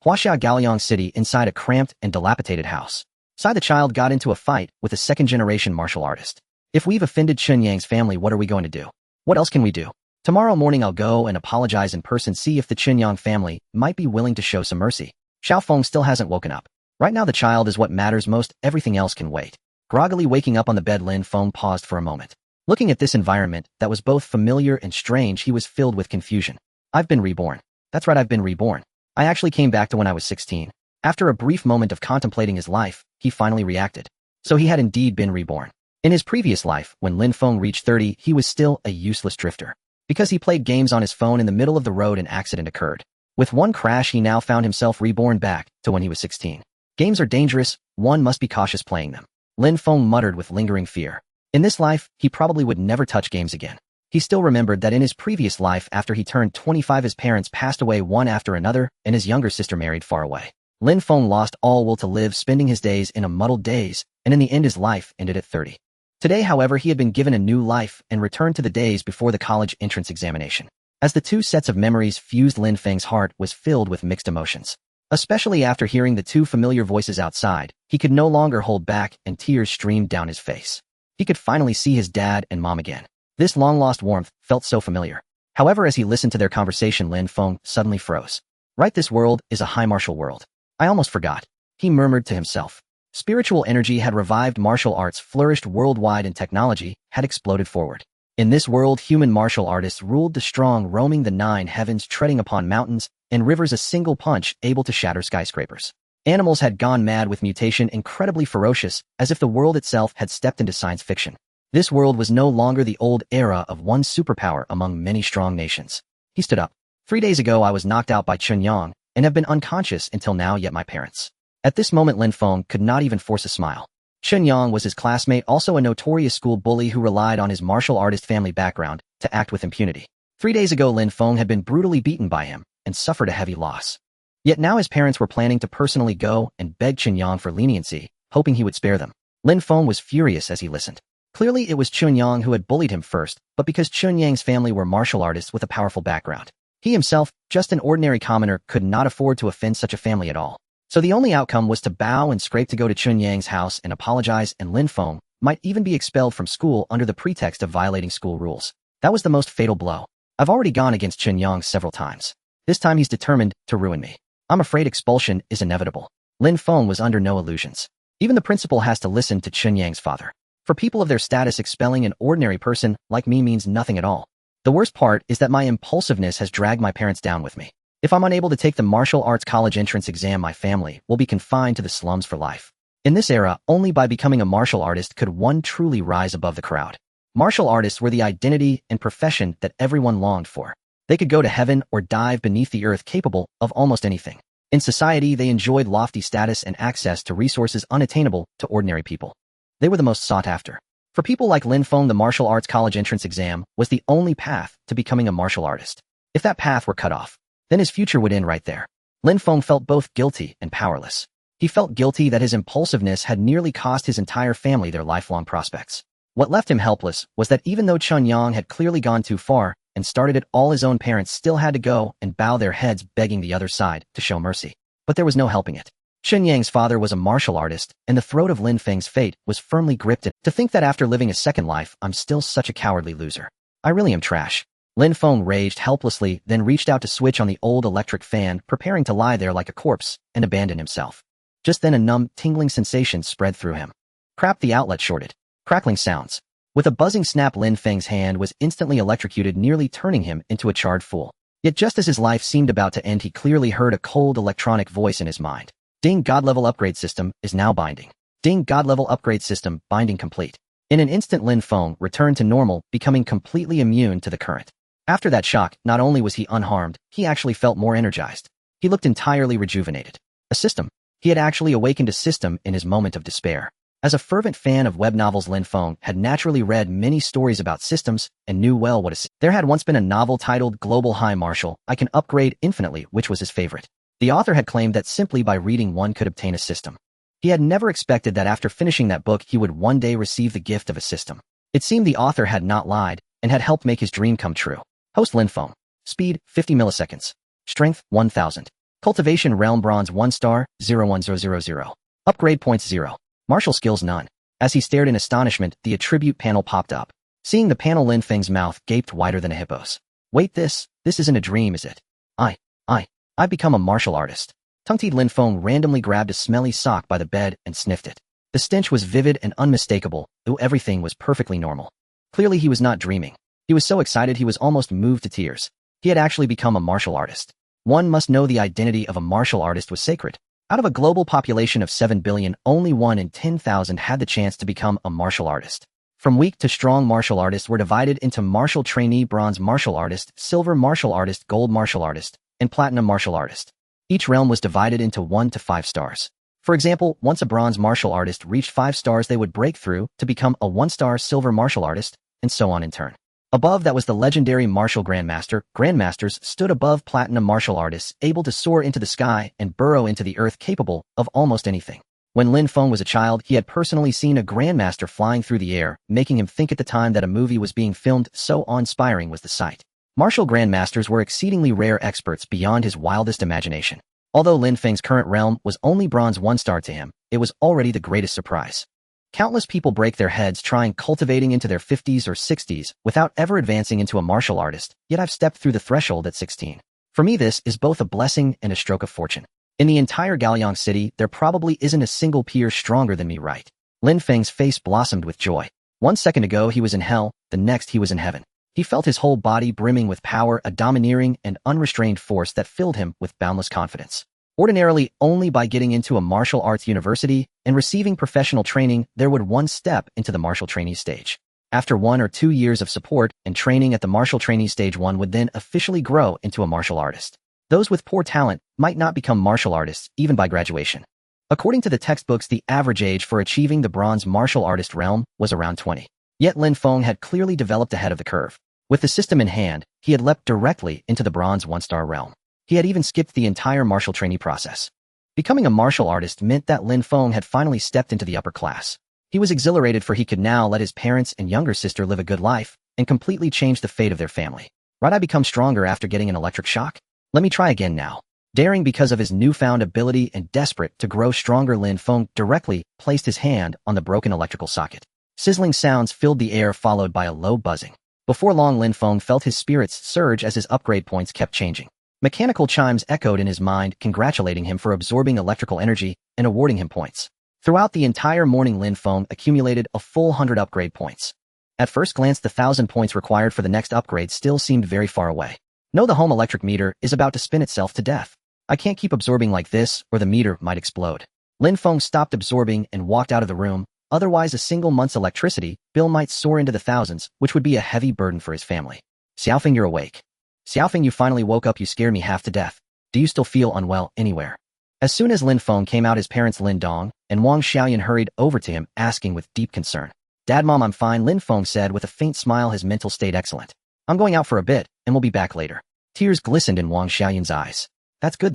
Huaxia Gaoliang City inside a cramped and dilapidated house. Sai the child got into a fight with a second-generation martial artist. If we've offended Chun Yang's family, what are we going to do? What else can we do? Tomorrow morning I'll go and apologize in person, see if the Chun Yang family might be willing to show some mercy. Xiao Feng still hasn't woken up. Right now the child is what matters most, everything else can wait. Groggily waking up on the bed, Lin Feng paused for a moment. Looking at this environment that was both familiar and strange, he was filled with confusion. I've been reborn. That's right, I've been reborn. I actually came back to when I was 16. After a brief moment of contemplating his life, he finally reacted. So he had indeed been reborn. In his previous life, when Lin Feng reached 30, he was still a useless drifter. Because he played games on his phone in the middle of the road, an accident occurred. With one crash, he now found himself reborn back to when he was 16. Games are dangerous, one must be cautious playing them. Lin Feng muttered with lingering fear. In this life, he probably would never touch games again. He still remembered that in his previous life, after he turned 25, his parents passed away one after another, and his younger sister married far away. Lin Feng lost all will to live, spending his days in a muddled daze, and in the end his life ended at 30. Today, however, he had been given a new life and returned to the days before the college entrance examination. As the two sets of memories fused, Lin Feng's heart was filled with mixed emotions. Especially after hearing the two familiar voices outside, he could no longer hold back and tears streamed down his face. He could finally see his dad and mom again. This long-lost warmth felt so familiar. However, as he listened to their conversation, Lin Feng suddenly froze. Right, this world is a high martial world. I almost forgot, he murmured to himself. Spiritual energy had revived, martial arts flourished worldwide, and technology had exploded forward. In this world, human martial artists ruled the strong, roaming the 9 heavens, treading upon mountains and rivers, a single punch able to shatter skyscrapers. Animals had gone mad with mutation, incredibly ferocious, as if the world itself had stepped into science fiction. This world was no longer the old era of one superpower among many strong nations. He stood up. 3 days ago I was knocked out by Chun Yang, and have been unconscious until now, yet my parents. At this moment Lin Feng could not even force a smile. Chun Yang was his classmate, also a notorious school bully who relied on his martial artist family background to act with impunity. 3 days ago Lin Feng had been brutally beaten by him and suffered a heavy loss. Yet now his parents were planning to personally go and beg Chun Yang for leniency, hoping he would spare them. Lin Feng was furious as he listened. Clearly it was Chun Yang who had bullied him first, but because Chun Yang's family were martial artists with a powerful background, he himself, just an ordinary commoner, could not afford to offend such a family at all. So the only outcome was to bow and scrape to go to Chun Yang's house and apologize, and Lin Feng might even be expelled from school under the pretext of violating school rules. That was the most fatal blow. I've already gone against Chun Yang several times. This time he's determined to ruin me. I'm afraid expulsion is inevitable. Lin Feng was under no illusions. Even the principal has to listen to Chun Yang's father. For people of their status, expelling an ordinary person like me means nothing at all. The worst part is that my impulsiveness has dragged my parents down with me. If I'm unable to take the martial arts college entrance exam, my family will be confined to the slums for life. In this era, only by becoming a martial artist could one truly rise above the crowd. Martial artists were the identity and profession that everyone longed for. They could go to heaven or dive beneath the earth, capable of almost anything. In society, they enjoyed lofty status and access to resources unattainable to ordinary people. They were the most sought after. For people like Lin Feng, the martial arts college entrance exam was the only path to becoming a martial artist. If that path were cut off, then his future would end right there. Lin Feng felt both guilty and powerless. He felt guilty that his impulsiveness had nearly cost his entire family their lifelong prospects. What left him helpless was that even though Chun Yang had clearly gone too far and started it all, his own parents still had to go and bow their heads, begging the other side to show mercy. But there was no helping it. Chun Yang's father was a martial artist, and the throat of Lin Feng's fate was firmly gripped. To think that after living a second life, I'm still such a cowardly loser. I really am trash. Lin Feng raged helplessly, then reached out to switch on the old electric fan, preparing to lie there like a corpse and abandon himself. Just then a numb, tingling sensation spread through him. Crap, the outlet shorted. Crackling sounds. With a buzzing snap, Lin Feng's hand was instantly electrocuted, nearly turning him into a charred fool. Yet just as his life seemed about to end, he clearly heard a cold electronic voice in his mind. Ding, God-level upgrade system is now binding. Ding, God-level upgrade system binding complete. In an instant, Lin Feng returned to normal, becoming completely immune to the current. After that shock, not only was he unharmed, he actually felt more energized. He looked entirely rejuvenated. A system. He had actually awakened a system in his moment of despair. As a fervent fan of web novels, Lin Feng had naturally read many stories about systems and knew well what a system. There had once been a novel titled Global High Martial, I Can Upgrade Infinitely, which was his favorite. The author had claimed that simply by reading one could obtain a system. He had never expected that after finishing that book he would one day receive the gift of a system. It seemed the author had not lied and had helped make his dream come true. Host Lin Feng. Speed, 50 milliseconds. Strength, 1000. Cultivation Realm Bronze 1 star, 01000. Upgrade points 0. Martial skills none. As he stared in astonishment, the attribute panel popped up. Seeing the panel, Lin Feng's mouth gaped wider than a hippo's. Wait, this isn't a dream, is it? I've become a martial artist. Tongue-tied Lin Feng randomly grabbed a smelly sock by the bed and sniffed it. The stench was vivid and unmistakable, though everything was perfectly normal. Clearly he was not dreaming. He was so excited he was almost moved to tears. He had actually become a martial artist. One must know the identity of a martial artist was sacred. Out of a global population of 7 billion, only 1 in 10,000 had the chance to become a martial artist. From weak to strong, martial artists were divided into martial trainee, bronze martial artist, silver martial artist, gold martial artist, and platinum martial artist. Each realm was divided into 1 to 5 stars. For example, once a bronze martial artist reached 5 stars, they would break through to become a 1-star silver martial artist, and so on in turn. Above that was the legendary martial grandmaster. Grandmasters stood above platinum martial artists, able to soar into the sky and burrow into the earth, capable of almost anything. When Lin Feng was a child, he had personally seen a grandmaster flying through the air, making him think at the time that a movie was being filmed, so awe-inspiring was the sight. Martial grandmasters were exceedingly rare experts beyond his wildest imagination. Although Lin Feng's current realm was only bronze 1 star to him, it was already the greatest surprise. Countless people break their heads trying cultivating into their 50s or 60s without ever advancing into a martial artist, yet I've stepped through the threshold at 16. For me, this is both a blessing and a stroke of fortune. In the entire Gaoliang city, there probably isn't a single peer stronger than me, right? Lin Feng's face blossomed with joy. 1 second ago he was in hell, the next he was in heaven. He felt his whole body brimming with power, a domineering and unrestrained force that filled him with boundless confidence. Ordinarily, only by getting into a martial arts university and receiving professional training, there would one step into the martial trainee stage. After 1 or 2 years of support and training at the martial trainee stage, one would then officially grow into a martial artist. Those with poor talent might not become martial artists even by graduation. According to the textbooks, the average age for achieving the bronze martial artist realm was around 20. Yet Lin Feng had clearly developed ahead of the curve. With the system in hand, he had leapt directly into the bronze 1-star realm. He had even skipped the entire martial trainee process. Becoming a martial artist meant that Lin Feng had finally stepped into the upper class. He was exhilarated, for he could now let his parents and younger sister live a good life and completely change the fate of their family. Right, I become stronger after getting an electric shock? Let me try again now. Daring because of his newfound ability and desperate to grow stronger, Lin Feng directly placed his hand on the broken electrical socket. Sizzling sounds filled the air, followed by a low buzzing. Before long, Lin Feng felt his spirits surge as his upgrade points kept changing. Mechanical chimes echoed in his mind, congratulating him for absorbing electrical energy and awarding him points. Throughout the entire morning, Lin Feng accumulated a full 100 upgrade points. At first glance, the 1,000 points required for the next upgrade still seemed very far away. No, the home electric meter is about to spin itself to death. I can't keep absorbing like this, or the meter might explode. Lin Feng stopped absorbing and walked out of the room. Otherwise, a single month's electricity bill might soar into the thousands, which would be a heavy burden for his family. Xiaofeng, you're awake. Xiaofeng, you finally woke up. You scared me half to death. Do you still feel unwell anywhere? As soon as Lin Feng came out, his parents Lin Dong and Wang Xiaoyan hurried over to him, asking with deep concern. Dad, Mom, I'm fine, Lin Feng said with a faint smile, his mental state excellent. I'm going out for a bit, and we'll be back later. Tears glistened in Wang Xiaoyan's eyes. That's good,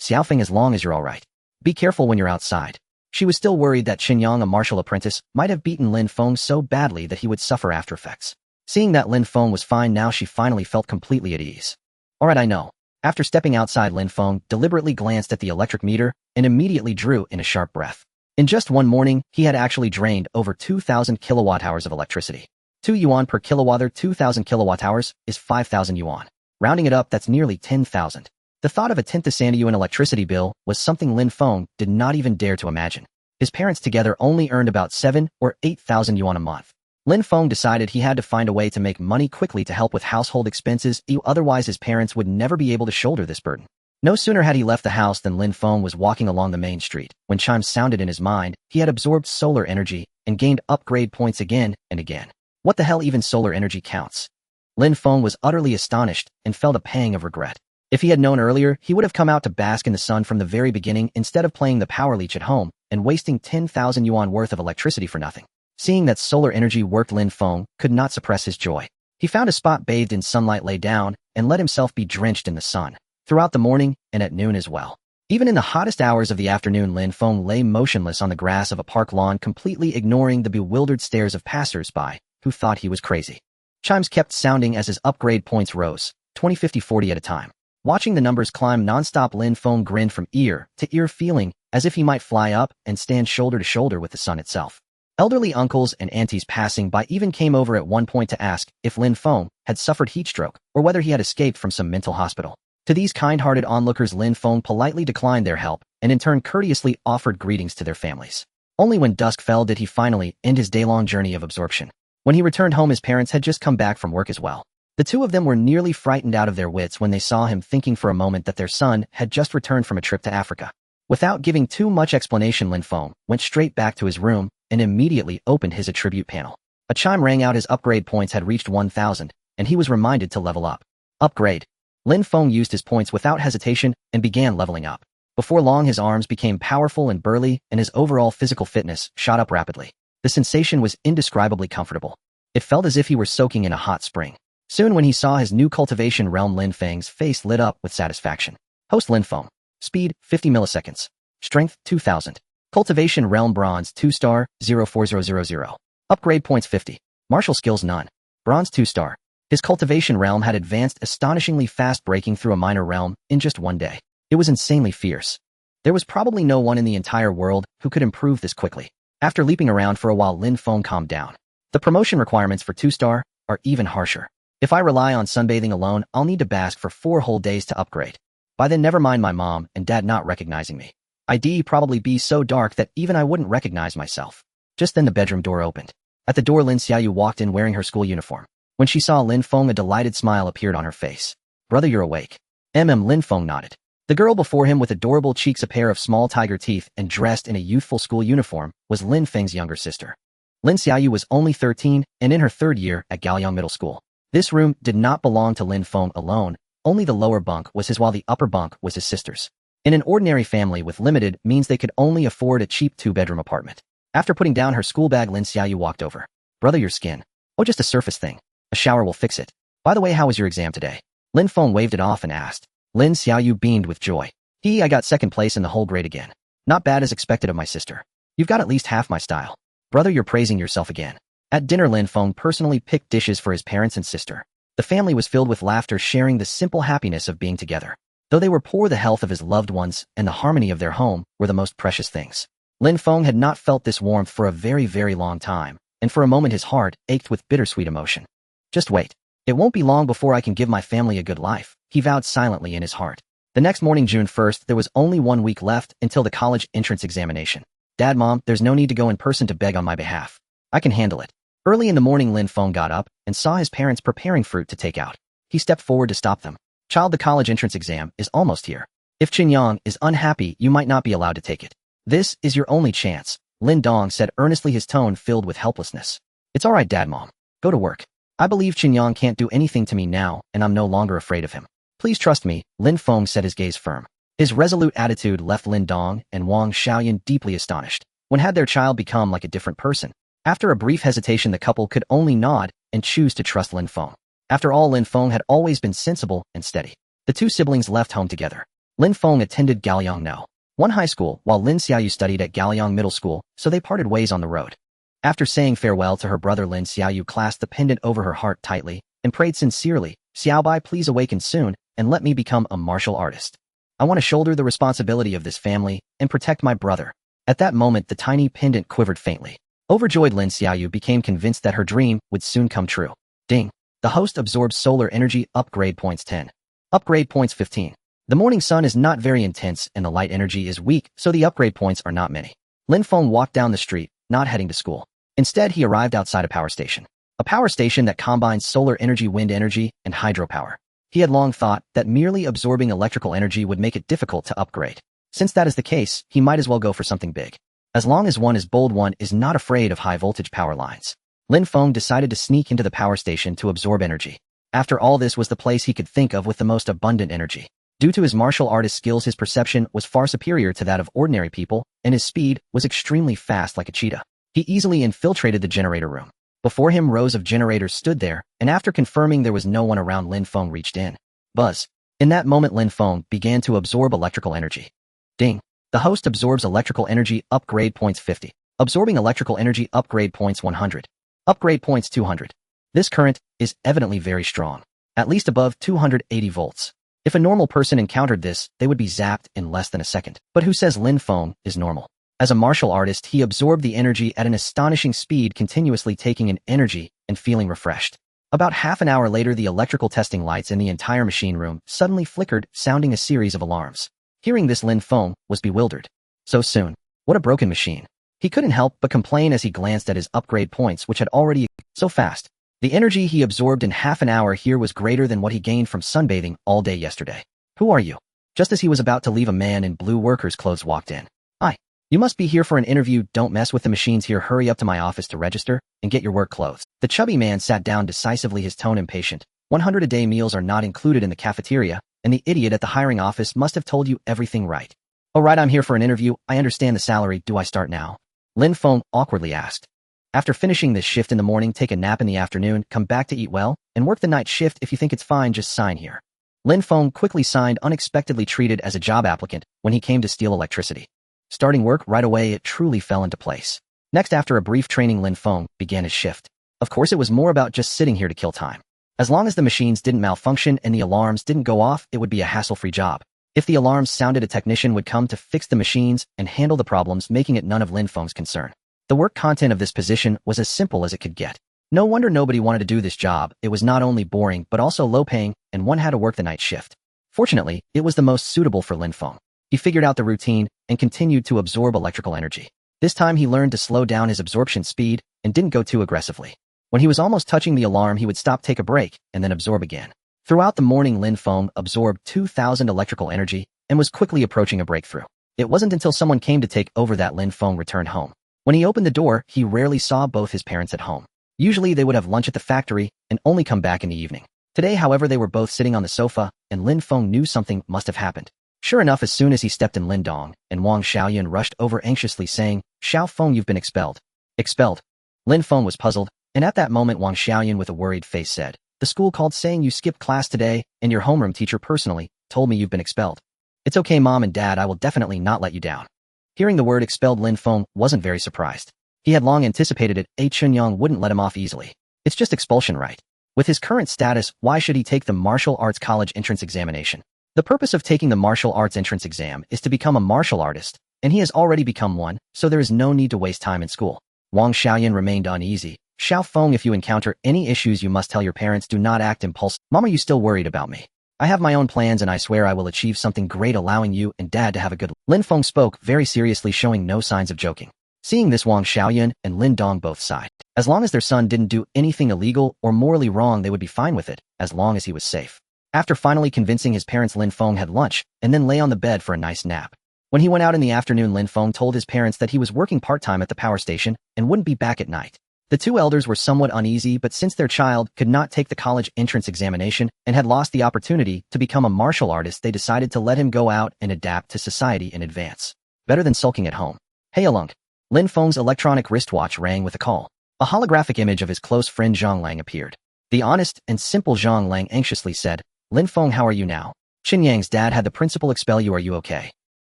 Xiaofeng, as long as you're all right. Be careful when you're outside. She was still worried that Qinyang, a martial apprentice, might have beaten Lin Feng so badly that he would suffer after effects. Seeing that Lin Feng was fine now, she finally felt completely at ease. Alright, I know. After stepping outside, Lin Feng deliberately glanced at the electric meter and immediately drew in a sharp breath. In just one morning, he had actually drained over 2,000 kilowatt-hours of electricity. 2 yuan per kilowatt-hour, 2,000 kilowatt-hours is 5,000 yuan. Rounding it up, that's nearly 10,000. The thought of a 10,000 yuan electricity bill was something Lin Feng did not even dare to imagine. His parents together only earned about 7 or 8,000 yuan a month. Lin Feng decided he had to find a way to make money quickly to help with household expenses, otherwise his parents would never be able to shoulder this burden. No sooner had he left the house than Lin Feng was walking along the main street. When chimes sounded in his mind, he had absorbed solar energy and gained upgrade points again and again. What the hell, even solar energy counts? Lin Feng was utterly astonished and felt a pang of regret. If he had known earlier, he would have come out to bask in the sun from the very beginning instead of playing the power leech at home and wasting 10,000 yuan worth of electricity for nothing. Seeing that solar energy worked, Lin Feng could not suppress his joy. He found a spot bathed in sunlight, lay down, and let himself be drenched in the sun. Throughout the morning and at noon as well. Even in the hottest hours of the afternoon, Lin Feng lay motionless on the grass of a park lawn, completely ignoring the bewildered stares of passers-by who thought he was crazy. Chimes kept sounding as his upgrade points rose, 20, 50, 40 at a time. Watching the numbers climb nonstop, Lin Feng grinned from ear to ear, feeling as if he might fly up and stand shoulder to shoulder with the sun itself. Elderly uncles and aunties passing by even came over at one point to ask if Lin Feng had suffered heat stroke or whether he had escaped from some mental hospital. To these kind-hearted onlookers, Lin Feng politely declined their help and in turn courteously offered greetings to their families. Only when dusk fell did he finally end his day-long journey of absorption. When he returned home, his parents had just come back from work as well. The two of them were nearly frightened out of their wits when they saw him, thinking for a moment that their son had just returned from a trip to Africa. Without giving too much explanation, Lin Feng went straight back to his room and immediately opened his attribute panel. A chime rang out. His upgrade points had reached 1,000, and he was reminded to level up. Upgrade. Lin Feng used his points without hesitation and began leveling up. Before long, his arms became powerful and burly, and his overall physical fitness shot up rapidly. The sensation was indescribably comfortable. It felt as if he were soaking in a hot spring. Soon, when he saw his new cultivation realm, Lin Feng's face lit up with satisfaction. Host Lin Feng. Speed, 50 milliseconds. Strength, 2000. Cultivation realm bronze 2-star, 04000. Upgrade points 50. Martial skills none. Bronze 2-star. His cultivation realm had advanced astonishingly fast, breaking through a minor realm in just one day. It was insanely fierce. There was probably no one in the entire world who could improve this quickly. After leaping around for a while, Lin Feng calmed down. The promotion requirements for 2-star are even harsher. If I rely on sunbathing alone, I'll need to bask for 4 whole days to upgrade. By then, never mind my mom and dad not recognizing me. I'd probably be so dark that even I wouldn't recognize myself. Just then the bedroom door opened. At the door, Lin Xiaoyu walked in wearing her school uniform. When she saw Lin Feng, a delighted smile appeared on her face. Brother, you're awake. Lin Feng nodded. The girl before him, with adorable cheeks, a pair of small tiger teeth, and dressed in a youthful school uniform, was Lin Feng's younger sister. Lin Xiaoyu was only 13 and in her 3rd year at Gaoyang Middle School. This room did not belong to Lin Feng alone. Only the lower bunk was his, while the upper bunk was his sister's. In an ordinary family with limited means, they could only afford a cheap 2-bedroom apartment. After putting down her school bag, Lin Xiaoyu walked over. Brother, your skin. Oh, just a surface thing. A shower will fix it. By the way, how was your exam today? Lin Feng waved it off and asked. Lin Xiaoyu beamed with joy. I got 2nd place in the whole grade again. Not bad as expected of my sister. You've got at least half my style. Brother, you're praising yourself again. At dinner, Lin Feng personally picked dishes for his parents and sister. The family was filled with laughter, sharing the simple happiness of being together. Though they were poor, the health of his loved ones and the harmony of their home were the most precious things. Lin Feng had not felt this warmth for a very, very long time, and for a moment his heart ached with bittersweet emotion. Just wait. It won't be long before I can give my family a good life, he vowed silently in his heart. The next morning, June 1st, there was only 1 week left until the college entrance examination. Dad, Mom, there's no need to go in person to beg on my behalf. I can handle it. Early in the morning, Lin Feng got up and saw his parents preparing fruit to take out. He stepped forward to stop them. Child, the college entrance exam is almost here. If Qinyang is unhappy, you might not be allowed to take it. This is your only chance, Lin Dong said earnestly, his tone filled with helplessness. It's all right, Dad, Mom. Go to work. I believe Qinyang can't do anything to me now, and I'm no longer afraid of him. Please trust me, Lin Feng said, his gaze firm. His resolute attitude left Lin Dong and Wang Xiaoyan deeply astonished. When had their child become like a different person? After a brief hesitation, the couple could only nod and choose to trust Lin Feng. After all, Lin Feng had always been sensible and steady. The two siblings left home together. Lin Feng attended Gaoyang No. 1 high school, while Lin Xiaoyu studied at Gaoyang Middle School, so they parted ways on the road. After saying farewell to her brother, Lin Xiaoyu clasped the pendant over her heart tightly and prayed sincerely, Xiaobai, please awaken soon and let me become a martial artist. I want to shoulder the responsibility of this family and protect my brother. At that moment, the tiny pendant quivered faintly. Overjoyed, Lin Xiaoyu became convinced that her dream would soon come true. Ding! The host absorbs solar energy. Upgrade points 10. Upgrade points 15. The morning sun is not very intense and the light energy is weak, so the upgrade points are not many. Lin Feng walked down the street, not heading to school. Instead, he arrived outside a power station. A power station that combines solar energy, wind energy, and hydropower. He had long thought that merely absorbing electrical energy would make it difficult to upgrade. Since that is the case, he might as well go for something big. As long as one is bold, one is not afraid of high-voltage power lines. Lin Feng decided to sneak into the power station to absorb energy. After all, this was the place he could think of with the most abundant energy. Due to his martial artist skills, his perception was far superior to that of ordinary people, and his speed was extremely fast like a cheetah. He easily infiltrated the generator room. Before him, rows of generators stood there, and after confirming there was no one around, Lin Feng reached in. Buzz. In that moment, Lin Feng began to absorb electrical energy. Ding. The host absorbs electrical energy. Upgrade points 50. Absorbing electrical energy. Upgrade points 100. Upgrade points 200. This current is evidently very strong, at least above 280 volts. If a normal person encountered this, they would be zapped in less than a second. But who says Lin Feng is normal? As a martial artist, he absorbed the energy at an astonishing speed, continuously taking in energy and feeling refreshed. About half an hour later, the electrical testing lights in the entire machine room suddenly flickered, sounding a series of alarms. Hearing this, Lin Feng was bewildered. So soon? What a broken machine. He couldn't help but complain as he glanced at his upgrade points, which had already so fast. The energy he absorbed in half an hour here was greater than what he gained from sunbathing all day yesterday. Who are you? Just as he was about to leave, a man in blue worker's clothes walked in. Hi. You must be here for an interview. Don't mess with the machines here. Hurry up to my office to register and get your work clothes. The chubby man sat down decisively, his tone impatient. 100 a day meals are not included in the cafeteria, and the idiot at the hiring office must have told you everything right. Oh right, I'm here for an interview. I understand the salary. Do I start now? Lin Feng awkwardly asked. After finishing this shift in the morning, take a nap in the afternoon, come back to eat well, and work the night shift. If you think it's fine, just sign here. Lin Feng quickly signed, unexpectedly treated as a job applicant when he came to steal electricity. Starting work right away, it truly fell into place. Next, after a brief training, Lin Feng began his shift. Of course, it was more about just sitting here to kill time. As long as the machines didn't malfunction and the alarms didn't go off, it would be a hassle-free job. If the alarms sounded, a technician would come to fix the machines and handle the problems, making it none of Lin Feng's concern. The work content of this position was as simple as it could get. No wonder nobody wanted to do this job. It was not only boring but also low-paying, and one had to work the night shift. Fortunately, it was the most suitable for Lin Feng. He figured out the routine and continued to absorb electrical energy. This time he learned to slow down his absorption speed and didn't go too aggressively. When he was almost touching the alarm, he would stop, take a break, and then absorb again. Throughout the morning, Lin Feng absorbed 2,000 electrical energy and was quickly approaching a breakthrough. It wasn't until someone came to take over that Lin Feng returned home. When he opened the door, he rarely saw both his parents at home. Usually they would have lunch at the factory and only come back in the evening. Today, however, they were both sitting on the sofa, and Lin Feng knew something must have happened. Sure enough, as soon as he stepped in, Lin Dong and Wang Xiaoyun rushed over anxiously, saying, "Xiao Feng, you've been expelled." Expelled? Lin Feng was puzzled, and at that moment Wang Xiaoyun with a worried face said, "The school called saying you skipped class today, and your homeroom teacher personally told me you've been expelled." "It's okay, Mom and Dad, I will definitely not let you down." Hearing the word expelled, Lin Feng wasn't very surprised. He had long anticipated it. Chunyang wouldn't let him off easily. It's just expulsion, right? With his current status, why should he take the martial arts college entrance examination? The purpose of taking the martial arts entrance exam is to become a martial artist, and he has already become one, so there is no need to waste time in school. Wang Xiaoyun remained uneasy. "Xiao Feng, if you encounter any issues, you must tell your parents. Do not act impulsive." "Mom, are you still worried about me? I have my own plans, and I swear I will achieve something great, allowing you and Dad to have a good..." Lin Feng spoke very seriously, showing no signs of joking. Seeing this, Wang Xiaoyun and Lin Dong both sighed. As long as their son didn't do anything illegal or morally wrong, they would be fine with it, as long as he was safe. After finally convincing his parents, Lin Feng had lunch and then lay on the bed for a nice nap. When he went out in the afternoon, Lin Feng told his parents that he was working part-time at the power station and wouldn't be back at night. The two elders were somewhat uneasy, but since their child could not take the college entrance examination and had lost the opportunity to become a martial artist, they decided to let him go out and adapt to society in advance. Better than sulking at home. "Hey Alunk." Lin Feng's electronic wristwatch rang with a call. A holographic image of his close friend Zhang Lang appeared. The honest and simple Zhang Lang anxiously said, "Lin Feng, how are you now? Xinyang's dad had the principal expel you. Are you okay?"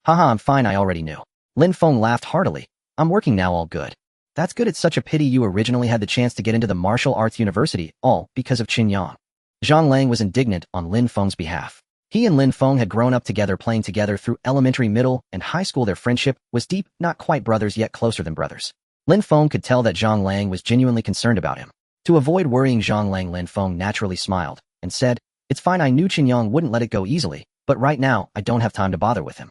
"Haha, I'm fine, I already knew." Lin Feng laughed heartily. "I'm working now, all good." "That's good. It's such a pity you originally had the chance to get into the martial arts university, all because of Xinyang." Zhang Lang was indignant on Lin Feng's behalf. He and Lin Feng had grown up together, playing together through elementary, middle, and high school. Their friendship was deep, not quite brothers, yet closer than brothers. Lin Feng could tell that Zhang Lang was genuinely concerned about him. To avoid worrying Zhang Lang, Lin Feng naturally smiled and said, "It's fine, I knew Xinyang wouldn't let it go easily, but right now, I don't have time to bother with him.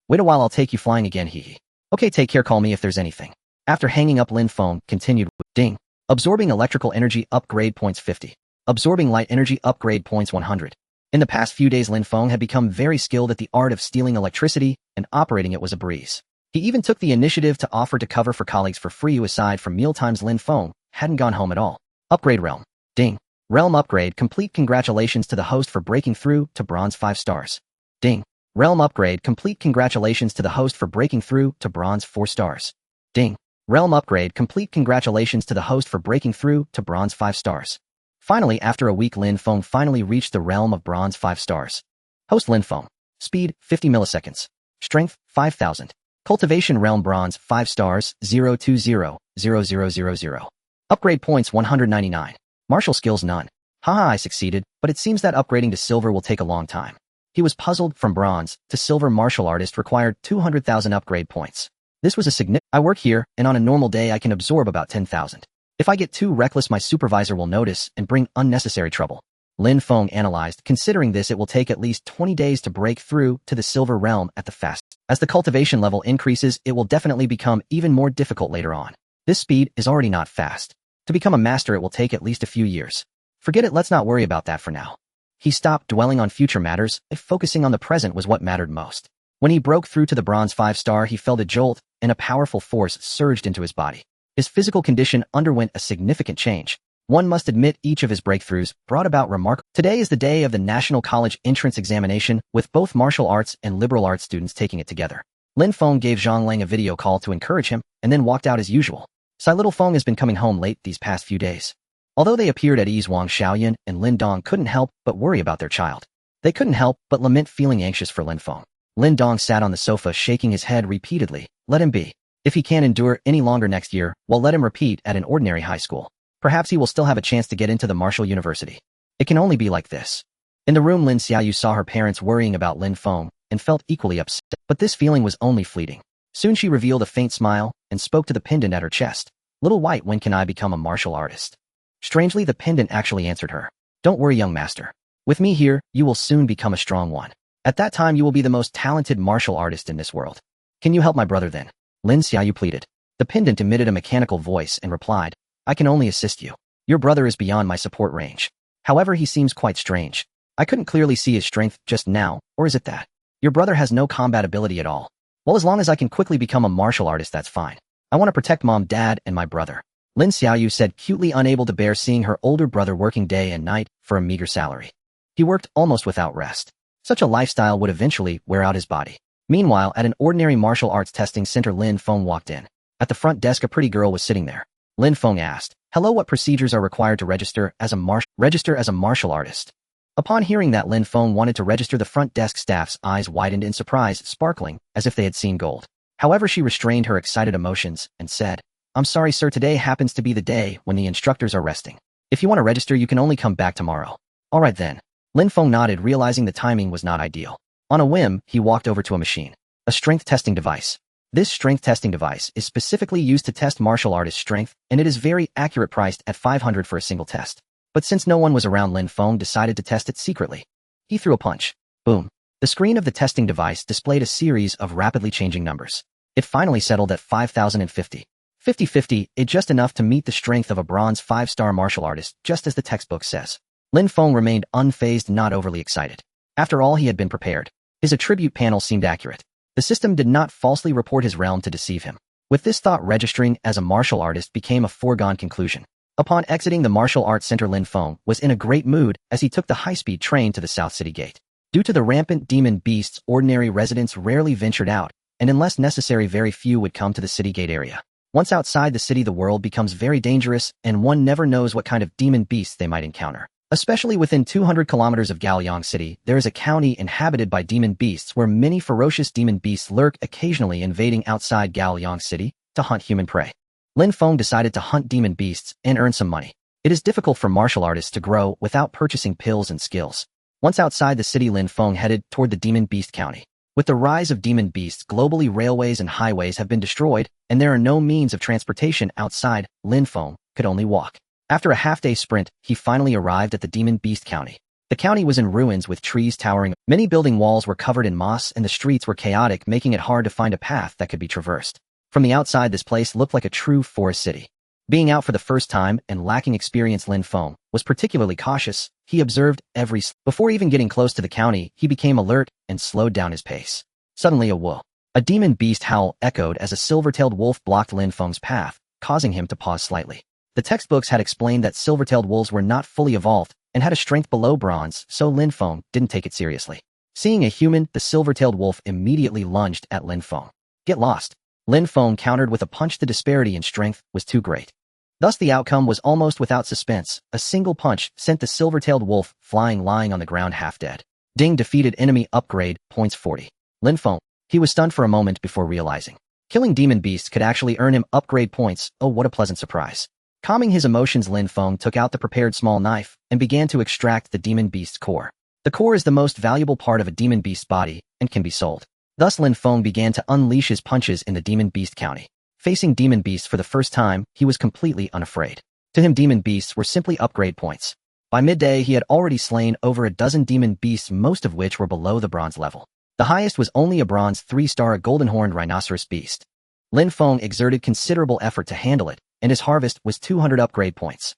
Wait a while, I'll take you flying again, hee. Okay, take care, call me if there's anything." After hanging up, Lin Feng continued with ding. Absorbing electrical energy upgrade points 50. Absorbing light energy upgrade points 100. In the past few days, Lin Feng had become very skilled at the art of stealing electricity, and operating it was a breeze. He even took the initiative to offer to cover for colleagues for free. Aside from mealtimes, Lin Feng hadn't gone home at all. Upgrade realm. Ding. Realm upgrade complete. Congratulations to the host for breaking through to bronze 5 stars. Ding. Realm upgrade complete. Congratulations to the host for breaking through to bronze 4 stars. Ding. Realm upgrade complete. Congratulations to the host for breaking through to bronze 5 stars. Finally, after a week, Lin Feng finally reached the realm of bronze 5 stars. Host Lin Feng. Speed, 50 milliseconds. Strength, 5000. Cultivation realm bronze 5 stars, 0200000. Upgrade points 199. Martial skills none. Haha, I succeeded, but it seems that upgrading to silver will take a long time. He was puzzled. From bronze to silver martial artist required 200,000 upgrade points. This was a significant. I work here, and on a normal day I can absorb about 10,000. If I get too reckless, my supervisor will notice and bring unnecessary trouble. Lin Feng analyzed. Considering this, it will take at least 20 days to break through to the silver realm at the fastest. As the cultivation level increases, it will definitely become even more difficult later on. This speed is already not fast. To become a master, it will take at least a few years. Forget it, let's not worry about that for now. He stopped dwelling on future matters, focusing on the present was what mattered most. When he broke through to the bronze 5-star, he felt a jolt, and a powerful force surged into his body. His physical condition underwent a significant change. One must admit each of his breakthroughs brought about remarkable. Today is the day of the National College Entrance Examination, with both martial arts and liberal arts students taking it together. Lin Feng gave Zhang Lang a video call to encourage him, and then walked out as usual. Little Feng has been coming home late these past few days. Although they appeared at ease, Wang Xiaoyan and Lin Dong couldn't help but worry about their child. They couldn't help but lament feeling anxious for Lin Feng. Lin Dong sat on the sofa shaking his head repeatedly. Let him be. If he can't endure any longer next year, well, let him repeat at an ordinary high school. Perhaps he will still have a chance to get into the martial university. It can only be like this. In the room, Lin Xiaoyu saw her parents worrying about Lin Feng and felt equally upset. But this feeling was only fleeting. Soon she revealed a faint smile and spoke to the pendant at her chest. Little White, when can I become a martial artist? Strangely, the pendant actually answered her. Don't worry, young master. With me here, you will soon become a strong one. At that time, you will be the most talented martial artist in this world. Can you help my brother then? Lin Xiaoyu pleaded. The pendant emitted a mechanical voice and replied, I can only assist you. Your brother is beyond my support range. However, he seems quite strange. I couldn't clearly see his strength just now, or is it that? Your brother has no combat ability at all. Well, as long as I can quickly become a martial artist, that's fine. I want to protect Mom, Dad, and my brother. Lin Xiaoyu said, cutely unable to bear seeing her older brother working day and night for a meager salary. He worked almost without rest. Such a lifestyle would eventually wear out his body. Meanwhile, at an ordinary martial arts testing center, Lin Feng walked in. At the front desk, a pretty girl was sitting there. Lin Feng asked, hello, what procedures are required to register as a martial artist? Upon hearing that Lin Feng wanted to register, the front desk staff's eyes widened in surprise, sparkling as if they had seen gold. However, she restrained her excited emotions and said, I'm sorry, sir, today happens to be the day when the instructors are resting. If you want to register, you can only come back tomorrow. All right then. Lin Feng nodded, realizing the timing was not ideal. On a whim, he walked over to a machine. A strength testing device. This strength testing device is specifically used to test martial artist strength, and it is very accurate, priced at 500 for a single test. But since no one was around, Lin Feng decided to test it secretly. He threw a punch. Boom. The screen of the testing device displayed a series of rapidly changing numbers. It finally settled at 5,050. 50-50, it just enough to meet the strength of a bronze 5-star martial artist, just as the textbook says. Lin Feng remained unfazed, not overly excited. After all, he had been prepared. His attribute panel seemed accurate. The system did not falsely report his realm to deceive him. With this thought, registering as a martial artist became a foregone conclusion. Upon exiting the martial arts center, Lin Feng was in a great mood as he took the high-speed train to the South City Gate. Due to the rampant demon beasts, ordinary residents rarely ventured out, and unless necessary, very few would come to the city gate area. Once outside the city, the world becomes very dangerous, and one never knows what kind of demon beasts they might encounter. Especially within 200 kilometers of Gaoliang City, there is a county inhabited by demon beasts where many ferocious demon beasts lurk, occasionally invading outside Gaoliang City to hunt human prey. Lin Feng decided to hunt demon beasts and earn some money. It is difficult for martial artists to grow without purchasing pills and skills. Once outside the city, Lin Feng headed toward the demon beast county. With the rise of demon beasts, globally railways and highways have been destroyed, and there are no means of transportation outside. Lin Feng could only walk. After a half-day sprint, he finally arrived at the demon beast county. The county was in ruins with trees towering. Many building walls were covered in moss and the streets were chaotic, making it hard to find a path that could be traversed. From the outside, this place looked like a true forest city. Being out for the first time and lacking experience, Lin Feng was particularly cautious. He observed every Before even getting close to the county, he became alert and slowed down his pace. Suddenly a demon beast howl echoed as a silver-tailed wolf blocked Lin Feng's path, causing him to pause slightly. The textbooks had explained that silver-tailed wolves were not fully evolved and had a strength below bronze, so Lin Feng didn't take it seriously. Seeing a human, the silver-tailed wolf immediately lunged at Lin Feng. Get lost. Lin Feng countered with a punch. The disparity in strength was too great. Thus the outcome was almost without suspense. A single punch sent the silver-tailed wolf flying, lying on the ground half dead. Ding, defeated enemy, upgrade, points 40. Lin Feng. He was stunned for a moment before realizing killing demon beasts could actually earn him upgrade points. Oh, what a pleasant surprise. Calming his emotions, Lin Feng took out the prepared small knife and began to extract the demon beast's core. The core is the most valuable part of a demon beast's body and can be sold. Thus Lin Feng began to unleash his punches in the demon beast county. Facing demon beasts for the first time, he was completely unafraid. To him, demon beasts were simply upgrade points. By midday, he had already slain over a dozen demon beasts, most of which were below the bronze level. The highest was only a bronze 3-star golden-horned rhinoceros beast. Lin Feng exerted considerable effort to handle it, and his harvest was 200 upgrade points.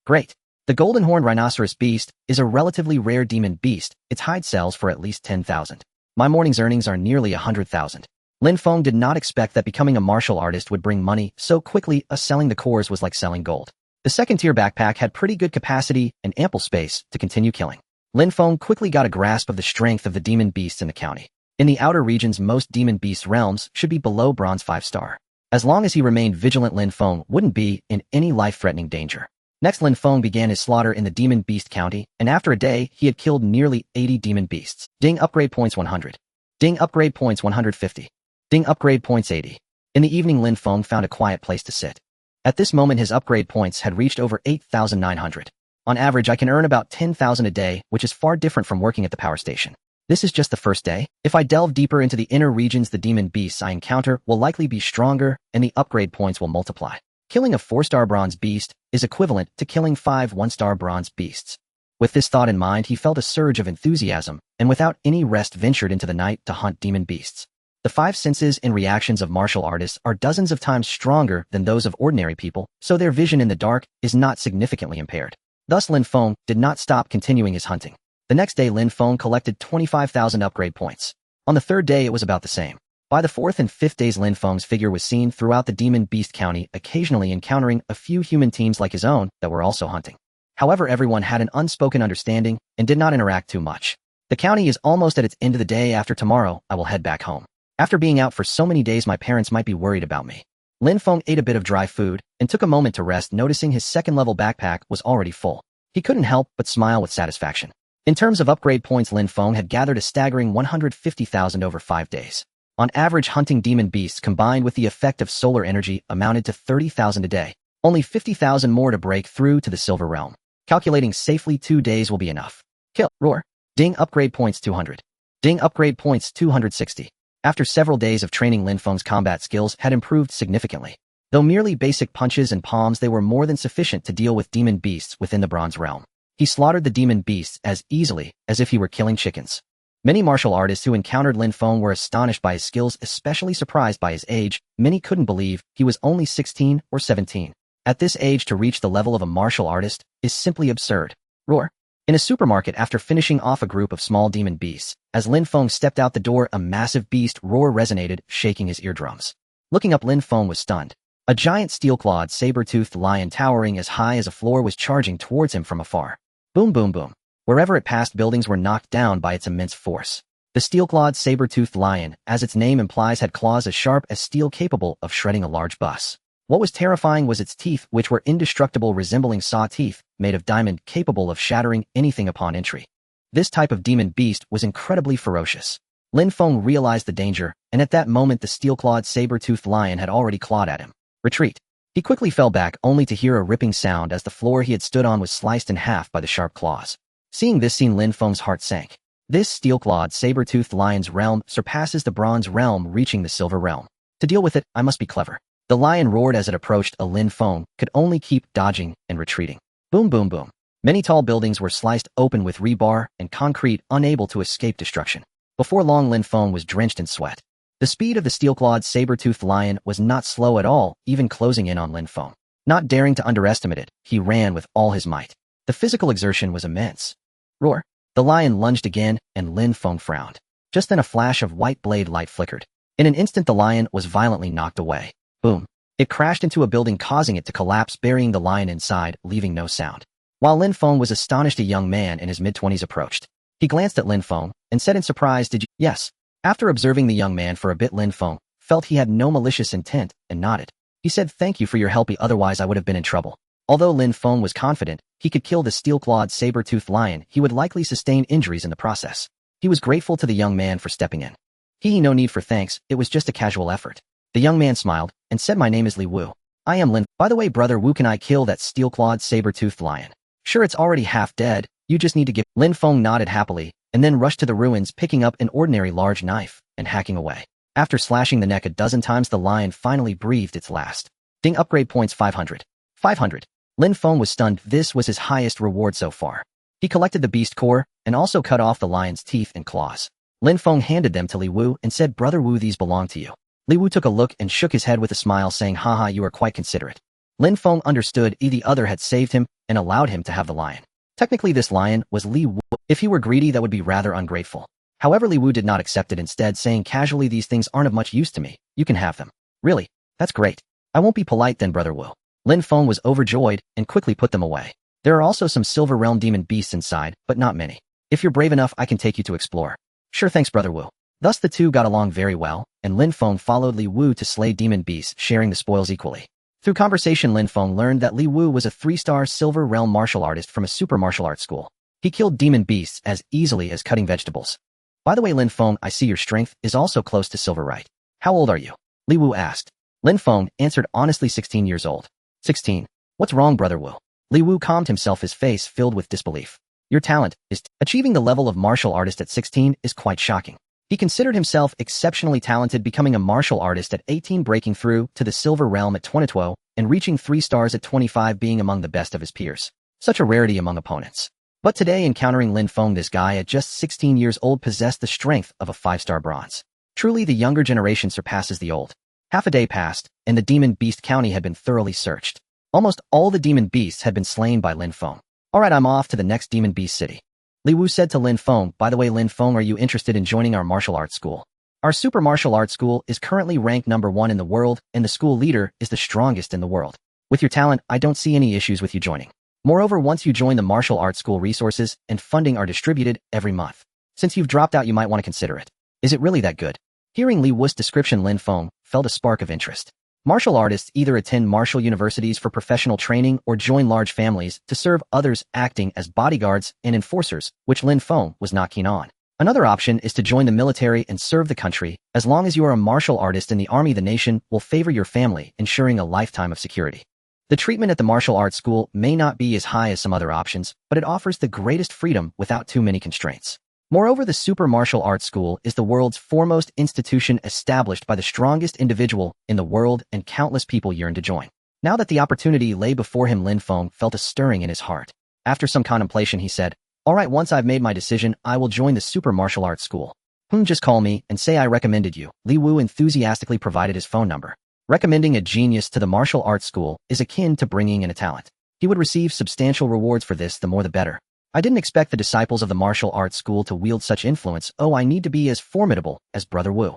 Great. The golden-horned rhinoceros beast is a relatively rare demon beast. Its hide sells for at least 10,000. My morning's earnings are nearly 100,000. Lin Feng did not expect that becoming a martial artist would bring money so quickly. Selling the cores was like selling gold. The second-tier backpack had pretty good capacity and ample space to continue killing. Lin Feng quickly got a grasp of the strength of the demon beasts in the county. In the outer regions, most demon beast realms should be below bronze 5-star. As long as he remained vigilant, Lin Feng wouldn't be in any life-threatening danger. Next, Lin Feng began his slaughter in the demon beast county, and after a day, he had killed nearly 80 demon beasts. Ding upgrade points 100. Ding upgrade points 150. Ding upgrade points 80. In the evening, Lin Feng found a quiet place to sit. At this moment, his upgrade points had reached over 8,900. On average, I can earn about 10,000 a day, which is far different from working at the power station. This is just the first day. If I delve deeper into the inner regions, the demon beasts I encounter will likely be stronger, and the upgrade points will multiply. Killing a 4-star bronze beast is equivalent to killing 5 1-star bronze beasts. With this thought in mind, he felt a surge of enthusiasm, and without any rest ventured into the night to hunt demon beasts. The 5 senses and reactions of martial artists are dozens of times stronger than those of ordinary people, so their vision in the dark is not significantly impaired. Thus Lin Feng did not stop continuing his hunting. The next day, Lin Feng collected 25,000 upgrade points. On the third day, it was about the same. By the fourth and fifth days, Lin Feng's figure was seen throughout the demon beast county, occasionally encountering a few human teams like his own that were also hunting. However, everyone had an unspoken understanding and did not interact too much. The county is almost at its end. Of the day after tomorrow, I will head back home. After being out for so many days, my parents might be worried about me. Lin Feng ate a bit of dry food and took a moment to rest, noticing his second-level backpack was already full. He couldn't help but smile with satisfaction. In terms of upgrade points, Lin Feng had gathered a staggering 150,000 over 5 days. On average, hunting demon beasts combined with the effect of solar energy amounted to 30,000 a day. Only 50,000 more to break through to the silver realm. Calculating safely, 2 days will be enough. Kill. Roar. Ding upgrade points 200. Ding upgrade points 260. After several days of training, Lin Feng's combat skills had improved significantly. Though merely basic punches and palms, they were more than sufficient to deal with demon beasts within the bronze realm. He slaughtered the demon beasts as easily as if he were killing chickens. Many martial artists who encountered Lin Feng were astonished by his skills, especially surprised by his age. Many couldn't believe he was only 16 or 17. At this age, to reach the level of a martial artist is simply absurd. Roar. In a supermarket, after finishing off a group of small demon beasts, as Lin Feng stepped out the door, a massive beast roar resonated, shaking his eardrums. Looking up, Lin Feng was stunned. A giant steel-clawed, saber-toothed lion towering as high as a floor was charging towards him from afar. Boom, boom, boom. Wherever it passed, buildings were knocked down by its immense force. The steel-clawed, saber-toothed lion, as its name implies, had claws as sharp as steel, capable of shredding a large bus. What was terrifying was its teeth, which were indestructible, resembling saw teeth, made of diamond, capable of shattering anything upon entry. This type of demon beast was incredibly ferocious. Lin Feng realized the danger, and at that moment the steel-clawed, saber-toothed lion had already clawed at him. Retreat. He quickly fell back, only to hear a ripping sound as the floor he had stood on was sliced in half by the sharp claws. Seeing this scene, Lin Feng's heart sank. This steel-clawed, saber-toothed lion's realm surpasses the bronze realm, reaching the silver realm. To deal with it, I must be clever. The lion roared as it approached. Lin Feng could only keep dodging and retreating. Boom, boom, boom. Many tall buildings were sliced open with rebar and concrete, unable to escape destruction. Before long, Lin Feng was drenched in sweat. The speed of the steel-clawed, saber-toothed lion was not slow at all, even closing in on Lin Feng. Not daring to underestimate it, he ran with all his might. The physical exertion was immense. Roar. The lion lunged again, and Lin Feng frowned. Just then a flash of white blade light flickered. In an instant, the lion was violently knocked away. Boom. It crashed into a building, causing it to collapse, burying the lion inside, leaving no sound. While Lin Feng was astonished, a young man in his mid-20s approached. He glanced at Lin Feng and said in surprise, "Did you?" "Yes." After observing the young man for a bit, Lin Feng felt he had no malicious intent and nodded. He said, "Thank you for your help, otherwise I would have been in trouble." Although Lin Feng was confident he could kill the steel-clawed, saber-toothed lion, he would likely sustain injuries in the process. He was grateful to the young man for stepping in. No need for thanks, it was just a casual effort. The young man smiled and said, "My name is Li Wu. I am Lin. By the way, brother Wu, can I kill that steel-clawed, saber-toothed lion?" "Sure, it's already half dead, You just need to give. Lin Feng nodded happily, and then rushed to the ruins, picking up an ordinary large knife and hacking away. After slashing the neck a dozen times, the lion finally breathed its last. Ding, upgrade points 500. 500. Lin Feng was stunned. This was his highest reward so far. He collected the beast core and also cut off the lion's teeth and claws. Lin Feng handed them to Li Wu and said, "Brother Wu, these belong to you." Li Wu took a look and shook his head with a smile, saying, "Haha, you are quite considerate." Lin Feng understood the other had saved him and allowed him to have the lion. Technically, this lion was Li Wu. If he were greedy, that would be rather ungrateful. However, Li Wu did not accept it, instead saying casually, "These things aren't of much use to me. You can have them." "Really? That's great. I won't be polite then, Brother Wu." Lin Feng was overjoyed and quickly put them away. There are also some Silver Realm demon beasts inside, but not many. If you're brave enough, I can take you to explore. Sure, thanks, Brother Wu. Thus the two got along very well, and Lin Feng followed Li Wu to slay demon beasts, sharing the spoils equally. Through conversation, Lin Feng learned that Li Wu was a 3-star Silver Realm martial artist from a super martial arts school. He killed demon beasts as easily as cutting vegetables. By the way, Lin Feng, I see your strength is also close to silver, right? How old are you? Li Wu asked. Lin Feng answered honestly, 16 years old. 16. What's wrong, Brother Wu? Li Wu calmed himself, his face filled with disbelief. Your talent is achieving the level of martial artist at 16 is quite shocking. He considered himself exceptionally talented, becoming a martial artist at 18, breaking through to the Silver Realm at 22, and reaching 3 stars at 25, being among the best of his peers. Such a rarity among opponents. But today, encountering Lin Feng, this guy at just 16 years old possessed the strength of a 5-star bronze. Truly, the younger generation surpasses the old. Half a day passed, and the Demon Beast County had been thoroughly searched. Almost all the demon beasts had been slain by Lin Feng. Alright, I'm off to the next Demon Beast City. Li Wu said to Lin Feng, "By the way, Lin Feng, are you interested in joining our martial arts school? Our super martial arts school is currently ranked #1 in the world, and the school leader is the strongest in the world. With your talent, I don't see any issues with you joining. Moreover, once you join the martial arts school, resources and funding are distributed every month. Since you've dropped out, you might want to consider it. Is it really that good?" Hearing Li Wu's description, Lin Feng felt a spark of interest. Martial artists either attend martial universities for professional training or join large families to serve others, acting as bodyguards and enforcers, which Lin Feng was not keen on. Another option is to join the military and serve the country. As long as you are a martial artist in the army, the nation will favor your family, ensuring a lifetime of security. The treatment at the martial arts school may not be as high as some other options, but it offers the greatest freedom without too many constraints. Moreover, the Super Martial Arts School is the world's foremost institution, established by the strongest individual in the world, and countless people yearn to join. Now that the opportunity lay before him, Lin Feng felt a stirring in his heart. After some contemplation, he said, "Alright, once I've made my decision, I will join the Super Martial Arts School. Just call me and say I recommended you." Li Wu enthusiastically provided his phone number. Recommending a genius to the martial arts school is akin to bringing in a talent. He would receive substantial rewards for this, the more the better. I didn't expect the disciples of the martial arts school to wield such influence. Oh, I need to be as formidable as Brother Wu.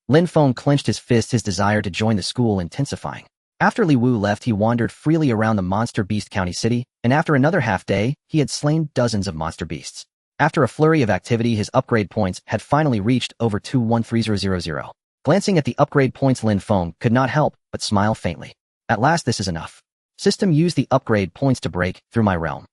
Lin Feng clenched his fist, his desire to join the school intensifying. After Li Wu left, he wandered freely around the Monster Beast County City, and after another half day, he had slain dozens of monster beasts. After a flurry of activity, his upgrade points had finally reached over 213,000. Glancing at the upgrade points, Lin Feng could not help but smile faintly. At last, this is enough. System, use the upgrade points to break through my realm.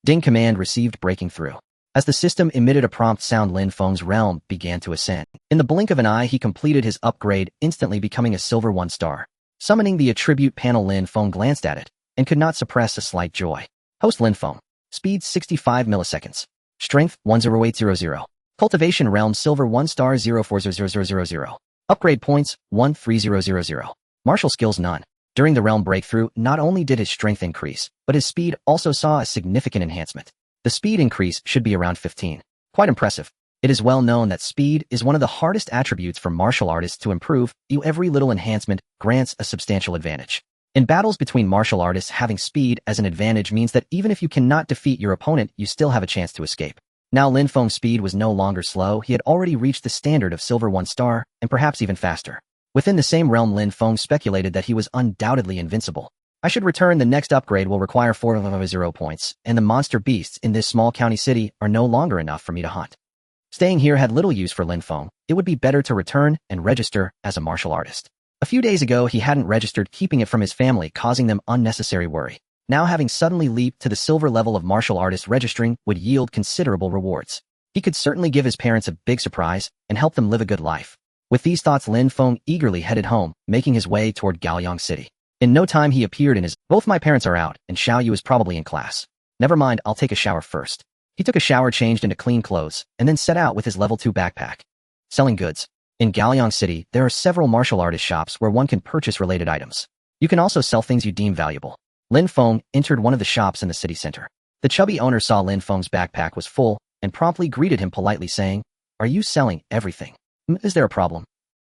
Ding, command received, breaking through. As the system emitted a prompt sound, Lin Feng's realm began to ascend. In the blink of an eye, he completed his upgrade, instantly becoming a silver 1-star. Summoning the attribute panel, Lin Feng glanced at it and could not suppress a slight joy. Host Lin Feng. Speed 65 milliseconds. Strength 10800. Cultivation realm silver 1-star 040000. Upgrade points 13000. Martial skills none. During the realm breakthrough, not only did his strength increase, but his speed also saw a significant enhancement. The speed increase should be around 15. Quite impressive. It is well known that speed is one of the hardest attributes for martial artists to improve. Every little enhancement grants a substantial advantage. In battles between martial artists, having speed as an advantage means that even if you cannot defeat your opponent, you still have a chance to escape. Now Lin Feng's speed was no longer slow. He had already reached the standard of silver 1-star, and perhaps even faster. Within the same realm, Lin Feng speculated that he was undoubtedly invincible. I should return. The next upgrade will require 400 points, and the monster beasts in this small county city are no longer enough for me to hunt. Staying here had little use for Lin Feng. It would be better to return and register as a martial artist. A few days ago, he hadn't registered, keeping it from his family, causing them unnecessary worry. Now, having suddenly leaped to the silver level of martial artist, registering would yield considerable rewards. He could certainly give his parents a big surprise and help them live a good life. With these thoughts, Lin Feng eagerly headed home, making his way toward Gaoyang City. In no time, he appeared in his... Both my parents are out, and Xiao Yu is probably in class. Never mind, I'll take a shower first. He took a shower, changed into clean clothes, and then set out with his level 2 backpack. Selling goods. In Gaoliang City, there are several martial artist shops where one can purchase related items. You can also sell things you deem valuable. Lin Feng entered one of the shops in the city center. The chubby owner saw Lin Feng's backpack was full and promptly greeted him politely saying, "Are you selling everything? Is there a problem?"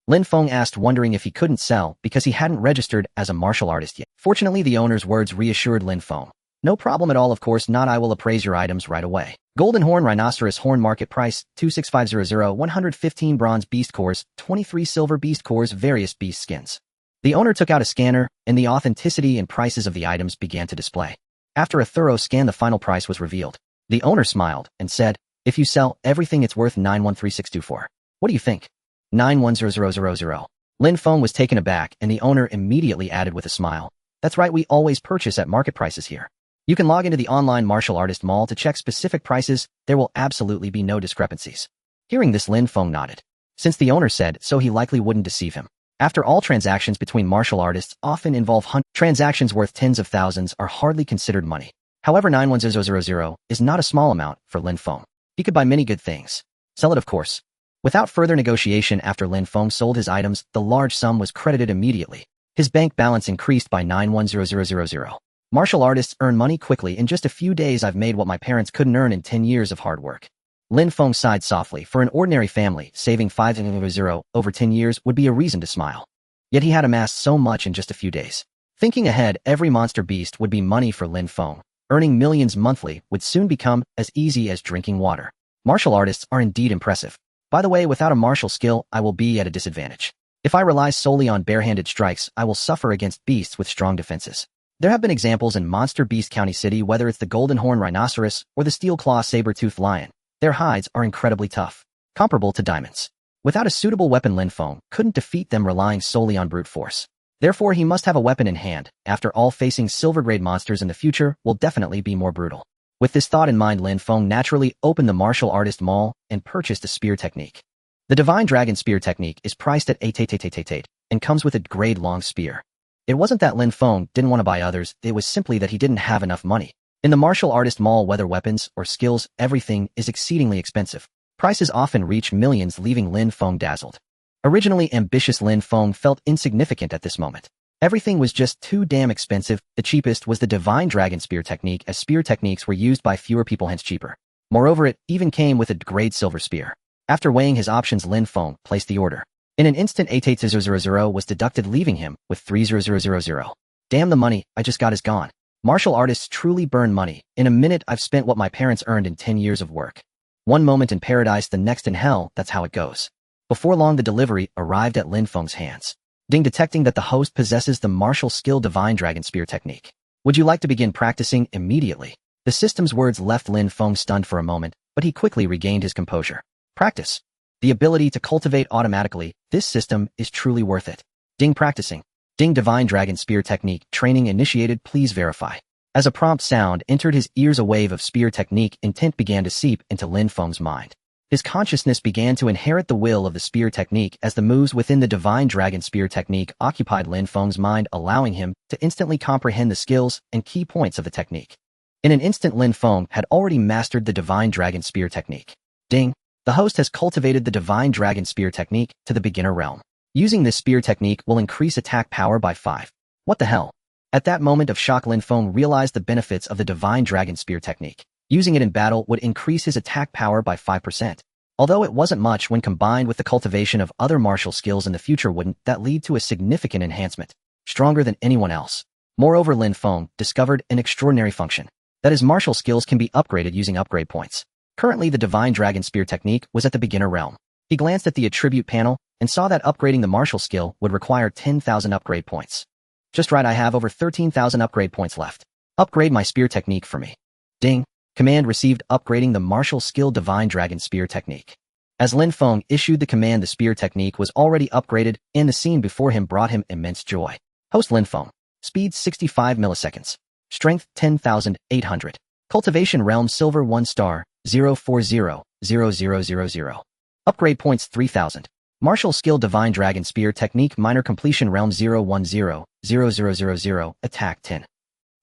Lin Feng asked, wondering if he couldn't sell because he hadn't registered as a martial artist yet. Fortunately, the owner's words reassured Lin Feng. "No problem at all, of course not, I will appraise your items right away. Golden horn rhinoceros horn, market price 26500, 115 bronze beast cores, 23 silver beast cores, various beast skins." The owner took out a scanner, and the authenticity and prices of the items began to display. After a thorough scan, the final price was revealed. The owner smiled and said, "If you sell everything, it's worth 913624. What do you think?" 910000. Lin Feng was taken aback, and the owner immediately added with a smile, "That's right, we always purchase at market prices here. You can log into the online martial artist mall to check specific prices. There will absolutely be no discrepancies." Hearing this, Lin Feng nodded. Since the owner said so, he likely wouldn't deceive him. After all, transactions between martial artists often involve transactions worth tens of thousands are hardly considered money. However, 910000 is not a small amount for Lin Feng. He could buy many good things. Sell it, of course. Without further negotiation, after Lin Feng sold his items, the large sum was credited immediately. His bank balance increased by 910000. Martial artists earn money quickly. In just a few days, I've made what my parents couldn't earn in 10 years of hard work. Lin Feng sighed softly. For an ordinary family, saving 500 over 10 years would be a reason to smile. Yet he had amassed so much in just a few days. Thinking ahead, every monster beast would be money for Lin Feng. Earning millions monthly would soon become as easy as drinking water. Martial artists are indeed impressive. By the way, without a martial skill, I will be at a disadvantage. If I rely solely on barehanded strikes, I will suffer against beasts with strong defenses. There have been examples in Monster Beast County City, whether it's the golden horn rhinoceros or the steel claw saber-toothed lion. Their hides are incredibly tough, comparable to diamonds. Without a suitable weapon, Lin Feng couldn't defeat them relying solely on brute force. Therefore, he must have a weapon in hand. After all, facing silver-grade monsters in the future will definitely be more brutal. With this thought in mind, Lin Feng naturally opened the martial artist mall and purchased a spear technique. The Divine Dragon Spear technique is priced at 8 and comes with a grade-long spear. It wasn't that Lin Feng didn't want to buy others, it was simply that he didn't have enough money. In the martial artist mall, whether weapons or skills, everything is exceedingly expensive. Prices often reach millions, leaving Lin Feng dazzled. Originally ambitious, Lin Feng felt insignificant at this moment. Everything was just too damn expensive. The cheapest was the Divine Dragon Spear technique, as spear techniques were used by fewer people, hence cheaper. Moreover, it even came with a grade silver spear. After weighing his options, Lin Feng placed the order. In an instant, 88000 was deducted, leaving him with 3000. Damn, the money I just got is gone. Martial artists truly burn money. In a minute, I've spent what my parents earned in 10 years of work. One moment in paradise, the next in hell, that's how it goes. Before long, the delivery arrived at Lin Feng's hands. Ding, detecting that the host possesses the martial skill Divine Dragon Spear technique. Would you like to begin practicing immediately? The system's words left Lin Feng stunned for a moment, but he quickly regained his composure. Practice. The ability to cultivate automatically. This system is truly worth it. Ding, practicing. Ding, Divine Dragon Spear technique training initiated, please verify. As a prompt sound entered his ears, a wave of spear technique intent began to seep into Lin Feng's mind. His consciousness began to inherit the will of the spear technique as the moves within the Divine Dragon Spear technique occupied Lin Feng's mind, allowing him to instantly comprehend the skills and key points of the technique. In an instant, Lin Feng had already mastered the Divine Dragon Spear technique. Ding! The host has cultivated the Divine Dragon Spear technique to the beginner realm. Using this spear technique will increase attack power by 5. What the hell? At that moment of shock, Lin Feng realized the benefits of the Divine Dragon Spear technique. Using it in battle would increase his attack power by 5%. Although it wasn't much, when combined with the cultivation of other martial skills in the future, wouldn't that lead to a significant enhancement? Stronger than anyone else. Moreover, Lin Feng discovered an extraordinary function. That his martial skills can be upgraded using upgrade points. Currently, the Divine Dragon Spear technique was at the beginner realm. He glanced at the attribute panel and saw that upgrading the martial skill would require 10,000 upgrade points. Just right, I have over 13,000 upgrade points left. Upgrade my spear technique for me. Ding. Command received, upgrading the martial skill Divine Dragon Spear technique. As Lin Feng issued the command, the spear technique was already upgraded, and the scene before him brought him immense joy. Host Lin Feng. Speed 65 milliseconds. Strength 10,800. Cultivation realm silver 1 star, 0400000. Upgrade points 3,000. Martial skill Divine Dragon Spear technique minor completion realm 0100000. Attack 10.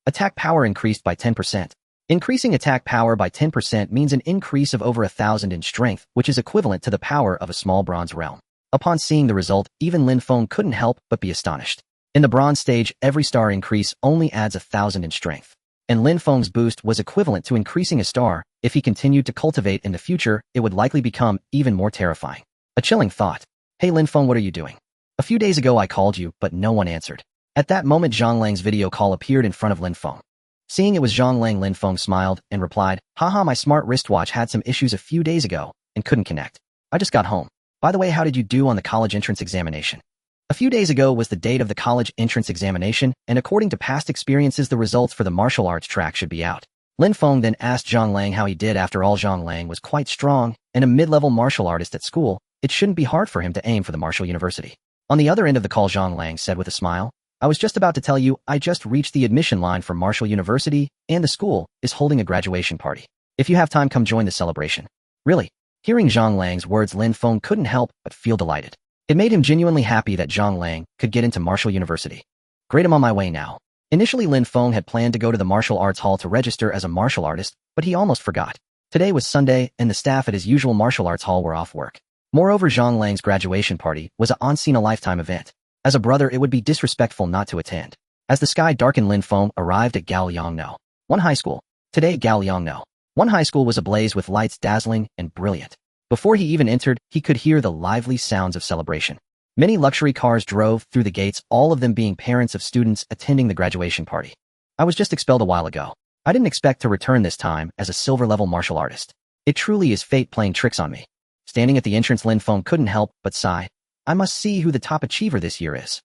Attack power increased by 10%. Increasing attack power by 10% means an increase of over 1,000 in strength, which is equivalent to the power of a small bronze realm. Upon seeing the result, even Lin Feng couldn't help but be astonished. In the bronze stage, every star increase only adds 1,000 in strength. And Lin Feng's boost was equivalent to increasing a star. If he continued to cultivate in the future, it would likely become even more terrifying. A chilling thought. Hey Lin Feng, what are you doing? A few days ago I called you, but no one answered. At that moment Zhang Lang's video call appeared in front of Lin Feng. Seeing it was Zhang Lang, Lin Feng smiled and replied, haha, my smart wristwatch had some issues a few days ago and couldn't connect. I just got home. By the way, how did you do on the college entrance examination? A few days ago was the date of the college entrance examination, and according to past experiences the results for the martial arts track should be out. Lin Feng then asked Zhang Lang how he did. After all, Zhang Lang was quite strong and a mid-level martial artist at school. It shouldn't be hard for him to aim for the martial university. On the other end of the call, Zhang Lang said with a smile, I was just about to tell you, I just reached the admission line for Martial University, and the school is holding a graduation party. If you have time, come join the celebration. Really? Hearing Zhang Lang's words, Lin Feng couldn't help but feel delighted. It made him genuinely happy that Zhang Lang could get into Martial University. Great, I'm on my way now. Initially, Lin Feng had planned to go to the martial arts hall to register as a martial artist, but he almost forgot. Today was Sunday, and the staff at his usual martial arts hall were off work. Moreover, Zhang Lang's graduation party was a once-in-a-lifetime event. As a brother, it would be disrespectful not to attend. As the sky darkened, Lin Feng arrived at Gaoliang One High School. Today, Gaoliang One High School was ablaze with lights, dazzling and brilliant. Before he even entered, he could hear the lively sounds of celebration. Many luxury cars drove through the gates, all of them being parents of students attending the graduation party. I was just expelled a while ago. I didn't expect to return this time as a silver-level martial artist. It truly is fate playing tricks on me. Standing at the entrance, Lin Feng couldn't help but sigh. I must see who the top achiever this year is.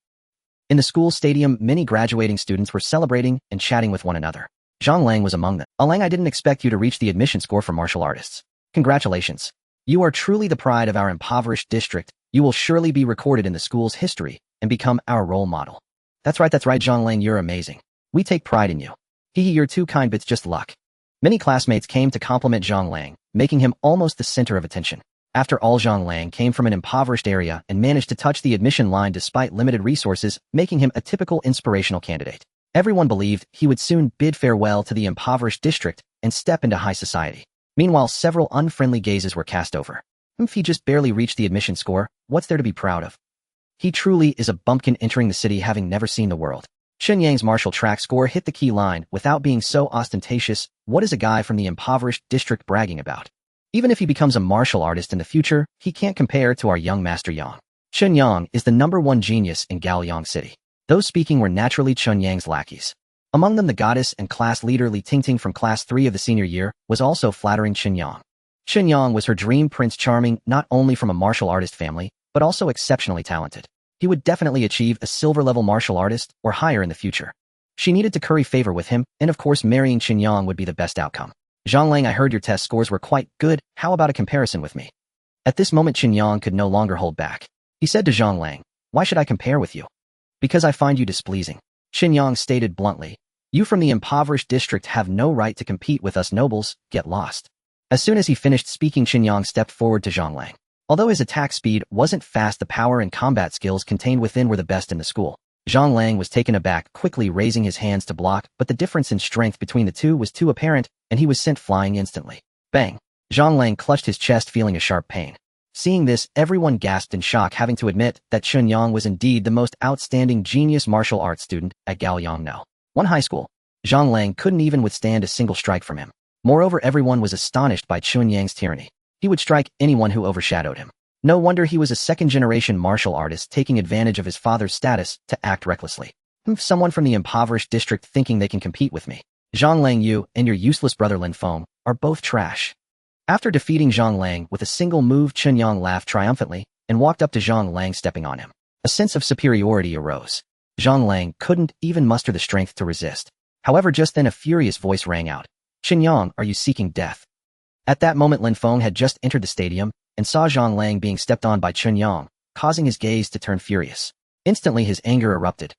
In the school stadium, many graduating students were celebrating and chatting with one another. Zhang Lang was among them. Lang, I didn't expect you to reach the admission score for martial artists. Congratulations. You are truly the pride of our impoverished district. You will surely be recorded in the school's history and become our role model. That's right, Zhang Lang, you're amazing. We take pride in you. You're too kind, but it's just luck. Many classmates came to compliment Zhang Lang, making him almost the center of attention. After all, Zhang Lang came from an impoverished area and managed to touch the admission line despite limited resources, making him a typical inspirational candidate. Everyone believed he would soon bid farewell to the impoverished district and step into high society. Meanwhile, several unfriendly gazes were cast over. If he just barely reached the admission score, what's there to be proud of? He truly is a bumpkin entering the city having never seen the world. Chunyang's martial track score hit the key line without being so ostentatious. What is a guy from the impoverished district bragging about? Even if he becomes a martial artist in the future, he can't compare to our young master Yang. Chunyang is the #1 genius in Gaoliang City. Those speaking were naturally Chunyang's lackeys. Among them, the goddess and class leader Li Tingting from class 3 of the senior year was also flattering Chunyang. Chunyang was her dream prince charming, not only from a martial artist family, but also exceptionally talented. He would definitely achieve a silver-level martial artist or higher in the future. She needed to curry favor with him, and of course marrying Chunyang would be the best outcome. Zhang Lang, I heard your test scores were quite good. How about a comparison with me? At this moment, Chunyang could no longer hold back. He said to Zhang Lang, why should I compare with you? Because I find you displeasing. Chunyang stated bluntly. You from the impoverished district have no right to compete with us nobles. Get lost. As soon as he finished speaking, Chunyang stepped forward to Zhang Lang. Although his attack speed wasn't fast, the power and combat skills contained within were the best in the school. Zhang Lang was taken aback, quickly raising his hands to block, but the difference in strength between the two was too apparent, and he was sent flying instantly. Bang! Zhang Lang clutched his chest, feeling a sharp pain. Seeing this, everyone gasped in shock, having to admit that Chunyang was indeed the most outstanding genius martial arts student at Gaoliang One High School. Zhang Lang couldn't even withstand a single strike from him. Moreover, everyone was astonished by Chunyang's tyranny. He would strike anyone who overshadowed him. No wonder he was a second-generation martial artist taking advantage of his father's status to act recklessly. Someone from the impoverished district thinking they can compete with me. Zhang Lang, you and your useless brother Lin Feng are both trash. After defeating Zhang Lang with a single move, Chunyang laughed triumphantly and walked up to Zhang Lang, stepping on him. A sense of superiority arose. Zhang Lang couldn't even muster the strength to resist. However, just then a furious voice rang out. Chunyang, are you seeking death? At that moment, Lin Feng had just entered the stadium and saw Zhang Lang being stepped on by Chunyang, causing his gaze to turn furious. Instantly, his anger erupted.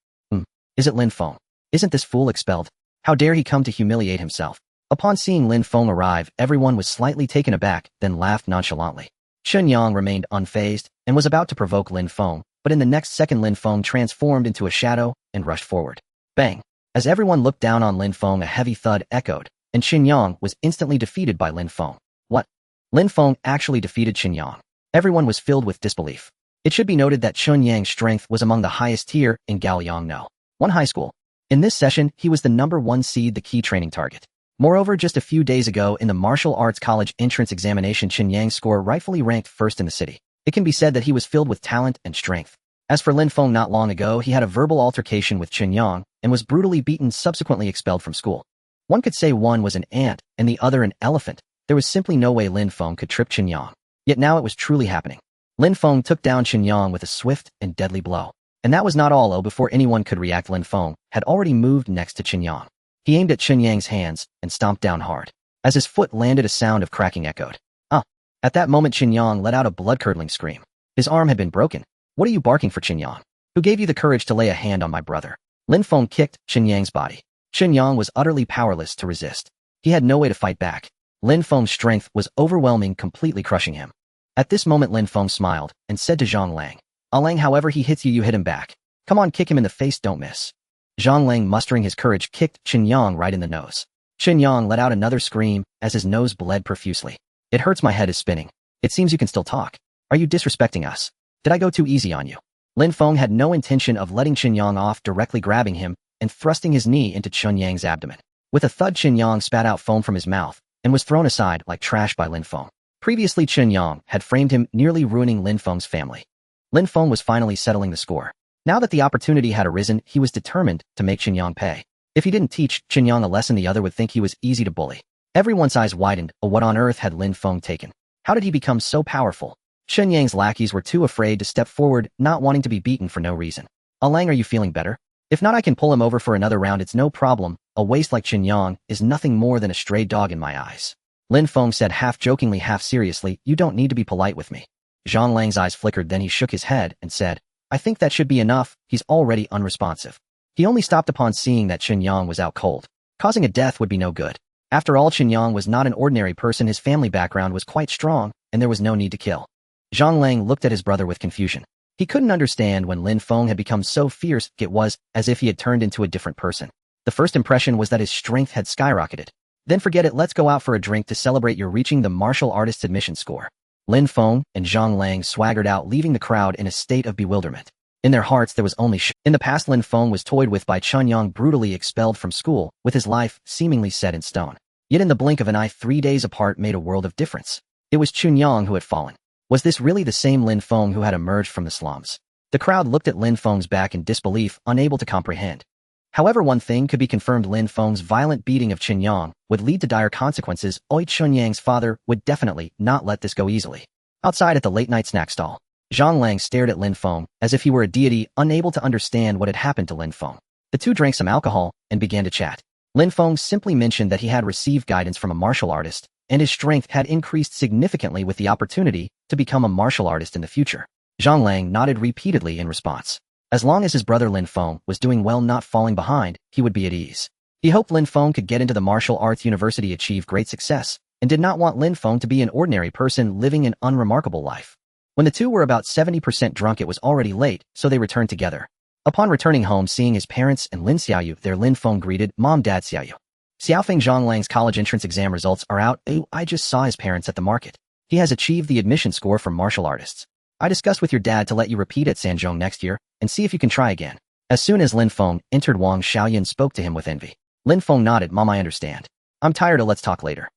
Is it Lin Feng? Isn't this fool expelled? How dare he come to humiliate himself? Upon seeing Lin Feng arrive, everyone was slightly taken aback, then laughed nonchalantly. Chunyang remained unfazed and was about to provoke Lin Feng, but in the next second Lin Feng transformed into a shadow and rushed forward. Bang! As everyone looked down on Lin Feng, a heavy thud echoed, and Qin Yang was instantly defeated by Lin Feng. What? Lin Feng actually defeated Qin Yang. Everyone was filled with disbelief. It should be noted that Chun Yang's strength was among the highest tier in Gaoliang No. 1 high school. In this session, he was the #1 seed, the key training target. Moreover, just a few days ago in the martial arts college entrance examination, Qin Yang's score rightfully ranked first in the city. It can be said that he was filled with talent and strength. As for Lin Feng, not long ago, he had a verbal altercation with Qin Yang and was brutally beaten, subsequently expelled from school. One could say one was an ant and the other an elephant. There was simply no way Lin Feng could trip Qin Yang. Yet now it was truly happening. Lin Feng took down Qin Yang with a swift and deadly blow. And that was not all. Before anyone could react, Lin Feng had already moved next to Qin Yang. He aimed at Qin Yang's hands and stomped down hard. As his foot landed, a sound of cracking echoed. Ah! At that moment, Qin Yang let out a blood-curdling scream. His arm had been broken. What are you barking for, Qin Yang? Who gave you the courage to lay a hand on my brother? Lin Feng kicked Qin Yang's body. Qin Yang was utterly powerless to resist. He had no way to fight back. Lin Feng's strength was overwhelming, completely crushing him. At this moment, Lin Feng smiled and said to Zhang Lang, Lang, however he hits you, you hit him back. Come on, kick him in the face, don't miss. Zhang Lang, mustering his courage, kicked Qin Yang right in the nose. Qin Yang let out another scream as his nose bled profusely. It hurts, my head is spinning. It seems you can still talk. Are you disrespecting us? Did I go too easy on you? Lin Feng had no intention of letting Qin Yang off, directly grabbing him and thrusting his knee into Qin Yang's abdomen. With a thud, Qin Yang spat out foam from his mouth and was thrown aside like trash by Lin Feng. Previously, Qin Yang had framed him, nearly ruining Lin Feng's family. Lin Feng was finally settling the score. Now that the opportunity had arisen, he was determined to make Qin Yang pay. If he didn't teach Qin Yang a lesson, the other would think he was easy to bully. Everyone's eyes widened. What on earth had Lin Feng taken? How did he become so powerful? Qin Yang's lackeys were too afraid to step forward, not wanting to be beaten for no reason. Lang, are you feeling better? If not, I can pull him over for another round. It's no problem. A waste like Qin Yang is nothing more than a stray dog in my eyes. Lin Feng said, half jokingly, half seriously, you don't need to be polite with me. Zhang Lang's eyes flickered, then he shook his head and said, I think that should be enough. He's already unresponsive. He only stopped upon seeing that Qin Yang was out cold. Causing a death would be no good. After all, Qin Yang was not an ordinary person. His family background was quite strong, and there was no need to kill. Zhang Lang looked at his brother with confusion. He couldn't understand when Lin Feng had become so fierce. It was as if he had turned into a different person. The first impression was that his strength had skyrocketed. Then forget it, let's go out for a drink to celebrate your reaching the martial artist's admission score. Lin Feng and Zhang Lang swaggered out, leaving the crowd in a state of bewilderment. In their hearts there was only In the past, Lin Feng was toyed with by Qin Yang, brutally expelled from school, with his life seemingly set in stone. Yet in the blink of an eye, 3 days apart, made a world of difference. It was Qin Yang who had fallen. Was this really the same Lin Feng who had emerged from the slums? The crowd looked at Lin Feng's back in disbelief, unable to comprehend. However, one thing could be confirmed: Lin Feng's violent beating of Qin Yang would lead to dire consequences. Qin Yang's father would definitely not let this go easily. Outside at the late-night snack stall, Zhang Lang stared at Lin Feng as if he were a deity, unable to understand what had happened to Lin Feng. The two drank some alcohol and began to chat. Lin Feng simply mentioned that he had received guidance from a martial artist, and his strength had increased significantly with the opportunity to become a martial artist in the future. Zhang Lang nodded repeatedly in response. As long as his brother Lin Feng was doing well, not falling behind, he would be at ease. He hoped Lin Feng could get into the martial arts university, achieve great success, and did not want Lin Feng to be an ordinary person living an unremarkable life. When the two were about 70% drunk, it was already late, so they returned together. Upon returning home, seeing his parents and Lin Xiaoyu there, Lin Feng greeted, Mom, Dad, Xiaoyu. Xiaofeng, Zhang Lang's college entrance exam results are out. I just saw his parents at the market. He has achieved the admission score for martial artists. I discussed with your dad to let you repeat at Sanzhong next year and see if you can try again. As soon as Lin Feng entered, Wang Xiaoyan spoke to him with envy. Lin Feng nodded. Mom, I understand. I'm tired, let's talk later.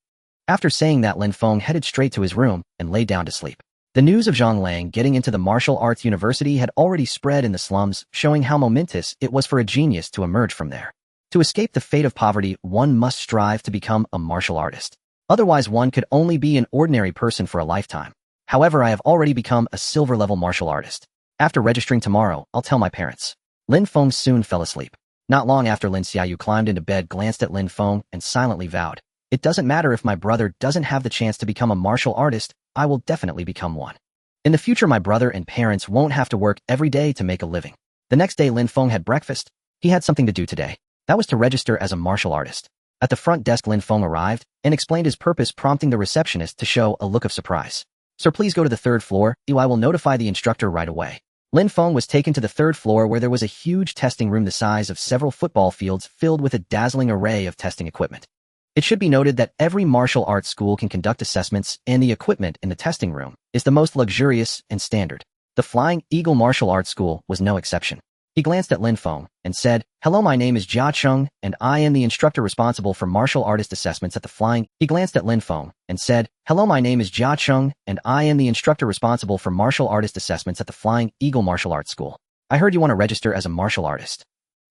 After saying that, Lin Feng headed straight to his room and lay down to sleep. The news of Zhang Lang getting into the martial arts university had already spread in the slums, showing how momentous it was for a genius to emerge from there. To escape the fate of poverty, one must strive to become a martial artist. Otherwise, one could only be an ordinary person for a lifetime. However, I have already become a silver-level martial artist. After registering tomorrow, I'll tell my parents. Lin Feng soon fell asleep. Not long after, Lin Xiaoyu climbed into bed, glanced at Lin Feng, and silently vowed, it doesn't matter if my brother doesn't have the chance to become a martial artist, I will definitely become one. In the future, my brother and parents won't have to work every day to make a living. The next day, Lin Feng had breakfast. He had something to do today. That was to register as a martial artist. At the front desk, Lin Feng arrived and explained his purpose, prompting the receptionist to show a look of surprise. Sir, please go to the 3rd floor. I will notify the instructor right away. Lin Feng was taken to the 3rd floor, where there was a huge testing room the size of several football fields, filled with a dazzling array of testing equipment. It should be noted that every martial arts school can conduct assessments, and the equipment in the testing room is the most luxurious and standard. The Flying Eagle Martial Arts School was no exception. He glanced at Lin Feng and said, "Hello, my name is Jia Cheng, and I am the instructor responsible for martial artist assessments at the Flying." He glanced at Lin Feng and said, "Hello, my name is Jia Cheng, and I am the instructor responsible for martial artist assessments at the Flying Eagle Martial Arts School. I heard you want to register as a martial artist."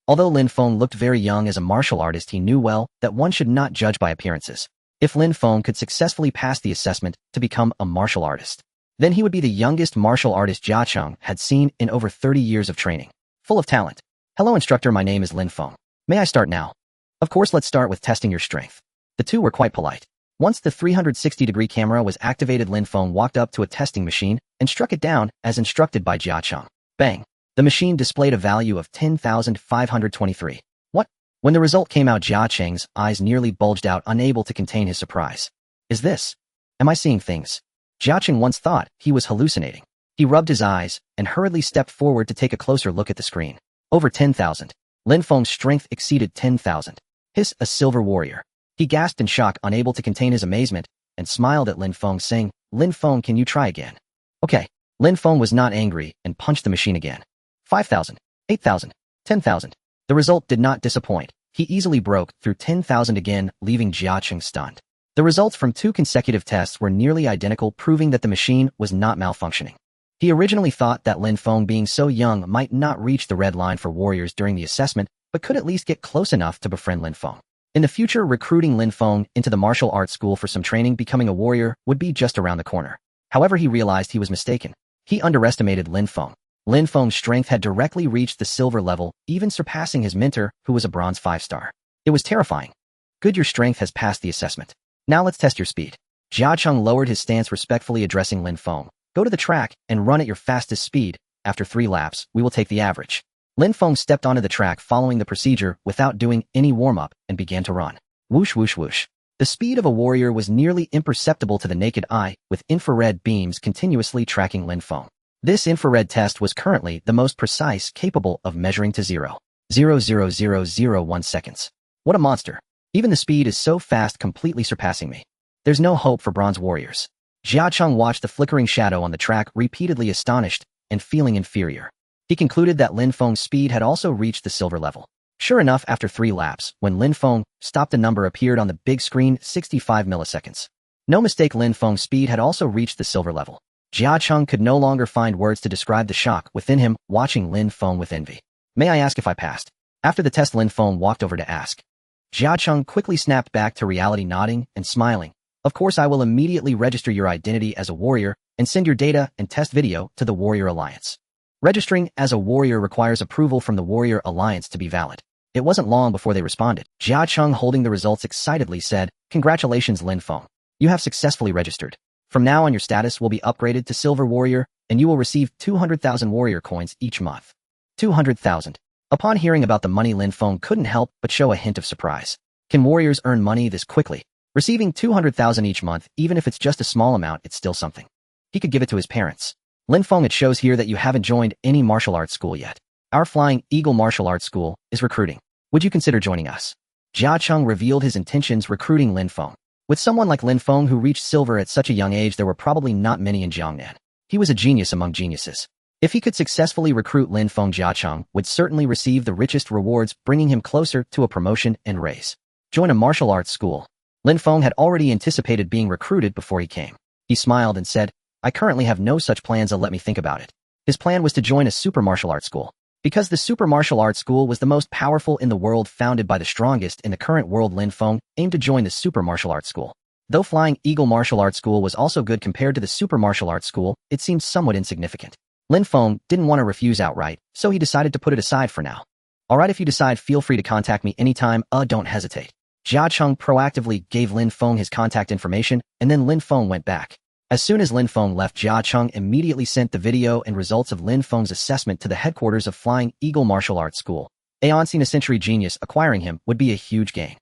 Although Lin Feng looked very young as a martial artist, he knew well that one should not judge by appearances. If Lin Feng could successfully pass the assessment to become a martial artist, then he would be the youngest martial artist Jia Cheng had seen in over 30 years of training. Full of talent. "Hello, instructor, my name is Lin Feng. May I start now?" "Of course, let's start with testing your strength." The two were quite polite. Once the 360-degree camera was activated, Lin Feng walked up to a testing machine and struck it down as instructed by Jia Cheng. Bang! The machine displayed a value of 10,523. What? When the result came out, Jia Cheng's eyes nearly bulged out, unable to contain his surprise. "Is this? Am I seeing things?" Jia Cheng once thought he was hallucinating. He rubbed his eyes and hurriedly stepped forward to take a closer look at the screen. Over 10,000. Lin Feng's strength exceeded 10,000. A silver warrior. He gasped in shock, unable to contain his amazement, and smiled at Lin Feng, saying, "Lin Feng, can you try again?" "Okay." Lin Feng was not angry and punched the machine again. 5,000, 8,000, 10,000. The result did not disappoint. He easily broke through 10,000 again, leaving Jia Cheng stunned. The results from 2 consecutive tests were nearly identical, proving that the machine was not malfunctioning. He originally thought that Lin Feng, being so young, might not reach the red line for warriors during the assessment, but could at least get close enough to befriend Lin Feng. In the future, recruiting Lin Feng into the martial arts school for some training, becoming a warrior, would be just around the corner. However, he realized he was mistaken. He underestimated Lin Feng. Lin Feng's strength had directly reached the silver level, even surpassing his mentor, who was a bronze 5-star. It was terrifying. "Good, your strength has passed the assessment. Now let's test your speed." Jia Cheng lowered his stance, respectfully addressing Lin Feng. "Go to the track and run at your fastest speed. After 3 laps, we will take the average." Lin Feng stepped onto the track, following the procedure without doing any warm-up, and began to run. Whoosh, whoosh, whoosh. The speed of a warrior was nearly imperceptible to the naked eye, with infrared beams continuously tracking Lin Feng. This infrared test was currently the most precise, capable of measuring to 0.00001 seconds. What a monster. Even the speed is so fast, completely surpassing me. There's no hope for bronze warriors. Jia Cheng watched the flickering shadow on the track, repeatedly astonished and feeling inferior. He concluded that Lin Feng's speed had also reached the silver level. Sure enough, after 3 laps, when Lin Feng stopped, a number appeared on the big screen, 65 milliseconds. No mistake, Lin Feng's speed had also reached the silver level. Jia Cheng could no longer find words to describe the shock within him, watching Lin Feng with envy. "May I ask if I passed?" After the test, Lin Feng walked over to ask. Jia Cheng quickly snapped back to reality, nodding and smiling. "Of course, I will immediately register your identity as a warrior and send your data and test video to the Warrior Alliance." Registering as a warrior requires approval from the Warrior Alliance to be valid. It wasn't long before they responded. Jia Cheng, holding the results excitedly, said, "Congratulations, Lin Feng. You have successfully registered. From now on, your status will be upgraded to Silver Warrior, and you will receive 200,000 warrior coins each month." 200,000. Upon hearing about the money, Lin Feng couldn't help but show a hint of surprise. Can warriors earn money this quickly? Receiving 200,000 each month, even if it's just a small amount, it's still something. He could give it to his parents. "Lin Feng, it shows here that you haven't joined any martial arts school yet. Our Flying Eagle Martial Arts School is recruiting. Would you consider joining us?" Jia Cheng revealed his intentions recruiting Lin Feng. With someone like Lin Feng who reached silver at such a young age, there were probably not many in Jiangnan. He was a genius among geniuses. If he could successfully recruit Lin Feng, Jia Cheng would certainly receive the richest rewards, bringing him closer to a promotion and raise. Join a martial arts school. Lin Feng had already anticipated being recruited before he came. He smiled and said, "I currently have no such plans, let me think about it." His plan was to join a super martial arts school. Because the super martial arts school was the most powerful in the world, founded by the strongest in the current world, Lin Feng aimed to join the super martial arts school. Though Flying Eagle Martial Arts School was also good compared to the super martial arts school, it seemed somewhat insignificant. Lin Feng didn't want to refuse outright, so he decided to put it aside for now. "Alright, if you decide, feel free to contact me anytime, don't hesitate." Jia Cheng proactively gave Lin Feng his contact information, and then Lin Feng went back. As soon as Lin Feng left, Jia Cheng immediately sent the video and results of Lin Feng's assessment to the headquarters of Flying Eagle Martial Arts School. A once-in-a-century genius, acquiring him would be a huge gain.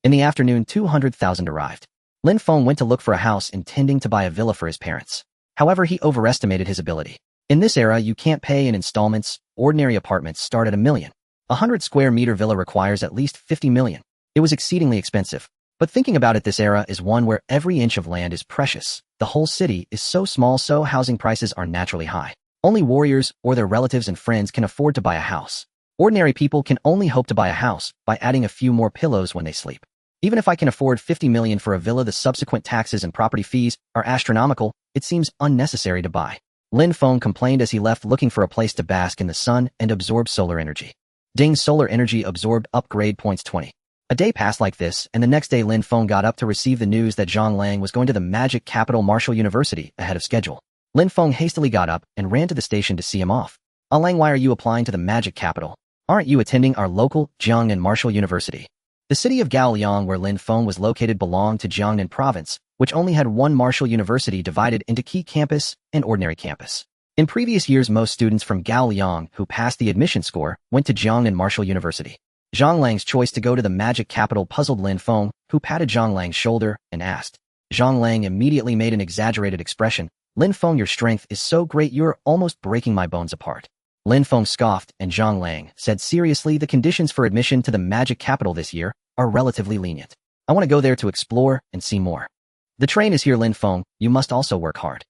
In the afternoon, 200,000 arrived. Lin Feng went to look for a house, intending to buy a villa for his parents. However, he overestimated his ability. In this era, you can't pay in installments. Ordinary apartments start at $1 million. A 100 square meter villa requires at least $50 million. It was exceedingly expensive. But thinking about it, this era is one where every inch of land is precious. The whole city is so small, so housing prices are naturally high. Only warriors or their relatives and friends can afford to buy a house. Ordinary people can only hope to buy a house by adding a few more pillows when they sleep. Even if I can afford 50 million for a villa, the subsequent taxes and property fees are astronomical. It seems unnecessary to buy. Lin Feng complained as he left, looking for a place to bask in the sun and absorb solar energy. Ding, solar energy absorbed, upgrade points 20. A day passed like this, and the next day Lin Feng got up to receive the news that Zhang Lang was going to the magic capital Martial University ahead of schedule. Lin Feng hastily got up and ran to the station to see him off. Lang, why are you applying to the magic capital? Aren't you attending our local Jiangnan Martial University? The city of Gaoliang, where Lin Feng was located, belonged to Jiangnan province, which only had one martial university divided into key campus and ordinary campus. In previous years, most students from Gaoliang who passed the admission score went to Jiangnan Martial University. Zhang Lang's choice to go to the magic capital puzzled Lin Feng, who patted Zhang Lang's shoulder and asked. Zhang Lang immediately made an exaggerated expression. Lin Feng, your strength is so great you're almost breaking my bones apart. Lin Feng scoffed, and Zhang Lang said seriously, the conditions for admission to the magic capital this year are relatively lenient. I want to go there to explore and see more. The train is here, Lin Feng, you must also work hard.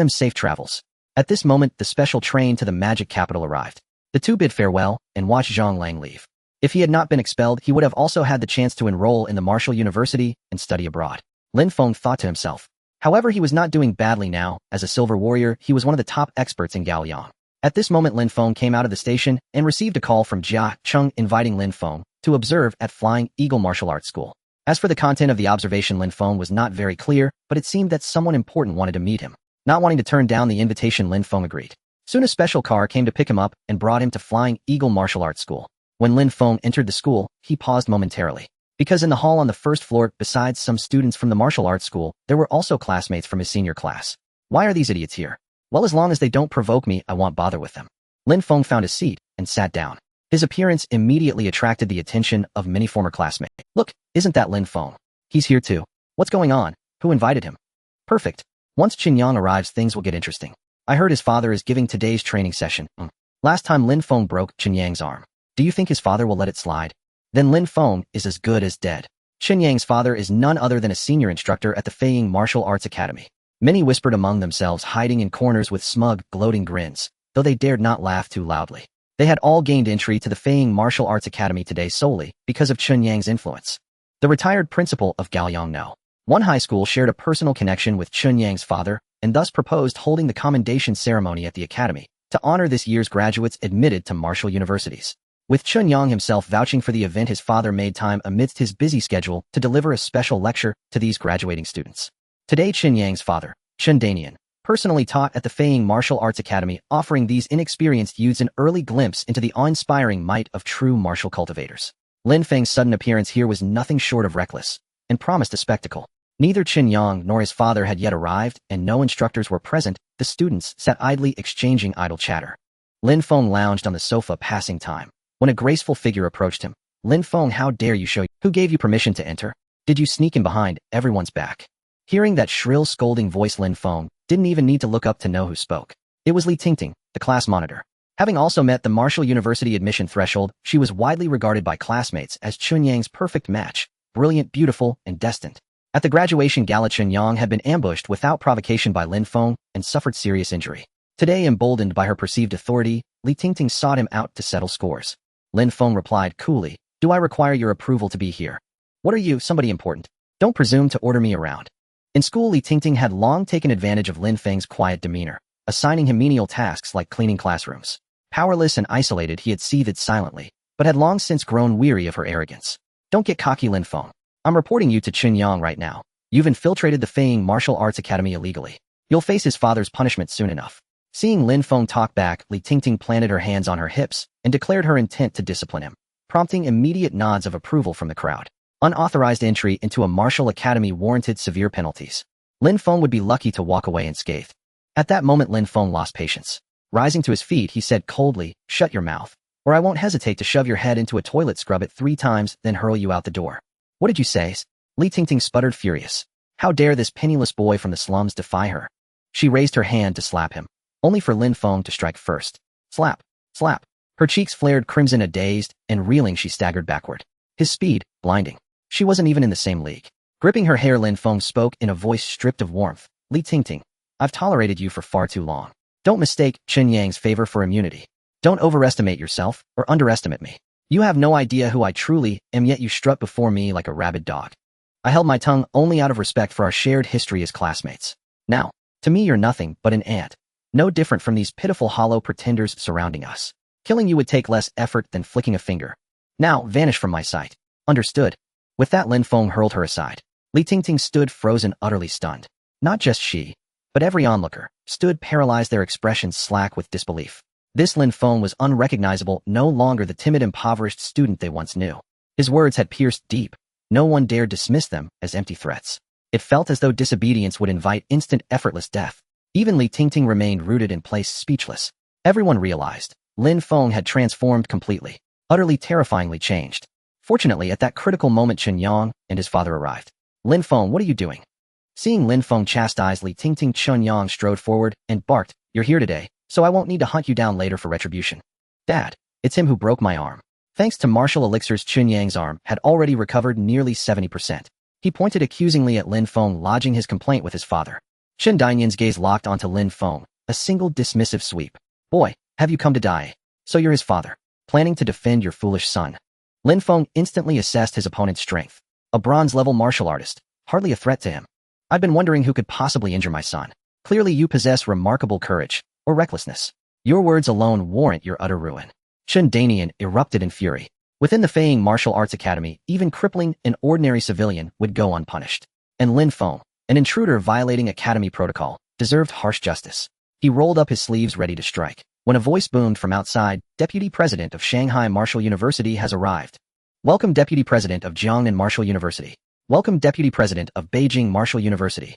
Safe travels. At this moment, the special train to the magic capital arrived. The two bid farewell and watched Zhang Lang leave. If he had not been expelled, he would have also had the chance to enroll in the Martial University and study abroad. Lin Feng thought to himself. However, he was not doing badly now. As a silver warrior, he was one of the top experts in Gaoliang. At this moment, Lin Feng came out of the station and received a call from Jia Cheng inviting Lin Feng to observe at Flying Eagle Martial Arts School. As for the content of the observation, Lin Feng was not very clear, but it seemed that someone important wanted to meet him. Not wanting to turn down the invitation, Lin Feng agreed. Soon a special car came to pick him up and brought him to Flying Eagle Martial Arts School. When Lin Feng entered the school, he paused momentarily. Because in the hall on the first floor, besides some students from the martial arts school, there were also classmates from his senior class. Why are these idiots here? Well, as long as they don't provoke me, I won't bother with them. Lin Feng found a seat and sat down. His appearance immediately attracted the attention of many former classmates. Look, isn't that Lin Feng? He's here too. What's going on? Who invited him? Perfect. Once Qinyang arrives, things will get interesting. I heard his father is giving today's training session. Last time Lin Feng broke Qinyang's arm. Do you think his father will let it slide? Then Lin Feng is as good as dead. Qinyang's father is none other than a senior instructor at the Feiying Martial Arts Academy. Many whispered among themselves, hiding in corners with smug, gloating grins, though they dared not laugh too loudly. They had all gained entry to the Feiying Martial Arts Academy today solely because of Qinyang's influence. The retired principal of Gaoliang No. 1 high school shared a personal connection with Qinyang's father and thus proposed holding the commendation ceremony at the academy to honor this year's graduates admitted to martial universities. With Qinyang himself vouching for the event, his father made time amidst his busy schedule to deliver a special lecture to these graduating students. Today, Qinyang's father, Chen Danian, personally taught at the Feiying Martial Arts Academy, offering these inexperienced youths an early glimpse into the awe-inspiring might of true martial cultivators. Lin Feng's sudden appearance here was nothing short of reckless and promised a spectacle. Neither Qinyang nor his father had yet arrived, and no instructors were present. The students sat idly exchanging idle chatter. Lin Feng lounged on the sofa, passing time. When a graceful figure approached him, Lin Feng, how dare you show? Who gave you permission to enter? Did you sneak in behind everyone's back? Hearing that shrill, scolding voice, Lin Feng didn't even need to look up to know who spoke. It was Li Tingting, the class monitor. Having also met the Martial University admission threshold, she was widely regarded by classmates as Qinyang's perfect match, brilliant, beautiful, and destined. At the graduation gala, Qinyang had been ambushed without provocation by Lin Feng and suffered serious injury. Today, emboldened by her perceived authority, Li Tingting sought him out to settle scores. Lin Feng replied coolly, "Do I require your approval to be here? What are you, somebody important? Don't presume to order me around." In school, Li Tingting had long taken advantage of Lin Feng's quiet demeanor, assigning him menial tasks like cleaning classrooms. Powerless and isolated, he had seethed silently, but had long since grown weary of her arrogance. Don't get cocky, Lin Feng. I'm reporting you to Qinyang right now. You've infiltrated the Feiying Martial Arts Academy illegally. You'll face his father's punishment soon enough. Seeing Lin Feng talk back, Li Tingting planted her hands on her hips and declared her intent to discipline him, prompting immediate nods of approval from the crowd. Unauthorized entry into a martial academy warranted severe penalties. Lin Feng would be lucky to walk away unscathed. At that moment, Lin Feng lost patience. Rising to his feet, he said coldly, "Shut your mouth, or I won't hesitate to shove your head into a toilet, scrub it 3 times, then hurl you out the door." "What did you say?" Li Tingting sputtered, furious. How dare this penniless boy from the slums defy her? She raised her hand to slap him, only for Lin Feng to strike first. Slap, slap. Her cheeks flared crimson, dazed and reeling, she staggered backward. His speed, blinding. She wasn't even in the same league. Gripping her hair, Lin Feng spoke in a voice stripped of warmth. Li Tingting, I've tolerated you for far too long. Don't mistake Chen Yang's favor for immunity. Don't overestimate yourself or underestimate me. You have no idea who I truly am, yet you strut before me like a rabid dog. I held my tongue only out of respect for our shared history as classmates. Now, to me you're nothing but an ant. No different from these pitiful hollow pretenders surrounding us. Killing you would take less effort than flicking a finger. Now, vanish from my sight. Understood? With that, Lin Feng hurled her aside. Li Tingting stood frozen, utterly stunned. Not just she, but every onlooker, stood paralyzed, their expressions slack with disbelief. This Lin Feng was unrecognizable, no longer the timid, impoverished student they once knew. His words had pierced deep. No one dared dismiss them as empty threats. It felt as though disobedience would invite instant, effortless death. Even Li Tingting remained rooted in place, speechless. Everyone realized Lin Feng had transformed completely, utterly terrifyingly changed. Fortunately, at that critical moment, Chen Yang and his father arrived. Lin Feng, what are you doing? Seeing Lin Feng chastise Li Tingting, Chen Yang strode forward and barked, you're here today, so I won't need to hunt you down later for retribution. Dad, it's him who broke my arm. Thanks to martial elixirs, Chen Yang's arm had already recovered nearly 70%. He pointed accusingly at Lin Feng, lodging his complaint with his father. Chen Dainyan's gaze locked onto Lin Feng, a single dismissive sweep. Boy, have you come to die? So you're his father, planning to defend your foolish son. Lin Feng instantly assessed his opponent's strength. A bronze-level martial artist, hardly a threat to him. I've been wondering who could possibly injure my son. Clearly you possess remarkable courage, or recklessness. Your words alone warrant your utter ruin. Chen Dainyan erupted in fury. Within the Feng Martial Arts Academy, even crippling an ordinary civilian would go unpunished. And Lin Feng, an intruder violating academy protocol, deserved harsh justice. He rolled up his sleeves ready to strike. When a voice boomed from outside, Deputy President of Shanghai Martial University has arrived. Welcome, Deputy President of Jiangnan Martial University. Welcome, Deputy President of Beijing Martial University.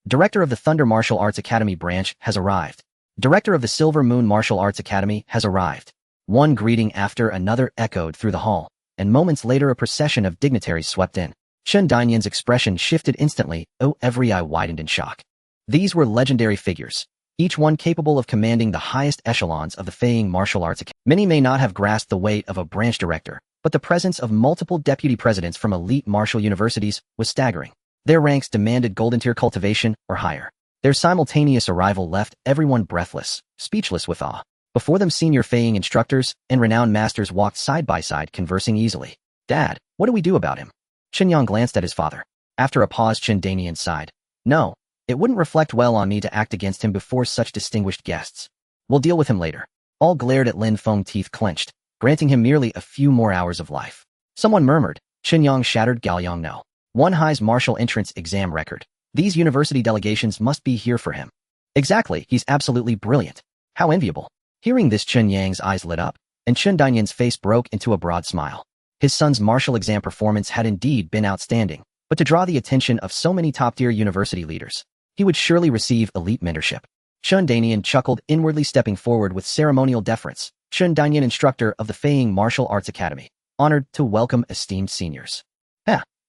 Director of the Thunder Martial Arts Academy branch has arrived. Director of the Silver Moon Martial Arts Academy has arrived. One greeting after another echoed through the hall, and moments later a procession of dignitaries swept in. Chen Dainyan's expression shifted instantly. Oh, every eye widened in shock. These were legendary figures, each one capable of commanding the highest echelons of the Feng Martial Arts Academy. Many may not have grasped the weight of a branch director, but the presence of multiple deputy presidents from elite martial universities was staggering. Their ranks demanded golden tier cultivation or higher. Their simultaneous arrival left everyone breathless, speechless with awe. Before them, senior Feng instructors and renowned masters walked side by side, conversing easily. Dad, what do we do about him? Chen Yang glanced at his father. After a pause, Chen Dainyan sighed. No, it wouldn't reflect well on me to act against him before such distinguished guests. We'll deal with him later. All glared at Lin Feng, teeth clenched, granting him merely a few more hours of life. Someone murmured. Chen Yang shattered Gaoyang no. One high's martial entrance exam record. These university delegations must be here for him. Exactly, he's absolutely brilliant. How enviable. Hearing this, Chen Yang's eyes lit up, and Chen Dainyan's face broke into a broad smile. His son's martial exam performance had indeed been outstanding, but to draw the attention of so many top-tier university leaders, he would surely receive elite mentorship. Chen Dainyan chuckled inwardly, stepping forward with ceremonial deference. Chen Dainyan, instructor of the Feng Martial Arts Academy, honored to welcome esteemed seniors.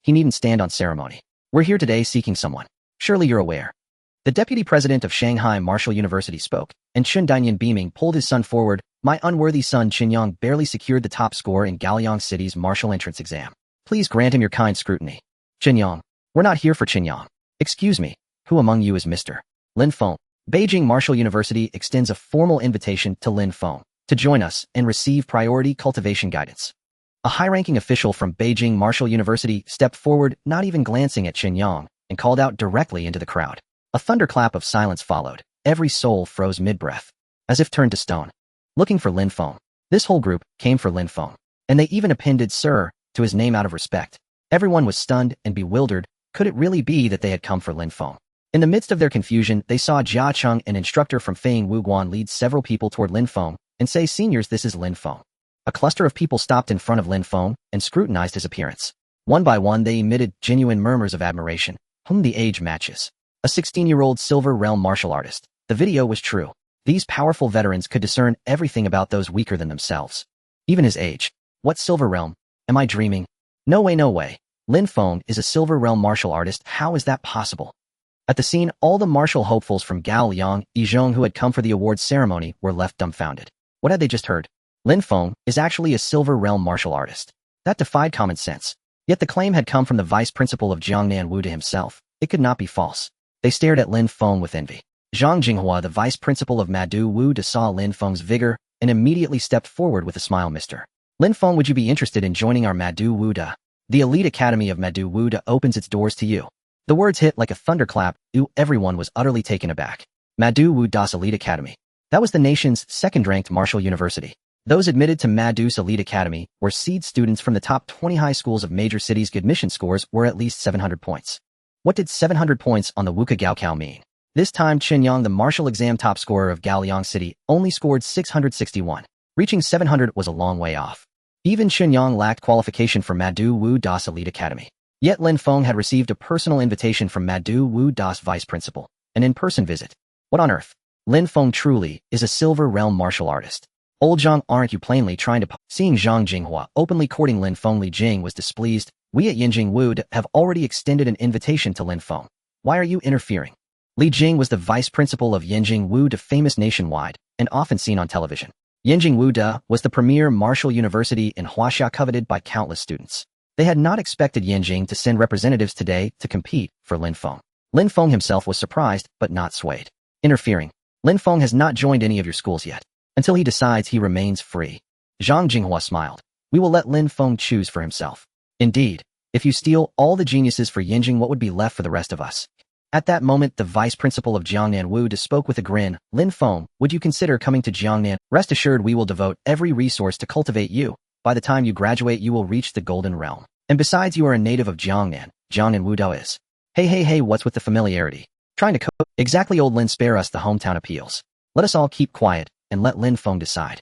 He needn't stand on ceremony. We're here today seeking someone. Surely you're aware. The deputy president of Shanghai Martial University spoke, and Chen Dainyan, beaming, pulled his son forward. My unworthy son Chen Yang barely secured the top score in Gaoyang City's martial entrance exam. Please grant him your kind scrutiny. Chen Yang, we're not here for Chen Yang. Excuse me, who among you is Mr. Lin Feng? Beijing Martial University extends a formal invitation to Lin Feng to join us and receive priority cultivation guidance. A high-ranking official from Beijing Martial University stepped forward, not even glancing at Chen Yang, and called out directly into the crowd. A thunderclap of silence followed. Every soul froze mid-breath, as if turned to stone. Looking for Lin Feng. This whole group came for Lin Feng, and they even appended Sir to his name out of respect. Everyone was stunned and bewildered. Could it really be that they had come for Lin Feng? In the midst of their confusion, they saw Jia Cheng, an instructor from Feng Wuguan, lead several people toward Lin Feng and say, Seniors, this is Lin Feng. A cluster of people stopped in front of Lin Feng and scrutinized his appearance. One by one, they emitted genuine murmurs of admiration. Whom the age matches. A 16-year-old Silver Realm martial artist. The video was true. These powerful veterans could discern everything about those weaker than themselves. Even his age. What Silver Realm? Am I dreaming? No way, no way. Lin Feng is a Silver Realm martial artist. How is that possible? At the scene, all the martial hopefuls from Gaoyang, Yizhong who had come for the awards ceremony were left dumbfounded. What had they just heard? Lin Feng is actually a Silver Realm martial artist. That defied common sense. Yet the claim had come from the vice principal of Jiangnan Wu to himself. It could not be false. They stared at Lin Feng with envy. Zhang Jinghua, the vice principal of Madu Wu, saw Lin Feng's vigor and immediately stepped forward with a smile. Mister Lin Feng, would you be interested in joining our Madu Wu Da? The elite academy of Madu Wu Da opens its doors to you. The words hit like a thunderclap. Everyone was utterly taken aback. Madu Wu Da's elite academy. That was the nation's second-ranked martial university. Those admitted to Madu's elite academy were seed students from the top 20 high schools of major cities. Admission scores were at least 700 points. What did 700 points on the Wuka Gaokao mean? This time, Chen Yang, the martial exam top scorer of Gaoliang City, only scored 661. Reaching 700 was a long way off. Even Chen Yang lacked qualification for Madu Wu Da's elite academy. Yet Lin Feng had received a personal invitation from Madu Wu Da's vice principal, an in-person visit. What on earth? Lin Feng truly is a silver realm martial artist. Old Zhang, aren't you plainly trying to... Seeing Zhang Jinghua openly courting Lin Feng, Li Jing was displeased. We at Yinjing Wu have already extended an invitation to Lin Feng. Why are you interfering? Li Jing was the vice principal of Yinjing Wu Da, famous nationwide and often seen on television. Yinjing Wu Da was the premier martial university in Huaxia, coveted by countless students. They had not expected Yinjing to send representatives today to compete for Lin Feng. Lin Feng himself was surprised but not swayed. Interfering. Lin Feng has not joined any of your schools yet. Until he decides, he remains free. Zhang Jinghua smiled. We will let Lin Feng choose for himself. Indeed, if you steal all the geniuses for Yinjing, what would be left for the rest of us? At that moment, the vice principal of Jiangnan Wu spoke with a grin. Lin Feng, would you consider coming to Jiangnan? Rest assured, we will devote every resource to cultivate you. By the time you graduate, you will reach the golden realm. And besides, you are a native of Jiangnan. Jiangnan Wu Dao is. Hey, what's with the familiarity? Trying to cope? Exactly, old Lin, spare us the hometown appeals. Let us all keep quiet and let Lin Feng decide.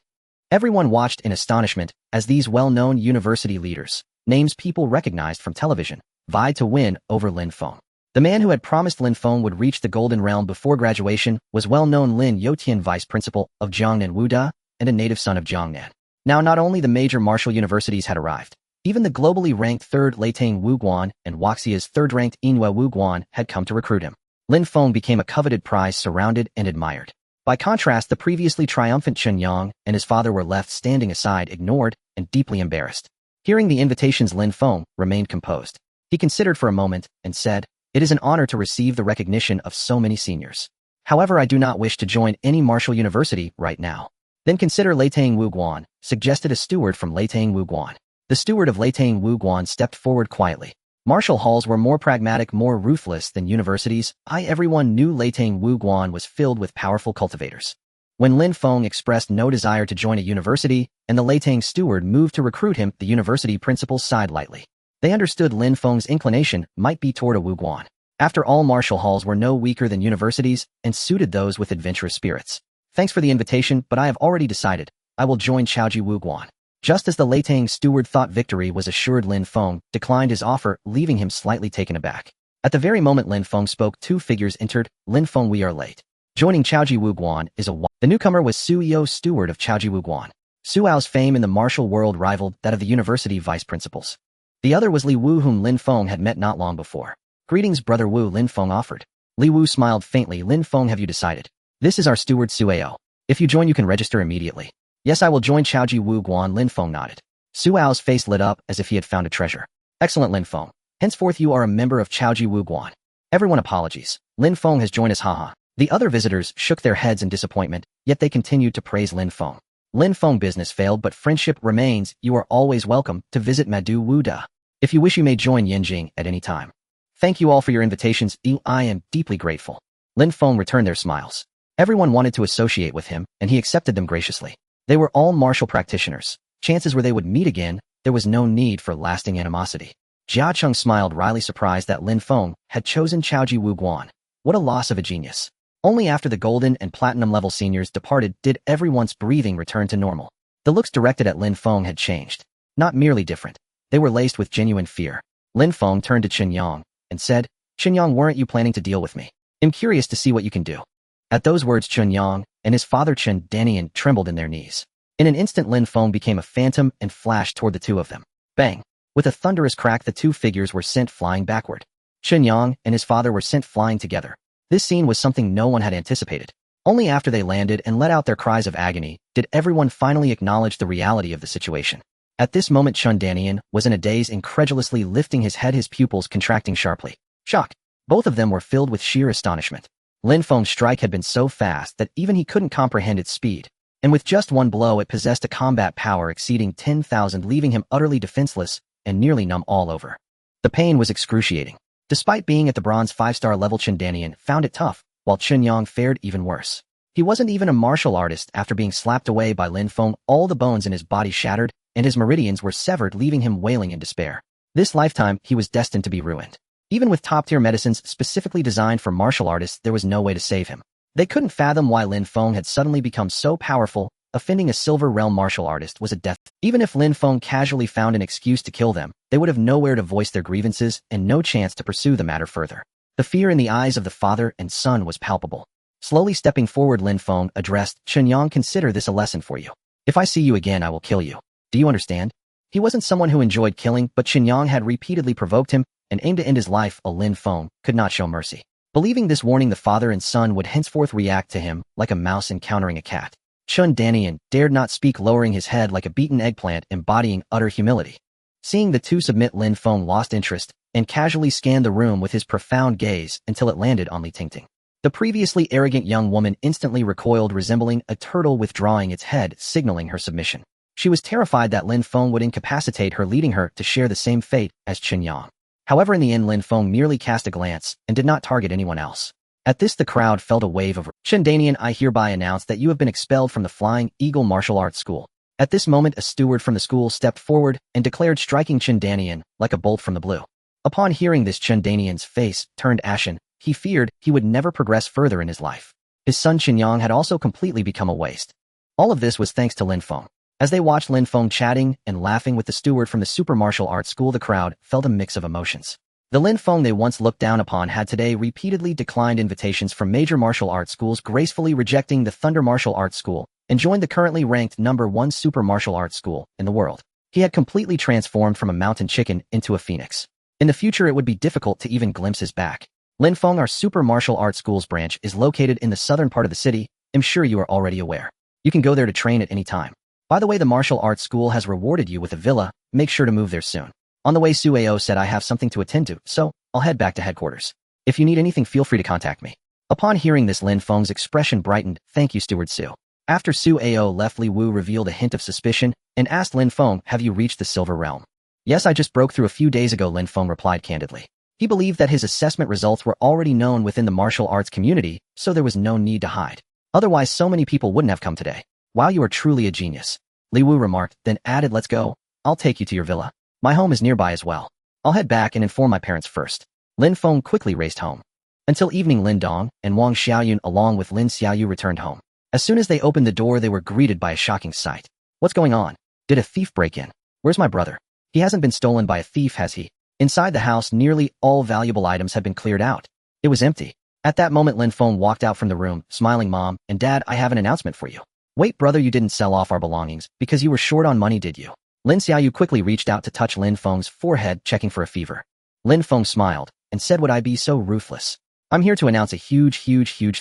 Everyone watched in astonishment as these well-known university leaders, names people recognized from television, vied to win over Lin Feng. The man who had promised Lin Feng would reach the golden realm before graduation was well-known Lin Youtian, vice principal of Jiangnan Wu Da and a native son of Jiangnan. Now, not only the major martial universities had arrived, even the globally ranked third Leitang Wu Guan and Huaxia's third-ranked Yinhua Wu Guan had come to recruit him. Lin Feng became a coveted prize, surrounded and admired. By contrast, the previously triumphant Chen Yang and his father were left standing aside, ignored and deeply embarrassed. Hearing the invitations, Lin Feng remained composed. He considered for a moment and said, "It is an honor to receive the recognition of so many seniors. However, I do not wish to join any martial university right now." Then consider Leitang Wu Guan, suggested a steward from Leitang Wu Guan. The steward of Leitang Wu Guan stepped forward quietly. Martial halls were more pragmatic, more ruthless than universities. Everyone knew Leitang Wu Guan was filled with powerful cultivators. When Lin Feng expressed no desire to join a university, and the Leitang steward moved to recruit him, the university principals sighed lightly. They understood Lin Feng's inclination might be toward a Wu Guan. After all, martial halls were no weaker than universities and suited those with adventurous spirits. Thanks for the invitation, but I have already decided. I will join Chaoji Wu Guan. Just as the Leitang steward thought victory was assured, Lin Feng declined his offer, leaving him slightly taken aback. At the very moment Lin Feng spoke, two figures entered. Lin Feng, we are late. Joining Chaoji Wu Guan is The newcomer was Su Yao, steward of Chaoji Wu Guan. Su Yao's fame in the martial world rivaled that of the university vice principals. The other was Li Wu, whom Lin Feng had met not long before. Greetings, brother Wu, Lin Feng offered. Li Wu smiled faintly. Lin Feng, have you decided? This is our steward Su Yao. If you join, you can register immediately. Yes, I will join Chaoji Wu Guan. Lin Feng nodded. Su Yao's face lit up as if he had found a treasure. Excellent, Lin Feng. Henceforth you are a member of Chaoji Wu Guan. Everyone apologies. Lin Feng has joined us, haha. The other visitors shook their heads in disappointment, yet they continued to praise Lin Feng. Lin Feng, business failed but friendship remains. You are always welcome to visit Madu Wu Da. If you wish, you may join Yinjing at any time. Thank you all for your invitations. I am deeply grateful. Lin Feng returned their smiles. Everyone wanted to associate with him, and he accepted them graciously. They were all martial practitioners. Chances were they would meet again. There was no need for lasting animosity. Jia Cheng smiled, wryly surprised that Lin Feng had chosen Chaoji Wu Guan. What a loss of a genius. Only after the golden and platinum level seniors departed did everyone's breathing return to normal. The looks directed at Lin Feng had changed. Not merely different. They were laced with genuine fear. Lin Feng turned to Chen Yang and said, Chen Yang, weren't you planning to deal with me? I'm curious to see what you can do. At those words, Chen Yang and his father Chen Danian trembled in their knees. In an instant, Lin Feng became a phantom and flashed toward the two of them. Bang! With a thunderous crack, the two figures were sent flying backward. Chen Yang and his father were sent flying together. This scene was something no one had anticipated. Only after they landed and let out their cries of agony did everyone finally acknowledge the reality of the situation. At this moment Chun Danian was in a daze, incredulously lifting his head, his pupils contracting sharply. Shock. Both of them were filled with sheer astonishment. Lin Feng's strike had been so fast that even he couldn't comprehend its speed, and with just one blow it possessed a combat power exceeding 10,000, leaving him utterly defenseless and nearly numb all over. The pain was excruciating. Despite being at the bronze 5-star level, Chun Danian found it tough, while Chun Yang fared even worse. He wasn't even a martial artist. After being slapped away by Lin Feng, all the bones in his body shattered, and his meridians were severed, leaving him wailing in despair. This lifetime, he was destined to be ruined. Even with top-tier medicines specifically designed for martial artists, there was no way to save him. They couldn't fathom why Lin Feng had suddenly become so powerful. Offending a Silver Realm martial artist was a death. Even if Lin Feng casually found an excuse to kill them, they would have nowhere to voice their grievances and no chance to pursue the matter further. The fear in the eyes of the father and son was palpable. Slowly stepping forward, Lin Feng addressed Chun Yang, "Consider this a lesson for you. If I see you again, I will kill you. Do you understand?" He wasn't someone who enjoyed killing, but Chun Yang had repeatedly provoked him and aimed to end his life. Lin Feng could not show mercy. Believing this warning, the father and son would henceforth react to him like a mouse encountering a cat. Chun Danian dared not speak, lowering his head like a beaten eggplant, embodying utter humility. Seeing the two submit, Lin Feng lost interest and casually scanned the room with his profound gaze until it landed on Li Tingting. The previously arrogant young woman instantly recoiled, resembling a turtle withdrawing its head, signaling her submission. She was terrified that Lin Feng would incapacitate her, leading her to share the same fate as Chun Yang. However, in the end, Lin Feng merely cast a glance and did not target anyone else. At this, the crowd felt a wave of Chun Danian, I hereby announce that you have been expelled from the Flying Eagle Martial Arts School. At this moment, a steward from the school stepped forward and declared, striking Chun Danian like a bolt from the blue. Upon hearing this, Chun Danian's face turned ashen. He feared he would never progress further in his life. His son Chun Yang had also completely become a waste. All of this was thanks to Lin Feng. As they watched Lin Feng chatting and laughing with the steward from the Super Martial Arts School, the crowd felt a mix of emotions. The Lin Feng they once looked down upon had today repeatedly declined invitations from major martial arts schools, gracefully rejecting the Thunder Martial Arts School, and joined the currently ranked #1 Super Martial Arts School in the world. He had completely transformed from a mountain chicken into a phoenix. In the future, it would be difficult to even glimpse his back. Lin Feng, our Super Martial Arts School's branch, is located in the southern part of the city. I'm sure you are already aware. You can go there to train at any time. By the way, the martial arts school has rewarded you with a villa. Make sure to move there soon. On the way, Su Ao said I have something to attend to, so I'll head back to headquarters. If you need anything, feel free to contact me. Upon hearing this, Lin Feng's expression brightened. Thank you, Steward Su. After Su Ao left, Li Wu revealed a hint of suspicion and asked Lin Feng, have you reached the Silver Realm? Yes, I just broke through a few days ago, Lin Feng replied candidly. He believed that his assessment results were already known within the martial arts community, so there was no need to hide. Otherwise, so many people wouldn't have come today. Wow, you are truly a genius, Li Wu remarked, then added, let's go. I'll take you to your villa. My home is nearby as well. I'll head back and inform my parents first. Lin Feng quickly raced home. Until evening, Lin Dong and Wang Xiaoyun along with Lin Xiaoyu returned home. As soon as they opened the door, they were greeted by a shocking sight. What's going on? Did a thief break in? Where's my brother? He hasn't been stolen by a thief, has he? Inside the house, nearly all valuable items had been cleared out. It was empty. At that moment, Lin Feng walked out from the room, smiling. Mom and Dad, I have an announcement for you. Wait, brother, you didn't sell off our belongings because you were short on money, did you? Lin Xiaoyu quickly reached out to touch Lin Feng's forehead, checking for a fever. Lin Feng smiled and said, would I be so ruthless? I'm here to announce a huge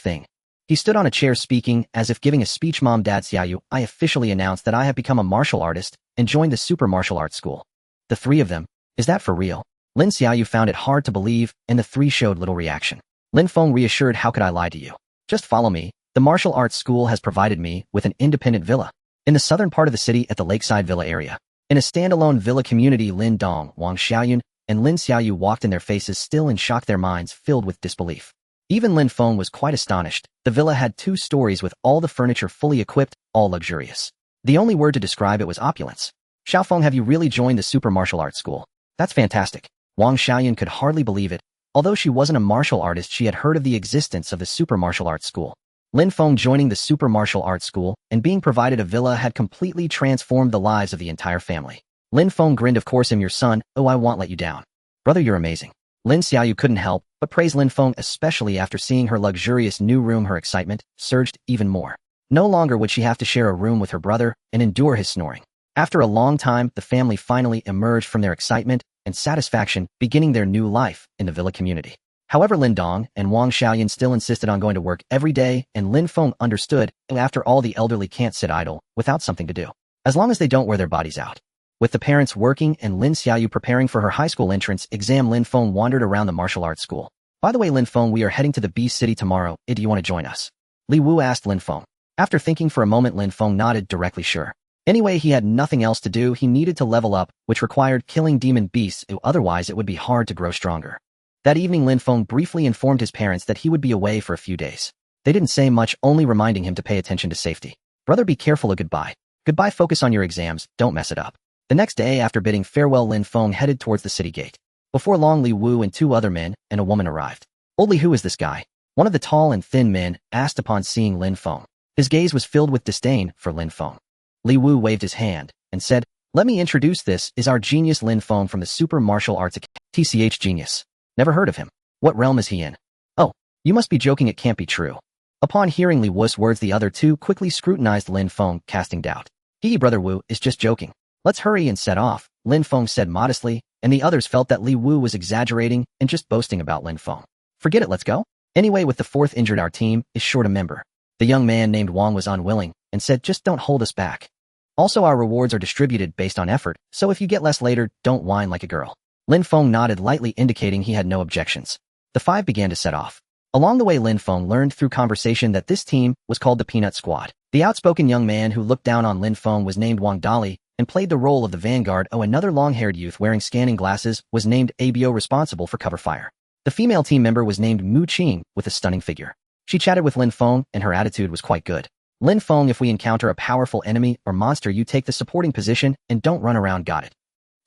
thing. He stood on a chair speaking as if giving a speech. Mom, Dad, Xiaoyu, I officially announced that I have become a martial artist and joined the Super Martial Arts School. The three of them. Is that for real? Lin Xiaoyu found it hard to believe, and the three showed little reaction. Lin Feng reassured, how could I lie to you? Just follow me. The martial arts school has provided me with an independent villa in the southern part of the city at the Lakeside Villa area. In a standalone villa community, Lin Dong, Wang Xiaoyun, and Lin Xiaoyu walked in, their faces still in shock, their minds filled with disbelief. Even Lin Feng was quite astonished. The villa had 2 stories with all the furniture fully equipped, all luxurious. The only word to describe it was opulence. Xiaofeng, have you really joined the Super Martial Arts School? That's fantastic. Wang Xiaoyun could hardly believe it. Although she wasn't a martial artist, she had heard of the existence of the Super Martial Arts School. Lin Feng joining the Super Martial Arts School and being provided a villa had completely transformed the lives of the entire family. Lin Feng grinned, of course I'm your son. Oh, I won't let you down. Brother, you're amazing. Lin Xiaoyu couldn't help but praise Lin Feng, especially after seeing her luxurious new room. Her excitement surged even more. No longer would she have to share a room with her brother and endure his snoring. After a long time, the family finally emerged from their excitement and satisfaction, beginning their new life in the villa community. However, Lin Dong and Wang Xiaoyun still insisted on going to work every day, and Lin Feng understood, after all, the elderly can't sit idle without something to do, as long as they don't wear their bodies out. With the parents working and Lin Xiaoyu preparing for her high school entrance exam, Lin Feng wandered around the martial arts school. By the way, Lin Feng, we are heading to the Beast City tomorrow. Do you want to join us? Li Wu asked Lin Feng. After thinking for a moment, Lin Feng nodded directly sure. Anyway, he had nothing else to do. He needed to level up, which required killing demon beasts, otherwise it would be hard to grow stronger. That evening, Lin Feng briefly informed his parents that he would be away for a few days. They didn't say much, only reminding him to pay attention to safety. Brother, be careful. Goodbye. Goodbye, focus on your exams, don't mess it up. The next day, after bidding farewell, Lin Feng headed towards the city gate. Before long, Li Wu and 2 other men and a woman arrived. Old Li, who is this guy? One of the tall and thin men asked upon seeing Lin Feng. His gaze was filled with disdain for Lin Feng. Li Wu waved his hand and said, "Let me introduce, this is our genius Lin Feng from the Super Martial Arts Academy." TCH genius. Never heard of him. What realm is he in? Oh, you must be joking, it can't be true. Upon hearing Li Wu's words, the other 2 quickly scrutinized Lin Feng, casting doubt. He, brother Wu, is just joking. Let's hurry and set off, Lin Feng said modestly, and the others felt that Li Wu was exaggerating and just boasting about Lin Feng. Forget it, let's go. Anyway, with the 4th injured, our team is short a member. The young man named Wang was unwilling and said, just don't hold us back. Also, our rewards are distributed based on effort, so if you get less later, don't whine like a girl. Lin Feng nodded lightly, indicating he had no objections. The 5 began to set off. Along the way, Lin Feng learned through conversation that this team was called the Peanut Squad. The outspoken young man who looked down on Lin Feng was named Wang Dali and played the role of the vanguard. Another long-haired youth wearing scanning glasses was named Abo, responsible for cover fire. The female team member was named Mu Qing, with a stunning figure. She chatted with Lin Feng, and her attitude was quite good. Lin Feng, if we encounter a powerful enemy or monster, you take the supporting position and don't run around, got it?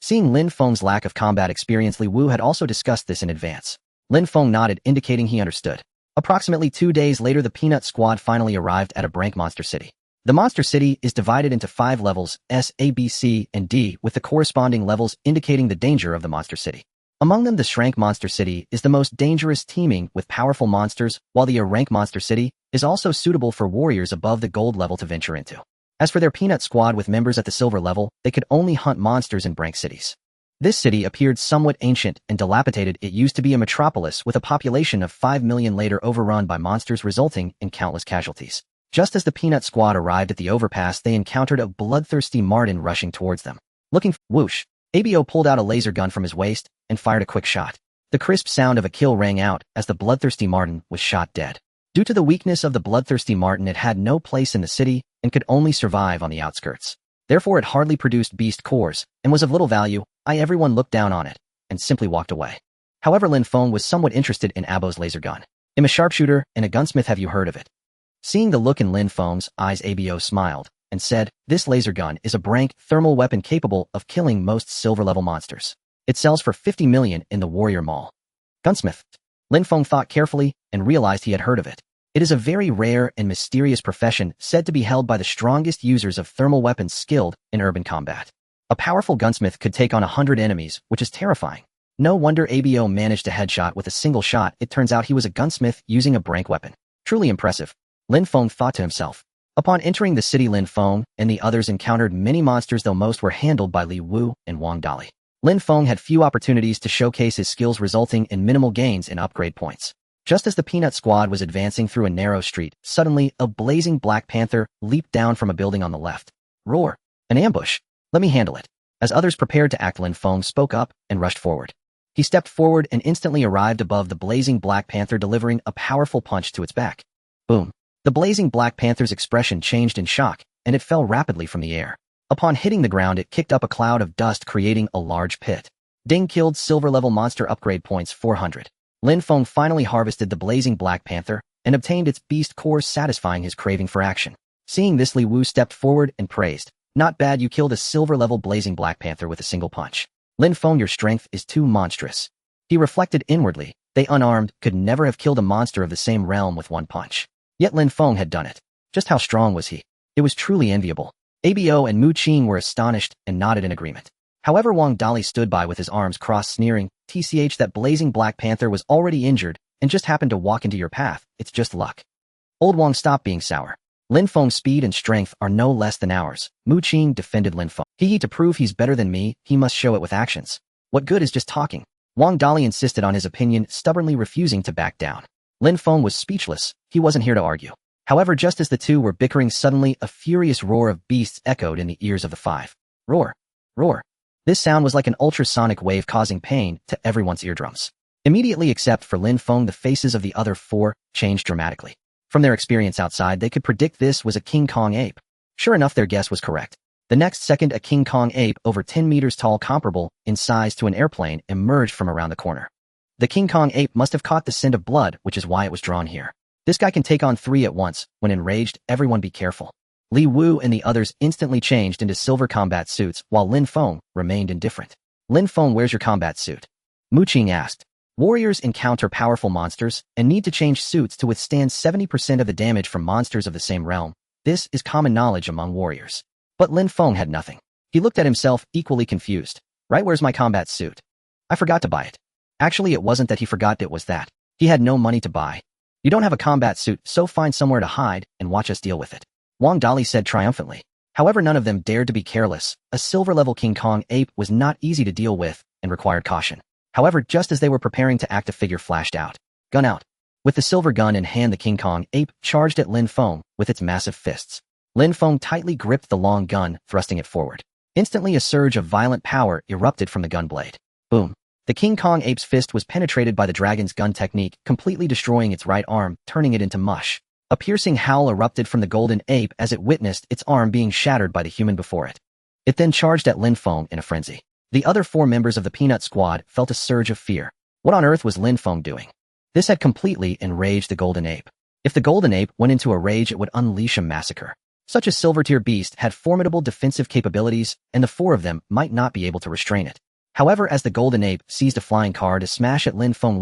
Seeing Lin Feng's lack of combat experience, Li Wu had also discussed this in advance. Lin Feng nodded, indicating he understood. Approximately 2 days later, the Peanut Squad finally arrived at a Brank Monster City. The Monster City is divided into 5 levels, S, A, B, C, and D, with the corresponding levels indicating the danger of the Monster City. Among them, the Shrank Monster City is the most dangerous, teeming with powerful monsters, while the A-Rank Monster City is also suitable for warriors above the gold level to venture into. As for their Peanut Squad with members at the silver level, they could only hunt monsters in Brank cities. This city appeared somewhat ancient and dilapidated. It used to be a metropolis with a population of 5 million, later overrun by monsters, resulting in countless casualties. Just as the Peanut Squad arrived at the overpass, they encountered a bloodthirsty Martin rushing towards them. Whoosh. Abo pulled out a laser gun from his waist and fired a quick shot. The crisp sound of a kill rang out as the bloodthirsty Martin was shot dead. Due to the weakness of the bloodthirsty Martin, it had no place in the city and could only survive on the outskirts. Therefore, it hardly produced beast cores and was of little value. Everyone looked down on it and simply walked away. However, Lin Feng was somewhat interested in Abo's laser gun. I'm a sharpshooter and a gunsmith, have you heard of it? Seeing the look in Lin Feng's eyes, Abo smiled and said, this laser gun is a Brank thermal weapon capable of killing most silver-level monsters. It sells for 50 million in the Warrior Mall. Gunsmith. Lin Feng thought carefully and realized he had heard of it. It is a very rare and mysterious profession, said to be held by the strongest users of thermal weapons skilled in urban combat. A powerful gunsmith could take on 100 enemies, which is terrifying. No wonder Abo managed a headshot with a single shot. It turns out he was a gunsmith using a Brank weapon. Truly impressive, Lin Feng thought to himself. Upon entering the city, Lin Feng and the others encountered many monsters, though most were handled by Li Wu and Wang Dali. Lin Feng had few opportunities to showcase his skills, resulting in minimal gains in upgrade points. Just as the Peanut Squad was advancing through a narrow street, suddenly a blazing black panther leaped down from a building on the left. Roar! An ambush! Let me handle it. As others prepared to act, Lin Feng spoke up and rushed forward. He stepped forward and instantly arrived above the blazing black panther, delivering a powerful punch to its back. Boom! The blazing black panther's expression changed in shock, and it fell rapidly from the air. Upon hitting the ground, it kicked up a cloud of dust, creating a large pit. Ding! Killed silver-level monster, upgrade points 400. Lin Feng finally harvested the blazing black panther and obtained its beast cores, satisfying his craving for action. Seeing this, Li Wu stepped forward and praised. Not bad, you killed a silver-level blazing black panther with a single punch. Lin Feng, your strength is too monstrous. He reflected inwardly. They unarmed could never have killed a monster of the same realm with one punch. Yet Lin Feng had done it. Just how strong was he? It was truly enviable. Abo and Mu Qing were astonished and nodded in agreement. However, Wang Dali stood by with his arms crossed, sneering, "TCH, that blazing black panther was already injured and just happened to walk into your path. It's just luck." Old Wang, stop being sour. Lin Feng's speed and strength are no less than ours. Mu Qing defended Lin Feng. To prove he's better than me, he must show it with actions. What good is just talking? Wang Dali insisted on his opinion, stubbornly refusing to back down. Lin Feng was speechless. He wasn't here to argue. However, just as the two were bickering, suddenly a furious roar of beasts echoed in the ears of the 5. Roar! Roar. This sound was like an ultrasonic wave causing pain to everyone's eardrums. Immediately except for Lin Feng, the faces of the other four changed dramatically. From their experience outside, they could predict this was a King Kong ape. Sure enough, their guess was correct. The next second, a King Kong ape over 10 meters tall, comparable in size to an airplane, emerged from around the corner. The King Kong ape must have caught the scent of blood, which is why it was drawn here. This guy can take on 3 at once. When enraged, everyone be careful. Li Wu and the others instantly changed into silver combat suits, while Lin Feng remained indifferent. Lin Feng, where's your combat suit? Mu Qing asked. Warriors encounter powerful monsters and need to change suits to withstand 70% of the damage from monsters of the same realm. This is common knowledge among warriors. But Lin Feng had nothing. He looked at himself, equally confused. Right, where's my combat suit? I forgot to buy it. Actually, it wasn't that he forgot, it was that he had no money to buy. You don't have a combat suit, so find somewhere to hide and watch us deal with it. Wang Dali said triumphantly. However, none of them dared to be careless. A silver-level King Kong ape was not easy to deal with and required caution. However, just as they were preparing to act, a figure flashed out. Gun out. With the silver gun in hand, the King Kong ape charged at Lin Feng with its massive fists. Lin Feng tightly gripped the long gun, thrusting it forward. Instantly, a surge of violent power erupted from the gun blade. Boom. The King Kong ape's fist was penetrated by the dragon's gun technique, completely destroying its right arm, turning it into mush. A piercing howl erupted from the golden ape as it witnessed its arm being shattered by the human before it. It then charged at Lin Feng in a frenzy. The other 4 members of the Peanut Squad felt a surge of fear. What on earth was Lin Feng doing? This had completely enraged the golden ape. If the golden ape went into a rage, it would unleash a massacre. Such a silver-tier beast had formidable defensive capabilities, and the 4 of them might not be able to restrain it. However, as the golden ape seized a flying car to smash at Lin Feng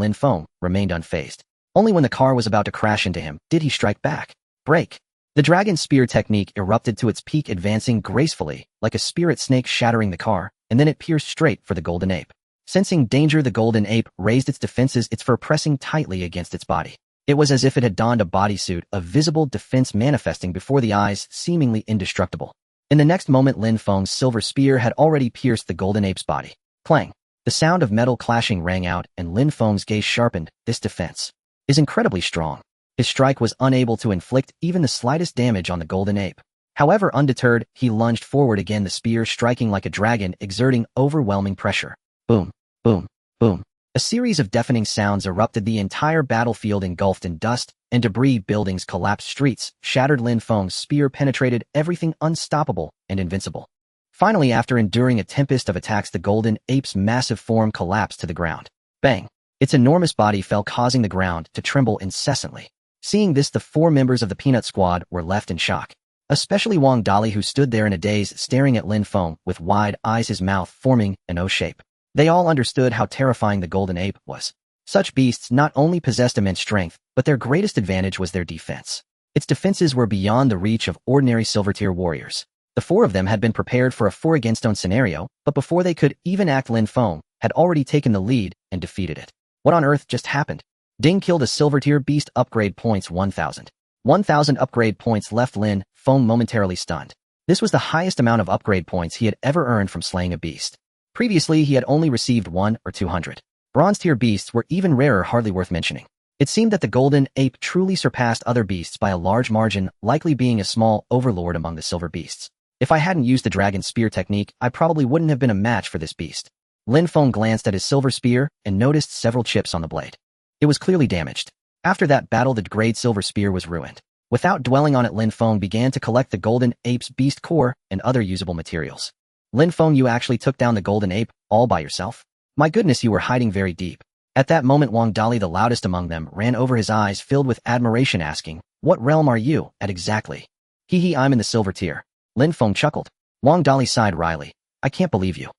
remained unfazed. Only when the car was about to crash into him did he strike back. Break. The dragon spear technique erupted to its peak, advancing gracefully, like a spirit snake, shattering the car, and then it pierced straight for the golden ape. Sensing danger, the golden ape raised its defenses, its fur pressing tightly against its body. It was as if it had donned a bodysuit, a visible defense manifesting before the eyes, seemingly indestructible. In the next moment, Lin Feng's silver spear had already pierced the golden ape's body. Clang. The sound of metal clashing rang out, and Lin Feng's gaze sharpened. This defense is incredibly strong. His strike was unable to inflict even the slightest damage on the golden ape. However, undeterred, he lunged forward again, the spear striking like a dragon, exerting overwhelming pressure. Boom, boom, boom. A series of deafening sounds erupted. The entire battlefield engulfed in dust and debris. Buildings collapsed, streets shattered. Lin Feng's spear penetrated everything, unstoppable and invincible. Finally, after enduring a tempest of attacks, the golden ape's massive form collapsed to the ground. Bang! Its enormous body fell, causing the ground to tremble incessantly. Seeing this, the 4 members of the Peanut Squad were left in shock. Especially Wang Dali, who stood there in a daze, staring at Lin Feng with wide eyes, his mouth forming an O shape. They all understood how terrifying the golden ape was. Such beasts not only possessed immense strength, but their greatest advantage was their defense. Its defenses were beyond the reach of ordinary silver-tier warriors. The 4 of them had been prepared for a 4-against-1 scenario, but before they could even act, Lin Feng had already taken the lead and defeated it. What on earth just happened? Ding killed a silver-tier beast. Upgrade points 1,000. 1,000 upgrade points left Lin Feng momentarily stunned. This was the highest amount of upgrade points he had ever earned from slaying a beast. Previously, he had only received 100 or 200. Bronze-tier beasts were even rarer, hardly worth mentioning. It seemed that the golden ape truly surpassed other beasts by a large margin, likely being a small overlord among the silver beasts. If I hadn't used the dragon spear technique, I probably wouldn't have been a match for this beast. Lin Feng glanced at his silver spear and noticed several chips on the blade. It was clearly damaged. After that battle, the great silver spear was ruined. Without dwelling on it, Lin Feng began to collect the golden ape's beast core and other usable materials. Lin Feng, you actually took down the golden ape all by yourself? My goodness, you were hiding very deep. At that moment, Wang Dali, the loudest among them, ran over, his eyes filled with admiration, asking, what realm are you at exactly? Hee, I'm in the silver tier. Lin Feng chuckled. Wang Dali sighed wryly. I can't believe you.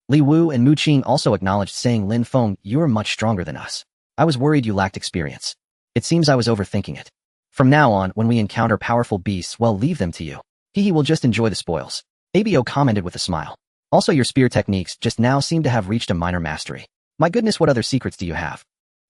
Li Wu and Mu Qing also acknowledged, saying, Lin Feng, you're much stronger than us. I was worried you lacked experience. It seems I was overthinking it. From now on, when we encounter powerful beasts, well, leave them to you. Hee, we'll just enjoy the spoils. ABO commented with a smile. Also, your spear techniques just now seem to have reached a minor mastery. My goodness, what other secrets do you have?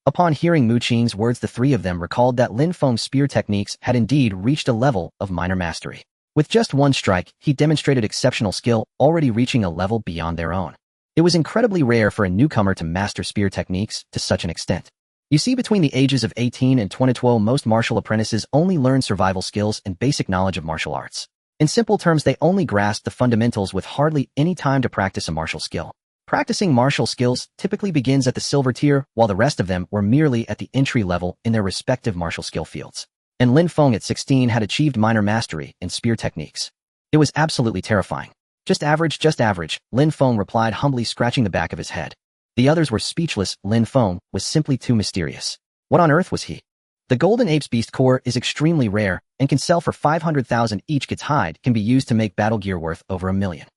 Upon hearing Mu Qing's words, the 3 of them recalled that Lin Feng's spear techniques had indeed reached a level of minor mastery. With just 1 strike, he demonstrated exceptional skill, already reaching a level beyond their own. It was incredibly rare for a newcomer to master spear techniques to such an extent. You see, between the ages of 18 and 22, most martial apprentices only learn survival skills and basic knowledge of martial arts. In simple terms, they only grasped the fundamentals with hardly any time to practice a martial skill. Practicing martial skills typically begins at the silver tier, while the rest of them were merely at the entry level in their respective martial skill fields. And Lin Feng at 16 had achieved minor mastery in spear techniques. It was absolutely terrifying. Just average, Lin Feng replied, humbly scratching the back of his head. The others were speechless. Lin Feng was simply too mysterious. What on earth was he? The Golden Ape's beast core is extremely rare and can sell for 500,000 each. Its hide can be used to make battle gear worth over $1 million.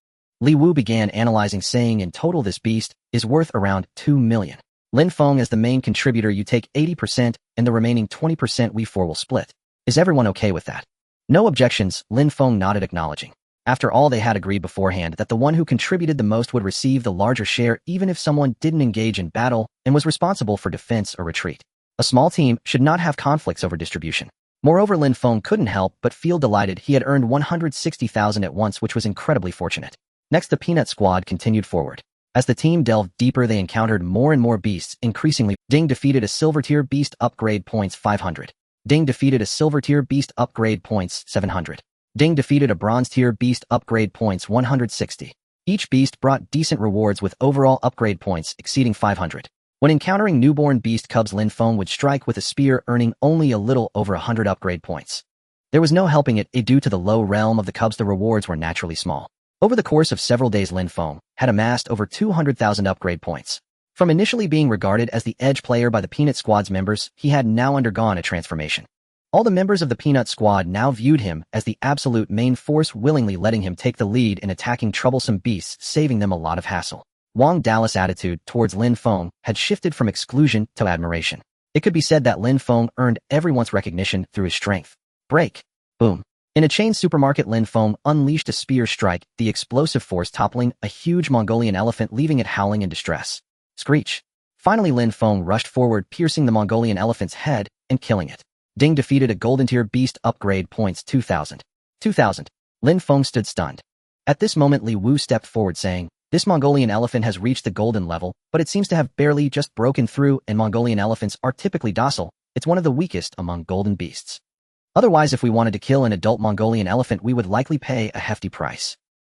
Li Wu began analyzing, saying in total this beast is worth around 2 million. Lin Feng as the main contributor, you take 80% and the remaining 20% we four will split. Is everyone okay with that? No objections, Lin Feng nodded, acknowledging. After all, they had agreed beforehand that the one who contributed the most would receive the larger share even if someone didn't engage in battle and was responsible for defense or retreat. A small team should not have conflicts over distribution. Moreover, Lin Feng couldn't help but feel delighted. He had earned 160,000 at once, which was incredibly fortunate. Next, the Peanut Squad continued forward. As the team delved deeper, they encountered more and more beasts. Increasingly, Ding defeated a silver tier beast, upgrade points 500. Ding defeated a silver tier beast, upgrade points 700. Ding defeated a bronze tier beast, upgrade points 160. Each beast brought decent rewards with overall upgrade points exceeding 500. When encountering newborn beast cubs, Lin Feng would strike with a spear, earning only a little over 100 upgrade points. There was no helping it, due to the low realm of the cubs, the rewards were naturally small. Over the course of several days, Lin Feng had amassed over 200,000 upgrade points. From initially being regarded as the edge player by the Peanut Squad's members, he had now undergone a transformation. All the members of the Peanut Squad now viewed him as the absolute main force, willingly letting him take the lead in attacking troublesome beasts, saving them a lot of hassle. Wang Dallas' attitude towards Lin Feng had shifted from exclusion to admiration. It could be said that Lin Feng earned everyone's recognition through his strength. Break. Boom. In a chain supermarket, Lin Feng unleashed a spear strike, the explosive force toppling a huge Mongolian elephant, leaving it howling in distress. Screech. Finally, Lin Feng rushed forward, piercing the Mongolian elephant's head and killing it. Ding defeated a golden tier beast, upgrade points 2,000. 2,000. Lin Feng stood stunned. At this moment, Li Wu stepped forward, saying, "This Mongolian elephant has reached the golden level, but it seems to have barely just broken through, and Mongolian elephants are typically docile. It's one of the weakest among golden beasts. Otherwise, if we wanted to kill an adult Mongolian elephant, we would likely pay a hefty price."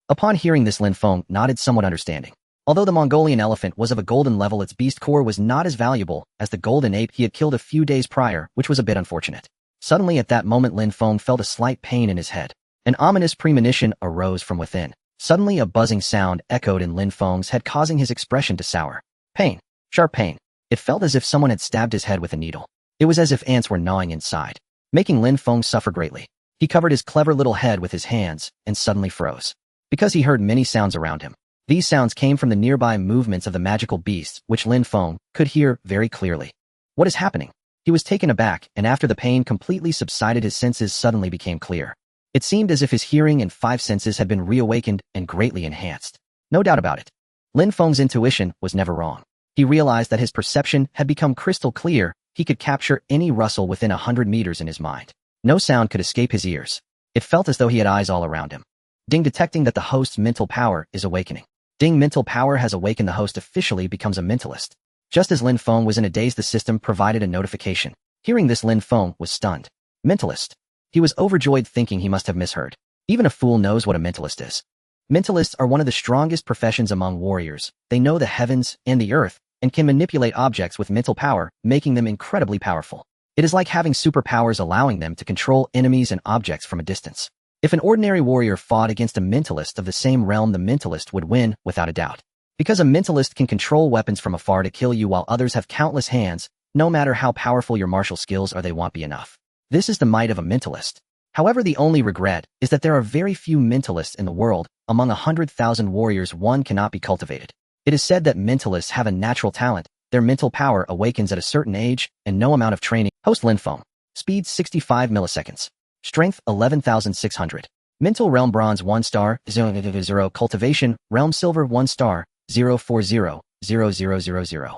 Upon hearing this, Lin Feng nodded, somewhat understanding. Although the Mongolian elephant was of a golden level, its beast core was not as valuable as the golden ape he had killed a few days prior, which was a bit unfortunate. Suddenly, at that moment, Lin Feng felt a slight pain in his head. An ominous premonition arose from within. Suddenly, a buzzing sound echoed in Lin Feng's head, causing his expression to sour. Pain. Sharp pain. It felt as if someone had stabbed his head with a needle. It was as if ants were gnawing inside, making Lin Feng suffer greatly. He covered his clever little head with his hands and suddenly froze, because he heard many sounds around him. These sounds came from the nearby movements of the magical beasts, which Lin Feng could hear very clearly. What is happening? He was taken aback, and after the pain completely subsided, his senses suddenly became clear. It seemed as if his hearing and 5 senses had been reawakened and greatly enhanced. No doubt about it. Lin Feng's intuition was never wrong. He realized that his perception had become crystal clear. He could capture any rustle within 100 meters in his mind. No sound could escape his ears. It felt as though he had eyes all around him. Ding, detecting that the host's mental power is awakening. Ding, mental power has awakened. The host officially becomes a mentalist. Just as Lin Feng was in a daze, the system provided a notification. Hearing this, Lin Feng was stunned. Mentalist. He was overjoyed, thinking he must have misheard. Even a fool knows what a mentalist is. Mentalists are one of the strongest professions among warriors. They know the heavens and the earth and can manipulate objects with mental power, making them incredibly powerful. It is like having superpowers, allowing them to control enemies and objects from a distance. If an ordinary warrior fought against a mentalist of the same realm, the mentalist would win without a doubt. Because a mentalist can control weapons from afar to kill you, while others have countless hands. No matter how powerful your martial skills are, they won't be enough. This is the might of a mentalist. However, the only regret is that there are very few mentalists in the world. Among 100,000 warriors, one cannot be cultivated. It is said that mentalists have a natural talent. Their mental power awakens at a certain age, and no amount of training. Host Lin Feng. Speed 65 milliseconds. Strength 11,600. Mental realm bronze 1 star, 0. Cultivation realm silver 1 star, 040,0000.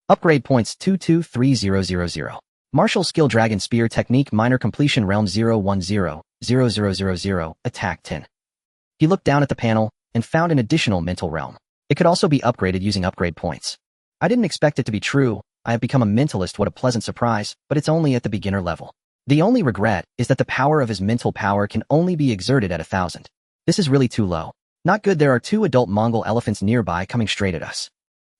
Upgrade points 223000. Martial skill dragon spear technique minor completion realm 010,0000. Attack 10. He looked down at the panel and found an additional mental realm. It could also be upgraded using upgrade points. I didn't expect it to be true. I have become a mentalist. What a pleasant surprise, but it's only at the beginner level. The only regret is that the power of his mental power can only be exerted at 1,000. This is really too low. Not good. There are 2 adult Mongol elephants nearby coming straight at us.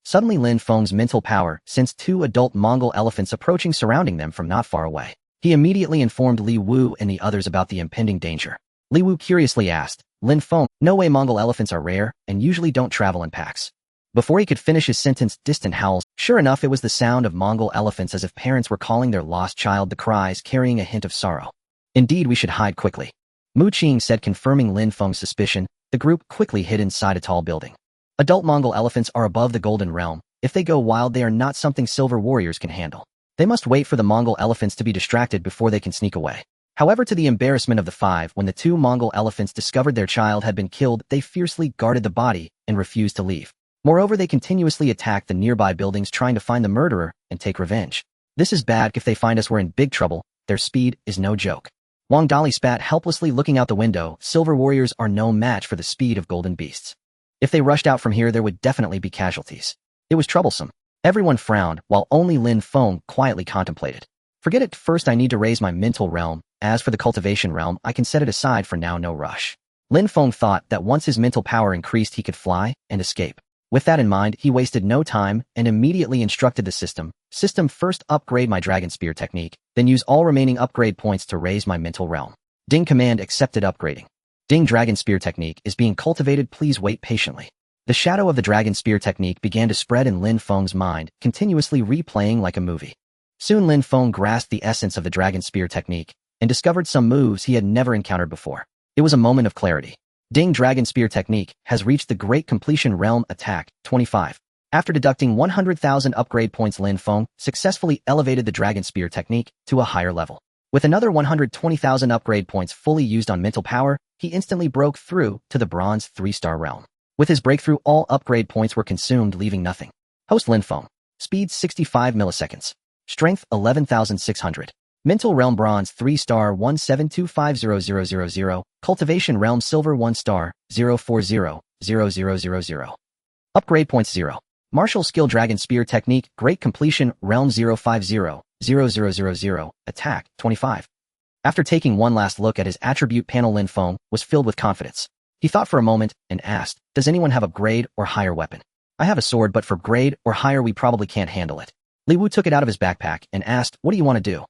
Suddenly Lin Feng's mental power sensed 2 adult Mongol elephants approaching, surrounding them from not far away. He immediately informed Li Wu and the others about the impending danger. Li Wu curiously asked, "Lin Feng, no way, Mongol elephants are rare and usually don't travel in packs." Before he could finish his sentence, distant howls. Sure enough, it was the sound of Mongol elephants, as if parents were calling their lost child, the cries carrying a hint of sorrow. "Indeed, we should hide quickly," Mu Qing said, confirming Lin Feng's suspicion. The group quickly hid inside a tall building. Adult Mongol elephants are above the Golden Realm. If they go wild, they are not something silver warriors can handle. They must wait for the Mongol elephants to be distracted before they can sneak away. However, to the embarrassment of the 5, when the 2 Mongol elephants discovered their child had been killed, they fiercely guarded the body and refused to leave. Moreover, they continuously attacked the nearby buildings, trying to find the murderer and take revenge. This is bad. If they find us, we're in big trouble. Their speed is no joke. Wang Dali spat helplessly, looking out the window. Silver warriors are no match for the speed of golden beasts. If they rushed out from here, there would definitely be casualties. It was troublesome. Everyone frowned, while only Lin Feng quietly contemplated. Forget it. First, I need to raise my mental realm. As for the cultivation realm, I can set it aside for now, no rush. Lin Feng thought that once his mental power increased, he could fly and escape. With that in mind, he wasted no time and immediately instructed the system. System, first upgrade my dragon spear technique, then use all remaining upgrade points to raise my mental realm. Ding, command accepted. Upgrading. Ding, dragon spear technique is being cultivated. Please wait patiently. The shadow of the dragon spear technique began to spread in Lin Feng's mind, continuously replaying like a movie. Soon Lin Feng grasped the essence of the dragon spear technique and discovered some moves he had never encountered before. It was a moment of clarity. Ding, dragon spear technique has reached the great completion realm. Attack 25. After deducting 100,000 upgrade points, Lin Feng successfully elevated the dragon spear technique to a higher level. With another 120,000 upgrade points fully used on mental power, he instantly broke through to the bronze 3-star realm. With his breakthrough, all upgrade points were consumed, leaving nothing. Host Lin Feng. Speed 65 milliseconds. Strength 11,600. Mental realm bronze 3-star 172500000. Cultivation realm silver 1-star 0400000. Upgrade points 0. Martial skill dragon spear technique great completion realm 0500000. Attack 25. After taking one last look at his attribute panel, Lin Feng was filled with confidence. He thought for a moment and asked, "Does anyone have a grade or higher weapon?" "I have a sword, but for grade or higher we probably can't handle it." Li Wu took it out of his backpack and asked, "What do you want to do?"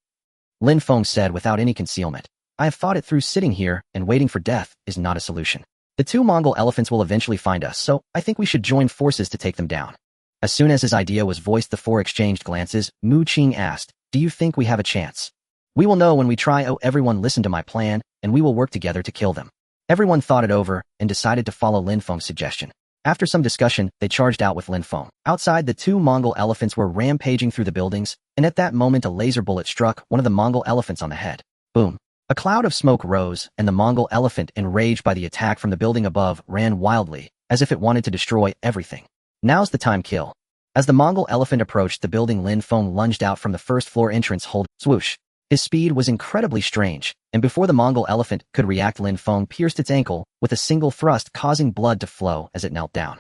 Lin Feng said without any concealment, "I have thought it through. Sitting here and waiting for death is not a solution. The 2 Mongol elephants will eventually find us, so I think we should join forces to take them down." As soon as his idea was voiced, the 4 exchanged glances. Mu Qing asked, "Do you think we have a chance?" "We will know when we try." "Oh, everyone listen to my plan, and we will work together to kill them." Everyone thought it over and decided to follow Lin Feng's suggestion. After some discussion, they charged out with Lin Feng. Outside, the 2 Mongol elephants were rampaging through the buildings, and at that moment a laser bullet struck one of the Mongol elephants on the head. Boom. A cloud of smoke rose, and the Mongol elephant, enraged by the attack from the building above, ran wildly, as if it wanted to destroy everything. Now's the time, kill. As the Mongol elephant approached the building, Lin Feng lunged out from the first-floor entrance. Hold. Swoosh. His speed was incredibly strange, and before the Mongol elephant could react, Lin Feng pierced its ankle with a single thrust, causing blood to flow as it knelt down.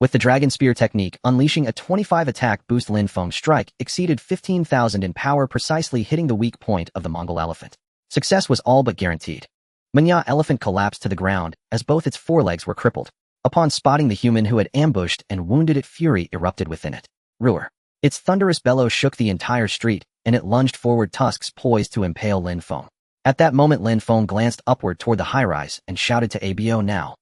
With the dragon spear technique unleashing a 25 attack boost, Lin Feng's strike exceeded 15,000 in power, precisely hitting the weak point of the Mongol elephant. Success was all but guaranteed. Manya elephant collapsed to the ground as both its forelegs were crippled. Upon spotting the human who had ambushed and wounded it, fury erupted within it. Roar. Its thunderous bellow shook the entire street, and it lunged forward, tusks poised to impale Lin Feng. At that moment, Lin Feng glanced upward toward the high-rise and shouted to Abo now.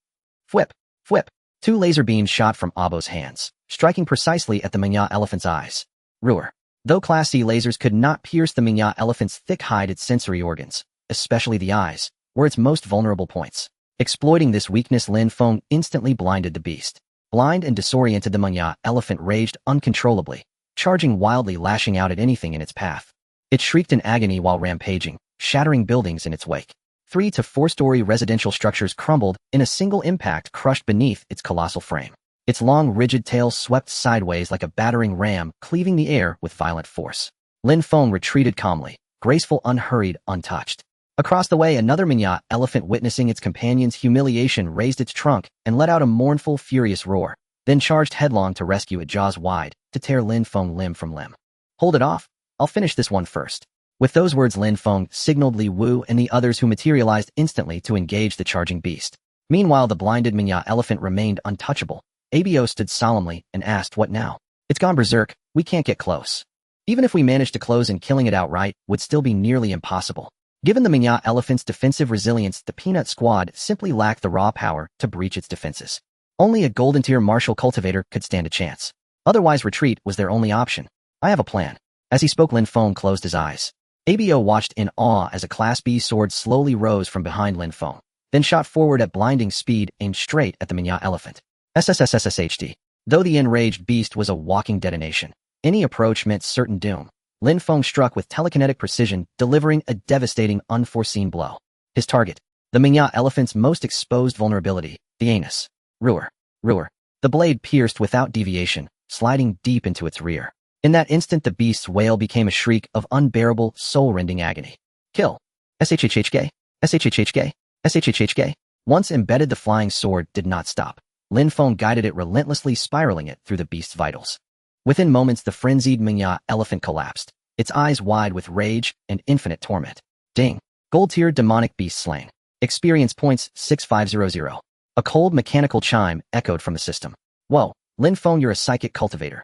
Whip! Whip! 2 laser beams shot from Abo's hands, striking precisely at the Manya elephant's eyes. Roar. Though Class C lasers could not pierce the Manya elephant's thick hide, its sensory organs, especially the eyes, were its most vulnerable points. Exploiting this weakness, Lin Feng instantly blinded the beast. Blind and disoriented, the Manya elephant raged uncontrollably, charging wildly, lashing out at anything in its path. It shrieked in agony while rampaging, shattering buildings in its wake. 3 to 4-story residential structures crumbled in a single impact, crushed beneath its colossal frame. Its long, rigid tail swept sideways like a battering ram, cleaving the air with violent force. Lin Feng retreated calmly, graceful, unhurried, untouched. Across the way, another Manya elephant, witnessing its companion's humiliation, raised its trunk and let out a mournful, furious roar, then charged headlong to rescue it, jaws wide, to tear Lin Feng limb from limb. "Hold it off. I'll finish this one first." With those words, Lin Feng signaled Li Wu and the others, who materialized instantly to engage the charging beast. Meanwhile, the blinded Minya elephant remained untouchable. Abo stood solemnly and asked, "What now?" "It's gone berserk. We can't get close." Even if we managed to close, and killing it outright would still be nearly impossible. Given the Minya elephant's defensive resilience, the Peanut Squad simply lacked the raw power to breach its defenses. Only a golden tier martial cultivator could stand a chance. Otherwise, retreat was their only option. "I have a plan." As he spoke, Lin Feng closed his eyes. Abo watched in awe as a Class B sword slowly rose from behind Lin Feng, then shot forward at blinding speed, aimed straight at the Minya elephant. SSSSSHD. Though the enraged beast was a walking detonation, any approach meant certain doom. Lin Feng struck with telekinetic precision, delivering a devastating, unforeseen blow. His target, the Minya elephant's most exposed vulnerability, the anus. Ruer. The blade pierced without deviation, sliding deep into its rear. In that instant, the beast's wail became a shriek of unbearable, soul-rending agony. Kill. SHHHK. SHHHK. SHHHK. Once embedded, the flying sword did not stop. Lin Feng guided it relentlessly, spiraling it through the beast's vitals. Within moments, the frenzied Minya elephant collapsed, its eyes wide with rage and infinite torment. Ding. Gold tier demonic beast slain. Experience points 6500. A cold mechanical chime echoed from the system. Whoa, Lin Feng, you're a psychic cultivator.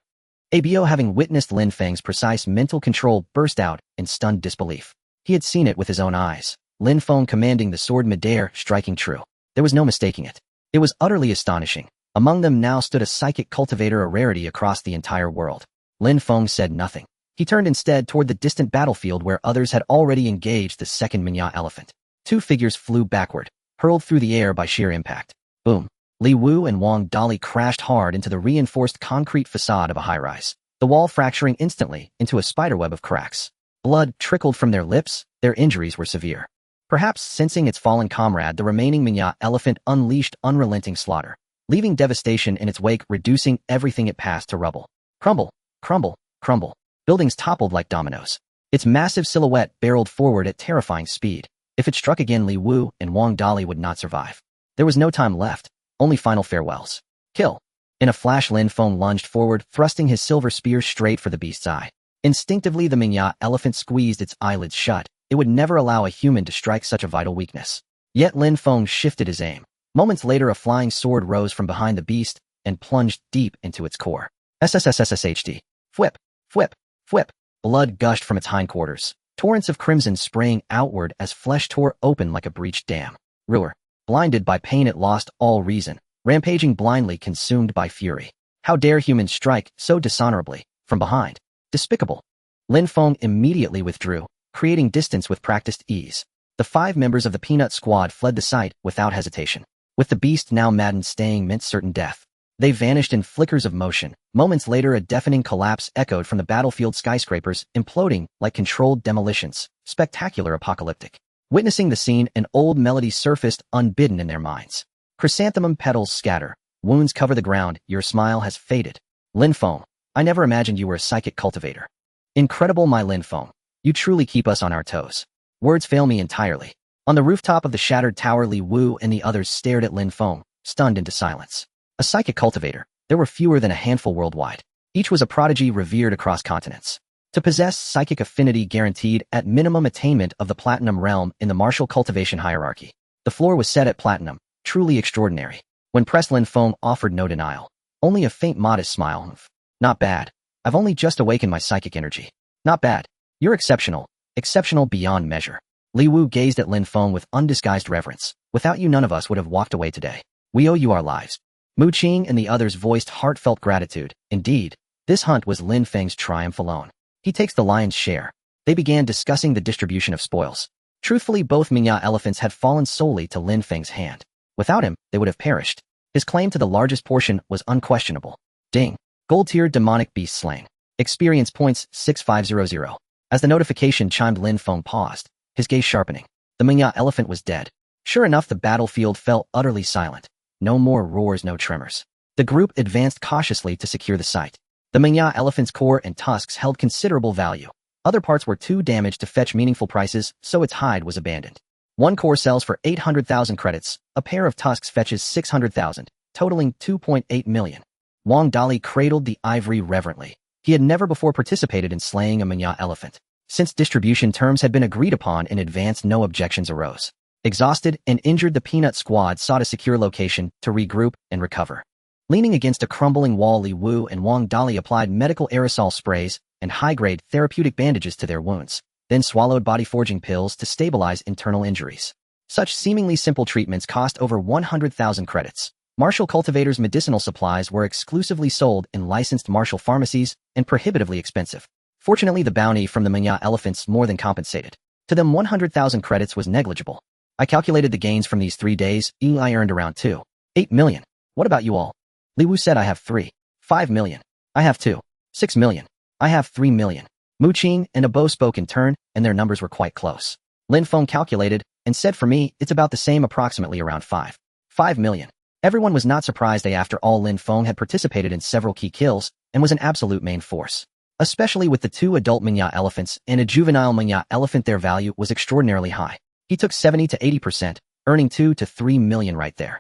Abo, having witnessed Lin Feng's precise mental control, burst out in stunned disbelief. He had seen it with his own eyes. Lin Feng commanding the sword midair, striking true. There was no mistaking it. It was utterly astonishing. Among them now stood a psychic cultivator, a rarity across the entire world. Lin Feng said nothing. He turned instead toward the distant battlefield where others had already engaged the second Minya elephant. Two figures flew backward, hurled through the air by sheer impact. Boom. Li Wu and Wang Dali crashed hard into the reinforced concrete facade of a high-rise, the wall fracturing instantly into a spiderweb of cracks. Blood trickled from their lips. Their injuries were severe. Perhaps sensing its fallen comrade, the remaining Minya elephant unleashed unrelenting slaughter, leaving devastation in its wake, reducing everything it passed to rubble. Crumble, crumble, crumble. Buildings toppled like dominoes. Its massive silhouette barreled forward at terrifying speed. If it struck again, Li Wu and Wang Dali would not survive. There was no time left, only final farewells. Kill. In a flash, Lin Feng lunged forward, thrusting his silver spear straight for the beast's eye. Instinctively, the Minya elephant squeezed its eyelids shut. It would never allow a human to strike such a vital weakness. Yet Lin Feng shifted his aim. Moments later, a flying sword rose from behind the beast and plunged deep into its core. SSSSSHD. Whip, whip, whip. Blood gushed from its hindquarters, torrents of crimson spraying outward as flesh tore open like a breached dam. Ruer. Blinded by pain, it lost all reason, rampaging blindly, consumed by fury. How dare humans strike so dishonorably from behind? Despicable. Lin Feng immediately withdrew, creating distance with practiced ease. The 5 members of the Peanut Squad fled the site without hesitation. With the beast now maddened, staying meant certain death. They vanished in flickers of motion. Moments later, a deafening collapse echoed from the battlefield, skyscrapers imploding like controlled demolitions. Spectacular, apocalyptic. Witnessing the scene, an old melody surfaced unbidden in their minds. Chrysanthemum petals scatter. Wounds cover the ground. Your smile has faded. Lin Feng, I never imagined you were a psychic cultivator. Incredible, my Lin Feng. You truly keep us on our toes. Words fail me entirely. On the rooftop of the shattered tower, Li Wu and the others stared at Lin Feng, stunned into silence. A psychic cultivator. There were fewer than a handful worldwide. Each was a prodigy revered across continents. To possess psychic affinity guaranteed at minimum attainment of the platinum realm in the martial cultivation hierarchy. The floor was set at platinum, truly extraordinary. When pressed, Lin Feng offered no denial. Only a faint, modest smile. Not bad. I've only just awakened my psychic energy. Not bad. You're exceptional. Exceptional beyond measure. Li Wu gazed at Lin Feng with undisguised reverence. Without you, none of us would have walked away today. We owe you our lives. Mu Qing and the others voiced heartfelt gratitude. Indeed, this hunt was Lin Feng's triumph alone. He takes the lion's share. They began discussing the distribution of spoils. Truthfully, both Minya elephants had fallen solely to Lin Feng's hand. Without him, they would have perished. His claim to the largest portion was unquestionable. Ding. Gold tier demonic beast slain. Experience points 6500. As the notification chimed, Lin Feng paused, his gaze sharpening. The Minya elephant was dead. Sure enough, the battlefield fell utterly silent. No more roars, no tremors. The group advanced cautiously to secure the site. The Minya elephant's core and tusks held considerable value. Other parts were too damaged to fetch meaningful prices, so its hide was abandoned. One core sells for 800,000 credits. A pair of tusks fetches 600,000, totaling 2.8 million. Wang Dali cradled the ivory reverently. He had never before participated in slaying a Minya elephant. Since distribution terms had been agreed upon in advance, no objections arose. Exhausted and injured, the Peanut Squad sought a secure location to regroup and recover. Leaning against a crumbling wall, Li Wu and Wang Dali applied medical aerosol sprays and high-grade therapeutic bandages to their wounds, then swallowed body-forging pills to stabilize internal injuries. Such seemingly simple treatments cost over 100,000 credits. Martial cultivators' medicinal supplies were exclusively sold in licensed martial pharmacies and prohibitively expensive. Fortunately, the bounty from the Menya elephants more than compensated. To them, 100,000 credits was negligible. I calculated the gains from these 3 days. I earned around 2.8 million. What about you all? Li Wu said. I have 3.5 million. I have 2.6 million. I have 3 million. Mu Qing and Abo spoke in turn, and their numbers were quite close. Lin Feng calculated and said, for me, it's about the same, approximately around 5 million. Everyone was not surprised. After all, Lin Feng had participated in several key kills and was an absolute main force. Especially with the 2 adult Menya elephants and a juvenile Menya elephant, their value was extraordinarily high. He took 70 to 80%, earning 2 to 3 million right there.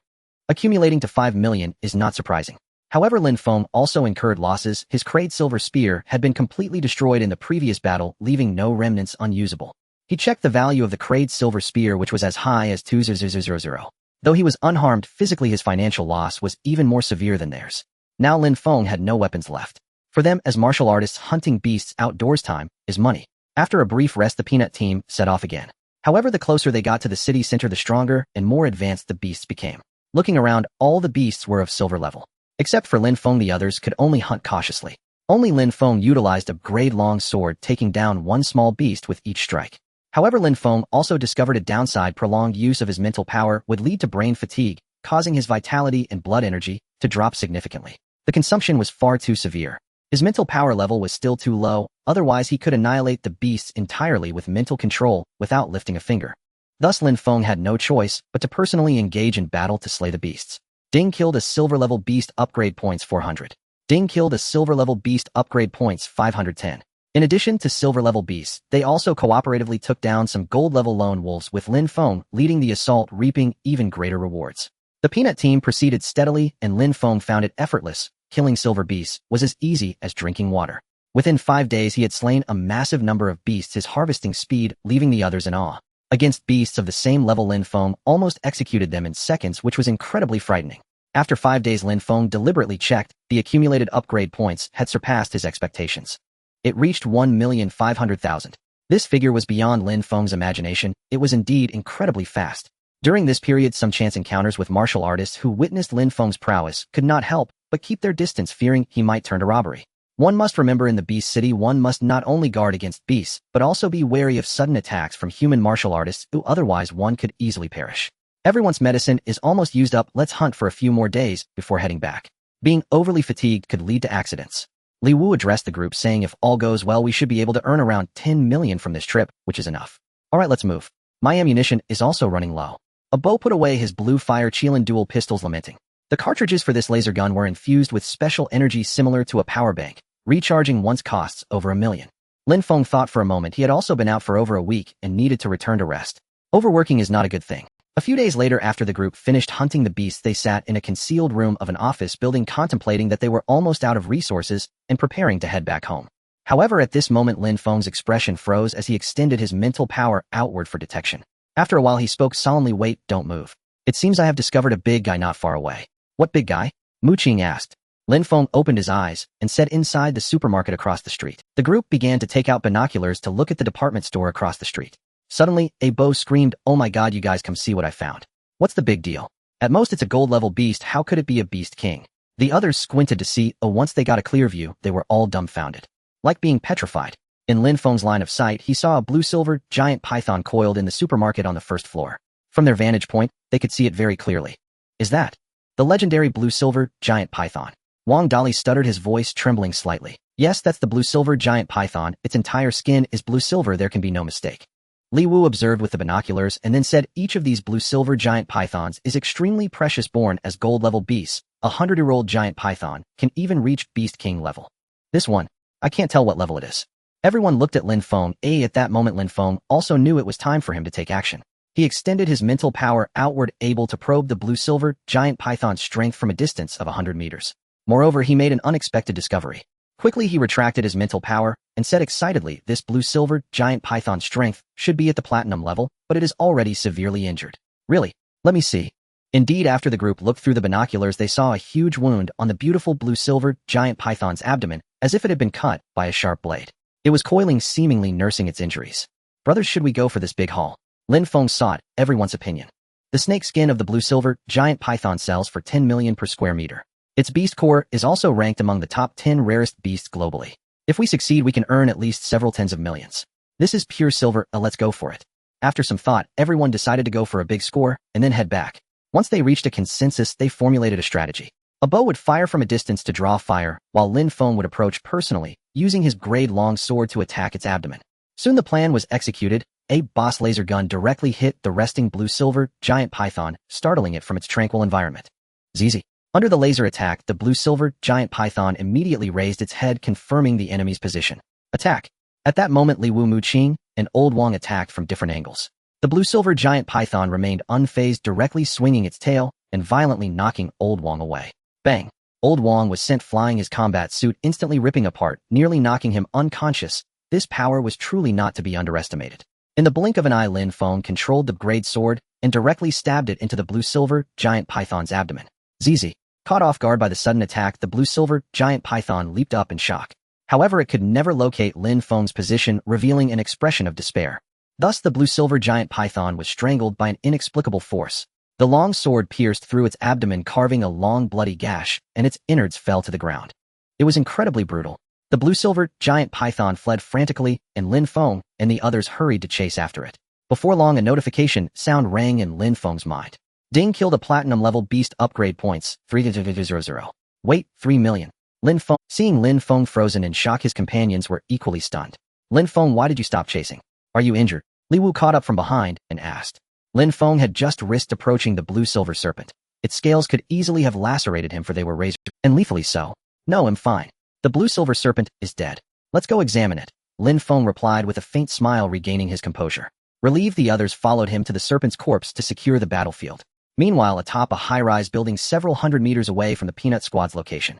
Accumulating to 5 million is not surprising. However, Lin Feng also incurred losses. His Crade Silver Spear had been completely destroyed in the previous battle, leaving no remnants unusable. He checked the value of the Crade Silver Spear, which was as high as 2,000. Though he was unharmed physically, his financial loss was even more severe than theirs. Now Lin Feng had no weapons left. For them, as martial artists, hunting beasts outdoors time is money. After a brief rest, the Peanut team set off again. However, the closer they got to the city center, the stronger and more advanced the beasts became. Looking around, all the beasts were of silver level. Except for Lin Feng, the others could only hunt cautiously. Only Lin Feng utilized a grade-long sword, taking down one small beast with each strike. However, Lin Feng also discovered a downside. Prolonged use of his mental power would lead to brain fatigue, causing his vitality and blood energy to drop significantly. The consumption was far too severe. His mental power level was still too low, otherwise he could annihilate the beasts entirely with mental control without lifting a finger. Thus Lin Feng had no choice but to personally engage in battle to slay the beasts. Ding killed a silver-level beast, upgrade points 400. Ding killed a silver-level beast, upgrade points 510. In addition to silver-level beasts, they also cooperatively took down some gold-level lone wolves, with Lin Feng leading the assault, reaping even greater rewards. The Peanut team proceeded steadily, and Lin Feng found it effortless. Killing silver beasts was as easy as drinking water. Within 5 days, he had slain a massive number of beasts, his harvesting speed leaving the others in awe. Against beasts of the same level, Lin Feng almost executed them in seconds, which was incredibly frightening. After 5 days, Lin Feng deliberately checked. The accumulated upgrade points had surpassed his expectations. It reached 1,500,000. This figure was beyond Lin Feng's imagination. It was indeed incredibly fast. During this period, some chance encounters with martial artists who witnessed Lin Feng's prowess could not help but keep their distance, fearing he might turn to robbery. One must remember, in the Beast City, one must not only guard against beasts, but also be wary of sudden attacks from human martial artists who otherwise one could easily perish. Everyone's medicine is almost used up. Let's hunt for a few more days before heading back. Being overly fatigued could lead to accidents. Li Wu addressed the group, saying if all goes well, we should be able to earn around 10 million from this trip, which is enough. Alright, let's move. My ammunition is also running low. Abo put away his blue fire Qilin dual pistols, lamenting. The cartridges for this laser gun were infused with special energy similar to a power bank. Recharging once costs over 1 million. Lin Feng thought for a moment. He had also been out for over a week and needed to return to rest. Overworking is not a good thing. A few days later, after the group finished hunting the beasts, they sat in a concealed room of an office building, contemplating that they were almost out of resources and preparing to head back home. However, at this moment, Lin Feng's expression froze as he extended his mental power outward for detection. After a while, he spoke solemnly. Wait, don't move. It seems I have discovered a big guy not far away. What big guy? Mu Qing asked. Lin Feng opened his eyes and said, inside the supermarket across the street. The group began to take out binoculars to look at the department store across the street. Suddenly, Abo screamed, oh my god, you guys come see what I found. What's the big deal? At most it's a gold-level beast, how could it be a beast king? The others squinted to see. Once they got a clear view, they were all dumbfounded. Like being petrified. In Lin Feng's line of sight, he saw a blue-silver giant python coiled in the supermarket on the first floor. From their vantage point, they could see it very clearly. Is that the legendary blue-silver giant python? Wang Dali stuttered, his voice trembling slightly. Yes, that's the blue-silver giant python. Its entire skin is blue-silver, there can be no mistake. Li Wu observed with the binoculars and then said, each of these blue-silver giant pythons is extremely precious, born as gold-level beasts. A 100-year-old giant python can even reach beast king level. This one, I can't tell what level it is. Everyone looked at Lin Feng. At that moment, Lin Feng also knew it was time for him to take action. He extended his mental power outward, able to probe the blue-silver giant python's strength from a distance of 100 meters. Moreover, he made an unexpected discovery. Quickly he retracted his mental power and said excitedly, this blue-silver giant python's strength should be at the platinum level, but it is already severely injured. Really? Let me see. Indeed, after the group looked through the binoculars, they saw a huge wound on the beautiful blue-silver giant python's abdomen, as if it had been cut by a sharp blade. It was coiling, seemingly nursing its injuries. Brothers, should we go for this big haul? Lin Feng sought everyone's opinion. The snake skin of the blue-silver giant python sells for 10 million per square meter. Its beast core is also ranked among the top 10 rarest beasts globally. If we succeed, we can earn at least several tens of millions. This is pure silver, let's go for it. After some thought, everyone decided to go for a big score and then head back. Once they reached a consensus, they formulated a strategy. A bow would fire from a distance to draw fire, while Lin Feng would approach personally, using his grade-long sword to attack its abdomen. Soon the plan was executed. A boss laser gun directly hit the resting blue-silver giant python, startling it from its tranquil environment. ZZ. Under the laser attack, the blue-silver giant python immediately raised its head, confirming the enemy's position. Attack! At that moment, Li Wu Muqing and Old Wang attacked from different angles. The blue-silver giant python remained unfazed, directly swinging its tail and violently knocking Old Wang away. Bang! Old Wang was sent flying, his combat suit instantly ripping apart, nearly knocking him unconscious. This power was truly not to be underestimated. In the blink of an eye, Lin Feng controlled the great sword and directly stabbed it into the blue-silver giant python's abdomen. ZZ. Caught off guard by the sudden attack, the blue-silver giant python leaped up in shock. However, it could never locate Lin Feng's position, revealing an expression of despair. Thus, the blue-silver giant python was strangled by an inexplicable force. The long sword pierced through its abdomen, carving a long bloody gash, and its innards fell to the ground. It was incredibly brutal. The blue-silver giant python fled frantically, and Lin Feng and the others hurried to chase after it. Before long, a notification sound rang in Lin Feng's mind. Ding, killed a platinum-level beast, upgrade points, 3,000. Wait, 3 million. Lin Feng. Seeing Lin Feng frozen in shock, his companions were equally stunned. Lin Feng, why did you stop chasing? Are you injured? Li Wu caught up from behind and asked. Lin Feng had just risked approaching the blue-silver serpent. Its scales could easily have lacerated him, for they were razor, and lethally so. No, I'm fine. The blue-silver serpent is dead. Let's go examine it. Lin Feng replied with a faint smile, regaining his composure. Relieved, the others followed him to the serpent's corpse to secure the battlefield. Meanwhile, atop a high-rise building several hundred meters away from the Peanut Squad's location,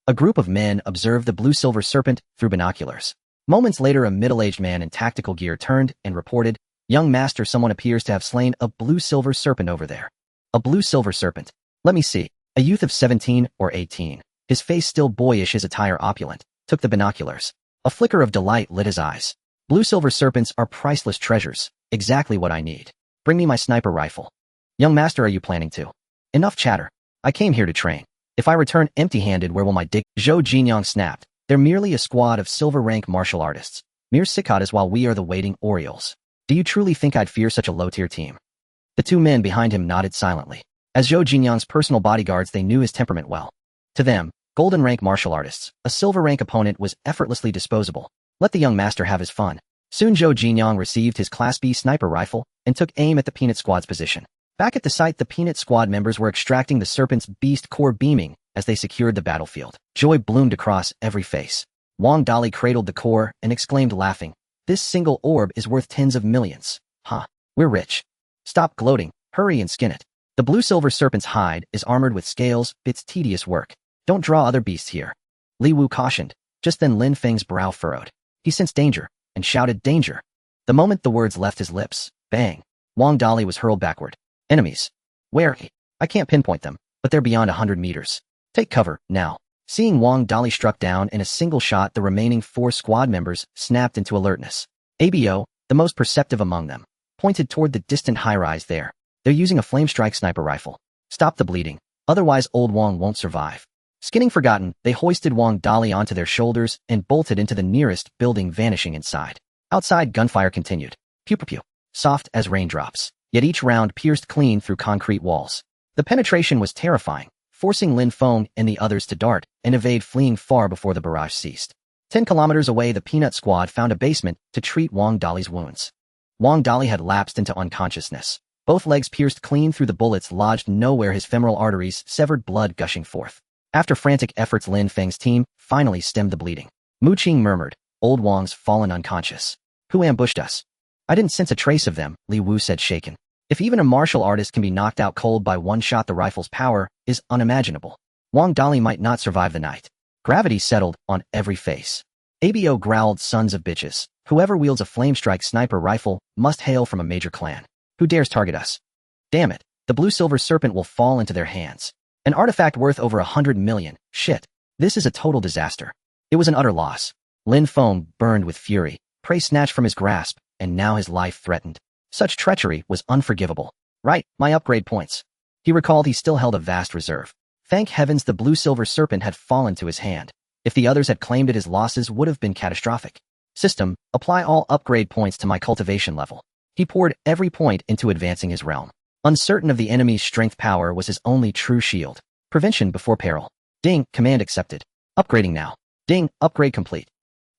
a group of men observed the blue-silver serpent through binoculars. Moments later, a middle-aged man in tactical gear turned and reported, "Young master, someone appears to have slain a blue-silver serpent over there." A blue-silver serpent? Let me see. A youth of 17 or 18, his face still boyish, his attire opulent, took the binoculars. A flicker of delight lit his eyes. Blue-silver serpents are priceless treasures, exactly what I need. Bring me my sniper rifle. Young master, are you planning to? Enough chatter. I came here to train. If I return empty-handed, where will my dig? Zhou Jinyang snapped. They're merely a squad of silver-rank martial artists, mere cicadas, while we are the waiting Orioles. Do you truly think I'd fear such a low-tier team? The two men behind him nodded silently. As Zhou Jinyang's personal bodyguards, they knew his temperament well. To them, golden-rank martial artists, a silver-rank opponent was effortlessly disposable. Let the young master have his fun. Soon Zhou Jinyang received his Class B sniper rifle and took aim at the Peanut Squad's position. Back at the site, the Peanut Squad members were extracting the serpent's beast core, beaming as they secured the battlefield. Joy bloomed across every face. Wang Dali cradled the core and exclaimed, laughing, "This single orb is worth tens of millions. Huh, we're rich." Stop gloating, hurry and skin it. The blue-silver serpent's hide is armored with scales, it's tedious work. Don't draw other beasts here. Li Wu cautioned. Just then Lin Feng's brow furrowed. He sensed danger and shouted, "Danger!" The moment the words left his lips, bang, Wang Dali was hurled backward. Enemies. Where? I can't pinpoint them, but they're beyond 100 meters. Take cover, now. Seeing Wang Dali struck down in a single shot, the remaining 4 squad members snapped into alertness. ABO, the most perceptive among them, pointed toward the distant high-rise there. They're using a flame strike sniper rifle. Stop the bleeding, otherwise Old Wang won't survive. Skinning forgotten, they hoisted Wang Dali onto their shoulders and bolted into the nearest building, vanishing inside. Outside, gunfire continued. Pew pew pew. Soft as raindrops. Yet each round pierced clean through concrete walls. The penetration was terrifying, forcing Lin Feng and the others to dart and evade, fleeing far before the barrage ceased. 10 kilometers away, the Peanut Squad found a basement to treat Wang Dali's wounds. Wang Dali had lapsed into unconsciousness. Both legs pierced clean through, the bullets lodged nowhere, his femoral arteries severed, blood gushing forth. After frantic efforts, Lin Feng's team finally stemmed the bleeding. Mu Qing murmured, "Old Wang's fallen unconscious. Who ambushed us?" "I didn't sense a trace of them," Li Wu said, shaken. If even a martial artist can be knocked out cold by one shot, the rifle's power is unimaginable. Wang Dali might not survive the night. Gravity settled on every face. ABO growled, "Sons of bitches. Whoever wields a flame-strike sniper rifle must hail from a major clan. Who dares target us? Damn it, the blue-silver serpent will fall into their hands. An artifact worth over 100 million. Shit. This is a total disaster." It was an utter loss. Lin Feng burned with fury, prey snatched from his grasp, and now his life threatened. Such treachery was unforgivable. Right, my upgrade points. He recalled he still held a vast reserve. Thank heavens the blue-silver serpent had fallen to his hand. If the others had claimed it, his losses would have been catastrophic. System, apply all upgrade points to my cultivation level. He poured every point into advancing his realm. Uncertain of the enemy's strength, power was his only true shield. Prevention before peril. Ding, command accepted. Upgrading now. Ding, upgrade complete.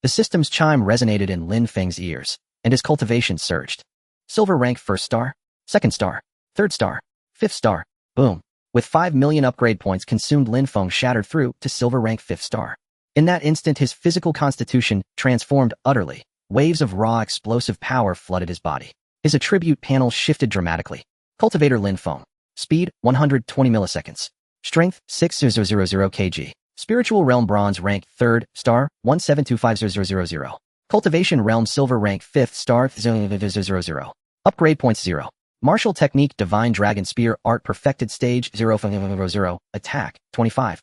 The system's chime resonated in Lin Feng's ears, and his cultivation surged. Silver rank, 1st star, 2nd star, 3rd star, 5th star. Boom. With 5 million upgrade points consumed, Lin Feng shattered through to silver rank 5th star. In that instant, his physical constitution transformed utterly. Waves of raw explosive power flooded his body. His attribute panel shifted dramatically. Cultivator Lin Feng. Speed, 120 milliseconds. Strength, 6000 kg. Spiritual Realm Bronze rank 3rd star, 1725000. Cultivation Realm Silver rank 5th star, 000. Upgrade points 0. Martial Technique Divine Dragon Spear Art Perfected Stage 000. Attack, 25.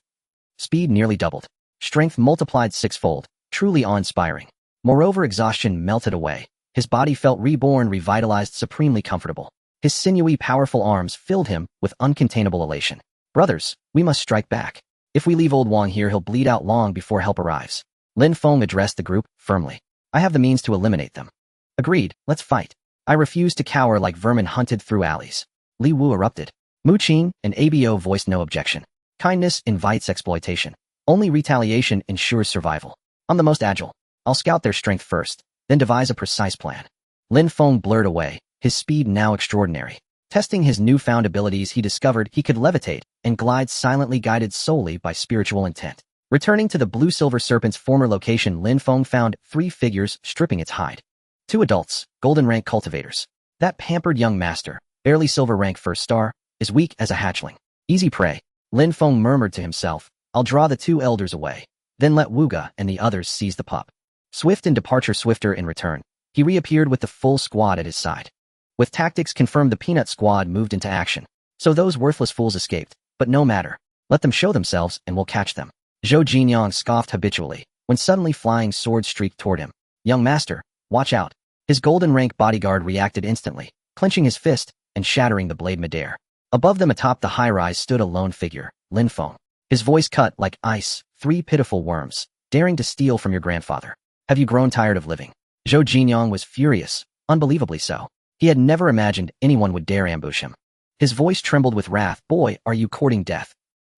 Speed nearly doubled. Strength multiplied 6-fold, truly awe-inspiring. Moreover, exhaustion melted away. His body felt reborn, revitalized, supremely comfortable. His sinewy, powerful arms filled him with uncontainable elation. Brothers, we must strike back. If we leave old Wang here, he'll bleed out long before help arrives. Lin Feng addressed the group firmly. I have the means to eliminate them. Agreed, let's fight. I refuse to cower like vermin hunted through alleys. Li Wu erupted. Mu Qing and ABO voiced no objection. Kindness invites exploitation. Only retaliation ensures survival. I'm the most agile. I'll scout their strength first, then devise a precise plan. Lin Feng blurred away, his speed now extraordinary. Testing his newfound abilities, he discovered he could levitate and glide silently, guided solely by spiritual intent. Returning to the blue-silver serpent's former location, Lin Feng found 3 figures stripping its hide. 2 adults, golden rank cultivators. That pampered young master, barely silver rank 1st star, is weak as a hatchling. Easy prey. Lin Feng murmured to himself, I'll draw the 2 elders away, then let Wuga and the others seize the pup. Swift in departure, swifter in return. He reappeared with the full squad at his side. With tactics confirmed, the peanut squad moved into action. So those worthless fools escaped, but no matter. Let them show themselves and we'll catch them. Zhou Jinyang scoffed habitually, when suddenly flying swords streaked toward him. Young master, watch out. His golden rank bodyguard reacted instantly, clenching his fist and shattering the blade midair. Above them atop the high-rise stood a lone figure, Lin Feng. His voice cut like ice, 3 pitiful worms, daring to steal from your grandfather. Have you grown tired of living? Zhou Jinyang was furious, unbelievably so. He had never imagined anyone would dare ambush him. His voice trembled with wrath. Boy, are you courting death?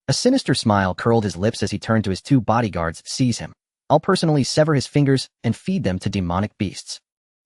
A sinister smile curled his lips as he turned to his 2 bodyguards. Seize him. I'll personally sever his fingers and feed them to demonic beasts.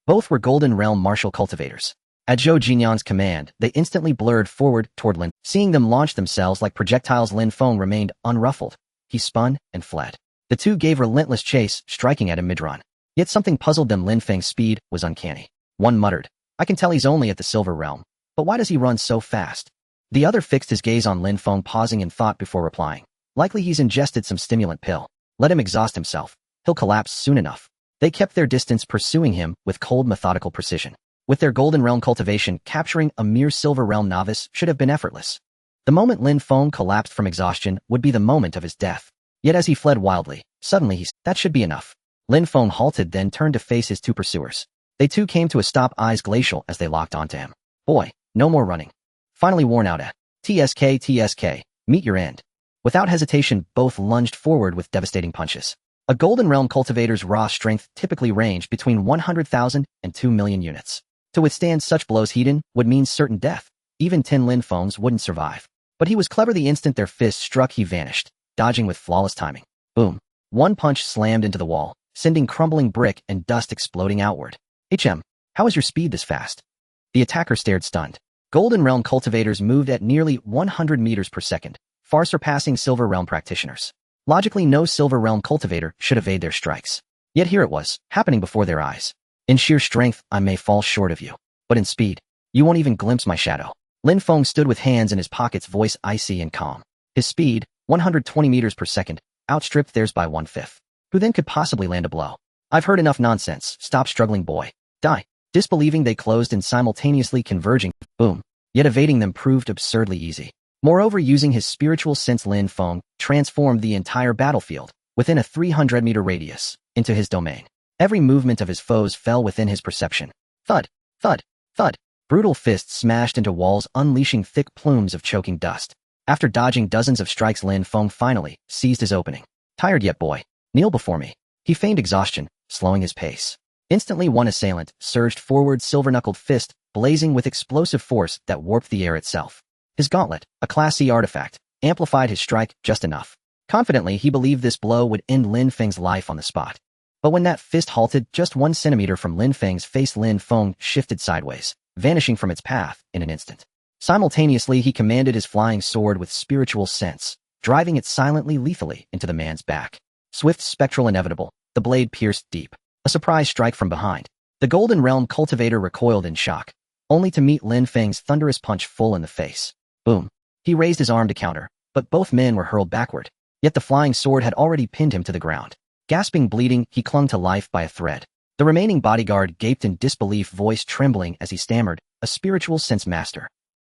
Both were Golden Realm martial cultivators. At Zhou Jinyang's command, they instantly blurred forward toward Lin. Seeing them launch themselves like projectiles, Lin Feng remained unruffled. He spun and fled. The 2 gave relentless chase, striking at him mid-run. Yet something puzzled them. Lin Feng's speed was uncanny. One muttered, I can tell he's only at the Silver Realm, but why does he run so fast? The other fixed his gaze on Lin Feng, pausing in thought before replying. Likely he's ingested some stimulant pill. Let him exhaust himself. He'll collapse soon enough. They kept their distance, pursuing him with cold, methodical precision. With their Golden Realm cultivation, capturing a mere Silver Realm novice should have been effortless. The moment Lin Feng collapsed from exhaustion would be the moment of his death. Yet as he fled wildly, suddenly that should be enough. Lin Feng halted, then turned to face his 2 pursuers. They too came to a stop, eyes glacial as they locked onto him. Boy, no more running. Finally worn out, TSK, meet your end. Without hesitation, both lunged forward with devastating punches. A Golden Realm cultivator's raw strength typically ranged between 100,000 and 2 million units. To withstand such blows, Hedon would mean certain death. Even 10 Lin Fengs wouldn't survive. But he was clever. The instant their fists struck, he vanished, dodging with flawless timing. Boom. One punch slammed into the wall, sending crumbling brick and dust exploding outward. How is your speed this fast? The attacker stared, stunned. Golden Realm cultivators moved at nearly 100 meters per second, far surpassing Silver Realm practitioners. Logically, no Silver Realm cultivator should evade their strikes. Yet here it was, happening before their eyes. In sheer strength, I may fall short of you. But in speed, you won't even glimpse my shadow. Lin Feng stood with hands in his pockets, voice icy and calm. His speed, 120 meters per second, outstripped theirs by 1/5. Who then could possibly land a blow? I've heard enough nonsense. Stop struggling, boy. Die. Disbelieving, they closed and simultaneously converging. Boom. Yet evading them proved absurdly easy. Moreover, using his spiritual sense, Lin Feng transformed the entire battlefield, within a 300-meter radius, into his domain. Every movement of his foes fell within his perception. Thud, thud, thud. Brutal fists smashed into walls, unleashing thick plumes of choking dust. After dodging dozens of strikes, Lin Feng finally seized his opening. Tired yet, boy? Kneel before me. He feigned exhaustion, slowing his pace. Instantly, one assailant surged forward, silver-knuckled fist blazing with explosive force that warped the air itself. His gauntlet, a Class C artifact, amplified his strike just enough. Confidently, he believed this blow would end Lin Feng's life on the spot. But when that fist halted just 1 centimeter from Lin Feng's face, Lin Feng shifted sideways, vanishing from its path in an instant. Simultaneously, he commanded his flying sword with spiritual sense, driving it silently, lethally into the man's back. Swift, spectral, inevitable, the blade pierced deep. A surprise strike from behind. The Golden Realm cultivator recoiled in shock, only to meet Lin Feng's thunderous punch full in the face. Boom. He raised his arm to counter, but both men were hurled backward. Yet the flying sword had already pinned him to the ground. Gasping, bleeding, he clung to life by a thread. The remaining bodyguard gaped in disbelief, voice trembling as he stammered, "A spiritual sense master."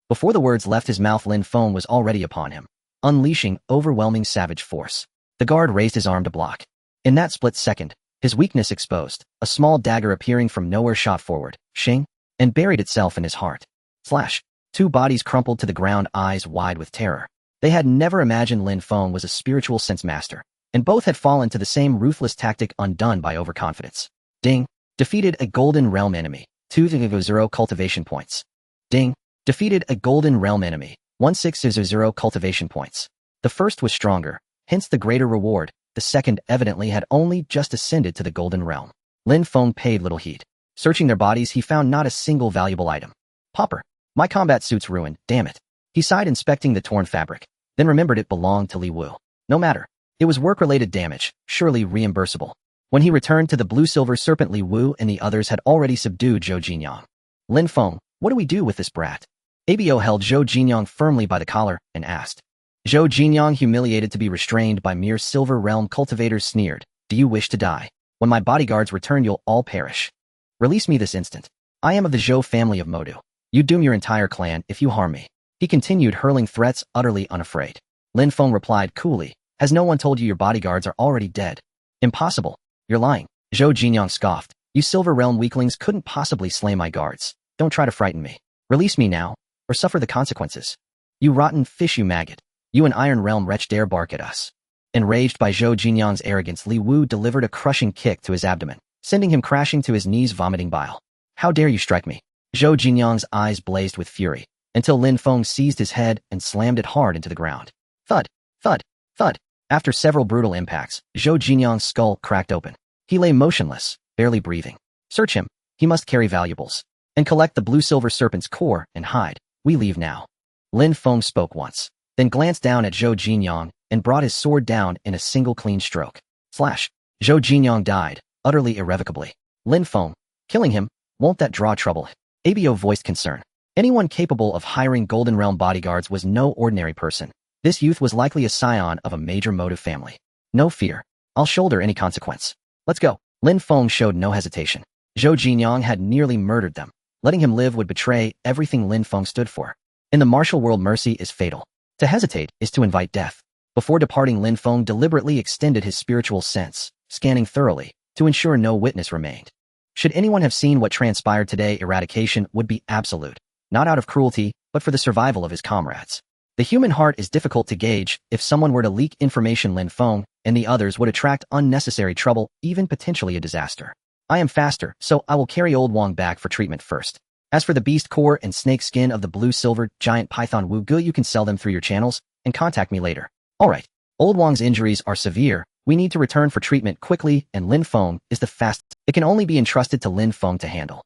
Before the words left his mouth, Lin Feng was already upon him, unleashing overwhelming savage force. The guard raised his arm to block. In that split second, his weakness exposed, a small dagger appearing from nowhere shot forward, shing, and buried itself in his heart. Slash. 2 bodies crumpled to the ground, eyes wide with terror. They had never imagined Lin Feng was a spiritual sense master, and both had fallen to the same ruthless tactic, undone by overconfidence. Ding. Defeated a Golden Realm enemy. 200 cultivation points. Ding. Defeated a Golden Realm enemy. 1600 cultivation points. The first was stronger, hence the greater reward. The second evidently had only just ascended to the Golden Realm. Lin Feng paid little heed. Searching their bodies, he found not a single valuable item. Pauper. My combat suit's ruined, damn it. He sighed, inspecting the torn fabric, then remembered it belonged to Li Wu. No matter. It was work-related damage, surely reimbursable. When he returned to the blue-silver serpent, Li Wu and the others had already subdued Zhou Jinyang. Lin Feng, what do we do with this brat? Abo held Zhou Jinyang firmly by the collar and asked. Zhou Jinyang, humiliated to be restrained by mere Silver Realm cultivators, sneered, "Do you wish to die? When my bodyguards return, you'll all perish. Release me this instant. I am of the Zhou family of Modu. You doom your entire clan if you harm me." He continued hurling threats, utterly unafraid. Lin Feng replied coolly, "Has no one told you your bodyguards are already dead?" "Impossible. You're lying." Zhou Jinyang scoffed. "You Silver Realm weaklings couldn't possibly slay my guards. Don't try to frighten me. Release me now, or suffer the consequences. You rotten fish, you maggot. You an Iron Realm wretch dare bark at us." Enraged by Zhou Jinyang's arrogance, Li Wu delivered a crushing kick to his abdomen, sending him crashing to his knees, vomiting bile. "How dare you strike me?" Zhou Jinyang's eyes blazed with fury, until Lin Feng seized his head and slammed it hard into the ground. Thud, thud, thud. After several brutal impacts, Zhou Jinyang's skull cracked open. He lay motionless, barely breathing. "Search him. He must carry valuables. And collect the blue-silver serpent's core and hide. We leave now." Lin Feng spoke once, then glanced down at Zhou Jinyang and brought his sword down in a single clean stroke. Slash. Zhou Jinyang died, utterly irrevocably. Lin Feng, killing him, won't that draw trouble? Abo voiced concern. Anyone capable of hiring Golden Realm bodyguards was no ordinary person. This youth was likely a scion of a major motive family. "No fear. I'll shoulder any consequence. Let's go." Lin Feng showed no hesitation. Zhou Jinyang had nearly murdered them. Letting him live would betray everything Lin Feng stood for. In the martial world, mercy is fatal. To hesitate is to invite death. Before departing, Lin Feng deliberately extended his spiritual sense, scanning thoroughly, to ensure no witness remained. Should anyone have seen what transpired today, eradication would be absolute, not out of cruelty, but for the survival of his comrades. The human heart is difficult to gauge. If someone were to leak information, Lin Feng and the others would attract unnecessary trouble, even potentially a disaster. "I am faster, so I will carry Old Wang back for treatment first. As for the beast core and snake skin of the blue-silver giant python Wu Gu, you can sell them through your channels and contact me later." "Alright. Old Wang's injuries are severe. We need to return for treatment quickly, and Lin Feng is the fastest. It can only be entrusted to Lin Feng to handle."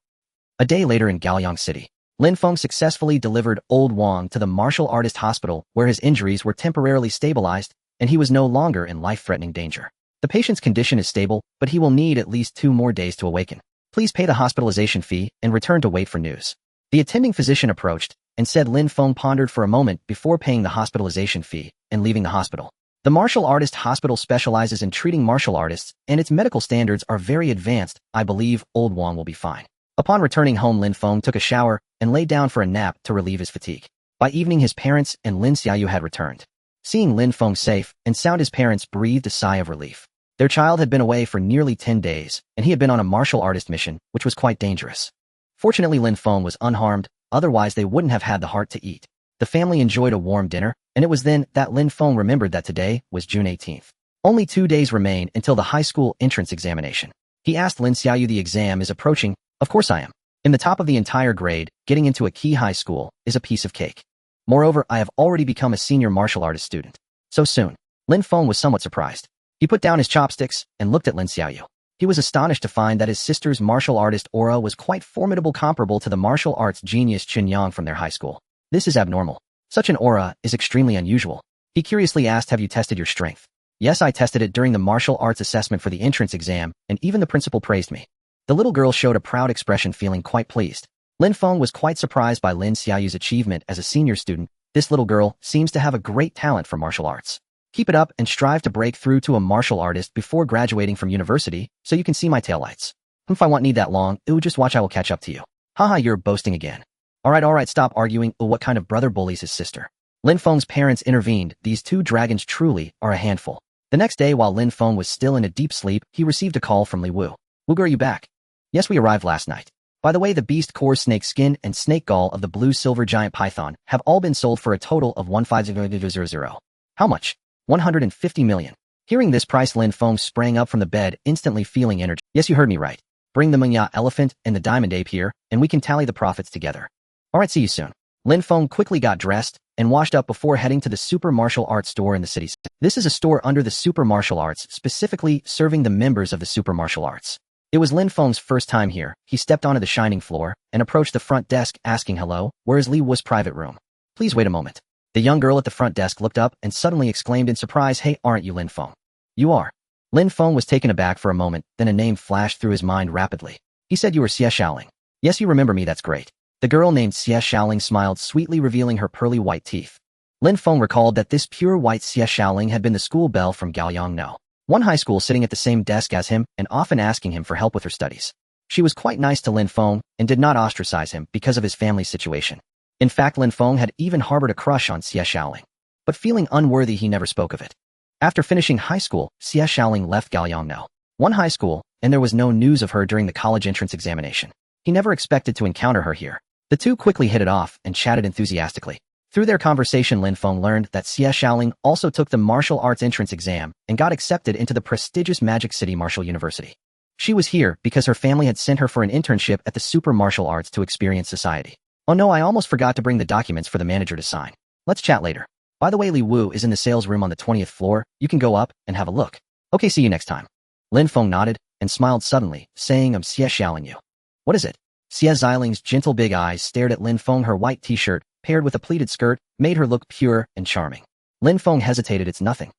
A day later in Gaoyang City, Lin Feng successfully delivered Old Wang to the martial artist hospital, where his injuries were temporarily stabilized, and he was no longer in life-threatening danger. The patient's condition is stable, but he will need at least 2 more days to awaken. Please pay the hospitalization fee and return to wait for news. The attending physician approached and said. Lin Feng pondered for a moment before paying the hospitalization fee and leaving the hospital. The martial artist hospital specializes in treating martial artists, and its medical standards are very advanced. I believe old Wang will be fine. Upon returning home, Lin Feng took a shower and lay down for a nap to relieve his fatigue. By evening, his parents and Lin Xiaoyu had returned. Seeing Lin Feng safe and sound, his parents breathed a sigh of relief. Their child had been away for nearly 10 days, and he had been on a martial artist mission, which was quite dangerous. Fortunately, Lin Feng was unharmed, otherwise they wouldn't have had the heart to eat. The family enjoyed a warm dinner, and it was then that Lin Feng remembered that today was June 18th. Only 2 days remain until the high school entrance examination. He asked Lin Xiaoyu, "The exam is approaching." "Of course I am. In the top of the entire grade, getting into a key high school is a piece of cake. Moreover, I have already become a senior martial artist student." So soon. Lin Feng was somewhat surprised. He put down his chopsticks and looked at Lin Xiaoyu. He was astonished to find that his sister's martial artist aura was quite formidable, comparable to the martial arts genius Chen Yang from their high school. This is abnormal. Such an aura is extremely unusual. He curiously asked, "Have you tested your strength?" "Yes, I tested it during the martial arts assessment for the entrance exam, and even the principal praised me." The little girl showed a proud expression, feeling quite pleased. Lin Feng was quite surprised by Lin Xiaoyu's achievement as a senior student. This little girl seems to have a great talent for martial arts. Keep it up and strive to break through to a martial artist before graduating from university, so you can see my taillights. If I won't need that long, just watch, I will catch up to you. Haha, you're boasting again. Alright, stop arguing. What kind of brother bullies his sister? Lin Feng's parents intervened. These two dragons truly are a handful. The next day, while Lin Feng was still in a deep sleep, he received a call from Li Wu. "Wu, are you back?" "Yes, we arrived last night. By the way, the beast core, snake skin, and snake gall of the blue-silver giant python have all been sold for a total of 150,000. How much? 150 million. Hearing this price, Lin Feng sprang up from the bed, instantly feeling energy. "Yes, you heard me right. Bring the Menya elephant and the diamond ape here, and we can tally the profits together." "Alright, see you soon." Lin Feng quickly got dressed and washed up before heading to the Super Martial Arts store in the city. This is a store under the Super Martial Arts, specifically serving the members of the Super Martial Arts. It was Lin Feng's first time here. He stepped onto the shining floor and approached the front desk, asking, "Hello, where is Li Wu's private room?" "Please wait a moment." The young girl at the front desk looked up and suddenly exclaimed in surprise, "Hey, aren't you Lin Feng?" "You are." Lin Feng was taken aback for a moment, then a name flashed through his mind rapidly. He said, "You were Xie Xiaoling." "Yes, you remember me, that's great." The girl named Xie Xiaoling smiled sweetly, revealing her pearly white teeth. Lin Feng recalled that this pure white Xie Xiaoling had been the school belle from Gaoyang No. One high school, sitting at the same desk as him and often asking him for help with her studies. She was quite nice to Lin Feng and did not ostracize him because of his family situation. In fact, Lin Feng had even harbored a crush on Xie Xiaoling. But feeling unworthy, he never spoke of it. After finishing high school, Xie Xiaoling left Gaoyang No. One high school, and there was no news of her during the college entrance examination. He never expected to encounter her here. The two quickly hit it off and chatted enthusiastically. Through their conversation, Lin Feng learned that Xie Xiaoling also took the martial arts entrance exam and got accepted into the prestigious Magic City Martial University. She was here because her family had sent her for an internship at the Super Martial Arts to experience society. "Oh no, I almost forgot to bring the documents for the manager to sign. Let's chat later. By the way, Li Wu is in the sales room on the 20th floor. You can go up and have a look." "Okay, see you next time." Lin Feng nodded and smiled suddenly, saying, "I'm Xie Xiaoling you." "What is it?" Xie Xiaoling's gentle big eyes stared at Lin Feng. Her white t-shirt, paired with a pleated skirt, made her look pure and charming. Lin Feng hesitated. "It's nothing."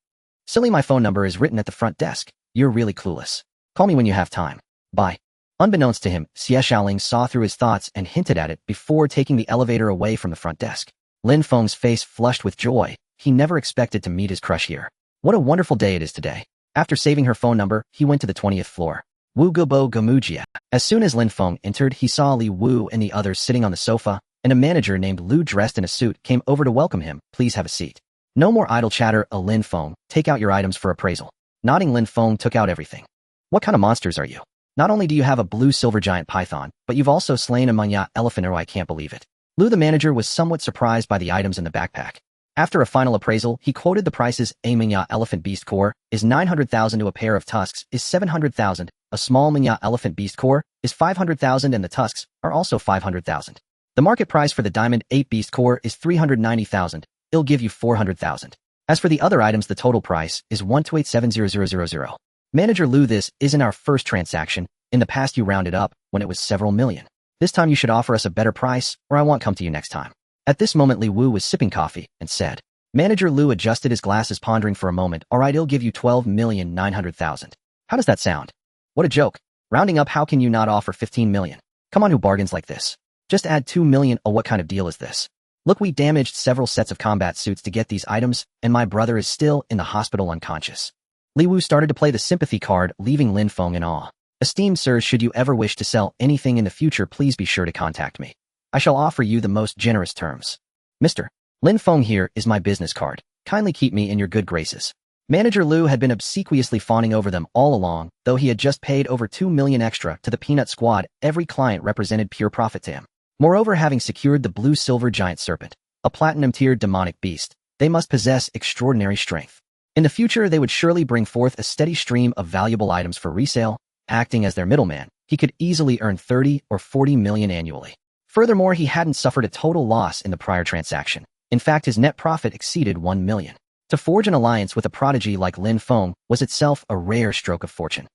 "Silly, my phone number is written at the front desk. You're really clueless. Call me when you have time. Bye." Unbeknownst to him, Xie Xiaoling saw through his thoughts and hinted at it before taking the elevator away from the front desk. Lin Feng's face flushed with joy. He never expected to meet his crush here. What a wonderful day it is today. After saving her phone number, he went to the 20th floor. Wu Gubo Gamujia. As soon as Lin Feng entered, he saw Li Wu and the others sitting on the sofa, and a manager named Lu dressed in a suit came over to welcome him. "Please have a seat." "No more idle chatter, Lin Feng. Take out your items for appraisal." Nodding, Lin Feng took out everything. "What kind of monsters are you? Not only do you have a blue-silver giant python, but you've also slain a Manya elephant. Oh, I can't believe it." Lu, the manager, was somewhat surprised by the items in the backpack. After a final appraisal, he quoted the prices. "A Manya elephant beast core is 900,000, to a pair of tusks is 700,000, a small Manya elephant beast core is 500,000, and the tusks are also 500,000. The market price for the diamond ape beast core is 390,000. It'll give you 400,000. As for the other items, the total price is 128,700,000. Manager Lu, this isn't our first transaction. In the past you rounded up when it was several million. This time you should offer us a better price, or I won't come to you next time." At this moment, Li Wu was sipping coffee and said. Manager Lu adjusted his glasses, pondering for a moment. "Alright, I'll give you 12,900,000. How does that sound?" "What a joke. Rounding up, how can you not offer 15 million? Come on, who bargains like this? Just add 2 million. Oh, what kind of deal is this?" Look, we damaged several sets of combat suits to get these items, and my brother is still in the hospital unconscious. Li Wu started to play the sympathy card, leaving Lin Feng in awe. Esteemed sirs, should you ever wish to sell anything in the future, please be sure to contact me. I shall offer you the most generous terms. Mr. Lin Feng, here is my business card. Kindly keep me in your good graces. Manager Liu had been obsequiously fawning over them all along, though he had just paid over 2 million extra to the Peanut Squad. Every client represented pure profit to him. Moreover, having secured the blue-silver giant serpent, a platinum-tiered demonic beast, they must possess extraordinary strength. In the future, they would surely bring forth a steady stream of valuable items for resale. Acting as their middleman, he could easily earn 30 or 40 million annually. Furthermore, he hadn't suffered a total loss in the prior transaction. In fact, his net profit exceeded 1 million. To forge an alliance with a prodigy like Lin Feng was itself a rare stroke of fortune.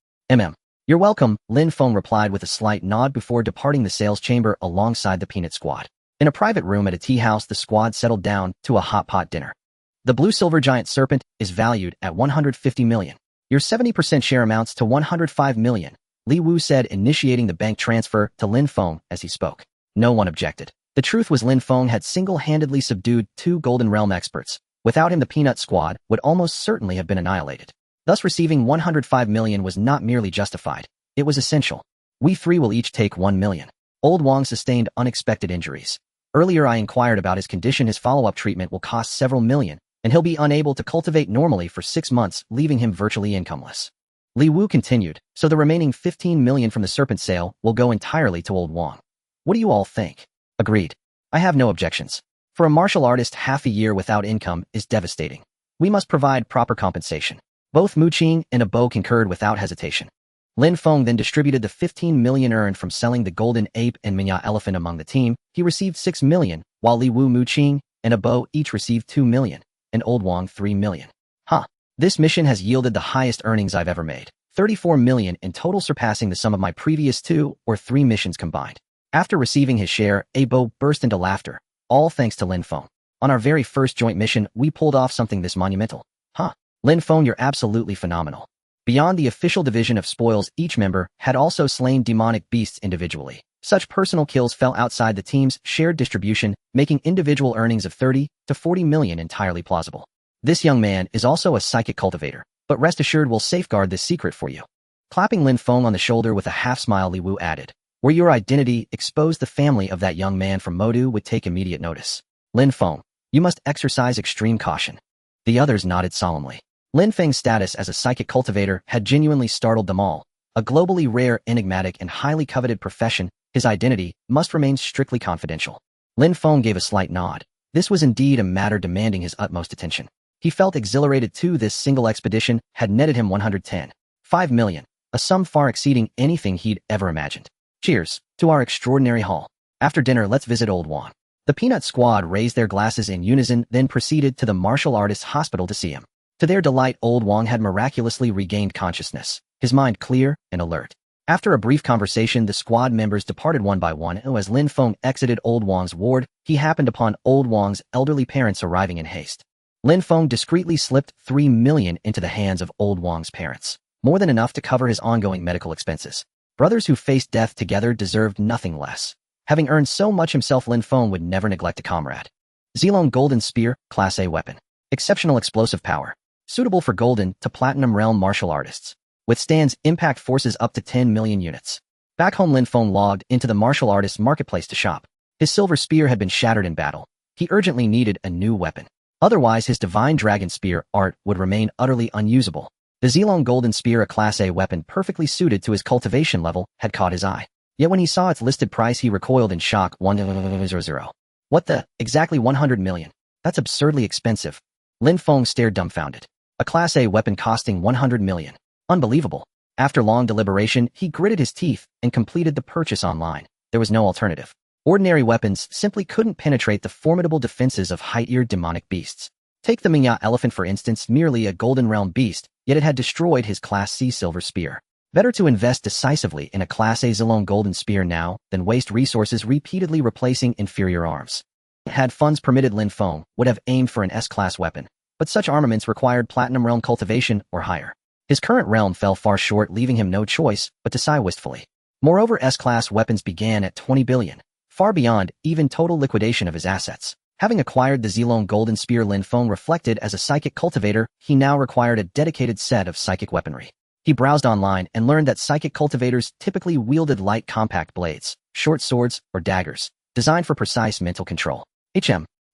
You're welcome, Lin Feng replied with a slight nod before departing the sales chamber alongside the Peanut Squad. In a private room at a tea house, the squad settled down to a hot pot dinner. The blue-silver giant serpent is valued at 150 million. Your 70% share amounts to 105 million, Li Wu said, initiating the bank transfer to Lin Feng as he spoke. No one objected. The truth was, Lin Feng had single-handedly subdued 2 Golden Realm experts. Without him, the Peanut Squad would almost certainly have been annihilated. Thus, receiving 105 million was not merely justified. It was essential. We 3 will each take 1 million. Old Wang sustained unexpected injuries. Earlier, I inquired about his condition. His follow-up treatment will cost several million, and he'll be unable to cultivate normally for 6 months, leaving him virtually incomeless. Li Wu continued, so the remaining 15 million from the serpent sale will go entirely to Old Wang. What do you all think? Agreed. I have no objections. For a martial artist, half a year without income is devastating. We must provide proper compensation. Both Mu Qing and Abo concurred without hesitation. Lin Feng then distributed the 15 million earned from selling the golden ape and Minya elephant among the team. He received 6 million, while Li Wu, Mu Qing, and Abo each received 2 million, and Old Wang 3 million. This mission has yielded the highest earnings I've ever made. 34 million in total, surpassing the sum of my previous 2 or 3 missions combined. After receiving his share, Abo burst into laughter. All thanks to Lin Feng. On our very first joint mission, we pulled off something this monumental. Lin Feng, you're absolutely phenomenal. Beyond the official division of spoils, each member had also slain demonic beasts individually. Such personal kills fell outside the team's shared distribution, making individual earnings of 30 to 40 million entirely plausible. This young man is also a psychic cultivator, but rest assured we'll safeguard this secret for you. Clapping Lin Feng on the shoulder with a half-smile, Li Wu added, were your identity exposed, the family of that young man from Modu would take immediate notice. Lin Feng, you must exercise extreme caution. The others nodded solemnly. Lin Feng's status as a psychic cultivator had genuinely startled them all. A globally rare, enigmatic, and highly coveted profession, his identity must remain strictly confidential. Lin Feng gave a slight nod. This was indeed a matter demanding his utmost attention. He felt exhilarated too. This single expedition had netted him 110.5 million, a sum far exceeding anything he'd ever imagined. Cheers to our extraordinary haul. After dinner, let's visit Old Wang. The Peanut Squad raised their glasses in unison, then proceeded to the martial artist's hospital to see him. To their delight, Old Wang had miraculously regained consciousness, his mind clear and alert. After a brief conversation, the squad members departed one by one. As Lin Feng exited Old Wang's ward, he happened upon Old Wang's elderly parents arriving in haste. Lin Feng discreetly slipped 3 million into the hands of Old Wang's parents, more than enough to cover his ongoing medical expenses. Brothers who faced death together deserved nothing less. Having earned so much himself, Lin Feng would never neglect a comrade. Zilong Golden Spear, Class A weapon. Exceptional explosive power. Suitable for Golden to Platinum Realm martial artists. Withstands impact forces up to 10 million units. Back home, Lin Feng logged into the martial artist's marketplace to shop. His silver spear had been shattered in battle. He urgently needed a new weapon. Otherwise, his Divine Dragon Spear art would remain utterly unusable. The Zilong Golden Spear, a Class A weapon perfectly suited to his cultivation level, had caught his eye. Yet when he saw its listed price, he recoiled in shock. 100. What the? Exactly 100 million. That's absurdly expensive. Lin Feng stared dumbfounded. A Class A weapon costing 100 million. Unbelievable. After long deliberation, he gritted his teeth and completed the purchase online. There was no alternative. Ordinary weapons simply couldn't penetrate the formidable defenses of high-eared demonic beasts. Take the Minya elephant for instance, merely a Golden Realm beast, yet it had destroyed his Class C silver spear. Better to invest decisively in a Class A Zilong Golden Spear now than waste resources repeatedly replacing inferior arms. Had funds permitted, Lin Feng would have aimed for an S-class weapon, but such armaments required Platinum Realm cultivation or higher. His current realm fell far short, leaving him no choice but to sigh wistfully. Moreover, S-class weapons began at 20 billion, far beyond even total liquidation of his assets. Having acquired the Zilong Golden Spear, Lin Feng reflected as a psychic cultivator, he now required a dedicated set of psychic weaponry. He browsed online and learned that psychic cultivators typically wielded light compact blades, short swords, or daggers, designed for precise mental control.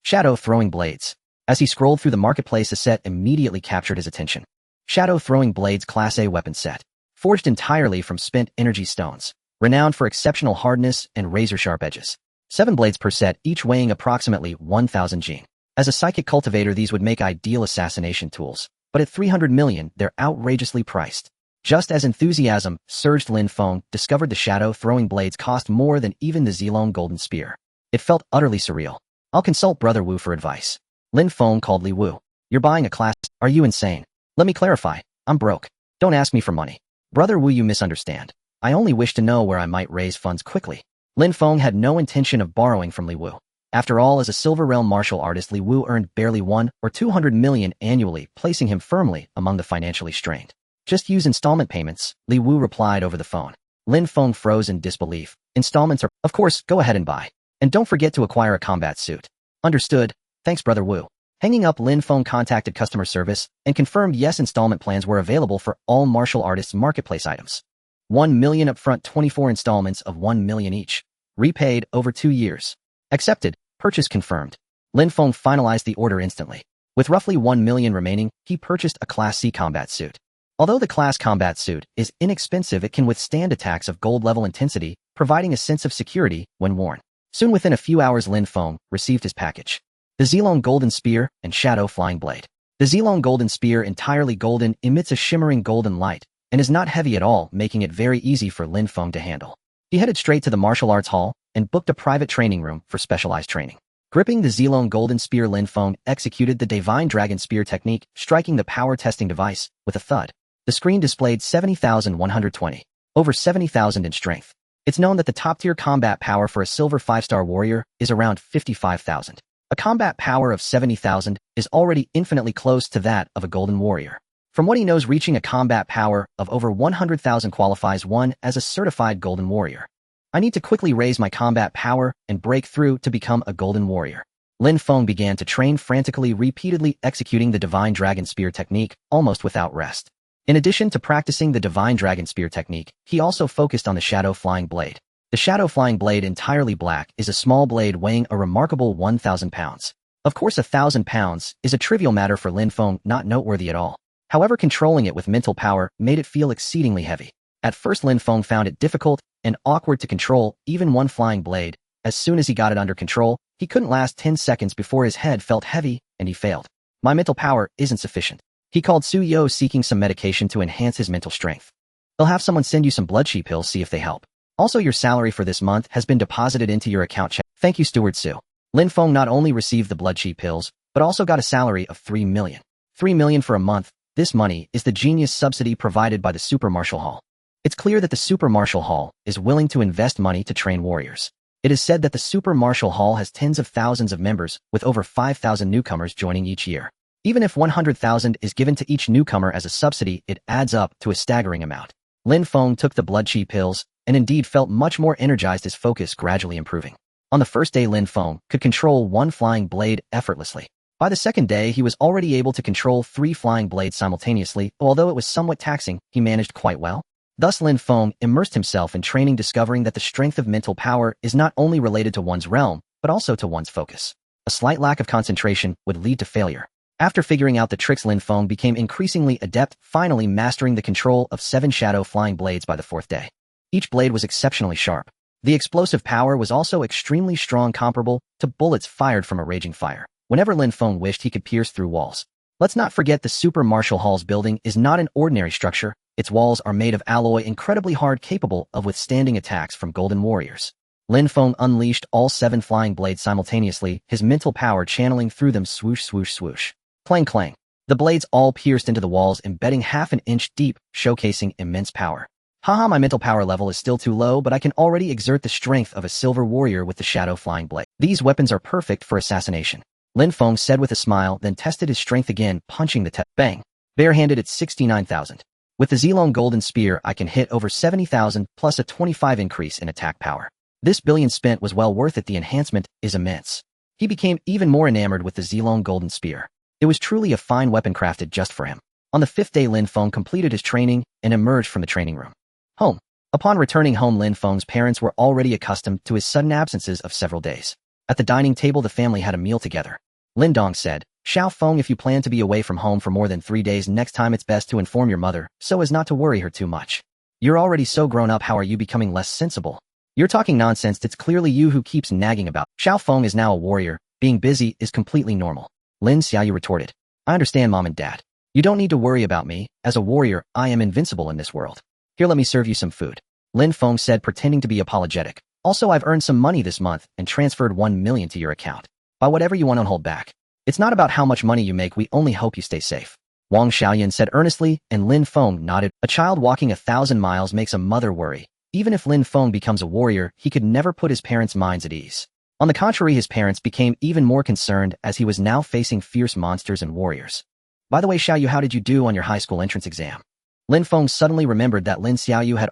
Shadow Throwing Blades. As he scrolled through the marketplace, a set immediately captured his attention. Shadow Throwing Blades Class A weapon set. Forged entirely from spent energy stones. Renowned for exceptional hardness and razor-sharp edges. 7 blades per set, each weighing approximately 1,000 jing. As a psychic cultivator, these would make ideal assassination tools. But at 300 million, they're outrageously priced. Just as enthusiasm surged, Lin Feng discovered the Shadow Throwing Blades cost more than even the Zilong Golden Spear. It felt utterly surreal. I'll consult Brother Wu for advice. Lin Feng called Li Wu. You're buying a class? Are you insane? Let me clarify. I'm broke. Don't ask me for money. Brother Wu, you misunderstand. I only wish to know where I might raise funds quickly. Lin Feng had no intention of borrowing from Li Wu. After all, as a Silver Realm martial artist, Li Wu earned barely 1 or 200 million annually, placing him firmly among the financially strained. Just use installment payments, Li Wu replied over the phone. Lin Feng froze in disbelief. Installments are, of course, go ahead and buy. And don't forget to acquire a combat suit. Understood. Thanks, Brother Wu. Hanging up, Lin Feng contacted customer service and confirmed yes, installment plans were available for all martial artists' marketplace items. 1 million upfront, 24 installments of 1 million each. Repaid over 2 years. Accepted. Purchase confirmed. Lin Feng finalized the order instantly. With roughly 1 million remaining, he purchased a Class C combat suit. Although the class combat suit is inexpensive, it can withstand attacks of gold-level intensity, providing a sense of security when worn. Soon, within a few hours, Lin Feng received his package. The Zilong Golden Spear and Shadow Flying Blade. The Zilong Golden Spear, entirely golden, emits a shimmering golden light and is not heavy at all, making it very easy for Lin Feng to handle. He headed straight to the martial arts hall and booked a private training room for specialized training. Gripping the Zilong Golden Spear, Lin Feng executed the Divine Dragon Spear technique, striking the power testing device with a thud. The screen displayed 70,120, over 70,000 in strength. It's known that the top-tier combat power for a silver 5-star warrior is around 55,000. A combat power of 70,000 is already infinitely close to that of a golden warrior. From what he knows, reaching a combat power of over 100,000 qualifies one as a certified golden warrior. I need to quickly raise my combat power and break through to become a golden warrior. Lin Feng began to train frantically, repeatedly executing the Divine Dragon Spear technique almost without rest. In addition to practicing the Divine Dragon Spear technique, he also focused on the Shadow Flying Blade. The Shadow Flying Blade, entirely black, is a small blade weighing a remarkable 1,000 pounds. Of course, 1,000 pounds is a trivial matter for Lin Feng, not noteworthy at all. However, controlling it with mental power made it feel exceedingly heavy. At first, Lin Feng found it difficult and awkward to control even one flying blade. As soon as he got it under control, he couldn't last 10 seconds before his head felt heavy and he failed. My mental power isn't sufficient. He called Su Yo, seeking some medication to enhance his mental strength. They'll have someone send you some blood chi pills, see if they help. Also, your salary for this month has been deposited into your account check. Thank you, Steward Su. Lin Feng not only received the blood chi pills, but also got a salary of 3 million. 3 million for a month. This money is the genius subsidy provided by the Super Martial Hall. It's clear that the Super Martial Hall is willing to invest money to train warriors. It is said that the Super Martial Hall has tens of thousands of members, with over 5,000 newcomers joining each year. Even if 100,000 is given to each newcomer as a subsidy, it adds up to a staggering amount. Lin Feng took the blood chi pills and indeed felt much more energized, his focus gradually improving. On the first day, Lin Feng could control 1 flying blade effortlessly. By the second day, he was already able to control 3 flying blades simultaneously. Although it was somewhat taxing, he managed quite well. Thus, Lin Feng immersed himself in training, discovering that the strength of mental power is not only related to one's realm, but also to one's focus. A slight lack of concentration would lead to failure. After figuring out the tricks, Lin Feng became increasingly adept, finally mastering the control of 7 shadow flying blades by the 4th day. Each blade was exceptionally sharp. The explosive power was also extremely strong, comparable to bullets fired from a raging fire. Whenever Lin Feng wished, he could pierce through walls. Let's not forget the Super Martial Hall's building is not an ordinary structure. Its walls are made of alloy, incredibly hard, capable of withstanding attacks from golden warriors. Lin Feng unleashed all 7 flying blades simultaneously, his mental power channeling through them. Swoosh, swoosh, swoosh. Clang, clang. The blades all pierced into the walls, embedding half an inch deep, showcasing immense power. Haha, my mental power level is still too low, but I can already exert the strength of a silver warrior with the shadow flying blade. These weapons are perfect for assassination. Lin Feng said with a smile, then tested his strength again, punching the bang. Barehanded at 69,000. With the Zilong Golden Spear, I can hit over 70,000 plus a 25 increase in attack power. This billion spent was well worth it. The enhancement is immense. He became even more enamored with the Zilong golden spear. It was truly a fine weapon crafted just for him. On the 5th day, Lin Feng completed his training and emerged from the training room. Home. Upon returning home, Lin Feng's parents were already accustomed to his sudden absences of several days. At the dining table, the family had a meal together. Lin Dong said, "Xiao Feng, if you plan to be away from home for more than 3 days next time, it's best to inform your mother so as not to worry her too much. You're already so grown up, how are you becoming less sensible? You're talking nonsense, it's clearly you who keeps nagging about. Xiao Feng is now a warrior, being busy is completely normal." Lin Xiaoyu retorted, "I understand, Mom and Dad. You don't need to worry about me. As a warrior, I am invincible in this world. Here, let me serve you some food." Lin Feng said, pretending to be apologetic. "Also, I've earned some money this month and transferred 1 million to your account. Buy whatever you want, don't hold back. It's not about how much money you make, we only hope you stay safe." Wang Xiaoyan said earnestly, and Lin Feng nodded. A child walking 1,000 miles makes a mother worry. Even if Lin Feng becomes a warrior, he could never put his parents' minds at ease. On the contrary, his parents became even more concerned as he was now facing fierce monsters and warriors. "By the way, Xiaoyu, how did you do on your high school entrance exam?" Lin Feng suddenly remembered that Lin Xiaoyu had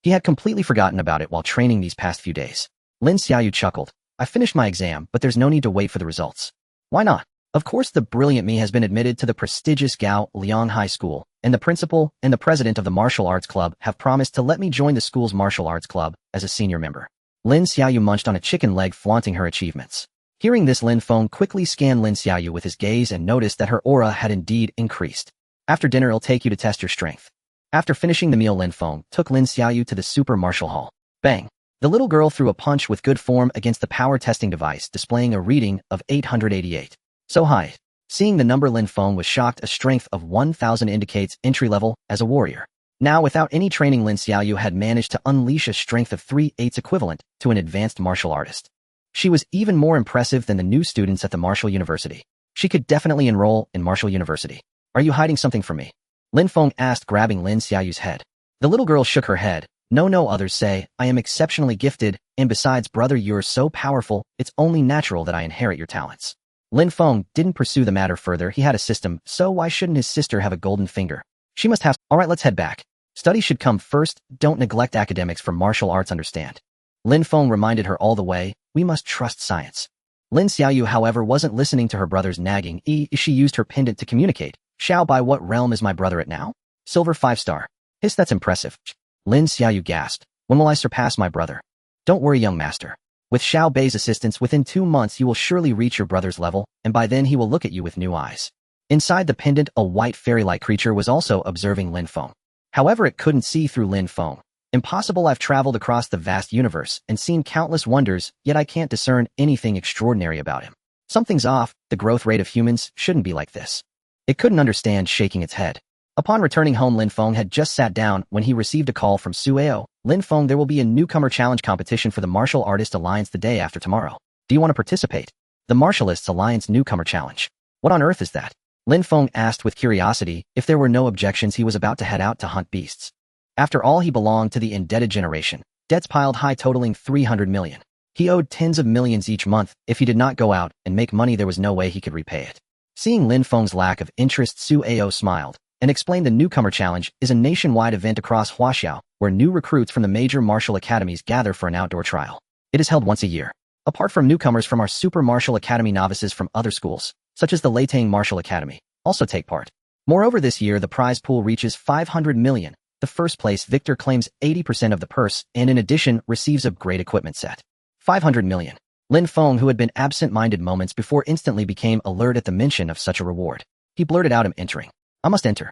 he had completely forgotten about it while training these past few days. Lin Xiaoyu chuckled. "I finished my exam, but there's no need to wait for the results." "Why not?" "Of course, the brilliant me has been admitted to the prestigious Gao Liang High School, and the principal and the president of the martial arts club have promised to let me join the school's martial arts club as a senior member." Lin Xiaoyu munched on a chicken leg, flaunting her achievements. Hearing this, Lin Feng quickly scanned Lin Xiaoyu with his gaze and noticed that her aura had indeed increased. "After dinner, I'll take you to test your strength." After finishing the meal, Lin Feng took Lin Xiaoyu to the super martial hall. Bang! The little girl threw a punch with good form against the power testing device, displaying a reading of 888. So high. Seeing the number, Lin Feng was shocked. A strength of 1,000 indicates entry level as a warrior. Now, without any training, Lin Xiaoyu had managed to unleash a strength of 3/8 equivalent to an advanced martial artist. She was even more impressive than the new students at the martial university. She could definitely enroll in martial university. "Are you hiding something from me?" Lin Feng asked, grabbing Lin Xiaoyu's head. The little girl shook her head. No, others say I am exceptionally gifted, and besides, brother, you're so powerful, it's only natural that I inherit your talents." Lin Feng didn't pursue the matter further. He had a system, so why shouldn't his sister have a golden finger? She must have. "All right, let's head back. Study should come first, don't neglect academics for martial arts, understand?" Lin Feng reminded her all the way, "We must trust science." Lin Xiaoyu, however, wasn't listening to her brother's nagging. She used her pendant to communicate. "Xiao, by what realm is my brother at now?" "Silver 5-star. Hiss, that's impressive." Lin Xiaoyu gasped. "When will I surpass my brother?" "Don't worry, young master. With Xiao Bei's assistance, within 2 months you will surely reach your brother's level, and by then he will look at you with new eyes." Inside the pendant, a white fairy-like creature was also observing Lin Feng. However, it couldn't see through Lin Feng. "Impossible, I've traveled across the vast universe and seen countless wonders, yet I can't discern anything extraordinary about him. Something's off, the growth rate of humans shouldn't be like this." It couldn't understand, shaking its head. Upon returning home, Lin Feng had just sat down when he received a call from Sueo. "Lin Feng, there will be a newcomer challenge competition for the Martial Artist Alliance the day after tomorrow. Do you want to participate?" "The Martialists Alliance Newcomer Challenge? What on earth is that?" Lin Feng asked with curiosity. If there were no objections, he was about to head out to hunt beasts. After all, he belonged to the indebted generation. Debts piled high, totaling 300 million. He owed tens of millions each month. If he did not go out and make money, there was no way he could repay it. Seeing Lin Feng's lack of interest, Sueo smiled and explained the Newcomer Challenge is a nationwide event across Huaxiao, where new recruits from the major martial academies gather for an outdoor trial. It is held once a year. Apart from newcomers from our Super Martial Academy, novices from other schools, such as the Leitang Martial Academy, also take part. Moreover, this year the prize pool reaches 500 million. The first place victor claims 80% of the purse and in addition receives a great equipment set. 500 million. Lin Feng, who had been absent-minded moments before, instantly became alert at the mention of such a reward. He blurted out, "I'm entering. I must enter.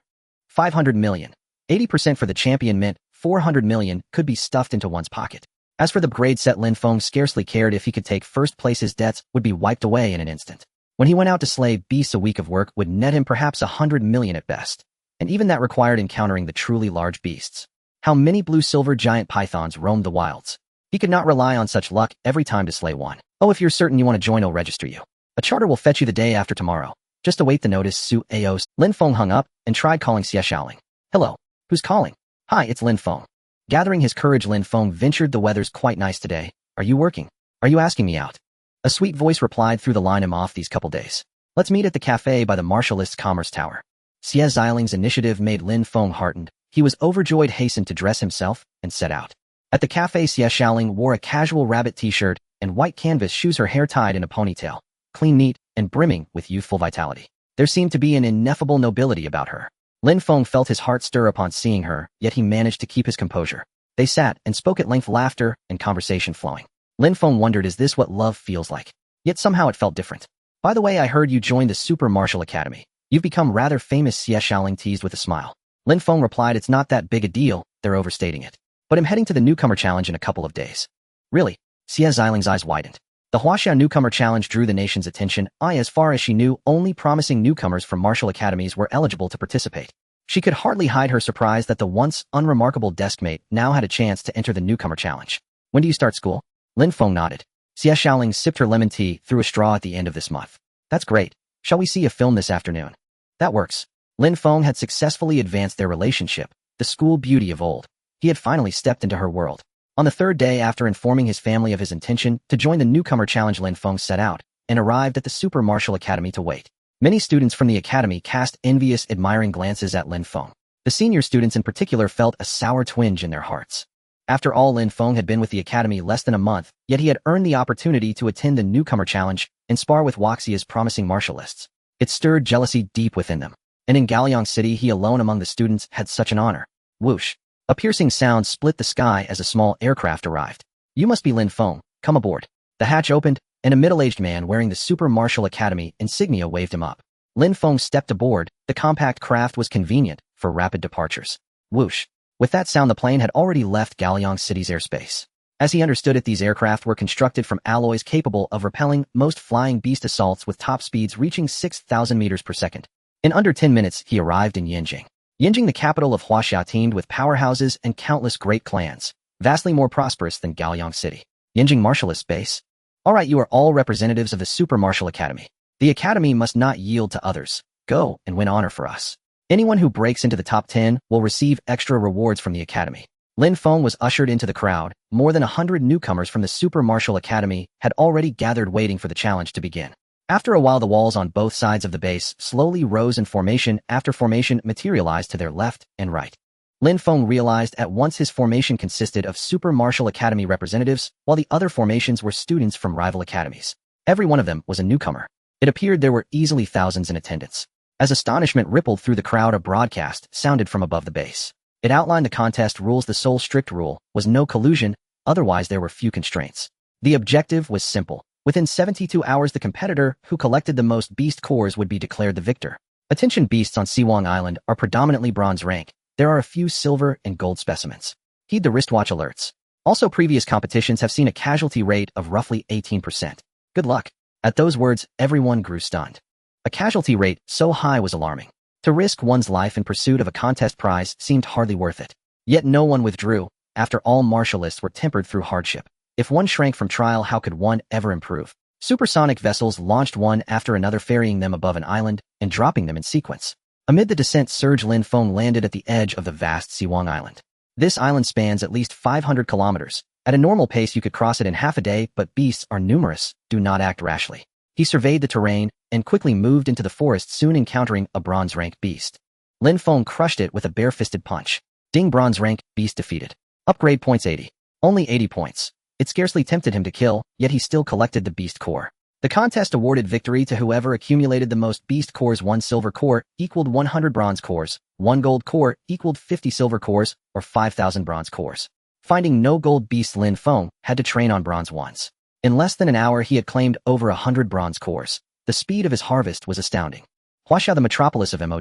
500 million. 80% for the champion mint, 400 million could be stuffed into one's pocket." As for the grade set, Lin Feng scarcely cared if he could take first place. His debts would be wiped away in an instant. When he went out to slay beasts, a week of work would net him perhaps 100 million at best. And even that required encountering the truly large beasts. How many blue-silver giant pythons roamed the wilds? He could not rely on such luck every time to slay one. "Oh, if you're certain you want to join, I'll register you. A charter will fetch you the day after tomorrow. Just await the notice." Sueo. Lin Feng hung up and tried calling Xie Xiaoling. "Hello. Who's calling?" "Hi, it's Lin Feng." Gathering his courage, Lin Feng ventured, "The weather's quite nice today. Are you working? Are you asking me out?" A sweet voice replied through the line, "I'm off these couple days. Let's meet at the cafe by the Martialist Commerce Tower." Xie Xiaoling's initiative made Lin Feng heartened. He was overjoyed, hastened to dress himself, and set out. At the cafe, Xie Xiaoling wore a casual rabbit t-shirt and white canvas shoes, her hair tied in a ponytail. clean neat, and brimming with youthful vitality. There seemed to be an ineffable nobility about her. Lin Feng felt his heart stir upon seeing her, yet he managed to keep his composure. They sat and spoke at length, laughter and conversation flowing. Lin Feng wondered, is this what love feels like? Yet somehow it felt different. By the way, I heard you joined the Super Martial Academy. You've become rather famous, Xie Xiaoling teased with a smile. Lin Feng replied, it's not that big a deal, they're overstating it. But I'm heading to the newcomer challenge in a couple of days. Really? Xie Xiaoling's eyes widened. The Huaxia Newcomer Challenge drew the nation's attention. As far as she knew, only promising newcomers from martial academies were eligible to participate. She could hardly hide her surprise that the once unremarkable deskmate now had a chance to enter the newcomer challenge. When do you start school? Lin Feng nodded. Xie Xiaoling sipped her lemon tea through a straw at the end of this month. That's great. Shall we see a film this afternoon? That works. Lin Feng had successfully advanced their relationship, the school beauty of old. He had finally stepped into her world. On the third day after informing his family of his intention to join the newcomer challenge, Lin Feng set out and arrived at the Super Martial Academy to wait. Many students from the academy cast envious, admiring glances at Lin Feng. The senior students in particular felt a sour twinge in their hearts. After all, Lin Feng had been with the academy less than a month, yet he had earned the opportunity to attend the newcomer challenge and spar with Huaxia's promising martialists. It stirred jealousy deep within them. And in Gaoliang City, he alone among the students had such an honor. Whoosh! A piercing sound split the sky as a small aircraft arrived. You must be Lin Feng, come aboard. The hatch opened, and a middle-aged man wearing the Super Martial Academy insignia waved him up. Lin Feng stepped aboard. The compact craft was convenient for rapid departures. Whoosh! With that sound, the plane had already left Gaoliang City's airspace. As he understood it, these aircraft were constructed from alloys capable of repelling most flying beast assaults with top speeds reaching 6,000 meters per second. In under 10 minutes, he arrived in Yanjing. Yanjing, the capital of Huaxia, teemed with powerhouses and countless great clans, vastly more prosperous than Gaoliang City. Yanjing Martialist Base? Alright, you are all representatives of the Super Martial Academy. The academy must not yield to others. Go and win honor for us. Anyone who breaks into the top 10 will receive extra rewards from the academy. Lin Feng was ushered into the crowd. More than 100 newcomers from the Super Martial Academy had already gathered waiting for the challenge to begin. After a while, the walls on both sides of the base slowly rose and formation after formation materialized to their left and right. Lin Feng realized at once his formation consisted of Super Martial Academy representatives, while the other formations were students from rival academies. Every one of them was a newcomer. It appeared there were easily thousands in attendance. As astonishment rippled through the crowd, a broadcast sounded from above the base. It outlined the contest rules. The sole strict rule was no collusion, otherwise there were few constraints. The objective was simple. Within 72 hours, the competitor who collected the most beast cores would be declared the victor. Attention, beasts on Siwang Island are predominantly bronze rank. There are a few silver and gold specimens. Heed the wristwatch alerts. Also, previous competitions have seen a casualty rate of roughly 18%. Good luck. At those words, everyone grew stunned. A casualty rate so high was alarming. To risk one's life in pursuit of a contest prize seemed hardly worth it. Yet no one withdrew. After all, martialists were tempered through hardship. If one shrank from trial, how could one ever improve? Supersonic vessels launched one after another, ferrying them above an island and dropping them in sequence. Amid the descent surge, Lin Feng landed at the edge of the vast Siwang Island. This island spans at least 500 kilometers. At a normal pace, you could cross it in half a day, but beasts are numerous. Do not act rashly. He surveyed the terrain and quickly moved into the forest, soon encountering a bronze-rank beast. Lin Feng crushed it with a bare-fisted punch. Ding! Bronze rank beast defeated. Upgrade points 80. Only 80 points. It scarcely tempted him to kill, yet he still collected the beast core. The contest awarded victory to whoever accumulated the most beast cores. 1 silver core equaled 100 bronze cores, 1 gold core equaled 50 silver cores, or 5,000 bronze cores. Finding no gold beasts, Lin Feng had to train on bronze ones. In less than an hour, he had claimed over 100 bronze cores. The speed of his harvest was astounding. Huaxia, the metropolis of Mo.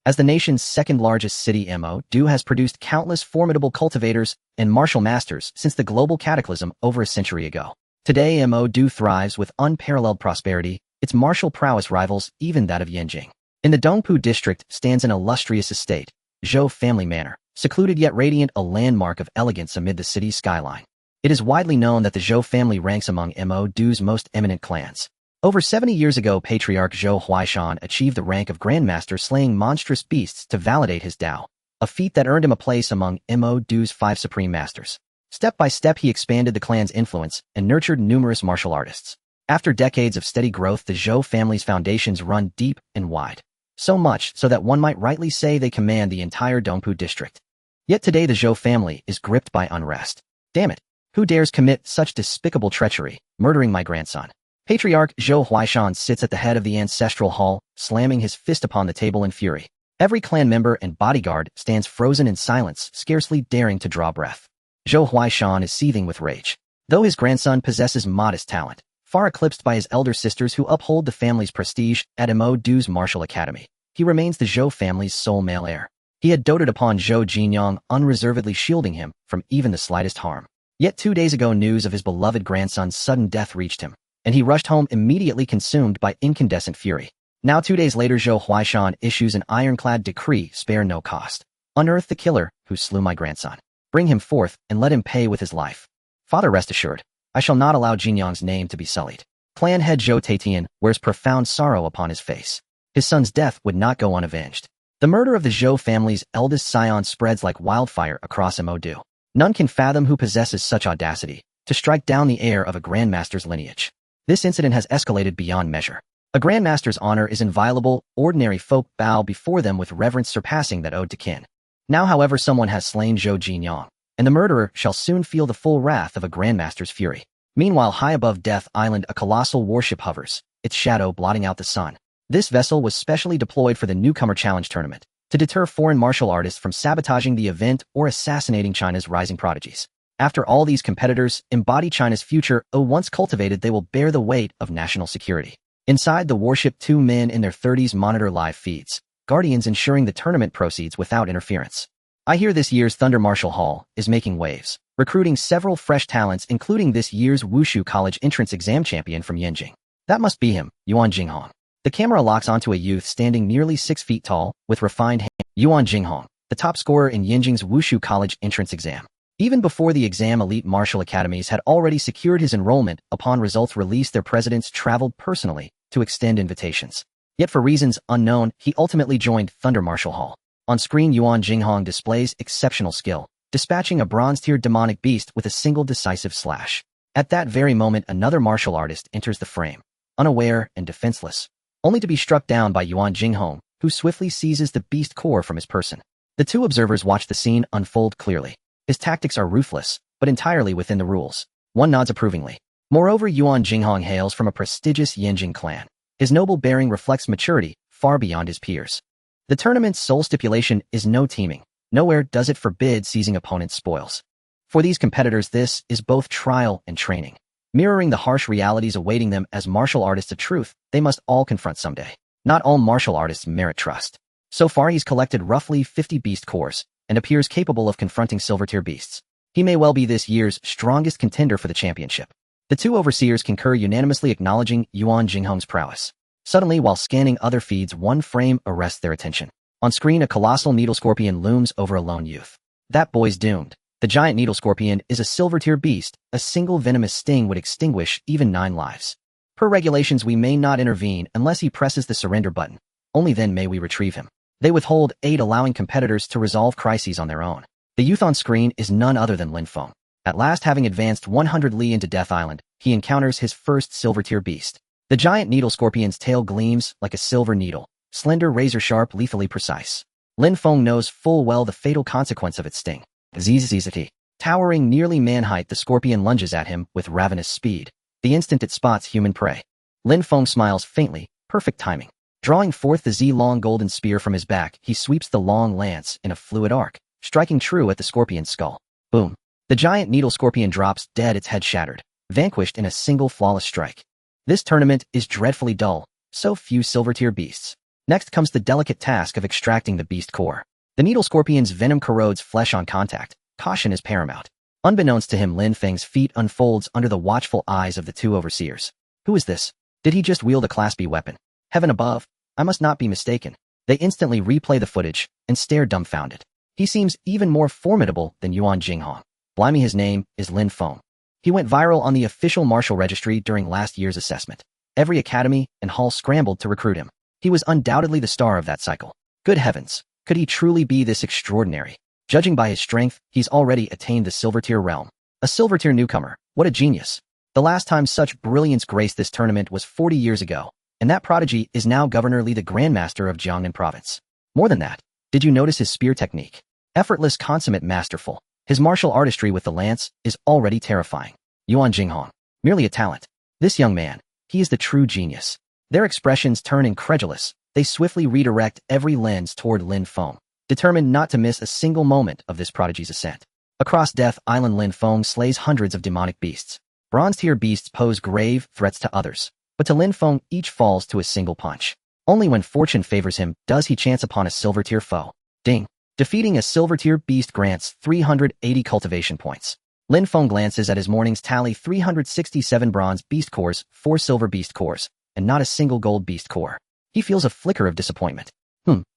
As the nation's second-largest city, Mo has produced countless formidable cultivators and martial masters since the global cataclysm over a century ago. Today, Mo thrives with unparalleled prosperity. Its martial prowess rivals even that of Yanjing. In the Dongpu district stands an illustrious estate, Zhou family manor, secluded yet radiant, a landmark of elegance amid the city's skyline. It is widely known that the Zhou family ranks among Mo's most eminent clans. Over 70 years ago, Patriarch Zhou Huaishan achieved the rank of Grandmaster, slaying monstrous beasts to validate his Tao, a feat that earned him a place among Mo's 5 supreme masters. Step by step, he expanded the clan's influence and nurtured numerous martial artists. After decades of steady growth, the Zhou family's foundations run deep and wide. So much so that one might rightly say they command the entire Dongpu district. Yet today the Zhou family is gripped by unrest. Damn it! Who dares commit such despicable treachery, murdering my grandson? Patriarch Zhou Huaishan sits at the head of the ancestral hall, slamming his fist upon the table in fury. Every clan member and bodyguard stands frozen in silence, scarcely daring to draw breath. Zhou Huaishan is seething with rage. Though his grandson possesses modest talent, far eclipsed by his elder sisters who uphold the family's prestige at Mo Du's martial academy, he remains the Zhou family's sole male heir. He had doted upon Zhou Jinyang, unreservedly shielding him from even the slightest harm. Yet 2 days ago news of his beloved grandson's sudden death reached him, and he rushed home immediately consumed by incandescent fury. Now 2 days later Zhou Huaishan issues an ironclad decree, spare no cost. Unearth the killer who slew my grandson. Bring him forth and let him pay with his life. Father, rest assured, I shall not allow Jinyang's name to be sullied. Clan head Zhou Taitian wears profound sorrow upon his face. His son's death would not go unavenged. The murder of the Zhou family's eldest scion spreads like wildfire across Mo Du. None can fathom who possesses such audacity to strike down the heir of a grandmaster's lineage. This incident has escalated beyond measure. A grandmaster's honor is inviolable, ordinary folk bow before them with reverence surpassing that owed to kin. Now, however, someone has slain Zhou Jinyang, and the murderer shall soon feel the full wrath of a grandmaster's fury. Meanwhile, high above Death Island, a colossal warship hovers, its shadow blotting out the sun. This vessel was specially deployed for the Newcomer Challenge tournament, to deter foreign martial artists from sabotaging the event or assassinating China's rising prodigies. After all these competitors embody China's future, once cultivated, they will bear the weight of national security. Inside the warship, 2 men in their 30s monitor live feeds, guardians ensuring the tournament proceeds without interference. I hear this year's Thunder Martial Hall is making waves, recruiting several fresh talents, including this year's Wushu College entrance exam champion from Yanjing. That must be him, Yuan Jinghong. The camera locks onto a youth standing nearly 6 feet tall, with refined hands. Yuan Jinghong, the top scorer in Yanjing's Wushu College entrance exam. Even before the exam, elite martial academies had already secured his enrollment. Upon results released, their presidents traveled personally to extend invitations. Yet for reasons unknown, he ultimately joined Thunder Martial Hall. On screen, Yuan Jinghong displays exceptional skill, dispatching a bronze-tiered demonic beast with a single decisive slash. At that very moment, another martial artist enters the frame, unaware and defenseless, only to be struck down by Yuan Jinghong, who swiftly seizes the beast core from his person. The 2 observers watch the scene unfold clearly. His tactics are ruthless, but entirely within the rules. One nods approvingly. Moreover, Yuan Jinghong hails from a prestigious Yanjing clan. His noble bearing reflects maturity far beyond his peers. The tournament's sole stipulation is no teaming. Nowhere does it forbid seizing opponents' spoils. For these competitors, this is both trial and training. Mirroring the harsh realities awaiting them as martial artists of truth, they must all confront someday. Not all martial artists merit trust. So far, he's collected roughly 50 beast cores, and appears capable of confronting silver-tier beasts. He may well be this year's strongest contender for the championship. The 2 overseers concur, unanimously acknowledging Yuan Jinghong's prowess. Suddenly, while scanning other feeds, one frame arrests their attention. On screen, a colossal needle scorpion looms over a lone youth. That boy's doomed. The giant needle scorpion is a silver-tier beast. A single venomous sting would extinguish even 9 lives. Per regulations, we may not intervene unless he presses the surrender button. Only then may we retrieve him. They withhold aid, allowing competitors to resolve crises on their own. The youth on screen is none other than Lin Feng. At last, having advanced 100 li into Death Island, he encounters his first silver-tier beast. The giant needle scorpion's tail gleams like a silver needle, slender, razor-sharp, lethally precise. Lin Feng knows full well the fatal consequence of its sting. Zzzzzt. Towering nearly man-height, the scorpion lunges at him with ravenous speed. The instant it spots human prey, Lin Feng smiles faintly, perfect timing. Drawing forth the Z-long golden spear from his back, he sweeps the long lance in a fluid arc, striking true at the scorpion's skull. Boom. The giant needle scorpion drops dead, its head shattered, vanquished in a single flawless strike. This tournament is dreadfully dull, so few silver-tier beasts. Next comes the delicate task of extracting the beast core. The needle scorpion's venom corrodes flesh on contact. Caution is paramount. Unbeknownst to him, Lin Feng's feat unfolds under the watchful eyes of the 2 overseers. Who is this? Did he just wield a Class B weapon? Heaven above, I must not be mistaken. They instantly replay the footage and stare dumbfounded. He seems even more formidable than Yuan Jinghong. Blimey, his name is Lin Feng. He went viral on the official martial registry during last year's assessment. Every academy and hall scrambled to recruit him. He was undoubtedly the star of that cycle. Good heavens, could he truly be this extraordinary? Judging by his strength, he's already attained the silver-tier realm. A silver-tier newcomer, what a genius. The last time such brilliance graced this tournament was 40 years ago, and that prodigy is now Governor Li, the Grandmaster of Jiangnan Province. More than that, did you notice his spear technique? Effortless, consummate, masterful. His martial artistry with the lance is already terrifying. Yuan Jinghong, merely a talent. This young man, He is the true genius. Their expressions turn incredulous. They swiftly redirect every lens toward Lin Feng, determined not to miss a single moment of this prodigy's ascent. Across Death Island, Lin Feng slays hundreds of demonic beasts. Bronze-tier beasts pose grave threats to others, but to Lin Feng each falls to a single punch. Only when fortune favors him does he chance upon a silver-tier foe. Ding! Defeating a silver-tier beast grants 380 cultivation points. Lin Feng glances at his morning's tally: 367 bronze beast cores, 4 silver beast cores, and not a single gold beast core. He feels a flicker of disappointment.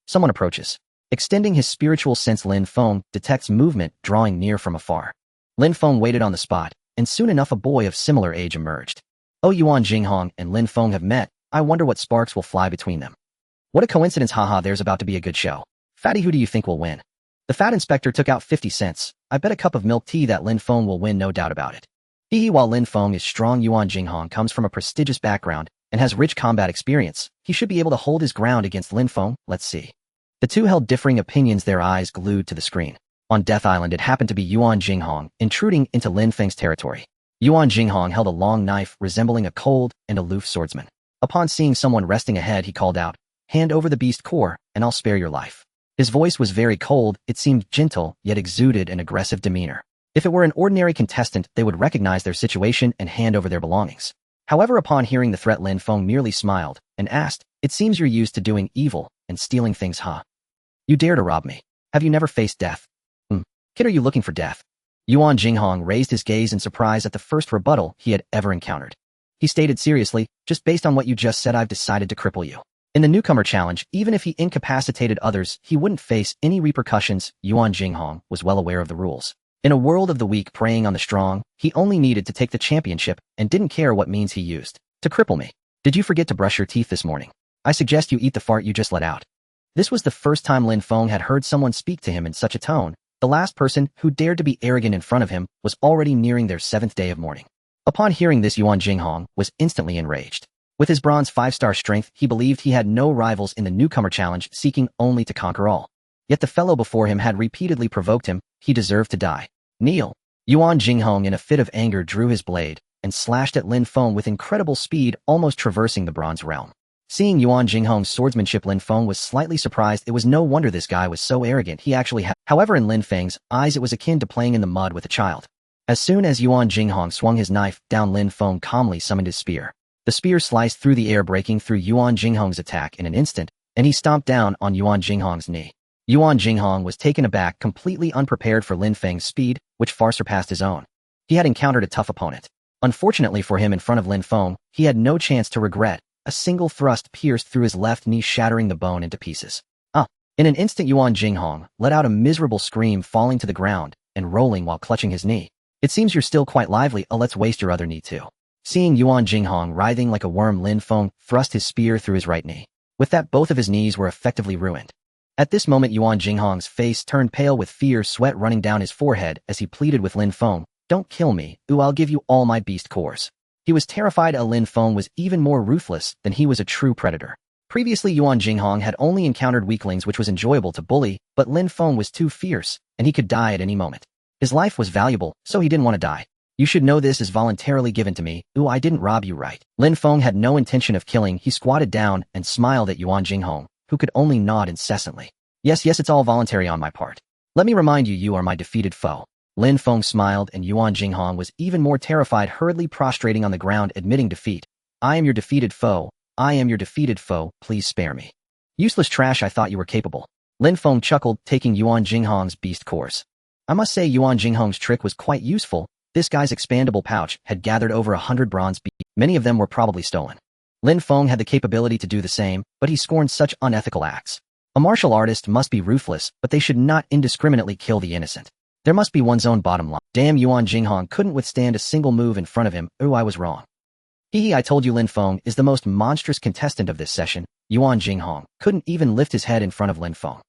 Someone approaches. Extending his spiritual sense, Lin Feng detects movement drawing near from afar. Lin Feng waited on the spot, and soon enough a boy of similar age emerged. Oh, Yuan Jinghong and Lin Feng have met. I wonder what sparks will fly between them. What a coincidence, haha, there's about to be a good show. Fatty, who do you think will win? The fat inspector took out 50 cents. I bet a cup of milk tea that Lin Feng will win, no doubt about it. While Lin Feng is strong, Yuan Jinghong comes from a prestigious background and has rich combat experience. He should be able to hold his ground against Lin Feng. Let's see. The two held differing opinions, their eyes glued to the screen. On Death Island, it happened to be Yuan Jinghong intruding into Lin Feng's territory. Yuan Jinghong held a long knife resembling a cold and aloof swordsman. Upon seeing someone resting ahead, he called out, "Hand over the beast core, and I'll spare your life." His voice was very cold. It seemed gentle, yet exuded an aggressive demeanor. If it were an ordinary contestant, they would recognize their situation and hand over their belongings. However, upon hearing the threat, Lin Feng merely smiled and asked, "It seems you're used to doing evil and stealing things, huh? You dare to rob me? Have you never faced death? Kid, are you looking for death?" Yuan Jinghong raised his gaze in surprise at the first rebuttal he had ever encountered. He stated seriously, "Just based on what you just said, I've decided to cripple you." In the newcomer challenge, even if he incapacitated others, he wouldn't face any repercussions. Yuan Jinghong was well aware of the rules. In a world of the weak preying on the strong, he only needed to take the championship and didn't care what means he used. "To cripple me. Did you forget to brush your teeth this morning? I suggest you eat the fart you just let out." This was the first time Lin Feng had heard someone speak to him in such a tone. The last person who dared to be arrogant in front of him was already nearing their 7th day of mourning. Upon hearing this, Yuan Jinghong was instantly enraged. With his bronze 5-star strength, he believed he had no rivals in the newcomer challenge, seeking only to conquer all. Yet the fellow before him had repeatedly provoked him. He deserved to die. Kneel. Yuan Jinghong, in a fit of anger, drew his blade and slashed at Lin Feng with incredible speed, almost traversing the bronze realm. Seeing Yuan Jinghong's swordsmanship, Lin Feng was slightly surprised. It was no wonder this guy was so arrogant. He actually had. However, in Lin Feng's eyes, it was akin to playing in the mud with a child. As soon as Yuan Jinghong swung his knife down, Lin Feng calmly summoned his spear. The spear sliced through the air, breaking through Yuan Jinghong's attack in an instant, and he stomped down on Yuan Jinghong's knee. Yuan Jinghong was taken aback, completely unprepared for Lin Feng's speed, which far surpassed his own. He had encountered a tough opponent. Unfortunately for him, in front of Lin Feng, he had no chance to regret. A single thrust pierced through his left knee, shattering the bone into pieces. In an instant, Yuan Jinghong let out a miserable scream, falling to the ground and rolling while clutching his knee. "It seems you're still quite lively. Let's waste your other knee too." Seeing Yuan Jinghong writhing like a worm, Lin Feng thrust his spear through his right knee. With that, both of his knees were effectively ruined. At this moment, Yuan Jinghong's face turned pale with fear, sweat running down his forehead as he pleaded with Lin Feng, "Don't kill me. I'll give you all my beast cores." He was terrified. Lin Feng was even more ruthless than he was a true predator. Previously, Yuan Jinghong had only encountered weaklings, which was enjoyable to bully, but Lin Feng was too fierce, and he could die at any moment. His life was valuable, so he didn't want to die. "You should know this is voluntarily given to me. I didn't rob you, right?" Lin Feng had no intention of killing. He squatted down and smiled at Yuan Jinghong, who could only nod incessantly. Yes, it's all voluntary on my part. Let me remind you, you are my defeated foe." Lin Feng smiled, and Yuan Jinghong was even more terrified, hurriedly prostrating on the ground, admitting defeat. "I am your defeated foe. I am your defeated foe. Please spare me." "Useless trash, I thought you were capable." Lin Feng chuckled, taking Yuan Jinghong's beast cores. I must say, Yuan Jinghong's trick was quite useful. This guy's expandable pouch had gathered over 100 bronze beasts. Many of them were probably stolen. Lin Feng had the capability to do the same, but he scorned such unethical acts. A martial artist must be ruthless, but they should not indiscriminately kill the innocent. There must be one's own bottom line. Damn, Yuan Jinghong couldn't withstand a single move in front of him. I was wrong. I told you Lin Feng is the most monstrous contestant of this session. Yuan Jinghong couldn't even lift his head in front of Lin Feng.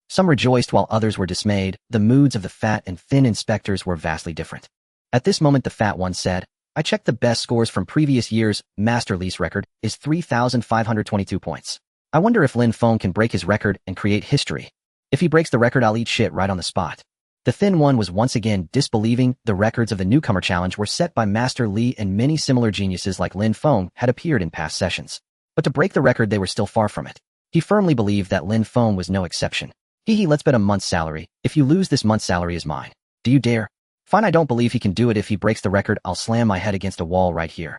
Some rejoiced while others were dismayed. The moods of the fat and thin inspectors were vastly different. At this moment, the fat one said, "I checked the best scores from previous years. Master Li's record is 3,522 points. I wonder if Lin Feng can break his record and create history. If he breaks the record, I'll eat shit right on the spot." The Thin One was once again disbelieving. The records of the newcomer challenge were set by Master Li, and many similar geniuses like Lin Feng had appeared in past sessions. But to break the record, they were still far from it. He firmly believed that Lin Feng was no exception. Let's bet a month's salary. If you lose, this month's salary is mine. Do you dare? Fine, I don't believe he can do it. If he breaks the record, I'll slam my head against a wall right here.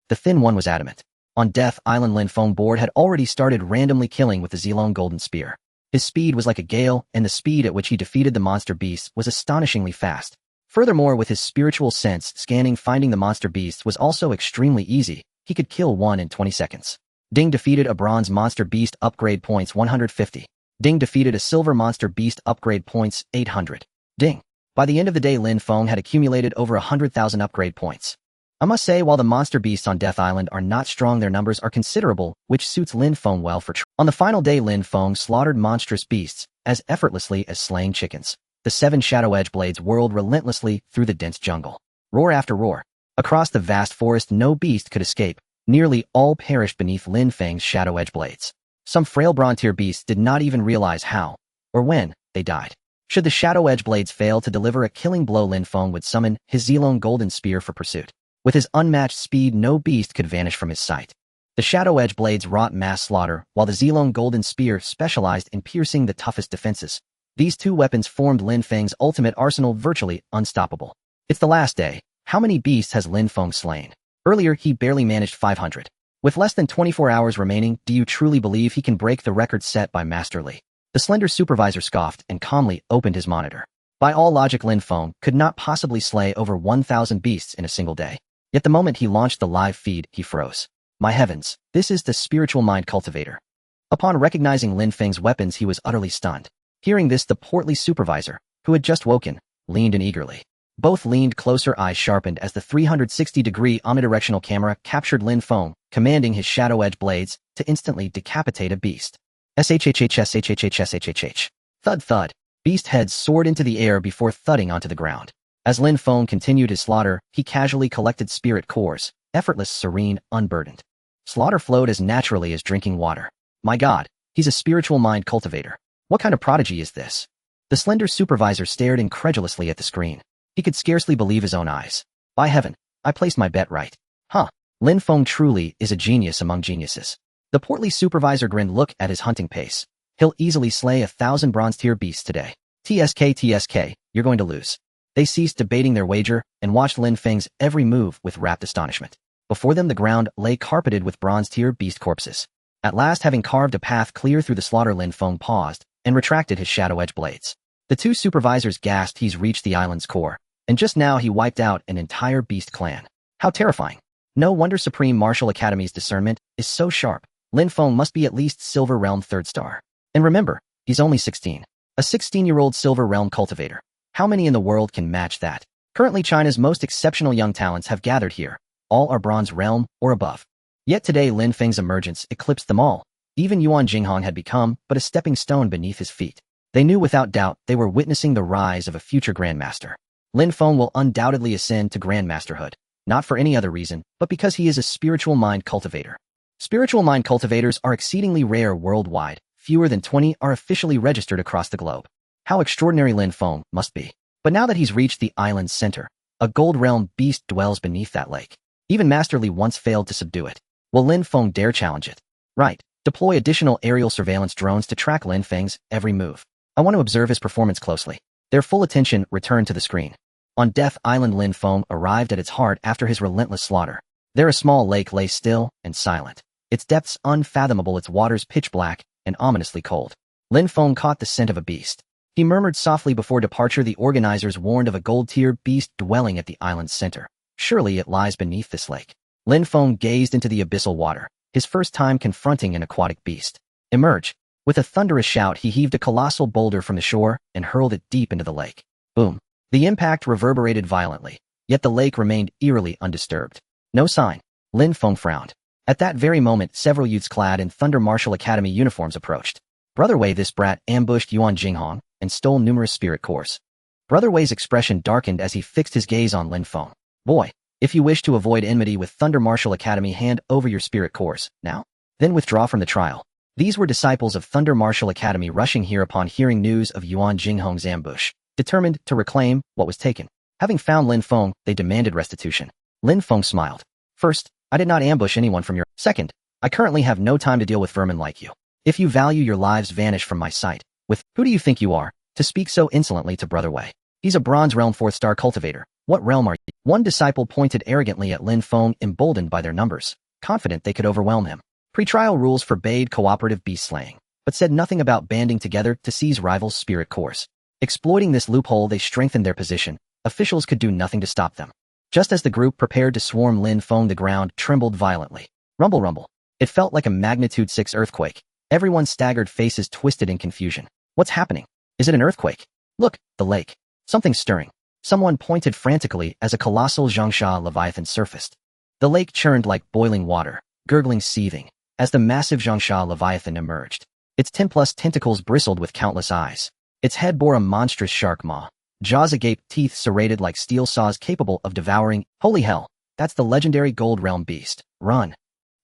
The Thin One was adamant. On Death Island, Lin Feng board had already started randomly killing with the Zilong Golden Spear. His speed was like a gale, and the speed at which he defeated the monster beasts was astonishingly fast. Furthermore, with his spiritual sense scanning, finding the monster beasts was also extremely easy. He could kill one in 20 seconds. Ding defeated a bronze monster beast, upgrade points 150. Ding defeated a silver monster beast, upgrade points 800. Ding. By the end of the day, Lin Feng had accumulated over 100,000 upgrade points. I must say, while the monster beasts on Death Island are not strong, their numbers are considerable, which suits Lin Feng well for On the final day, Lin Feng slaughtered monstrous beasts as effortlessly as slaying chickens. The 7 shadow edge blades whirled relentlessly through the dense jungle. Roar after roar. Across the vast forest, no beast could escape. Nearly all perished beneath Lin Feng's shadow edge blades. Some frail bronze-tier beasts did not even realize how, or when, they died. Should the shadow edge blades fail to deliver a killing blow, Lin Feng would summon his Zilong Golden Spear for pursuit. With his unmatched speed, no beast could vanish from his sight. The shadow edge blades wrought mass slaughter, while the Zilong Golden Spear specialized in piercing the toughest defenses. These two weapons formed Lin Feng's ultimate arsenal, virtually unstoppable. It's the last day. How many beasts has Lin Feng slain? Earlier, he barely managed 500. With less than 24 hours remaining, do you truly believe he can break the record set by Master Li? The slender supervisor scoffed and calmly opened his monitor. By all logic, Lin Feng could not possibly slay over 1,000 beasts in a single day. Yet the moment he launched the live feed, he froze. My heavens, this is the spiritual mind cultivator. Upon recognizing Lin Feng's weapons, he was utterly stunned. Hearing this, the portly supervisor, who had just woken, leaned in eagerly. Both leaned closer, eyes sharpened as the 360-degree omnidirectional camera captured Lin Feng, commanding his shadow edge blades to instantly decapitate a beast. SHHHSHHHSHHH. Thud thud. Beast heads soared into the air before thudding onto the ground. As Lin Feng continued his slaughter, he casually collected spirit cores, effortless, serene, unburdened. Slaughter flowed as naturally as drinking water. My God, he's a spiritual mind cultivator. What kind of prodigy is this? The slender supervisor stared incredulously at the screen. He could scarcely believe his own eyes. By heaven, I placed my bet right. Huh. Lin Feng truly is a genius among geniuses. The portly supervisor grinned. Look at his hunting pace. He'll easily slay 1,000 bronze-tier beasts today. TSK, you're going to lose. They ceased debating their wager and watched Lin Feng's every move with rapt astonishment. Before them, the ground lay carpeted with bronze-tier beast corpses. At last, having carved a path clear through the slaughter, Lin Feng paused and retracted his shadow edge blades. The two supervisors gasped. He's reached the island's core. And just now he wiped out an entire beast clan. How terrifying. No wonder Supreme Martial Academy's discernment is so sharp. Lin Feng must be at least Silver Realm 3rd star. And remember, he's only 16. A 16-year-old Silver Realm cultivator. How many in the world can match that? Currently, China's most exceptional young talents have gathered here. All are Bronze Realm or above. Yet today, Lin Feng's emergence eclipsed them all. Even Yuan Jinghong had become but a stepping stone beneath his feet. They knew without doubt they were witnessing the rise of a future Grandmaster. Lin Feng will undoubtedly ascend to Grandmasterhood, not for any other reason, but because he is a spiritual mind cultivator. Spiritual mind cultivators are exceedingly rare worldwide. Fewer than 20 are officially registered across the globe. How extraordinary Lin Feng must be. But now that he's reached the island's center, a gold realm beast dwells beneath that lake. Even Master Li once failed to subdue it. Will Lin Feng dare challenge it? Right. Deploy additional aerial surveillance drones to track Lin Feng's every move. I want to observe his performance closely. Their full attention returned to the screen. On Death Island, Lin Feng arrived at its heart after his relentless slaughter. There a small lake lay still and silent. Its depths unfathomable, its waters pitch black and ominously cold. Lin Feng caught the scent of a beast. He murmured softly before departure. The organizers warned of a gold-tier beast dwelling at the island's center. Surely it lies beneath this lake. Lin Feng gazed into the abyssal water, his first time confronting an aquatic beast. Emerge. With a thunderous shout, he heaved a colossal boulder from the shore and hurled it deep into the lake. Boom. The impact reverberated violently, yet the lake remained eerily undisturbed. No sign. Lin Feng frowned. At that very moment, several youths clad in Thunder Martial Academy uniforms approached. Brother Wei, this brat ambushed Yuan Jinghong and stole numerous spirit cores. Brother Wei's expression darkened as he fixed his gaze on Lin Feng. Boy, if you wish to avoid enmity with Thunder Martial Academy, hand over your spirit cores, now. Then withdraw from the trial. These were disciples of Thunder Martial Academy rushing here upon hearing news of Yuan Jinghong's ambush. determined to reclaim what was taken. Having found Lin Feng, they demanded restitution. Lin Feng smiled. First, I did not ambush anyone from your... Second, I currently have no time to deal with vermin like you. If you value your lives, vanish from my sight. Who do you think you are, to speak so insolently to Brother Wei? He's a Bronze Realm 4-star cultivator. What realm are you? One disciple pointed arrogantly at Lin Feng, emboldened by their numbers, confident they could overwhelm him. Pre-trial rules forbade cooperative beast slaying, but said nothing about banding together to seize rivals' spirit cores. Exploiting this loophole, they strengthened their position. Officials could do nothing to stop them. Just as the group prepared to swarm Lin Feng, the ground trembled violently. Rumble, rumble. It felt like a magnitude 6 earthquake. Everyone staggered, faces twisted in confusion. What's happening? Is it an earthquake? Look, the lake. Something's stirring. Someone pointed frantically as a colossal Zhongsha leviathan surfaced. The lake churned like boiling water, gurgling, seething, as the massive Zhongsha leviathan emerged. Its 10+ tentacles bristled with countless eyes. Its head bore a monstrous shark maw, jaws agape, teeth serrated like steel saws capable of devouring. Holy hell, that's the legendary Gold Realm beast. Run.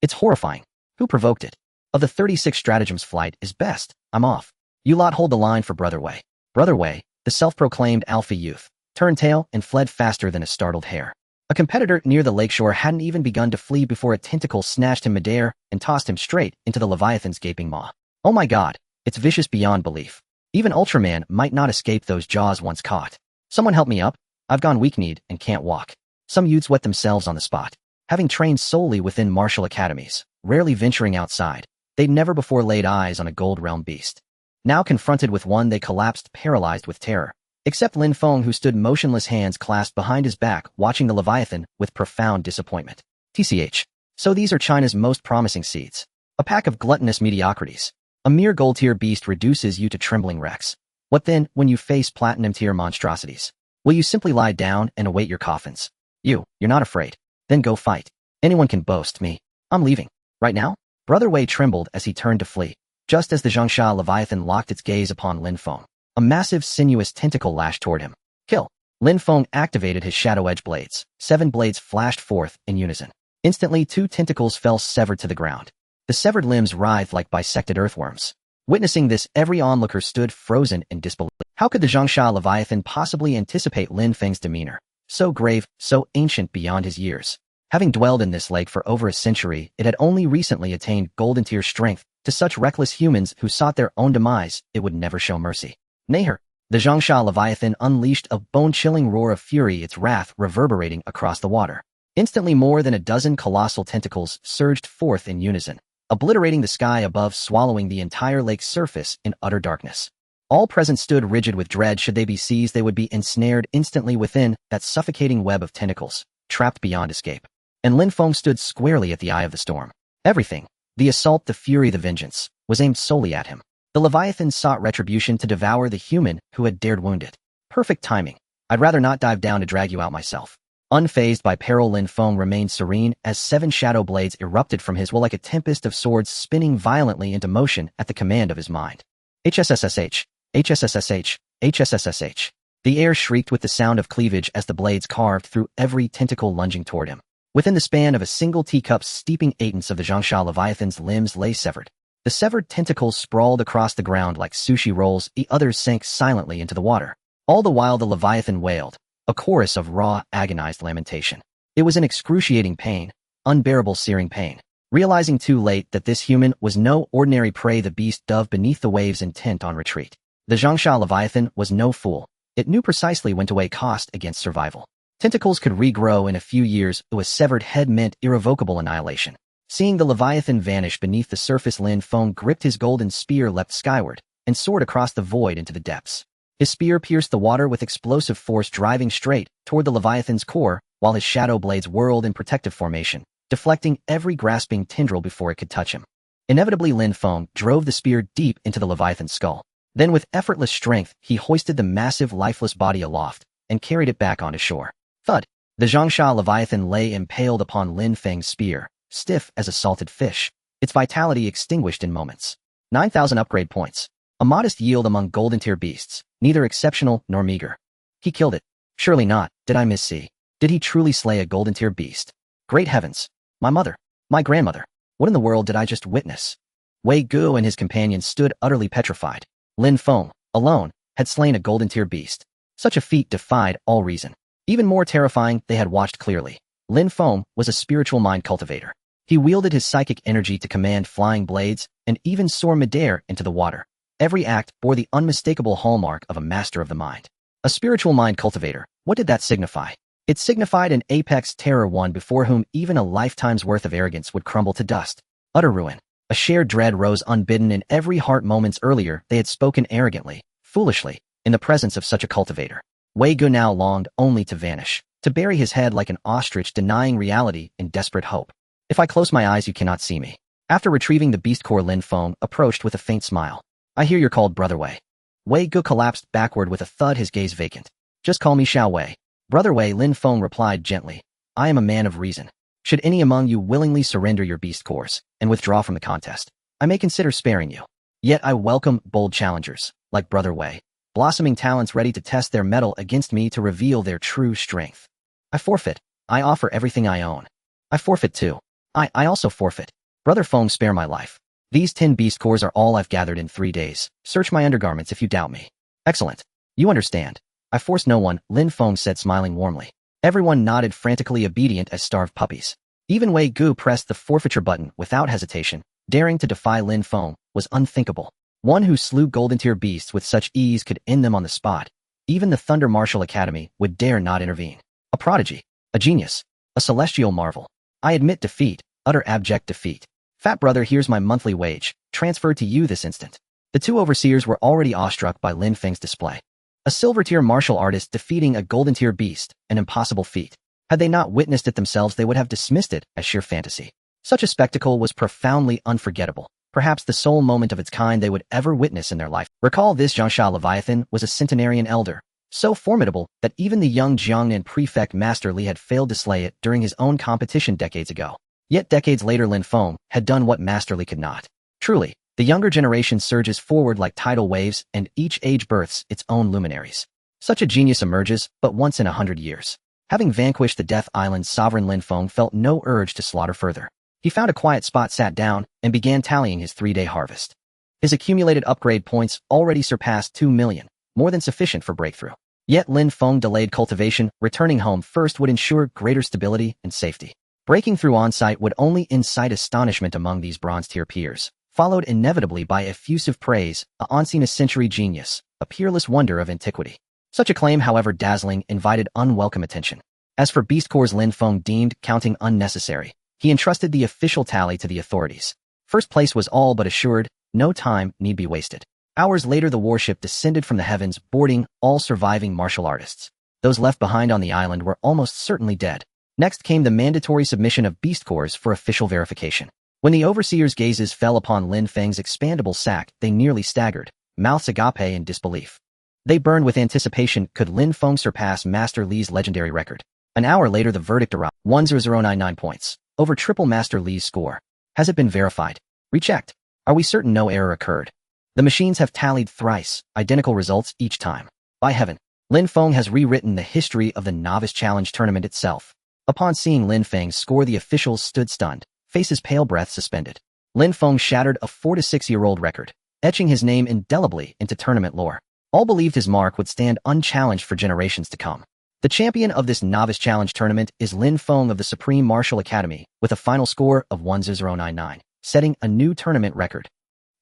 It's horrifying. Who provoked it? Of the 36 stratagems, flight is best. I'm off. You lot hold the line for Brother Wei. Brother Wei, the self-proclaimed alpha youth, turned tail and fled faster than a startled hare. A competitor near the lakeshore hadn't even begun to flee before a tentacle snatched him midair and tossed him straight into the leviathan's gaping maw. Oh my god, it's vicious beyond belief. Even Ultraman might not escape those jaws once caught. Someone help me up. I've gone weak-kneed and can't walk. Some youths wet themselves on the spot. Having trained solely within martial academies, rarely venturing outside, they'd never before laid eyes on a Gold Realm beast. Now confronted with one, they collapsed, paralyzed with terror. Except Lin Feng, who stood motionless, hands clasped behind his back, watching the leviathan with profound disappointment. TCH. So these are China's most promising seeds. A pack of gluttonous mediocrities. A mere gold-tier beast reduces you to trembling wrecks. What then, when you face platinum-tier monstrosities? Will you simply lie down and await your coffins? You're not afraid. Then go fight. Anyone can boast me. I'm leaving. Right now? Brother Wei trembled as he turned to flee. Just as the Zhongsha leviathan locked its gaze upon Lin Feng, a massive, sinuous tentacle lashed toward him. Kill. Lin Feng activated his shadow edge blades. 7 blades flashed forth in unison. Instantly, 2 tentacles fell severed to the ground. The severed limbs writhed like bisected earthworms. Witnessing this, every onlooker stood frozen in disbelief. How could the Zhongsha leviathan possibly anticipate Lin Feng's demeanor? So grave, so ancient beyond his years. Having dwelled in this lake for over a century, it had only recently attained golden tier strength. To such reckless humans who sought their own demise, it would never show mercy. Neher, the Zhongsha leviathan unleashed a bone-chilling roar of fury, its wrath reverberating across the water. Instantly, more than a dozen colossal tentacles surged forth in unison, obliterating the sky above, swallowing the entire lake's surface in utter darkness. All present stood rigid with dread. Should they be seized, they would be ensnared instantly within that suffocating web of tentacles, trapped beyond escape. And Lin Feng stood squarely at the eye of the storm. Everything, the assault, the fury, the vengeance, was aimed solely at him. The Leviathan sought retribution to devour the human who had dared wound it. Perfect timing. I'd rather not dive down to drag you out myself. Unfazed by peril, Lin Feng remained serene as 7 shadow blades erupted from his will like a tempest of swords, spinning violently into motion at the command of his mind. HSSSH, HSSSH, HSSSH. The air shrieked with the sound of cleavage as the blades carved through every tentacle lunging toward him. Within the span of a single teacup, steeping 8 of the Zhongsha leviathan's limbs lay severed. The severed tentacles sprawled across the ground like sushi rolls, the others sank silently into the water. All the while the leviathan wailed, a chorus of raw, agonized lamentation. It was an excruciating pain, unbearable, searing pain. Realizing too late that this human was no ordinary prey, the beast dove beneath the waves, intent on retreat. The Zhongsha leviathan was no fool. It knew precisely when to weigh cost against survival. Tentacles could regrow in a few years, a severed head meant irrevocable annihilation. Seeing the leviathan vanish beneath the surface, Lin Feng gripped his golden spear, leapt skyward, and soared across the void into the depths. His spear pierced the water with explosive force, driving straight toward the leviathan's core, while his shadow blades whirled in protective formation, deflecting every grasping tendril before it could touch him. Inevitably, Lin Feng drove the spear deep into the leviathan's skull. Then with effortless strength, he hoisted the massive, lifeless body aloft and carried it back onto shore. Thud! The Zhongsha leviathan lay impaled upon Lin Feng's spear, stiff as a salted fish, its vitality extinguished in moments. 9,000 upgrade points. A modest yield among golden tier beasts, neither exceptional nor meager. He killed it. Surely not. Did I miss? Did he truly slay a golden tier beast? Great heavens! My mother! My grandmother! What in the world did I just witness? Wei Gu and his companions stood utterly petrified. Lin Feng, alone, had slain a golden tier beast. Such a feat defied all reason. Even more terrifying, they had watched clearly. Lin Feng was a spiritual mind cultivator. He wielded his psychic energy to command flying blades and even soar midair into the water. Every act bore the unmistakable hallmark of a master of the mind. A spiritual mind cultivator, what did that signify? It signified an apex terror, one before whom even a lifetime's worth of arrogance would crumble to dust. Utter ruin. A shared dread rose unbidden in every heart. Moments earlier, they had spoken arrogantly, foolishly, in the presence of such a cultivator. Wei Gu now longed only to vanish, to bury his head like an ostrich denying reality in desperate hope. If I close my eyes, you cannot see me. After retrieving the beast core, Lin Feng approached with a faint smile. I hear you're called Brother Wei. Wei Gu collapsed backward with a thud, his gaze vacant. Just call me Xiao Wei. Brother Wei, Lin Feng replied gently. I am a man of reason. Should any among you willingly surrender your beast cores and withdraw from the contest, I may consider sparing you. Yet I welcome bold challengers, like Brother Wei, blossoming talents ready to test their mettle against me to reveal their true strength. I forfeit. I offer everything I own. I forfeit too. I also forfeit. Brother Feng, spare my life. These 10 beast cores are all I've gathered in 3 days. Search my undergarments if you doubt me. Excellent. You understand. I force no one, Lin Feng said, smiling warmly. Everyone nodded, frantically obedient as starved puppies. Even Wei Gu pressed the forfeiture button without hesitation. Daring to defy Lin Feng was unthinkable. One who slew golden tier beasts with such ease could end them on the spot. Even the Thunder Martial Academy would dare not intervene. A prodigy. A genius. A celestial marvel. I admit defeat. Utter abject defeat. Fat brother, here's my monthly wage, transferred to you this instant. The 2 overseers were already awestruck by Lin Feng's display. A silver-tier martial artist defeating a golden-tier beast, an impossible feat. Had they not witnessed it themselves, they would have dismissed it as sheer fantasy. Such a spectacle was profoundly unforgettable, perhaps the sole moment of its kind they would ever witness in their life. Recall this: Jiangsha Leviathan was a centenarian elder, so formidable that even the young Jiangnan prefect Master Li had failed to slay it during his own competition decades ago. Yet decades later, Lin Feng had done what Master Li could not. Truly, the younger generation surges forward like tidal waves, and each age births its own luminaries. Such a genius emerges but once in 100 years. Having vanquished the Death Island's sovereign, Lin Feng felt no urge to slaughter further. He found a quiet spot, sat down, and began tallying his 3-day harvest. His accumulated upgrade points already surpassed 2 million, more than sufficient for breakthrough. Yet Lin Feng delayed cultivation. Returning home first would ensure greater stability and safety. Breaking through on-site would only incite astonishment among these bronze-tier peers, followed inevitably by effusive praise, a once-in-a-century genius, a peerless wonder of antiquity. Such a claim, however dazzling, invited unwelcome attention. As for beast cores, Lin Feng deemed counting unnecessary. He entrusted the official tally to the authorities. First place was all but assured, no time need be wasted. Hours later, the warship descended from the heavens, boarding all surviving martial artists. Those left behind on the island were almost certainly dead. Next came the mandatory submission of beast cores for official verification. When the overseers' gazes fell upon Lin Feng's expandable sack, they nearly staggered, mouths agape in disbelief. They burned with anticipation. Could Lin Feng surpass Master Li's legendary record? An hour later, the verdict arrived. 10099 points, over triple Master Li's score. Has it been verified? Rechecked. Are we certain no error occurred? The machines have tallied thrice, identical results each time. By heaven, Lin Feng has rewritten the history of the Novice Challenge tournament itself. Upon seeing Lin Feng's score, the officials stood stunned, faces pale, breath suspended. Lin Feng shattered a 4- to 6-year-old record, etching his name indelibly into tournament lore. All believed his mark would stand unchallenged for generations to come. The champion of this Novice Challenge tournament is Lin Feng of the Supreme Martial Academy, with a final score of 10099, setting a new tournament record.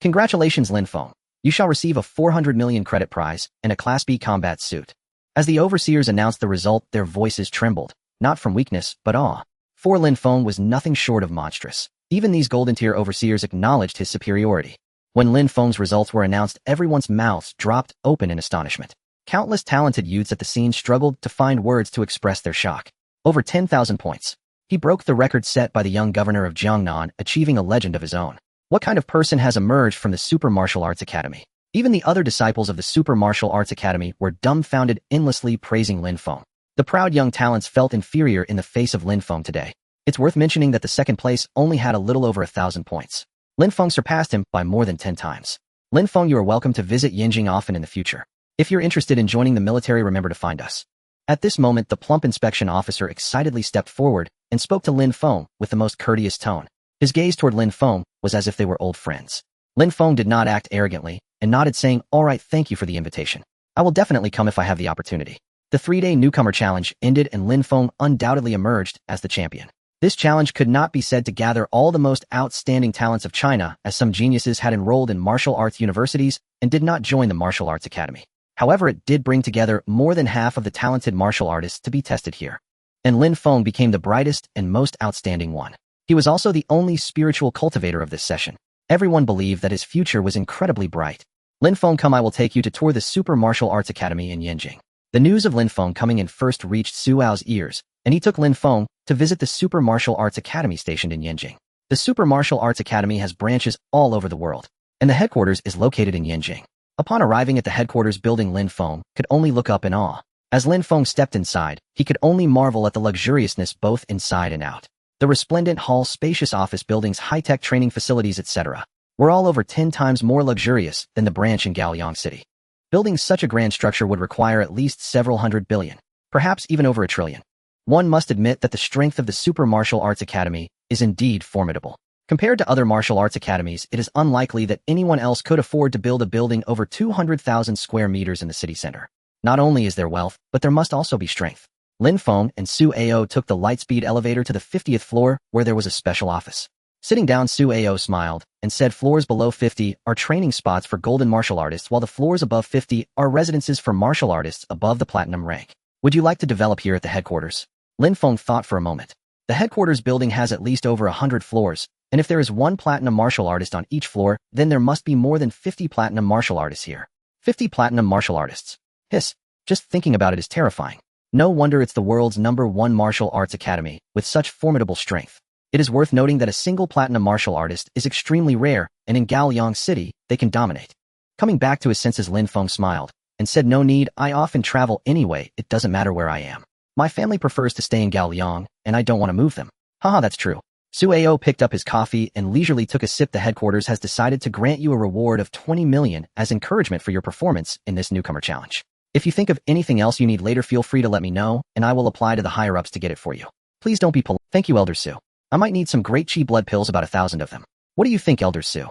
Congratulations, Lin Feng. You shall receive a 400 million credit prize and a Class B combat suit. As the overseers announced the result, their voices trembled, not from weakness, but awe. For Lin Feng was nothing short of monstrous. Even these golden-tier overseers acknowledged his superiority. When Lin Feng's results were announced, everyone's mouths dropped open in astonishment. Countless talented youths at the scene struggled to find words to express their shock. Over 10,000 points. He broke the record set by the young governor of Jiangnan, achieving a legend of his own. What kind of person has emerged from the Super Martial Arts Academy? Even the other disciples of the Super Martial Arts Academy were dumbfounded, endlessly praising Lin Feng. The proud young talents felt inferior in the face of Lin Feng today. It's worth mentioning that the second place only had a little over 1,000 points. Lin Feng surpassed him by more than 10 times. Lin Feng, you are welcome to visit Yanjing often in the future. If you're interested in joining the military, remember to find us. At this moment, the plump inspection officer excitedly stepped forward and spoke to Lin Feng with the most courteous tone. His gaze toward Lin Feng was as if they were old friends. Lin Feng did not act arrogantly and nodded, saying, "All right, thank you for the invitation. I will definitely come if I have the opportunity. The 3-day newcomer challenge ended and Lin Feng undoubtedly emerged as the champion. This challenge could not be said to gather all the most outstanding talents of China, as some geniuses had enrolled in martial arts universities and did not join the martial arts academy. However, it did bring together more than half of the talented martial artists to be tested here. And Lin Feng became the brightest and most outstanding one. He was also the only spiritual cultivator of this session. Everyone believed that his future was incredibly bright. Lin Feng, come, I will take you to tour the Super Martial Arts Academy in Yanjing. The news of Lin Feng coming in first reached Su Ao's ears, and he took Lin Feng to visit the Super Martial Arts Academy stationed in Yanjing. The Super Martial Arts Academy has branches all over the world, and the headquarters is located in Yanjing. Upon arriving at the headquarters building, Lin Feng could only look up in awe. As Lin Feng stepped inside, he could only marvel at the luxuriousness both inside and out. The resplendent hall, spacious office buildings, high-tech training facilities, etc. were all over 10 times more luxurious than the branch in Gaoyang City. Building such a grand structure would require at least several hundred billion, perhaps even over $1 trillion. One must admit that the strength of the Super Martial Arts Academy is indeed formidable. Compared to other martial arts academies, it is unlikely that anyone else could afford to build a building over 200,000 square meters in the city center. Not only is there wealth, but there must also be strength. Lin Feng and Su Ao took the lightspeed elevator to the 50th floor, where there was a special office. Sitting down, Su Ao smiled and said floors below 50 are training spots for golden martial artists, while the floors above 50 are residences for martial artists above the platinum rank. Would you like to develop here at the headquarters? Lin Feng thought for a moment. The headquarters building has at least over 100 floors, and if there is one platinum martial artist on each floor, then there must be more than 50 platinum martial artists here. 50 platinum martial artists. Hiss. Just thinking about it is terrifying. No wonder it's the world's #1 martial arts academy, with such formidable strength. It is worth noting that a single platinum martial artist is extremely rare, and in Gaoyang City, they can dominate. Coming back to his senses, Lin Feng smiled and said, no need, I often travel anyway, it doesn't matter where I am. My family prefers to stay in Gaoyang, and I don't want to move them. Haha, that's true. Su Ao picked up his coffee and leisurely took a sip. The headquarters has decided to grant you a reward of 20 million as encouragement for your performance in this newcomer challenge. If you think of anything else you need later, feel free to let me know, and I will apply to the higher-ups to get it for you. Please don't be polite. Thank you, Elder Su. I might need some great chi blood pills, about 1,000 of them. What do you think, Elder Su?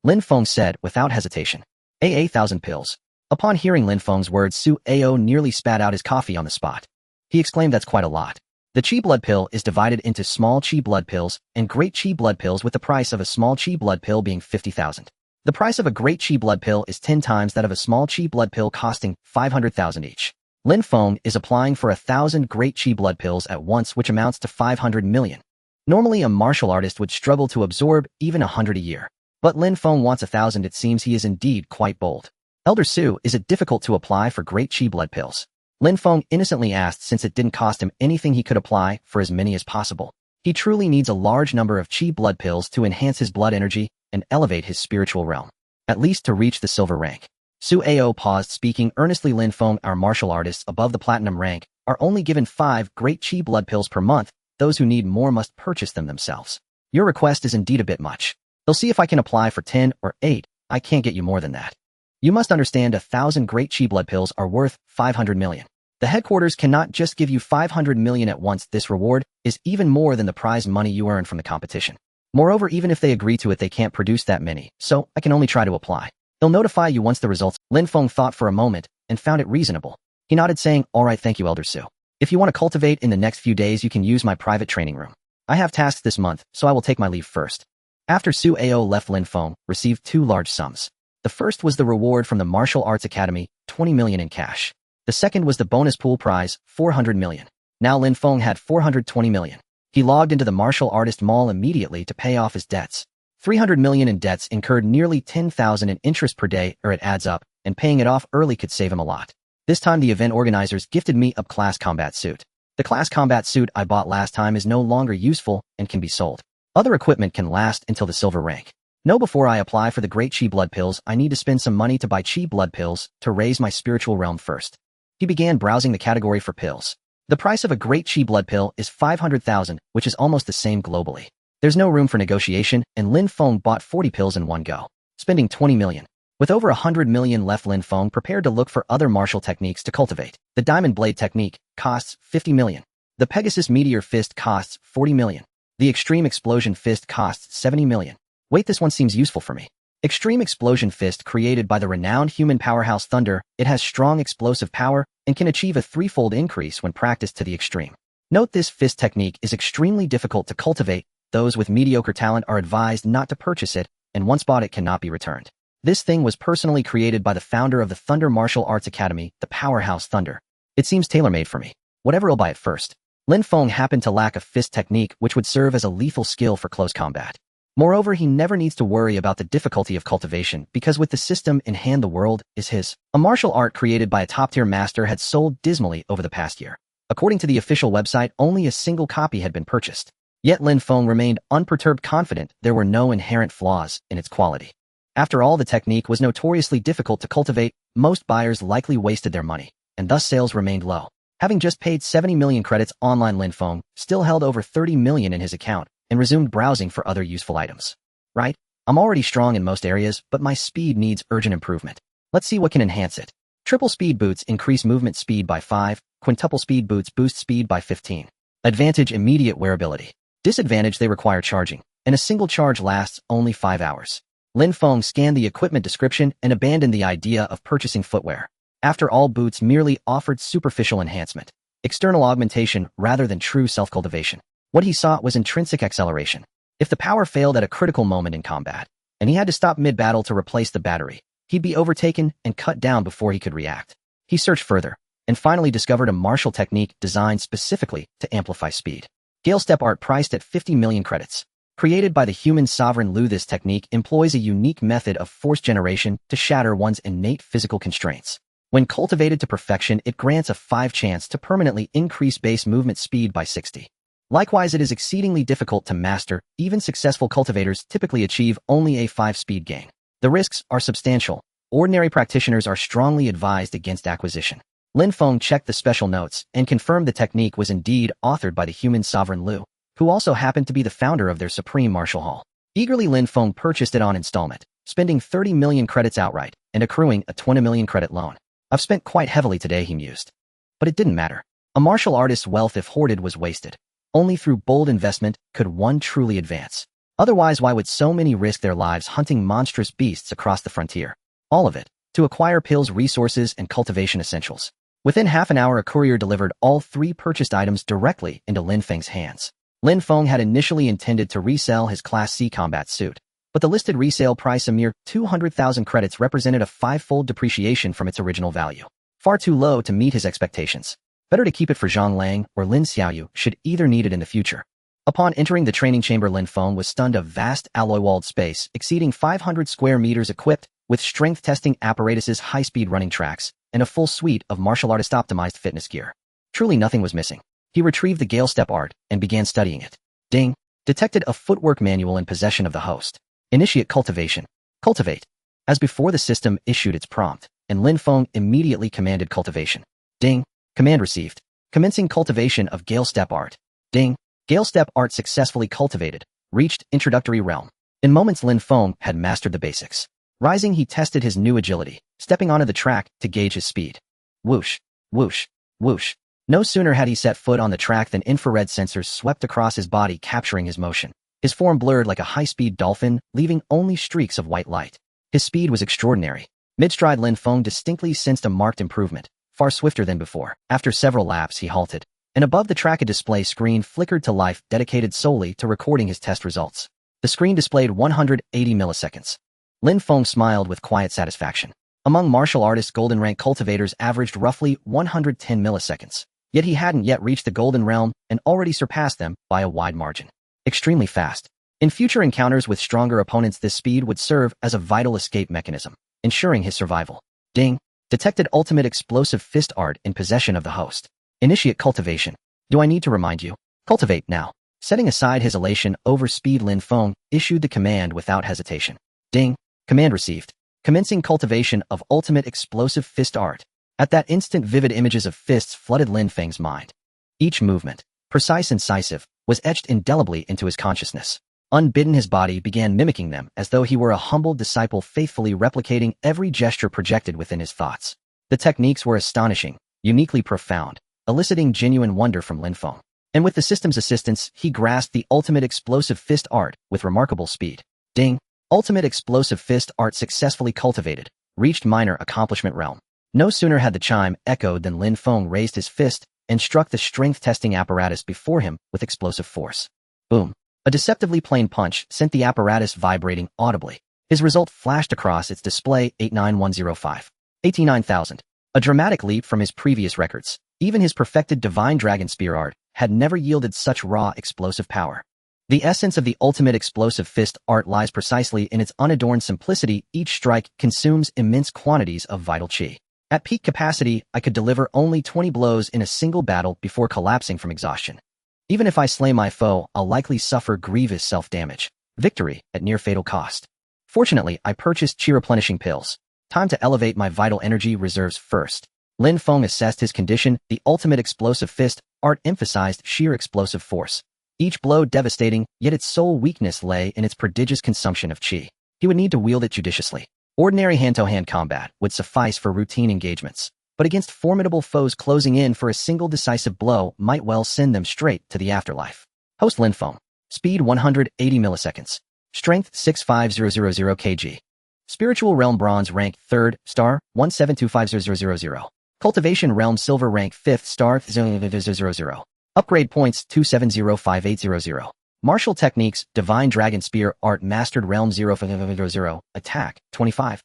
Lin Feng said without hesitation. 1,000 pills. Upon hearing Lin Feng's words, Su Ao nearly spat out his coffee on the spot. He exclaimed, that's quite a lot. The chi blood pill is divided into small chi blood pills and great chi blood pills, with the price of a small chi blood pill being 50,000. The price of a great chi blood pill is 10 times that of a small chi blood pill, costing 500,000 each. Lin Feng is applying for 1,000 great chi blood pills at once, which amounts to 500 million. Normally, a martial artist would struggle to absorb even 100 a year. But Lin Feng wants 1,000. It seems he is indeed quite bold. Elder Su, is it difficult to apply for great chi blood pills? Lin Feng innocently asked, since it didn't cost him anything he could apply for as many as possible. He truly needs a large number of chi blood pills to enhance his blood energy and elevate his spiritual realm, at least to reach the silver rank. Su Ao paused, speaking earnestly. Lin Feng, our martial artists above the platinum rank are only given 5 great chi blood pills per month. Those who need more must purchase them themselves. Your request is indeed a bit much. They'll see if I can apply for 10 or 8. I can't get you more than that. You must understand, 1,000 great chi blood pills are worth 500 million. The headquarters cannot just give you 500 million at once. This reward is even more than the prize money you earn from the competition. Moreover, even if they agree to it, they can't produce that many, so I can only try to apply. They'll notify you once the results. Lin Feng thought for a moment and found it reasonable. He nodded, saying, all right, thank you, Elder Su. If you want to cultivate in the next few days, you can use my private training room. I have tasks this month, so I will take my leave first. After Su Ao left, Lin Feng received 2 large sums. The first was the reward from the Martial Arts Academy, 20 million in cash. The second was the bonus pool prize, 400 million. Now Lin Feng had 420 million. He logged into the martial artist mall immediately to pay off his debts. 300 million in debts incurred nearly 10,000 in interest per day, or it adds up, and paying it off early could save him a lot. This time the event organizers gifted me a class combat suit. The class combat suit I bought last time is no longer useful and can be sold. Other equipment can last until the silver rank. No, before I apply for the great chi blood pills, I need to spend some money to buy chi blood pills to raise my spiritual realm first. He began browsing the category for pills. The price of a great chi blood pill is 500,000, which is almost the same globally. There's no room for negotiation, and Lin Feng bought 40 pills in one go, spending 20 million. With over 100 million left, Lin Feng prepared to look for other martial techniques to cultivate. The Diamond Blade technique costs 50 million. The Pegasus Meteor Fist costs 40 million. The Extreme Explosion Fist costs 70 million. Wait, this one seems useful for me. Extreme Explosion Fist created by the renowned human powerhouse Thunder, it has strong explosive power and can achieve a threefold increase when practiced to the extreme. Note this fist technique is extremely difficult to cultivate. Those with mediocre talent are advised not to purchase it, and once bought it cannot be returned. This thing was personally created by the founder of the Thunder Martial Arts Academy, the powerhouse Thunder. It seems tailor-made for me. Whatever will buy it first. Lin Feng happened to lack a fist technique which would serve as a lethal skill for close combat. Moreover, he never needs to worry about the difficulty of cultivation because with the system in hand the world is his. A martial art created by a top-tier master had sold dismally over the past year. According to the official website, only a single copy had been purchased. Yet Lin Feng remained unperturbed, confident there were no inherent flaws in its quality. After all, the technique was notoriously difficult to cultivate, most buyers likely wasted their money, and thus sales remained low. Having just paid 70 million credits online, Lin Feng still held over 30 million in his account and resumed browsing for other useful items. Right? I'm already strong in most areas, but my speed needs urgent improvement. Let's see what can enhance it. Triple speed boots increase movement speed by 5, quintuple speed boots boost speed by 15. Advantage: immediate wearability. Disadvantage: they require charging, and a single charge lasts only 5 hours. Lin Feng scanned the equipment description and abandoned the idea of purchasing footwear. After all, boots merely offered superficial enhancement, external augmentation rather than true self-cultivation. What he sought was intrinsic acceleration. If the power failed at a critical moment in combat, and he had to stop mid-battle to replace the battery, he'd be overtaken and cut down before he could react. He searched further, and finally discovered a martial technique designed specifically to amplify speed. Gale Step Art, priced at 50 million credits. Created by the human sovereign Lu, this technique employs a unique method of force generation to shatter one's innate physical constraints. When cultivated to perfection, it grants a 5 chance to permanently increase base movement speed by 60. Likewise, it is exceedingly difficult to master. Even successful cultivators typically achieve only a 5 speed gain. The risks are substantial. Ordinary practitioners are strongly advised against acquisition. Lin Feng checked the special notes and confirmed the technique was indeed authored by the human sovereign Lu, who also happened to be the founder of their supreme martial hall. Eagerly, Lin Feng purchased it on installment, spending 30 million credits outright and accruing a 20 million credit loan. I've spent quite heavily today, he mused. But it didn't matter. A martial artist's wealth, if hoarded, was wasted. Only through bold investment could one truly advance. Otherwise, why would so many risk their lives hunting monstrous beasts across the frontier? All of it to acquire pills, resources, and cultivation essentials. Within half an hour, a courier delivered all 3 purchased items directly into Lin Feng's hands. Lin Feng had initially intended to resell his Class C combat suit, but the listed resale price, a mere 200,000 credits, represented a 5-fold depreciation from its original value. Far too low to meet his expectations. Better to keep it for Zhang Lang or Lin Xiaoyu should either need it in the future. Upon entering the training chamber, Lin Feng was stunned. A vast alloy-walled space exceeding 500 square meters, equipped with strength testing apparatuses, high-speed running tracks, and a full suite of martial artist-optimized fitness gear. Truly nothing was missing. He retrieved the Gale Step Art and began studying it. Ding! Detected a footwork manual in possession of the host. Initiate cultivation. Cultivate. As before, the system issued its prompt, and Lin Feng immediately commanded cultivation. Ding! Command received. Commencing cultivation of Gale Step Art. Ding! Gale Step Art successfully cultivated. Reached introductory realm. In moments, Lin Feng had mastered the basics. Rising, he tested his new agility, stepping onto the track to gauge his speed. Whoosh! Whoosh! Whoosh! No sooner had he set foot on the track than infrared sensors swept across his body, capturing his motion. His form blurred like a high-speed dolphin, leaving only streaks of white light. His speed was extraordinary. Mid-stride, Lin Feng distinctly sensed a marked improvement, far swifter than before. After several laps, he halted, and above the track a display screen flickered to life, dedicated solely to recording his test results. The screen displayed 180 milliseconds. Lin Feng smiled with quiet satisfaction. Among martial artists, golden rank cultivators averaged roughly 110 milliseconds. Yet he hadn't yet reached the golden realm and already surpassed them by a wide margin. Extremely fast. In future encounters with stronger opponents, this speed would serve as a vital escape mechanism, ensuring his survival. Ding! Detected ultimate explosive fist art in possession of the host. Initiate cultivation. Do I need to remind you? Cultivate now. Setting aside his elation over speed, Lin Feng issued the command without hesitation. Ding! Command received. Commencing cultivation of ultimate explosive fist art. At that instant, vivid images of fists flooded Lin Feng's mind. Each movement, precise and incisive, was etched indelibly into his consciousness. Unbidden, his body began mimicking them as though he were a humble disciple, faithfully replicating every gesture projected within his thoughts. The techniques were astonishing, uniquely profound, eliciting genuine wonder from Lin Feng. And with the system's assistance, he grasped the ultimate explosive fist art with remarkable speed. Ding! Ultimate explosive fist art successfully cultivated, reached minor accomplishment realm. No sooner had the chime echoed than Lin Feng raised his fist and struck the strength-testing apparatus before him with explosive force. Boom. A deceptively plain punch sent the apparatus vibrating audibly. His result flashed across its display 89105. 89,000. A dramatic leap from his previous records. Even his perfected Divine Dragon Spear art had never yielded such raw explosive power. The essence of the ultimate explosive fist art lies precisely in its unadorned simplicity. Each strike consumes immense quantities of vital chi. At peak capacity, I could deliver only 20 blows in a single battle before collapsing from exhaustion. Even if I slay my foe, I'll likely suffer grievous self-damage. Victory at near-fatal cost. Fortunately, I purchased chi replenishing pills. Time to elevate my vital energy reserves first. Lin Feng assessed his condition. The ultimate explosive fist art emphasized sheer explosive force. Each blow devastating, yet its sole weakness lay in its prodigious consumption of chi. He would need to wield it judiciously. Ordinary hand-to-hand combat would suffice for routine engagements, but against formidable foes closing in for a single decisive blow might well send them straight to the afterlife. Host Lin Feng. Speed 180 milliseconds. Strength 65000 kg. Spiritual Realm Bronze rank 3rd, star 1725000. Cultivation Realm Silver rank 5th, star 000. Upgrade points 270580. Martial Techniques Divine Dragon Spear Art Mastered Realm 000. Attack 25.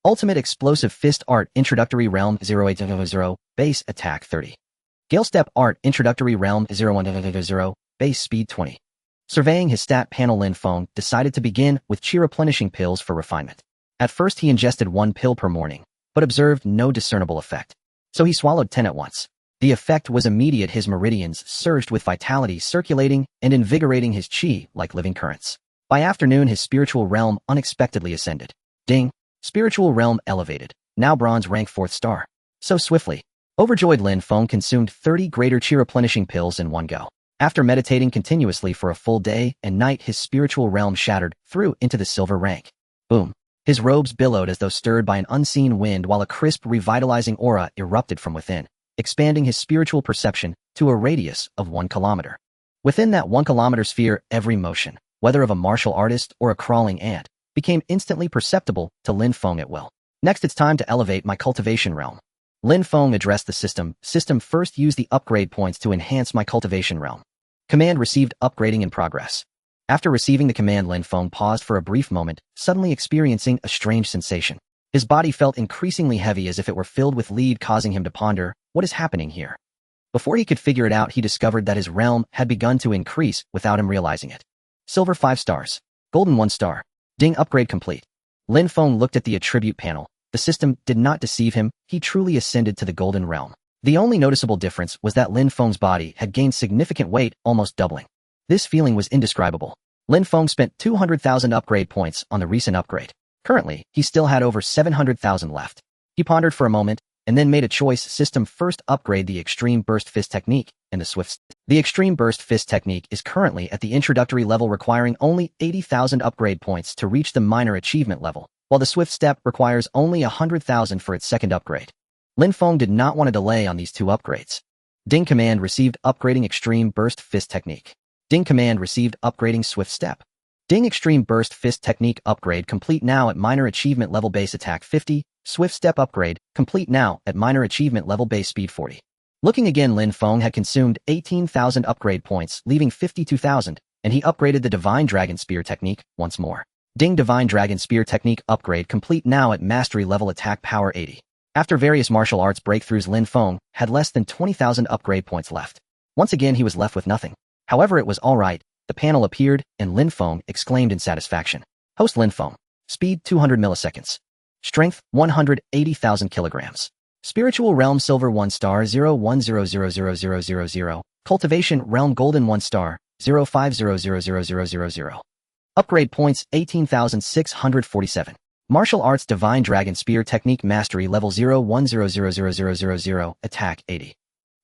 Ultimate Explosive Fist Art Introductory Realm 0800. Base Attack 30. Gale Step Art Introductory Realm 0100. Base Speed 20. Surveying his stat panel, Lin Feng decided to begin with chi replenishing pills for refinement. At first he ingested 1 pill per morning, but observed no discernible effect. So he swallowed 10 at once. The effect was immediate. His meridians surged with vitality, circulating and invigorating his chi like living currents. By afternoon, his spiritual realm unexpectedly ascended. Ding! Spiritual realm elevated. Now bronze rank 4th star. So swiftly. Overjoyed, Lin Feng consumed 30 greater chi replenishing pills in one go. After meditating continuously for a full day and night, his spiritual realm shattered through into the silver rank. Boom. His robes billowed as though stirred by an unseen wind, while a crisp, revitalizing aura erupted from within, expanding his spiritual perception to a radius of 1 kilometer. Within that 1 kilometer sphere, every motion, whether of a martial artist or a crawling ant, became instantly perceptible to Lin Feng at will. Next, it's time to elevate my cultivation realm. Lin Feng addressed the system. System, first use the upgrade points to enhance my cultivation realm. Command received. Upgrading in progress. After receiving the command, Lin Feng paused for a brief moment, suddenly experiencing a strange sensation. His body felt increasingly heavy, as if it were filled with lead, causing him to ponder, what is happening here? Before he could figure it out, he discovered that his realm had begun to increase without him realizing it. Silver 5 stars. Golden 1 star. Ding! Upgrade complete. Lin Feng looked at the attribute panel. The system did not deceive him. He truly ascended to the golden realm. The only noticeable difference was that Lin Feng's body had gained significant weight, almost doubling. This feeling was indescribable. Lin Feng spent 200,000 upgrade points on the recent upgrade. Currently, he still had over 700,000 left. He pondered for a moment, and then made a choice. System, first upgrade the Extreme Burst Fist Technique and the Swift Step. The Extreme Burst Fist Technique is currently at the introductory level, requiring only 80,000 upgrade points to reach the minor achievement level, while the Swift Step requires only 100,000 for its second upgrade. Lin Feng did not want to delay on these two upgrades. Ding! Command received. Upgrading Extreme Burst Fist Technique. Ding! Command received. Upgrading Swift Step. Ding! Extreme Burst Fist Technique upgrade complete now at minor achievement level. Base attack 50. Swift Step upgrade complete now at minor achievement level. Base speed 40. Looking again, Lin Feng had consumed 18,000 upgrade points, leaving 52,000, and he upgraded the Divine Dragon Spear Technique once more. Ding! Divine Dragon Spear Technique upgrade complete now at mastery level. Attack power 80. After various martial arts breakthroughs, Lin Feng had less than 20,000 upgrade points left. Once again, he was left with nothing. However, it was all right. The panel appeared, and Lin Feng exclaimed in satisfaction. Host Lin Feng. Speed 200 milliseconds. Strength 180,000 kilograms. Spiritual Realm Silver 1 star 010000000. Cultivation Realm Golden 1 star 050000000. Upgrade points 18,647. Martial Arts Divine Dragon Spear Technique Mastery Level 010000000. Attack 80.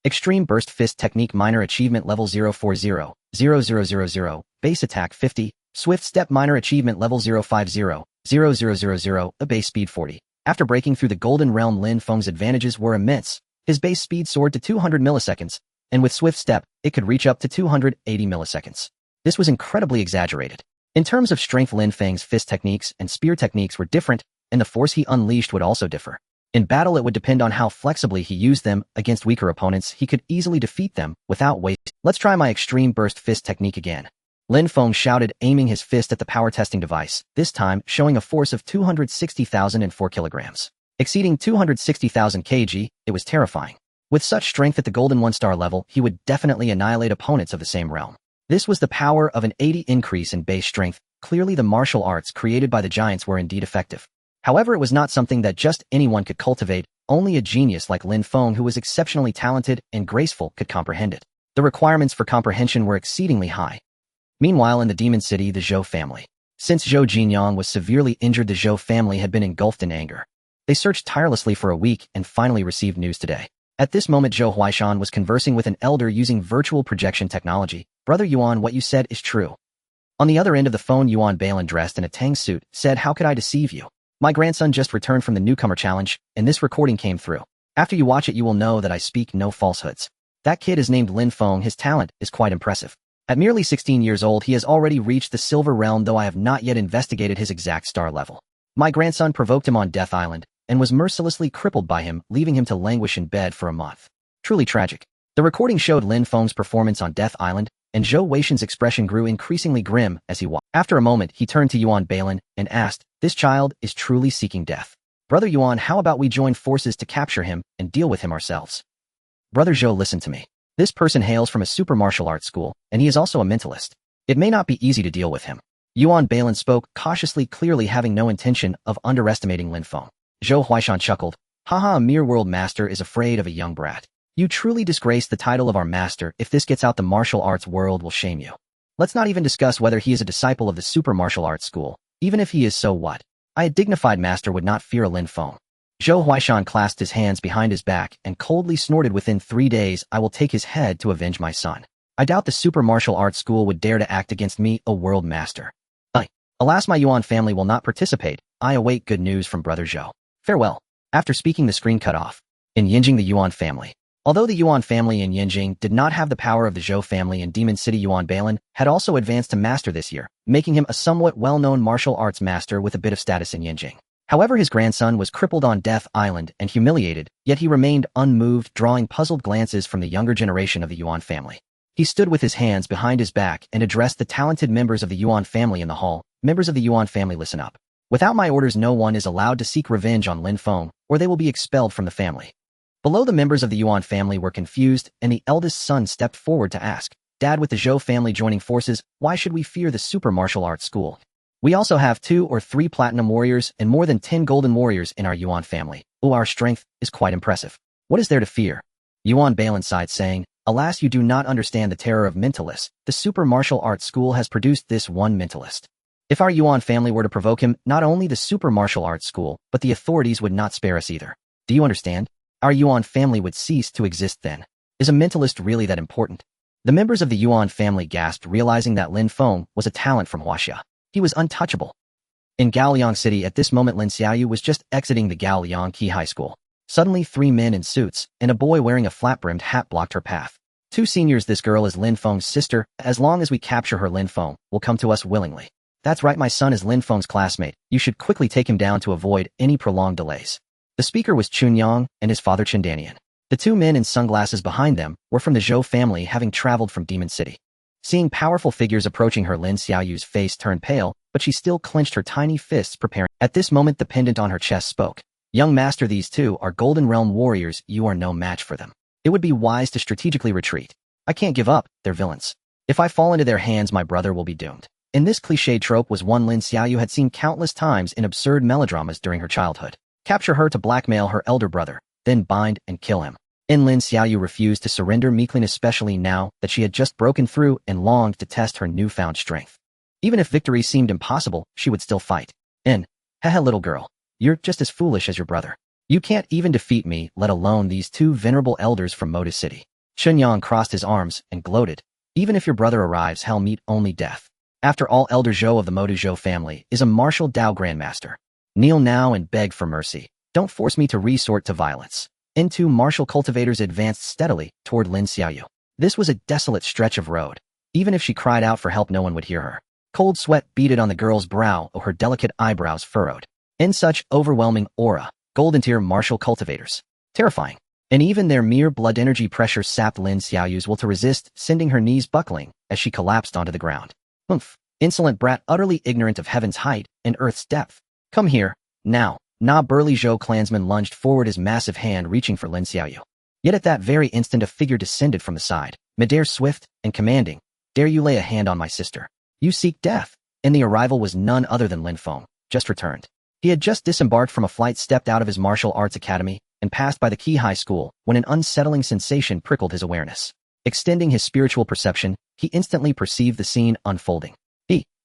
Extreme Burst Fist Technique Minor Achievement Level 0400000. Base Attack 50. Swift Step Minor Achievement Level 0500000. A base speed 40. After breaking through the Golden Realm, Lin Feng's advantages were immense. His base speed soared to 200 milliseconds, and with Swift Step, it could reach up to 280 milliseconds. This was incredibly exaggerated. In terms of strength, Lin Feng's fist techniques and spear techniques were different, and the force he unleashed would also differ. In battle, it would depend on how flexibly he used them. Against weaker opponents, he could easily defeat them without waste. Let's try my extreme burst fist technique again. Lin Feng shouted, aiming his fist at the power testing device, this time showing a force of 260,004 kilograms. Exceeding 260,000 kg, it was terrifying. With such strength at the golden 1-star level, he would definitely annihilate opponents of the same realm. This was the power of an 80 increase in base strength. Clearly the martial arts created by the giants were indeed effective. However, it was not something that just anyone could cultivate. Only a genius like Lin Feng, who was exceptionally talented and graceful, could comprehend it. The requirements for comprehension were exceedingly high. Meanwhile, in the Demon City, the Zhou family. Since Zhou Jinyang was severely injured, the Zhou family had been engulfed in anger. They searched tirelessly for a week and finally received news today. At this moment, Zhou Huaishan was conversing with an elder using virtual projection technology. Brother Yuan, what you said is true. On the other end of the phone, Yuan Balin, dressed in a tang suit, said, how could I deceive you? My grandson just returned from the newcomer challenge, and this recording came through. After you watch it, you will know that I speak no falsehoods. That kid is named Lin Feng. His talent is quite impressive. At merely 16 years old, he has already reached the silver realm, though I have not yet investigated his exact star level. My grandson provoked him on Death Island, and was mercilessly crippled by him, leaving him to languish in bed for a month. Truly tragic. The recording showed Lin Feng's performance on Death Island, and Zhou Weishan's expression grew increasingly grim as he walked. After a moment, he turned to Yuan Balin and asked, this child is truly seeking death. Brother Yuan, how about we join forces to capture him and deal with him ourselves? Brother Zhou, listen to me. This person hails from a super martial arts school, and he is also a mentalist. It may not be easy to deal with him. Yuan Balin spoke cautiously, clearly having no intention of underestimating Lin Feng. Zhou Huaishan chuckled, haha, a mere world master is afraid of a young brat. You truly disgrace the title of our master. If this gets out, the martial arts world will shame you. Let's not even discuss whether he is a disciple of the super martial arts school. Even if he is, so what? A dignified master would not fear a Lin Feng. Zhou Huaishan clasped his hands behind his back and coldly snorted, within 3 days I will take his head to avenge my son. I doubt the super martial arts school would dare to act against me, a world master. Alas, my Yuan family will not participate. I await good news from Brother Zhou. Farewell. After speaking, the screen cut off. In Yinjing, the Yuan family. Although the Yuan family in Yinjing did not have the power of the Zhou family in Demon City, Yuan Balin had also advanced to master this year, making him a somewhat well-known martial arts master with a bit of status in Yinjing. However, his grandson was crippled on Death Island and humiliated, yet he remained unmoved, drawing puzzled glances from the younger generation of the Yuan family. He stood with his hands behind his back and addressed the talented members of the Yuan family in the hall. Members of the Yuan family, listen up. Without my orders, no one is allowed to seek revenge on Lin Feng, or they will be expelled from the family. Below, the members of the Yuan family were confused, and the eldest son stepped forward to ask, Dad, with the Zhou family joining forces, why should we fear the super martial arts school? We also have 2 or 3 platinum warriors and more than 10 golden warriors in our Yuan family. Oh, our strength is quite impressive. What is there to fear? Yuan Balin sighed, saying, alas, you do not understand the terror of mentalists. The super martial arts school has produced this one mentalist. If our Yuan family were to provoke him, not only the super martial arts school, but the authorities would not spare us either. Do you understand? Our Yuan family would cease to exist then. Is a mentalist really that important? The members of the Yuan family gasped, realizing that Lin Feng was a talent from Huaxia. He was untouchable. In Gaoliang City at this moment, Lin Xiaoyu was just exiting the Gaoliang Qi High School. Suddenly, 3 men in suits and a boy wearing a flat-brimmed hat blocked her path. 2 seniors, this girl is Lin Feng's sister. As long as we capture her, Lin Feng will come to us willingly. That's right, my son is Lin Feng's classmate. You should quickly take him down to avoid any prolonged delays. The speaker was Chunyang and his father Chendanian. The 2 men in sunglasses behind them were from the Zhou family, having traveled from Demon City. Seeing powerful figures approaching her, Lin Xiaoyu's face turned pale, but she still clenched her tiny fists, preparing. At this moment, the pendant on her chest spoke. Young master, these 2 are Golden Realm warriors. You are no match for them. It would be wise to strategically retreat. I can't give up. They're villains. If I fall into their hands, my brother will be doomed. And this cliched trope was one Lin Xiaoyu had seen countless times in absurd melodramas during her childhood. Capture her to blackmail her elder brother, then bind and kill him. And Lin Xiaoyu refused to surrender meekly, especially now that she had just broken through and longed to test her newfound strength. Even if victory seemed impossible, she would still fight. Haha, little girl. You're just as foolish as your brother. You can't even defeat me, let alone these 2 venerable elders from Moda City. Chunyang crossed his arms and gloated. Even if your brother arrives, hell meet only death. After all, Elder Zhou of the Moda Zhou family is a martial Dao grandmaster. Kneel now and beg for mercy. Don't force me to resort to violence. N2 martial cultivators advanced steadily toward Lin Xiaoyu. This was a desolate stretch of road. Even if she cried out for help, no one would hear her. Cold sweat beaded on the girl's brow, or her delicate eyebrows furrowed. In such overwhelming aura, golden tier martial cultivators. Terrifying. And even their mere blood energy pressure sapped Lin Xiaoyu's will to resist, sending her knees buckling as she collapsed onto the ground. Oomph. Insolent brat, utterly ignorant of heaven's height and earth's depth. Come here, now. Na burly Zhou clansman lunged forward, his massive hand reaching for Lin Xiaoyu. Yet at that very instant a figure descended from the side, midair swift and commanding. Dare you lay a hand on my sister? You seek death. And the arrival was none other than Lin Feng, just returned. He had just disembarked from a flight, stepped out of his martial arts academy, and passed by the Qi High School when an unsettling sensation prickled his awareness. Extending his spiritual perception, he instantly perceived the scene unfolding.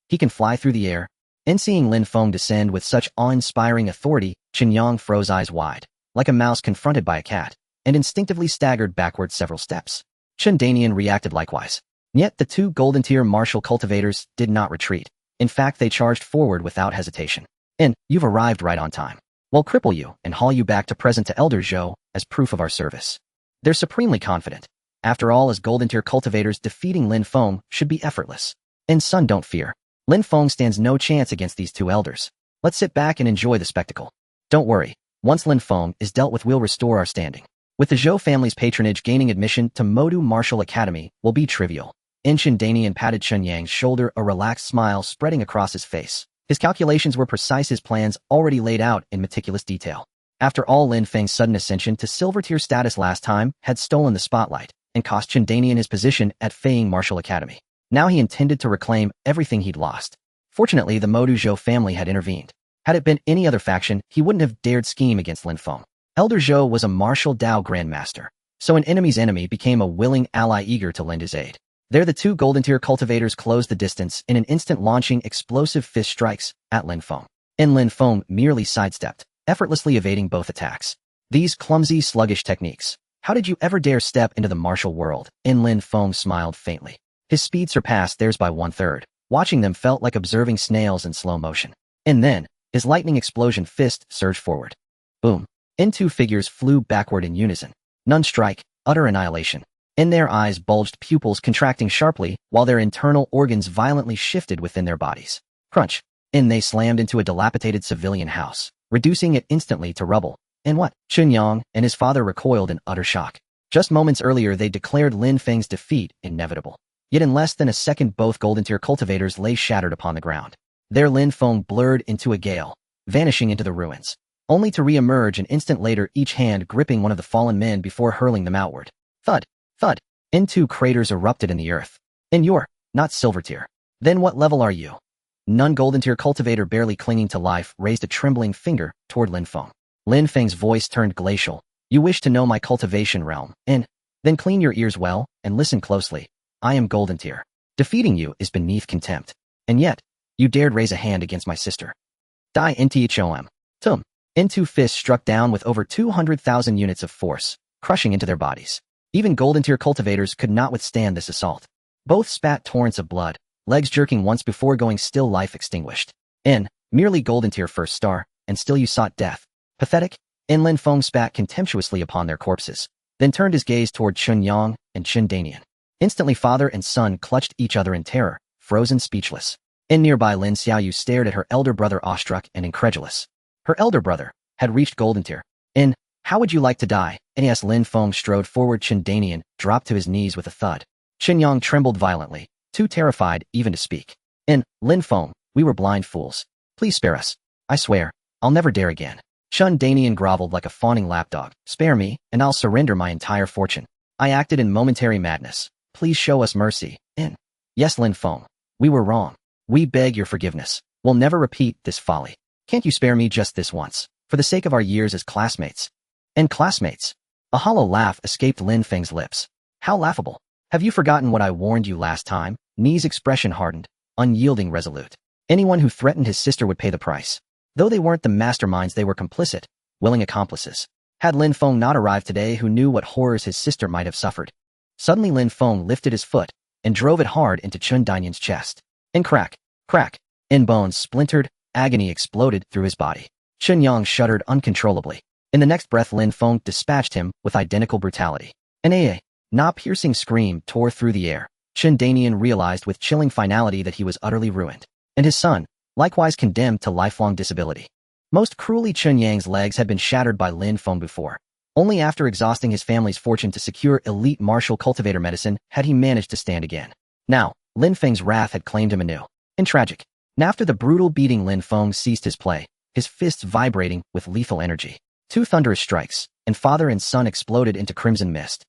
He can fly through the air. And seeing Lin Feng descend with such awe-inspiring authority, Chen Yang froze eyes wide, like a mouse confronted by a cat, and instinctively staggered backward several steps. Chen Danian reacted likewise. Yet the two golden-tier martial cultivators did not retreat. In fact, they charged forward without hesitation. And you've arrived right on time. We'll cripple you and haul you back to present to Elder Zhou as proof of our service. They're supremely confident. After all, as golden-tier cultivators, defeating Lin Feng should be effortless. And son, don't fear. Lin Feng stands no chance against these two elders. Let's sit back and enjoy the spectacle. Don't worry. Once Lin Feng is dealt with, we'll restore our standing. With the Zhou family's patronage, gaining admission to Modu Martial Academy will be trivial. Chen Danian patted Chen Yang's shoulder, a relaxed smile spreading across his face. His calculations were precise, his plans already laid out in meticulous detail. After all, Lin Feng's sudden ascension to silver tier status last time had stolen the spotlight and cost Chen Danian his position at Feiying Martial Academy. Now he intended to reclaim everything he'd lost. Fortunately, the Modu Zhou family had intervened. Had it been any other faction, he wouldn't have dared scheme against Lin Feng. Elder Zhou was a martial Dao grandmaster, so an enemy's enemy became a willing ally eager to lend his aid. There the two golden-tier cultivators closed the distance in an instant, launching explosive fist strikes at Lin Feng. And Lin Feng merely sidestepped, effortlessly evading both attacks. These clumsy, sluggish techniques. How did you ever dare step into the martial world? And Lin Feng smiled faintly. His speed surpassed theirs by 1/3. Watching them felt like observing snails in slow motion. And then, his lightning explosion fist surged forward. Boom. And two figures flew backward in unison. None strike, utter annihilation. In their eyes bulged, pupils contracting sharply, while their internal organs violently shifted within their bodies. Crunch. And they slammed into a dilapidated civilian house, reducing it instantly to rubble. And what? Chen Yang and his father recoiled in utter shock. Just moments earlier they declared Lin Feng's defeat inevitable. Yet in less than a second both golden-tier cultivators lay shattered upon the ground. There Lin Feng blurred into a gale, vanishing into the ruins, only to re-emerge an instant later, each hand gripping one of the fallen men before hurling them outward. Thud, thud, and two craters erupted in the earth. And you're not silver tier. Then what level are you? None golden-tier cultivator, barely clinging to life, raised a trembling finger toward Lin Feng. Lin Feng's voice turned glacial. You wish to know my cultivation realm, and then clean your ears well and listen closely. I am golden tier. Defeating you is beneath contempt. And yet, you dared raise a hand against my sister. Die Ntchom. Tum. Two fists struck down with over 200,000 units of force, crushing into their bodies. Even golden tier cultivators could not withstand this assault. Both spat torrents of blood, legs jerking once before going still, life extinguished. Merely golden tier first star, and still you sought death. Pathetic. Lin Feng spat contemptuously upon their corpses, then turned his gaze toward Chen Yang and Chen Danian. Instantly father and son clutched each other in terror, frozen speechless. Nearby Lin Xiaoyu stared at her elder brother, awestruck and incredulous. Her elder brother had reached golden tier. How would you like to die? As Lin Feng strode forward, Chen Danian dropped to his knees with a thud. Chen Yang trembled violently, too terrified even to speak. Lin Feng, we were blind fools. Please spare us. I swear, I'll never dare again. Chen Danian groveled like a fawning lapdog. Spare me, and I'll surrender my entire fortune. I acted in momentary madness. Please show us mercy. Yes, Lin Feng, we were wrong. We beg your forgiveness. We'll never repeat this folly. Can't you spare me just this once, for the sake of our years as classmates? Classmates? A hollow laugh escaped Lin Feng's lips. How laughable. Have you forgotten what I warned you last time? Ni's expression hardened, unyielding, resolute. Anyone who threatened his sister would pay the price. Though they weren't the masterminds, they were complicit, willing accomplices. Had Lin Feng not arrived today, who knew what horrors his sister might have suffered? Suddenly Lin Feng lifted his foot and drove it hard into Chen Danian's chest. Crack, crack. Bones splintered, agony exploded through his body. Chen Yang shuddered uncontrollably. In the next breath Lin Feng dispatched him with identical brutality. A piercing scream tore through the air. Chen Danian realized with chilling finality that he was utterly ruined, and his son, likewise condemned to lifelong disability. Most cruelly, Chun Yang's legs had been shattered by Lin Feng before. Only after exhausting his family's fortune to secure elite martial cultivator medicine had he managed to stand again. Now, Lin Feng's wrath had claimed him anew. And tragic. And after the brutal beating, Lin Feng ceased his play, his fists vibrating with lethal energy. Two thunderous strikes, and father and son exploded into crimson mist.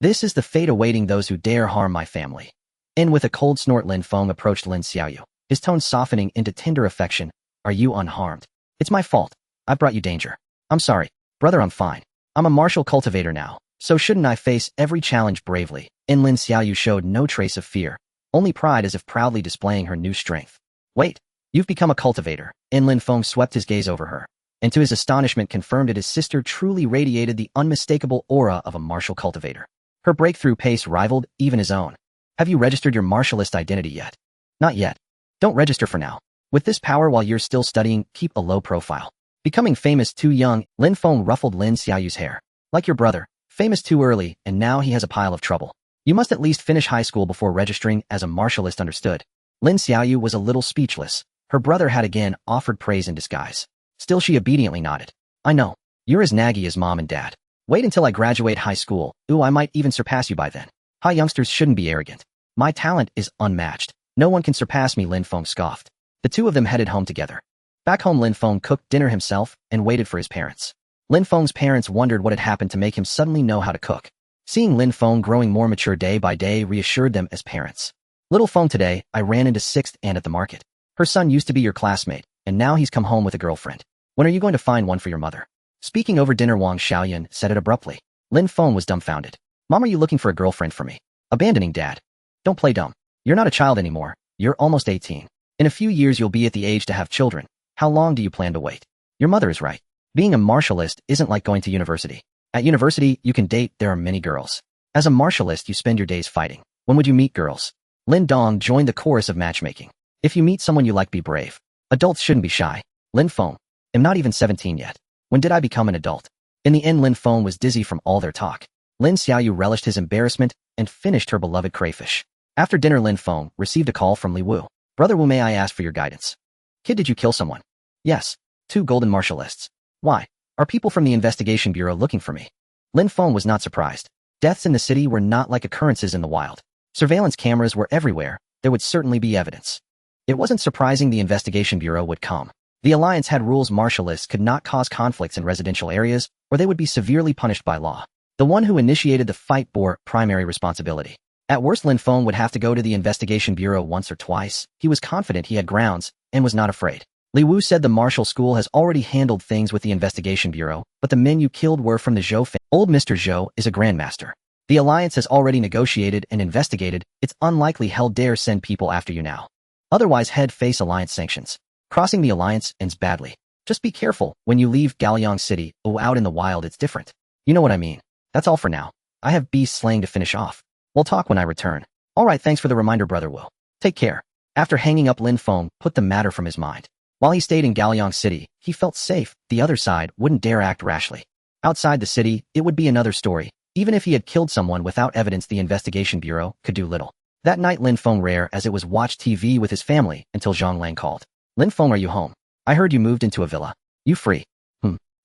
This is the fate awaiting those who dare harm my family. And with a cold snort, Lin Feng approached Lin Xiaoyu, his tone softening into tender affection. Are you unharmed? It's my fault. I brought you danger. I'm sorry. Brother, I'm fine. I'm a martial cultivator now, so shouldn't I face every challenge bravely? And Lin Xiaoyu showed no trace of fear, only pride, as if proudly displaying her new strength. Wait, you've become a cultivator. And Lin Feng swept his gaze over her, and to his astonishment confirmed that his sister truly radiated the unmistakable aura of a martial cultivator. Her breakthrough pace rivaled even his own. Have you registered your martialist identity yet? Not yet. Don't register for now. With this power while you're still studying, keep a low profile. Becoming famous too young, Lin Feng ruffled Lin Xiaoyu's hair. Like your brother, famous too early, and now he has a pile of trouble. You must at least finish high school before registering as a martialist, understood? Lin Xiaoyu was a little speechless. Her brother had again offered praise in disguise. Still she obediently nodded. I know. You're as naggy as mom and dad. Wait until I graduate high school. Ooh, I might even surpass you by then. High youngsters shouldn't be arrogant. My talent is unmatched. No one can surpass me, Lin Feng scoffed. The two of them headed home together. Back home, Lin Feng cooked dinner himself and waited for his parents. Lin Feng's parents wondered what had happened to make him suddenly know how to cook. Seeing Lin Feng growing more mature day by day reassured them as parents. Little Feng, today, I ran into 6th Anne at the market. Her son used to be your classmate, and now he's come home with a girlfriend. When are you going to find one for your mother? Speaking over dinner, Wang Xiaoyan said it abruptly. Lin Feng was dumbfounded. Mom, are you looking for a girlfriend for me? Abandoning dad. Don't play dumb. You're not a child anymore. You're almost 18. In a few years you'll be at the age to have children. How long do you plan to wait? Your mother is right. Being a martialist isn't like going to university. At university, you can date, there are many girls. As a martialist, you spend your days fighting. When would you meet girls? Lin Dong joined the chorus of matchmaking. If you meet someone you like, be brave. Adults shouldn't be shy. Lin Feng. I'm not even 17 yet. When did I become an adult? In the end, Lin Feng was dizzy from all their talk. Lin Xiaoyu relished his embarrassment and finished her beloved crayfish. After dinner, Lin Feng received a call from Li Wu. Brother Wu, may I ask for your guidance? Kid, did you kill someone? Yes. 2 golden martialists. Why? Are people from the investigation bureau looking for me? Lin Feng was not surprised. Deaths in the city were not like occurrences in the wild. Surveillance cameras were everywhere. There would certainly be evidence. It wasn't surprising the investigation bureau would come. The alliance had rules: martialists could not cause conflicts in residential areas, or they would be severely punished by law. The one who initiated the fight bore primary responsibility. At worst, Lin Feng would have to go to the investigation bureau once or twice. He was confident he had grounds, and was not afraid. Li Wu said the martial school has already handled things with the investigation bureau, but the men you killed were from the Zhou family. Old Mr. Zhou is a grandmaster. The alliance has already negotiated and investigated. It's unlikely hell dare send people after you now. Otherwise, head face alliance sanctions. Crossing the alliance ends badly. Just be careful when you leave Gaoliang City. Oh, out in the wild it's different. You know what I mean. That's all for now. I have beast slaying to finish off. We'll talk when I return. Alright, thanks for the reminder, Brother Wu. Take care. After hanging up, Lin Feng put the matter from his mind. While he stayed in Gaoliang City, he felt safe. The other side wouldn't dare act rashly. Outside the city, it would be another story. Even if he had killed someone without evidence, the investigation bureau could do little. That night, Lin Feng rare as it was watched TV with his family until Zhang Lang called. Lin Feng, are you home? I heard you moved into a villa. You free?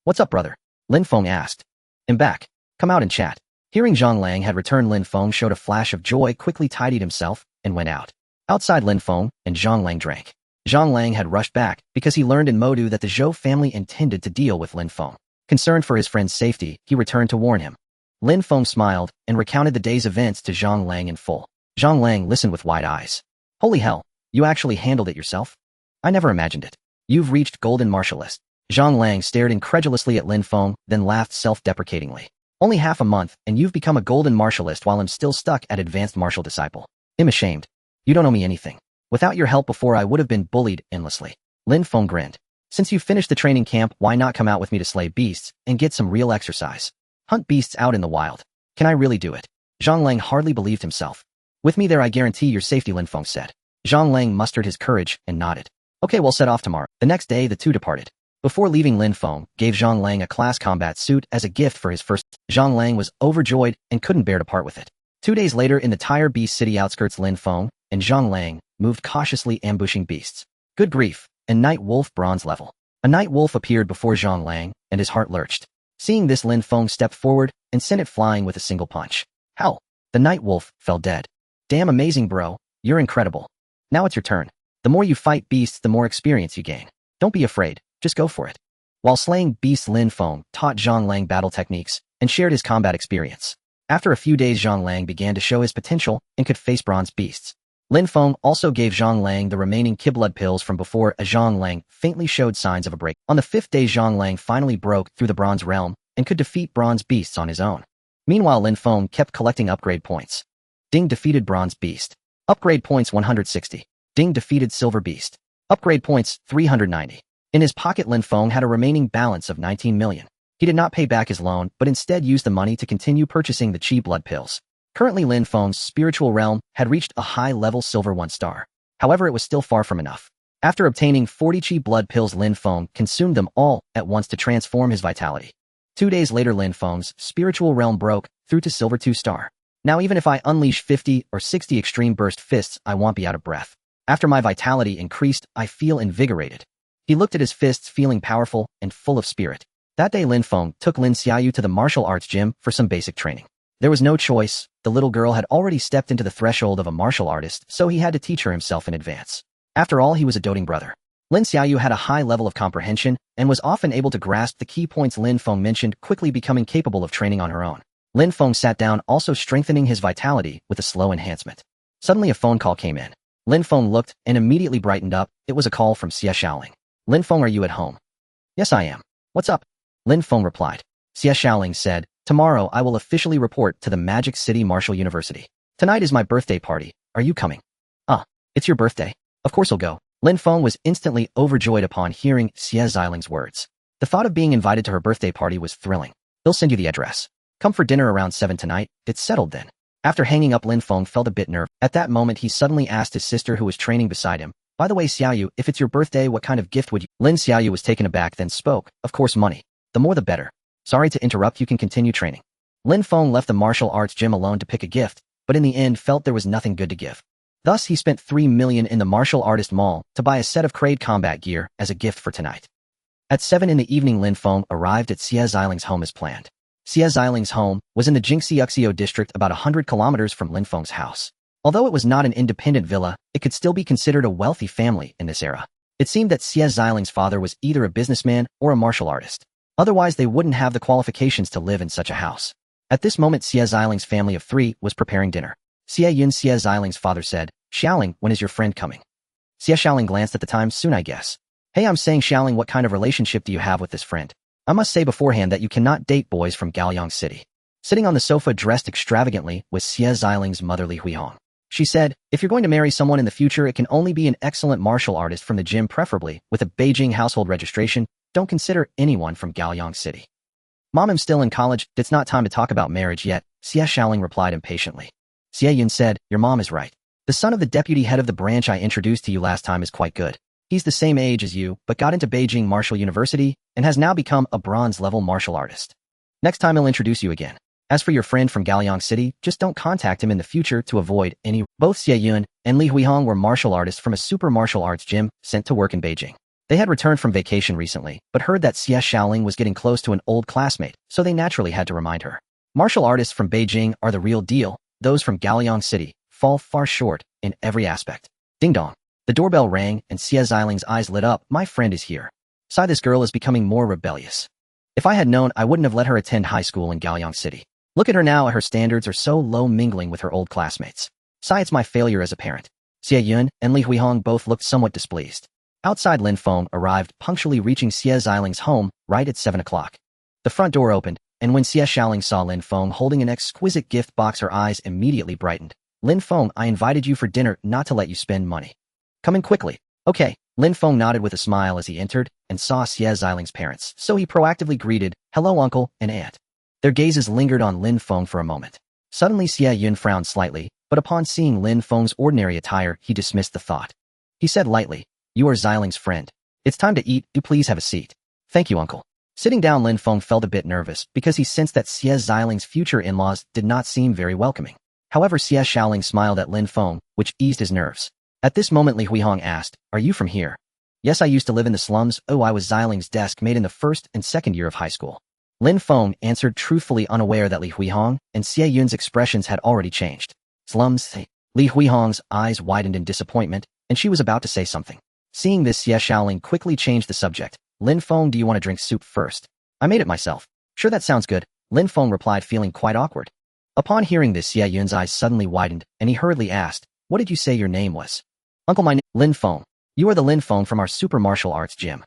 What's up, brother? Lin Feng asked. I'm back. Come out and chat. Hearing Zhang Lang had returned, Lin Feng showed a flash of joy, quickly tidied himself, and went out. Outside, Lin Feng and Zhang Lang drank. Zhang Lang had rushed back because he learned in Modu that the Zhou family intended to deal with Lin Feng. Concerned for his friend's safety, he returned to warn him. Lin Feng smiled and recounted the day's events to Zhang Lang in full. Zhang Lang listened with wide eyes. Holy hell, you actually handled it yourself? I never imagined it. You've reached Golden Martialist. Zhang Lang stared incredulously at Lin Feng, then laughed self-deprecatingly. Only half a month, and you've become a Golden Martialist while I'm still stuck at Advanced Martial Disciple. I'm ashamed. You don't owe me anything. Without your help before, I would have been bullied endlessly. Lin Feng grinned. Since you finished the training camp, why not come out with me to slay beasts and get some real exercise? Hunt beasts out in the wild. Can I really do it? Zhang Lang hardly believed himself. With me there, I guarantee your safety, Lin Feng said. Zhang Lang mustered his courage and nodded. Okay, we'll set off tomorrow. The next day, the two departed. Before leaving, Lin Feng gave Zhang Lang a class combat suit as a gift for his first. Zhang Lang was overjoyed and couldn't bear to part with it. 2 days later in the Tire Beast City outskirts, Lin Feng and Zhang Lang moved cautiously, ambushing beasts. Good grief, and Night Wolf bronze level. A Night Wolf appeared before Zhang Lang, and his heart lurched. Seeing this, Lin Feng stepped forward and sent it flying with a single punch. Hell! The Night Wolf fell dead. Damn amazing, bro. You're incredible. Now it's your turn. The more you fight beasts, the more experience you gain. Don't be afraid, just go for it. While slaying beasts, Lin Feng taught Zhang Lang battle techniques and shared his combat experience. After a few days, Zhang Lang began to show his potential and could face bronze beasts. Lin Feng also gave Zhang Lang the remaining blood pills from before, as Zhang Lang faintly showed signs of a break. On the 5th day, Zhang Lang finally broke through the bronze realm and could defeat bronze beasts on his own. Meanwhile, Lin Feng kept collecting upgrade points. Ding defeated bronze beast. Upgrade points 160. Ding defeated silver beast. Upgrade points 390. In his pocket, Lin Feng had a remaining balance of 19 million. He did not pay back his loan, but instead used the money to continue purchasing the chi blood pills. Currently, Lin Feng's spiritual realm had reached a high-level silver 1 star. However, it was still far from enough. After obtaining 40 chi blood pills, Lin Feng consumed them all at once to transform his vitality. 2 days later, Lin Feng's spiritual realm broke through to silver 2 star. Now even if I unleash 50 or 60 extreme burst fists, I won't be out of breath. After my vitality increased, I feel invigorated. He looked at his fists, feeling powerful and full of spirit. That day, Lin Feng took Lin Xiaoyu to the martial arts gym for some basic training. There was no choice. The little girl had already stepped into the threshold of a martial artist, so he had to teach her himself in advance. After all, he was a doting brother. Lin Xiaoyu had a high level of comprehension and was often able to grasp the key points Lin Feng mentioned, quickly becoming capable of training on her own. Lin Feng sat down, also strengthening his vitality with a slow enhancement. Suddenly a phone call came in. Lin Feng looked and immediately brightened up. It was a call from Xie Xiaoling. Lin Feng, are you at home? Yes, I am. What's up? Lin Feng replied. Xie Xiaoling said, tomorrow I will officially report to the Magic City Martial University. Tonight is my birthday party. Are you coming? It's your birthday? Of course I'll go. Lin Feng was instantly overjoyed upon hearing Xie Xiaoling's words. The thought of being invited to her birthday party was thrilling. He'll send you the address. Come for dinner around 7 tonight. It's settled then. After hanging up, Lin Feng felt a bit nervous. At that moment, he suddenly asked his sister, who was training beside him, by the way, Xiaoyu, if it's your birthday, what kind of gift would you? Lin Xiaoyu was taken aback, then spoke, of course money. The more the better. Sorry to interrupt, you can continue training. Lin Feng left the martial arts gym alone to pick a gift, but in the end felt there was nothing good to give. Thus, he spent 3 million in the martial artist mall to buy a set of Kraid combat gear as a gift for tonight. At 7 in the evening, Lin Feng arrived at Xie Xiaoling's home as planned. Xie Xiaoling's home was in the Jingxiuxiu district, about 100 kilometers from Lin Feng's house. Although it was not an independent villa, it could still be considered a wealthy family in this era. It seemed that Xie Xiaoling's father was either a businessman or a martial artist. Otherwise, they wouldn't have the qualifications to live in such a house. At this moment, Xie Xiaoling's family of 3 was preparing dinner. Xie Yun, Xie Xiaoling's father, said, Xiaoling, when is your friend coming? Xie Xiaoling glanced at the time. Soon, I guess. Hey, I'm saying, Xiaoling, what kind of relationship do you have with this friend? I must say beforehand that you cannot date boys from Gaoyang City. Sitting on the sofa, dressed extravagantly, was Xie Xiaoling's mother, Li Huihong. She said, if you're going to marry someone in the future, it can only be an excellent martial artist from the gym, preferably with a Beijing household registration. Don't consider anyone from Gaoyang City. Mom, I'm still in college. It's not time to talk about marriage yet, Xie Xiaoling replied impatiently. Xie Yun said, your mom is right. The son of the deputy head of the branch I introduced to you last time is quite good. He's the same age as you, but got into Beijing Martial University and has now become a bronze-level martial artist. Next time I'll introduce you again. As for your friend from Gaoyang City, just don't contact him in the future to avoid any. Both Xie Yun and Li Huihong were martial artists from a super martial arts gym sent to work in Beijing. They had returned from vacation recently, but heard that Xie Xiaoling was getting close to an old classmate, so they naturally had to remind her. Martial artists from Beijing are the real deal. Those from Gaoyang City fall far short in every aspect. Ding dong. The doorbell rang, and Xie Xiaoling's eyes lit up. My friend is here. Sigh, this girl is becoming more rebellious. If I had known, I wouldn't have let her attend high school in Gaoyang City. Look at her now, her standards are so low, mingling with her old classmates. Sigh, it's my failure as a parent. Xie Yun and Li Huihong both looked somewhat displeased. Outside, Lin Feng arrived, punctually reaching Xie Xiaoling's home right at 7 o'clock. The front door opened, and when Xie Xiaoling saw Lin Feng holding an exquisite gift box, her eyes immediately brightened. Lin Feng, I invited you for dinner, not to let you spend money. Come in quickly. Okay. Lin Feng nodded with a smile as he entered and saw Xie Xiaoling's parents, so he proactively greeted, hello uncle and aunt. Their gazes lingered on Lin Feng for a moment. Suddenly Xie Yun frowned slightly, but upon seeing Lin Feng's ordinary attire, he dismissed the thought. He said lightly, you are Xiaoling's friend. It's time to eat, do please have a seat. Thank you, uncle. Sitting down, Lin Feng felt a bit nervous because he sensed that Xie Xiaoling's future in-laws did not seem very welcoming. However, Xie Xiaoling smiled at Lin Feng, which eased his nerves. At this moment Li Huihong asked, "Are you from here?" "Yes, I used to live in the slums. Oh, I was Xiling's desk mate in the first and second year of high school." Lin Feng answered, truthfully unaware that Li Huihong and Xie Yun's expressions had already changed. "Slums?" Li Huihong's eyes widened in disappointment, and she was about to say something. Seeing this, Xie Xiaoling quickly changed the subject. "Lin Feng, do you want to drink soup first?" "I made it myself." "Sure, that sounds good," Lin Feng replied, feeling quite awkward. Upon hearing this, Xie Yun's eyes suddenly widened, and he hurriedly asked, "What did you say your name was?" "Uncle, my name Lin Feng. You are the Lin Feng from our super martial arts gym."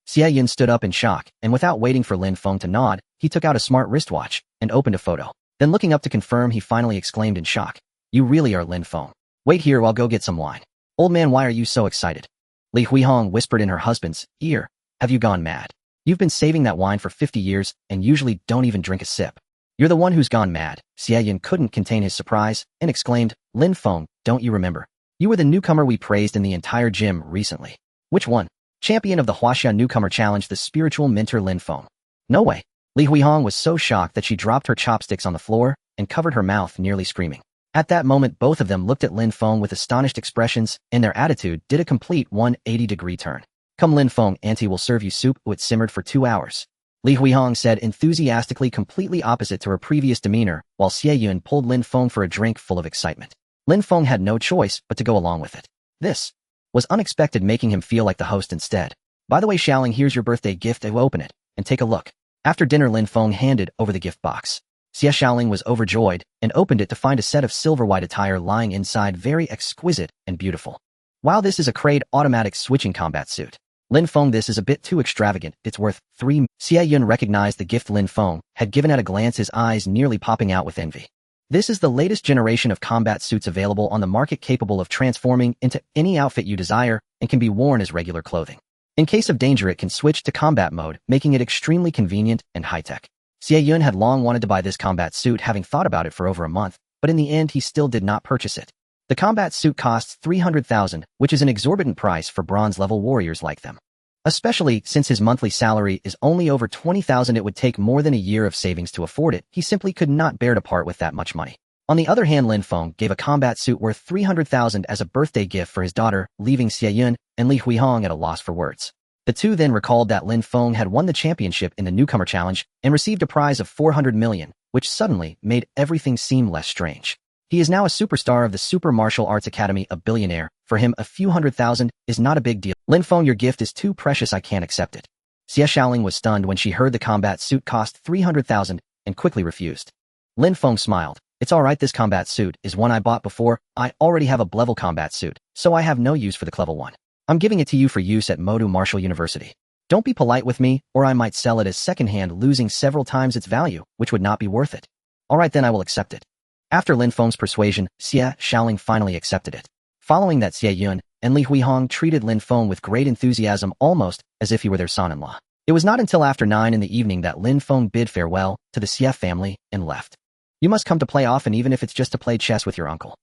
Xie Yun stood up in shock, and without waiting for Lin Feng to nod, he took out a smart wristwatch and opened a photo. Then looking up to confirm, he finally exclaimed in shock, "You really are Lin Feng. Wait here, I'll go get some wine." "Old man, why are you so excited?" Li Huihong whispered in her husband's ear, "Have you gone mad? You've been saving that wine for 50 years and usually don't even drink a sip. You're the one who's gone mad." Xie Yun couldn't contain his surprise and exclaimed, "Lin Feng, don't you remember? You were the newcomer we praised in the entire gym recently." "Which one?" "Champion of the Huaxia Newcomer Challenge, the spiritual mentor Lin Feng." "No way." Li Huihong was so shocked that she dropped her chopsticks on the floor and covered her mouth, nearly screaming. At that moment, both of them looked at Lin Feng with astonished expressions, and their attitude did a complete 180-degree turn. "Come, Lin Feng, auntie will serve you soup. It simmered for 2 hours." Li Huihong said enthusiastically, completely opposite to her previous demeanor, while Xie Yun pulled Lin Feng for a drink full of excitement. Lin Feng had no choice but to go along with it. This was unexpected, making him feel like the host instead. "By the way, Xiaoling, here's your birthday gift. Open it and take a look." After dinner, Lin Feng handed over the gift box. Xie Xiaoling was overjoyed and opened it to find a set of silver-white attire lying inside, very exquisite and beautiful. "Wow, this is a Kraid automatic switching combat suit." "Lin Feng, this is a bit too extravagant. It's worth 3." Xie Yun recognized the gift Lin Feng had given at a glance, his eyes nearly popping out with envy. "This is the latest generation of combat suits available on the market, capable of transforming into any outfit you desire and can be worn as regular clothing. In case of danger, it can switch to combat mode, making it extremely convenient and high-tech." Xie Yun had long wanted to buy this combat suit, having thought about it for over a month, but in the end he still did not purchase it. The combat suit costs 300,000, which is an exorbitant price for bronze-level warriors like them. Especially since his monthly salary is only over 20,000, it would take more than a year of savings to afford it. He simply could not bear to part with that much money. On the other hand, Lin Feng gave a combat suit worth 300,000 as a birthday gift for his daughter, leaving Xie Yun and Li Huihong at a loss for words. The two then recalled that Lin Feng had won the championship in the Newcomer Challenge and received a prize of 400 million, which suddenly made everything seem less strange. He is now a superstar of the Super Martial Arts Academy, a billionaire. For him, a few 100,000 is not a big deal. "Lin Feng, your gift is too precious. I can't accept it." Xie Xiaoling was stunned when she heard the combat suit cost 300,000 and quickly refused. Lin Feng smiled. "It's alright, this combat suit is one I bought before. I already have a level combat suit, so I have no use for the level one. I'm giving it to you for use at Modu Martial University. Don't be polite with me, or I might sell it as secondhand, losing several times its value, which would not be worth it." "Alright then, I will accept it." After Lin Feng's persuasion, Xie Xiaoling finally accepted it. Following that, Xie Yun and Li Huihong treated Lin Feng with great enthusiasm, almost as if he were their son-in-law. It was not until after 9 in the evening that Lin Feng bid farewell to the Xie family and left. "You must come to play often, even if it's just to play chess with your uncle.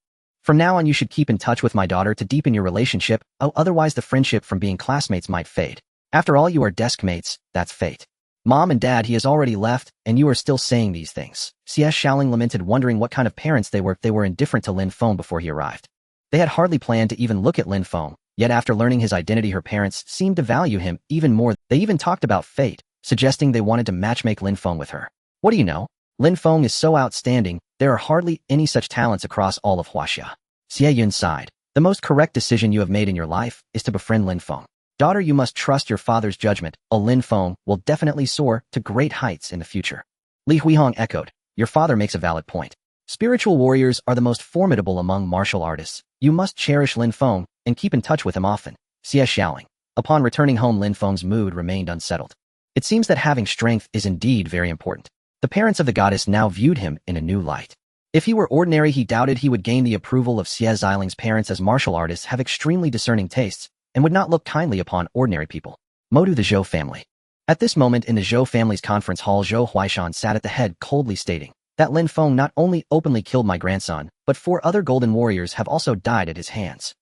From now on, you should keep in touch with my daughter to deepen your relationship. Oh, otherwise the friendship from being classmates might fade. After all, you are desk mates, that's fate." "Mom and Dad, he has already left, and you are still saying these things." Xie Xiaoling lamented, wondering what kind of parents they were. They were indifferent to Lin Feng before he arrived. They had hardly planned to even look at Lin Feng, yet after learning his identity, her parents seemed to value him even more. They even talked about fate, suggesting they wanted to matchmake Lin Feng with her. What do you know? Lin Feng is so outstanding, there are hardly any such talents across all of Huaxia. Xie Yun sighed. "The most correct decision you have made in your life is to befriend Lin Feng. Daughter, you must trust your father's judgment. Lin Feng will definitely soar to great heights in the future." Li Huihong echoed. "Your father makes a valid point. Spiritual warriors are the most formidable among martial artists. You must cherish Lin Feng and keep in touch with him often." Xie Xiaoling. Upon returning home, Lin Feng's mood remained unsettled. It seems that having strength is indeed very important. The parents of the goddess now viewed him in a new light. If he were ordinary, he doubted he would gain the approval of Xie Xiling's parents, as martial artists have extremely discerning tastes and would not look kindly upon ordinary people. Modu, the Zhou family. At this moment in the Zhou family's conference hall, Zhou Huaishan sat at the head, coldly stating that Lin Feng not only openly killed my grandson, but 4 other golden warriors have also died at his hands.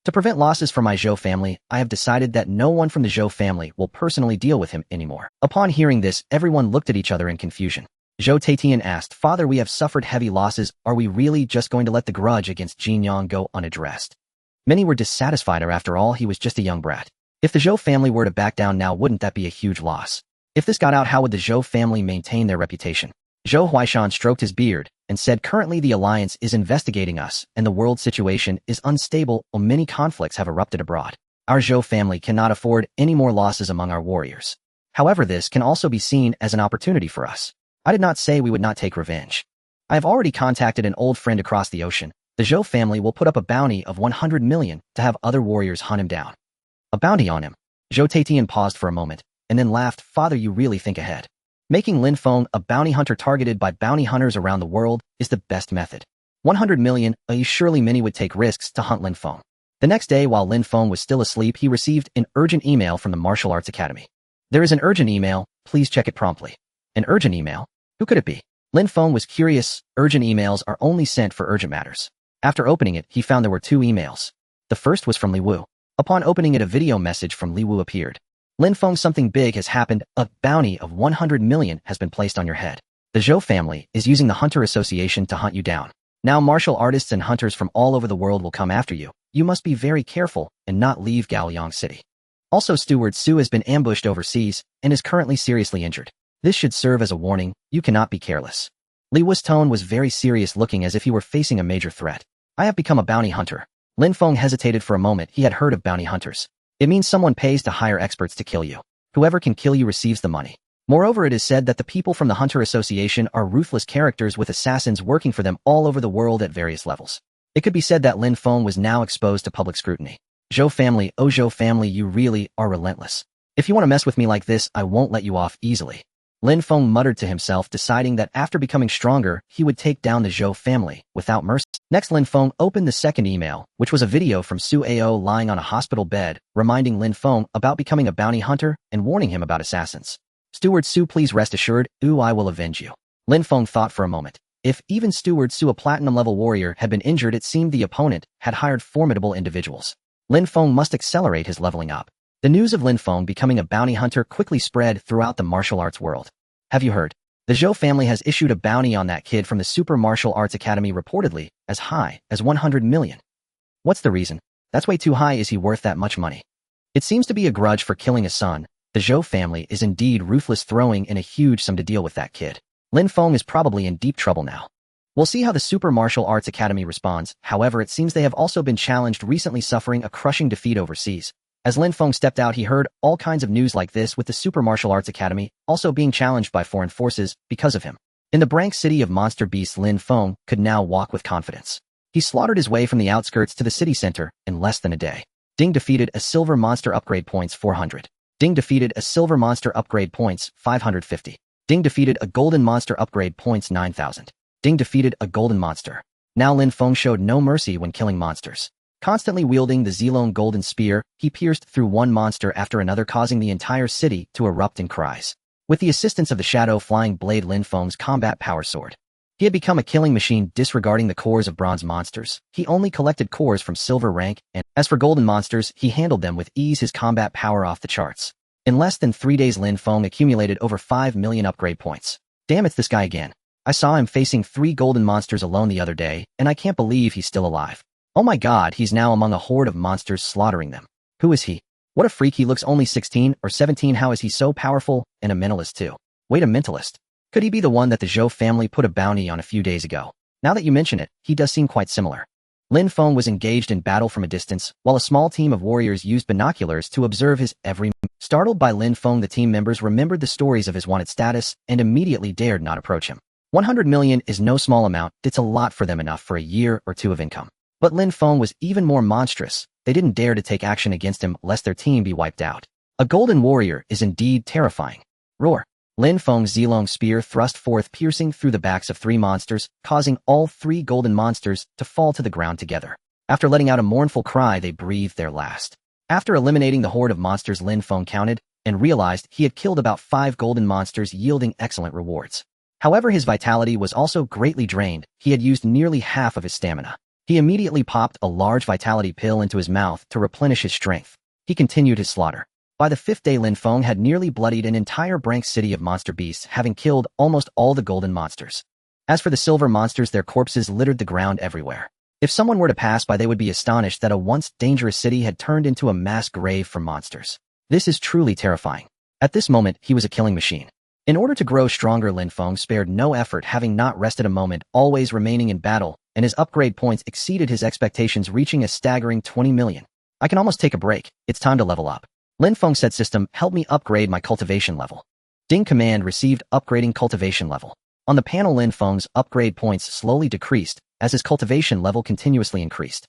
To prevent losses for my Zhou family, I have decided that no one from the Zhou family will personally deal with him anymore. Upon hearing this, everyone looked at each other in confusion. Zhou Taitian asked, Father, we have suffered heavy losses. Are we really just going to let the grudge against Jin Yang go unaddressed? Many were dissatisfied, or after all, he was just a young brat. If the Zhou family were to back down now, wouldn't that be a huge loss? If this got out, how would the Zhou family maintain their reputation? Zhou Huaishan stroked his beard and said, currently the alliance is investigating us, and the world situation is unstable. Many conflicts have erupted abroad. Our Zhou family cannot afford any more losses among our warriors. However, this can also be seen as an opportunity for us. I did not say we would not take revenge. I have already contacted an old friend across the ocean. The Zhou family will put up a bounty of 100 million to have other warriors hunt him down. A bounty on him. Zhou Taitian paused for a moment, and then laughed. Father, you really think ahead. Making Lin Feng a bounty hunter targeted by bounty hunters around the world is the best method. 100 million, surely many would take risks to hunt Lin Feng. The next day, while Lin Feng was still asleep, he received an urgent email from the Martial Arts Academy. There is an urgent email, please check it promptly. An urgent email? Who could it be? Lin Feng was curious. Urgent emails are only sent for urgent matters. After opening it, he found there were 2 emails. The first was from Li Wu. Upon opening it, a video message from Li Wu appeared. Lin Feng, something big has happened. A bounty of 100 million has been placed on your head. The Zhou family is using the Hunter Association to hunt you down. Now martial artists and hunters from all over the world will come after you. You must be very careful and not leave Gaoyang City. Also, Steward Su has been ambushed overseas and is currently seriously injured. This should serve as a warning. You cannot be careless. Li Wu's tone was very serious, looking as if he were facing a major threat. I have become a bounty hunter. Lin Feng hesitated for a moment. He had heard of bounty hunters. It means someone pays to hire experts to kill you. Whoever can kill you receives the money. Moreover, it is said that the people from the Hunter Association are ruthless characters with assassins working for them all over the world at various levels. It could be said that Lin Feng was now exposed to public scrutiny. Zhou family, oh Zhou family, you really are relentless. If you want to mess with me like this, I won't let you off easily. Lin Feng muttered to himself, deciding that after becoming stronger, he would take down the Zhou family without mercy. Next, Lin Feng opened the second email, which was a video from Su Ao lying on a hospital bed, reminding Lin Feng about becoming a bounty hunter and warning him about assassins. Steward Su, please rest assured, I will avenge you. Lin Feng thought for a moment. If even Steward Su, a platinum-level warrior, had been injured, it seemed the opponent had hired formidable individuals. Lin Feng must accelerate his leveling up. The news of Lin Feng becoming a bounty hunter quickly spread throughout the martial arts world. Have you heard? The Zhou family has issued a bounty on that kid from the Super Martial Arts Academy, reportedly as high as 100 million. What's the reason? That's way too high. Is he worth that much money? It seems to be a grudge for killing a son. The Zhou family is indeed ruthless, throwing in a huge sum to deal with that kid. Lin Feng is probably in deep trouble now. We'll see how the Super Martial Arts Academy responds. However, it seems they have also been challenged, recently suffering a crushing defeat overseas. As Lin Feng stepped out, he heard all kinds of news like this, with the Super Martial Arts Academy also being challenged by foreign forces because of him. In the Brank city of monster beasts, Lin Feng could now walk with confidence. He slaughtered his way from the outskirts to the city center in less than a day. Ding defeated a silver monster, upgrade points 400. Ding defeated a silver monster, upgrade points 550. Ding defeated a golden monster, upgrade points 9,000. Ding defeated a golden monster. Now Lin Feng showed no mercy when killing monsters. Constantly wielding the Zilong golden spear, he pierced through one monster after another, causing the entire city to erupt in cries. With the assistance of the shadow flying blade, Lin Feng's combat power soared. He had become a killing machine, disregarding the cores of bronze monsters. He only collected cores from silver rank, and as for golden monsters, he handled them with ease, his combat power off the charts. In less than 3 days, Lin Feng accumulated over 5 million upgrade points. Damn, it's this guy again. I saw him facing 3 golden monsters alone the other day, and I can't believe he's still alive. Oh my god, he's now among a horde of monsters, slaughtering them. Who is he? What a freak, he looks only 16 or 17, how is he so powerful, and a mentalist too? Wait, a mentalist? Could he be the one that the Zhou family put a bounty on a few days ago? Now that you mention it, he does seem quite similar. Lin Feng was engaged in battle from a distance, while a small team of warriors used binoculars to observe his every move. Startled by Lin Feng, the team members remembered the stories of his wanted status and immediately dared not approach him. 100 million is no small amount, it's a lot for them, enough for a year or 2 of income. But Lin Feng was even more monstrous. They didn't dare to take action against him lest their team be wiped out. A golden warrior is indeed terrifying. Roar. Lin Feng's Zilong spear thrust forth, piercing through the backs of 3 monsters, causing all 3 golden monsters to fall to the ground together. After letting out a mournful cry, they breathed their last. After eliminating the horde of monsters, Lin Feng counted and realized he had killed about 5 golden monsters, yielding excellent rewards. However, his vitality was also greatly drained. He had used nearly half of his stamina. He immediately popped a large vitality pill into his mouth to replenish his strength. He continued his slaughter. By the fifth day, Lin Feng had nearly bloodied an entire branch city of monster beasts, having killed almost all the golden monsters. As for the silver monsters, their corpses littered the ground everywhere. If someone were to pass by, they would be astonished that a once dangerous city had turned into a mass grave for monsters. This is truly terrifying. At this moment, he was a killing machine. In order to grow stronger, Lin Feng spared no effort, having not rested a moment, always remaining in battle, and his upgrade points exceeded his expectations, reaching a staggering 20 million. I can almost take a break. It's time to level up. Lin Feng said, "System, help me upgrade my cultivation level." Ding command received, upgrading cultivation level. On the panel, Lin Feng's upgrade points slowly decreased as his cultivation level continuously increased.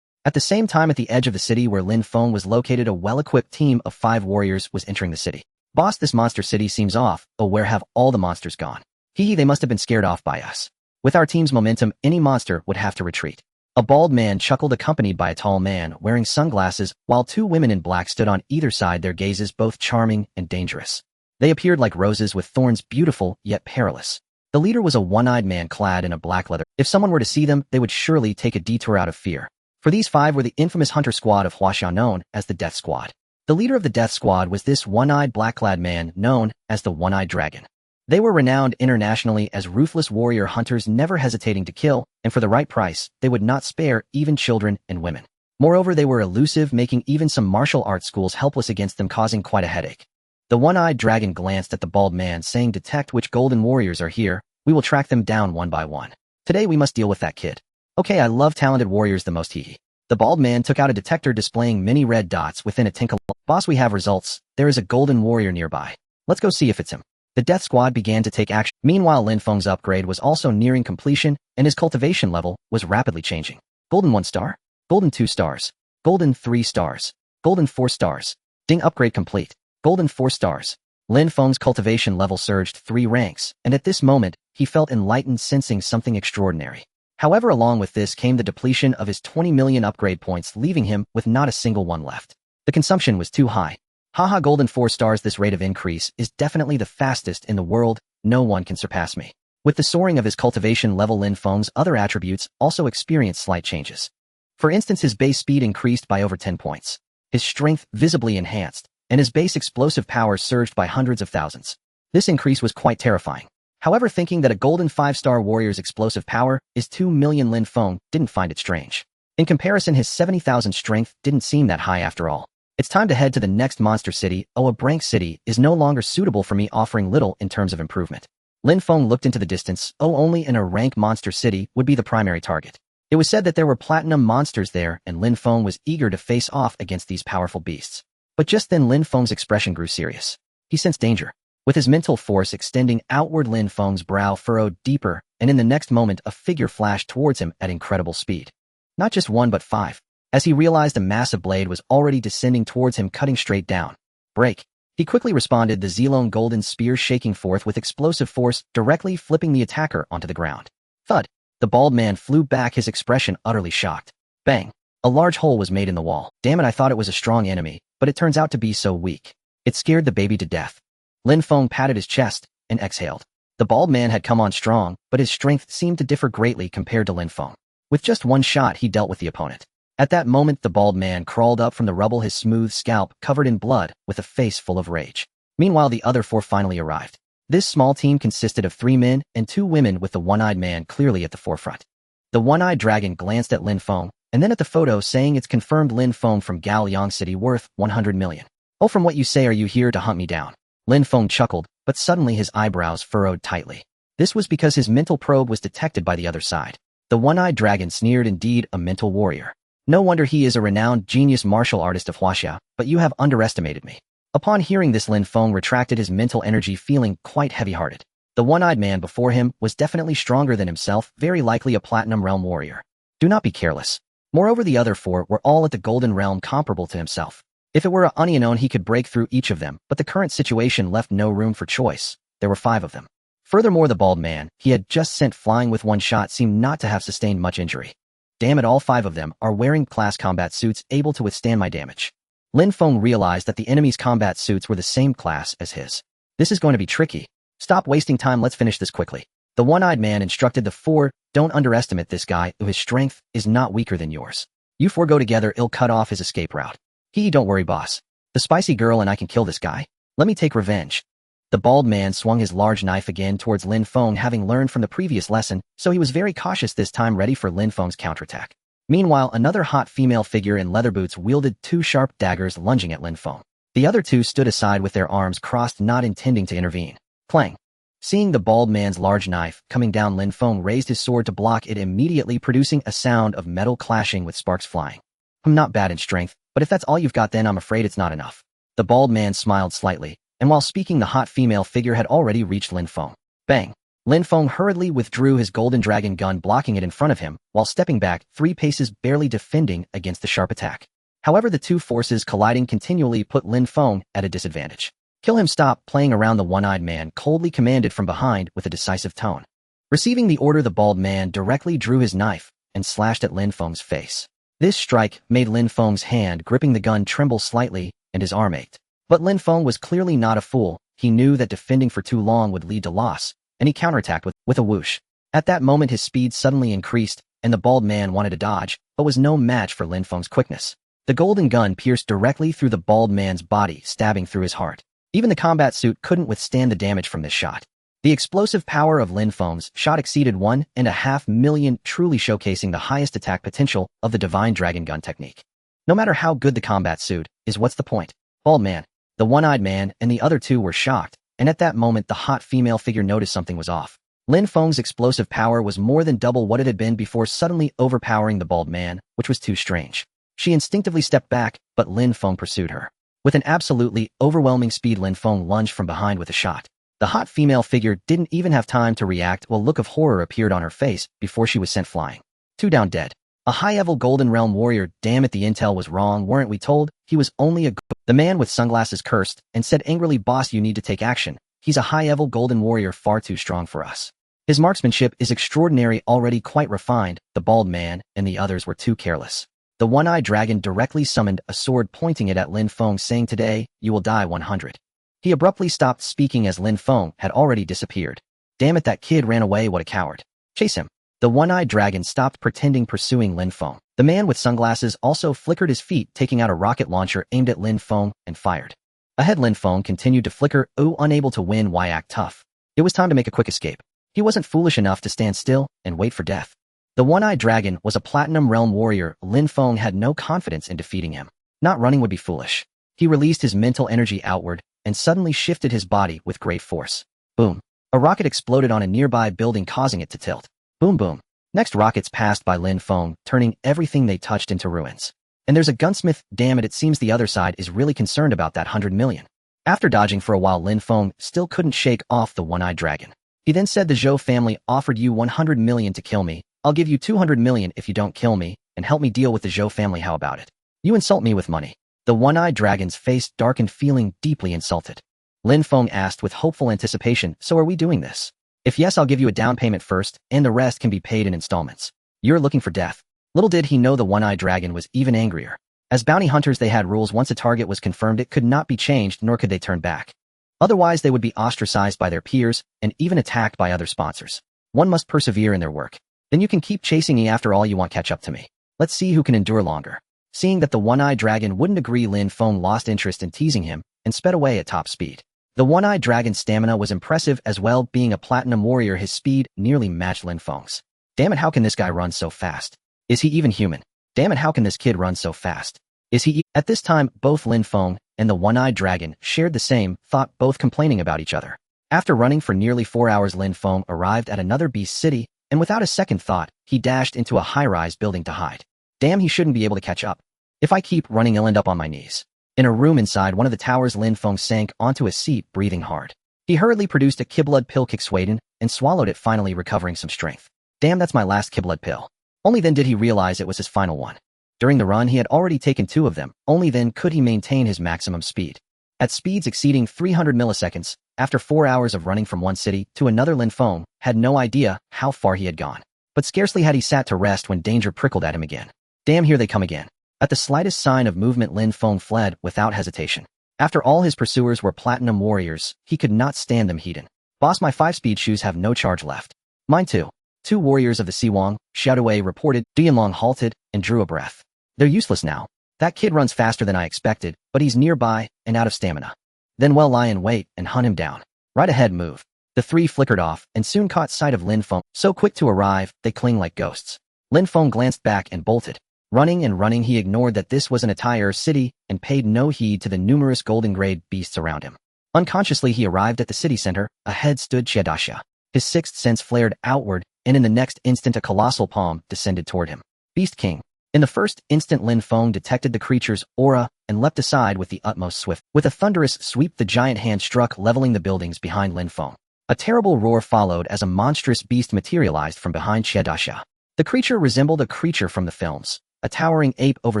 At the same time, at the edge of the city where Lin Feng was located, a well-equipped team of 5 warriors was entering the city. "Boss, this monster city seems off. Oh, where have all the monsters gone? Hee, they must have been scared off by us. With our team's momentum, any monster would have to retreat." A bald man chuckled, accompanied by a tall man wearing sunglasses, while 2 women in black stood on either side, their gazes both charming and dangerous. They appeared like roses with thorns, beautiful yet perilous. The leader was a one-eyed man clad in a black leather. If someone were to see them, they would surely take a detour out of fear. For these 5 were the infamous hunter squad of Huaxia, known as the Death Squad. The leader of the Death Squad was this one-eyed black-clad man known as the One-Eyed Dragon. They were renowned internationally as ruthless warrior hunters, never hesitating to kill, and for the right price, they would not spare even children and women. Moreover, they were elusive, making even some martial arts schools helpless against them, causing quite a headache. The One-Eyed Dragon glanced at the bald man, saying, "Detect which golden warriors are here. We will track them down one by one. Today we must deal with that kid." "Okay, I love talented warriors the most, hee." The bald man took out a detector, displaying many red dots within a tinkle. "Boss, we have results. There is a golden warrior nearby. Let's go see if it's him." The Death Squad began to take action. Meanwhile, Lin Feng's upgrade was also nearing completion, and his cultivation level was rapidly changing. Golden 1 star, Golden 2 stars, Golden 3 stars, Golden 4 stars. Ding, upgrade complete. Golden 4 stars. Lin Feng's cultivation level surged 3 ranks, and at this moment, he felt enlightened, sensing something extraordinary. However, along with this came the depletion of his 20 million upgrade points, leaving him with not a single one left. The consumption was too high. Haha, Golden 4 stars. This rate of increase is definitely the fastest in the world. No one can surpass me. With the soaring of his cultivation level, Lin Feng's other attributes also experienced slight changes. For instance, his base speed increased by over 10 points. His strength visibly enhanced, and his base explosive power surged by hundreds of thousands. This increase was quite terrifying. However, thinking that a golden 5-star warrior's explosive power is 2 million, Lin Feng didn't find it strange. In comparison, his 70,000 strength didn't seem that high after all. It's time to head to the next monster city. Oh, a branch city is no longer suitable for me, offering little in terms of improvement. Lin Feng looked into the distance. Oh, only in a rank monster city would be the primary target. It was said that there were platinum monsters there, and Lin Feng was eager to face off against these powerful beasts. But just then, Lin Feng's expression grew serious. He sensed danger. With his mental force extending outward, Lin Feng's brow furrowed deeper, and in the next moment, a figure flashed towards him at incredible speed. Not just 1 but 5. As he realized, a massive blade was already descending towards him, cutting straight down. "Break." He quickly responded, the Zilong golden spear shaking forth with explosive force, directly flipping the attacker onto the ground. Thud. The bald man flew back, his expression utterly shocked. Bang. A large hole was made in the wall. Damn it, I thought it was a strong enemy, but it turns out to be so weak. It scared the baby to death. Lin Feng patted his chest and exhaled. The bald man had come on strong, but his strength seemed to differ greatly compared to Lin Feng. With just 1 shot, he dealt with the opponent. At that moment, the bald man crawled up from the rubble, his smooth scalp covered in blood, with a face full of rage. Meanwhile, the other 4 finally arrived. This small team consisted of 3 men and 2 women, with the one-eyed man clearly at the forefront. The one-eyed dragon glanced at Lin Feng, and then at the photo, saying, "It's confirmed, Lin Feng from Gaoliang City, worth 100 million. Oh, from what you say, are you here to hunt me down?" Lin Feng chuckled, but suddenly his eyebrows furrowed tightly. This was because his mental probe was detected by the other side. The one-eyed dragon sneered, "Indeed, a mental warrior. No wonder he is a renowned genius martial artist of Huaxia, but you have underestimated me." Upon hearing this, Lin Feng retracted his mental energy, feeling quite heavy-hearted. The one-eyed man before him was definitely stronger than himself, very likely a Platinum Realm warrior. Do not be careless. Moreover, the other 4 were all at the Golden Realm, comparable to himself. If it were a unknown, he could break through each of them, but the current situation left no room for choice. There were 5 of them. Furthermore, the bald man he had just sent flying with 1 shot seemed not to have sustained much injury. Damn it, all 5 of them are wearing class combat suits able to withstand my damage. Lin Feng realized that the enemy's combat suits were the same class as his. This is going to be tricky. Stop wasting time, let's finish this quickly. The one-eyed man instructed the 4, don't underestimate this guy, his strength is not weaker than yours. You 4 go together, it'll cut off his escape route. Don't worry, boss. The spicy girl and I can kill this guy. Let me take revenge. The bald man swung his large knife again towards Lin Feng, having learned from the previous lesson, so he was very cautious this time, ready for Lin Feng's counterattack. Meanwhile, another hot female figure in leather boots wielded two sharp daggers lunging at Lin Feng. The other two stood aside with their arms crossed, not intending to intervene. Clang! Seeing the bald man's large knife coming down, Lin Feng raised his sword to block it, immediately producing a sound of metal clashing with sparks flying. I'm not bad in strength, but if that's all you've got, then I'm afraid it's not enough. The bald man smiled slightly, and while speaking, the hot female figure had already reached Lin Feng. Bang! Lin Feng hurriedly withdrew his golden dragon gun, blocking it in front of him, while stepping back 3 paces, barely defending against the sharp attack. However, the two forces colliding continually put Lin Feng at a disadvantage. Kill him! Stop playing around, the one-eyed man coldly commanded from behind with a decisive tone. Receiving the order, the bald man directly drew his knife and slashed at Lin Feng's face. This strike made Lin Feng's hand gripping the gun tremble slightly, and his arm ached. But Lin Feng was clearly not a fool. He knew that defending for too long would lead to loss, and he counterattacked with a whoosh. At that moment, his speed suddenly increased, and the bald man wanted to dodge, but was no match for Lin Feng's quickness. The golden gun pierced directly through the bald man's body, stabbing through his heart. Even the combat suit couldn't withstand the damage from this shot. The explosive power of Lin Feng's shot exceeded 1.5 million, truly showcasing the highest attack potential of the divine dragon gun technique. No matter how good the combat suit is, what's the point? Bald man, the one-eyed man, and the other two were shocked, and at that moment the hot female figure noticed something was off. Lin Feng's explosive power was more than double what it had been before, suddenly overpowering the bald man, which was too strange. She instinctively stepped back, but Lin Feng pursued her. With an absolutely overwhelming speed, Lin Feng lunged from behind with a shot. The hot female figure didn't even have time to react. A look of horror appeared on her face before she was sent flying. 2 down, dead. A high-level Golden Realm warrior. Damn it, the intel was wrong, weren't we told? He was only a... The man with sunglasses cursed and said angrily, boss, you need to take action. He's a high-level golden warrior, far too strong for us. His marksmanship is extraordinary, already quite refined. The bald man and the others were too careless. The one-eyed dragon directly summoned a sword, pointing it at Lin Feng, saying, today, you will die 100. He abruptly stopped speaking as Lin Feng had already disappeared. Damn it, that kid ran away, what a coward. Chase him. The one-eyed dragon stopped pretending, pursuing Lin Feng. The man with sunglasses also flickered his feet, taking out a rocket launcher aimed at Lin Feng, and fired. Ahead, Lin Feng continued to flicker, unable to win. Why act tough? It was time to make a quick escape. He wasn't foolish enough to stand still and wait for death. The one-eyed dragon was a Platinum Realm warrior. Lin Feng had no confidence in defeating him. Not running would be foolish. He released his mental energy outward and suddenly shifted his body with great force. Boom. A rocket exploded on a nearby building, causing it to tilt. Boom boom. Next, rockets passed by Lin Feng, turning everything they touched into ruins. And there's a gunsmith. Damn it, it seems the other side is really concerned about that 100 million. After dodging for a while, Lin Feng still couldn't shake off the one-eyed dragon. He then said, the Zhou family offered you 100 million to kill me. I'll give you 200 million if you don't kill me and help me deal with the Zhou family. How about it? You insult me with money. The one-eyed dragon's face darkened, feeling deeply insulted. Lin Feng asked with hopeful anticipation, so are we doing this? If yes, I'll give you a down payment first, and the rest can be paid in installments. You're looking for death. Little did he know the one-eyed dragon was even angrier. As bounty hunters, they had rules. Once a target was confirmed, it could not be changed, nor could they turn back. Otherwise, they would be ostracized by their peers and even attacked by other sponsors. One must persevere in their work. Then you can keep chasing me after all you want. Catch up to me. Let's see who can endure longer. Seeing that the one-eyed dragon wouldn't agree, Lin Feng lost interest in teasing him and sped away at top speed. The one-eyed dragon's stamina was impressive as well. Being a platinum warrior, his speed nearly matched Lin Feng's. Damn it, how can this guy run so fast? Is he even human? Damn it, how can this kid run so fast? Is he... At this time, both Lin Feng and the one-eyed dragon shared the same thought, both complaining about each other. After running for nearly 4 hours, Lin Feng arrived at another beast city, and without a second thought, he dashed into a high-rise building to hide. Damn, he shouldn't be able to catch up. If I keep running, I'll end up on my knees. In a room inside one of the towers, Lin Feng sank onto a seat, breathing hard. He hurriedly produced a Kiblood pill, kick Swaden, and swallowed it, finally recovering some strength. Damn, that's my last Kiblood pill. Only then did he realize it was his final one. During the run, he had already taken 2 of them. Only then could he maintain his maximum speed. At speeds exceeding 300 milliseconds, after 4 hours of running from one city to another, Lin Feng had no idea how far he had gone. But scarcely had he sat to rest when danger prickled at him again. Damn, here they come again. At the slightest sign of movement, Lin Feng fled without hesitation. After all his pursuers were platinum warriors, he could not stand them heating. Boss, my 5 speed shoes have no charge left. Mine too. 2 warriors of the Siwang, Xiaodui reported. Dianlong halted and drew a breath. They're useless now. That kid runs faster than I expected, but he's nearby and out of stamina. Then we'll lie in wait and hunt him down. Right ahead, move. The three flickered off and soon caught sight of Lin Feng. So quick to arrive, they cling like ghosts. Lin Feng glanced back and bolted. Running and running, he ignored that this was an entire city and paid no heed to the numerous golden-grayed beasts around him. Unconsciously, he arrived at the city center. Ahead stood Chiadasha. His sixth sense flared outward, and in the next instant a colossal palm descended toward him. Beast King. In the first instant, Lin Feng detected the creature's aura and leapt aside with the utmost swift. With a thunderous sweep, the giant hand struck, leveling the buildings behind Lin Feng. A terrible roar followed as a monstrous beast materialized from behind Chiadasha. The creature resembled a creature from the films. A towering ape over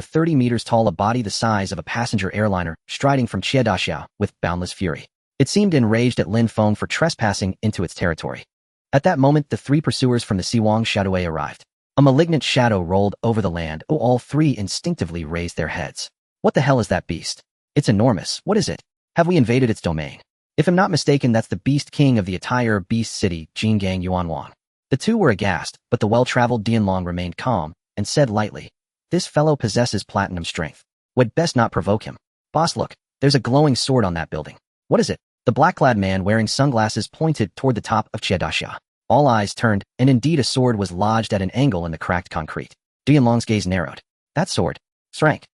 30 meters tall, a body the size of a passenger airliner, striding from Chiadasha with boundless fury. It seemed enraged at Lin Feng for trespassing into its territory. At that moment, the three pursuers from the Siwang Shadowway arrived. A malignant shadow rolled over the land. All three instinctively raised their heads. What the hell is that beast? It's enormous. What is it? Have we invaded its domain? If I'm not mistaken, that's the Beast King of the entire Beast City, Jingang Yuanwang. The two were aghast, but the well-traveled Dianlong remained calm and said lightly, "This fellow possesses platinum strength. We'd best not provoke him. Boss, look, there's a glowing sword on that building. What is it?" The black-clad man wearing sunglasses pointed toward the top of Chiadasha. All eyes turned, and indeed a sword was lodged at an angle in the cracked concrete. Dianlong's gaze narrowed. That sword. Srank.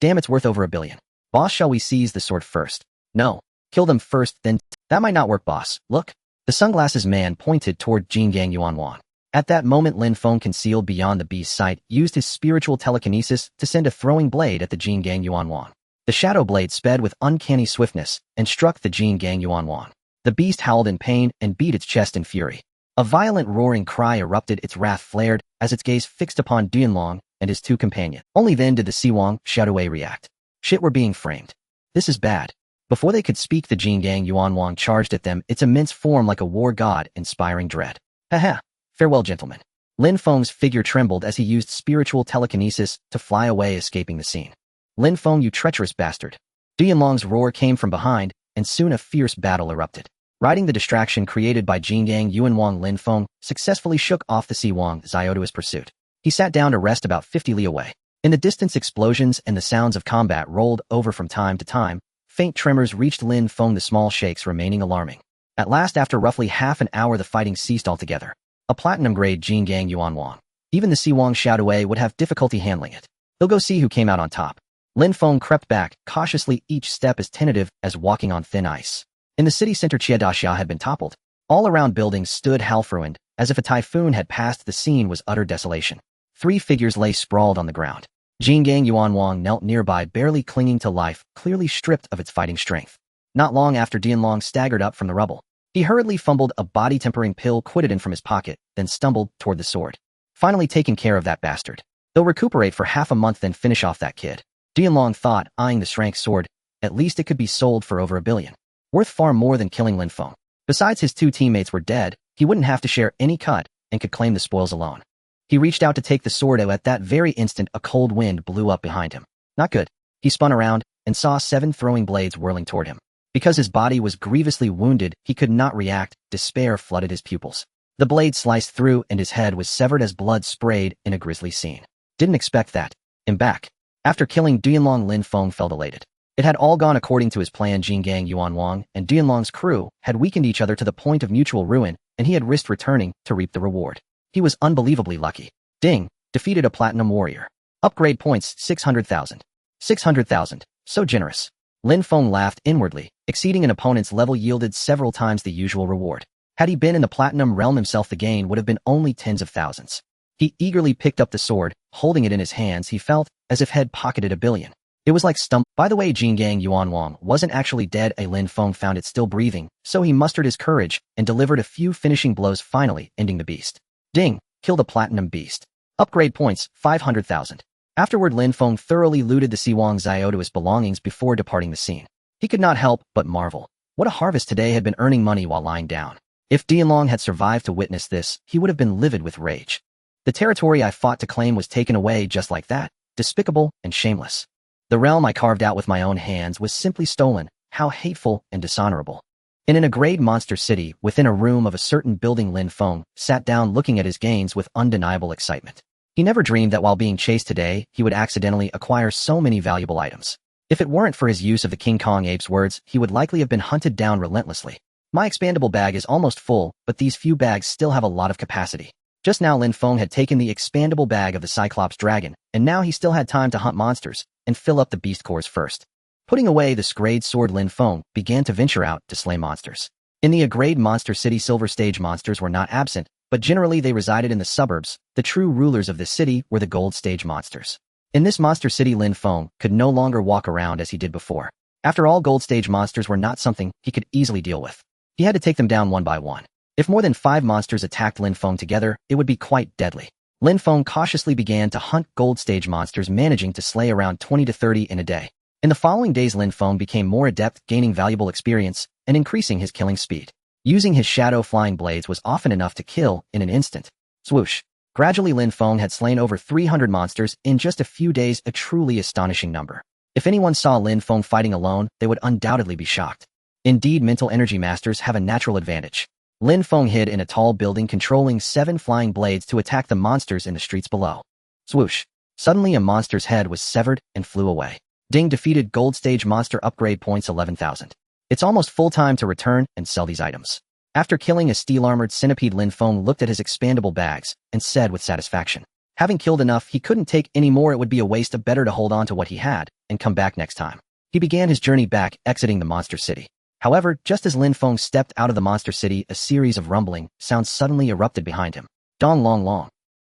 Damn, it's worth over $1 billion. Boss, shall we seize the sword first? No. Kill them first, then. That might not work, boss. Look. The sunglasses man pointed toward Jingang Yuanwan. At that moment, Lin Feng, concealed beyond the beast's sight, used his spiritual telekinesis to send a throwing blade at the Jingang Yuanwan. The shadow blade sped with uncanny swiftness and struck the Jingang Yuanwan. The beast howled in pain and beat its chest in fury. A violent roaring cry erupted, its wrath flared as its gaze fixed upon Dianlong and his two companions. Only then did the Siwang Shadowway react. Shit, we're being framed. This is bad. Before they could speak, the Jingang Yuanwang charged at them, its immense form like a war god, inspiring dread. Haha. Farewell, gentlemen. Lin Feng's figure trembled as he used spiritual telekinesis to fly away, escaping the scene. Lin Feng, you treacherous bastard. Dianlong's roar came from behind, and soon a fierce battle erupted. Riding the distraction created by Jingang Yuanwang, Lin Feng successfully shook off the Siwang Zioto's pursuit. He sat down to rest about 50 li away. In the distance, explosions and the sounds of combat rolled over from time to time. Faint tremors reached Lin Feng, the small shakes remaining alarming. At last, after roughly half an hour, the fighting ceased altogether. A platinum-grade Jingang Yuanwang. Even the Siwang Shadowway would have difficulty handling it. They'll go see who came out on top. Lin Feng crept back, cautiously, each step as tentative as walking on thin ice. In the city center, Chiadasha had been toppled. All around buildings stood half-ruined, as if a typhoon had passed. The scene was utter desolation. Three figures lay sprawled on the ground. Jingang Yuanwang knelt nearby, barely clinging to life, clearly stripped of its fighting strength. Not long after, Dianlong staggered up from the rubble. He hurriedly fumbled a body-tempering pill quitidin from his pocket, then stumbled toward the sword. Finally taken care of that bastard. They'll recuperate for half a month, then finish off that kid. Dianlong thought, eyeing the Shrank sword. At least it could be sold for over $1 billion. Worth far more than killing Lin Feng. Besides, his two teammates were dead. He wouldn't have to share any cut and could claim the spoils alone. He reached out to take the sword. At that very instant, a cold wind blew up behind him. Not good. He spun around and saw 7 throwing blades whirling toward him. Because his body was grievously wounded, he could not react. Despair flooded his pupils. The blade sliced through and his head was severed as blood sprayed in a grisly scene. Didn't expect that. I'm back. After killing Dianlong, Lin Feng felt elated. It had all gone according to his plan. Jingang Yuanwang and Dianlong's crew had weakened each other to the point of mutual ruin, and he had risked returning to reap the reward. He was unbelievably lucky. Ding! Defeated a platinum warrior. Upgrade points 600,000. 600,000. So generous. Lin Feng laughed inwardly. Exceeding an opponent's level yielded several times the usual reward. Had he been in the platinum realm himself, the gain would have been only tens of thousands. He eagerly picked up the sword. Holding it in his hands, he felt as if had pocketed $1 billion. It was like stump. By the way, Jingang Yuanwang wasn't actually dead. Lin Feng found it still breathing, so he mustered his courage and delivered a few finishing blows, finally ending the beast. Ding! Killed a platinum beast. Upgrade points 500,000. Afterward, Lin Feng thoroughly looted the Siwang Zioto's belongings before departing the scene. He could not help but marvel. What a harvest today! Had been earning money while lying down. If Dianlong had survived to witness this, he would have been livid with rage. The territory I fought to claim was taken away just like that. Despicable and shameless. The realm I carved out with my own hands was simply stolen. How hateful and dishonorable. And in a great monster city, within a room of a certain building, Lin Feng sat down, looking at his gains with undeniable excitement. He never dreamed that while being chased today, he would accidentally acquire so many valuable items. If it weren't for his use of the King Kong ape's words, he would likely have been hunted down relentlessly. My expandable bag is almost full, but these few bags still have a lot of capacity. Just now Lin Feng had taken the expandable bag of the Cyclops dragon, and now he still had time to hunt monsters and fill up the beast cores first. Putting away the scrayed sword, Lin Feng began to venture out to slay monsters. In the A-grade monster city, silver stage monsters were not absent, but generally they resided in the suburbs. The true rulers of this city were the gold stage monsters. In this monster city, Lin Feng could no longer walk around as he did before. After all, gold stage monsters were not something he could easily deal with. He had to take them down one by one. If more than 5 monsters attacked Lin Feng together, it would be quite deadly. Lin Feng cautiously began to hunt gold stage monsters, managing to slay around 20 to 30 in a day. In the following days, Lin Feng became more adept, gaining valuable experience and increasing his killing speed. Using his shadow flying blades was often enough to kill in an instant. Swoosh. Gradually, Lin Feng had slain over 300 monsters in just a few days, a truly astonishing number. If anyone saw Lin Feng fighting alone, they would undoubtedly be shocked. Indeed, mental energy masters have a natural advantage. Lin Feng hid in a tall building, controlling 7 flying blades to attack the monsters in the streets below. Swoosh. Suddenly, a monster's head was severed and flew away. Ding. Defeated. Gold stage monster upgrade points 11,000. It's almost full time to return and sell these items. After killing a steel-armored centipede, Lin Feng looked at his expandable bags and said with satisfaction, having killed enough, he couldn't take any more. It would be a waste. Better to hold on to what he had and come back next time. He began his journey back, exiting the monster city. However, just as Lin Feng stepped out of the monster city, a series of rumbling sounds suddenly erupted behind him. Dong long long.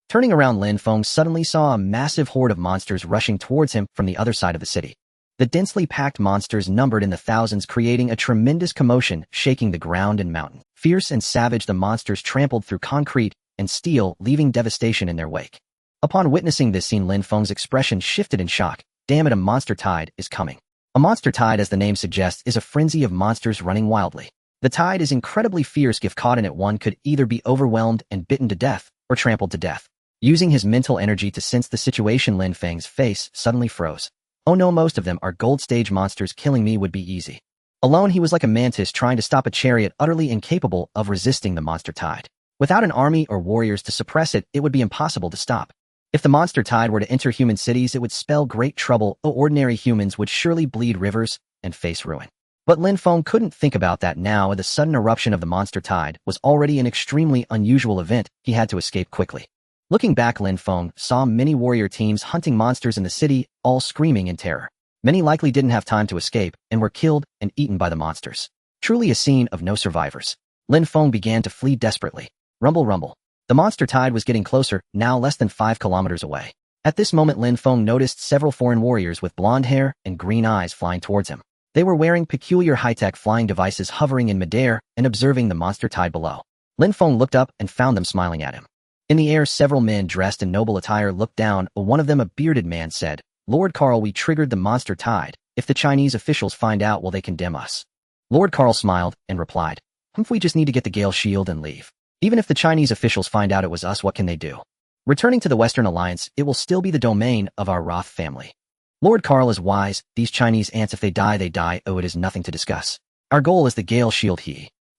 Turning around, Lin Feng suddenly saw a massive horde of monsters rushing towards him from the other side of the city. The densely packed monsters numbered in the thousands, creating a tremendous commotion, shaking the ground and mountain. Fierce and savage, the monsters trampled through concrete and steel, leaving devastation in their wake. Upon witnessing this scene, Lin Feng's expression shifted in shock. Damn it, a monster tide is coming. A monster tide, as the name suggests, is a frenzy of monsters running wildly. The tide is incredibly fierce. If caught in it, one could either be overwhelmed and bitten to death or trampled to death. Using his mental energy to sense the situation, Lin Feng's face suddenly froze. Oh no, most of them are gold stage monsters. Killing me would be easy. Alone, he was like a mantis trying to stop a chariot, utterly incapable of resisting the monster tide. Without an army or warriors to suppress it, it would be impossible to stop. If the monster tide were to enter human cities, it would spell great trouble. Ordinary humans would surely bleed rivers and face ruin. But Lin Feng couldn't think about that now. The sudden eruption of the monster tide was already an extremely unusual event. He had to escape quickly. Looking back, Lin Feng saw many warrior teams hunting monsters in the city, all screaming in terror. Many likely didn't have time to escape and were killed and eaten by the monsters. Truly a scene of no survivors. Lin Feng began to flee desperately. Rumble, rumble. The monster tide was getting closer, now less than 5 kilometers away. At this moment, Lin Feng noticed several foreign warriors with blonde hair and green eyes flying towards him. They were wearing peculiar high-tech flying devices, hovering in midair and observing the monster tide below. Lin Feng looked up and found them smiling at him. In the air, several men dressed in noble attire looked down. One of them, a bearded man, said, "Lord Carl, we triggered the monster tide. If the Chinese officials find out, will they condemn us?" Lord Carl smiled and replied, We just need to get the Gale Shield and leave. Even if the Chinese officials find out it was us, what can they do? Returning to the Western Alliance, it will still be the domain of our Roth family. Lord Carl is wise. These Chinese ants, if they die, they die. Oh, it is nothing to discuss. Our goal is the Gale Shield.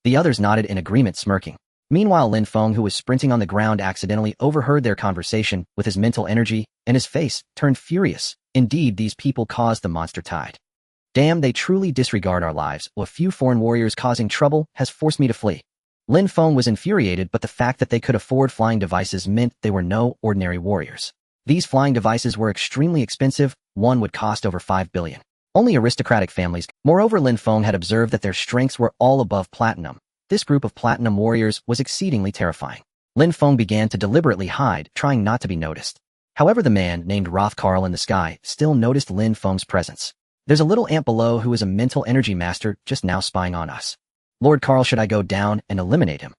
The others nodded in agreement, smirking. Meanwhile, Lin Feng, who was sprinting on the ground, accidentally overheard their conversation with his mental energy, and his face turned furious. Indeed, these people caused the monster tide. Damn, they truly disregard our lives. A few foreign warriors causing trouble has forced me to flee. Lin Feng was infuriated, but the fact that they could afford flying devices meant they were no ordinary warriors. These flying devices were extremely expensive. One would cost over 5 billion. Only aristocratic families. Moreover, Lin Feng had observed that their strengths were all above platinum. This group of platinum warriors was exceedingly terrifying. Lin Feng began to deliberately hide, trying not to be noticed. However, the man named Roth Carl in the sky still noticed Lin Feng's presence. There's a little ant below who is a mental energy master just now spying on us. Lord Carl, should I go down and eliminate him?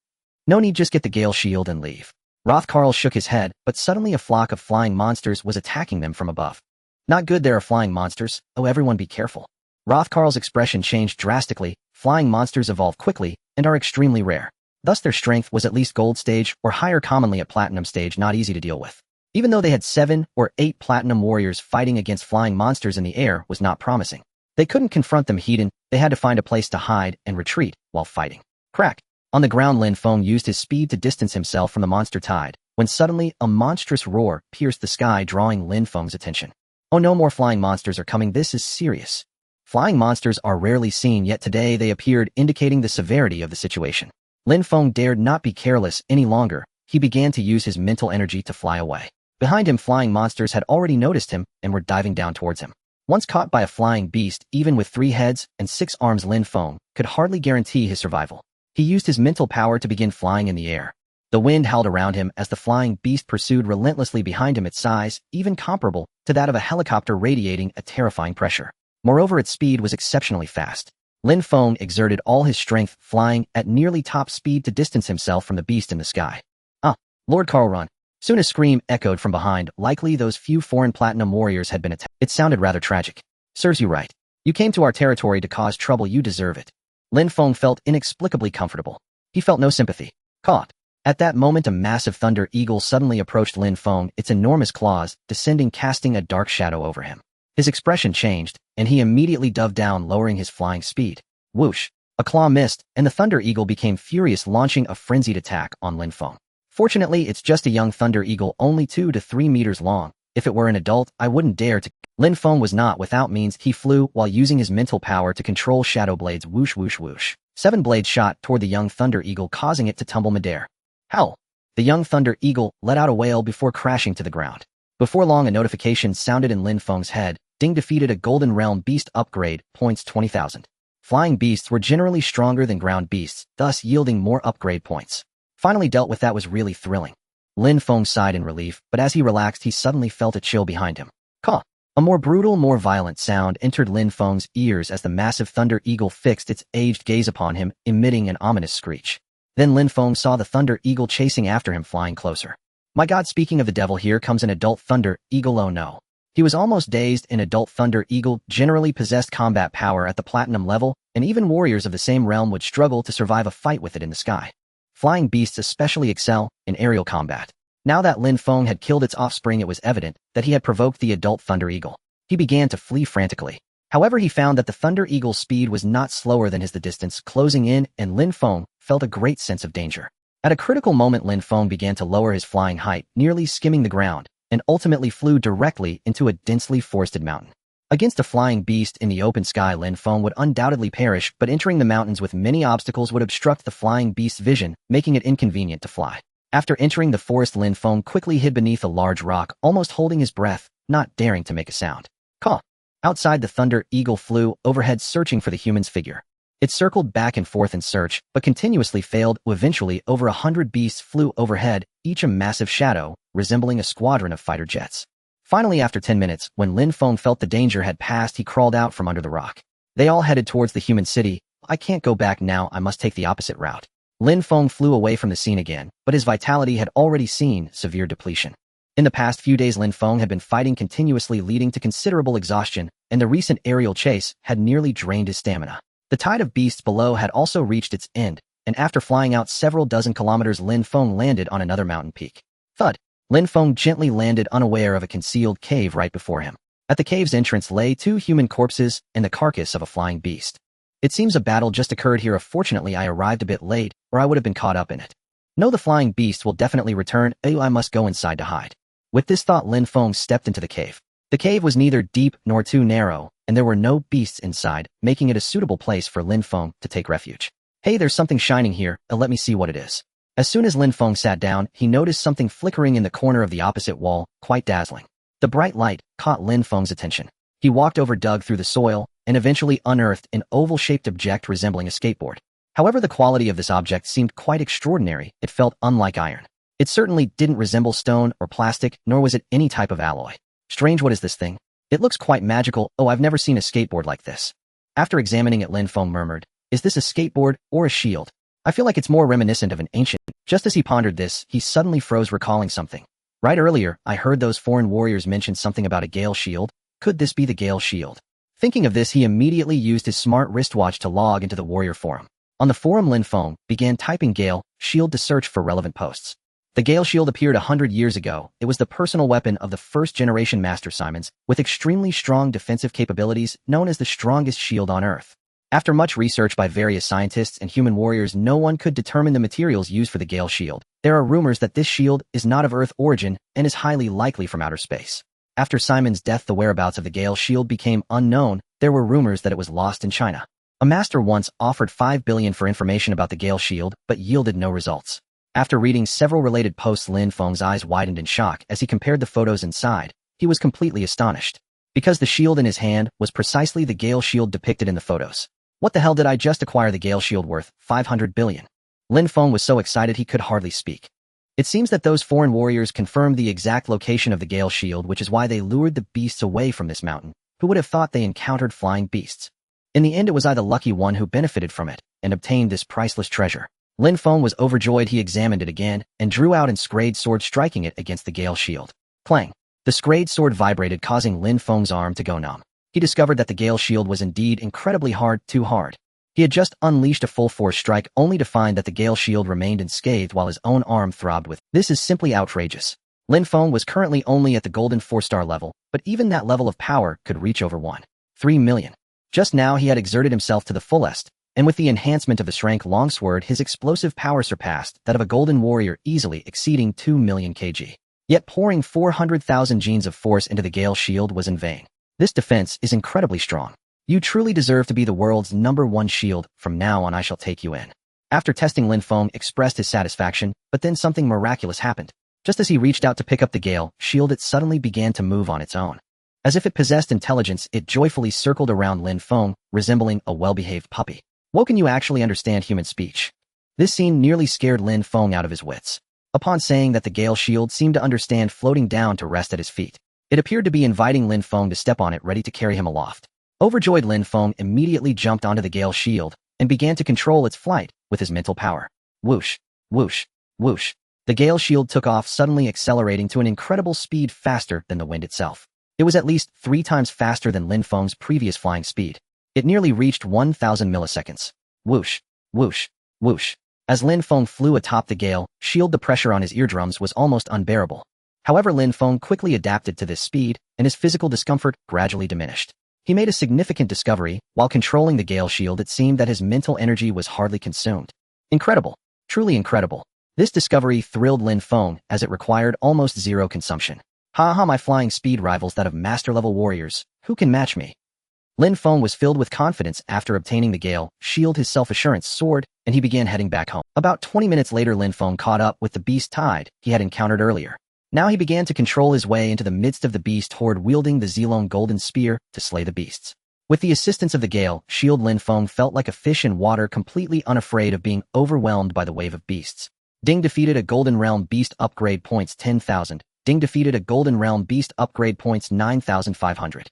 No need, just get the Gale Shield and leave. Roth Carl shook his head, but suddenly a flock of flying monsters was attacking them from above. Not good, there are flying monsters. Oh, everyone be careful. Roth Carl's expression changed drastically. Flying monsters evolve quickly and are extremely rare. Thus their strength was at least gold stage or higher, commonly at platinum stage, not easy to deal with. Even though they had 7 or 8 platinum warriors, fighting against flying monsters in the air was not promising. They couldn't confront them hidden. They had to find a place to hide and retreat while fighting. Crack. On the ground, Lin Feng used his speed to distance himself from the monster tide. when suddenly a monstrous roar pierced the sky, drawing Lin Feng's attention. Oh no, more flying monsters are coming, this is serious. Flying monsters are rarely seen, yet today they appeared, indicating the severity of the situation. Lin Feng dared not be careless any longer. He began to use his mental energy to fly away. Behind him, flying monsters had already noticed him and were diving down towards him. Once caught by a flying beast, even with 3 heads and 6 arms, Lin Feng could hardly guarantee his survival. He used his mental power to begin flying in the air. The wind howled around him as the flying beast pursued relentlessly behind him, its size even comparable to that of a helicopter, radiating a terrifying pressure. Moreover, its speed was exceptionally fast. Lin Feng exerted all his strength, flying at nearly top speed to distance himself from the beast in the sky. Ah, Lord Carl, run! Soon a scream echoed from behind. Likely those few foreign platinum warriors had been attacked. It sounded rather tragic. Serves you right. You came to our territory to cause trouble, you deserve it. Lin Feng felt inexplicably comfortable. He felt no sympathy. Caught. At that moment, a massive thunder eagle suddenly approached Lin Feng, its enormous claws descending, casting a dark shadow over him. His expression changed, and he immediately dove down, lowering his flying speed. Whoosh! A claw missed, and the thunder eagle became furious, launching a frenzied attack on Lin Feng. Fortunately, it's just a young thunder eagle, only 2 to 3 meters long. If it were an adult, I wouldn't dare to. Lin Feng was not without means. He flew while using his mental power to control shadow blades. Whoosh, whoosh, whoosh. 7 blades shot toward the young thunder eagle, causing it to tumble midair. Howl! The young thunder eagle let out a wail before crashing to the ground. Before long, a notification sounded in Lin Feng's head. Ding, defeated a Golden Realm beast upgrade, points 20,000. Flying beasts were generally stronger than ground beasts, thus yielding more upgrade points. Finally dealt with, that was really thrilling. Lin Feng sighed in relief, but as he relaxed, he suddenly felt a chill behind him. Caw! A more brutal, more violent sound entered Lin Feng's ears as the massive thunder eagle fixed its aged gaze upon him, emitting an ominous screech. Then Lin Feng saw the thunder eagle chasing after him, flying closer. My God, speaking of the devil, here comes an adult thunder eagle. Oh no. He was almost dazed. An adult thunder eagle generally possessed combat power at the platinum level, and even warriors of the same realm would struggle to survive a fight with it in the sky. Flying beasts especially excel in aerial combat. Now that Lin Feng had killed its offspring, it was evident that he had provoked the adult thunder eagle. He began to flee frantically. However, he found that the thunder eagle's speed was not slower than his, the distance closing in, and Lin Feng felt a great sense of danger. At a critical moment, Lin Feng began to lower his flying height, nearly skimming the ground, and ultimately flew directly into a densely forested mountain. Against a flying beast in the open sky, Lin Feng would undoubtedly perish, but entering the mountains with many obstacles would obstruct the flying beast's vision, making it inconvenient to fly. After entering the forest, Lin Feng quickly hid beneath a large rock, almost holding his breath, not daring to make a sound. Caw! Outside, the thunder eagle flew overhead, searching for the human's figure. It circled back and forth in search, but continuously failed. Eventually, over 100 beasts flew overhead, each a massive shadow, resembling a squadron of fighter jets. Finally, after 10 minutes, when Lin Feng felt the danger had passed, he crawled out from under the rock. They all headed towards the human city. I can't go back now, I must take the opposite route. Lin Feng flew away from the scene again, but his vitality had already seen severe depletion. In the past few days, Lin Feng had been fighting continuously, leading to considerable exhaustion, and the recent aerial chase had nearly drained his stamina. The tide of beasts below had also reached its end, and after flying out several dozen kilometers, Lin Feng landed on another mountain peak. Thud! Lin Feng gently landed, unaware of a concealed cave right before him. At the cave's entrance lay 2 human corpses and the carcass of a flying beast. It seems a battle just occurred here. Fortunately, I arrived a bit late, or I would have been caught up in it. No, the flying beast will definitely return. I must go inside to hide. With this thought, Lin Feng stepped into the cave. The cave was neither deep nor too narrow, and there were no beasts inside, making it a suitable place for Lin Feng to take refuge. Hey, there's something shining here, let me see what it is. As soon as Lin Feng sat down, he noticed something flickering in the corner of the opposite wall, quite dazzling. The bright light caught Lin Feng's attention. He walked over, dug through the soil, and eventually unearthed an oval-shaped object resembling a skateboard. However, the quality of this object seemed quite extraordinary. It felt unlike iron. It certainly didn't resemble stone or plastic, nor was it any type of alloy. Strange, what is this thing? It looks quite magical. Oh, I've never seen a skateboard like this. After examining it, Lin Feng murmured, is this a skateboard or a shield? I feel like it's more reminiscent of an ancient. Just as he pondered this, he suddenly froze, recalling something. Right, earlier, I heard those foreign warriors mention something about a Gale shield. Could this be the Gale shield? Thinking of this, he immediately used his smart wristwatch to log into the warrior forum. On the forum, Lin Feng began typing Gale shield to search for relevant posts. The Gale shield appeared 100 years ago. It was the personal weapon of the first-generation Master Simons, with extremely strong defensive capabilities, known as the strongest shield on Earth. After much research by various scientists and human warriors, no one could determine the materials used for the Gale shield. There are rumors that this shield is not of Earth origin and is highly likely from outer space. After Simon's death, the whereabouts of the Gale shield became unknown. There were rumors that it was lost in China. A master once offered 5 billion for information about the Gale shield, but yielded no results. After reading several related posts, Lin Feng's eyes widened in shock as he compared the photos inside. He was completely astonished, because the shield in his hand was precisely the Gale shield depicted in the photos. What the hell did I just acquire? The Gale shield worth 500 billion. Lin Feng was so excited he could hardly speak. It seems that those foreign warriors confirmed the exact location of the Gale shield, which is why they lured the beasts away from this mountain. Who would have thought they encountered flying beasts? In the end, it was I, the lucky one, who benefited from it and obtained this priceless treasure. Lin Feng was overjoyed. He examined it again and drew out an scrayed sword, striking it against the Gale shield. Clang! The scrayed sword vibrated, causing Lin Feng's arm to go numb. He discovered that the Gale shield was indeed incredibly hard, too hard. He had just unleashed a full-force strike only to find that the Gale shield remained unscathed while his own arm throbbed with. This is simply outrageous. Lin Feng was currently only at the golden 4-star level, but even that level of power could reach over 1.3 million. Just now he had exerted himself to the fullest, and with the enhancement of the Shrank Longsword, his explosive power surpassed that of a golden warrior, easily exceeding 2 million kg. Yet pouring 400,000 genes of force into the Gale shield was in vain. This defense is incredibly strong. You truly deserve to be the world's #1 shield. From now on I shall take you in. After testing, Lin Feng expressed his satisfaction, but then something miraculous happened. Just as he reached out to pick up the Gale shield, it suddenly began to move on its own. As if it possessed intelligence, it joyfully circled around Lin Feng, resembling a well-behaved puppy. Whoa, can you actually understand human speech? This scene nearly scared Lin Feng out of his wits. Upon saying that, the Gale shield seemed to understand, floating down to rest at his feet. It appeared to be inviting Lin Feng to step on it, ready to carry him aloft. Overjoyed, Lin Feng immediately jumped onto the Gale shield and began to control its flight with his mental power. Whoosh, whoosh, whoosh. The Gale shield took off, suddenly accelerating to an incredible speed, faster than the wind itself. It was at least 3 times faster than Lin Feng's previous flying speed. It nearly reached 1,000 milliseconds. Whoosh, whoosh, whoosh. As Lin Feng flew atop the Gale shield, the pressure on his eardrums was almost unbearable. However, Lin Feng quickly adapted to this speed, and his physical discomfort gradually diminished. He made a significant discovery. While controlling the Gale shield, it seemed that his mental energy was hardly consumed. Incredible. Truly incredible. This discovery thrilled Lin Feng, as it required almost zero consumption. Ha, my flying speed rivals that of master-level warriors. Who can match me? Lin Feng was filled with confidence after obtaining the Gale shield, his self-assurance soared, and he began heading back home. About 20 minutes later, Lin Feng caught up with the beast tide he had encountered earlier. Now he began to control his way into the midst of the beast horde, wielding the Zilong golden spear to slay the beasts. With the assistance of the Gale shield, Lin Feng felt like a fish in water, completely unafraid of being overwhelmed by the wave of beasts. Ding defeated a Golden Realm beast, upgrade points 10,000. Ding defeated a Golden Realm beast, upgrade points 9,500.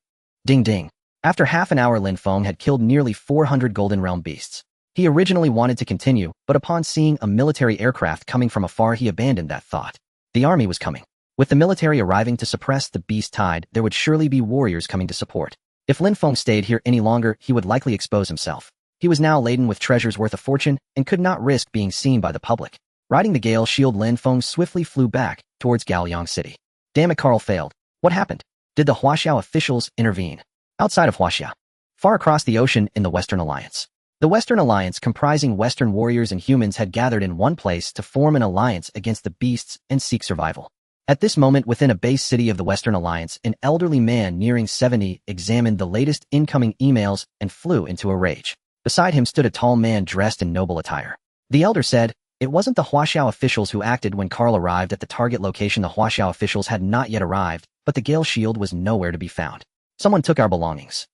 Ding ding. After half an hour, Lin Feng had killed nearly 400 Golden Realm beasts. He originally wanted to continue, but upon seeing a military aircraft coming from afar, he abandoned that thought. The army was coming. With the military arriving to suppress the beast tide, there would surely be warriors coming to support. If Lin Feng stayed here any longer, he would likely expose himself. He was now laden with treasures worth a fortune and could not risk being seen by the public. Riding the Gale shield, Lin Feng swiftly flew back towards Gaoliang City. Damn it, Carl failed. What happened? Did the Huaxiao officials intervene? Outside of Huaxia, far across the ocean in the Western Alliance. The Western Alliance, comprising Western warriors and humans, had gathered in one place to form an alliance against the beasts and seek survival. At this moment, within a base city of the Western Alliance, an elderly man nearing 70 examined the latest incoming emails and flew into a rage. Beside him stood a tall man dressed in noble attire. The elder said, it wasn't the Huaxiao officials who acted when Carl arrived at the target location. The Huaxiao officials had not yet arrived, but the Gale shield was nowhere to be found. Someone took our belongings.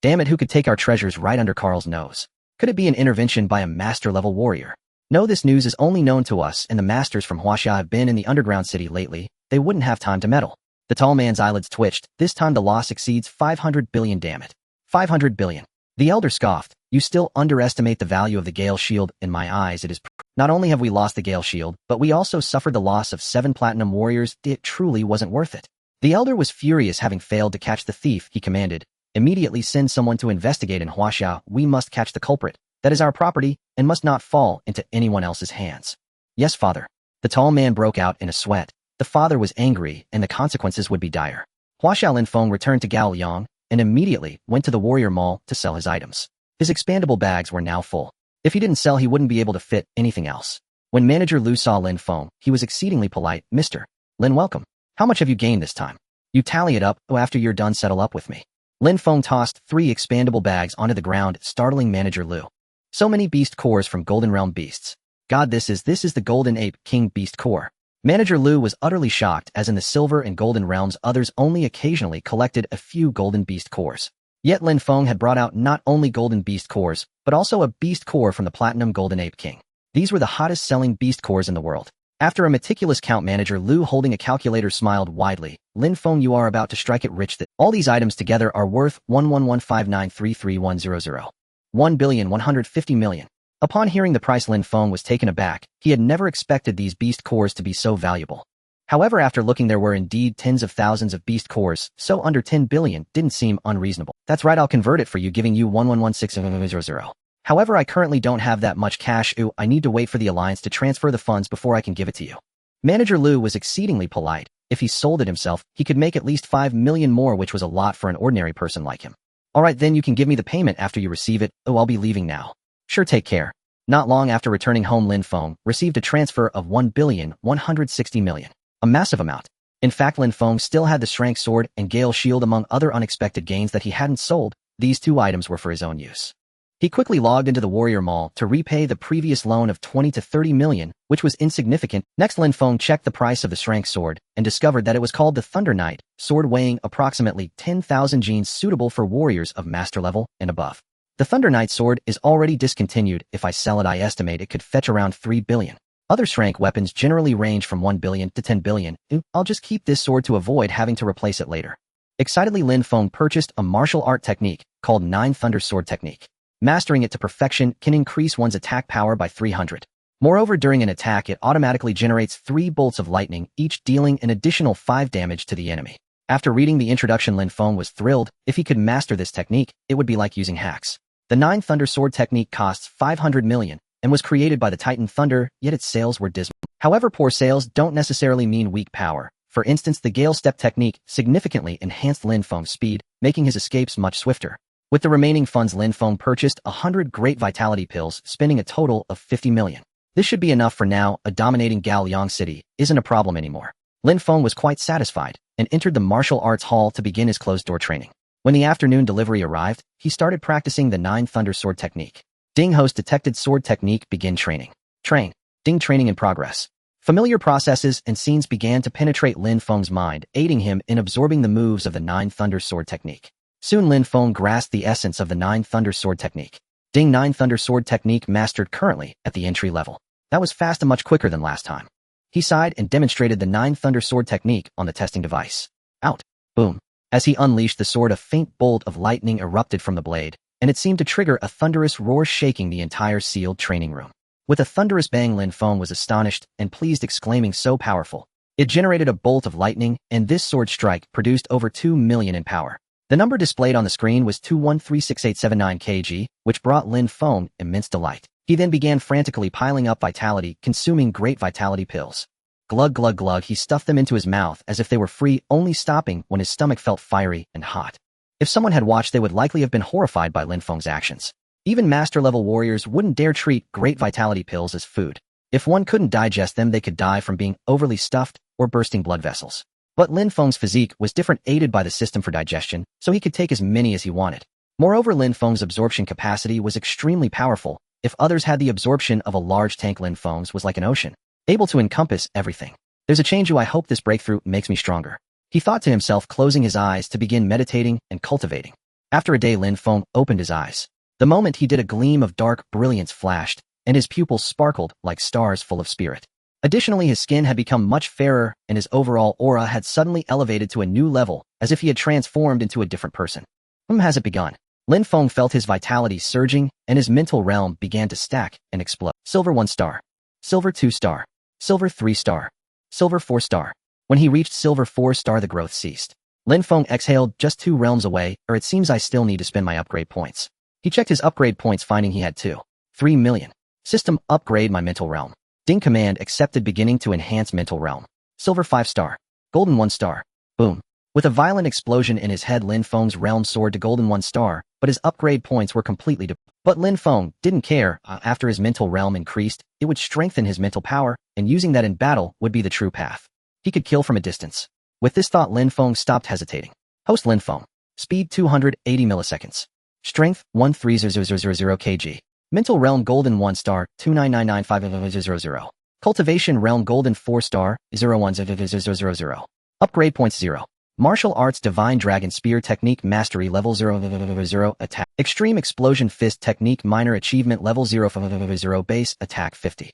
Damn it, who could take our treasures right under Carl's nose? Could it be an intervention by a master-level warrior? No, this news is only known to us, and the masters from Huaxia have been in the underground city lately. They wouldn't have time to meddle. The tall man's eyelids twitched. This time the loss exceeds 500 billion, damn it. 500 billion. The elder scoffed. You still underestimate the value of the Gale shield. In my eyes, it is not only have we lost the Gale shield, but we also suffered the loss of 7 platinum warriors. It truly wasn't worth it. The elder was furious, having failed to catch the thief. He commanded, immediately send someone to investigate in Huaxia. We must catch the culprit. That is our property and must not fall into anyone else's hands. Yes, father. The tall man broke out in a sweat. The father was angry, and the consequences would be dire. Huaxia Lin Feng returned to Gaoliang and immediately went to the warrior mall to sell his items. His expandable bags were now full. If he didn't sell, he wouldn't be able to fit anything else. When Manager Lu saw Lin Feng, he was exceedingly polite. Mr. Lin, welcome. How much have you gained this time? You tally it up, after you're done settle up with me. Lin Feng tossed 3 expandable bags onto the ground, startling Manager Lu. So many beast cores from Golden Realm beasts. God, this is the Golden Ape King beast core. Manager Lu was utterly shocked, as in the Silver and Golden Realms others only occasionally collected a few Golden Beast cores. Yet Lin Feng had brought out not only Golden Beast cores, but also a beast core from the Platinum Golden Ape King. These were the hottest selling beast cores in the world. After a meticulous count, Manager Lu, holding a calculator, smiled widely. Lin Feng, you are about to strike it rich. That all these items together are worth 11159333100. 1,150,000,000. Upon hearing the price, Lin Feng was taken aback. He had never expected these beast cores to be so valuable. However, after looking, there were indeed tens of thousands of beast cores, so under 10 billion didn't seem unreasonable. That's right, I'll convert it for you, giving you 1116000. However, I currently don't have that much cash. I need to wait for the Alliance to transfer the funds before I can give it to you. Manager Lu was exceedingly polite. If he sold it himself, he could make at least 5 million more, which was a lot for an ordinary person like him. Alright, then you can give me the payment after you receive it. I'll be leaving now. Sure, take care. Not long after returning home, Lin Feng received a transfer of 1,160,000,000. A massive amount. In fact, Lin Feng still had the Shrank Sword and Gale Shield among other unexpected gains that he hadn't sold. These 2 items were for his own use. He quickly logged into the Warrior Mall to repay the previous loan of 20 to 30 million, which was insignificant. Next, Lin Feng checked the price of the Shrank Sword and discovered that it was called the Thunder Knight sword, weighing approximately 10,000 genes, suitable for warriors of master level and above. The Thunder Knight sword is already discontinued. If I sell it, I estimate it could fetch around 3 billion. Other Shrank weapons generally range from 1 billion to 10 billion. I'll just keep this sword to avoid having to replace it later. Excitedly, Lin Feng purchased a martial art technique called 9 Thunder Sword Technique. Mastering it to perfection can increase one's attack power by 300. Moreover, during an attack, it automatically generates 3 bolts of lightning, each dealing an additional 5 damage to the enemy. After reading the introduction, Lin Feng was thrilled. If he could master this technique, it would be like using hacks. The 9 Thunder Sword Technique costs 500 million and was created by the Titan Thunder, yet its sales were dismal. However, poor sales don't necessarily mean weak power. For instance, the Gale Step technique significantly enhanced Lin Feng's speed, making his escapes much swifter. With the remaining funds, Lin Feng purchased 100 Great Vitality Pills, spending a total of 50 million. This should be enough for now. A dominating Gaoliang city isn't a problem anymore. Lin Feng was quite satisfied and entered the martial arts hall to begin his closed-door training. When the afternoon delivery arrived, he started practicing the 9 Thunder Sword Technique. Ding, host detected sword technique, begin training. Train. Ding, training in progress. Familiar processes and scenes began to penetrate Lin Feng's mind, aiding him in absorbing the moves of the 9 Thunder Sword Technique. Soon Lin Feng grasped the essence of the 9 Thunder Sword Technique. Ding, 9 Thunder Sword Technique mastered currently at the entry level. That was fast and much quicker than last time. He sighed and demonstrated the 9 Thunder Sword Technique on the testing device. Out. Boom. As he unleashed the sword, a faint bolt of lightning erupted from the blade, and it seemed to trigger a thunderous roar, shaking the entire sealed training room. With a thunderous bang, Lin Feng was astonished and pleased, exclaiming, so powerful. It generated a bolt of lightning, and this sword strike produced over 2 million in power. The number displayed on the screen was 2136879 kg, which brought Lin Feng immense delight. He then began frantically piling up vitality, consuming Great Vitality Pills. Glug glug glug, he stuffed them into his mouth as if they were free, only stopping when his stomach felt fiery and hot. If someone had watched, they would likely have been horrified by Lin Feng's actions. Even master-level warriors wouldn't dare treat Great Vitality Pills as food. If one couldn't digest them, they could die from being overly stuffed or bursting blood vessels. But Lin Feng's physique was different, aided by the system for digestion, so he could take as many as he wanted. Moreover, Lin Feng's absorption capacity was extremely powerful. If others had the absorption of a large tank, Lin Feng's was like an ocean, able to encompass everything. There's a change. I hope this breakthrough makes me stronger. He thought to himself, closing his eyes to begin meditating and cultivating. After a day, Lin Feng opened his eyes. The moment he did, a gleam of dark brilliance flashed, and his pupils sparkled like stars full of spirit. Additionally, his skin had become much fairer, and his overall aura had suddenly elevated to a new level, as if he had transformed into a different person. Has it begun? Lin Feng felt his vitality surging, and his mental realm began to stack and explode. Silver 1 star. Silver 2 star. Silver 3 star. Silver 4 star. When he reached Silver 4 star, the growth ceased. Lin Feng exhaled, just 2 realms away, or it seems I still need to spend my upgrade points. He checked his upgrade points, finding he had 3 million. System, upgrade my mental realm. Ding, command accepted, beginning to enhance mental realm. Silver 5 star. Golden 1 star. Boom. With a violent explosion in his head, Lin Feng's realm soared to Golden 1 star, but his upgrade points were completely depleted. But Lin Feng didn't care. After his mental realm increased, it would strengthen his mental power, and using that in battle would be the true path. He could kill from a distance. With this thought, Lin Feng stopped hesitating. Host Lin Feng. Speed 280 milliseconds. Strength 13000 kg. Mental Realm Golden 1 star 2999500. Cultivation Realm Golden 4 star 01000. Upgrade points 0. Martial Arts Divine Dragon Spear Technique Mastery Level 000. Attack. Extreme Explosion Fist Technique Minor Achievement Level 000. Base Attack 50.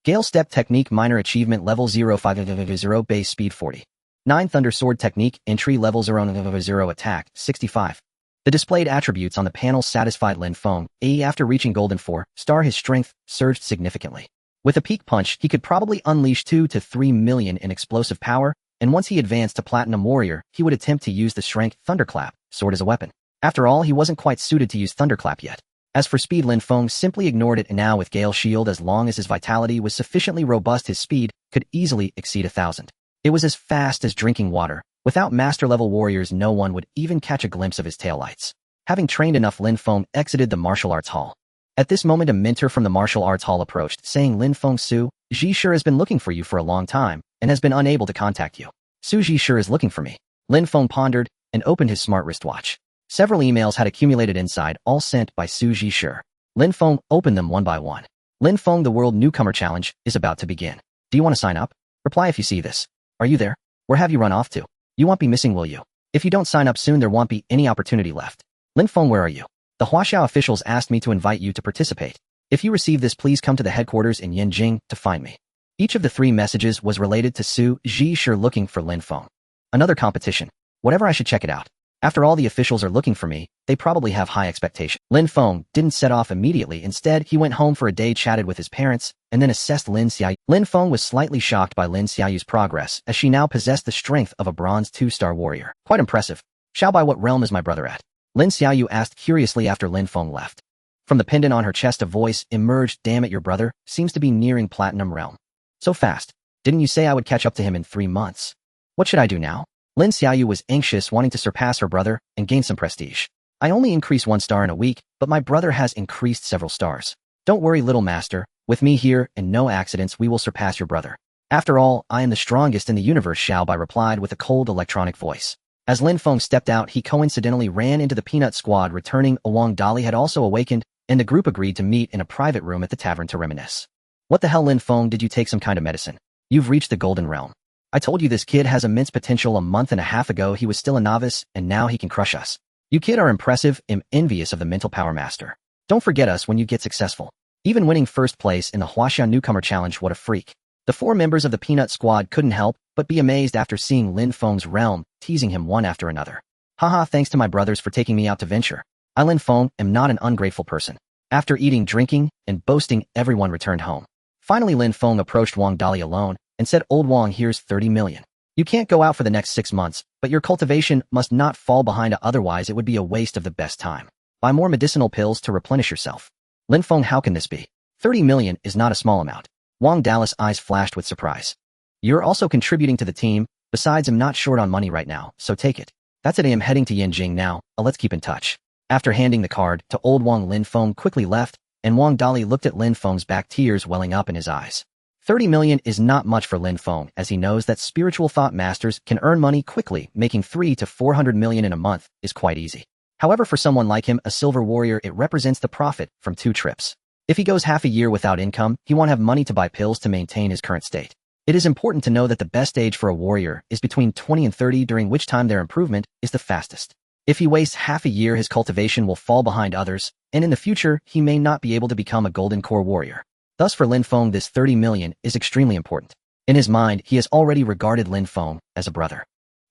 Gale Step Technique Minor Achievement Level 050. Base Speed 40. 9 Thunder Sword Technique Entry Level 000. Attack 65. The displayed attributes on the panel satisfied Lin Feng. After reaching Golden 4 star, his strength surged significantly. With a peak punch, he could probably unleash 2 to 3 million in explosive power, and once he advanced to Platinum Warrior, he would attempt to use the Strength Thunderclap sword as a weapon. After all, he wasn't quite suited to use Thunderclap yet. As for speed, Lin Feng simply ignored it, and now with Gale Shield, as long as his vitality was sufficiently robust, his speed could easily exceed 1,000. It was as fast as drinking water. Without master-level warriors, no one would even catch a glimpse of his taillights. Having trained enough, Lin Feng exited the martial arts hall. At this moment, a mentor from the martial arts hall approached, saying, "Lin Feng, Su Zhi has been looking for you for a long time and has been unable to contact you." Su Zhi is looking for me. Lin Feng pondered and opened his smart wristwatch. Several emails had accumulated inside, all sent by Su Zhi. Lin Feng opened them one by one. Lin Feng, the World Newcomer Challenge is about to begin. Do you want to sign up? Reply if you see this. Are you there? Where have you run off to? You won't be missing, will you? If you don't sign up soon, there won't be any opportunity left. Lin Feng, where are you? The Huaxiao officials asked me to invite you to participate. If you receive this, please come to the headquarters in Yanjing to find me. Each of the 3 messages was related to Su Zhi looking for Lin Feng. Another competition. Whatever, I should check it out. After all, the officials are looking for me, they probably have high expectations. Lin Feng didn't set off immediately. Instead, he went home for a day, chatted with his parents, and then assessed Lin Xiaoyu. Lin Feng was slightly shocked by Lin Xiaoyu's progress, as she now possessed the strength of a bronze 2-star warrior. Quite impressive. Xiao, by what realm is my brother at? Lin Xiaoyu asked curiously after Lin Feng left. From the pendant on her chest, a voice emerged. Damn it, your brother seems to be nearing Platinum Realm. So fast. Didn't you say I would catch up to him in 3 months? What should I do now? Lin Xiaoyu was anxious, wanting to surpass her brother and gain some prestige. I only increased 1 star in a week, but my brother has increased several stars. Don't worry, little master. With me here and no accidents, we will surpass your brother. After all, I am the strongest in the universe, Xiao Bai replied with a cold electronic voice. As Lin Feng stepped out, he coincidentally ran into the Peanut Squad returning. Wang Dali had also awakened, and the group agreed to meet in a private room at the tavern to reminisce. What the hell, Lin Feng, did you take some kind of medicine? You've reached the Golden Realm. I told you this kid has immense potential. A month and a half ago, he was still a novice, and now he can crush us. You kid are impressive. I'm envious of the mental power master. Don't forget us when you get successful. Even winning first place in the Huaxia Newcomer Challenge, what a freak. The 4 members of the Peanut Squad couldn't help but be amazed after seeing Lin Feng's realm, teasing him one after another. Haha, thanks to my brothers for taking me out to venture. I, Lin Feng, am not an ungrateful person. After eating, drinking, and boasting, everyone returned home. Finally, Lin Feng approached Wang Dali alone and said, Old Wang, here's 30 million. You can't go out for the next 6 months, but your cultivation must not fall behind, otherwise it would be a waste of the best time. Buy more medicinal pills to replenish yourself. Lin Feng, how can this be? 30 million is not a small amount. Wang Dali's eyes flashed with surprise. You're also contributing to the team. Besides, I'm not short on money right now, so take it. That's it. I am heading to Yanjing now. Let's keep in touch. After handing the card to Old Wang, Lin Feng quickly left, and Wang Dali looked at Lin Feng's back, tears welling up in his eyes. 30 million is not much for Lin Feng, as he knows that spiritual thought masters can earn money quickly. Making 300 to 400 million in a month is quite easy. However, for someone like him, a silver warrior, it represents the profit from 2 trips. If he goes half a year without income, he won't have money to buy pills to maintain his current state. It is important to know that the best age for a warrior is between 20 and 30, during which time their improvement is the fastest. If he wastes half a year, his cultivation will fall behind others, and in the future, he may not be able to become a golden core warrior. Thus, for Lin Feng, this 30 million is extremely important. In his mind, he has already regarded Lin Feng as a brother.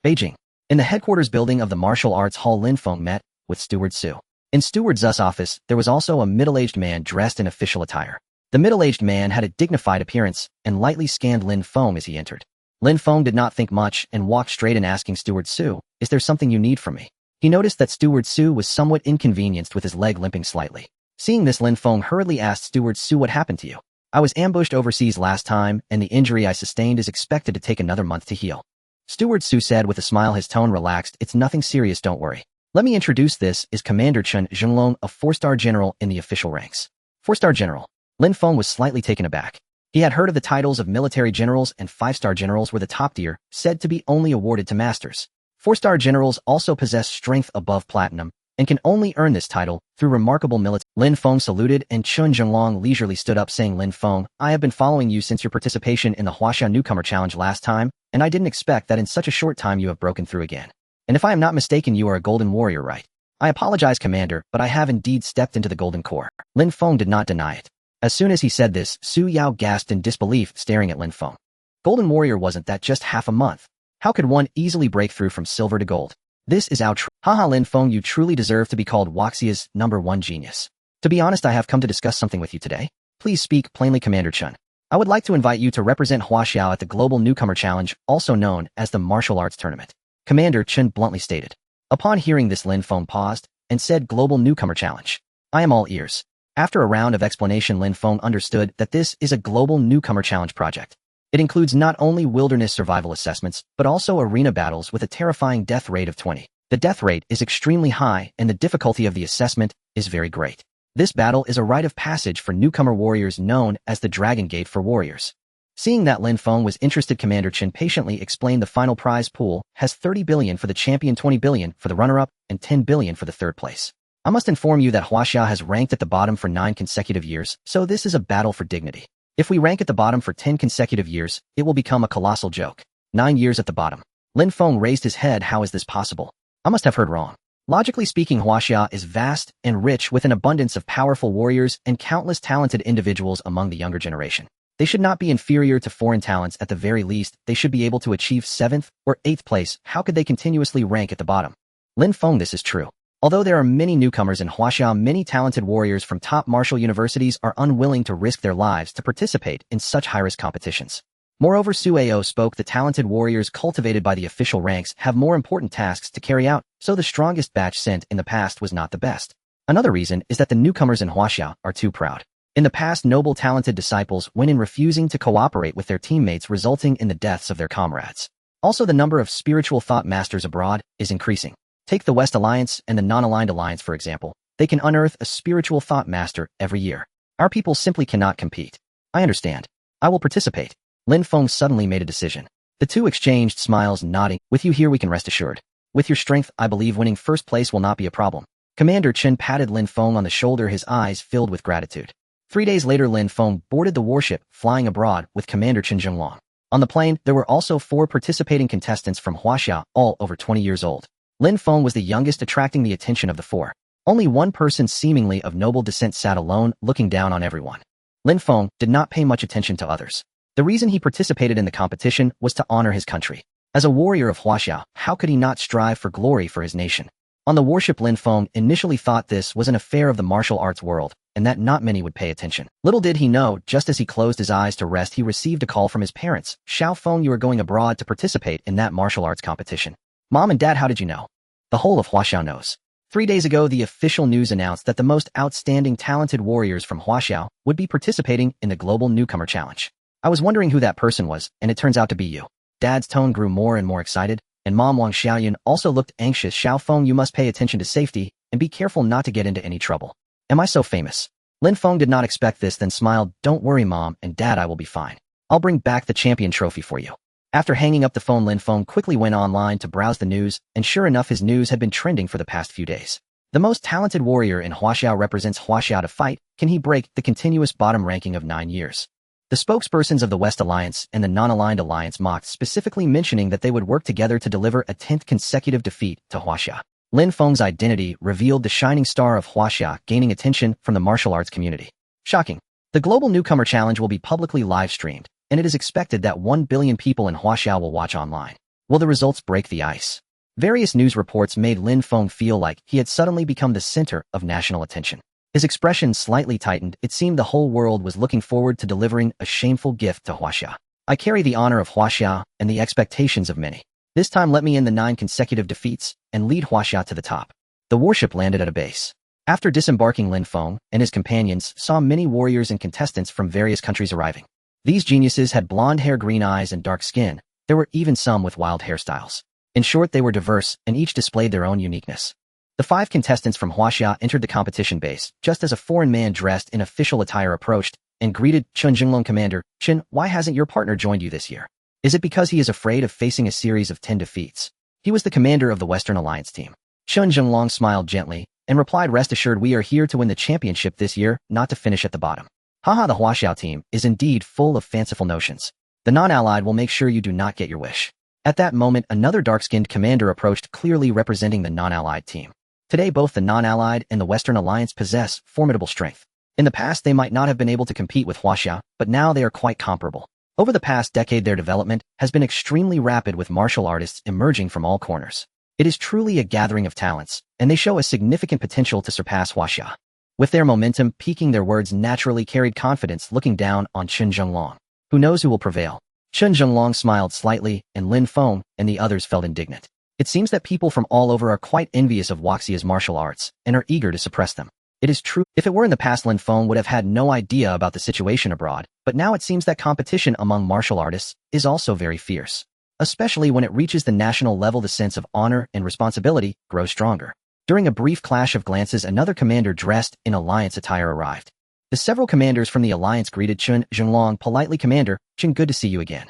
Beijing. In the headquarters building of the martial arts hall, Lin Feng met with Steward Su. In Steward Zu's office, there was also a middle-aged man dressed in official attire. The middle-aged man had a dignified appearance and lightly scanned Lin Feng as he entered. Lin Feng did not think much and walked straight in, asking Steward Su, "Is there something you need from me?" He noticed that Steward Su was somewhat inconvenienced with his leg limping slightly. Seeing this, Lin Feng hurriedly asked Steward Su, "What happened to you?" "I was ambushed overseas last time, and the injury I sustained is expected to take another month to heal." Steward Su said with a smile, his tone relaxed. "It's nothing serious, don't worry. Let me introduce this is Commander Chen Zhenglong, a 4-star general in the official ranks. 4-star general. Lin Feng was slightly taken aback. He had heard of the titles of military generals, and 5-star generals were the top tier, said to be only awarded to masters. 4-star generals also possess strength above platinum, and can only earn this title through remarkable military. Lin Feng saluted, and Chen Zhenglong leisurely stood up, saying, Lin Feng, I have been following you since your participation in the Huaxia Newcomer Challenge last time, and I didn't expect that in such a short time you have broken through again. And if I am not mistaken, you are a golden warrior, right? I apologize, Commander, but I have indeed stepped into the golden core. Lin Feng did not deny it. As soon as he said this, Su Yao gasped in disbelief, staring at Lin Feng. Golden warrior, wasn't that just half a month? How could one easily break through from silver to gold? This is how Haha, Lin Feng, you truly deserve to be called Huaxia's #1 genius. To be honest, I have come to discuss something with you today. Please speak plainly, Commander Chen. I would like to invite you to represent Huaxia at the Global Newcomer Challenge, also known as the Martial Arts Tournament. Commander Chen bluntly stated. Upon hearing this, Lin Feng paused and said, Global Newcomer Challenge. I am all ears. After a round of explanation, Lin Feng understood that this is a Global Newcomer Challenge project. It includes not only wilderness survival assessments, but also arena battles with a terrifying death rate of 20. The death rate is extremely high, and the difficulty of the assessment is very great. This battle is a rite of passage for newcomer warriors known as the Dragon Gate for warriors. Seeing that Lin Feng was interested, Commander Chen patiently explained the final prize pool has 30 billion for the champion, 20 billion for the runner-up, and 10 billion for the third place. I must inform you that Huaxia has ranked at the bottom for 9 consecutive years, so this is a battle for dignity. If we rank at the bottom for 10 consecutive years, it will become a colossal joke. 9 years at the bottom. Lin Feng raised his head. How is this possible? I must have heard wrong. Logically speaking, Huaxia is vast and rich with an abundance of powerful warriors and countless talented individuals among the younger generation. They should not be inferior to foreign talents. At the very least, they should be able to achieve 7th or 8th place. How could they continuously rank at the bottom? Lin Feng, this is true. Although there are many newcomers in Huaxia, many talented warriors from top martial universities are unwilling to risk their lives to participate in such high-risk competitions. Moreover, Su Ao spoke, the talented warriors cultivated by the official ranks have more important tasks to carry out, so the strongest batch sent in the past was not the best. Another reason is that the newcomers in Huaxia are too proud. In the past, noble talented disciples went in refusing to cooperate with their teammates, resulting in the deaths of their comrades. Also, the number of spiritual thought masters abroad is increasing. Take the West Alliance and the non-aligned alliance, for example. They can unearth a spiritual thought master every year. Our people simply cannot compete. I understand. I will participate. Lin Feng suddenly made a decision. The two exchanged smiles, nodding. With you here, we can rest assured. With your strength, I believe winning first place will not be a problem. Commander Chen patted Lin Feng on the shoulder, his eyes filled with gratitude. 3 days later, Lin Feng boarded the warship, flying abroad with Commander Chen Zhenglong. On the plane, there were also 4 participating contestants from Huaxia, all over 20 years old. Lin Feng was the youngest, attracting the attention of the 4. Only one person seemingly of noble descent sat alone, looking down on everyone. Lin Feng did not pay much attention to others. The reason he participated in the competition was to honor his country. As a warrior of Huaxia, how could he not strive for glory for his nation? On the warship, Lin Feng initially thought this was an affair of the martial arts world, and that not many would pay attention. Little did he know, just as he closed his eyes to rest, he received a call from his parents. Xiao Feng, you are going abroad to participate in that martial arts competition. Mom and Dad, how did you know? The whole of Huaxia knows. 3 days ago, the official news announced that the most outstanding talented warriors from Huaxia would be participating in the Global Newcomer Challenge. I was wondering who that person was, and it turns out to be you. Dad's tone grew more and more excited, and Mom Wang Xiaoyun also looked anxious. Xiao Feng, you must pay attention to safety, and be careful not to get into any trouble. Am I so famous? Lin Feng did not expect this, then smiled. Don't worry, Mom and Dad, I will be fine. I'll bring back the champion trophy for you. After hanging up the phone, Lin Feng quickly went online to browse the news, and sure enough, his news had been trending for the past few days. The most talented warrior in Huaxia represents Huaxia to fight. Can he break the continuous bottom ranking of 9 years? The spokespersons of the West Alliance and the non-aligned alliance mocked, specifically mentioning that they would work together to deliver a 10th consecutive defeat to Huaxia. Lin Feng's identity revealed the shining star of Huaxia, gaining attention from the martial arts community. Shocking. The Global Newcomer Challenge will be publicly live-streamed, and it is expected that 1 billion people in Huaxia will watch online. Will the results break the ice? Various news reports made Lin Feng feel like he had suddenly become the center of national attention. His expression slightly tightened. It seemed the whole world was looking forward to delivering a shameful gift to Huaxia. I carry the honor of Huaxia and the expectations of many. This time let me end the 9 consecutive defeats and lead Huaxia to the top. The warship landed at a base. After disembarking, Lin Feng and his companions saw many warriors and contestants from various countries arriving. These geniuses had blonde hair, green eyes, and dark skin. There were even some with wild hairstyles. In short, they were diverse, and each displayed their own uniqueness. The 5 contestants from Huaxia entered the competition base, just as a foreign man dressed in official attire approached and greeted Chen Jinglong. Commander, Chen, why hasn't your partner joined you this year? Is it because he is afraid of facing a series of 10 defeats? He was the commander of the Western Alliance team. Chen Jinglong smiled gently and replied, rest assured we are here to win the championship this year, not to finish at the bottom. Haha, the Huaxiao team is indeed full of fanciful notions. The non-allied will make sure you do not get your wish. At that moment, another dark-skinned commander approached, clearly representing the non-allied team. Today, both the non-allied and the Western Alliance possess formidable strength. In the past, they might not have been able to compete with Huaxia, but now they are quite comparable. Over the past decade, their development has been extremely rapid, with martial artists emerging from all corners. It is truly a gathering of talents, and they show a significant potential to surpass Huaxia. With their momentum peaking, their words naturally carried confidence. Looking down on Chen Jinglong, who knows who will prevail? Chen Jinglong smiled slightly, and Lin Feng and the others felt indignant. It seems that people from all over are quite envious of Huaxia's martial arts and are eager to suppress them. It is true, if it were in the past, Lin Feng would have had no idea about the situation abroad, but now it seems that competition among martial artists is also very fierce. Especially when it reaches the national level, the sense of honor and responsibility grows stronger. During a brief clash of glances, another commander dressed in alliance attire arrived. The several commanders from the alliance greeted Chen Jinglong politely. Commander, Chen, good to see you again.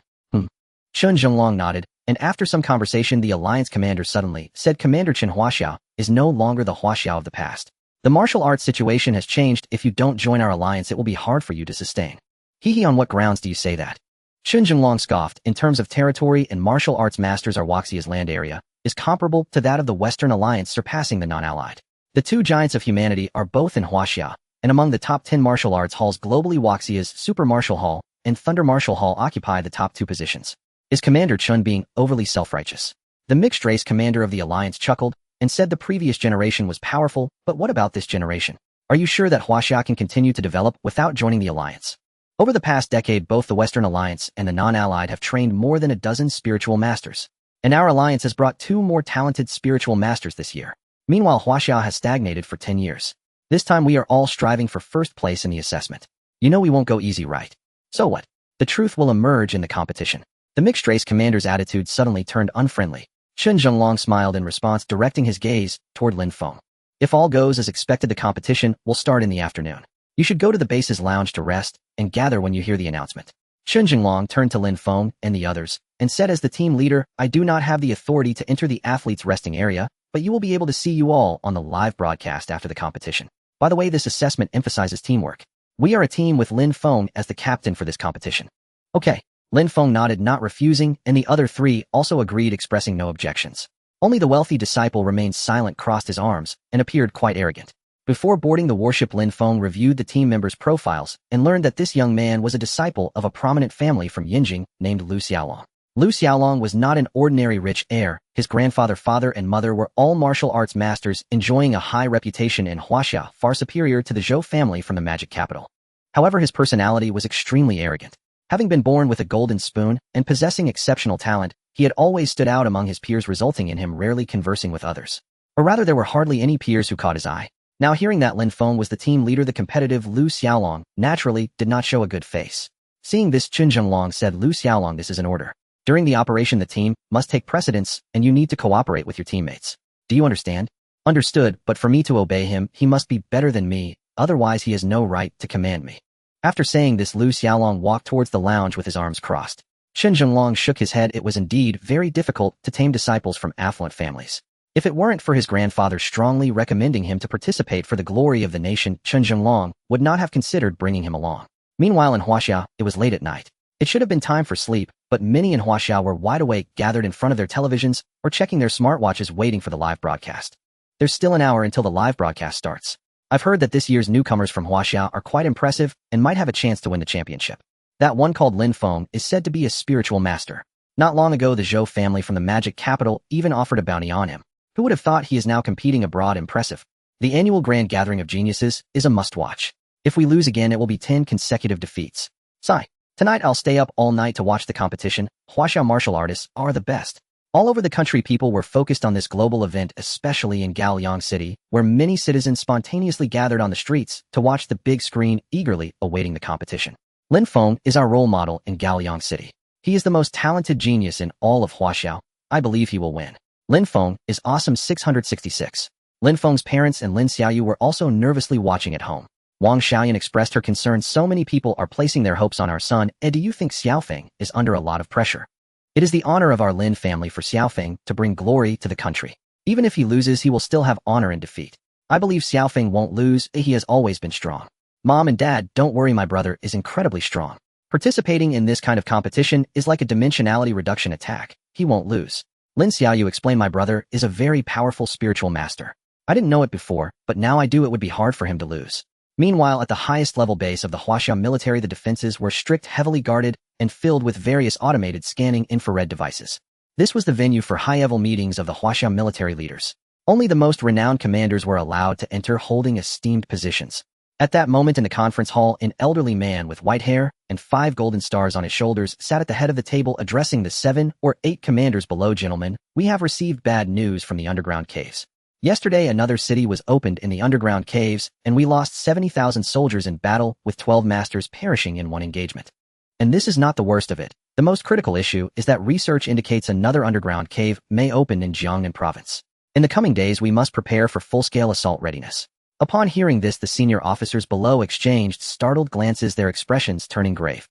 Chen Jinglong nodded, and after some conversation, the alliance commander suddenly said, Commander Chen, Huaxiao is no longer the Huaxiao of the past. The martial arts situation has changed. If you don't join our alliance, it will be hard for you to sustain. Hee, on what grounds do you say that? Chen Jinglong scoffed. In terms of territory and martial arts masters, our Huaxia's land area is comparable to that of the Western Alliance, surpassing the non-allied. The two giants of humanity are both in Huaxia, and among the top 10 martial arts halls globally, Huaxia's Super Martial Hall and Thunder Martial Hall occupy the top 2 positions. Is Commander Chen being overly self-righteous? The mixed-race commander of the alliance chuckled and said the previous generation was powerful, but what about this generation? Are you sure that Huaxia can continue to develop without joining the alliance? Over the past decade, both the Western Alliance and the non-allied have trained more than a dozen spiritual masters, and our alliance has brought 2 more talented spiritual masters this year. Meanwhile, Huaxia has stagnated for 10 years. This time we are all striving for first place in the assessment. You know we won't go easy, right? So what? The truth will emerge in the competition. The mixed-race commander's attitude suddenly turned unfriendly. Chen Jinglong smiled in response, directing his gaze toward Lin Feng. If all goes as expected, the competition will start in the afternoon. You should go to the base's lounge to rest and gather when you hear the announcement. Chen Jinglong turned to Lin Feng and the others and said, as the team leader, I do not have the authority to enter the athletes' resting area, but you will be able to see you all on the live broadcast after the competition. By the way, this assessment emphasizes teamwork. We are a team with Lin Feng as the captain for this competition. Okay. Lin Feng nodded, not refusing, and the other 3 also agreed, expressing no objections. Only the wealthy disciple remained silent, crossed his arms, and appeared quite arrogant. Before boarding the warship, Lin Feng reviewed the team members' profiles and learned that this young man was a disciple of a prominent family from Yinjing named Lu Xiaolong. Lu Xiaolong was not an ordinary rich heir. His grandfather, father, and mother were all martial arts masters, enjoying a high reputation in Huaxia, far superior to the Zhou family from the magic capital. However, his personality was extremely arrogant. Having been born with a golden spoon and possessing exceptional talent, he had always stood out among his peers, resulting in him rarely conversing with others. Or rather, there were hardly any peers who caught his eye. Now, hearing that Lin Feng was the team leader, the competitive Lu Xiaolong naturally did not show a good face. Seeing this, Chen Jinglong said, Lu Xiaolong, this is an order. During the operation, the team must take precedence, and you need to cooperate with your teammates. Do you understand? Understood, but for me to obey him, he must be better than me, otherwise he has no right to command me. After saying this, Lu Xiaolong walked towards the lounge with his arms crossed. Chen Jinglong shook his head. It was indeed very difficult to tame disciples from affluent families. If it weren't for his grandfather strongly recommending him to participate for the glory of the nation, Chen Jinglong would not have considered bringing him along. Meanwhile, in Huaxia, it was late at night. It should have been time for sleep, but many in Huaxia were wide awake, gathered in front of their televisions or checking their smartwatches, waiting for the live broadcast. There's still an hour until the live broadcast starts. I've heard that this year's newcomers from Huaxia are quite impressive and might have a chance to win the championship. That one called Lin Feng is said to be a spiritual master. Not long ago, the Zhou family from the magic capital even offered a bounty on him. Who would have thought? He is now competing abroad. Impressive. The annual grand gathering of geniuses is a must-watch. If we lose again, it will be 10 consecutive defeats. Sigh. Tonight I'll stay up all night to watch the competition. Huaxia martial artists are the best. All over the country, people were focused on this global event, especially in Gaoliang City, where many citizens spontaneously gathered on the streets to watch the big screen, eagerly awaiting the competition. Lin Feng is our role model in Gaoliang City. He is the most talented genius in all of Huaxia. I believe he will win. Lin Feng is awesome. 666. Lin Feng's parents and Lin Xiaoyu were also nervously watching at home. Wang Xiaoyan expressed her concern. So many people are placing their hopes on our son, and do you think Xiaofeng is under a lot of pressure? It is the honor of our Lin family for Xiaofeng to bring glory to the country. Even if he loses, he will still have honor in defeat. I believe Xiaofeng won't lose. He has always been strong. Mom and Dad, don't worry, my brother is incredibly strong. Participating in this kind of competition is like a dimensionality reduction attack. He won't lose. Lin Xiaoyu explained, my brother is a very powerful spiritual master. I didn't know it before, but now I do. It would be hard for him to lose. Meanwhile, at the highest level base of the Huaxia military, the defenses were strict, heavily guarded, and filled with various automated scanning infrared devices. This was the venue for high-level meetings of the Huaxia military leaders. Only the most renowned commanders were allowed to enter, holding esteemed positions. At that moment in the conference hall, an elderly man with white hair and 5 golden stars on his shoulders sat at the head of the table, addressing the 7 or 8 commanders below. Gentlemen, we have received bad news from the underground caves. Yesterday, another city was opened in the underground caves, and we lost 70,000 soldiers in battle, with 12 masters perishing in one engagement. And this is not the worst of it. The most critical issue is that research indicates another underground cave may open in Jiangnan province. In the coming days, we must prepare for full-scale assault readiness. Upon hearing this, the senior officers below exchanged startled glances, their expressions turning grave.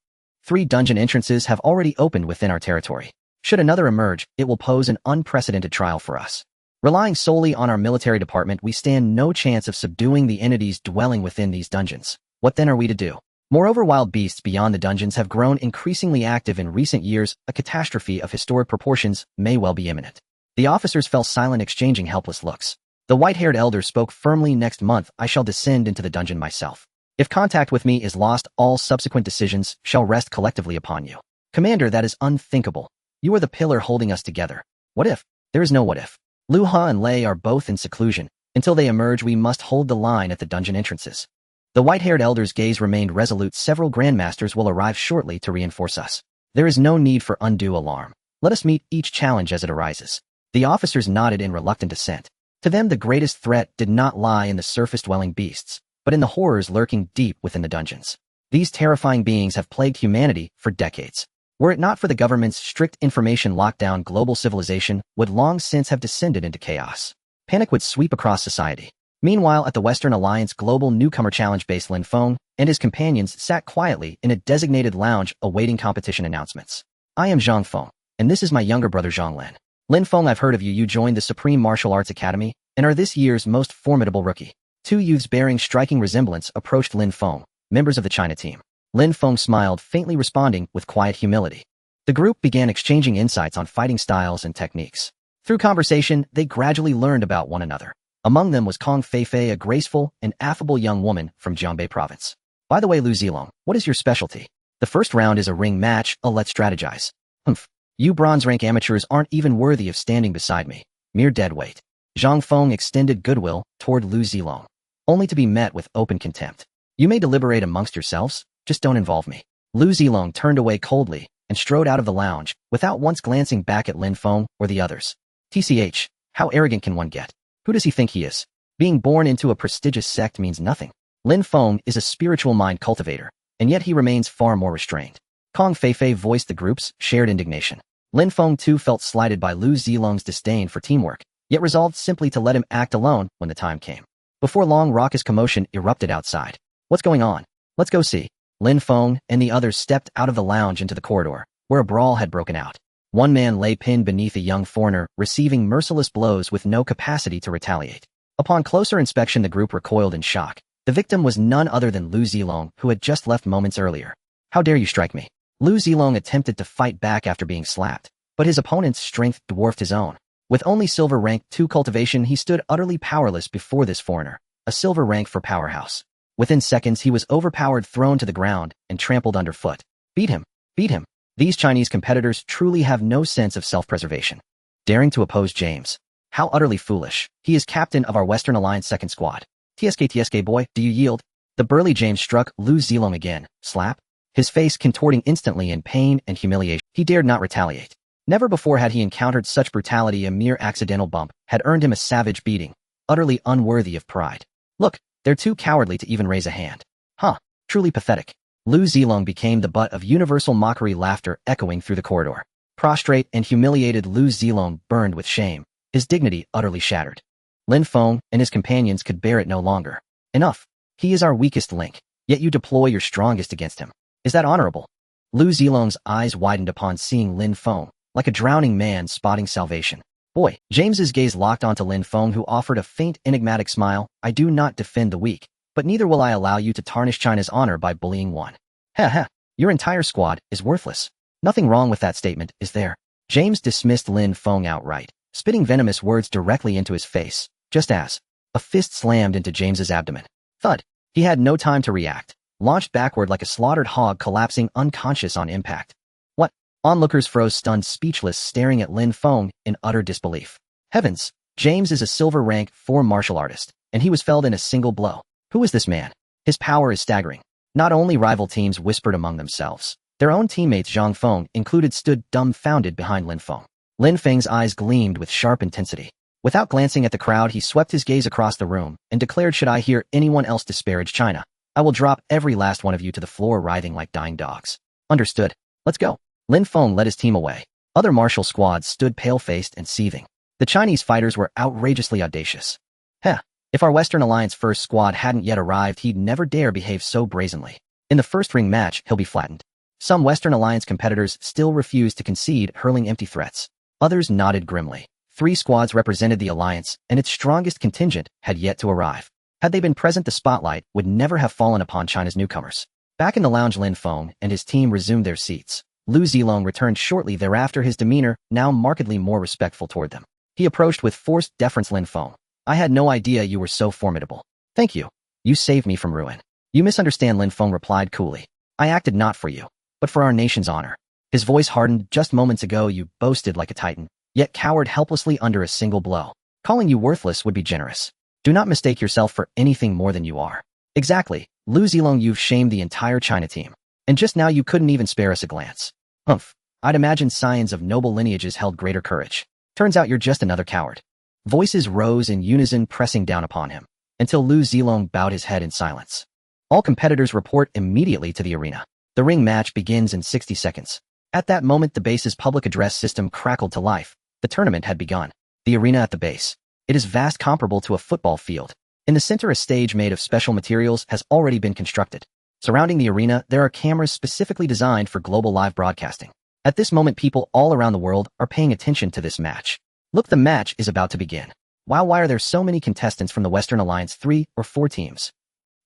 3 dungeon entrances have already opened within our territory. Should another emerge, it will pose an unprecedented trial for us. Relying solely on our military department, we stand no chance of subduing the entities dwelling within these dungeons. What then are we to do? Moreover, wild beasts beyond the dungeons have grown increasingly active in recent years. A catastrophe of historic proportions may well be imminent. The officers fell silent, exchanging helpless looks. The white-haired elder spoke firmly. Next month, I shall descend into the dungeon myself. If contact with me is lost, all subsequent decisions shall rest collectively upon you. Commander, that is unthinkable. You are the pillar holding us together. What if? There is no what if. Lu Ha and Lei are both in seclusion. Until they emerge, we must hold the line at the dungeon entrances. The white-haired elder's gaze remained resolute. Several grandmasters will arrive shortly to reinforce us. There is no need for undue alarm. Let us meet each challenge as it arises. The officers nodded in reluctant assent. To them, the greatest threat did not lie in the surface-dwelling beasts, but in the horrors lurking deep within the dungeons. These terrifying beings have plagued humanity for decades. Were it not for the government's strict information lockdown, global civilization would long since have descended into chaos. Panic would sweep across society. Meanwhile, at the Western Alliance Global Newcomer Challenge base, Lin Feng and his companions sat quietly in a designated lounge awaiting competition announcements. I am Zhang Feng, and this is my younger brother Zhang Lin. Lin Feng, I've heard of you. You joined the Supreme Martial Arts Academy and are this year's most formidable rookie. 2 youths bearing striking resemblance approached Lin Feng, members of the China team. Lin Feng smiled, faintly responding with quiet humility. The group began exchanging insights on fighting styles and techniques. Through conversation, they gradually learned about one another. Among them was Kong Feifei, a graceful and affable young woman from Jiangbei province. By the way, Lu Zilong, what is your specialty? The first round is a ring match. Let's strategize. Humph. You bronze rank amateurs aren't even worthy of standing beside me. Mere dead weight. Zhang Feng extended goodwill toward Lu Zilong, only to be met with open contempt. You may deliberate amongst yourselves, just don't involve me. Lu Zilong turned away coldly and strode out of the lounge without once glancing back at Lin Feng or the others. TCH, how arrogant can one get? Who does he think he is? Being born into a prestigious sect means nothing. Lin Feng is a spiritual mind cultivator, and yet he remains far more restrained. Kong Feifei voiced the group's shared indignation. Lin Feng too felt slighted by Lu Zilong's disdain for teamwork, yet resolved simply to let him act alone when the time came. Before long, raucous commotion erupted outside. What's going on? Let's go see. Lin Feng and the others stepped out of the lounge into the corridor, where a brawl had broken out. One man lay pinned beneath a young foreigner, receiving merciless blows with no capacity to retaliate. Upon closer inspection, the group recoiled in shock. The victim was none other than Lu Zilong, who had just left moments earlier. How dare you strike me? Lu Zilong attempted to fight back after being slapped, but his opponent's strength dwarfed his own. With only silver rank 2 cultivation, he stood utterly powerless before this foreigner, a silver rank for powerhouse. Within seconds, he was overpowered, thrown to the ground, and trampled underfoot. Beat him! Beat him! These Chinese competitors truly have no sense of self-preservation. Daring to oppose James. How utterly foolish. He is captain of our Western Alliance second squad. TSK boy, do you yield? The burly James struck Lu Zilong again. Slap. His face contorting instantly in pain and humiliation. He dared not retaliate. Never before had he encountered such brutality. A mere accidental bump had earned him a savage beating, utterly unworthy of pride. Look, they're too cowardly to even raise a hand. Huh, truly pathetic. Lu Zilong became the butt of universal mockery, laughter echoing through the corridor. Prostrate and humiliated, Lu Zilong burned with shame, his dignity utterly shattered. Lin Feng and his companions could bear it no longer. Enough. He is our weakest link, yet you deploy your strongest against him. Is that honorable? Lu Zilong's eyes widened upon seeing Lin Feng, like a drowning man spotting salvation. Boy, James's gaze locked onto Lin Feng, who offered a faint, enigmatic smile. I do not defend the weak, but neither will I allow you to tarnish China's honor by bullying one. Ha ha, your entire squad is worthless. Nothing wrong with that statement, is there? James dismissed Lin Feng outright, spitting venomous words directly into his face, just as a fist slammed into James's abdomen. Thud. He had no time to react, launched backward like a slaughtered hog, collapsing unconscious on impact. What? Onlookers froze stunned, speechless, staring at Lin Feng in utter disbelief. Heavens, James is a silver rank 4 martial artist, and he was felled in a single blow. Who is this man? His power is staggering. Not only rival teams whispered among themselves, their own teammates Zhang Feng included stood dumbfounded behind Lin Feng. Lin Feng's eyes gleamed with sharp intensity. Without glancing at the crowd, he swept his gaze across the room and declared, should I hear anyone else disparage China, I will drop every last one of you to the floor writhing like dying dogs. Understood. Let's go. Lin Feng led his team away. Other martial squads stood pale-faced and seething. The Chinese fighters were outrageously audacious. Heh, if our Western Alliance first squad hadn't yet arrived, he'd never dare behave so brazenly. In the first ring match, he'll be flattened. Some Western Alliance competitors still refused to concede, hurling empty threats. Others nodded grimly. 3 squads represented the alliance, and its strongest contingent had yet to arrive. Had they been present, the spotlight would never have fallen upon China's newcomers. Back in the lounge, Lin Feng and his team resumed their seats. Lu Zilong returned shortly thereafter, his demeanor now markedly more respectful toward them. He approached with forced deference. Lin Feng, I had no idea you were so formidable. Thank you. You saved me from ruin. You misunderstand, Lin Feng replied coolly. I acted not for you, but for our nation's honor. His voice hardened. Just moments ago you boasted like a titan, yet cowered helplessly under a single blow. Calling you worthless would be generous. Do not mistake yourself for anything more than you are. Exactly, Lu Zilong, you've shamed the entire China team. And just now you couldn't even spare us a glance. Humph, I'd imagine scions of noble lineages held greater courage. Turns out you're just another coward. Voices rose in unison, pressing down upon him, until Lu Zilong bowed his head in silence. All competitors report immediately to the arena. The ring match begins in 60 seconds. At that moment, the base's public address system crackled to life. The tournament had begun. The arena at the base. It is vast, comparable to a football field. In the center, a stage made of special materials has already been constructed. Surrounding the arena, there are cameras specifically designed for global live broadcasting. At this moment, people all around the world are paying attention to this match. Look, the match is about to begin. Wow, why are there so many contestants from the Western Alliance? 3 or 4 teams.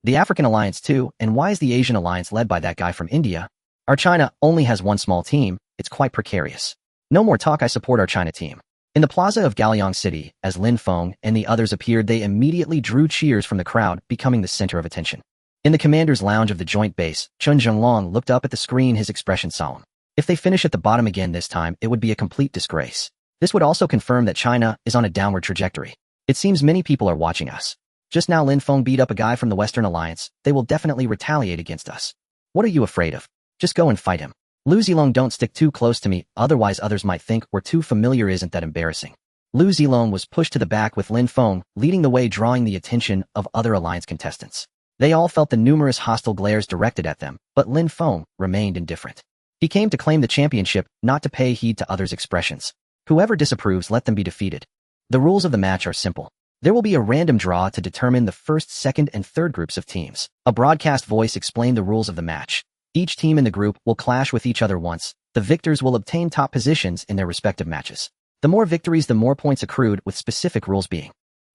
The African Alliance 2, and why is the Asian Alliance led by that guy from India? Our China only has 1 small team. It's quite precarious. No more talk, I support our China team. In the plaza of Gaoliang City, as Lin Feng and the others appeared, they immediately drew cheers from the crowd, becoming the center of attention. In the commander's lounge of the joint base, Chun Zhenglong looked up at the screen, his expression solemn. If they finish at the bottom again this time, it would be a complete disgrace. This would also confirm that China is on a downward trajectory. It seems many people are watching us. Just now Lin Feng beat up a guy from the Western Alliance. They will definitely retaliate against us. What are you afraid of? Just go and fight him. Lu Zilong, don't stick too close to me, otherwise others might think we're too familiar. Isn't that embarrassing? Lu Zilong was pushed to the back with Lin Feng leading the way, drawing the attention of other alliance contestants. They all felt the numerous hostile glares directed at them, but Lin Feng remained indifferent. He came to claim the championship, not to pay heed to others' expressions. Whoever disapproves, let them be defeated. The rules of the match are simple. There will be a random draw to determine the first, second, and third groups of teams. A broadcast voice explained the rules of the match. Each team in the group will clash with each other once. The victors will obtain top positions in their respective matches. The more victories, the more points accrued, with specific rules being.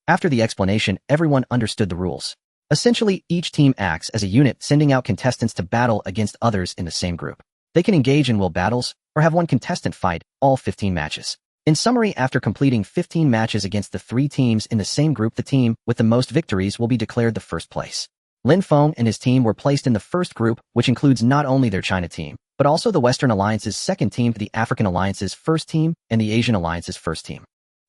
After the explanation, everyone understood the rules. Essentially, each team acts as a unit, sending out contestants to battle against others in the same group. They can engage in will battles, or have one contestant fight all 15 matches. In summary, after completing 15 matches against the 3 teams in the same group, the team with the most victories will be declared the first place. Lin Feng and his team were placed in the first group, which includes not only their China team, but also the Western Alliance's second team, the African Alliance's first team, and the Asian Alliance's first team.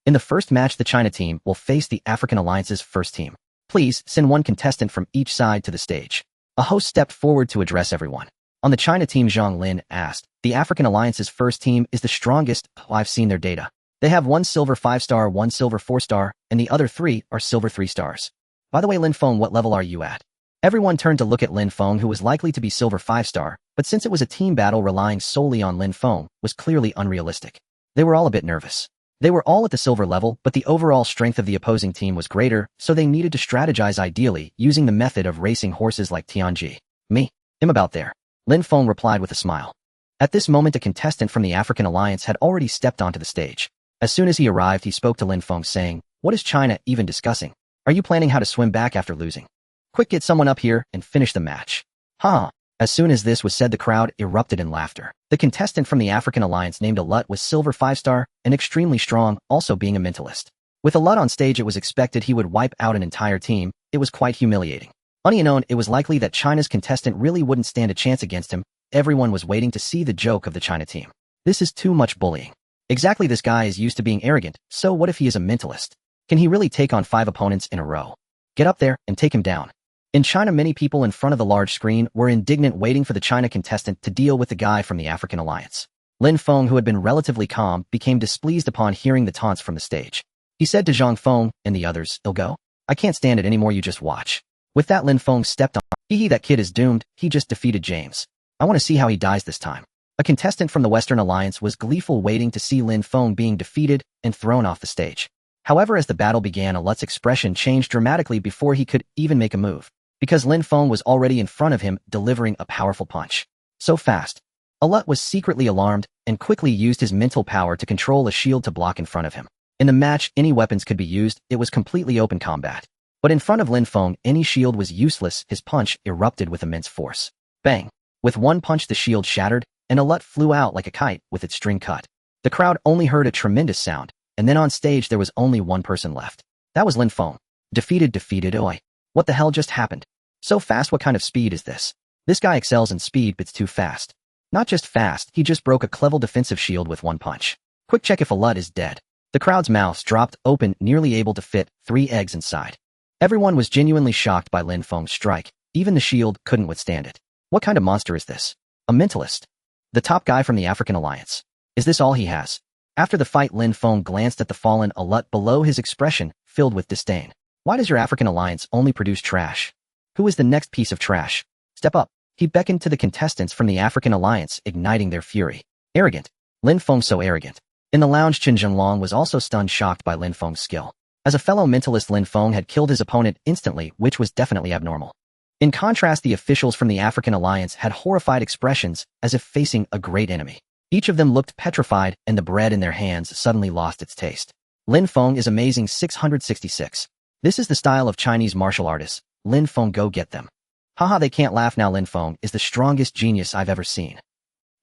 In the first match, the China team will face the African Alliance's first team. Please send one contestant from each side to the stage. A host stepped forward to address everyone. On the China team, Zhang Lin asked, the African Alliance's first team is the strongest. Oh, I've seen their data. They have 1 silver 5-star, 1 silver 4-star, and the other 3 are silver 3 stars. By the way, Lin Feng, what level are you at? Everyone turned to look at Lin Feng, who was likely to be silver 5-star, but since it was a team battle, relying solely on Lin Feng was clearly unrealistic. They were all a bit nervous. They were all at the silver level, but the overall strength of the opposing team was greater, so they needed to strategize ideally, using the method of racing horses like Tianji. Me? I'm about there. Lin Feng replied with a smile. At this moment, a contestant from the African Alliance had already stepped onto the stage. As soon as he arrived, he spoke to Lin Feng saying, "What is China even discussing? Are you planning how to swim back after losing? Quick, get someone up here and finish the match." Ha! As soon as this was said, the crowd erupted in laughter. The contestant from the African Alliance named Alut was silver 5-star and extremely strong, also being a mentalist. With Alut on stage, it was expected he would wipe out an entire team. It was quite humiliating. Unknown, it was likely that China's contestant really wouldn't stand a chance against him. Everyone was waiting to see the joke of the China team. This is too much bullying. Exactly, this guy is used to being arrogant, so what if he is a mentalist? Can he really take on 5 opponents in a row? Get up there and take him down. In China, many people in front of the large screen were indignant, waiting for the China contestant to deal with the guy from the African Alliance. Lin Feng, who had been relatively calm, became displeased upon hearing the taunts from the stage. He said to Zhang Feng and the others, "I'll go. I can't stand it anymore, you just watch." With that, Lin Feng stepped on. That kid is doomed. He just defeated James. I want to see how he dies this time. A contestant from the Western Alliance was gleeful, waiting to see Lin Feng being defeated and thrown off the stage. However, as the battle began, Alut's expression changed dramatically before he could even make a move, because Lin Feng was already in front of him, delivering a powerful punch. So fast. Alut was secretly alarmed and quickly used his mental power to control a shield to block in front of him. In the match, any weapons could be used. It was completely open combat. But in front of Lin Feng, any shield was useless. His punch erupted with immense force. Bang! With one punch, the shield shattered, and Alut flew out like a kite with its string cut. The crowd only heard a tremendous sound, and then on stage there was only one person left. That was Lin Feng. Defeated. Oi. What the hell just happened? So fast, what kind of speed is this? This guy excels in speed, but it's too fast. Not just fast, he just broke a clever defensive shield with one punch. Quick check if Alut is dead. The crowd's mouths dropped open, nearly able to fit 3 eggs inside. Everyone was genuinely shocked by Lin Feng's strike. Even the shield couldn't withstand it. What kind of monster is this? A mentalist? The top guy from the African Alliance. Is this all he has? After the fight, Lin Feng glanced at the fallen Alut below, his expression filled with disdain. Why does your African Alliance only produce trash? Who is the next piece of trash? Step up. He beckoned to the contestants from the African Alliance, igniting their fury. Arrogant. Lin Feng so arrogant. In the lounge, Chen Zhenlong was also stunned, shocked by Lin Feng's skill. As a fellow mentalist, Lin Feng had killed his opponent instantly, which was definitely abnormal. In contrast, the officials from the African Alliance had horrified expressions, as if facing a great enemy. Each of them looked petrified, and the bread in their hands suddenly lost its taste. Lin Feng is amazing. 666. This is the style of Chinese martial artists. Lin Feng, go get them. Haha, they can't laugh now. Lin Feng is the strongest genius I've ever seen.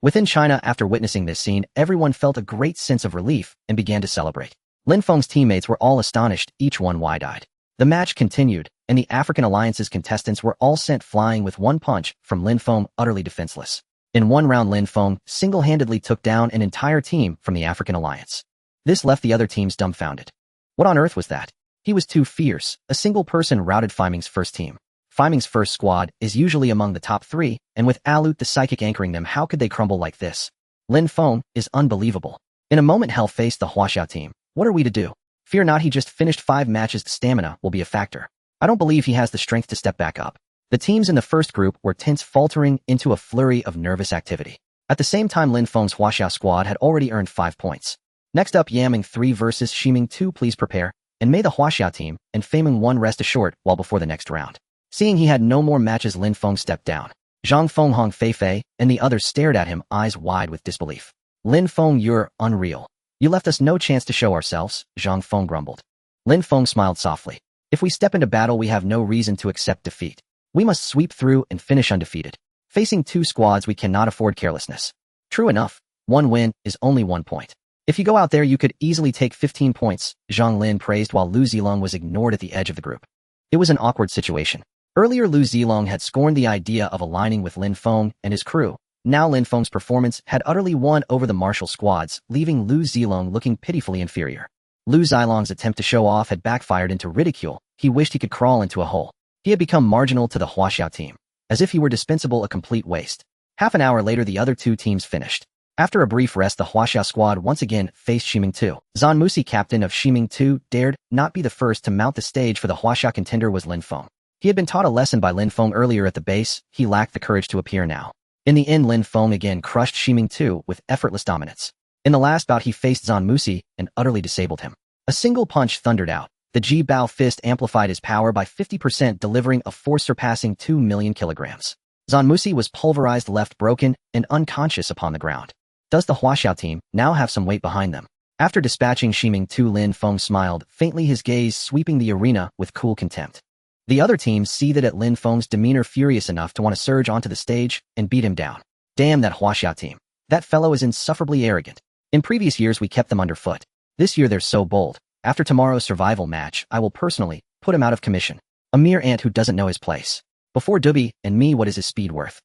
Within China, after witnessing this scene, everyone felt a great sense of relief and began to celebrate. Lin Feng's teammates were all astonished, each one wide-eyed. The match continued, and the African Alliance's contestants were all sent flying with one punch from Lin Feng, utterly defenseless. In one round, Lin Feng single-handedly took down an entire team from the African Alliance. This left the other teams dumbfounded. What on earth was that? He was too fierce. A single person routed Feiming's first team. Feiming's first squad is usually among the top 3, and with Alut the psychic anchoring them, how could they crumble like this? Lin Feng is unbelievable. In a moment, Hell faced the Huaxiao team. What are we to do? Fear not, he just finished 5 matches. Stamina will be a factor. I don't believe he has the strength to step back up. The teams in the first group were tense, faltering into a flurry of nervous activity. At the same time, Lin Feng's Huaxiao squad had already earned 5 points. Next up, Yaming 3 versus Ximing 2. Please prepare, and may the Huaxiao team and Feiming 1 rest assured while before the next round. Seeing he had no more matches, Lin Feng stepped down. Zhang Feng, Hong Feifei, and the others stared at him, eyes wide with disbelief. Lin Feng, you're unreal. You left us no chance to show ourselves, Zhang Feng grumbled. Lin Feng smiled softly. If we step into battle, we have no reason to accept defeat. We must sweep through and finish undefeated. Facing 2 squads, we cannot afford carelessness. True enough, 1 win is only 1 point. If you go out there, you could easily take 15 points, Zhang Lin praised while Lu Zilong was ignored at the edge of the group. It was an awkward situation. Earlier, Lu Zilong had scorned the idea of aligning with Lin Feng and his crew. Now Lin Feng's performance had utterly won over the martial squads, leaving Lu Zilong looking pitifully inferior. Lu Zilong's attempt to show off had backfired into ridicule. He wished he could crawl into a hole. He had become marginal to the Huaxiao team. As if he were dispensable, a complete waste. Half an hour later, the other 2 teams finished. After a brief rest, the Huaxiao squad once again faced Ximing 2. Zhan Musi, captain of Ximing 2, dared not be the first to mount the stage for the Huaxiao contender was Lin Feng. He had been taught a lesson by Lin Feng earlier at the base. He lacked the courage to appear now. In the end, Lin Feng again crushed Ximing 2 with effortless dominance. In the last bout he faced Zhan Musi and utterly disabled him. A single punch thundered out. The Ji Bao fist amplified his power by 50%, delivering a force surpassing 2 million kilograms. Zhan Musi was pulverized, left broken, and unconscious upon the ground. Does the Huaxiao team now have some weight behind them? After dispatching Ximing 2, Lin Feng smiled, faintly, his gaze sweeping the arena with cool contempt. The other teams seethed at Lin Feng's demeanor, furious enough to want to surge onto the stage and beat him down. Damn that Huaxiao team. That fellow is insufferably arrogant. In previous years we kept them underfoot. This year they're so bold. After tomorrow's survival match, I will personally put him out of commission. A mere ant who doesn't know his place. Before Dubi and me, what is his speed worth?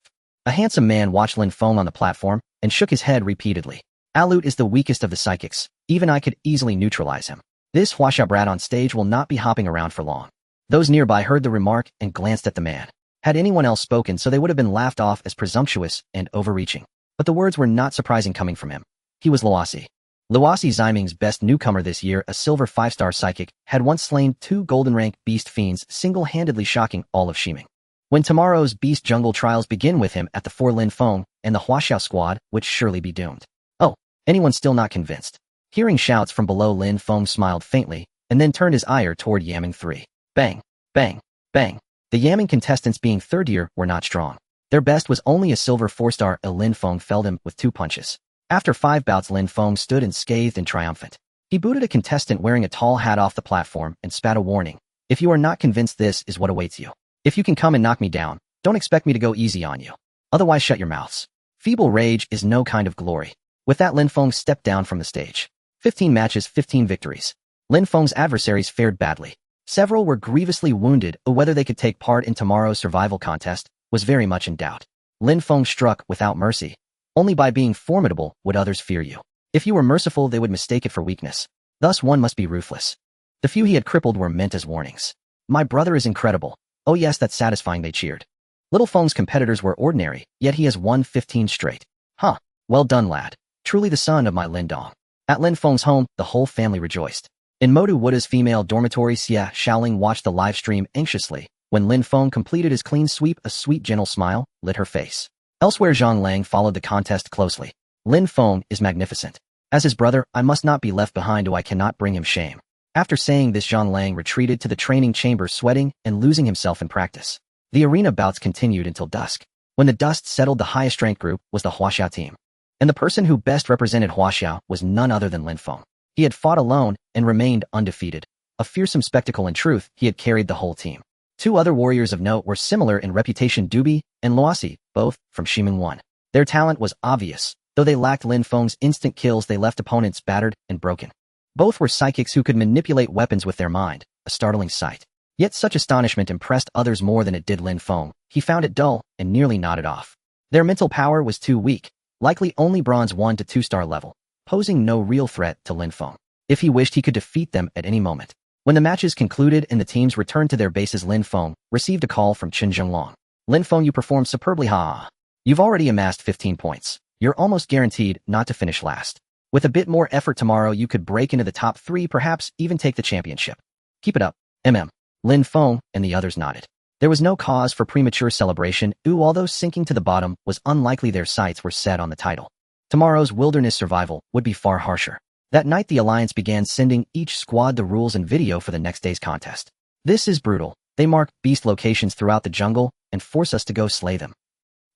A handsome man watched Lin Feng on the platform and shook his head repeatedly. Alut is the weakest of the psychics. Even I could easily neutralize him. This Huaxia brat on stage will not be hopping around for long. Those nearby heard the remark and glanced at the man. Had anyone else spoken so they would have been laughed off as presumptuous and overreaching. But the words were not surprising coming from him. He was Luosi. Luosi, Ximing's best newcomer this year, a silver 5-star psychic, had once slain 2 golden rank beast fiends, single-handedly shocking all of Ximing. When tomorrow's beast jungle trials begin with him at the 4, Lin Feng and the Huaxiao squad would surely be doomed. Oh, anyone still not convinced? Hearing shouts from below, Lin Feng smiled faintly and then turned his ire toward Yaming 3. Bang, bang, bang. The Yaming contestants, being third year, were not strong. Their best was only a silver 4-star. Lin Feng felled him with 2 punches. After 5 bouts, Lin Feng stood unscathed and triumphant. He booted a contestant wearing a tall hat off the platform and spat a warning. If you are not convinced, this is what awaits you. If you can come and knock me down, don't expect me to go easy on you. Otherwise, shut your mouths. Feeble rage is no kind of glory. With that, Lin Feng stepped down from the stage. 15 matches, 15 victories. Lin Feng's adversaries fared badly. Several were grievously wounded, or whether they could take part in tomorrow's survival contest was very much in doubt. Lin Feng struck without mercy. Only by being formidable would others fear you. If you were merciful, they would mistake it for weakness. Thus one must be ruthless. The few he had crippled were meant as warnings. My brother is incredible. Oh yes, that's satisfying, they cheered. Little Feng's competitors were ordinary, yet he has won 15 straight. Huh. Well done, lad. Truly the son of my Lin Dong. At Lin Feng's home, the whole family rejoiced. In Modu Wuda's female dormitory, Xia Shaoling watched the live stream anxiously. When Lin Feng completed his clean sweep, a sweet, gentle smile lit her face. Elsewhere, Zhang Lang followed the contest closely. Lin Feng is magnificent. As his brother, I must not be left behind, or I cannot bring him shame. After saying this, Zhang Lang retreated to the training chamber, sweating and losing himself in practice. The arena bouts continued until dusk. When the dust settled, the highest ranked group was the Huaxiao team. And the person who best represented Huaxiao was none other than Lin Feng. He had fought alone and remained undefeated. A fearsome spectacle. In truth, he had carried the whole team. 2 other warriors of note were similar in reputation, Dubi and Luosi, both from Ximing 1. Their talent was obvious. Though they lacked Lin Feng's instant kills, they left opponents battered and broken. Both were psychics who could manipulate weapons with their mind, a startling sight. Yet such astonishment impressed others more than it did Lin Feng. He found it dull and nearly nodded off. Their mental power was too weak, likely only bronze 1 to 2-star level, posing no real threat to Lin Feng. If he wished, he could defeat them at any moment. When the matches concluded and the teams returned to their bases, Lin Feng received a call from Chen Zhenglong. Lin Feng, you performed superbly, ha. You've already amassed 15 points. You're almost guaranteed not to finish last. With a bit more effort tomorrow, you could break into the top 3, perhaps even take the championship. Keep it up, mm. Lin Feng and the others nodded. There was no cause for premature celebration. Although sinking to the bottom was unlikely, their sights were set on the title. Tomorrow's wilderness survival would be far harsher. That night, the Alliance began sending each squad the rules and video for the next day's contest. This is brutal. They mark beast locations throughout the jungle and force us to go slay them.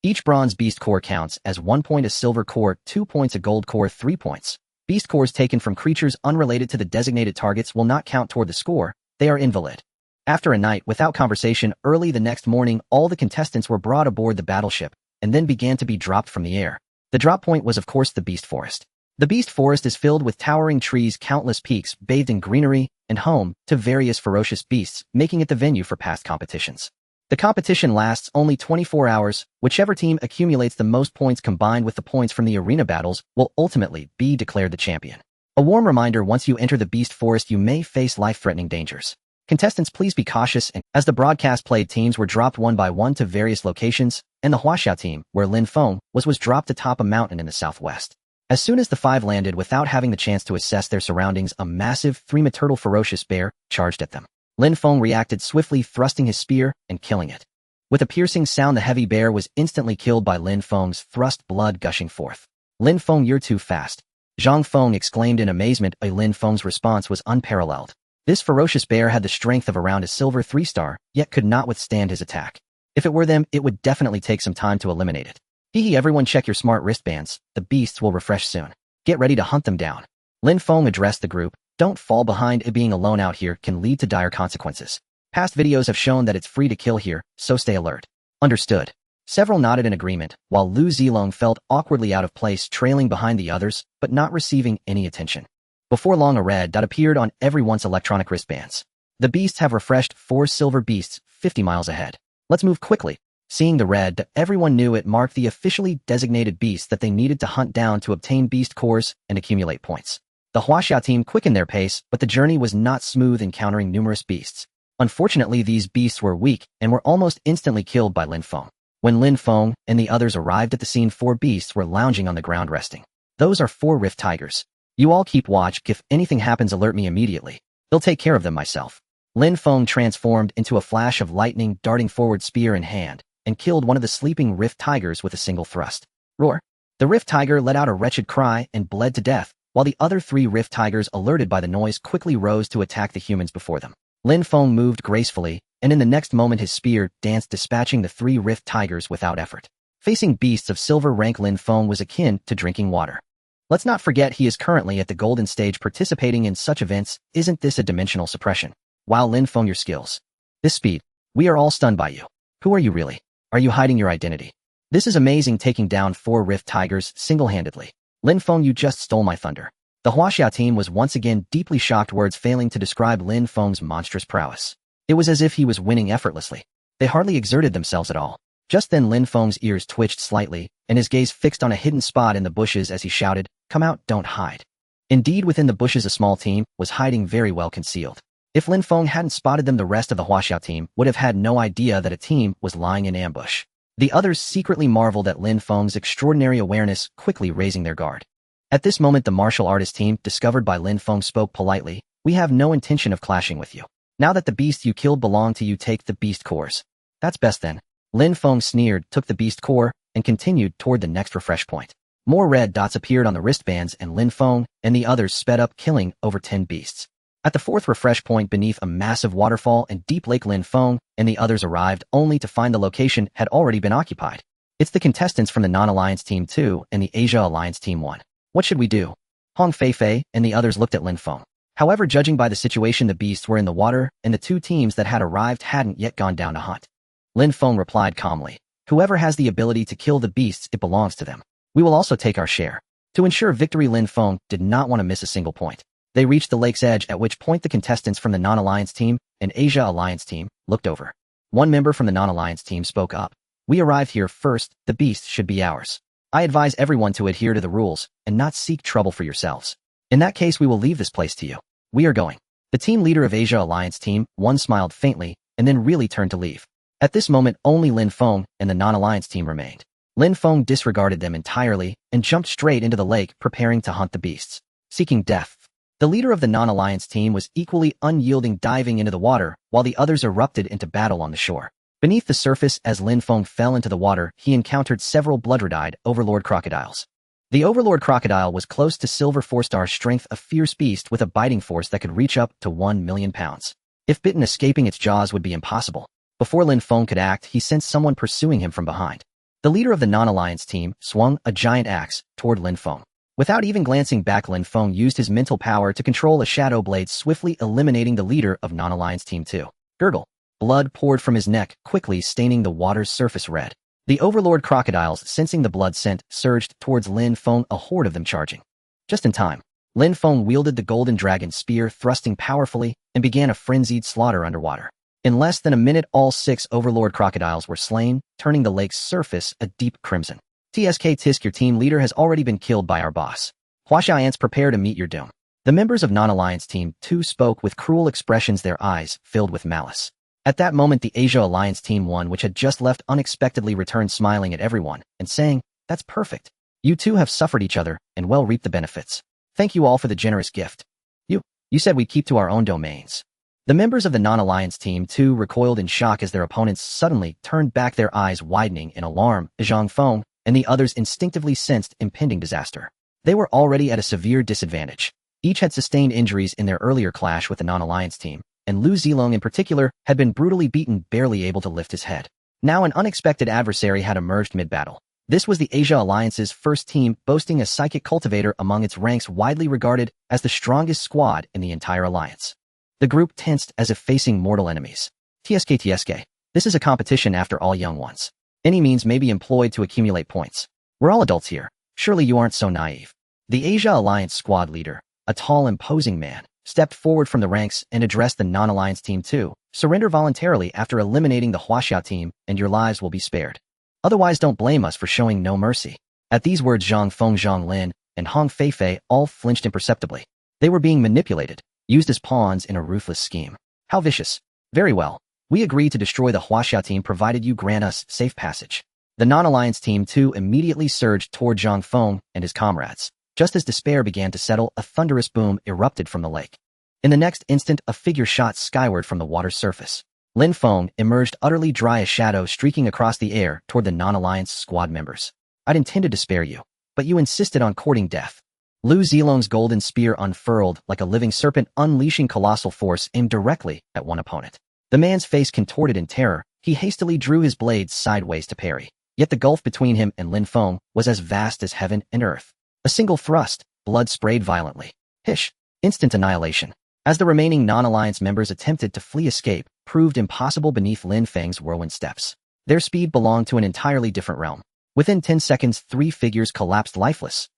Each bronze beast core counts as 1 point, a silver core 2 points, a gold core 3 points. Beast cores taken from creatures unrelated to the designated targets will not count toward the score. They are invalid. After a night without conversation, early the next morning, all the contestants were brought aboard the battleship and then began to be dropped from the air. The drop point was, of course, the Beast Forest. The Beast Forest is filled with towering trees, countless peaks bathed in greenery, and home to various ferocious beasts, making it the venue for past competitions. The competition lasts only 24 hours. Whichever team accumulates the most points combined with the points from the arena battles will ultimately be declared the champion. A warm reminder: once you enter the Beast Forest, you may face life-threatening dangers. Contestants, please be cautious. And as the broadcast played, teams were dropped one by one to various locations, and the Huaxiao team, where Lin Feng was dropped atop a mountain in the southwest. As soon as the 5 landed, without having the chance to assess their surroundings, a massive 3-meter ferocious bear charged at them. Lin Feng reacted swiftly, thrusting his spear and killing it. With a piercing sound, the heavy bear was instantly killed by Lin Feng's thrust, blood gushing forth. Lin Feng, you're too fast. Zhang Feng exclaimed in amazement. Lin Feng's response was unparalleled. This ferocious bear had the strength of around a silver 3-star, yet could not withstand his attack. If it were them, it would definitely take some time to eliminate it. Hee everyone check your smart wristbands, the beasts will refresh soon. Get ready to hunt them down. Lin Feng addressed the group. Don't fall behind. Being alone out here can lead to dire consequences. Past videos have shown that it's free to kill here, so stay alert. Understood. Several nodded in agreement, while Lu Zilong felt awkwardly out of place trailing behind the others, but not receiving any attention. Before long a red dot appeared on everyone's electronic wristbands. The beasts have refreshed 4 silver beasts 50 miles ahead. Let's move quickly. Seeing the red dot, everyone knew it marked the officially designated beasts that they needed to hunt down to obtain beast cores and accumulate points. The Huaxia team quickened their pace, but the journey was not smooth, encountering numerous beasts. Unfortunately, these beasts were weak and were almost instantly killed by Lin Feng. When Lin Feng and the others arrived at the scene, 4 beasts were lounging on the ground resting. Those are 4 rift tigers. You all keep watch. If anything happens, alert me immediately. I'll take care of them myself. Lin Feng transformed into a flash of lightning, darting forward spear in hand, and killed one of the sleeping rift tigers with a single thrust. Roar! The rift tiger let out a wretched cry and bled to death, while the other 3 rift tigers, alerted by the noise, quickly rose to attack the humans before them. Lin Feng moved gracefully, and in the next moment his spear danced, dispatching the 3 rift tigers without effort. Facing beasts of silver rank, Lin Feng was akin to drinking water. Let's not forget he is currently at the golden stage. Participating in such events, isn't this a dimensional suppression? Wow, Lin Feng, your skills. This speed. We are all stunned by you. Who are you really? Are you hiding your identity? This is amazing, taking down 4 rift tigers single-handedly. Lin Feng, you just stole my thunder. The Huaxia team was once again deeply shocked, words failing to describe Lin Feng's monstrous prowess. It was as if he was winning effortlessly. They hardly exerted themselves at all. Just then Lin Feng's ears twitched slightly, and his gaze fixed on a hidden spot in the bushes as he shouted, "Come out, don't hide." Indeed, within the bushes a small team was hiding, very well concealed. If Lin Feng hadn't spotted them, the rest of the Huaxia team would have had no idea that a team was lying in ambush. The others secretly marveled at Lin Feng's extraordinary awareness, quickly raising their guard. At this moment, the martial artist team, discovered by Lin Feng, spoke politely. "We have no intention of clashing with you. Now that the beast you killed belong to you, take the beast cores." "That's best then." Lin Feng sneered, took the beast core, and continued toward the next refresh point. More red dots appeared on the wristbands, and Lin Feng and the others sped up, killing over 10 beasts. At the 4th refresh point beneath a massive waterfall and deep lake, Lin Feng and the others arrived, only to find the location had already been occupied. It's the contestants from the Non-Alliance Team 2 and the Asia Alliance Team 1. What should we do? Hong Fei and the others looked at Lin Feng. However, judging by the situation, the beasts were in the water, and the 2 teams that had arrived hadn't yet gone down to hunt. Lin Feng replied calmly, "Whoever has the ability to kill the beasts, it belongs to them. We will also take our share." To ensure victory, Lin Feng did not want to miss a single point. They reached the lake's edge, at which point the contestants from the Non-Alliance Team and Asia Alliance Team looked over. One member from the Non-Alliance Team spoke up. "We arrived here first, the beasts should be ours. I advise everyone to adhere to the rules and not seek trouble for yourselves. In that case, we will leave this place to you. We are going." The team leader of Asia Alliance Team 1 smiled faintly and then really turned to leave. At this moment, only Lin Feng and the Non-Alliance Team remained. Lin Feng disregarded them entirely and jumped straight into the lake, preparing to hunt the beasts. Seeking death. The leader of the Non-Alliance Team was equally unyielding, diving into the water, while the others erupted into battle on the shore. Beneath the surface, as Lin Feng fell into the water, he encountered several blood-red-eyed overlord crocodiles. The overlord crocodile was close to silver 4-star strength, a fierce beast with a biting force that could reach up to 1 million pounds. If bitten, escaping its jaws would be impossible. Before Lin Feng could act, he sensed someone pursuing him from behind. The leader of the Non-Alliance Team swung a giant axe toward Lin Feng. Without even glancing back, Lin Feng used his mental power to control a shadow blade, swiftly eliminating the leader of Non-Alliance Team 2. Gurgle. Blood poured from his neck, quickly staining the water's surface red. The overlord crocodiles, sensing the blood scent, surged towards Lin Feng, a horde of them charging. Just in time, Lin Feng wielded the golden dragon spear, thrusting powerfully, and began a frenzied slaughter underwater. In less than a minute, all 6 overlord crocodiles were slain, turning the lake's surface a deep crimson. Tisk, your team leader has already been killed by our boss. Huaxia ants, prepare to meet your doom. The members of Non-Alliance Team 2 spoke with cruel expressions, their eyes filled with malice. At that moment, the Asia Alliance Team 1, which had just left, unexpectedly returned, smiling at everyone and saying, "That's perfect. You two have suffered each other and well reaped the benefits. Thank you all for the generous gift. You said we keep to our own domains." The members of the Non-Alliance Team 2 recoiled in shock as their opponents suddenly turned back, their eyes widening in alarm. Zhang Feng and the others instinctively sensed impending disaster. They were already at a severe disadvantage. Each had sustained injuries in their earlier clash with the non-alliance team, and Lu Zilong in particular had been brutally beaten, barely able to lift his head. Now an unexpected adversary had emerged mid-battle. This was the Asia Alliance's first team, boasting a psychic cultivator among its ranks, widely regarded as the strongest squad in the entire alliance. The group tensed as if facing mortal enemies. TSK. This is a competition after all, young ones. Any means may be employed to accumulate points. We're all adults here. Surely you aren't so naive. The Asia Alliance squad leader, a tall, imposing man, stepped forward from the ranks and addressed the non-alliance team too. Surrender voluntarily after eliminating the Huaxiao team, and your lives will be spared. Otherwise, don't blame us for showing no mercy. At these words, Zhang Feng, Zhang Lin, and Hong Feifei all flinched imperceptibly. They were being manipulated, used as pawns in a ruthless scheme. How vicious. Very well. We agree to destroy the Huaxiao team provided you grant us safe passage. The non-alliance team too immediately surged toward Zhang Feng and his comrades. Just as despair began to settle, a thunderous boom erupted from the lake. In the next instant, a figure shot skyward from the water's surface. Lin Feng emerged utterly dry, a shadow streaking across the air toward the non-alliance squad members. I'd intended to spare you, but you insisted on courting death. Lu Zilong's golden spear unfurled like a living serpent, unleashing colossal force aimed directly at one opponent. The man's face contorted in terror. He hastily drew his blade sideways to parry. Yet the gulf between him and Lin Feng was as vast as heaven and earth. A single thrust, blood sprayed violently. Hish! Instant annihilation. As the remaining non-alliance members attempted to flee, escape proved impossible beneath Lin Feng's whirlwind steps. Their speed belonged to an entirely different realm. Within 10 seconds, 3 figures collapsed lifeless.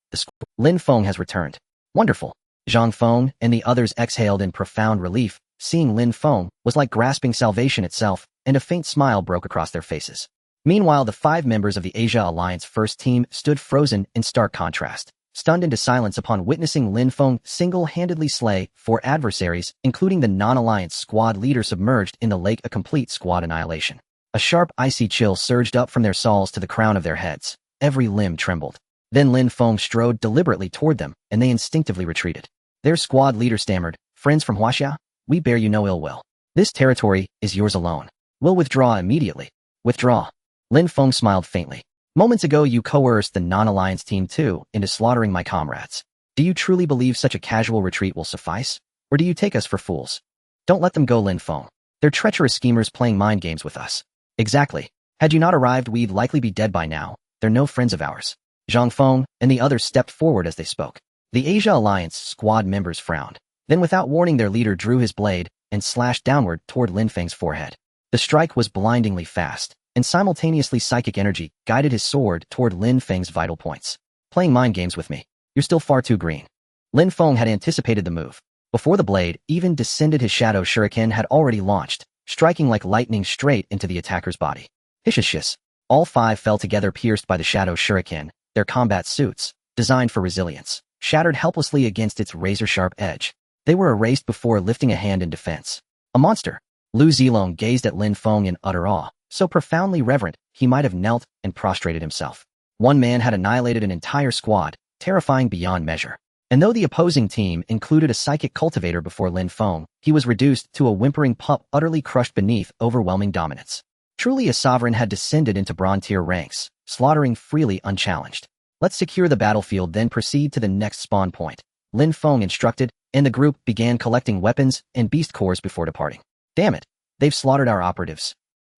Lin Feng has returned. Wonderful. Zhang Feng and the others exhaled in profound relief. Seeing Lin Feng was like grasping salvation itself, and a faint smile broke across their faces. Meanwhile, the 5 members of the Asia Alliance first team stood frozen in stark contrast, stunned into silence upon witnessing Lin Feng single-handedly slay 4 adversaries, including the non-alliance squad leader submerged in the lake, a complete squad annihilation. A sharp, icy chill surged up from their skulls to the crown of their heads. Every limb trembled. Then Lin Feng strode deliberately toward them, and they instinctively retreated. Their squad leader stammered, "Friends from Huaxia, we bear you no ill will. This territory is yours alone. We'll withdraw immediately." "Withdraw?" Lin Feng smiled faintly. "Moments ago you coerced the non-alliance team too into slaughtering my comrades. Do you truly believe such a casual retreat will suffice? Or do you take us for fools? Don't let them go, Lin Feng. They're treacherous schemers playing mind games with us." "Exactly. Had you not arrived, we'd likely be dead by now. They're no friends of ours." Zhang Feng and the others stepped forward as they spoke. The Asia Alliance squad members frowned. Then, without warning, their leader drew his blade and slashed downward toward Lin Feng's forehead. The strike was blindingly fast, and simultaneously psychic energy guided his sword toward Lin Feng's vital points. "Playing mind games with me. You're still far too green." Lin Feng had anticipated the move. Before the blade even descended, his shadow shuriken had already launched, striking like lightning straight into the attacker's body. Hish. All 5 fell together, pierced by the shadow shuriken, their combat suits, designed for resilience, shattered helplessly against its razor-sharp edge. They were erased before lifting a hand in defense. "A monster." Lu Zilong gazed at Lin Feng in utter awe, so profoundly reverent he might have knelt and prostrated himself. One man had annihilated an entire squad, terrifying beyond measure. And though the opposing team included a psychic cultivator before Lin Feng, he was reduced to a whimpering pup, utterly crushed beneath overwhelming dominance. Truly a sovereign had descended into bronze-tier ranks, slaughtering freely unchallenged. "Let's secure the battlefield, then proceed to the next spawn point," Lin Feng instructed, and the group began collecting weapons and beast cores before departing. "Damn it, they've slaughtered our operatives.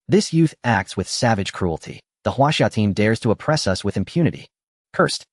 This youth acts with savage cruelty. The Huaxia team dares to oppress us with impunity. Cursed.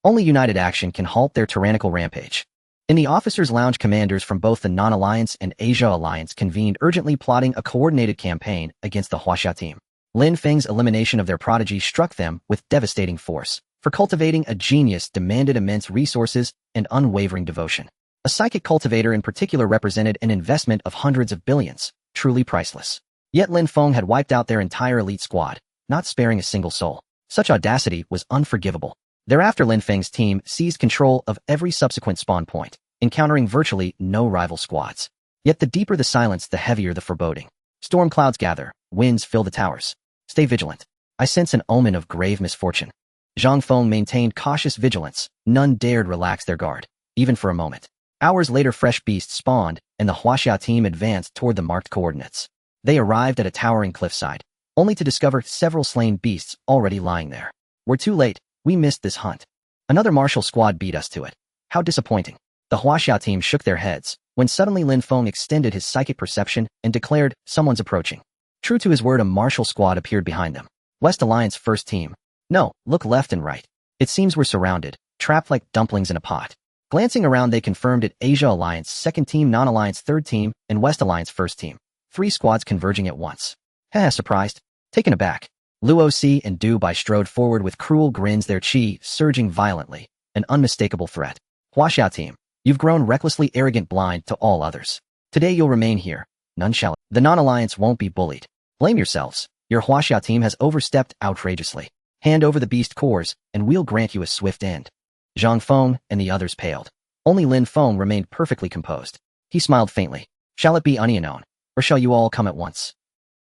Only united action can halt their tyrannical rampage." In the officers' lounge, commanders from both the non-alliance and Asia Alliance convened, urgently plotting a coordinated campaign against the Huaxia team. Lin Feng's elimination of their prodigy struck them with devastating force, for cultivating a genius demanded immense resources and unwavering devotion. A psychic cultivator in particular represented an investment of hundreds of billions, truly priceless. Yet Lin Feng had wiped out their entire elite squad, not sparing a single soul. Such audacity was unforgivable. Thereafter, Lin Feng's team seized control of every subsequent spawn point, encountering virtually no rival squads. Yet the deeper the silence, the heavier the foreboding. Storm clouds gather, winds fill the towers. Stay vigilant. I sense an omen of grave misfortune. Zhang Feng maintained cautious vigilance. None dared relax their guard, even for a moment. Hours later, fresh beasts spawned, and the Huaxia team advanced toward the marked coordinates. They arrived at a towering cliffside, only to discover several slain beasts already lying there. "We're too late. We missed this hunt." Another martial squad beat us to it. How disappointing. The Huaxiao team shook their heads, when suddenly Lin Feng extended his psychic perception and declared, someone's approaching. True to his word, a martial squad appeared behind them. West Alliance first team. No, look left and right. It seems we're surrounded, trapped like dumplings in a pot. Glancing around, they confirmed it. Asia Alliance second team, Non-Alliance third team, and West Alliance first team. 3 squads converging at once. Heh, surprised. Taken aback. Luo Si and Du Bai strode forward with cruel grins, their chi surging violently, an unmistakable threat. Huaxiao team, you've grown recklessly arrogant, blind to all others. Today you'll remain here. None shall. The Non-Alliance won't be bullied. Blame yourselves. Your Huaxiao team has overstepped outrageously. Hand over the beast cores, and we'll grant you a swift end. Zhang Feng and the others paled. Only Lin Feng remained perfectly composed. He smiled faintly. Shall it be unknown, or shall you all come at once?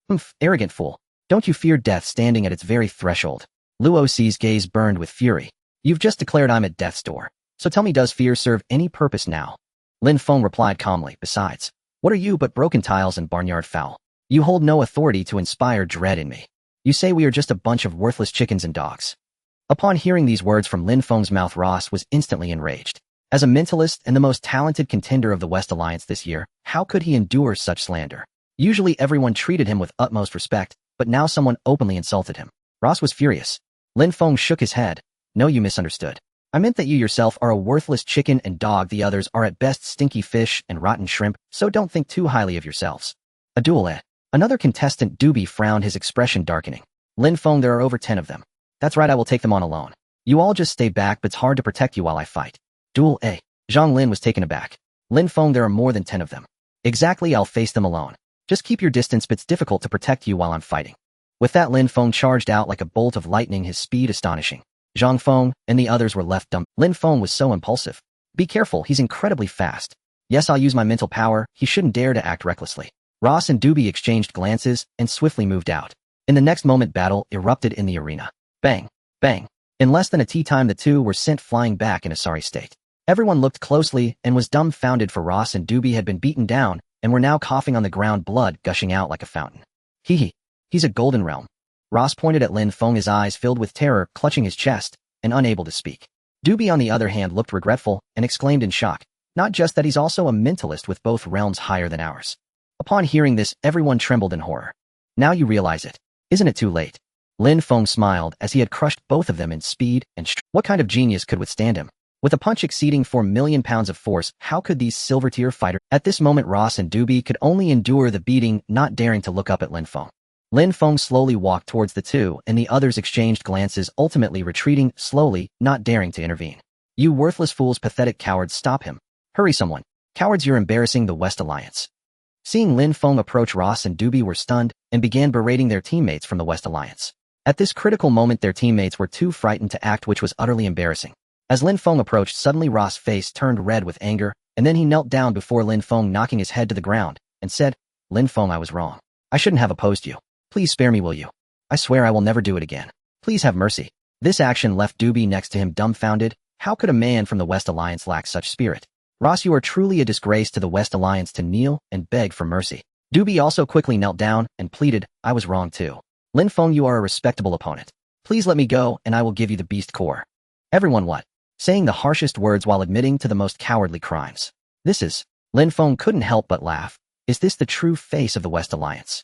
Humph, arrogant fool. Don't you fear death standing at its very threshold? Luo Si's gaze burned with fury. You've just declared I'm at death's door. So tell me, does fear serve any purpose now? Lin Feng replied calmly. Besides, what are you but broken tiles and barnyard fowl? You hold no authority to inspire dread in me. You say we are just a bunch of worthless chickens and dogs. Upon hearing these words from Lin Feng's mouth, Ross was instantly enraged. As a mentalist and the most talented contender of the West Alliance this year, how could he endure such slander? Usually everyone treated him with utmost respect, but now someone openly insulted him. Ross was furious. Lin Feng shook his head. No, you misunderstood. I meant that you yourself are a worthless chicken and dog. The others are at best stinky fish and rotten shrimp, so don't think too highly of yourselves. A duel, eh? Another contestant, Doobie, frowned, his expression darkening. Lin Feng, there are over 10 of them. That's right, I will take them on alone. You all just stay back, but it's hard to protect you while I fight. Duel, eh? Zhang Lin was taken aback. Lin Feng, there are more than 10 of them. Exactly, I'll face them alone. Just keep your distance, but it's difficult to protect you while I'm fighting. With that, Lin Feng charged out like a bolt of lightning, his speed astonishing. Zhang Feng and the others were left dumb. Lin Feng was so impulsive. Be careful, he's incredibly fast. Yes, I'll use my mental power, he shouldn't dare to act recklessly. Ross and Doobie exchanged glances and swiftly moved out. In the next moment, battle erupted in the arena. Bang, bang. In less than a tea time, the two were sent flying back in a sorry state. Everyone looked closely and was dumbfounded, for Ross and Doobie had been beaten down and were now coughing on the ground, blood gushing out like a fountain. He's a golden realm. Ross pointed at Lin Feng, his eyes filled with terror, clutching his chest and unable to speak. Doobie, on the other hand, looked regretful and exclaimed in shock, not just that, he's also a mentalist with both realms higher than ours. Upon hearing this, everyone trembled in horror. Now you realize it. Isn't it too late? Lin Feng smiled as he had crushed both of them in speed and strength. What kind of genius could withstand him? With a punch exceeding 4 million pounds of force, how could these silver-tier fighters? At this moment, Ross and Doobie could only endure the beating, not daring to look up at Lin Feng. Lin Feng slowly walked towards the two, and the others exchanged glances, ultimately retreating slowly, not daring to intervene. You worthless fools, pathetic cowards, stop him. Hurry, someone. Cowards, you're embarrassing the West Alliance. Seeing Lin Feng approach, Ross and Doobie were stunned and began berating their teammates from the West Alliance. At this critical moment, their teammates were too frightened to act, which was utterly embarrassing. As Lin Feng approached, suddenly Ross' face turned red with anger, and then he knelt down before Lin Feng, knocking his head to the ground, and said, Lin Feng, I was wrong. I shouldn't have opposed you. Please spare me, will you? I swear I will never do it again. Please have mercy. This action left Doobie next to him dumbfounded. How could a man from the West Alliance lack such spirit? Ross, you are truly a disgrace to the West Alliance to kneel and beg for mercy. Doobie also quickly knelt down and pleaded, I was wrong too. Lin Feng, you are a respectable opponent. Please let me go and I will give you the beast core. Everyone what? Saying the harshest words while admitting to the most cowardly crimes. This is... Lin Feng couldn't help but laugh. Is this the true face of the West Alliance?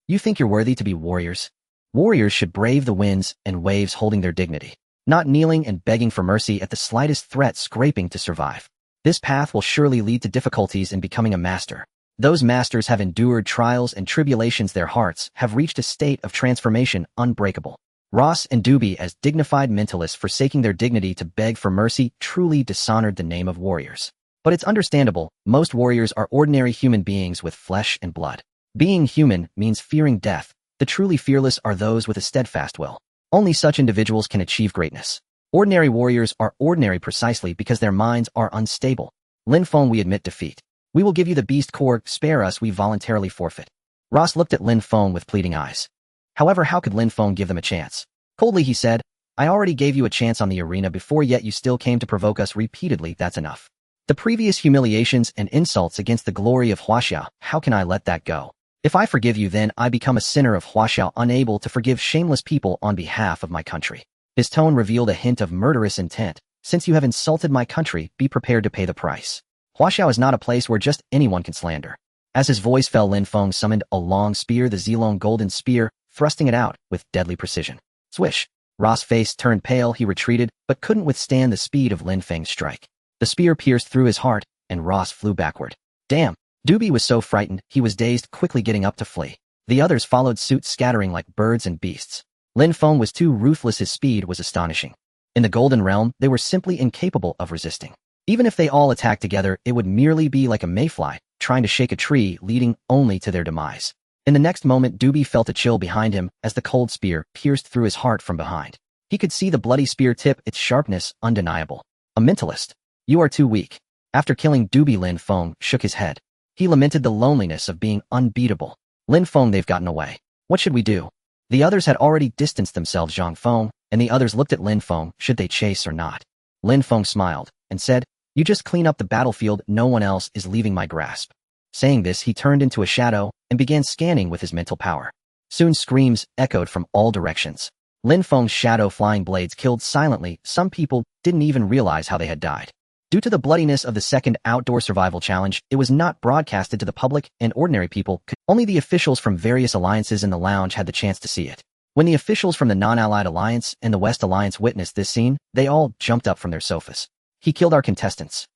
You think you're worthy to be warriors? Warriors should brave the winds and waves holding their dignity, not kneeling and begging for mercy at the slightest threat, scraping to survive. This path will surely lead to difficulties in becoming a master. Those masters have endured trials and tribulations. Their hearts have reached a state of transformation unbreakable. Ross and Doobie, as dignified mentalists forsaking their dignity to beg for mercy, truly dishonored the name of warriors. But it's understandable. Most warriors are ordinary human beings with flesh and blood. Being human means fearing death. The truly fearless are those with a steadfast will. Only such individuals can achieve greatness. Ordinary warriors are ordinary precisely because their minds are unstable. Lin Feng, we admit defeat. We will give you the beast core. Spare us, we voluntarily forfeit. Ross looked at Lin Feng with pleading eyes. However, how could Lin Feng give them a chance? Coldly he said, I already gave you a chance on the arena before, yet you still came to provoke us repeatedly. That's enough. The previous humiliations and insults against the glory of Huaxiao, how can I let that go? If I forgive you, then I become a sinner of Huaxiao, unable to forgive shameless people on behalf of my country. His tone revealed a hint of murderous intent. Since you have insulted my country, be prepared to pay the price. Huaxiao is not a place where just anyone can slander. As his voice fell, Lin Feng summoned a long spear, the Zilong golden spear, thrusting it out with deadly precision. Swish! Ra's face turned pale. He retreated, but couldn't withstand the speed of Lin Feng's strike. The spear pierced through his heart, and Ross flew backward. Damn! Doobie was so frightened, he was dazed, quickly getting up to flee. The others followed suit, scattering like birds and beasts. Lin Feng was too ruthless. His speed was astonishing. In the Golden Realm, they were simply incapable of resisting. Even if they all attacked together, it would merely be like a mayfly, trying to shake a tree, leading only to their demise. In the next moment, Doobie felt a chill behind him as the cold spear pierced through his heart from behind. He could see the bloody spear tip, its sharpness undeniable. A mentalist. You are too weak. After killing Doobie, Lin Feng shook his head. He lamented the loneliness of being unbeatable. Lin Feng, they've gotten away. What should we do? The others had already distanced themselves. Zhang Feng and the others looked at Lin Feng. Should they chase or not? Lin Feng smiled and said, you just clean up the battlefield. No one else is leaving my grasp. Saying this, he turned into a shadow and began scanning with his mental power. Soon screams echoed from all directions. Lin Feng's shadow flying blades killed silently. Some people didn't even realize how they had died. Due to the bloodiness of the second outdoor survival challenge, it was not broadcasted to the public, and ordinary people could. Only the officials from various alliances in the lounge had the chance to see it. When the officials from the non-allied alliance and the West Alliance witnessed this scene, they all jumped up from their sofas. He killed our contestants.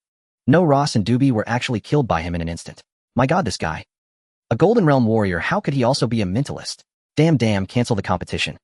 No, Ross and Doobie were actually killed by him in an instant. My god, this guy. A Golden Realm warrior, how could he also be a mentalist? Damn, cancel the competition.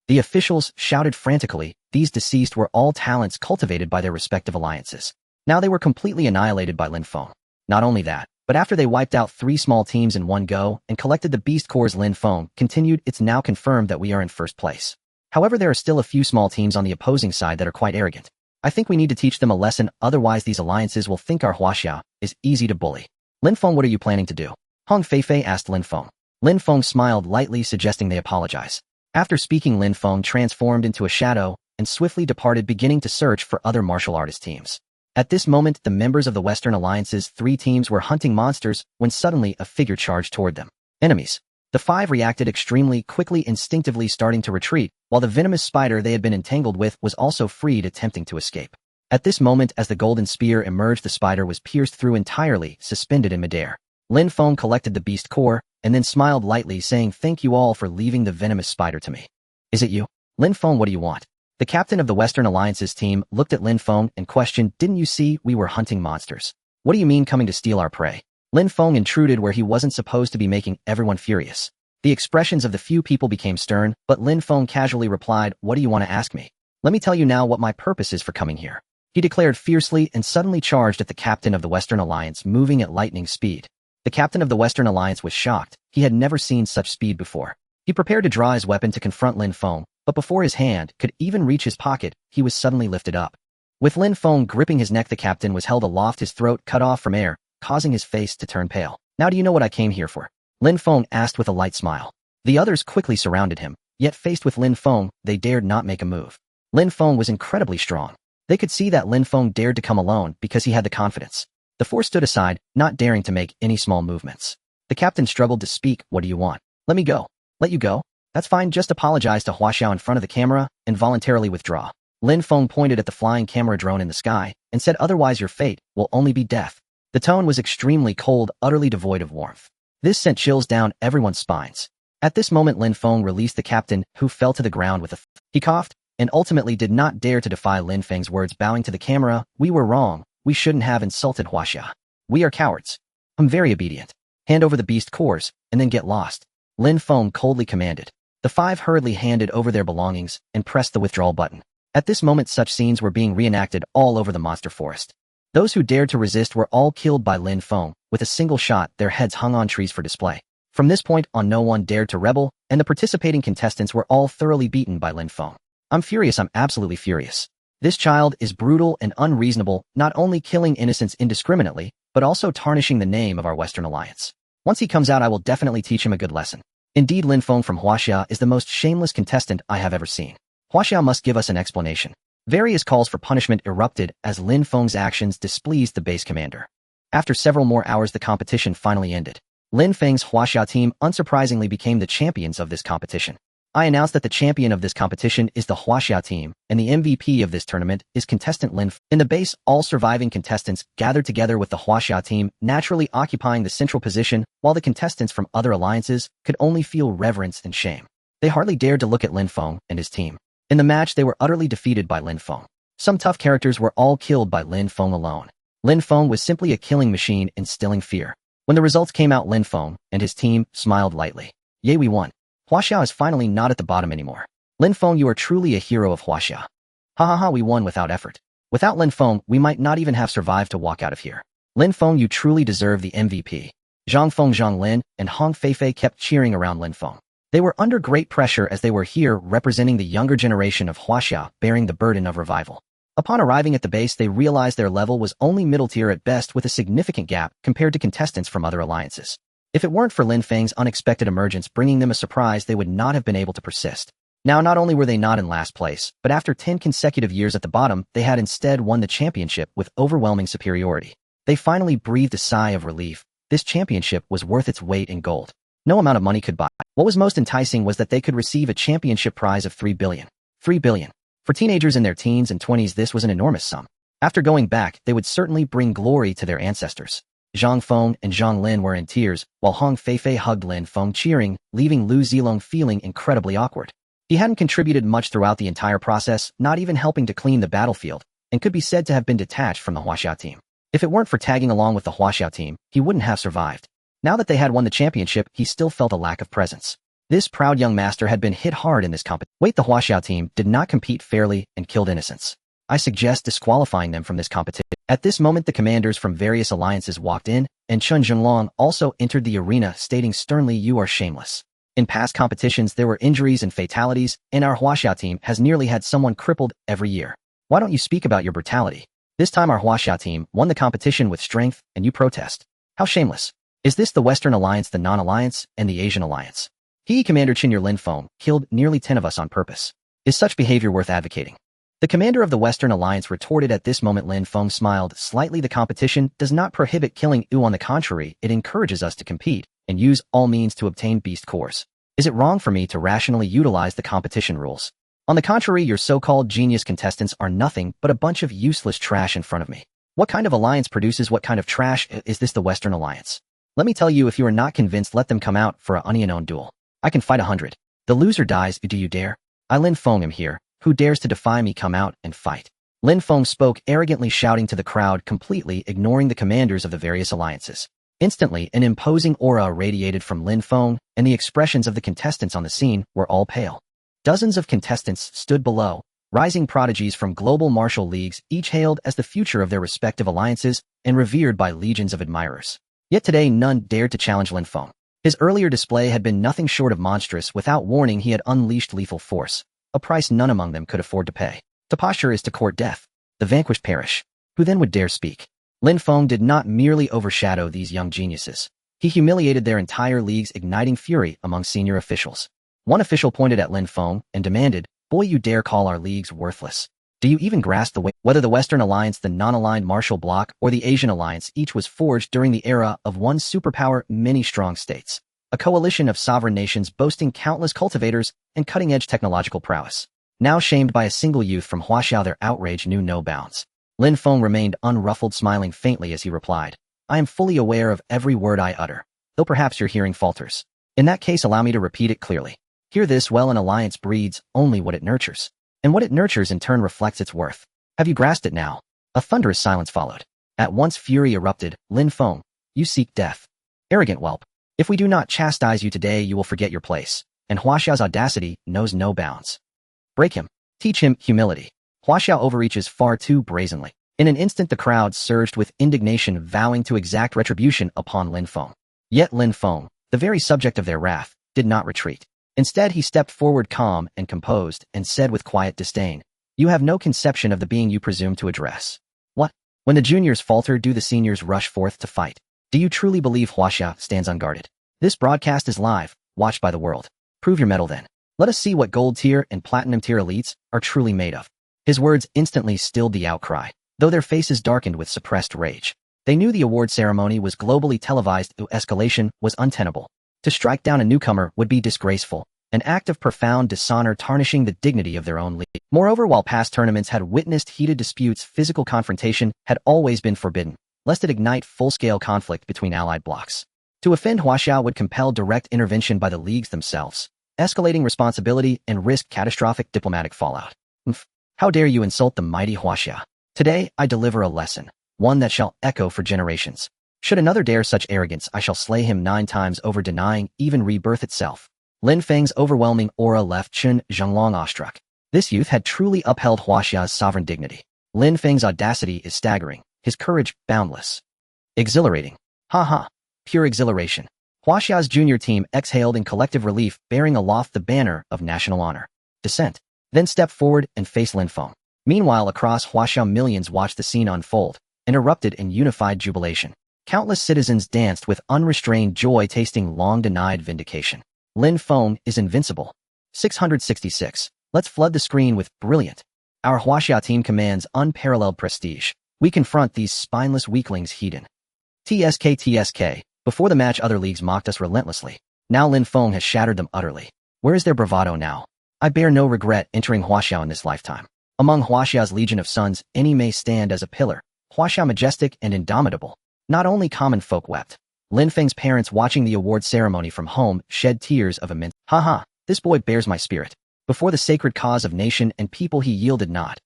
The officials shouted frantically. These deceased were all talents cultivated by their respective alliances. Now they were completely annihilated by Lin Feng. Not only that, but after they wiped out 3 small teams in one go and collected the beast cores, Lin Feng continued, it's now confirmed that we are in first place. However, there are still a few small teams on the opposing side that are quite arrogant. I think we need to teach them a lesson, otherwise these alliances will think our Huaxiao is easy to bully. Lin Feng, what are you planning to do? Hong Feifei asked Lin Feng. Lin Feng smiled lightly, suggesting they apologize. After speaking, Lin Feng transformed into a shadow and swiftly departed, beginning to search for other martial artist teams. At this moment, the members of the Western Alliance's 3 teams were hunting monsters when suddenly a figure charged toward them. Enemies. The 5 reacted extremely quickly, instinctively starting to retreat, while the venomous spider they had been entangled with was also freed, attempting to escape. At this moment, as the golden spear emerged, the spider was pierced through entirely, suspended in midair. Lin Feng collected the beast core and then smiled lightly, saying, thank you all for leaving the venomous spider to me. Is it you? Lin Feng, what do you want? The captain of the Western Alliance's team looked at Lin Feng and questioned, didn't you see we were hunting monsters? What do you mean coming to steal our prey? Lin Feng intruded where he wasn't supposed to be, making everyone furious. The expressions of the few people became stern, but Lin Feng casually replied, what do you want to ask me? Let me tell you now what my purpose is for coming here. He declared fiercely and suddenly charged at the captain of the Western Alliance, moving at lightning speed. The captain of the Western Alliance was shocked. He had never seen such speed before. He prepared to draw his weapon to confront Lin Feng, but before his hand could even reach his pocket, he was suddenly lifted up. With Lin Feng gripping his neck, the captain was held aloft, his throat cut off from air, causing his face to turn pale. Now do you know what I came here for? Lin Feng asked with a light smile. The others quickly surrounded him, yet faced with Lin Feng, they dared not make a move. Lin Feng was incredibly strong. They could see that Lin Feng dared to come alone because he had the confidence. The 4 stood aside, not daring to make any small movements. The captain struggled to speak. What do you want? Let me go. Let you go? That's fine, just apologize to Huaxiao in front of the camera and voluntarily withdraw. Lin Feng pointed at the flying camera drone in the sky and said, otherwise your fate will only be death. The tone was extremely cold, utterly devoid of warmth. This sent chills down everyone's spines. At this moment, Lin Feng released the captain, who fell to the ground with a He coughed and ultimately did not dare to defy Lin Feng's words, bowing to the camera. We were wrong. We shouldn't have insulted Huaxia. We are cowards. I'm very obedient. Hand over the beast cores, and then get lost. Lin Feng coldly commanded. The 5 hurriedly handed over their belongings and pressed the withdrawal button. At this moment, such scenes were being reenacted all over the monster forest. Those who dared to resist were all killed by Lin Feng. With a single shot, their heads hung on trees for display. From this point on, no one dared to rebel, and the participating contestants were all thoroughly beaten by Lin Feng. I'm furious. I'm absolutely furious. This child is brutal and unreasonable, not only killing innocents indiscriminately, but also tarnishing the name of our Western Alliance. Once he comes out, I will definitely teach him a good lesson. Indeed, Lin Feng from Huaxia is the most shameless contestant I have ever seen. Huaxia must give us an explanation. Various calls for punishment erupted as Lin Feng's actions displeased the base commander. After several more hours, the competition finally ended. Lin Feng's Huaxia team unsurprisingly became the champions of this competition. I announce that the champion of this competition is the Huaxia team, and the MVP of this tournament is contestant Lin Feng. In the base, all surviving contestants gathered together with the Huaxia team, naturally occupying the central position, while the contestants from other alliances could only feel reverence and shame. They hardly dared to look at Lin Feng and his team. In the match, they were utterly defeated by Lin Feng. Some tough characters were all killed by Lin Feng alone. Lin Feng was simply a killing machine instilling fear. When the results came out, Lin Feng and his team smiled lightly. Yay, we won. Huaxia is finally not at the bottom anymore. Lin Feng, you are truly a hero of Huaxia. Ha ha ha, we won without effort. Without Lin Feng, we might not even have survived to walk out of here. Lin Feng, you truly deserve the MVP. Zhang Feng, Zhang Lin, and Hong Feifei kept cheering around Lin Feng. They were under great pressure as they were here representing the younger generation of Huaxia, bearing the burden of revival. Upon arriving at the base, they realized their level was only middle tier at best, with a significant gap compared to contestants from other alliances. If it weren't for Lin Feng's unexpected emergence bringing them a surprise, they would not have been able to persist. Now, not only were they not in last place, but after 10 consecutive years at the bottom, they had instead won the championship with overwhelming superiority. They finally breathed a sigh of relief. This championship was worth its weight in gold. No amount of money could buy. What was most enticing was that they could receive a championship prize of 3 billion. 3 billion. For teenagers in their teens and 20s, this was an enormous sum. After going back, they would certainly bring glory to their ancestors. Zhang Feng and Zhang Lin were in tears, while Hong Feifei hugged Lin Feng, cheering, leaving Lu Zilong feeling incredibly awkward. He hadn't contributed much throughout the entire process, not even helping to clean the battlefield, and could be said to have been detached from the Huaxia team. If it weren't for tagging along with the Huaxia team, he wouldn't have survived. Now that they had won the championship, he still felt a lack of presence. This proud young master had been hit hard in this competition. Wait, the Huaxia team did not compete fairly and killed innocents. I suggest disqualifying them from this competition. At this moment, the commanders from various alliances walked in, and Chen Zhenglong also entered the arena, stating sternly, "You are shameless. In past competitions, there were injuries and fatalities, and our Huaxia team has nearly had someone crippled every year. Why don't you speak about your brutality? This time our Huaxia team won the competition with strength, and you protest. How shameless. Is this the Western Alliance, the Non-Alliance, and the Asian Alliance? Commander Chin Lin Feng killed nearly 10 of us on purpose. Is such behavior worth advocating?" The commander of the Western Alliance retorted. At this moment, Lin Feng smiled slightly. The competition does not prohibit killing you. On the contrary, it encourages us to compete and use all means to obtain beast cores. Is it wrong for me to rationally utilize the competition rules? On the contrary, your so-called genius contestants are nothing but a bunch of useless trash in front of me. What kind of alliance produces what kind of trash? Is this the Western Alliance? Let me tell you, if you are not convinced, let them come out for a onion duel. I can fight 100. The loser dies. Do you dare? I, Lin Feng, am here. Who dares to defy me? Come out and fight. Lin Feng spoke, arrogantly shouting to the crowd, completely ignoring the commanders of the various alliances. Instantly, an imposing aura radiated from Lin Feng, and the expressions of the contestants on the scene were all pale. Dozens of contestants stood below, rising prodigies from global martial leagues, each hailed as the future of their respective alliances and revered by legions of admirers. Yet today, none dared to challenge Lin Feng. His earlier display had been nothing short of monstrous. Without warning, he had unleashed lethal force, a price none among them could afford to pay. To posture is to court death. The vanquished perish. Who then would dare speak? Lin Feng did not merely overshadow these young geniuses. He humiliated their entire leagues, igniting fury among senior officials. One official pointed at Lin Feng and demanded, "Boy, you dare call our leagues worthless? Do you even grasp the way?" Whether the Western Alliance, the non-aligned martial bloc, or the Asian Alliance, each was forged during the era of one superpower, many strong states. A coalition of sovereign nations boasting countless cultivators and cutting-edge technological prowess. Now shamed by a single youth from Huaxia, their outrage knew no bounds. Lin Feng remained unruffled, smiling faintly as he replied, "I am fully aware of every word I utter, though perhaps your hearing falters. In that case, allow me to repeat it clearly. Hear this well, an alliance breeds only what it nurtures, and what it nurtures in turn reflects its worth. Have you grasped it now?" A thunderous silence followed. At once fury erupted. "Lin Feng, you seek death. Arrogant whelp. If we do not chastise you today, you will forget your place, and Huaxia's audacity knows no bounds. Break him. Teach him humility. Huaxia overreaches far too brazenly." In an instant, the crowd surged with indignation, vowing to exact retribution upon Lin Feng. Yet Lin Feng, the very subject of their wrath, did not retreat. Instead, he stepped forward, calm and composed, and said with quiet disdain, "You have no conception of the being you presume to address. What? When the juniors falter, do the seniors rush forth to fight? Do you truly believe Huaxia stands unguarded? This broadcast is live, watched by the world. Prove your mettle then. Let us see what gold tier and platinum tier elites are truly made of." His words instantly stilled the outcry, though their faces darkened with suppressed rage. They knew the award ceremony was globally televised. Escalation was untenable. To strike down a newcomer would be disgraceful, an act of profound dishonor tarnishing the dignity of their own league. Moreover, while past tournaments had witnessed heated disputes, physical confrontation had always been forbidden, lest it ignite full-scale conflict between allied blocks. To offend Huaxia would compel direct intervention by the leagues themselves, escalating responsibility and risk catastrophic diplomatic fallout. How dare you insult the mighty Huaxia? Today I deliver a lesson, one that shall echo for generations. Should another dare such arrogance, I shall slay him 9 times over, denying even rebirth itself. Lin Feng's overwhelming aura left Chen Zhenglong awestruck. This youth had truly upheld Huaxia's sovereign dignity. Lin Feng's audacity is staggering, his courage boundless. Exhilarating. Ha. Pure exhilaration. Huaxia's junior team exhaled in collective relief, bearing aloft the banner of national honor. Descent. Then stepped forward and faced Lin Feng. Meanwhile, across Huaxia, millions watched the scene unfold and erupted in unified jubilation. Countless citizens danced with unrestrained joy, tasting long-denied vindication. Lin Feng is invincible. 666. Let's flood the screen with brilliant. Our Huaxia team commands unparalleled prestige. We confront these spineless weaklings heathen. TSK. Before the match, other leagues mocked us relentlessly. Now Lin Feng has shattered them utterly. Where is their bravado now? I bear no regret entering Huaxia in this lifetime. Among Huaxia's legion of sons, any may stand as a pillar. Huaxia majestic and indomitable. Not only common folk wept. Lin Feng's parents, watching the award ceremony from home, shed tears of immense. Ha. This boy bears my spirit. Before the sacred cause of nation and people he yielded not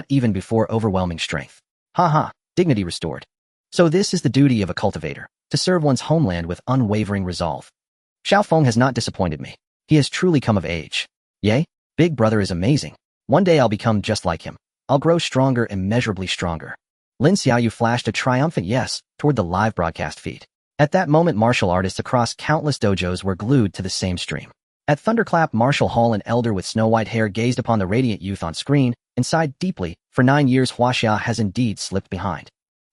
even before overwhelming strength. Ha. Dignity restored. So this is the duty of a cultivator, to serve one's homeland with unwavering resolve. Xiao Feng has not disappointed me. He has truly come of age. Yea, big brother is amazing. One day I'll become just like him. I'll grow stronger, immeasurably stronger. Lin Xiaoyu flashed a triumphant yes toward the live broadcast feed. At that moment, martial artists across countless dojos were glued to the same stream. At Thunderclap, Martial Hall, an elder with snow-white hair gazed upon the radiant youth on screen and sighed deeply. For 9 years, Huaxia has indeed slipped behind.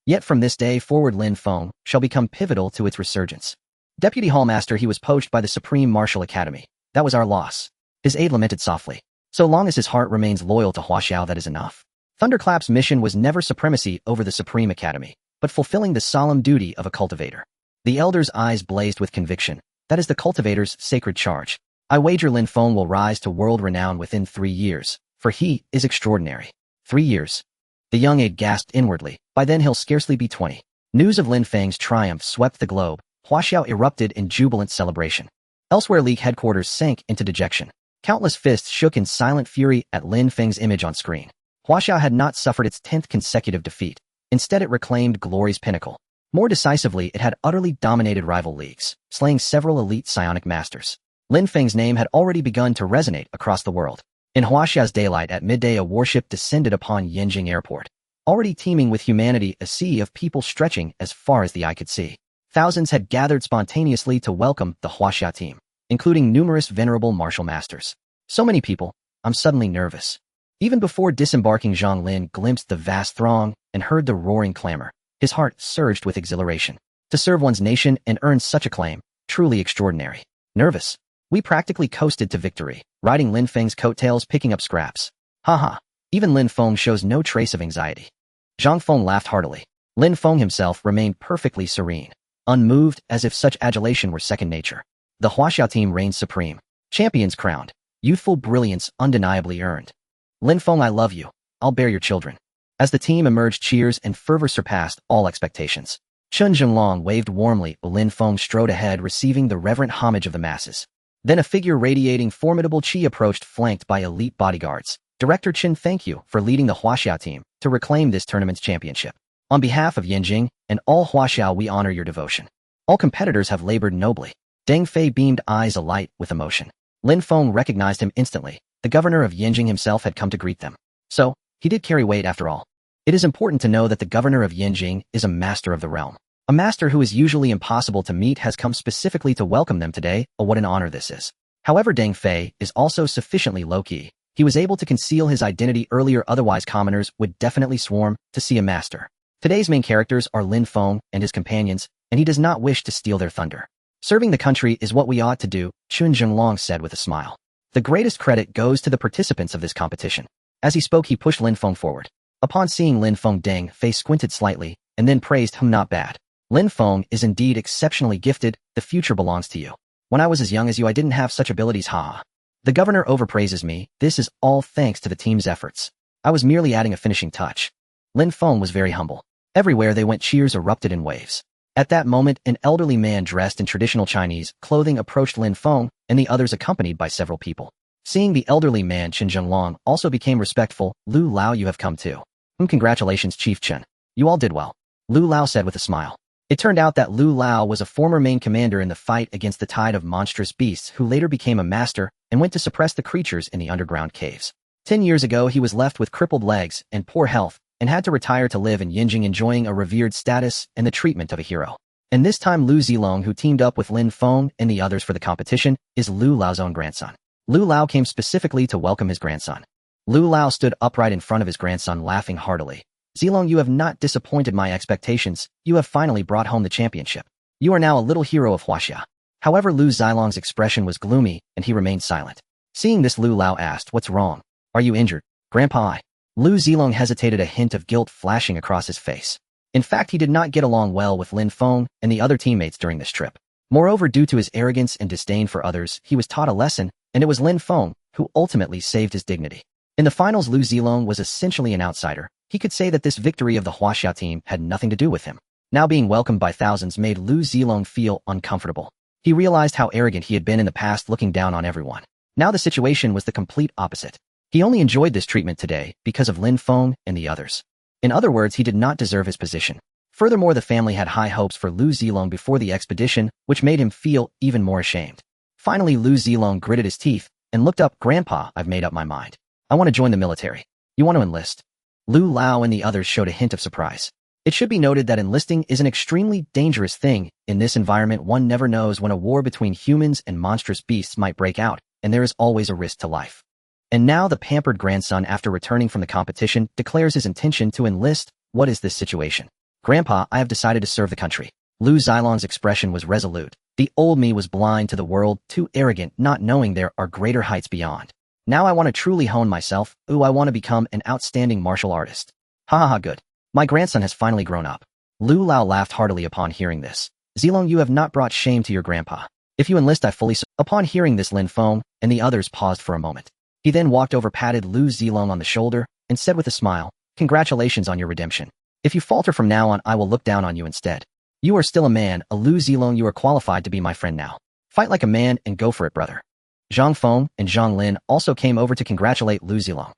Yet from this day forward, Lin Feng shall become pivotal to its resurgence. Deputy Hallmaster, he was poached by the Supreme Martial Academy. That was our loss. His aide lamented softly. So long as his heart remains loyal to Huaxia, that is enough. Thunderclap's mission was never supremacy over the Supreme Academy, but fulfilling the solemn duty of a cultivator. The elder's eyes blazed with conviction. That is the cultivator's sacred charge. I wager Lin Feng will rise to world renown within 3 years, for he is extraordinary. 3 years. The young aide gasped inwardly. By then he'll scarcely be 20. News of Lin Feng's triumph swept the globe. Huaxia erupted in jubilant celebration. Elsewhere, league headquarters sank into dejection. Countless fists shook in silent fury at Lin Feng's image on screen. Huaxia had not suffered its 10th consecutive defeat. Instead, it reclaimed glory's pinnacle. More decisively, it had utterly dominated rival leagues, slaying several elite psionic masters. Lin Feng's name had already begun to resonate across the world. In Huaxia's daylight at midday, a warship descended upon Yanjing Airport. Already teeming with humanity, a sea of people stretching as far as the eye could see. Thousands had gathered spontaneously to welcome the Huaxia team, including numerous venerable martial masters. So many people, I'm suddenly nervous. Even before disembarking, Zhang Lin glimpsed the vast throng and heard the roaring clamor. His heart surged with exhilaration. To serve one's nation and earn such acclaim, truly extraordinary. Nervous. We practically coasted to victory, riding Lin Feng's coattails, picking up scraps. Ha. Even Lin Feng shows no trace of anxiety. Zhang Feng laughed heartily. Lin Feng himself remained perfectly serene, unmoved, as if such adulation were second nature. The Huaxia team reigned supreme. Champions crowned. Youthful brilliance undeniably earned. Lin Feng, I love you. I'll bear your children. As the team emerged, cheers and fervor surpassed all expectations. Chen Zhenglong waved warmly. Lin Feng strode ahead, receiving the reverent homage of the masses. Then a figure radiating formidable chi approached, flanked by elite bodyguards. Director Chen, thank you for leading the Huaxia team to reclaim this tournament's championship. On behalf of Yanjing and all Huaxia, we honor your devotion. All competitors have labored nobly. Deng Fei beamed, eyes alight with emotion. Lin Feng recognized him instantly. The governor of Yanjing himself had come to greet them. So, he did carry weight after all. It is important to know that the governor of Yanjing is a master of the realm. A master who is usually impossible to meet has come specifically to welcome them today. Oh, what an honor this is. However, Deng Fei is also sufficiently low-key. He was able to conceal his identity earlier, otherwise commoners would definitely swarm to see a master. Today's main characters are Lin Feng and his companions, and he does not wish to steal their thunder. Serving the country is what we ought to do, Chen Zhenglong said with a smile. The greatest credit goes to the participants of this competition. As he spoke, he pushed Lin Feng forward. Upon seeing Lin Feng, Deng Fei squinted slightly, and then praised him. Not bad. Lin Feng is indeed exceptionally gifted. The future belongs to you. When I was as young as you, I didn't have such abilities. Ha. The governor overpraises me. This is all thanks to the team's efforts. I was merely adding a finishing touch. Lin Feng was very humble. Everywhere they went, cheers erupted in waves. At that moment, an elderly man dressed in traditional Chinese clothing approached Lin Feng, and the others accompanied by several people. Seeing the elderly man, Chen Zhenglong also became respectful. Lu Lao, you have come too. Congratulations, Chief Chen. You all did well. Lu Lao said with a smile. It turned out that Lu Lao was a former main commander in the fight against the tide of monstrous beasts who later became a master and went to suppress the creatures in the underground caves. 10 years ago, he was left with crippled legs and poor health and had to retire to live in Yinjing, enjoying a revered status and the treatment of a hero. And this time Lu Zilong, who teamed up with Lin Feng and the others for the competition, is Lu Lao's own grandson. Lu Lao came specifically to welcome his grandson. Lu Lao stood upright in front of his grandson, laughing heartily. Zilong, you have not disappointed my expectations. You have finally brought home the championship. You are now a little hero of Huaxia. However, Lu Zilong's expression was gloomy, and he remained silent. Seeing this, Lu Lao asked, "What's wrong? Are you injured, Grandpa?" Lu Zilong hesitated, a hint of guilt flashing across his face. In fact, he did not get along well with Lin Feng and the other teammates during this trip. Moreover, due to his arrogance and disdain for others, he was taught a lesson, and it was Lin Feng who ultimately saved his dignity. In the finals, Lu Zilong was essentially an outsider. He could say that this victory of the Huaxia team had nothing to do with him. Now being welcomed by thousands made Lu Zilong feel uncomfortable. He realized how arrogant he had been in the past, looking down on everyone. Now the situation was the complete opposite. He only enjoyed this treatment today because of Lin Feng and the others. In other words, he did not deserve his position. Furthermore, the family had high hopes for Lu Zilong before the expedition, which made him feel even more ashamed. Finally, Lu Zilong gritted his teeth and looked up. "Grandpa, I've made up my mind. I want to join the military. You want to enlist?" Lu Lao and the others showed a hint of surprise. It should be noted that enlisting is an extremely dangerous thing. In this environment, one never knows when a war between humans and monstrous beasts might break out, and there is always a risk to life. And now the pampered grandson, after returning from the competition, declares his intention to enlist. What is this situation? "Grandpa, I have decided to serve the country." Lu Zilong's expression was resolute. The old me was blind to the world, too arrogant, not knowing there are greater heights beyond. Now I want to truly hone myself. I want to become an outstanding martial artist. Ha ha ha, good. My grandson has finally grown up. Lu Lao laughed heartily upon hearing this. "Zilong, you have not brought shame to your grandpa. If you enlist, I fully support." Upon hearing this, Lin Feng and the others paused for a moment. He then walked over, patted Lu Zilong on the shoulder, and said with a smile, "Congratulations on your redemption. If you falter from now on, I will look down on you instead. You are still a man, Lu Zilong. You are qualified to be my friend now. Fight like a man and go for it, brother." Zhang Feng and Zhang Lin also came over to congratulate Lu Zilong.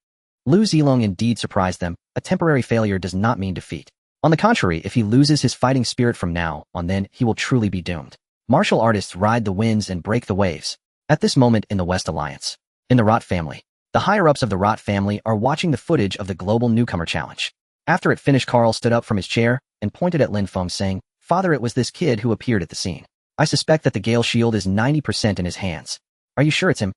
Lu Zilong indeed surprised them. A temporary failure does not mean defeat. On the contrary, if he loses his fighting spirit from now on, then he will truly be doomed. Martial artists ride the winds and break the waves. At this moment in the West Alliance, in the Rot family, the higher-ups of the Rot family are watching the footage of the Global Newcomer Challenge. After it finished, Carl stood up from his chair and pointed at Lin Feng, saying, "Father, it was this kid who appeared at the scene. I suspect that the Gale shield is 90% in his hands. Are you sure it's him?"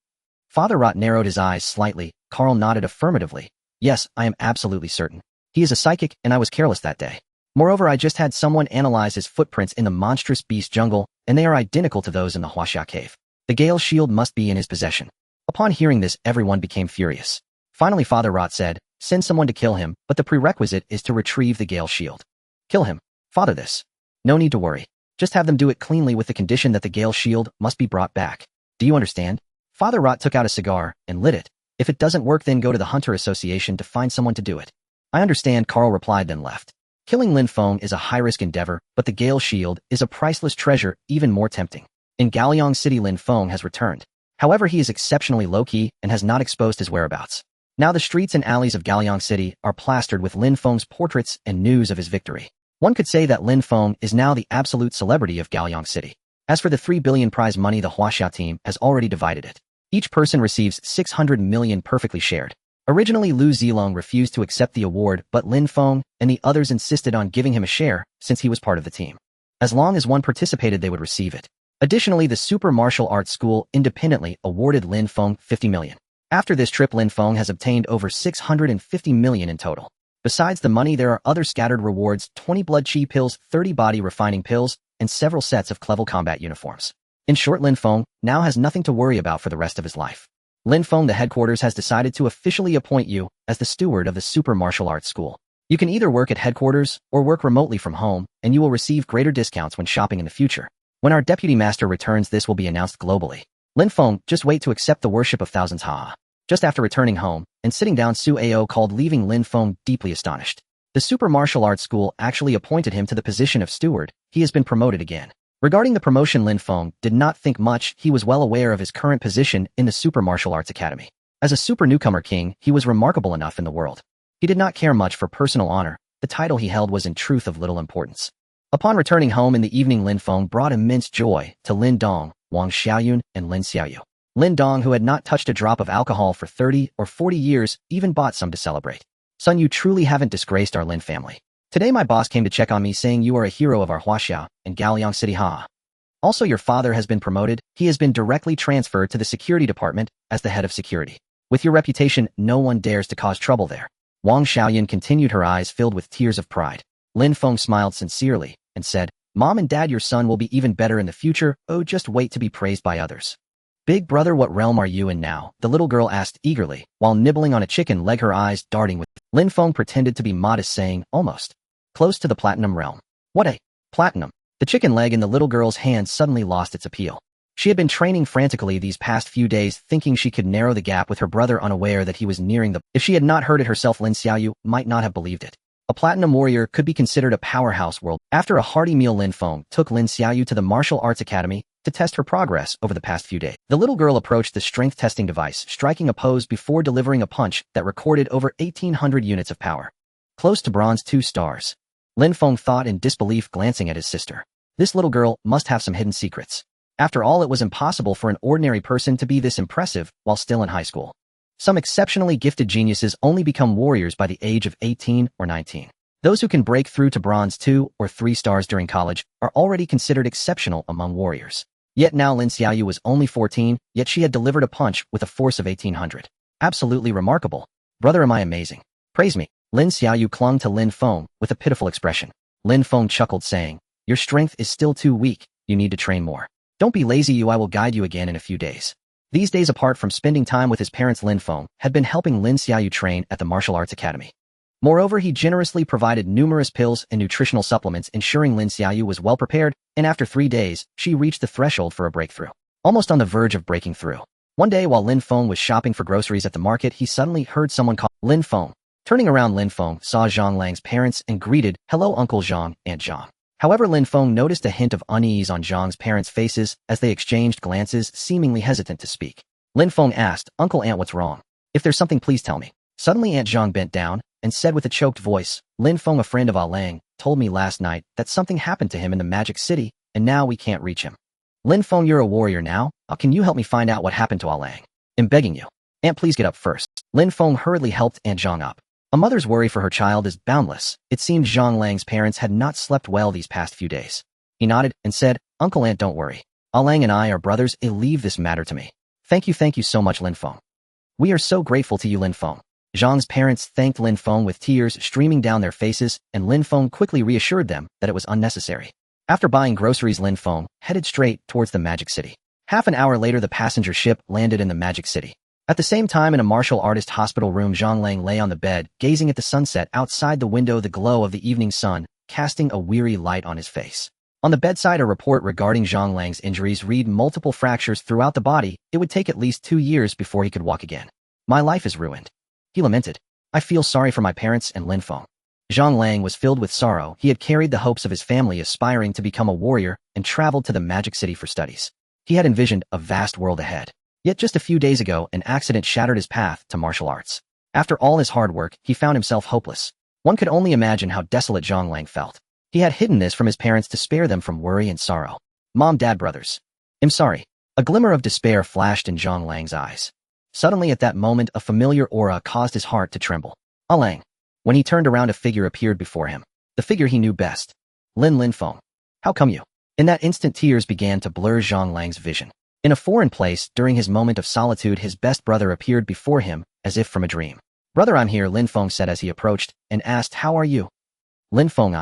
Father Rot narrowed his eyes slightly. Carl nodded affirmatively. "Yes, I am absolutely certain. He is a psychic, and I was careless that day. Moreover, I just had someone analyze his footprints in the monstrous beast jungle, and they are identical to those in the Huaxia cave. The Gale shield must be in his possession." Upon hearing this, everyone became furious. Finally, Father Rot said, "Send someone to kill him, but the prerequisite is to retrieve the Gale shield." "Kill him, Father, this. No need to worry. Just have them do it cleanly with the condition that the Gale shield must be brought back. Do you understand?" Father Rot took out a cigar and lit it. "If it doesn't work, then go to the Hunter Association to find someone to do it." "I understand," Carl replied, then left. Killing Lin Feng is a high-risk endeavor, but the Gale shield is a priceless treasure, even more tempting. In Gaoliang City, Lin Feng has returned. However, he is exceptionally low-key and has not exposed his whereabouts. Now the streets and alleys of Gaoliang City are plastered with Lin Feng's portraits and news of his victory. One could say that Lin Feng is now the absolute celebrity of Gaoliang City. As for the 3 billion prize money, the Huaxia team has already divided it. Each person receives 600 million perfectly shared. Originally, Lu Zilong refused to accept the award, but Lin Feng and the others insisted on giving him a share since he was part of the team. As long as one participated, they would receive it. Additionally, the Super Martial Arts School independently awarded Lin Feng 50 million. After this trip, Lin Feng has obtained over 650 million in total. Besides the money, there are other scattered rewards: 20 blood chi pills, 30 body refining pills, and several sets of Clevel combat uniforms. In short, Lin Feng now has nothing to worry about for the rest of his life. Lin Feng, the headquarters, has decided to officially appoint you as the steward of the Super Martial Arts School. You can either work at headquarters or work remotely from home, and you will receive greater discounts when shopping in the future. When our deputy master returns, this will be announced globally. Lin Feng, just wait to accept the worship of thousands ha. Just after returning home and sitting down, Su Ao called, leaving Lin Feng deeply astonished. The super martial arts school actually appointed him to the position of steward. He has been promoted again. Regarding the promotion, Lin Feng did not think much. He was well aware of his current position in the super martial arts academy. As a super newcomer king, he was remarkable enough in the world. He did not care much for personal honor. The title he held was in truth of little importance. Upon returning home in the evening, Lin Feng brought immense joy to Lin Dong, Wang Xiaoyun, and Lin Xiaoyu. Lin Dong, who had not touched a drop of alcohol for 30 or 40 years, even bought some to celebrate. Son, you truly haven't disgraced our Lin family. Today my boss came to check on me, saying you are a hero of our Huaxiao and Gaoliang City ha. Also, your father has been promoted. He has been directly transferred to the security department as the head of security. With your reputation, no one dares to cause trouble there. Wang Xiaoyun continued, her eyes filled with tears of pride. Lin Feng smiled sincerely and said, Mom and Dad, your son will be even better in the future. Oh, just wait to be praised by others. Big brother, what realm are you in now? The little girl asked eagerly, while nibbling on a chicken leg, her eyes darting with. Lin Feng pretended to be modest, saying, almost. Close to the platinum realm. What a platinum? The chicken leg in the little girl's hand suddenly lost its appeal. She had been training frantically these past few days, thinking she could narrow the gap with her brother, unaware that he was nearing the. If she had not heard it herself, Lin Xiaoyu might not have believed it. A platinum warrior could be considered a powerhouse world. After a hearty meal, Lin Feng took Lin Xiaoyu to the martial arts academy to test her progress over the past few days. The little girl approached the strength testing device, striking a pose before delivering a punch that recorded over 1,800 units of power. Close to bronze 2 stars. Lin Feng thought in disbelief, glancing at his sister. This little girl must have some hidden secrets. After all, it was impossible for an ordinary person to be this impressive while still in high school. Some exceptionally gifted geniuses only become warriors by the age of 18 or 19. Those who can break through to bronze 2 or 3 stars during college are already considered exceptional among warriors. Yet now Lin Xiaoyu was only 14, yet she had delivered a punch with a force of 1,800. Absolutely remarkable. Brother, am I amazing? Praise me. Lin Xiaoyu clung to Lin Feng with a pitiful expression. Lin Feng chuckled, saying, your strength is still too weak. You need to train more. Don't be lazy, I will guide you again in a few days. These days, apart from spending time with his parents, Lin Feng had been helping Lin Xiaoyu train at the martial arts academy. Moreover, he generously provided numerous pills and nutritional supplements, ensuring Lin Xiaoyu was well prepared, and after 3 days, she reached the threshold for a breakthrough. Almost on the verge of breaking through. One day, while Lin Feng was shopping for groceries at the market, he suddenly heard someone call Lin Feng. Turning around, Lin Feng saw Zhang Lang's parents and greeted, hello Uncle Zhang, Aunt Zhang. However, Lin Feng noticed a hint of unease on Zhang's parents' faces as they exchanged glances, seemingly hesitant to speak. Lin Feng asked, Uncle, Aunt, what's wrong? If there's something, please tell me. Suddenly Aunt Zhang bent down and said with a choked voice, Lin Feng, a friend of Ah Lang, told me last night that something happened to him in the Magic City, and now we can't reach him. Lin Feng, you're a warrior now. Can you help me find out what happened to Ah Lang? I'm begging you. Aunt, please get up first. Lin Feng hurriedly helped Aunt Zhang up. A mother's worry for her child is boundless. It seemed Zhang Lang's parents had not slept well these past few days. He nodded and said, Uncle, Aunt, don't worry. Ah Lang and I are brothers. Leave this matter to me. Thank you so much, Lin Feng. We are so grateful to you, Lin Feng. Zhang's parents thanked Lin Feng with tears streaming down their faces, and Lin Feng quickly reassured them that it was unnecessary. After buying groceries, Lin Feng headed straight towards the Magic City. Half an hour later, the passenger ship landed in the Magic City. At the same time, in a martial artist hospital room, Zhang Lang lay on the bed, gazing at the sunset outside the window, the glow of the evening sun casting a weary light on his face. On the bedside, a report regarding Zhang Lang's injuries read multiple fractures throughout the body. It would take at least 2 years before he could walk again. My life is ruined. He lamented. I feel sorry for my parents and Lin Feng. Zhang Lang was filled with sorrow. He had carried the hopes of his family, aspiring to become a warrior, and traveled to the Magic City for studies. He had envisioned a vast world ahead. Yet just a few days ago, an accident shattered his path to martial arts. After all his hard work, he found himself hopeless. One could only imagine how desolate Zhang Lang felt. He had hidden this from his parents to spare them from worry and sorrow. Mom, Dad, brothers. I'm sorry. A glimmer of despair flashed in Zhang Lang's eyes. Suddenly at that moment, a familiar aura caused his heart to tremble. Ah Lang. When he turned around, a figure appeared before him. The figure he knew best. Lin Feng. How come you? In that instant, tears began to blur Zhang Lang's vision. In a foreign place, during his moment of solitude, his best brother appeared before him, as if from a dream. Brother, I'm here, Lin Feng said as he approached, and asked, how are you? Lin Feng,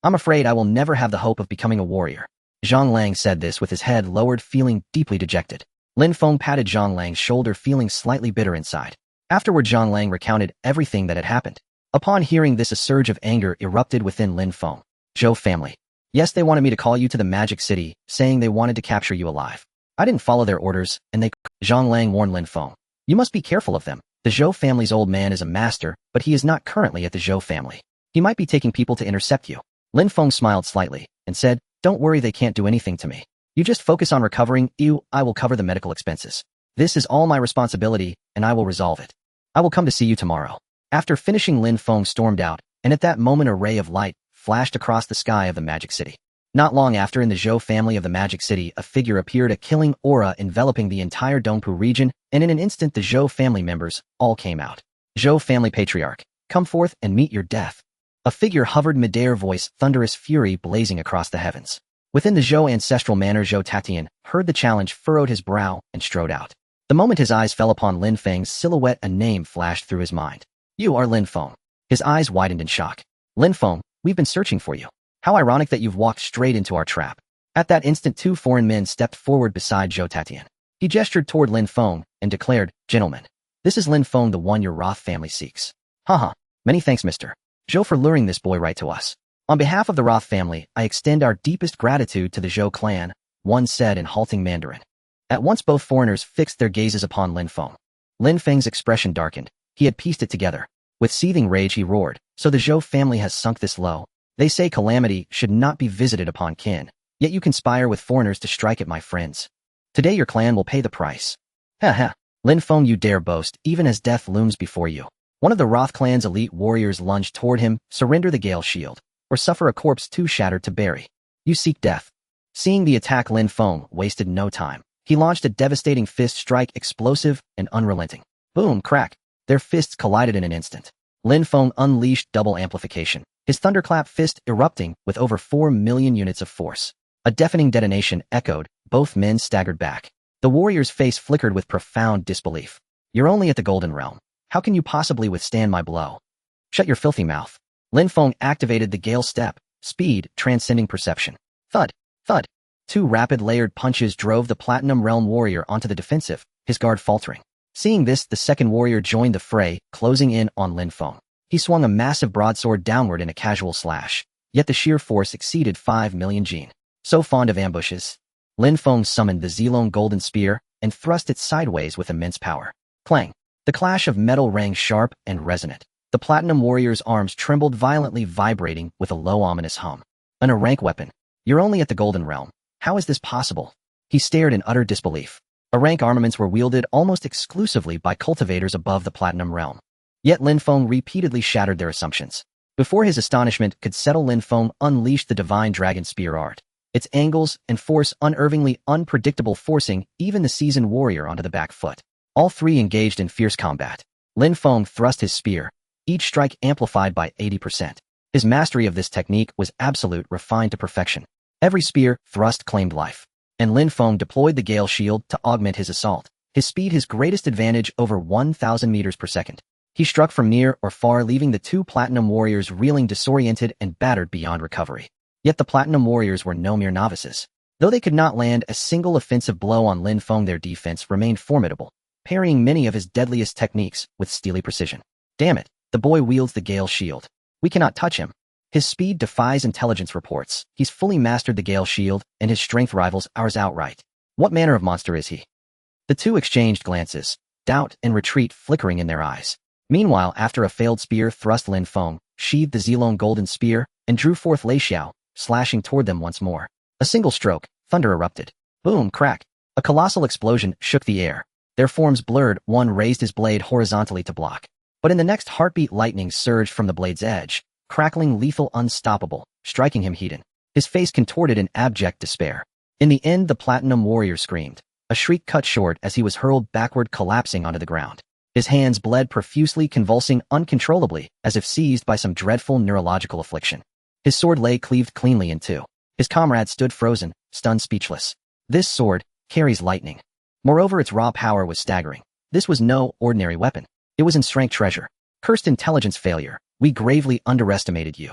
I'm afraid I will never have the hope of becoming a warrior. Zhang Lang said this with his head lowered, feeling deeply dejected. Lin Feng patted Zhang Lang's shoulder, feeling slightly bitter inside. Afterward, Zhang Lang recounted everything that had happened. Upon hearing this, a surge of anger erupted within Lin Feng. Zhou family. Yes, they wanted me to call you to the Magic City, saying they wanted to capture you alive. I didn't follow their orders, and they— Zhang Lang warned Lin Feng. You must be careful of them. The Zhou family's old man is a master, but he is not currently at the Zhou family. He might be taking people to intercept you. Lin Feng smiled slightly and said, don't worry, they can't do anything to me. You just focus on recovering. I will cover the medical expenses. This is all my responsibility, and I will resolve it. I will come to see you tomorrow. After finishing, Lin Feng stormed out, and at that moment a ray of light flashed across the sky of the Magic City. Not long after, in the Zhou family of the Magic City, a figure appeared, a killing aura enveloping the entire Dongpu region, and in an instant the Zhou family members all came out. Zhou family patriarch, come forth and meet your death. A figure hovered midair, voice thunderous fury blazing across the heavens. Within the Zhou ancestral manor, Zhou Tatian heard the challenge, furrowed his brow, and strode out. The moment his eyes fell upon Lin Feng's silhouette, a name flashed through his mind. You are Lin Feng. His eyes widened in shock. Lin Feng, we've been searching for you. How ironic that you've walked straight into our trap. At that instant, two foreign men stepped forward beside Zhou Tatian. He gestured toward Lin Feng and declared, Gentlemen, this is Lin Feng, the one your Roth family seeks. Haha, many thanks, Mr. Zhou, for luring this boy right to us. On behalf of the Roth family, I extend our deepest gratitude to the Zhou clan, one said in halting Mandarin. At once both foreigners fixed their gazes upon Lin Feng. Lin Feng's expression darkened. He had pieced it together. With seething rage he roared, so the Zhou family has sunk this low. They say calamity should not be visited upon kin, yet you conspire with foreigners to strike at my friends. Today your clan will pay the price. Ha ha, Lin Feng, you dare boast, even as death looms before you. One of the Roth clan's elite warriors lunged toward him. Surrender the Gale Shield, or suffer a corpse too shattered to bury. You seek death. Seeing the attack, Lin Feng wasted no time. He launched a devastating fist strike, explosive and unrelenting. Boom, crack. Their fists collided in an instant. Lin Feng unleashed double amplification, his thunderclap fist erupting with over 4 million units of force. A deafening detonation echoed. Both men staggered back. The warrior's face flickered with profound disbelief. You're only at the Golden Realm. How can you possibly withstand my blow? Shut your filthy mouth. Lin Feng activated the Gale Step, speed transcending perception. Thud, thud. Two rapid layered punches drove the Platinum Realm warrior onto the defensive, his guard faltering. Seeing this, the second warrior joined the fray, closing in on Lin Feng. He swung a massive broadsword downward in a casual slash, yet the sheer force exceeded 5 million Jin. So fond of ambushes. Lin Feng summoned the Zilong Golden Spear and thrust it sideways with immense power. Clang! The clash of metal rang sharp and resonant. The Platinum warrior's arms trembled violently, vibrating with a low ominous hum. A rank weapon. You're only at the Golden Realm. How is this possible? He stared in utter disbelief. A-rank armaments were wielded almost exclusively by cultivators above the Platinum Realm. Yet Lin Feng repeatedly shattered their assumptions. Before his astonishment could settle, Lin Feng unleashed the Divine Dragon Spear art. Its angles and force unervingly unpredictable, forcing even the seasoned warrior onto the back foot. All three engaged in fierce combat. Lin Feng thrust his spear, each strike amplified by 80%. His mastery of this technique was absolute, refined to perfection. Every spear thrust claimed life, and Lin Feng deployed the Gale Shield to augment his assault. His speed, his greatest advantage, over 1,000 meters per second. He struck from near or far, leaving the two Platinum warriors reeling, disoriented, and battered beyond recovery. Yet the Platinum warriors were no mere novices. Though they could not land a single offensive blow on Lin Feng, their defense remained formidable, parrying many of his deadliest techniques with steely precision. Damn it, the boy wields the Gale Shield. We cannot touch him. His speed defies intelligence reports. He's fully mastered the Gale Shield, and his strength rivals ours outright. What manner of monster is he? The two exchanged glances, doubt and retreat flickering in their eyes. Meanwhile, after a failed spear thrust, Lin Feng sheathed the Zilong Golden Spear and drew forth Lei Xiao, slashing toward them once more. A single stroke, thunder erupted. Boom, crack. A colossal explosion shook the air. Their forms blurred. One raised his blade horizontally to block. But in the next heartbeat, lightning surged from the blade's edge, crackling, lethal, unstoppable, striking him heated. His face contorted in abject despair. In the end, the Platinum warrior screamed. A shriek cut short as he was hurled backward, collapsing onto the ground. His hands bled profusely, convulsing uncontrollably, as if seized by some dreadful neurological affliction. His sword lay cleaved cleanly in two. His comrade stood frozen, stunned, speechless. This sword carries lightning. Moreover, its raw power was staggering. This was no ordinary weapon. It was in-strength treasure. Cursed intelligence failure. We gravely underestimated you.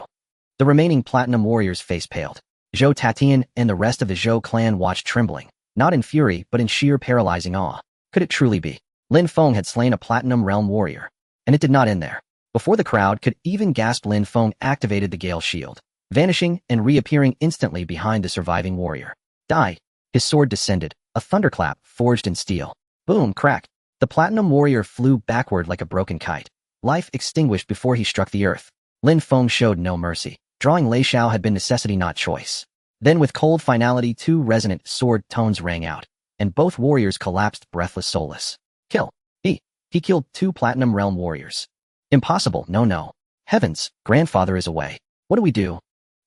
The remaining Platinum warriors' face paled. Zhou Tatian and the rest of the Zhou clan watched, trembling, not in fury but in sheer paralyzing awe. Could it truly be? Lin Feng had slain a Platinum Realm warrior. And it did not end there. Before the crowd could even gasp, Lin Feng activated the Gale Shield, vanishing and reappearing instantly behind the surviving warrior. Die! His sword descended, a thunderclap forged in steel. Boom, crack. The platinum warrior flew backward like a broken kite. Life extinguished before he struck the earth. Lin Feng showed no mercy. Drawing Lei Xiao had been necessity, not choice. Then with cold finality, two resonant sword tones rang out, and both warriors collapsed breathless, soulless. Kill. He killed two Platinum Realm warriors. Impossible, no. Heavens, grandfather is away. What do we do?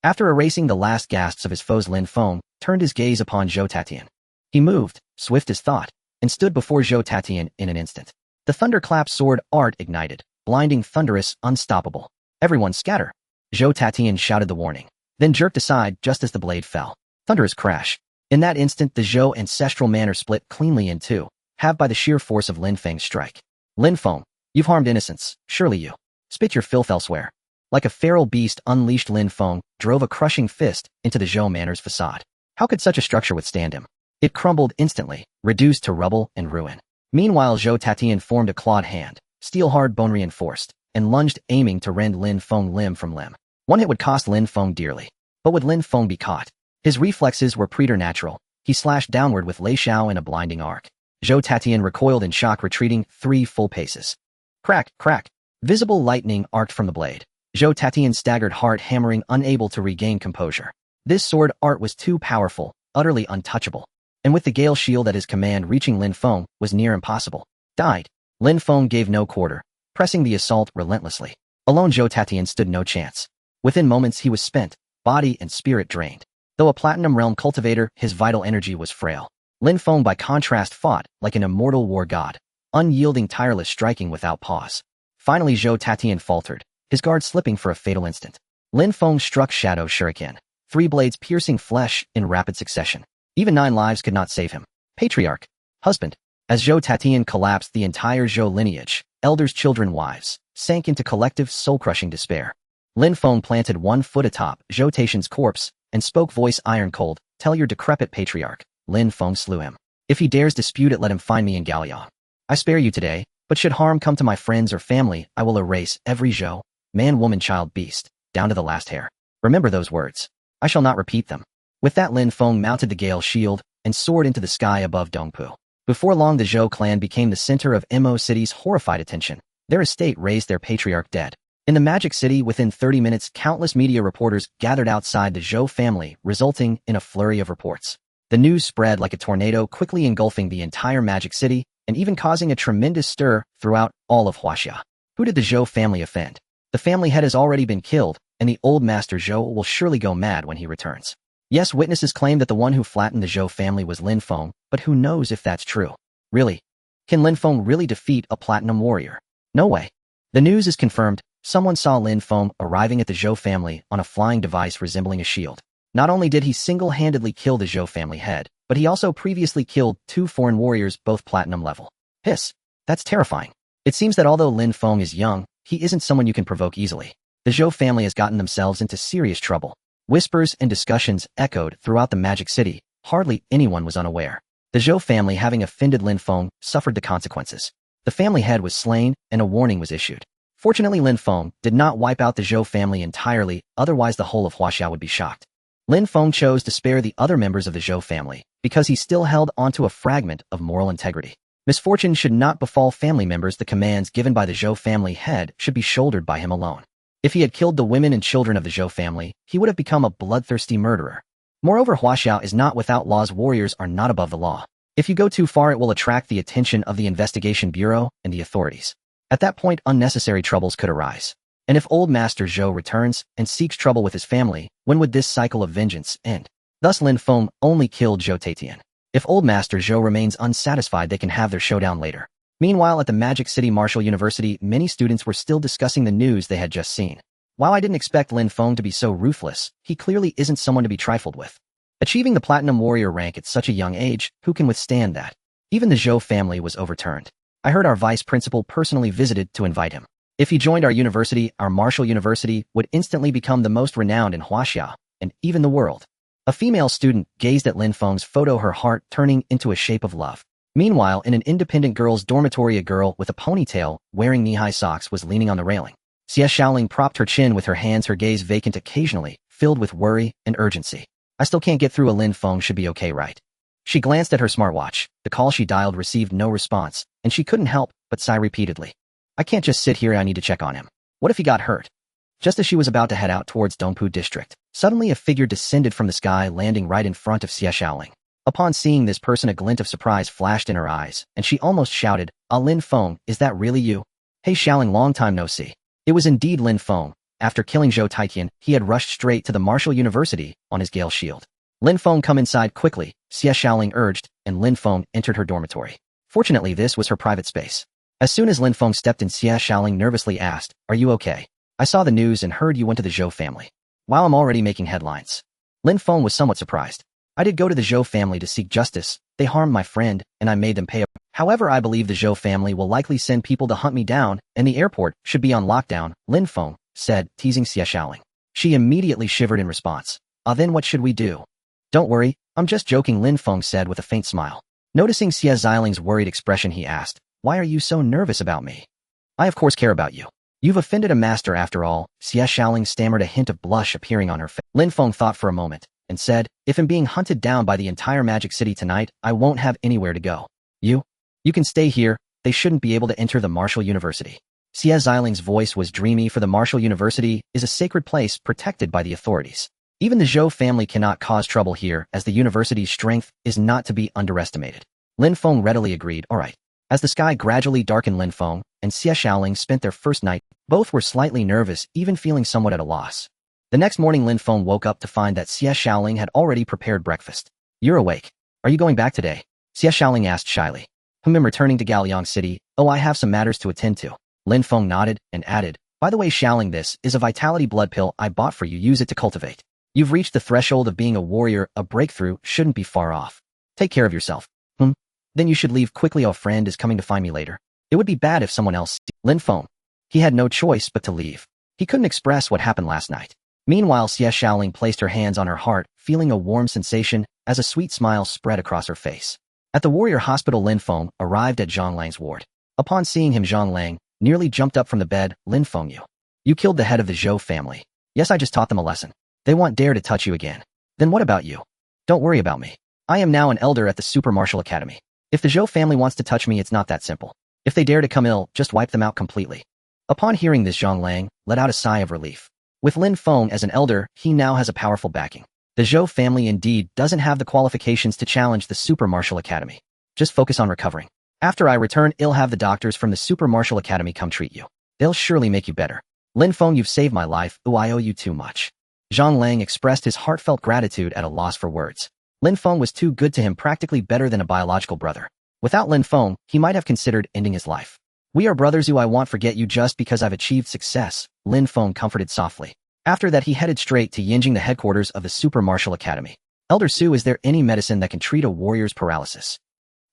After erasing the last gasps of his foes, Lin Feng turned his gaze upon Zhou Tatian. He moved, swift as thought, and stood before Zhou Tatian in an instant. The thunderclap sword art ignited, blinding, thunderous, unstoppable. Everyone scatter. Zhou Tatian shouted the warning, then jerked aside just as the blade fell. Thunderous crash. In that instant, the Zhou ancestral manor split cleanly in two, halved by the sheer force of Lin Feng's strike. Lin Feng, you've harmed innocents, surely you. Spit your filth elsewhere. Like a feral beast unleashed, Lin Feng drove a crushing fist into the Zhou manor's facade. How could such a structure withstand him? It crumbled instantly, reduced to rubble and ruin. Meanwhile, Zhou Tatian formed a clawed hand, steel-hard, bone reinforced, and lunged, aiming to rend Lin Feng limb from limb. One hit would cost Lin Feng dearly. But would Lin Feng be caught? His reflexes were preternatural. He slashed downward with Lei Xiao in a blinding arc. Zhou Tatian recoiled in shock, retreating 3 full paces. Crack, crack. Visible lightning arced from the blade. Zhou Tatian staggered, heart hammering, unable to regain composure. This sword art was too powerful, utterly untouchable. And with the Gale shield at his command, reaching Lin Feng was near impossible. Died. Lin Feng gave no quarter, pressing the assault relentlessly. Alone, Zhou Tatian stood no chance. Within moments, he was spent, body and spirit drained. Though a Platinum Realm cultivator, his vital energy was frail. Lin Feng, by contrast, fought like an immortal war god, unyielding, tireless, striking without pause. Finally, Zhou Tatian faltered, his guard slipping for a fatal instant. Lin Feng struck Shadow Shuriken, 3 blades piercing flesh in rapid succession. Even 9 lives could not save him. Patriarch, husband. As Zhou Tatian collapsed, the entire Zhou lineage, elders, children, wives, sank into collective, soul-crushing despair. Lin Feng planted 1 foot atop Zhou Tatian's corpse and spoke, voice iron cold, "Tell your decrepit patriarch, Lin Feng slew him. If he dares dispute it, let him find me in Gallion. I spare you today, but should harm come to my friends or family, I will erase every Zhou, man, woman, child, beast, down to the last hair. Remember those words. I shall not repeat them." With that, Lin Feng mounted the Gale shield and soared into the sky above Dongpu. Before long, the Zhou clan became the center of Mo City's horrified attention. Their estate raised their patriarch dead. In the Magic City, within 30 minutes, countless media reporters gathered outside the Zhou family, resulting in a flurry of reports. The news spread like a tornado, quickly engulfing the entire Magic City and even causing a tremendous stir throughout all of Huaxia. Who did the Zhou family offend? The family head has already been killed, and the old master Zhou will surely go mad when he returns. Yes, witnesses claim that the one who flattened the Zhou family was Lin Feng, but who knows if that's true? Really? Can Lin Feng really defeat a Platinum Warrior? No way. The news is confirmed. Someone saw Lin Feng arriving at the Zhou family on a flying device resembling a shield. Not only did he single-handedly kill the Zhou family head, but he also previously killed 2 foreign warriors, both platinum level. Hiss. That's terrifying. It seems that although Lin Feng is young, he isn't someone you can provoke easily. The Zhou family has gotten themselves into serious trouble. Whispers and discussions echoed throughout the Magic City. Hardly anyone was unaware. The Zhou family, having offended Lin Feng, suffered the consequences. The family head was slain, and a warning was issued. Fortunately, Lin Feng did not wipe out the Zhou family entirely, otherwise the whole of Huaxia would be shocked. Lin Feng chose to spare the other members of the Zhou family, because he still held onto a fragment of moral integrity. Misfortune should not befall family members. The commands given by the Zhou family head should be shouldered by him alone. If he had killed the women and children of the Zhou family, he would have become a bloodthirsty murderer. Moreover, Huaxia is not without laws. Warriors are not above the law. If you go too far, it will attract the attention of the Investigation Bureau and the authorities. At that point, unnecessary troubles could arise. And if old Master Zhou returns and seeks trouble with his family, when would this cycle of vengeance end? Thus, Lin Feng only killed Zhou Tatian. If old Master Zhou remains unsatisfied, they can have their showdown later. Meanwhile, at the Magic City Martial University, many students were still discussing the news they had just seen. While I didn't expect Lin Feng to be so ruthless, he clearly isn't someone to be trifled with. Achieving the Platinum Warrior rank at such a young age, who can withstand that? Even the Zhou family was overturned. I heard our vice principal personally visited to invite him. If he joined our university, our martial university would instantly become the most renowned in Huaxia, and even the world. A female student gazed at Lin Feng's photo, her heart turning into a shape of love. Meanwhile, in an independent girls' dormitory, a girl with a ponytail, wearing knee-high socks, was leaning on the railing. Xie Shaoling propped her chin with her hands, her gaze vacant occasionally, filled with worry and urgency. I still can't get through. A Lin Feng should be okay, right? She glanced at her smartwatch. The call she dialed received no response, and she couldn't help but sigh repeatedly. I can't just sit here, I need to check on him. What if he got hurt? Just as she was about to head out towards Dongpu district, suddenly a figure descended from the sky, landing right in front of Xie Xiaoling. Upon seeing this person, a glint of surprise flashed in her eyes, and she almost shouted, Lin Feng, is that really you? Hey Xiaoling, long time no see. It was indeed Lin Feng. After killing Zhou Taiqian, he had rushed straight to the Martial University on his Gale shield. Lin Feng, come inside quickly, Xie Xiaoling urged, and Lin Feng entered her dormitory. Fortunately, this was her private space. As soon as Lin Feng stepped in, Xie Xiaoling nervously asked, are you okay? I saw the news and heard you went to the Zhou family. While I'm already making headlines. Lin Feng was somewhat surprised. I did go to the Zhou family to seek justice. They harmed my friend, and I made them pay. However, I believe the Zhou family will likely send people to hunt me down, and the airport should be on lockdown, Lin Feng said, teasing Xie Xiaoling. She immediately shivered in response. Then what should we do? Don't worry, I'm just joking, Lin Feng said with a faint smile. Noticing Xie Xiaoling's worried expression, he asked, why are you so nervous about me? I of course care about you. You've offended a master after all, Xie Xiaoling stammered, a hint of blush appearing on her face. Lin Feng thought for a moment, and said, if I'm being hunted down by the entire Magic City tonight, I won't have anywhere to go. You can stay here. They shouldn't be able to enter the Martial University. Xie Xiaoling's voice was dreamy, for the Martial University is a sacred place protected by the authorities. Even the Zhou family cannot cause trouble here, as the university's strength is not to be underestimated. Lin Feng readily agreed, alright. As the sky gradually darkened, Lin Feng and Xie Xiaoling spent their first night. Both were slightly nervous, even feeling somewhat at a loss. The next morning, Lin Feng woke up to find that Xie Xiaoling had already prepared breakfast. You're awake. Are you going back today? Xie Xiaoling asked shyly. I'm returning to Gaoliang City. I have some matters to attend to. Lin Feng nodded and added, by the way Xiaoling, this is a vitality blood pill I bought for you. Use it to cultivate. You've reached the threshold of being a warrior. A breakthrough shouldn't be far off. Take care of yourself. Then you should leave quickly. A friend is coming to find me later. It would be bad if someone else. Lin Feng. He had no choice but to leave. He couldn't express what happened last night. Meanwhile, Xie Xiaoling placed her hands on her heart, feeling a warm sensation as a sweet smile spread across her face. At the warrior hospital, Lin Feng arrived at Zhang Lang's ward. Upon seeing him, Zhang Lang nearly jumped up from the bed. Lin Feng, you killed the head of the Zhou family. Yes, I just taught them a lesson. They won't dare to touch you again. Then what about you? Don't worry about me. I am now an elder at the Super Martial Academy. If the Zhou family wants to touch me, it's not that simple. If they dare to come ill, just wipe them out completely. Upon hearing this, Zhang Lang let out a sigh of relief. With Lin Feng as an elder, he now has a powerful backing. The Zhou family indeed doesn't have the qualifications to challenge the Super Martial Academy. Just focus on recovering. After I return, I'll have the doctors from the Super Martial Academy come treat you. They'll surely make you better. Lin Feng, you've saved my life. I owe you too much. Zhang Lang expressed his heartfelt gratitude at a loss for words. Lin Feng was too good to him, practically better than a biological brother. Without Lin Feng, he might have considered ending his life. We are brothers. I won't forget you just because I've achieved success, Lin Feng comforted softly. After that, he headed straight to Yinjing, the headquarters of the Super Martial Academy. Elder Su, is there any medicine that can treat a warrior's paralysis?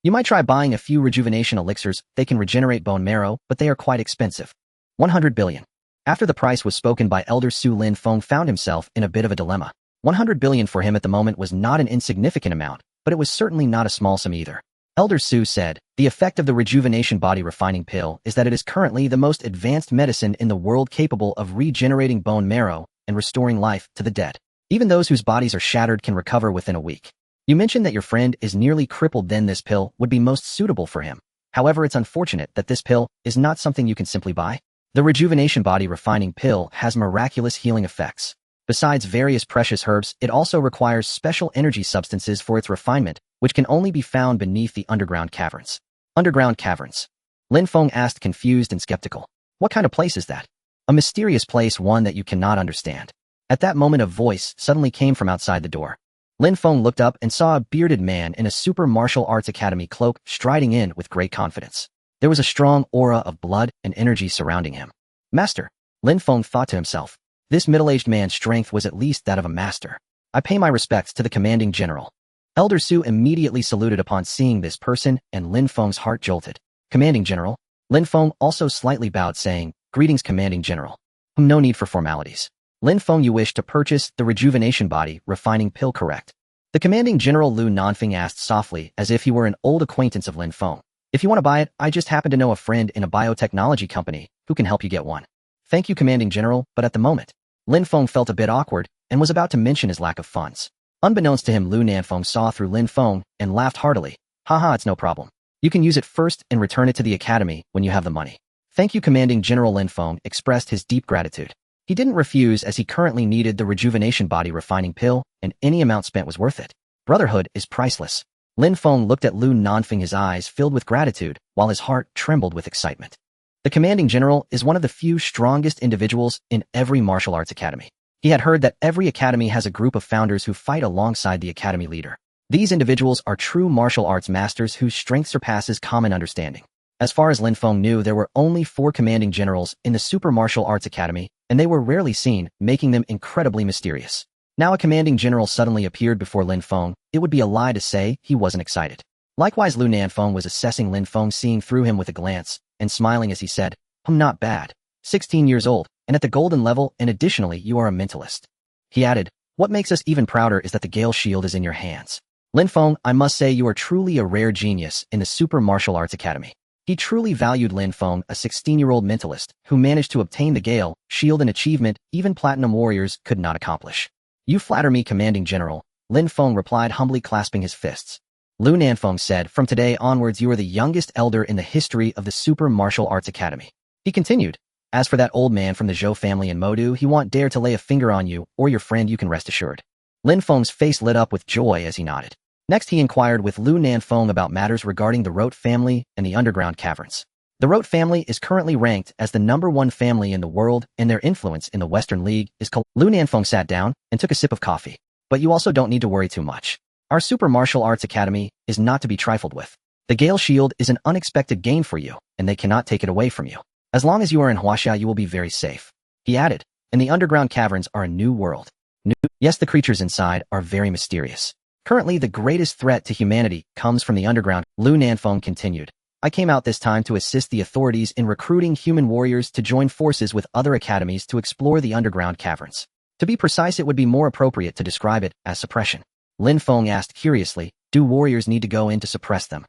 You might try buying a few rejuvenation elixirs. They can regenerate bone marrow, but they are quite expensive. 100 billion. After the price was spoken by Elder Su, Lin Feng found himself in a bit of a dilemma. 100 billion for him at the moment was not an insignificant amount, but it was certainly not a small sum either. Elder Su said, the effect of the rejuvenation body refining pill is that it is currently the most advanced medicine in the world, capable of regenerating bone marrow and restoring life to the dead. Even those whose bodies are shattered can recover within a week. You mentioned that your friend is nearly crippled, then this pill would be most suitable for him. However, it's unfortunate that this pill is not something you can simply buy. The rejuvenation body refining pill has miraculous healing effects. Besides various precious herbs, it also requires special energy substances for its refinement, which can only be found beneath the underground caverns. Underground caverns? Lin Feng asked, confused and skeptical. What kind of place is that? A mysterious place, one that you cannot understand. At that moment, a voice suddenly came from outside the door. Lin Feng looked up and saw a bearded man in a Super Martial Arts Academy cloak striding in with great confidence. There was a strong aura of blood and energy surrounding him. Master, Lin Feng thought to himself. This middle-aged man's strength was at least that of a master. I pay my respects to the commanding general. Elder Su immediately saluted upon seeing this person, and Lin Feng's heart jolted. Commanding general? Lin Feng also slightly bowed, saying, greetings, commanding general. No need for formalities. Lin Feng, you wish to purchase the rejuvenation body refining pill, correct? The commanding general Lu Nanfeng asked softly, as if he were an old acquaintance of Lin Feng. If you want to buy it, I just happen to know a friend in a biotechnology company who can help you get one. Thank you, commanding general, but at the moment, Lin Feng felt a bit awkward and was about to mention his lack of funds. Unbeknownst to him, Lu Nanfeng saw through Lin Feng and laughed heartily. Haha, it's no problem. You can use it first and return it to the academy when you have the money. Thank you, Commanding General. Lin Feng expressed his deep gratitude. He didn't refuse as he currently needed the rejuvenation body refining pill, and any amount spent was worth it. Brotherhood is priceless. Lin Feng looked at Lu Nanfeng, his eyes filled with gratitude, while his heart trembled with excitement. The Commanding General is one of the few strongest individuals in every martial arts academy. He had heard that every academy has a group of founders who fight alongside the academy leader. These individuals are true martial arts masters whose strength surpasses common understanding. As far as Lin Feng knew, there were only 4 commanding generals in the Super Martial Arts Academy, and they were rarely seen, making them incredibly mysterious. Now a commanding general suddenly appeared before Lin Feng. It would be a lie to say he wasn't excited. Likewise, Lu Nanfeng was assessing Lin Feng, seeing through him with a glance, and smiling as he said, Not bad. 16 years old, and at the golden level, and additionally you are a mentalist. He added, what makes us even prouder is that the Gale Shield is in your hands. Lin Feng, I must say you are truly a rare genius in the Super Martial Arts Academy. He truly valued Lin Feng, a 16-year-old mentalist, who managed to obtain the Gale Shield, an achievement even Platinum Warriors could not accomplish. You flatter me, Commanding General, Lin Feng replied, humbly clasping his fists. Lu Nanfeng said, from today onwards you are the youngest elder in the history of the Super Martial Arts Academy. He continued, as for that old man from the Zhou family in Modu, he won't dare to lay a finger on you or your friend, you can rest assured. Lin Feng's face lit up with joy as he nodded. Next he inquired with Lu Nanfeng about matters regarding the Rote family and the underground caverns. The Rote family is currently ranked as the #1 family in the world, and their influence in the Western League is Lu Nanfeng sat down and took a sip of coffee. But you also don't need to worry too much. Our Super Martial Arts Academy is not to be trifled with. The Gale Shield is an unexpected gain for you, and they cannot take it away from you. As long as you are in Huaxia, you will be very safe. He added, and the underground caverns are a new world. Yes, the creatures inside are very mysterious. Currently, the greatest threat to humanity comes from the underground. Lu Nanfeng continued, I came out this time to assist the authorities in recruiting human warriors to join forces with other academies to explore the underground caverns. To be precise, it would be more appropriate to describe it as suppression. Lin Feng asked curiously, do warriors need to go in to suppress them?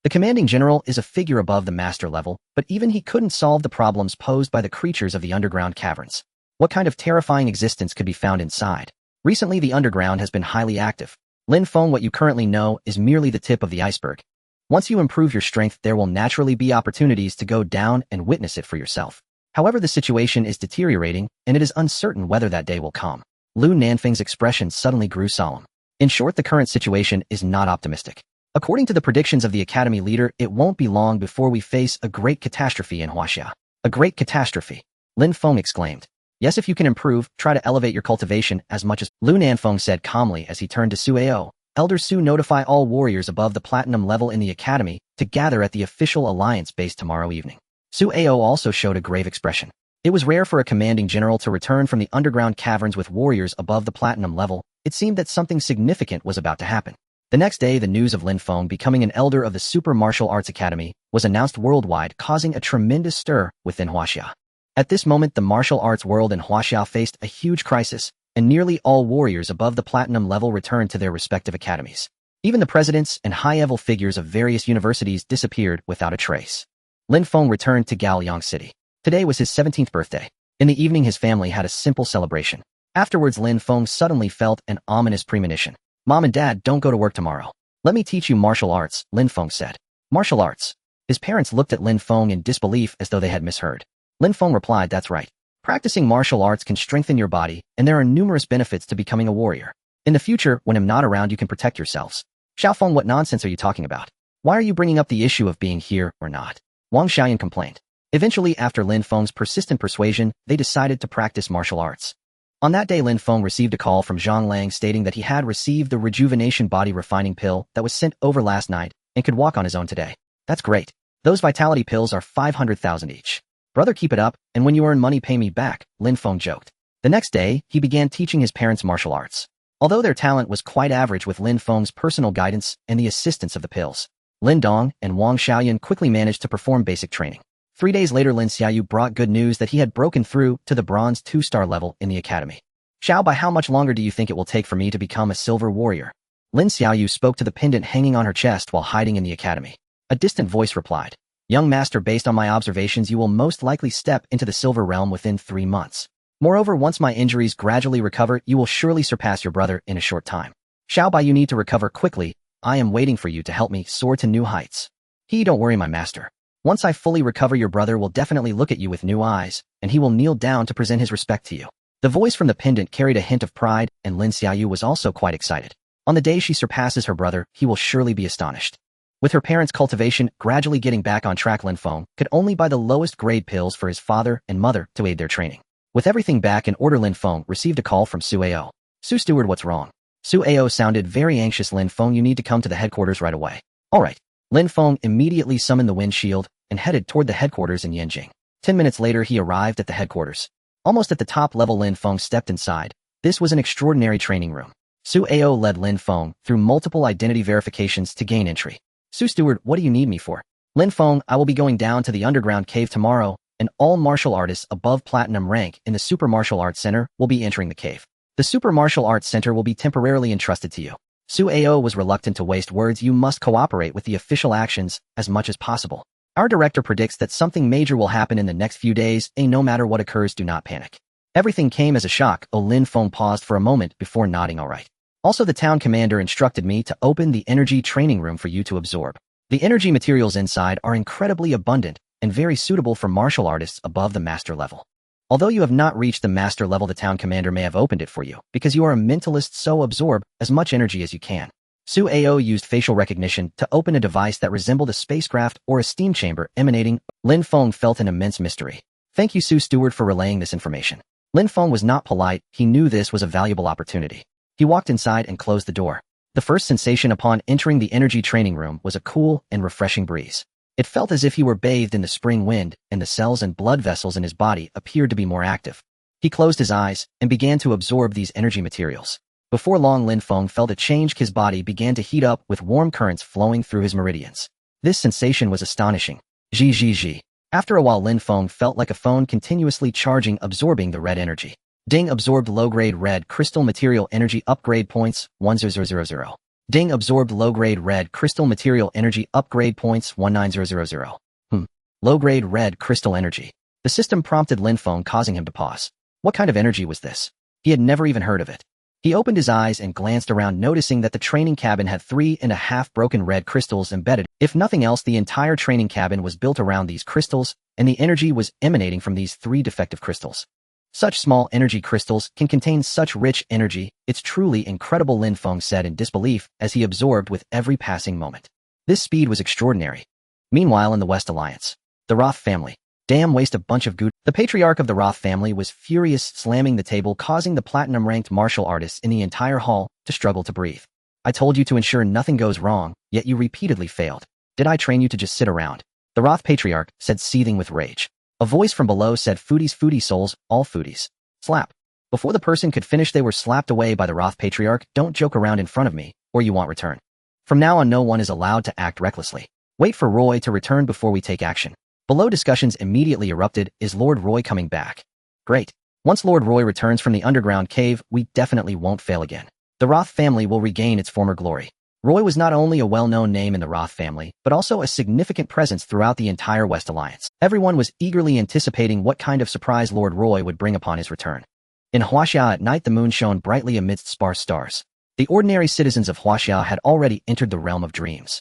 The commanding general is a figure above the master level, but even he couldn't solve the problems posed by the creatures of the underground caverns. What kind of terrifying existence could be found inside? Recently, the underground has been highly active. Lin Feng, what you currently know is merely the tip of the iceberg. Once you improve your strength, there will naturally be opportunities to go down and witness it for yourself. However, the situation is deteriorating, and it is uncertain whether that day will come. Lu Nanfeng's expression suddenly grew solemn. In short, the current situation is not optimistic. According to the predictions of the academy leader, it won't be long before we face a great catastrophe in Huaxia. A great catastrophe? Lin Feng exclaimed. Yes, if you can improve, try to elevate your cultivation as much as... Lu Nanfeng said calmly as he turned to Su Ao. Elder Su, notify all warriors above the platinum level in the academy to gather at the official alliance base tomorrow evening. Su Ao also showed a grave expression. It was rare for a commanding general to return from the underground caverns with warriors above the platinum level. It seemed that something significant was about to happen. The next day, the news of Lin Feng becoming an elder of the Super Martial Arts Academy was announced worldwide, causing a tremendous stir within Huaxia. At this moment, the martial arts world in Huaxia faced a huge crisis, and nearly all warriors above the platinum level returned to their respective academies. Even the presidents and high-level figures of various universities disappeared without a trace. Lin Feng returned to Gaoliang City. Today was his 17th birthday. In the evening, his family had a simple celebration. Afterwards, Lin Feng suddenly felt an ominous premonition. Mom and Dad, don't go to work tomorrow. Let me teach you martial arts, Lin Feng said. Martial arts? His parents looked at Lin Feng in disbelief as though they had misheard. Lin Feng replied, that's right. Practicing martial arts can strengthen your body, and there are numerous benefits to becoming a warrior. In the future, when I'm not around, you can protect yourselves. Xiaofeng, what nonsense are you talking about? Why are you bringing up the issue of being here or not? Wang Xiaoyan complained. Eventually, after Lin Feng's persistent persuasion, they decided to practice martial arts. On that day, Lin Feng received a call from Zhang Lang stating that he had received the rejuvenation body refining pill that was sent over last night and could walk on his own today. That's great. Those vitality pills are 500,000 each. Brother, keep it up, and when you earn money, pay me back, Lin Feng joked. The next day, he began teaching his parents martial arts. Although their talent was quite average with Lin Feng's personal guidance and the assistance of the pills, Lin Dong and Wang Xiaoyan quickly managed to perform basic training. 3 days later, Lin Xiaoyu brought good news that he had broken through to the bronze 2-star level in the academy. Xiao, by how much longer do you think it will take for me to become a silver warrior? Lin Xiaoyu spoke to the pendant hanging on her chest while hiding in the academy. A distant voice replied, Young master, based on my observations, you will most likely step into the silver realm within 3 months. Moreover, once my injuries gradually recover, you will surely surpass your brother in a short time. Xiao Bai, you need to recover quickly. I am waiting for you to help me soar to new heights. Don't worry, my master. Once I fully recover, your brother will definitely look at you with new eyes, and he will kneel down to present his respect to you. The voice from the pendant carried a hint of pride, and Lin Xiaoyu was also quite excited. On the day she surpasses her brother, he will surely be astonished. With her parents' cultivation gradually getting back on track, Lin Feng could only buy the lowest grade pills for his father and mother to aid their training. With everything back in order, Lin Feng received a call from Su Ao. Su Steward, what's wrong? Su Ao sounded very anxious. Lin Feng, you need to come to the headquarters right away. Alright. Lin Feng immediately summoned the wind shield and headed toward the headquarters in Yanjing. 10 minutes later, he arrived at the headquarters. Almost at the top level, Lin Feng stepped inside. This was an extraordinary training room. Su Ao led Lin Feng through multiple identity verifications to gain entry. Su Steward, what do you need me for? Lin Feng, I will be going down to the underground cave tomorrow, and all martial artists above platinum rank in the Super Martial Arts Center will be entering the cave. The Super Martial Arts Center will be temporarily entrusted to you. Su Ao was reluctant to waste words. You must cooperate with the official actions as much as possible. Our director predicts that something major will happen in the next few days, and no matter what occurs, do not panic. Everything came as a shock. Lin Feng paused for a moment before nodding alright. Also, the town commander instructed me to open the energy training room for you to absorb. The energy materials inside are incredibly abundant and very suitable for martial artists above the master level. Although you have not reached the master level, the town commander may have opened it for you because you are a mentalist, so absorb as much energy as you can. Su Ao used facial recognition to open a device that resembled a spacecraft or a steam chamber emanating. Lin Feng felt an immense mystery. Thank you, Su Steward, for relaying this information. Lin Feng was not polite. He knew this was a valuable opportunity. He walked inside and closed the door. The first sensation upon entering the energy training room was a cool and refreshing breeze. It felt as if he were bathed in the spring wind, and the cells and blood vessels in his body appeared to be more active. He closed his eyes and began to absorb these energy materials. Before long, Lin Feng felt a change. His body began to heat up with warm currents flowing through his meridians. This sensation was astonishing. Zhi. After a while, Lin Feng felt like a phone continuously charging, absorbing the red energy. Ding, absorbed low-grade red crystal material energy upgrade points 10000. Ding, absorbed low-grade red crystal material energy upgrade points 19000. Low-grade red crystal energy. The system prompted Lin Feng, causing him to pause. What kind of energy was this? He had never even heard of it. He opened his eyes and glanced around, noticing that the training cabin had 3.5 broken red crystals embedded. If nothing else, the entire training cabin was built around these crystals, and the energy was emanating from these 3 defective crystals. Such small energy crystals can contain such rich energy. It's truly incredible, Lin Feng said in disbelief as he absorbed with every passing moment. This speed was extraordinary. Meanwhile, in the West Alliance, the Roth family. Damn waste, a bunch of good. The patriarch of the Roth family was furious, slamming the table, causing the platinum-ranked martial artists in the entire hall to struggle to breathe. I told you to ensure nothing goes wrong, yet you repeatedly failed. Did I train you to just sit around? The Roth patriarch said, seething with rage. A voice from below said, foodie souls, all foodies. Slap. Before the person could finish, they were slapped away by the Roth patriarch. Don't joke around in front of me, or you won't return. From now on, no one is allowed to act recklessly. Wait for Roy to return before we take action. Below, discussions immediately erupted. Is Lord Roy coming back? Great. Once Lord Roy returns from the underground cave, we definitely won't fail again. The Roth family will regain its former glory. Roy was not only a well-known name in the Roth family, but also a significant presence throughout the entire West Alliance. Everyone was eagerly anticipating what kind of surprise Lord Roy would bring upon his return. In Huaxia at night, the moon shone brightly amidst sparse stars. The ordinary citizens of Huaxia had already entered the realm of dreams.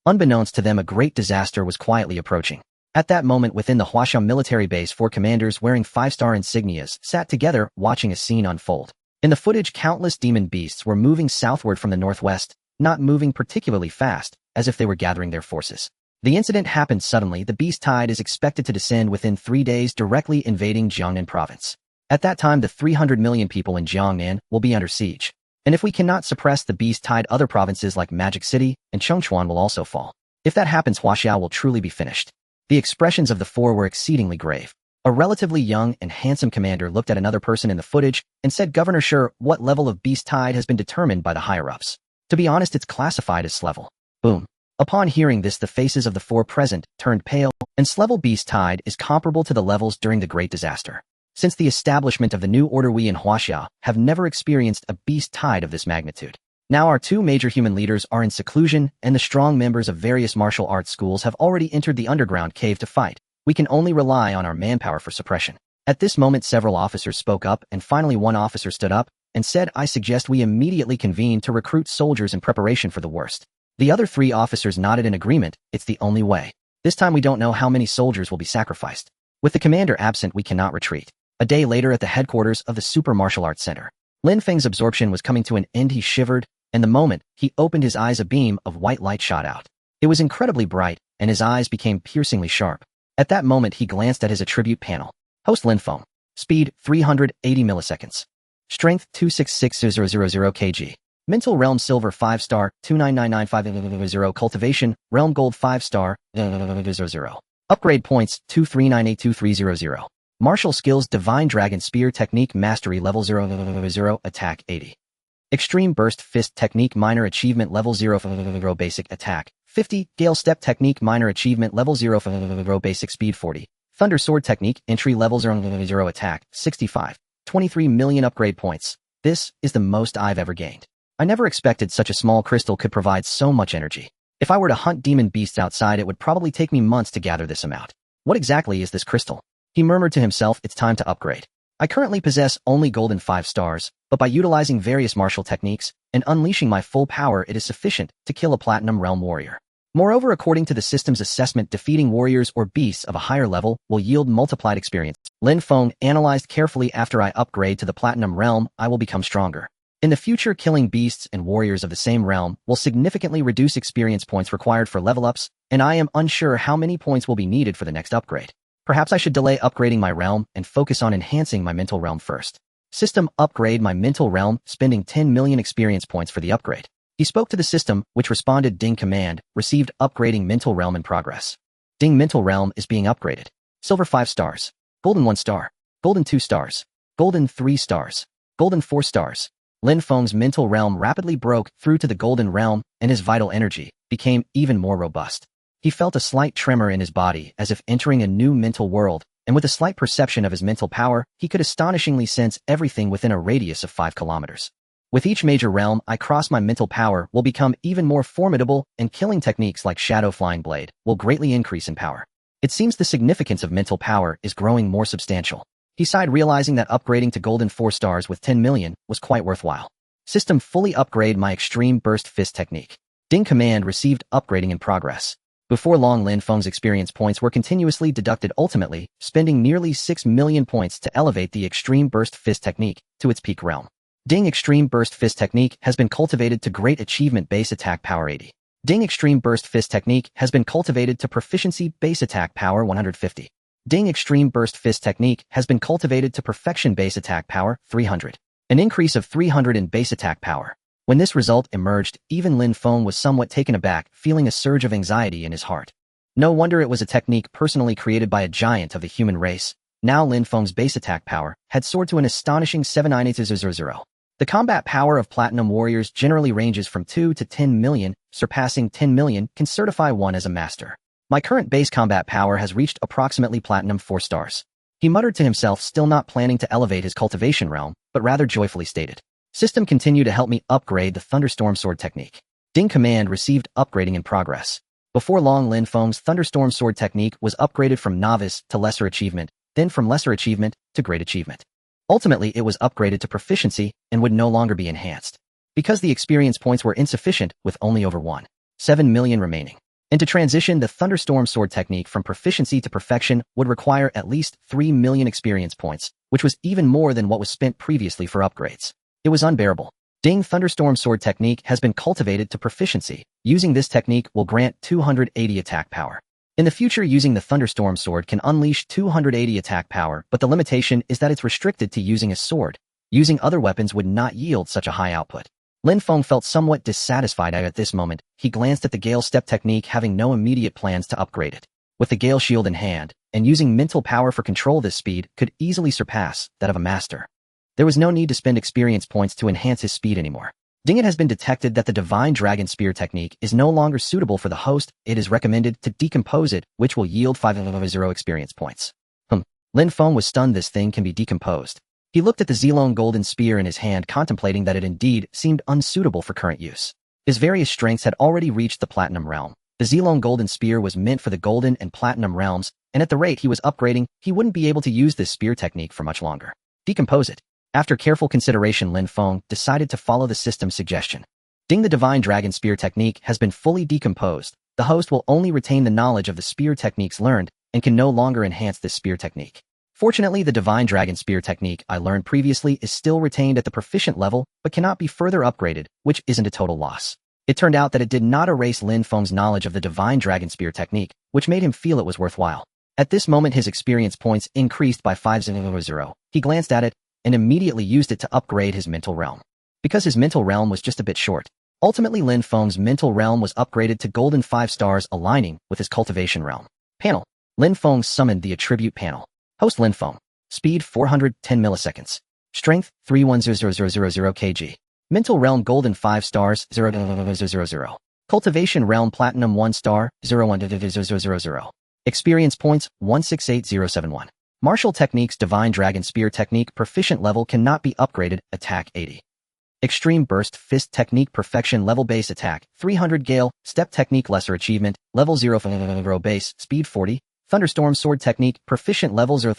Unbeknownst to them, a great disaster was quietly approaching. At that moment, within the Huaxia military base, 4 commanders wearing 5-star insignias sat together, watching a scene unfold. In the footage, countless demon beasts were moving southward from the northwest, not moving particularly fast, as if they were gathering their forces. The incident happened suddenly. The beast tide is expected to descend within 3 days, directly invading Jiangnan province. At that time, the 300 million people in Jiangnan will be under siege. And if we cannot suppress the beast tide, other provinces like Magic City and Chengchuan will also fall. If that happens, Huaxia will truly be finished. The expressions of the 4 were exceedingly grave. A relatively young and handsome commander looked at another person in the footage and said, Governor, sure, what level of beast tide has been determined by the higher-ups? To be honest, it's classified as level. Boom. Upon hearing this, the faces of the 4 present turned pale, and level beast tide is comparable to the levels during the Great Disaster. Since the establishment of the new order, we in Huaxia have never experienced a beast tide of this magnitude. Now our 2 major human leaders are in seclusion, and the strong members of various martial arts schools have already entered the underground cave to fight. We can only rely on our manpower for suppression. At this moment, several officers spoke up, and finally one officer stood up. and said, "I suggest we immediately convene to recruit soldiers in preparation for the worst." The other 3 officers nodded in agreement. "It's the only way. This time we don't know how many soldiers will be sacrificed. With the commander absent, we cannot retreat." A day later at the headquarters of the Super Martial Arts Center, Lin Feng's absorption was coming to an end. He shivered, and the moment he opened his eyes, a beam of white light shot out. It was incredibly bright, and his eyes became piercingly sharp. At that moment, he glanced at his attribute panel. Host Lin Feng. Speed 380 milliseconds. Strength 266000 kg. Mental Realm Silver 5-star 2999500. Cultivation Realm Gold 5-star 0. Upgrade points 2398230. Martial Skills Divine Dragon Spear Technique Mastery Level 0. Attack 80. Extreme Burst Fist Technique Minor Achievement Level 0. Basic Attack 50. Gale Step Technique Minor Achievement Level 0. Basic Speed 40. Thunder Sword Technique Entry Level 0. Attack 65. 23 million upgrade points. This is the most I've ever gained. I never expected such a small crystal could provide so much energy. If I were to hunt demon beasts outside, it would probably take me months to gather this amount. What exactly is this crystal? He murmured to himself, "It's time to upgrade. I currently possess only golden 5 stars, but by utilizing various martial techniques and unleashing my full power, it is sufficient to kill a Platinum Realm warrior. Moreover, according to the system's assessment, defeating warriors or beasts of a higher level will yield multiplied experience." Lin Feng analyzed carefully. "After I upgrade to the Platinum Realm, I will become stronger. In the future, killing beasts and warriors of the same realm will significantly reduce experience points required for level-ups, and I am unsure how many points will be needed for the next upgrade. Perhaps I should delay upgrading my realm and focus on enhancing my mental realm first. System, upgrade my mental realm, spending 10 million experience points for the upgrade." He spoke to the system, which responded, "Ding command, received upgrading mental realm in progress. Ding mental realm is being upgraded. Silver 5 stars. Golden 1 star. Golden 2 stars. Golden 3 stars. Golden 4 stars. Lin Feng's mental realm rapidly broke through to the golden realm, and his vital energy became even more robust. He felt a slight tremor in his body as if entering a new mental world, and with a slight perception of his mental power, he could astonishingly sense everything within a radius of 5 kilometers. With each major realm I cross, my mental power will become even more formidable, and killing techniques like Shadow Flying Blade will greatly increase in power. It seems the significance of mental power is growing more substantial." He sighed, realizing that upgrading to golden 4 stars with 10 million was quite worthwhile. System, fully upgrade my Extreme Burst Fist Technique. Ding command, received upgrading in progress. Before long, Lin Feng's experience points were continuously deducted, ultimately spending nearly 6 million points to elevate the Extreme Burst Fist Technique to its peak realm. Ding Extreme Burst Fist Technique has been cultivated to Great Achievement Base Attack Power 80. Ding Extreme Burst Fist Technique has been cultivated to Proficiency Base Attack Power 150. Ding Extreme Burst Fist Technique has been cultivated to Perfection Base Attack Power 300. An increase of 300 in base attack power. When this result emerged, even Lin Feng was somewhat taken aback, feeling a surge of anxiety in his heart. No wonder it was a technique personally created by a giant of the human race. Now Lin Feng's base attack power had soared to an astonishing 79800. The combat power of Platinum Warriors generally ranges from 2 to 10 million, surpassing 10 million can certify one as a master. My current base combat power has reached approximately Platinum 4 stars. He muttered to himself, still not planning to elevate his cultivation realm, but rather joyfully stated, "System, continue to help me upgrade the Thunderstorm Sword Technique." Ding command, received upgrading in progress. Before long, Lin Feng's Thunderstorm Sword Technique was upgraded from Novice to Lesser Achievement, then from Lesser Achievement to Great Achievement. Ultimately, it was upgraded to Proficiency and would no longer be enhanced, because the experience points were insufficient, with only over 1.7 million remaining. And to transition the Thunderstorm Sword Technique from Proficiency to Perfection would require at least 3 million experience points, which was even more than what was spent previously for upgrades. It was unbearable. Ding Thunderstorm Sword Technique has been cultivated to Proficiency. Using this technique will grant 280 attack power. In the future, using the Thunderstorm Sword can unleash 280 attack power, but the limitation is that it's restricted to using a sword. Using other weapons would not yield such a high output. Lin Feng felt somewhat dissatisfied at this moment. He glanced at the Gale Step technique, having no immediate plans to upgrade it. With the Gale Shield in hand, and using mental power for control, this speed could easily surpass that of a master. There was no need to spend experience points to enhance his speed anymore. Ding, it has been detected that the Divine Dragon Spear technique is no longer suitable for the host. It is recommended to decompose it, which will yield 500 experience points. Lin Feng was stunned. This thing can be decomposed. He looked at the Zilong Golden Spear in his hand, contemplating that it indeed seemed unsuitable for current use. His various strengths had already reached the Platinum realm. The Zilong Golden Spear was meant for the Golden and Platinum realms, and at the rate he was upgrading, he wouldn't be able to use this spear technique for much longer. Decompose it. After careful consideration, Lin Feng decided to follow the system's suggestion. The Divine Dragon Spear technique has been fully decomposed. The host will only retain the knowledge of the spear techniques learned and can no longer enhance this spear technique. Fortunately, the Divine Dragon Spear technique I learned previously is still retained at the proficient level but cannot be further upgraded, which isn't a total loss. It turned out that it did not erase Lin Feng's knowledge of the Divine Dragon Spear technique, which made him feel it was worthwhile. At this moment, his experience points increased by 500. He glanced at it and immediately used it to upgrade his mental realm. Because his mental realm was just a bit short. Ultimately, Lin Feng's mental realm was upgraded to golden 5 stars, aligning with his cultivation realm. Panel. Lin Feng summoned the attribute panel. Host Lin Feng. Speed 410 milliseconds. Strength 31000 kg. Mental realm golden 5 stars 000. Cultivation realm platinum 1 star 01000. Experience points 168071. Martial techniques Divine Dragon Spear technique proficient level cannot be upgraded, attack 80. Extreme Burst Fist technique perfection level base attack 300 Gale Step technique lesser achievement level 0 base speed 40. Thunderstorm Sword technique proficient level 0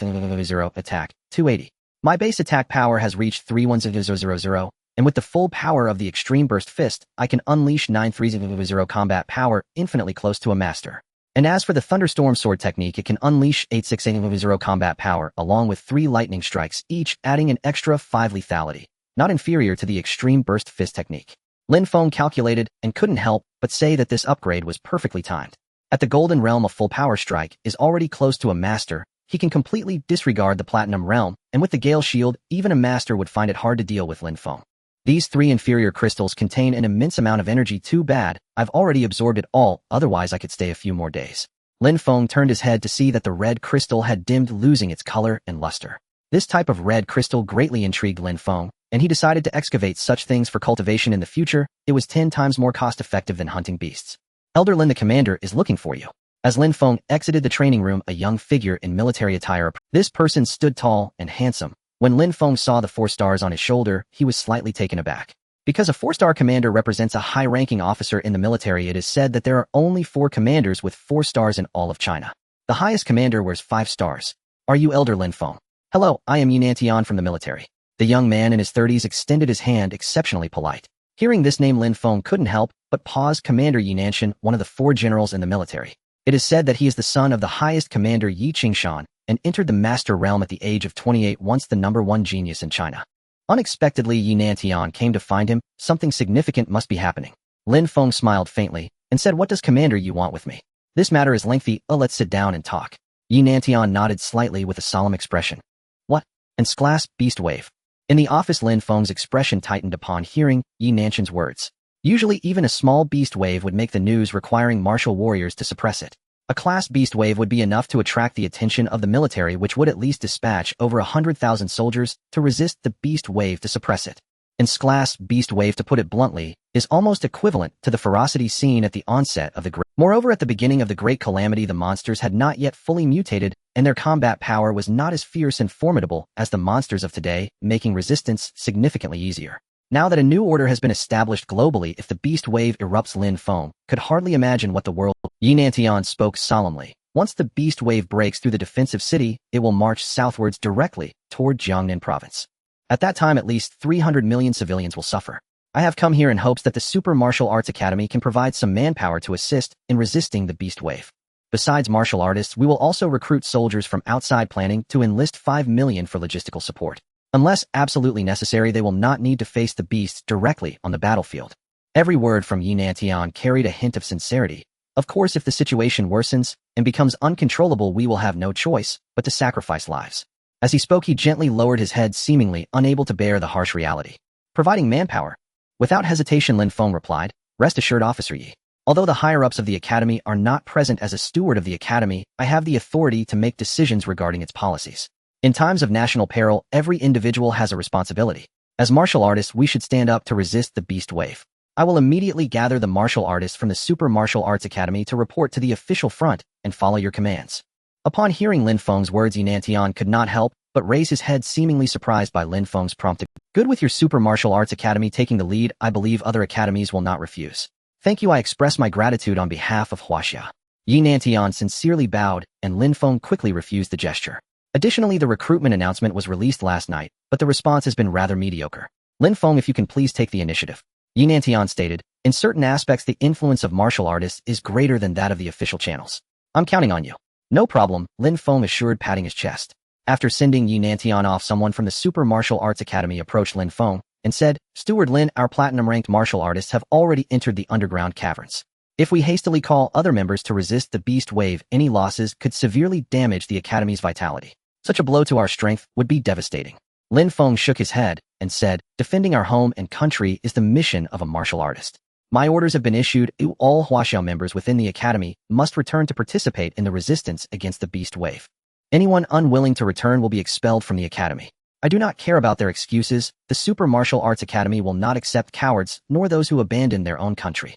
attack 280. My base attack power has reached 31000, and with the full power of the Extreme Burst Fist, I can unleash 9300 combat power infinitely close to a master. And as for the Thunderstorm Sword technique, it can unleash 8600 combat power along with 3 lightning strikes, each adding an extra 5 lethality, not inferior to the Extreme Burst Fist technique. Lin Feng calculated and couldn't help but say that this upgrade was perfectly timed. At the Golden Realm, a full power strike is already close to a master. He can completely disregard the Platinum Realm, and with the Gale Shield, even a master would find it hard to deal with Lin Feng. These 3 inferior crystals contain an immense amount of energy. Too bad, I've already absorbed it all, otherwise I could stay a few more days. Lin Feng turned his head to see that the red crystal had dimmed, losing its color and luster. This type of red crystal greatly intrigued Lin Feng, and he decided to excavate such things for cultivation in the future. It was 10 times more cost-effective than hunting beasts. Elder Lin, the commander, is looking for you. As Lin Feng exited the training room, a young figure in military attire. This person stood tall and handsome. When Lin Feng saw the 4 stars on his shoulder, he was slightly taken aback. Because a 4-star commander represents a high-ranking officer in the military, it is said that there are only 4 commanders with 4 stars in all of China. The highest commander wears 5 stars. Are you Elder Lin Feng? Hello, I am Yunantian from the military. The young man in his 30s extended his hand, exceptionally polite. Hearing this name, Lin Feng couldn't help but pause. Commander Yunanshan, one of the 4 generals in the military. It is said that he is the son of the highest commander Yi Qingshan, and entered the master realm at the age of 28, once the #1 genius in China. Unexpectedly, Yunantian came to find him. Something significant must be happening. Lin Feng smiled faintly and said, "What does Commander Yu want with me? This matter is lengthy. Let's sit down and talk." Yunantian nodded slightly with a solemn expression. "What?" And class beast wave. In the office, Lin Feng's expression tightened upon hearing Yunanshan's words. Usually, even a small beast wave would make the news, requiring martial warriors to suppress it. A class beast wave would be enough to attract the attention of the military, which would at least dispatch over 100,000 soldiers to resist the beast wave to suppress it. And class beast wave, to put it bluntly, is almost equivalent to the ferocity seen at the onset of the Great. Moreover, at the beginning of the Great Calamity, the monsters had not yet fully mutated, and their combat power was not as fierce and formidable as the monsters of today, making resistance significantly easier. Now that a new order has been established globally, if the beast wave erupts, Lin Feng could hardly imagine what the world. Yunantian spoke solemnly. Once the beast wave breaks through the defensive city, it will march southwards directly toward Jiangnan province. At that time, at least 300 million civilians will suffer. I have come here in hopes that the Super Martial Arts Academy can provide some manpower to assist in resisting the beast wave. Besides martial artists, we will also recruit soldiers from outside, planning to enlist 5 million for logistical support. Unless absolutely necessary, they will not need to face the beasts directly on the battlefield. Every word from Yunantian carried a hint of sincerity. Of course, if the situation worsens and becomes uncontrollable, we will have no choice but to sacrifice lives. As he spoke, he gently lowered his head, seemingly unable to bear the harsh reality. Providing manpower. Without hesitation, Lin Feng replied, "Rest assured, Officer Yi. Although the higher-ups of the academy are not present, as a steward of the academy, I have the authority to make decisions regarding its policies. In times of national peril, every individual has a responsibility. As martial artists, we should stand up to resist the beast wave. I will immediately gather the martial artists from the Super Martial Arts Academy to report to the official front and follow your commands." Upon hearing Lin Feng's words, Yunantian could not help but raise his head, seemingly surprised by Lin Feng's prompt. "Good, with your Super Martial Arts Academy taking the lead, I believe other academies will not refuse. Thank you, I express my gratitude on behalf of Huaxia." Yunantian sincerely bowed, and Lin Feng quickly refused the gesture. Additionally, the recruitment announcement was released last night. but the response has been rather mediocre. Lin Feng, if you can please take the initiative. Yinantian stated, in certain aspects the influence of martial artists is greater than that of the official channels. I'm counting on you. No problem, Lin Feng assured, patting his chest. After sending Yinantian off, someone from the Super Martial Arts Academy approached Lin Feng and said, Steward Lin, our platinum-ranked martial artists have already entered the underground caverns. If we hastily call other members to resist the beast wave, any losses could severely damage the Academy's vitality. Such a blow to our strength would be devastating. Lin Feng shook his head and said, defending our home and country is the mission of a martial artist. My orders have been issued. All Huaxiao members within the Academy must return to participate in the resistance against the beast wave. Anyone unwilling to return will be expelled from the Academy. I do not care about their excuses. The Super Martial Arts Academy will not accept cowards, nor those who abandon their own country.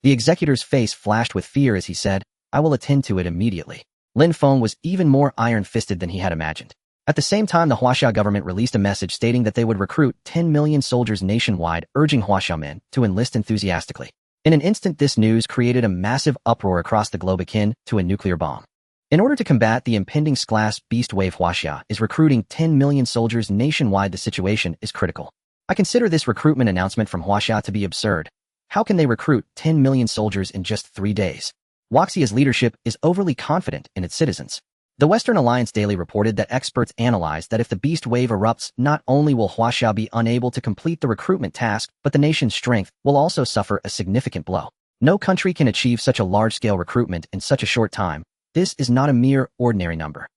The executor's face flashed with fear as he said, I will attend to it immediately. Lin Feng was even more iron-fisted than he had imagined. At the same time, the Huaxiao government released a message stating that they would recruit 10 million soldiers nationwide, urging Huaxiao men to enlist enthusiastically. In an instant, this news created a massive uproar across the globe akin to a nuclear bomb. In order to combat the impending class beast wave, Huaxia is recruiting 10 million soldiers nationwide. The situation is critical. I consider this recruitment announcement from Huaxia to be absurd. How can they recruit 10 million soldiers in just 3 days? Huaxia's leadership is overly confident in its citizens. The Western Alliance Daily reported that experts analyzed that if the beast wave erupts, not only will Huaxia be unable to complete the recruitment task, but the nation's strength will also suffer a significant blow. No country can achieve such a large-scale recruitment in such a short time. This is not a mere ordinary number.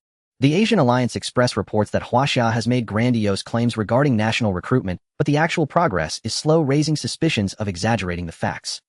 The Asian Alliance Express reports that Huaxia has made grandiose claims regarding national recruitment, but the actual progress is slow, raising suspicions of exaggerating the facts.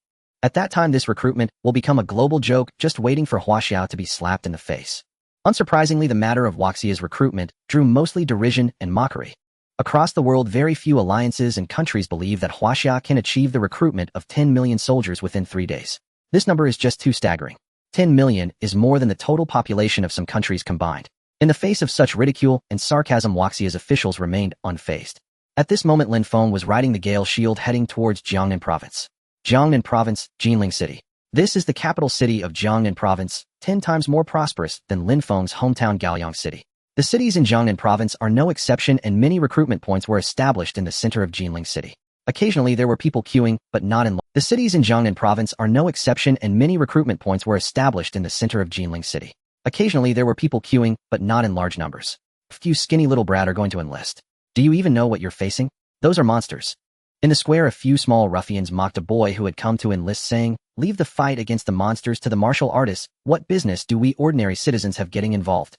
At that time, this recruitment will become a global joke, just waiting for Huaxia to be slapped in the face. Unsurprisingly, the matter of Huaxia's recruitment drew mostly derision and mockery. Across the world, very few alliances and countries believe that Huaxia can achieve the recruitment of 10 million soldiers within 3 days. This number is just too staggering. 10 million is more than the total population of some countries combined. In the face of such ridicule and sarcasm, Huaxia's officials remained unfazed. At this moment, Lin Feng was riding the Gale Shield heading towards Jiangnan Province. Jiangnan Province, Jinling City. This is the capital city of Jiangnan Province, 10 times more prosperous than Lin Feng's hometown Gaoyang City. The cities in Jiangnan Province are no exception, and many recruitment points were established in the center of Jinling City. Occasionally there were people queuing, but not in The cities in Jiangnan Province are no exception, and many recruitment points were established in the center of Jinling City. Occasionally there were people queuing, but not in large numbers. A few skinny little brat are going to enlist. Do you even know what you're facing? Those are monsters. In the square, a few small ruffians mocked a boy who had come to enlist, saying, leave the fight against the monsters to the martial artists. What business do we ordinary citizens have getting involved?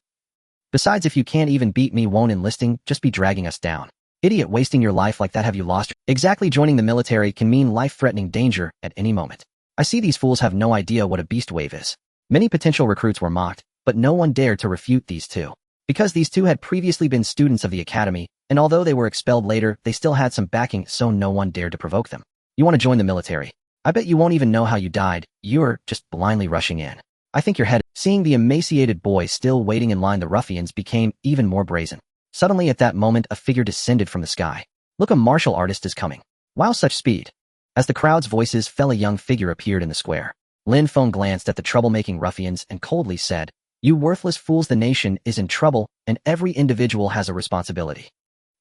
Besides, if you can't even beat me, won't enlisting just be dragging us down? Idiot, wasting your life like that, have you lost? Exactly, joining the military can mean life-threatening danger at any moment. I see these fools have no idea what a beast wave is. Many potential recruits were mocked, but no one dared to refute these two. Because these two had previously been students of the academy, and although they were expelled later, they still had some backing, so no one dared to provoke them. You want to join the military? I bet you won't even know how you died. You're just blindly rushing in. I think you're headed. Seeing the emaciated boy still waiting in line, the ruffians became even more brazen. Suddenly at that moment, a figure descended from the sky. Look, a martial artist is coming. Wow, such speed. As the crowd's voices fell, a young figure appeared in the square. Lin Feng glanced at the troublemaking ruffians and coldly said, you worthless fools, the nation is in trouble, and every individual has a responsibility.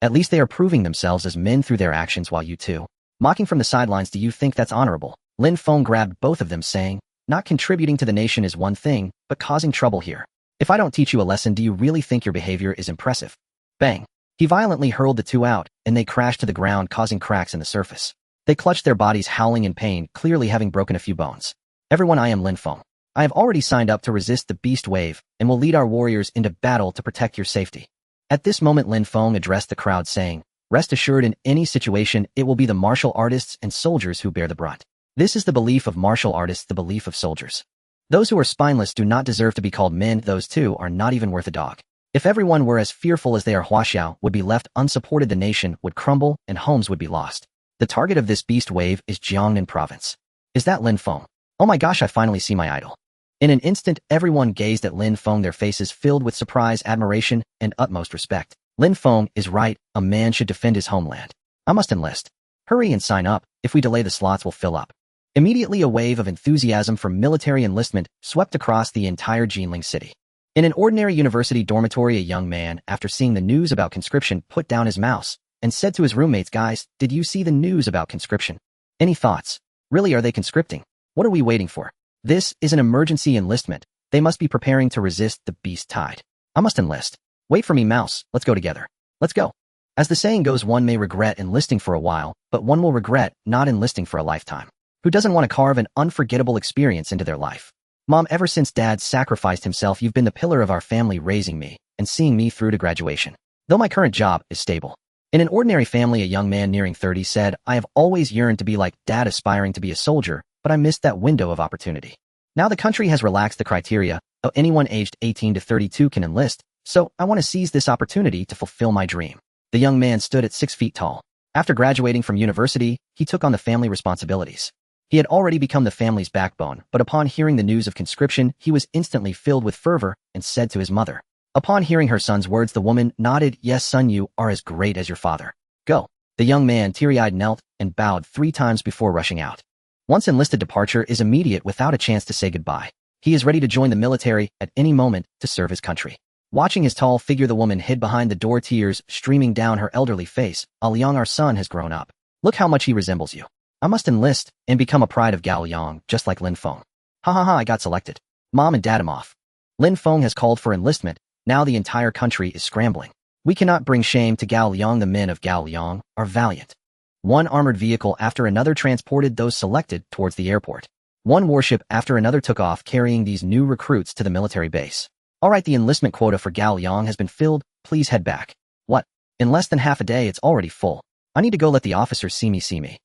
At least they are proving themselves as men through their actions, while you two, mocking from the sidelines, do you think that's honorable? Lin Feng grabbed both of them, saying, not contributing to the nation is one thing, but causing trouble here. If I don't teach you a lesson, do you really think your behavior is impressive? Bang! He violently hurled the two out, and they crashed to the ground, causing cracks in the surface. They clutched their bodies, howling in pain, clearly having broken a few bones. Everyone, I am Lin Feng. I have already signed up to resist the beast wave, and will lead our warriors into battle to protect your safety. At this moment, Lin Feng addressed the crowd, saying, rest assured, in any situation, it will be the martial artists and soldiers who bear the brunt. This is the belief of martial artists, the belief of soldiers. Those who are spineless do not deserve to be called men. Those two are not even worth a dog. If everyone were as fearful as they are, Huaxiao would be left unsupported, the nation would crumble, and homes would be lost. The target of this beast wave is Jiangnan Province. Is that Lin Feng? Oh my gosh, I finally see my idol. In an instant, everyone gazed at Lin Feng, their faces filled with surprise, admiration, and utmost respect. Lin Feng is right, a man should defend his homeland. I must enlist. Hurry and sign up, if we delay the slots will fill up. Immediately a wave of enthusiasm for military enlistment swept across the entire Jinling city. In an ordinary university dormitory, a young man, after seeing the news about conscription, put down his mouse and said to his roommates, "Guys, did you see the news about conscription? Any thoughts? Really, are they conscripting? What are we waiting for? This is an emergency enlistment. They must be preparing to resist the beast tide. I must enlist. Wait for me, mouse. Let's go together. Let's go." As the saying goes, one may regret enlisting for a while, but one will regret not enlisting for a lifetime. Who doesn't want to carve an unforgettable experience into their life? Mom, ever since Dad sacrificed himself, you've been the pillar of our family, raising me and seeing me through to graduation. Though my current job is stable. In an ordinary family, a young man nearing 30 said, "I have always yearned to be like Dad, aspiring to be a soldier, but I missed that window of opportunity. Now the country has relaxed the criteria, though anyone aged 18 to 32 can enlist, so I want to seize this opportunity to fulfill my dream." The young man stood at 6 feet tall. After graduating from university, he took on the family responsibilities. He had already become the family's backbone, but upon hearing the news of conscription, he was instantly filled with fervor and said to his mother. Upon hearing her son's words, the woman nodded, "Yes, son, you are as great as your father. Go." The young man, teary-eyed, knelt and bowed 3 times before rushing out. Once enlisted, departure is immediate without a chance to say goodbye. He is ready to join the military at any moment to serve his country. Watching his tall figure, the woman hid behind the door, tears streaming down her elderly face. "Liang, our son has grown up. Look how much he resembles you. I must enlist and become a pride of Liang, just like Lin Feng. Ha ha ha, I got selected. Mom and Dad, I'm off." Lin Feng has called for enlistment. Now the entire country is scrambling. We cannot bring shame to Liang. The men of Liang are valiant. One armored vehicle after another transported those selected towards the airport. One warship after another took off, carrying these new recruits to the military base. All right, the enlistment quota for Liang has been filled. Please head back. What? In less than half a day, it's already full. I need to go let the officers see me.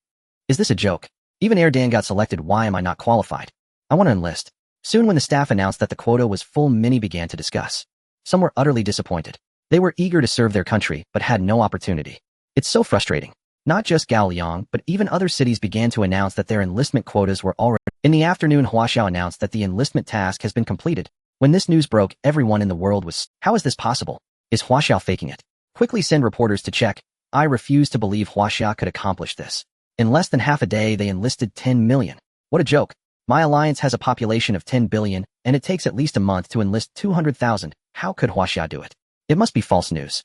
Is this a joke? Even Erdan got selected. Why am I not qualified? I want to enlist. Soon, when the staff announced that the quota was full, many began to discuss. Some were utterly disappointed. They were eager to serve their country, but had no opportunity. It's so frustrating. Not just Liang, but even other cities began to announce that their enlistment quotas were already. In the afternoon, Huaxiao announced that the enlistment task has been completed. When this news broke, everyone in the world was, "How is this possible? Is Huaxiao faking it? Quickly send reporters to check." I refuse to believe Huaxiao could accomplish this. In less than half a day, they enlisted 10 million. What a joke. My alliance has a population of 10 billion, and it takes at least a month to enlist 200,000. How could Huaxiao do it? It must be false news.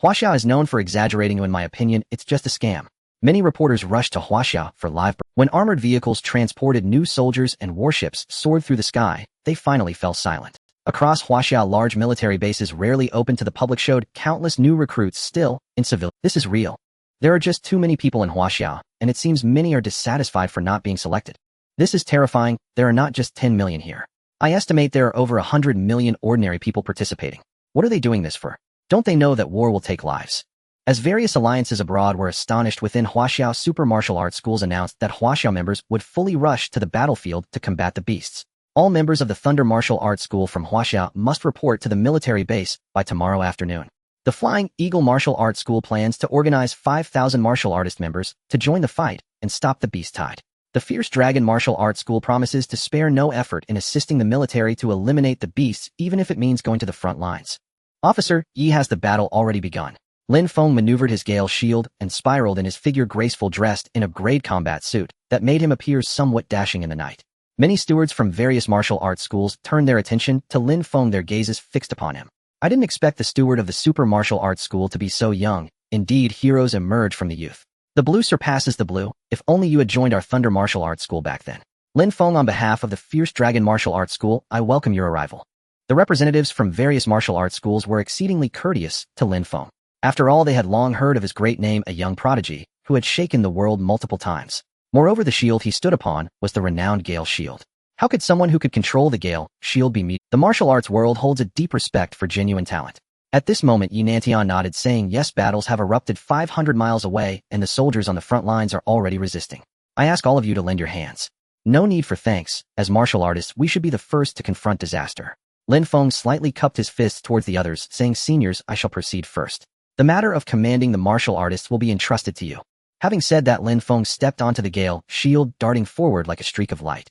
Huaxiao is known for exaggerating. In my opinion, it's just a scam. Many reporters rushed to Huaxiao for live. When armored vehicles transported new soldiers and warships soared through the sky, they finally fell silent. Across Huaxiao, large military bases rarely open to the public showed countless new recruits still in civilian. This is real. There are just too many people in Huaxiao, and it seems many are dissatisfied for not being selected. This is terrifying. There are not just 10 million here. I estimate there are over 100 million ordinary people participating. What are they doing this for? Don't they know that war will take lives? As various alliances abroad were astonished, within Huaxiao, super martial arts schools announced that Huaxiao members would fully rush to the battlefield to combat the beasts. All members of the Thunder Martial Arts School from Huaxiao must report to the military base by tomorrow afternoon. The Flying Eagle Martial Arts School plans to organize 5,000 martial artist members to join the fight and stop the beast tide. The Fierce Dragon Martial Arts School promises to spare no effort in assisting the military to eliminate the beasts, even if it means going to the front lines. Officer Yi, has the battle already begun? Lin Feng maneuvered his Gale shield and spiraled in his figure, graceful, dressed in a grade combat suit that made him appear somewhat dashing in the night. Many stewards from various martial arts schools turned their attention to Lin Feng, their gazes fixed upon him. I didn't expect the steward of the Super Martial Arts School to be so young. Indeed, heroes emerge from the youth. The blue surpasses the blue. If only you had joined our Thunder Martial Arts School back then. Lin Feng, on behalf of the Fierce Dragon Martial Arts School, I welcome your arrival. The representatives from various martial arts schools were exceedingly courteous to Lin Feng. After all, they had long heard of his great name, a young prodigy who had shaken the world multiple times. Moreover, the shield he stood upon was the renowned Gale shield. How could someone who could control the Gale shield be me? The martial arts world holds a deep respect for genuine talent. At this moment, Yi Nantian nodded, saying, "Yes, battles have erupted 500 miles away, and the soldiers on the front lines are already resisting. I ask all of you to lend your hands. No need for thanks. As martial artists, we should be the first to confront disaster." Lin Feng slightly cupped his fists towards the others, saying, "Seniors, I shall proceed first. The matter of commanding the martial artists will be entrusted to you." Having said that, Lin Feng stepped onto the Gale shield, darting forward like a streak of light.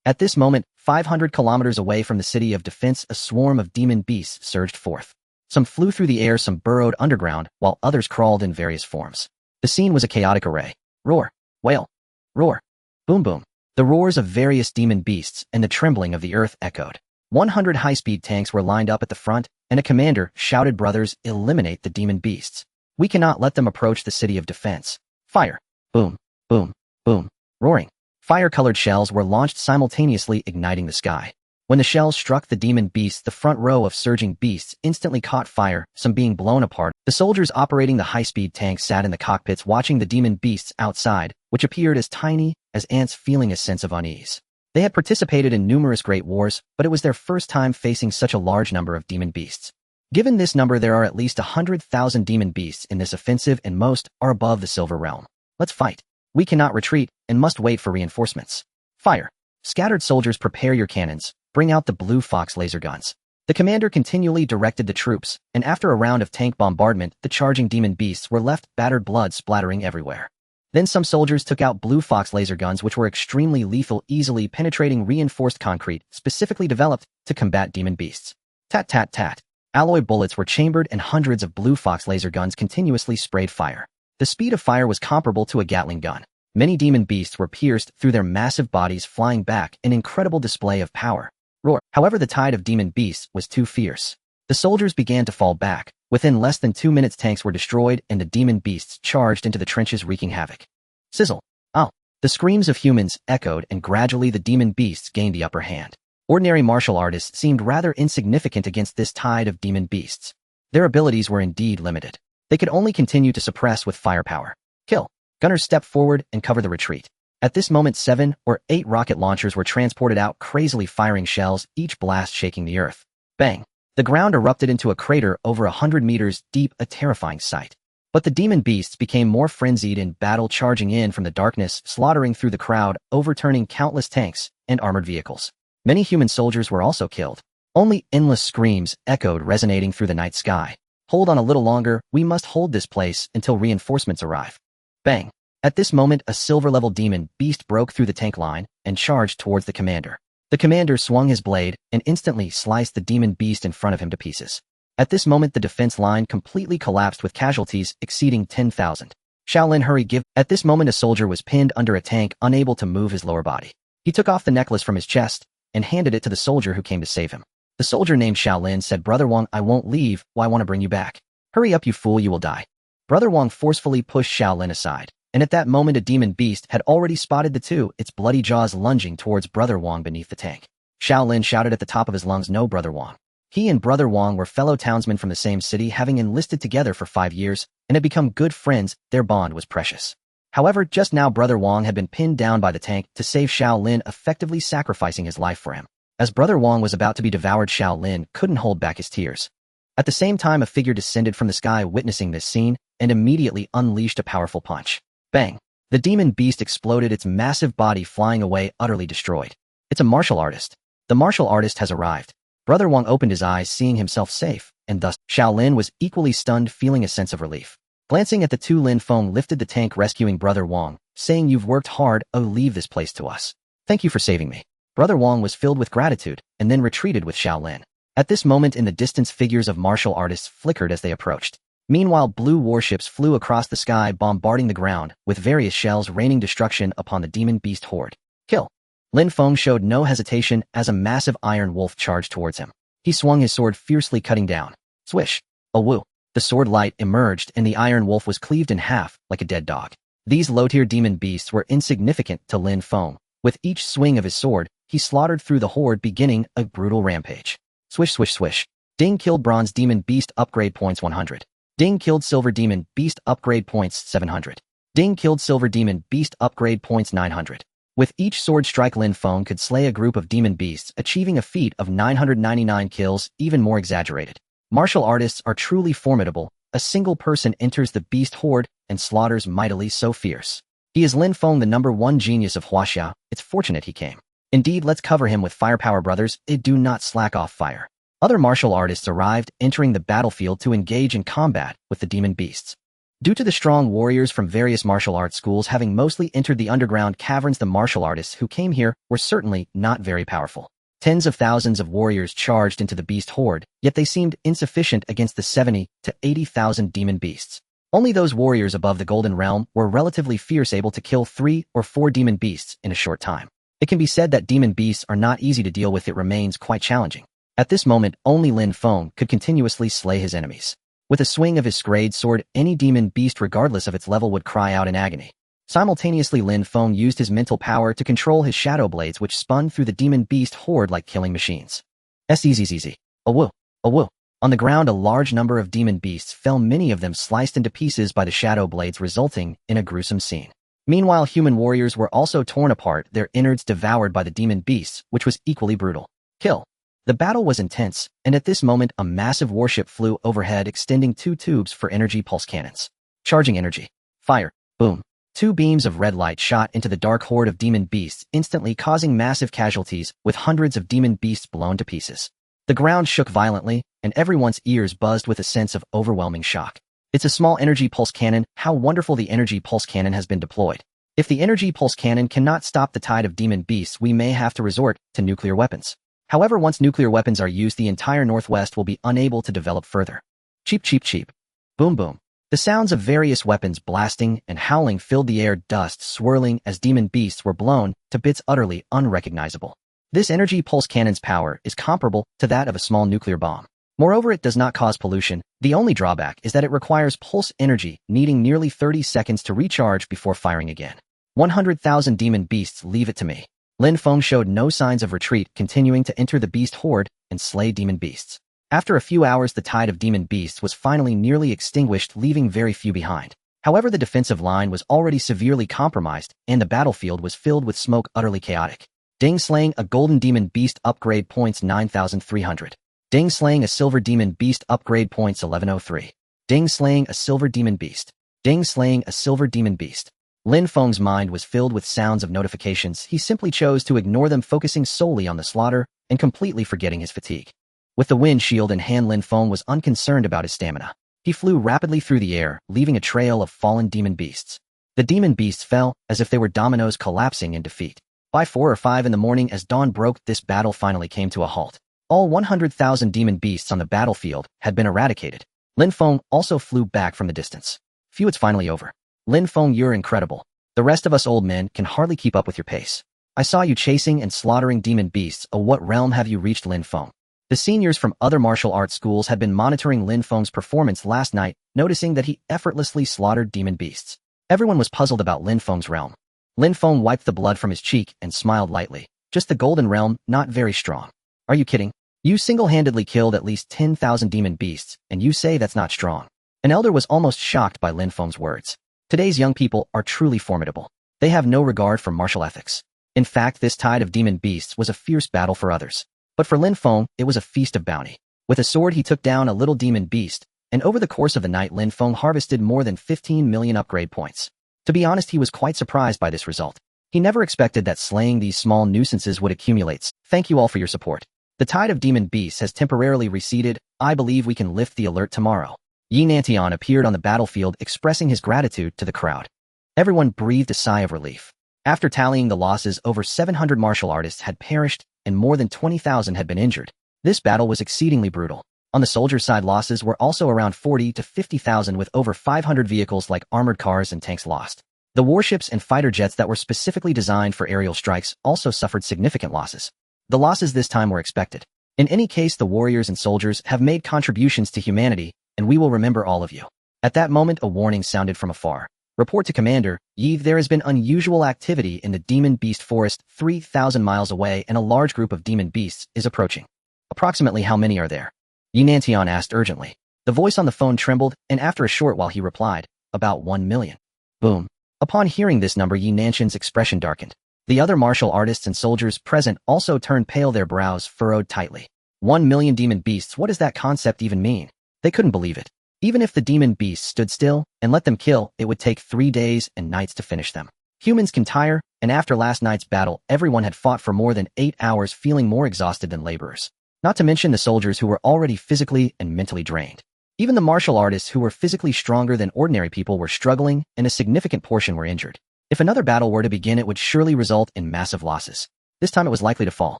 At this moment, 500 kilometers away from the city of defense, a swarm of demon beasts surged forth. Some flew through the air, some burrowed underground, while others crawled in various forms. The scene was a chaotic array. Roar, wail, roar, boom boom. The roars of various demon beasts and the trembling of the earth echoed. 100 high-speed tanks were lined up at the front, and a commander shouted, "Brothers, eliminate the demon beasts. We cannot let them approach the city of defense." Fire. Boom, boom, boom. Roaring. Fire-colored shells were launched simultaneously, igniting the sky. When the shells struck the demon beasts, the front row of surging beasts instantly caught fire, some being blown apart. The soldiers operating the high-speed tanks sat in the cockpits watching the demon beasts outside, which appeared as tiny as ants, feeling a sense of unease. They had participated in numerous great wars, but it was their first time facing such a large number of demon beasts. Given this number, there are at least 100,000 demon beasts in this offensive, and most are above the Silver Realm. Let's fight. We cannot retreat and must wait for reinforcements. Fire. Scattered soldiers, prepare your cannons. Bring out the Blue Fox laser guns. The commander continually directed the troops, and after a round of tank bombardment, the charging demon beasts were left, battered, blood splattering everywhere. Then some soldiers took out Blue Fox laser guns, which were extremely lethal, easily penetrating reinforced concrete, specifically developed to combat demon beasts. Tat tat tat. Alloy bullets were chambered and hundreds of Blue Fox laser guns continuously sprayed fire. The speed of fire was comparable to a Gatling gun. Many demon beasts were pierced through their massive bodies, flying back, an incredible display of power. Roar. However, the tide of demon beasts was too fierce. The soldiers began to fall back. Within less than 2 minutes, tanks were destroyed and the demon beasts charged into the trenches, wreaking havoc. Sizzle. Ow. The screams of humans echoed, and gradually the demon beasts gained the upper hand. Ordinary martial artists seemed rather insignificant against this tide of demon beasts. Their abilities were indeed limited. They could only continue to suppress with firepower. Kill. Gunners stepped forward and cover the retreat. At this moment, 7 or 8 rocket launchers were transported out, crazily firing shells, each blast shaking the earth. Bang! The ground erupted into a crater over 100 meters deep, a terrifying sight. But the demon beasts became more frenzied in battle, charging in from the darkness, slaughtering through the crowd, overturning countless tanks and armored vehicles. Many human soldiers were also killed. Only endless screams echoed, resonating through the night sky. Hold on a little longer, we must hold this place until reinforcements arrive. Bang! At this moment, a silver-level demon beast broke through the tank line and charged towards the commander. The commander swung his blade and instantly sliced the demon beast in front of him to pieces. At this moment, the defense line completely collapsed with casualties exceeding 10,000. Shaolin, hurry, give. At this moment, a soldier was pinned under a tank, unable to move his lower body. He took off the necklace from his chest and handed it to the soldier who came to save him. The soldier named Shaolin said, "Brother Wang, I won't leave. Well, I want to bring you back. Hurry up, you fool, you will die." Brother Wang forcefully pushed Shaolin aside. And at that moment, a demon beast had already spotted the two, its bloody jaws lunging towards Brother Wang beneath the tank. Shaolin shouted at the top of his lungs, "No, Brother Wang." He and Brother Wang were fellow townsmen from the same city, having enlisted together for 5 years, and had become good friends. Their bond was precious. However, just now Brother Wang had been pinned down by the tank to save Shaolin, effectively sacrificing his life for him. As Brother Wang was about to be devoured, Shaolin couldn't hold back his tears. At the same time, a figure descended from the sky, witnessing this scene, and immediately unleashed a powerful punch. Bang! The demon beast exploded, its massive body flying away, utterly destroyed. It's a martial artist. The martial artist has arrived. Brother Wang opened his eyes, seeing himself safe, and thus Shaolin was equally stunned, feeling a sense of relief. Glancing at the two, Lin Feng lifted the tank, rescuing Brother Wang, saying, "You've worked hard. Oh, leave this place to us. Thank you for saving me." Brother Wang was filled with gratitude, and then retreated with Shaolin. At this moment, in the distance, figures of martial artists flickered as they approached. Meanwhile, blue warships flew across the sky, bombarding the ground, with various shells raining destruction upon the demon beast horde. Kill. Lin Feng showed no hesitation as a massive iron wolf charged towards him. He swung his sword, fiercely cutting down. Swish. A woo. The sword light emerged, and the iron wolf was cleaved in half, like a dead dog. These low-tier demon beasts were insignificant to Lin Feng. With each swing of his sword, he slaughtered through the horde, beginning a brutal rampage. Swish, swish, swish. Ding, killed bronze demon beast, upgrade points 100. Ding, killed silver demon beast, upgrade points 700. Ding, killed silver demon beast, upgrade points 900. With each sword strike, Lin Feng could slay a group of demon beasts, achieving a feat of 999 kills, even more exaggerated. Martial artists are truly formidable. A single person enters the beast horde and slaughters mightily, so fierce. He is Lin Feng, the #1 genius of Huaxia. It's fortunate he came. Indeed, let's cover him with firepower, brothers. Do not slack off fire. Other martial artists arrived, entering the battlefield to engage in combat with the demon beasts. Due to the strong warriors from various martial arts schools having mostly entered the underground caverns, the martial artists who came here were certainly not very powerful. Tens of thousands of warriors charged into the beast horde, yet they seemed insufficient against the 70 to 80,000 demon beasts. Only those warriors above the Golden Realm were relatively fierce, able to kill 3 or 4 demon beasts in a short time. It can be said that demon beasts are not easy to deal with. It remains quite challenging. At this moment, only Lin Feng could continuously slay his enemies. With a swing of his scrayed sword, any demon beast regardless of its level would cry out in agony. Simultaneously, Lin Feng used his mental power to control his shadow blades, which spun through the demon beast horde like killing machines. Zzz. Awoo. Awoo. On the ground, a large number of demon beasts fell, many of them sliced into pieces by the shadow blades, resulting in a gruesome scene. Meanwhile, human warriors were also torn apart, their innards devoured by the demon beasts, which was equally brutal. Kill. The battle was intense, and at this moment a massive warship flew overhead, extending 2 tubes for energy pulse cannons. Charging energy. Fire. Boom. 2 beams of red light shot into the dark horde of demon beasts, instantly causing massive casualties, with hundreds of demon beasts blown to pieces. The ground shook violently, and everyone's ears buzzed with a sense of overwhelming shock. It's a small energy pulse cannon. How wonderful! The energy pulse cannon has been deployed. If the energy pulse cannon cannot stop the tide of demon beasts, we may have to resort to nuclear weapons. However, once nuclear weapons are used, the entire Northwest will be unable to develop further. Cheep, cheep, cheep. Boom, boom. The sounds of various weapons blasting and howling filled the air, dust swirling as demon beasts were blown to bits, utterly unrecognizable. This energy pulse cannon's power is comparable to that of a small nuclear bomb. Moreover, it does not cause pollution. The only drawback is that it requires pulse energy, needing nearly 30 seconds to recharge before firing again. 100,000 demon beasts, leave it to me. Lin Feng showed no signs of retreat, continuing to enter the beast horde and slay demon beasts. After a few hours, the tide of demon beasts was finally nearly extinguished, leaving very few behind. However, the defensive line was already severely compromised, and the battlefield was filled with smoke, utterly chaotic. Ding, slaying a golden demon beast, upgrade points 9,300. Ding, slaying a silver demon beast, upgrade points 1103. Ding, slaying a silver demon beast. Ding, slaying a silver demon beast. Lin Feng's mind was filled with sounds of notifications. He simply chose to ignore them, focusing solely on the slaughter and completely forgetting his fatigue. With the wind shield in hand, Lin Feng was unconcerned about his stamina. He flew rapidly through the air, leaving a trail of fallen demon beasts. The demon beasts fell as if they were dominoes, collapsing in defeat. By 4 or 5 in the morning, as dawn broke, this battle finally came to a halt. All 100,000 demon beasts on the battlefield had been eradicated. Lin Feng also flew back from the distance. Phew, it's finally over. Lin Feng, you're incredible. The rest of us old men can hardly keep up with your pace. I saw you chasing and slaughtering demon beasts. Oh, what realm have you reached, Lin Feng? The seniors from other martial arts schools had been monitoring Lin Feng's performance last night, noticing that he effortlessly slaughtered demon beasts. Everyone was puzzled about Lin Feng's realm. Lin Feng wiped the blood from his cheek and smiled lightly. Just the golden realm, not very strong. Are you kidding? You single-handedly killed at least 10,000 demon beasts, and you say that's not strong. An elder was almost shocked by Lin Feng's words. Today's young people are truly formidable. They have no regard for martial ethics. In fact, this tide of demon beasts was a fierce battle for others. But for Lin Feng, it was a feast of bounty. With a sword, he took down a little demon beast, and over the course of the night, Lin Feng harvested more than 15 million upgrade points. To be honest, he was quite surprised by this result. He never expected that slaying these small nuisances would accumulate. Thank you all for your support. The tide of demon beasts has temporarily receded. I believe we can lift the alert tomorrow. Yi Nantian appeared on the battlefield, expressing his gratitude to the crowd. Everyone breathed a sigh of relief. After tallying the losses, over 700 martial artists had perished, and more than 20,000 had been injured. This battle was exceedingly brutal. On the soldiers' side, losses were also around 40 to 50,000, with over 500 vehicles like armored cars and tanks lost. The warships and fighter jets that were specifically designed for aerial strikes also suffered significant losses. The losses this time were expected. In any case, the warriors and soldiers have made contributions to humanity, and we will remember all of you. At that moment, a warning sounded from afar. Report to Commander Yi, there has been unusual activity in the Demon Beast Forest 3,000 miles away, and a large group of demon beasts is approaching. Approximately how many are there? Yi Nantian asked urgently. The voice on the phone trembled, and after a short while he replied, about 1 million. Boom. Upon hearing this number, Yi Nantian's expression darkened. The other martial artists and soldiers present also turned pale, their brows furrowed tightly. 1 million demon beasts, what does that concept even mean? They couldn't believe it. Even if the demon beasts stood still and let them kill, it would take 3 days and nights to finish them. Humans can tire, and after last night's battle, everyone had fought for more than 8 hours, feeling more exhausted than laborers. Not to mention the soldiers who were already physically and mentally drained. Even the martial artists who were physically stronger than ordinary people were struggling, and a significant portion were injured. If another battle were to begin, it would surely result in massive losses. This time it was likely to fall.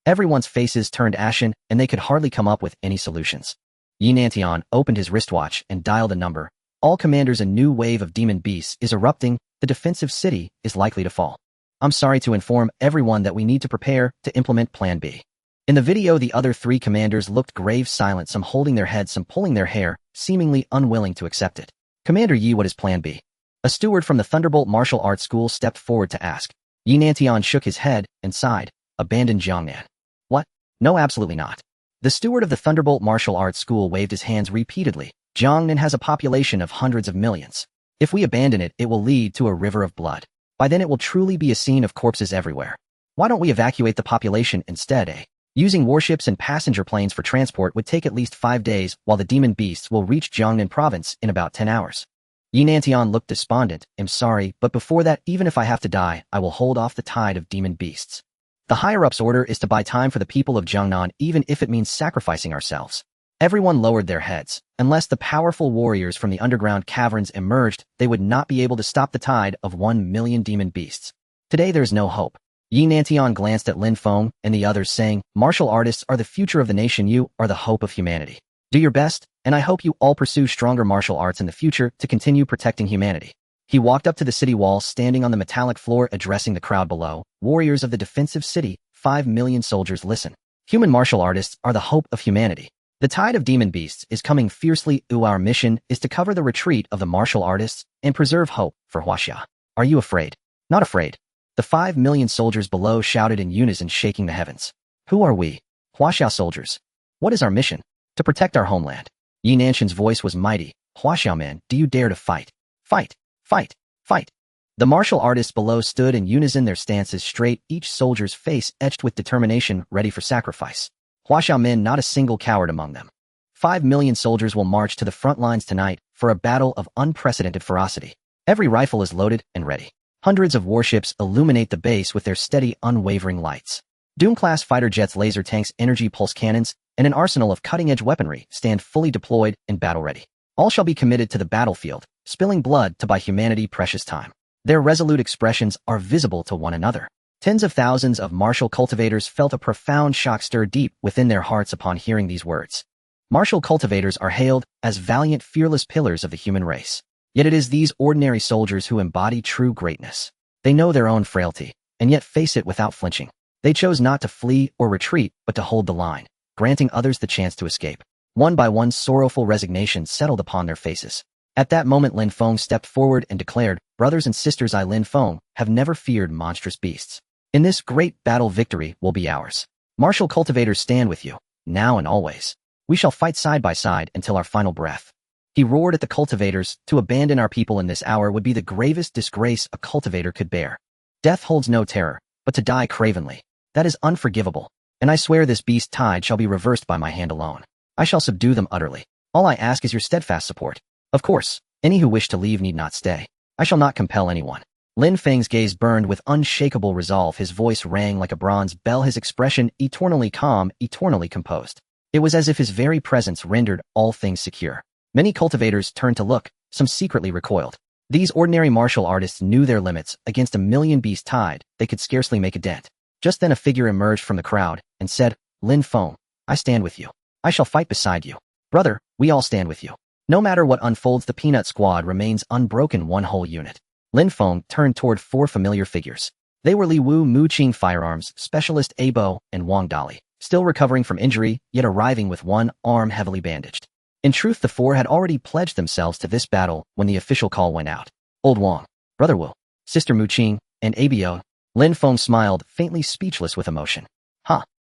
Everyone's faces turned ashen, and they could hardly come up with any solutions. Yi Nantian opened his wristwatch and dialed a number. All commanders, a new wave of demon beasts is erupting. The defensive city is likely to fall. I'm sorry to inform everyone that we need to prepare to implement Plan B. In the video, the other three commanders looked grave, silent, some holding their heads, some pulling their hair, seemingly unwilling to accept it. Commander Yi, what is Plan B? A steward from the Thunderbolt Martial Arts School stepped forward to ask. Yi Nantian shook his head and sighed. Abandon Jiangnan. What? No, absolutely not. The steward of the Thunderbolt Martial Arts School waved his hands repeatedly. Jiangnan has a population of hundreds of millions. If we abandon it, it will lead to a river of blood. By then it will truly be a scene of corpses everywhere. Why don't we evacuate the population instead, eh? Using warships and passenger planes for transport would take at least 5 days, while the demon beasts will reach Jiangnan province in about 10 hours. Yi Nantian looked despondent. I'm sorry, but before that, even if I have to die, I will hold off the tide of demon beasts. The higher-ups' order is to buy time for the people of Jiangnan, even if it means sacrificing ourselves. Everyone lowered their heads. Unless the powerful warriors from the underground caverns emerged, they would not be able to stop the tide of 1 million demon beasts. Today there's no hope. Yi Nantian glanced at Lin Feng and the others, saying, martial artists are the future of the nation. You are the hope of humanity. Do your best, and I hope you all pursue stronger martial arts in the future to continue protecting humanity. He walked up to the city wall, standing on the metallic floor, addressing the crowd below. Warriors of the defensive city, 5 million soldiers, listen. Human martial artists are the hope of humanity. The tide of demon beasts is coming fiercely. Our mission is to cover the retreat of the martial artists and preserve hope for Huaxia. Are you afraid? Not afraid. The 5 million soldiers below shouted in unison, shaking the heavens. Who are we? Huaxia soldiers. What is our mission? To protect our homeland. Yi Nantian's voice was mighty. Huaxia men, do you dare to fight? Fight! Fight! Fight! The martial artists below stood in unison, their stances straight, each soldier's face etched with determination, ready for sacrifice. Huaxia men, not a single coward among them. 5 million soldiers will march to the front lines tonight for a battle of unprecedented ferocity. Every rifle is loaded and ready. Hundreds of warships illuminate the base with their steady, unwavering lights. Doom-class fighter jets, laser tanks, energy pulse cannons, and an arsenal of cutting-edge weaponry stand fully deployed and battle-ready. All shall be committed to the battlefield, spilling blood to buy humanity precious time. Their resolute expressions are visible to one another. Tens of thousands of martial cultivators felt a profound shock stir deep within their hearts upon hearing these words. Martial cultivators are hailed as valiant, fearless pillars of the human race. Yet it is these ordinary soldiers who embody true greatness. They know their own frailty, and yet face it without flinching. They chose not to flee or retreat, but to hold the line, granting others the chance to escape. One by one, sorrowful resignation settled upon their faces. At that moment, Lin Feng stepped forward and declared, brothers and sisters, I, Lin Feng, have never feared monstrous beasts. In this great battle, victory will be ours. Martial cultivators, stand with you, now and always. We shall fight side by side until our final breath. He roared at the cultivators. To abandon our people in this hour would be the gravest disgrace a cultivator could bear. Death holds no terror, but to die cravenly, that is unforgivable. And I swear this beast tide shall be reversed by my hand alone. I shall subdue them utterly. All I ask is your steadfast support. Of course, any who wish to leave need not stay. I shall not compel anyone. Lin Feng's gaze burned with unshakable resolve. His voice rang like a bronze bell, his expression eternally calm, eternally composed. It was as if his very presence rendered all things secure. Many cultivators turned to look, some secretly recoiled. These ordinary martial artists knew their limits. Against a million-beast tide, they could scarcely make a dent. Just then a figure emerged from the crowd and said, Lin Feng, I stand with you. I shall fight beside you. Brother, we all stand with you. No matter what unfolds, the Peanut Squad remains unbroken, one whole unit. Lin Feng turned toward 4 familiar figures. They were Li Wu, Mu Qing firearms specialist Abo, and Wang Dali, still recovering from injury, yet arriving with one arm heavily bandaged. In truth, the 4 had already pledged themselves to this battle when the official call went out. Old Wang, Brother Wu, Sister Mu Qing, and Abo. Lin Feng smiled, faintly speechless with emotion.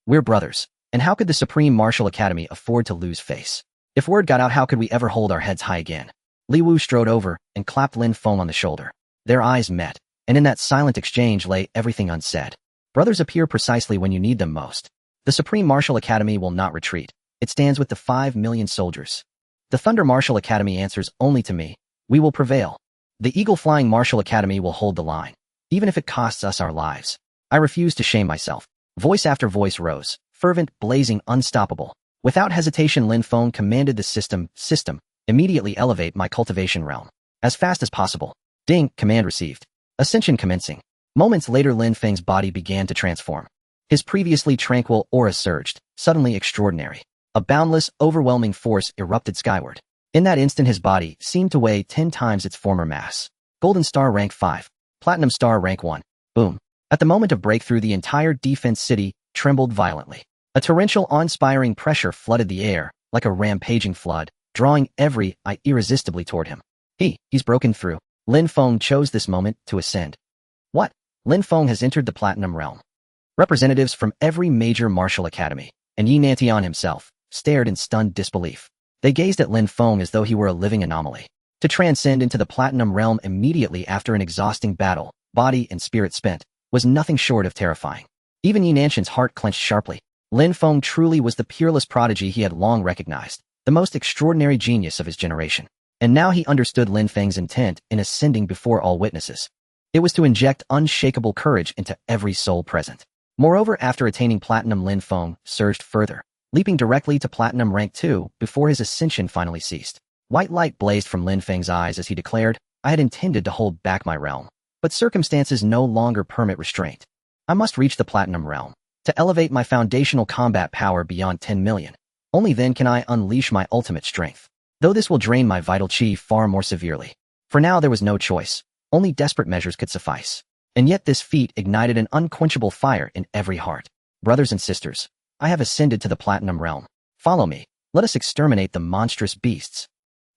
We're brothers. And how could the Supreme Martial Academy afford to lose face? If word got out, how could we ever hold our heads high again? Li Wu strode over and clapped Lin Feng on the shoulder. Their eyes met, and in that silent exchange lay everything unsaid. Brothers appear precisely when you need them most. The Supreme Martial Academy will not retreat. It stands with the 5 million soldiers. The Thunder Martial Academy answers only to me. We will prevail. The Eagle Flying Martial Academy will hold the line, even if it costs us our lives. I refuse to shame myself. Voice after voice rose, fervent, blazing, unstoppable. Without hesitation, Lin Feng commanded the system, immediately elevate my cultivation realm. As fast as possible. Ding, command received. Ascension commencing. Moments later, Lin Feng's body began to transform. His previously tranquil aura surged, suddenly extraordinary. A boundless, overwhelming force erupted skyward. In that instant, his body seemed to weigh 10 times its former mass. Golden Star rank 5. Platinum Star rank 1. Boom. At the moment of breakthrough, the entire defense city trembled violently. A torrential, awe-inspiring pressure flooded the air, like a rampaging flood, drawing every eye irresistibly toward him. He's broken through. Lin Feng chose this moment to ascend. What? Lin Feng has entered the Platinum Realm. Representatives from every major martial academy, and Yi Nantian himself, stared in stunned disbelief. They gazed at Lin Feng as though he were a living anomaly. To transcend into the Platinum Realm immediately after an exhausting battle, body and spirit spent, was nothing short of terrifying. Even Yi Nantian's heart clenched sharply. Lin Feng truly was the peerless prodigy he had long recognized, the most extraordinary genius of his generation. And now he understood Lin Feng's intent in ascending before all witnesses. It was to inject unshakable courage into every soul present. Moreover, after attaining Platinum, Lin Feng surged further, leaping directly to Platinum Rank 2 before his ascension finally ceased. White light blazed from Lin Feng's eyes as he declared, I had intended to hold back my realm, but circumstances no longer permit restraint. I must reach the Platinum Realm, to elevate my foundational combat power beyond 10 million. Only then can I unleash my ultimate strength. Though this will drain my vital chi far more severely. For now there was no choice. Only desperate measures could suffice. And yet this feat ignited an unquenchable fire in every heart. Brothers and sisters, I have ascended to the Platinum Realm. Follow me. Let us exterminate the monstrous beasts.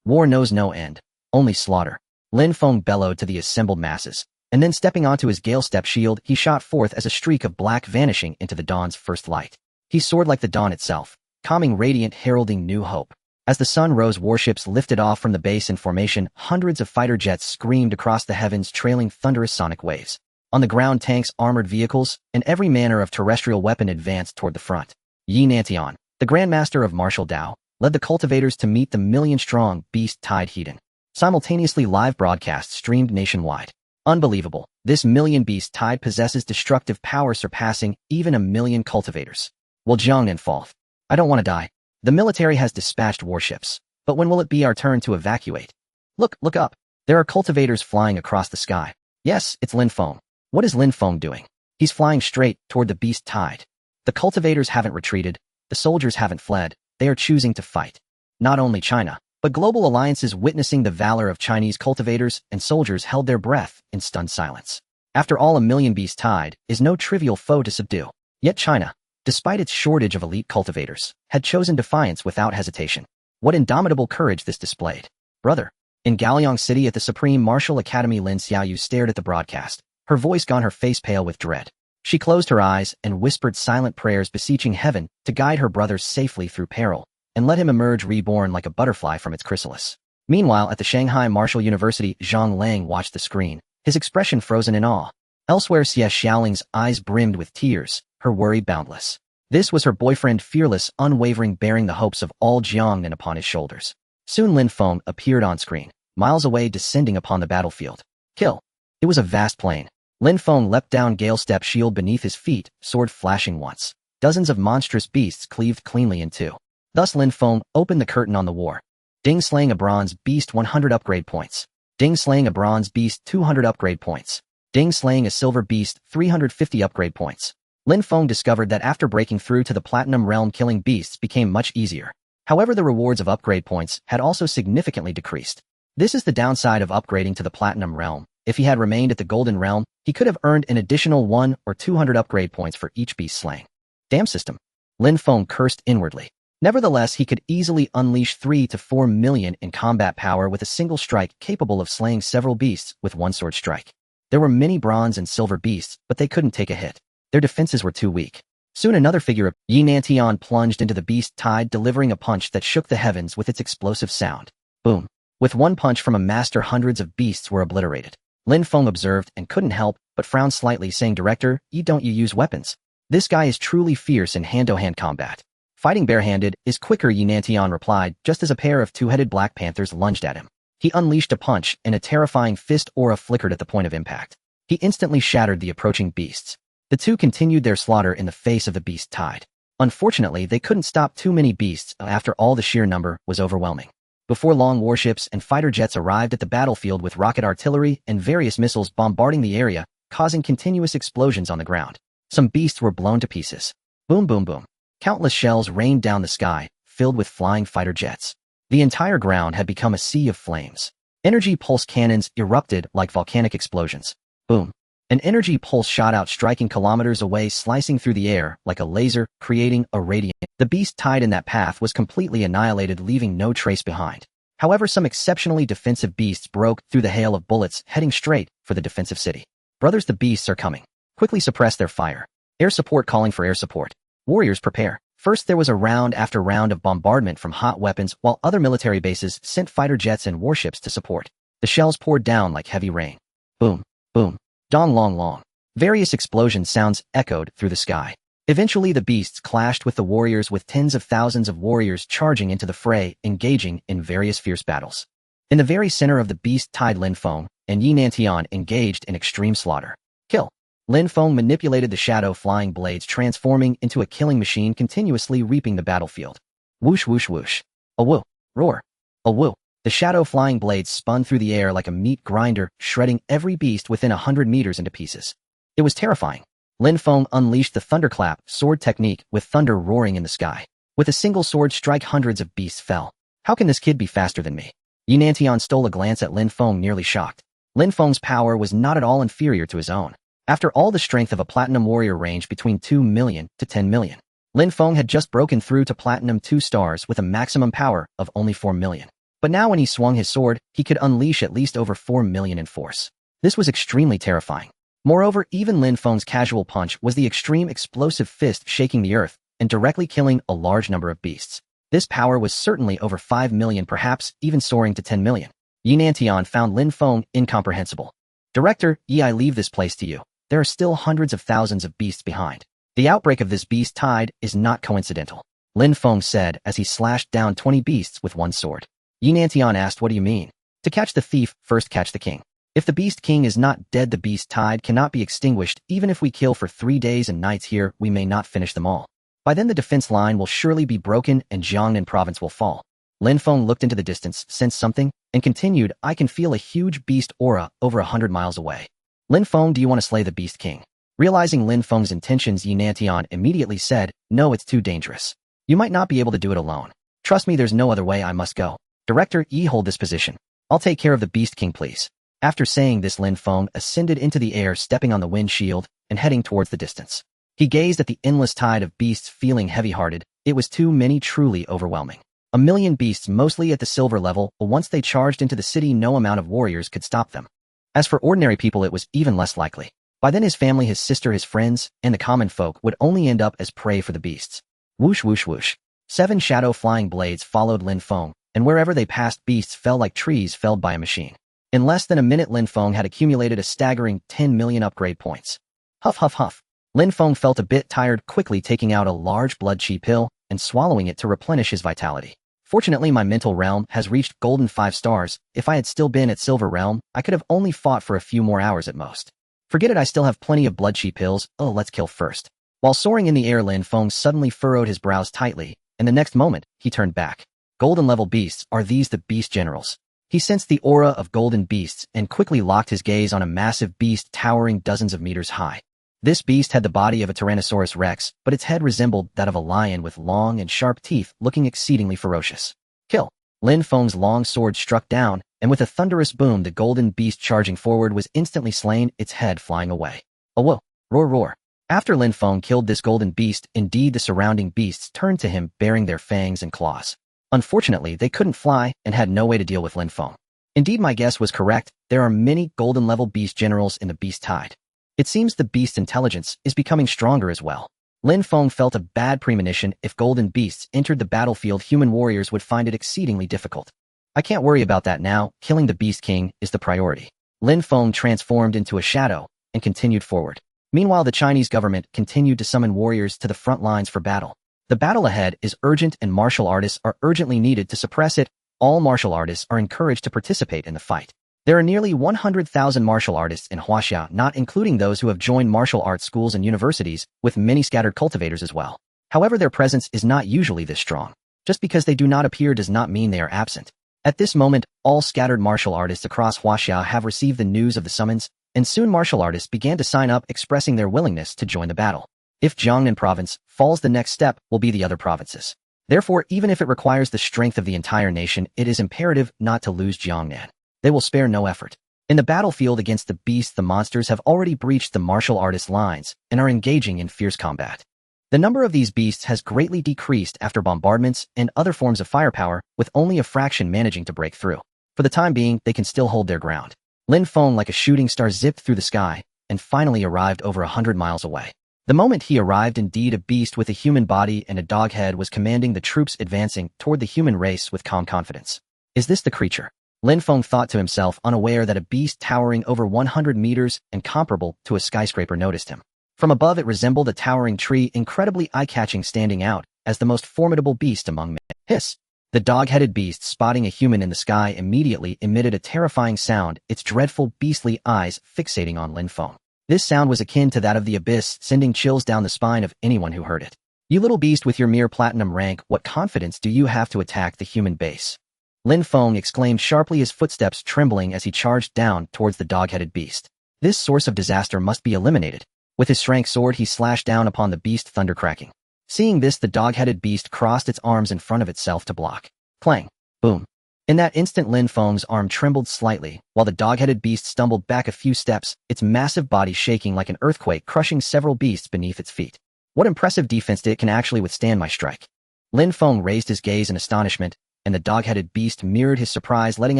War knows no end, only slaughter. Lin Feng bellowed to the assembled masses, and then stepping onto his Gale Step shield, he shot forth as a streak of black vanishing into the dawn's first light. He soared like the dawn itself, calming radiant, heralding new hope. As the sun rose, warships lifted off from the base in formation, hundreds of fighter jets screamed across the heavens, trailing thunderous sonic waves. On the ground, tanks, armored vehicles, and every manner of terrestrial weapon advanced toward the front. Yi Nantian, the Grandmaster of Martial Dao, led the cultivators to meet the million-strong beast-tide Heathen. Simultaneously, live broadcasts streamed nationwide. Unbelievable, this million beast tide possesses destructive power surpassing even a million cultivators. Will Jiangnan fall? I don't want to die. The military has dispatched warships, but when will it be our turn to evacuate? Look up. There are cultivators flying across the sky. Yes, it's Lin Feng. What is Lin Feng doing? He's flying straight toward the beast tide. The cultivators haven't retreated. The soldiers haven't fled. They are choosing to fight. Not only China, but global alliances witnessing the valor of Chinese cultivators and soldiers held their breath in stunned silence. After all, a million beast tide is no trivial foe to subdue. Yet China, despite its shortage of elite cultivators, had chosen defiance without hesitation. What indomitable courage this displayed. Brother. In Gaoliang City at the Supreme Martial Academy, Lin Xiaoyu stared at the broadcast, her voice gone, her face pale with dread. She closed her eyes and whispered silent prayers beseeching heaven to guide her brothers safely through peril, and let him emerge reborn like a butterfly from its chrysalis. Meanwhile, at the Shanghai Martial University, Zhang Lang watched the screen, his expression frozen in awe. Elsewhere, Xie Xiaoling's eyes brimmed with tears, her worry boundless. This was her boyfriend, fearless, unwavering, bearing the hopes of all Jiangnan upon his shoulders. Soon Lin Feng appeared on screen, miles away, descending upon the battlefield. Kill. It was a vast plain. Lin Feng leapt down, Gale Step shield beneath his feet, sword flashing once. Dozens of monstrous beasts cleaved cleanly in two. Thus Lin Feng opened the curtain on the war. Ding, slaying a bronze beast, 100 upgrade points. Ding, slaying a bronze beast, 200 upgrade points. Ding, slaying a silver beast, 350 upgrade points. Lin Feng discovered that after breaking through to the Platinum Realm, killing beasts became much easier. However, the rewards of upgrade points had also significantly decreased. This is the downside of upgrading to the Platinum Realm. If he had remained at the Golden Realm, he could have earned an additional 1 or 200 upgrade points for each beast slaying. Damn system. Lin Feng cursed inwardly. Nevertheless, he could easily unleash 3 to 4 million in combat power with a single strike, capable of slaying several beasts with one sword strike. There were many bronze and silver beasts, but they couldn't take a hit. Their defenses were too weak. Soon another figure of Yi Nantian plunged into the beast tide, delivering a punch that shook the heavens with its explosive sound. Boom. With one punch from a master, hundreds of beasts were obliterated. Lin Feng observed and couldn't help but frown slightly, saying, Director, don't you use weapons? This guy is truly fierce in hand-to-hand combat. Fighting barehanded is quicker, Yi Nantian replied, just as a pair of two-headed black panthers lunged at him. He unleashed a punch, and a terrifying fist aura flickered at the point of impact. He instantly shattered the approaching beasts. The two continued their slaughter in the face of the beast tide. Unfortunately, they couldn't stop too many beasts. After all, the sheer number was overwhelming. Before long, warships and fighter jets arrived at the battlefield with rocket artillery and various missiles bombarding the area, causing continuous explosions on the ground. Some beasts were blown to pieces. Boom, boom, boom. Countless shells rained down the sky, filled with flying fighter jets. The entire ground had become a sea of flames. Energy pulse cannons erupted like volcanic explosions. Boom. An energy pulse shot out, striking kilometers away, slicing through the air like a laser, creating a radiant. The beast tied in that path was completely annihilated, leaving no trace behind. However, some exceptionally defensive beasts broke through the hail of bullets, heading straight for the defensive city. Brothers, the beasts are coming. Quickly suppress their fire. Air support calling for air support. Warriors, prepare. First, there was a round after round of bombardment from hot weapons, while other military bases sent fighter jets and warships to support. The shells poured down like heavy rain. Boom, boom, dong long long. Various explosion sounds echoed through the sky. Eventually, the beasts clashed with the warriors, with tens of thousands of warriors charging into the fray, engaging in various fierce battles. In the very center of the beast-tied Lin Feng and Yi Nantian engaged in extreme slaughter. Kill. Lin Feng manipulated the shadow flying blades, transforming into a killing machine, continuously reaping the battlefield. Whoosh whoosh whoosh. A woo. Roar. A woo. The shadow flying blades spun through the air like a meat grinder, shredding every beast within 100 meters into pieces. It was terrifying. Lin Feng unleashed the thunderclap sword technique, with thunder roaring in the sky. With a single sword strike, hundreds of beasts fell. How can this kid be faster than me? Yi Nantian stole a glance at Lin Feng, nearly shocked. Lin Feng's power was not at all inferior to his own. After all, the strength of a platinum warrior ranged between 2 million to 10 million. Lin Feng had just broken through to platinum 2 stars with a maximum power of only 4 million. But now when he swung his sword, he could unleash at least over 4 million in force. This was extremely terrifying. Moreover, even Lin Feng's casual punch was the extreme explosive fist, shaking the earth and directly killing a large number of beasts. This power was certainly over 5 million, perhaps even soaring to 10 million. Yi Nantian found Lin Feng incomprehensible. Director, Yi, I leave this place to you. There are still hundreds of thousands of beasts behind. The outbreak of this beast tide is not coincidental, Lin Feng said as he slashed down 20 beasts with one sword. Yi Nantian asked, what do you mean? To catch the thief, first catch the king. If the beast king is not dead, the beast tide cannot be extinguished. Even if we kill for 3 days and nights here, we may not finish them all. By then the defense line will surely be broken and Jiangnan province will fall. Lin Feng looked into the distance, sensed something, and continued, I can feel a huge beast aura over 100 miles away. Lin Feng, do you want to slay the beast king? Realizing Lin Feng's intentions, Yi Nantian immediately said, no, it's too dangerous. You might not be able to do it alone. Trust me, there's no other way. I must go. Director, Yi, hold this position. I'll take care of the beast king, please. After saying this, Lin Feng ascended into the air, stepping on the windshield and heading towards the distance. He gazed at the endless tide of beasts, feeling heavy-hearted. It was too many, truly overwhelming. 1 million beasts, mostly at the silver level, but once they charged into the city, no amount of warriors could stop them. As for ordinary people, it was even less likely. By then his family, his sister, his friends, and the common folk would only end up as prey for the beasts. Whoosh whoosh whoosh. 7 shadow flying blades followed Lin Feng, and wherever they passed, beasts fell like trees felled by a machine. In less than a minute, Lin Feng had accumulated a staggering 10 million upgrade points. Huff huff huff. Lin Feng felt a bit tired, quickly taking out a large blood chi pill and swallowing it to replenish his vitality. Fortunately, my mental realm has reached golden 5 stars. If I had still been at silver realm, I could have only fought for a few more hours at most. Forget it, I still have plenty of blood chi pills. Oh, let's kill first. While soaring in the air, Lin Feng suddenly furrowed his brows tightly, and the next moment, he turned back. Golden level beasts, are these the beast generals? He sensed the aura of golden beasts and quickly locked his gaze on a massive beast towering dozens of meters high. This beast had the body of a Tyrannosaurus Rex, but its head resembled that of a lion with long and sharp teeth, looking exceedingly ferocious. Kill. Lin Feng's long sword struck down, and with a thunderous boom, the golden beast charging forward was instantly slain, its head flying away. A whoa. Roar roar. After Lin Feng killed this golden beast, indeed the surrounding beasts turned to him, bearing their fangs and claws. Unfortunately, they couldn't fly and had no way to deal with Lin Feng. Indeed, my guess was correct. There are many golden-level beast generals in the beast tide. It seems the beast's intelligence is becoming stronger as well. Lin Feng felt a bad premonition. If golden beasts entered the battlefield, human warriors would find it exceedingly difficult. I can't worry about that now. Killing the beast king is the priority. Lin Feng transformed into a shadow and continued forward. Meanwhile, the Chinese government continued to summon warriors to the front lines for battle. The battle ahead is urgent and martial artists are urgently needed to suppress it. All martial artists are encouraged to participate in the fight. There are nearly 100,000 martial artists in Huaxia, not including those who have joined martial arts schools and universities, with many scattered cultivators as well. However, their presence is not usually this strong. Just because they do not appear does not mean they are absent. At this moment, all scattered martial artists across Huaxia have received the news of the summons, and soon martial artists began to sign up, expressing their willingness to join the battle. If Jiangnan province falls, the next step will be the other provinces. Therefore, even if it requires the strength of the entire nation, it is imperative not to lose Jiangnan. They will spare no effort. In the battlefield against the beasts, the monsters have already breached the martial artist lines and are engaging in fierce combat. The number of these beasts has greatly decreased after bombardments and other forms of firepower, with only a fraction managing to break through. For the time being, they can still hold their ground. Lin Feng, like a shooting star, zipped through the sky and finally arrived over 100 miles away. The moment he arrived, indeed, a beast with a human body and a dog head was commanding the troops advancing toward the human race with calm confidence. Is this the creature? Lin Feng thought to himself, unaware that a beast towering over 100 meters and comparable to a skyscraper noticed him. From above, it resembled a towering tree, incredibly eye-catching, standing out as the most formidable beast among men. Hiss! The dog-headed beast, spotting a human in the sky, immediately emitted a terrifying sound, its dreadful, beastly eyes fixating on Lin Feng. This sound was akin to that of the abyss, sending chills down the spine of anyone who heard it. You little beast with your mere platinum rank, what confidence do you have to attack the human base? Lin Feng exclaimed sharply, his footsteps trembling as he charged down towards the dog-headed beast. This source of disaster must be eliminated. With his strength sword, he slashed down upon the beast, thunder cracking. Seeing this, the dog-headed beast crossed its arms in front of itself to block. Clang! Boom! In that instant, Lin Feng's arm trembled slightly, while the dog-headed beast stumbled back a few steps, its massive body shaking like an earthquake, crushing several beasts beneath its feet. What impressive defense! It can actually withstand my strike. Lin Feng raised his gaze in astonishment, and the dog-headed beast mirrored his surprise, letting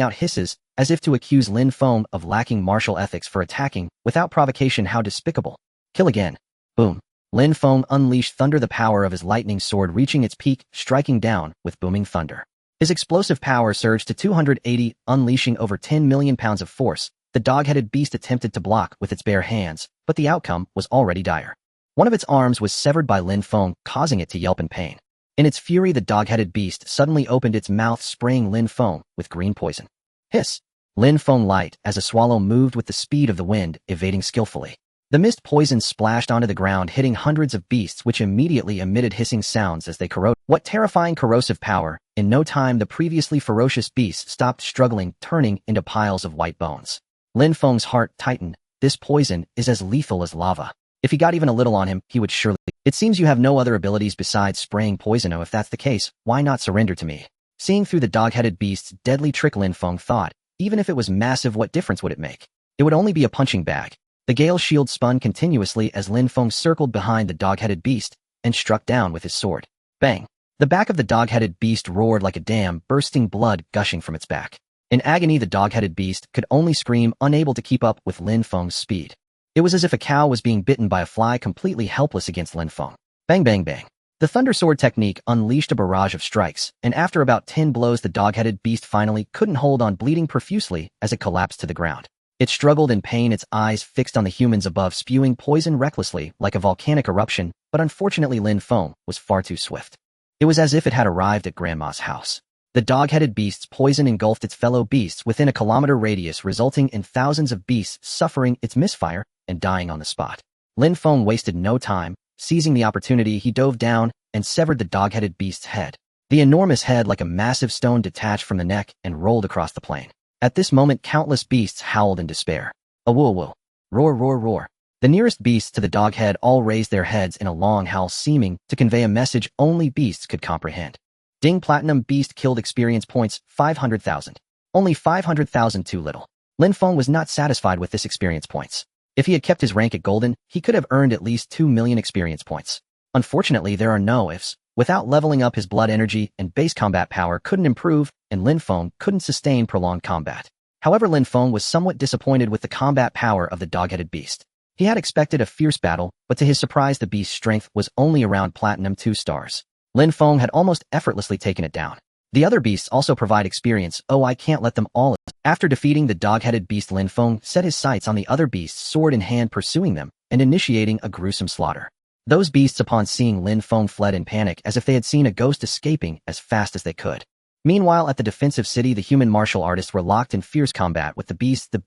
out hisses, as if to accuse Lin Feng of lacking martial ethics for attacking without provocation. How despicable! Kill again! Boom! Lin Feng unleashed thunder, the power of his lightning sword reaching its peak, striking down with booming thunder. His explosive power surged to 280, unleashing over 10 million pounds of force. The dog-headed beast attempted to block with its bare hands, but the outcome was already dire. One of its arms was severed by Lin Feng, causing it to yelp in pain. In its fury, the dog-headed beast suddenly opened its mouth, spraying Lin Feng with green poison. Hiss! Lin Feng, light as a swallow, moved with the speed of the wind, evading skillfully. The mist poison splashed onto the ground, hitting hundreds of beasts, which immediately emitted hissing sounds as they corroded. What terrifying corrosive power! In no time, the previously ferocious beasts stopped struggling, turning into piles of white bones. Lin Feng's heart tightened. This poison is as lethal as lava. If he got even a little on him, he would surely... It seems you have no other abilities besides spraying poison. Oh, if that's the case, why not surrender to me? Seeing through the dog-headed beast's deadly trick, Lin Feng thought, even if it was massive, what difference would it make? It would only be a punching bag. The gale shield spun continuously as Lin Feng circled behind the dog-headed beast and struck down with his sword. Bang! The back of the dog-headed beast roared like a dam, bursting, blood gushing from its back. In agony, the dog-headed beast could only scream, unable to keep up with Lin Feng's speed. It was as if a cow was being bitten by a fly, completely helpless against Lin Feng. Bang, bang, bang. The thunder sword technique unleashed a barrage of strikes, and after about 10 blows, the dog-headed beast finally couldn't hold on, bleeding profusely as it collapsed to the ground. It struggled in pain, its eyes fixed on the humans above, spewing poison recklessly like a volcanic eruption, but unfortunately Lin Feng was far too swift. It was as if it had arrived at Grandma's house. The dog-headed beast's poison engulfed its fellow beasts within a kilometer radius, resulting in thousands of beasts suffering its misfire and dying on the spot. Lin Feng wasted no time. Seizing the opportunity, he dove down and severed the dog-headed beast's head. The enormous head, like a massive stone, detached from the neck and rolled across the plain. At this moment, countless beasts howled in despair. A woo-woo. Roar, roar, roar. The nearest beasts to the dog head all raised their heads in a long howl, seeming to convey a message only beasts could comprehend. Ding! Platinum beast killed, experience points 500,000. Only 500,000 too little. Lin Feng was not satisfied with this experience points. If he had kept his rank at golden, he could have earned at least 2 million experience points. Unfortunately, there are no ifs. Without leveling up, his blood energy and base combat power couldn't improve, and Lin Feng couldn't sustain prolonged combat. However, Lin Feng was somewhat disappointed with the combat power of the dog-headed beast. He had expected a fierce battle, but to his surprise, the beast's strength was only around platinum 2 stars. Lin Feng had almost effortlessly taken it down. The other beasts also provide experience. Oh, I can't let them all. After defeating the dog-headed beast, Lin Feng set his sights on the other beasts, sword in hand, pursuing them and initiating a gruesome slaughter. Those beasts, upon seeing Lin Feng, fled in panic as if they had seen a ghost, escaping as fast as they could. Meanwhile, at the defensive city, the human martial artists were locked in fierce combat with the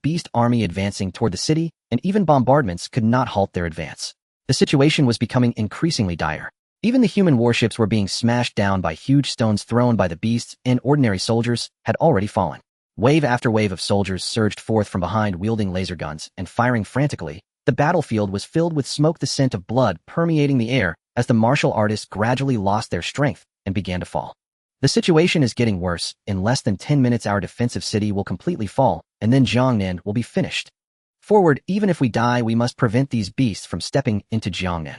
beast army advancing toward the city, and even bombardments could not halt their advance. The situation was becoming increasingly dire. Even the human warships were being smashed down by huge stones thrown by the beasts, and ordinary soldiers had already fallen. Wave after wave of soldiers surged forth from behind, wielding laser guns and firing frantically. The battlefield was filled with smoke, the scent of blood permeating the air as the martial artists gradually lost their strength and began to fall. The situation is getting worse. In less than 10 minutes our defensive city will completely fall, and then Jiangnan will be finished. Forward, even if we die, we must prevent these beasts from stepping into Jiangnan.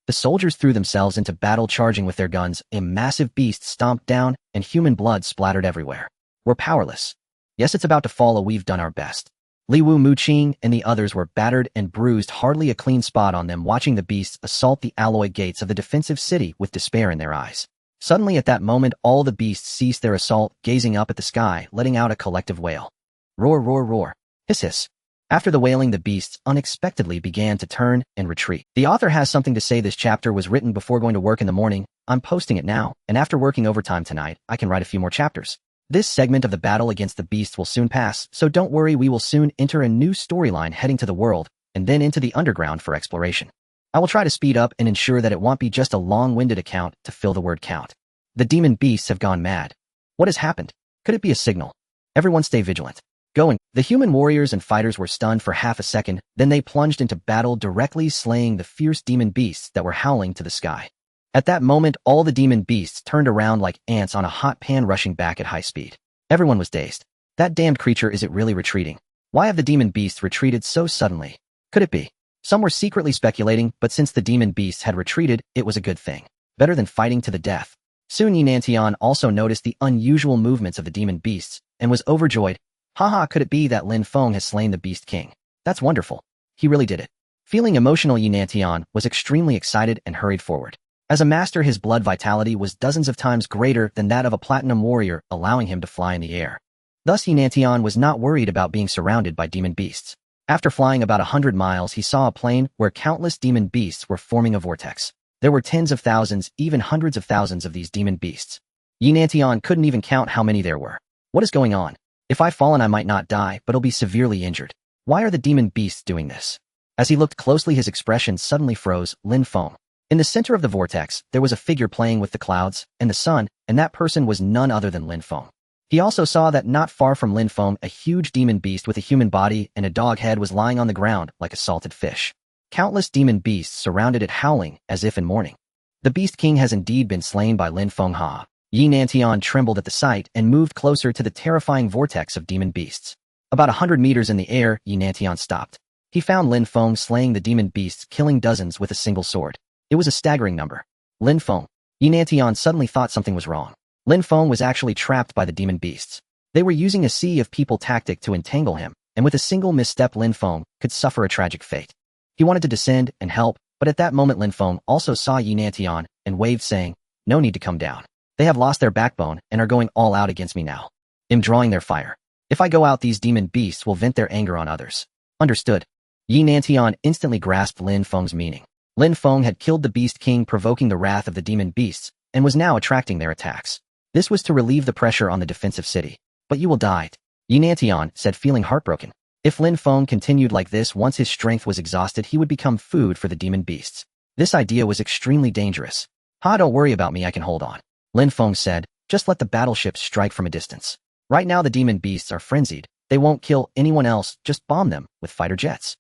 The soldiers threw themselves into battle, charging with their guns. A massive beast stomped down, and human blood splattered everywhere. We're powerless. Yes, it's about to fall. We've done our best. Li Wu, Muqing, and the others were battered and bruised, hardly a clean spot on them, watching the beasts assault the alloy gates of the defensive city with despair in their eyes. Suddenly at that moment, all the beasts ceased their assault, gazing up at the sky, letting out a collective wail. Roar, roar, roar. Hiss, hiss. After the wailing, the beasts unexpectedly began to turn and retreat. The author has something to say. This chapter was written before going to work in the morning. I'm posting it now, and after working overtime tonight, I can write a few more chapters. This segment of the battle against the beasts will soon pass, so don't worry, we will soon enter a new storyline heading to the world, and then into the underground for exploration. I will try to speed up and ensure that it won't be just a long-winded account to fill the word count. The demon beasts have gone mad. What has happened? Could it be a signal? Everyone stay vigilant. Going. The human warriors and fighters were stunned for half a second, then they plunged into battle, directly slaying the fierce demon beasts that were howling to the sky. At that moment, all the demon beasts turned around like ants on a hot pan, rushing back at high speed. Everyone was dazed. That damned creature, is it really retreating? Why have the demon beasts retreated so suddenly? Could it be? Some were secretly speculating, but since the demon beasts had retreated, it was a good thing. Better than fighting to the death. Soon Yinantian also noticed the unusual movements of the demon beasts, and was overjoyed. Haha, could it be that Lin Feng has slain the Beast King? That's wonderful. He really did it. Feeling emotional, Yinantian was extremely excited and hurried forward. As a master, his blood vitality was dozens of times greater than that of a platinum warrior, allowing him to fly in the air. Thus, Yinantian was not worried about being surrounded by demon beasts. After flying about 100 miles, he saw a plain where countless demon beasts were forming a vortex. There were tens of thousands, even hundreds of thousands of these demon beasts. Yinantian couldn't even count how many there were. What is going on? If I've fallen, I might not die, but I'll be severely injured. Why are the demon beasts doing this? As he looked closely, his expression suddenly froze. Lin Feng. In the center of the vortex, there was a figure playing with the clouds and the sun, and that person was none other than Lin Feng. He also saw that not far from Lin Feng, a huge demon beast with a human body and a dog head was lying on the ground like a salted fish. Countless demon beasts surrounded it, howling as if in mourning. The Beast King has indeed been slain by Lin Feng. Ha! Yinantian trembled at the sight and moved closer to the terrifying vortex of demon beasts. About 100 meters in the air, Yinantian stopped. He found Lin Feng slaying the demon beasts, killing dozens with a single sword. It was a staggering number. Lin Feng. Yinantian suddenly thought something was wrong. Lin Feng was actually trapped by the demon beasts. They were using a sea of people tactic to entangle him, and with a single misstep, Lin Feng could suffer a tragic fate. He wanted to descend and help, but at that moment Lin Feng also saw Yinantian and waved, saying, "No need to come down. They have lost their backbone and are going all out against me now. I'm drawing their fire. If I go out, these demon beasts will vent their anger on others." Understood. Yinantian instantly grasped Lin Feng's meaning. Lin Feng had killed the Beast King, provoking the wrath of the demon beasts, and was now attracting their attacks. This was to relieve the pressure on the defensive city. "But you will die," Yinantian said, feeling heartbroken. If Lin Feng continued like this, once his strength was exhausted, he would become food for the demon beasts. This idea was extremely dangerous. "Ha, don't worry about me, I can hold on," Lin Feng said. "Just let the battleships strike from a distance. Right now the demon beasts are frenzied. They won't kill anyone else, just bomb them with fighter jets."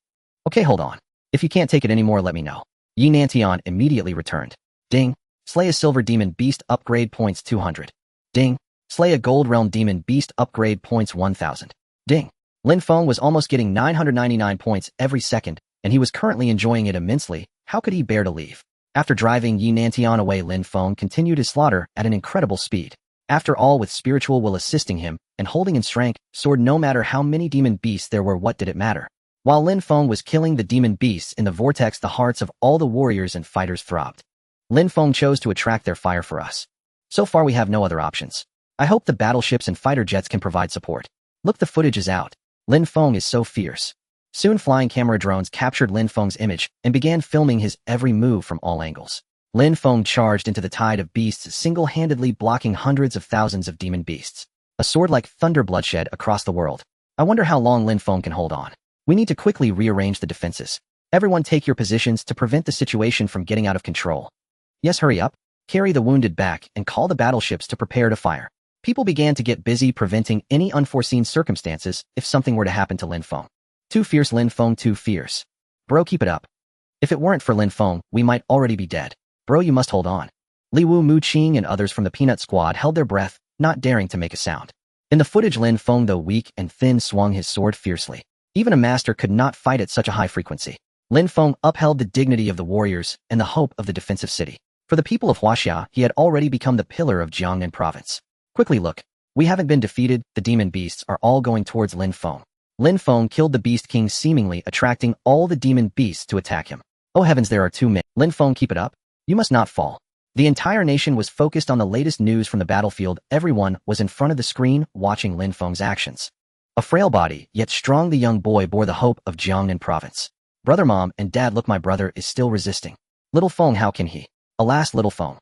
"Okay, hold on. If you can't take it anymore, let me know." Yinantian immediately returned. Ding. Slay a silver demon beast, upgrade points 200. Ding. Slay a gold realm demon beast, upgrade points 1000. Ding. Lin Feng was almost getting 999 points every second, and he was currently enjoying it immensely. How could he bear to leave? After driving Yinantian away, Lin Feng continued his slaughter at an incredible speed. After all, with spiritual will assisting him, and holding in strength, sword, no matter how many demon beasts there were, what did it matter? While Lin Feng was killing the demon beasts in the vortex, the hearts of all the warriors and fighters throbbed. Lin Feng chose to attract their fire for us. So far we have no other options. I hope the battleships and fighter jets can provide support. Look, the footage is out. Lin Feng is so fierce. Soon flying camera drones captured Lin Feng's image and began filming his every move from all angles. Lin Feng charged into the tide of beasts, single-handedly blocking hundreds of thousands of demon beasts. A sword like thunder bloodshed across the world. I wonder how long Lin Feng can hold on. We need to quickly rearrange the defenses. Everyone take your positions to prevent the situation from getting out of control. Yes, hurry up. Carry the wounded back and call the battleships to prepare to fire. People began to get busy preventing any unforeseen circumstances if something were to happen to Lin Feng. Too fierce, Lin Feng, too fierce. Bro, keep it up. If it weren't for Lin Feng, we might already be dead. Bro, you must hold on. Li Wu, Mu Qing, and others from the Peanut Squad held their breath, not daring to make a sound. In the footage, Lin Feng, though weak and thin, swung his sword fiercely. Even a master could not fight at such a high frequency. Lin Feng upheld the dignity of the warriors and the hope of the defensive city. For the people of Huaxia, he had already become the pillar of Jiangnan province. Quickly look. We haven't been defeated, the demon beasts are all going towards Lin Feng. Lin Feng killed the Beast King, seemingly attracting all the demon beasts to attack him. Oh heavens, there are too many. Lin Feng, keep it up. You must not fall. The entire nation was focused on the latest news from the battlefield. Everyone was in front of the screen, watching Lin Feng's actions. A frail body, yet strong, the young boy bore the hope of Jiangnan province. Brother, mom, and dad, look, my brother is still resisting. Little Feng, how can he? Alas, little Feng.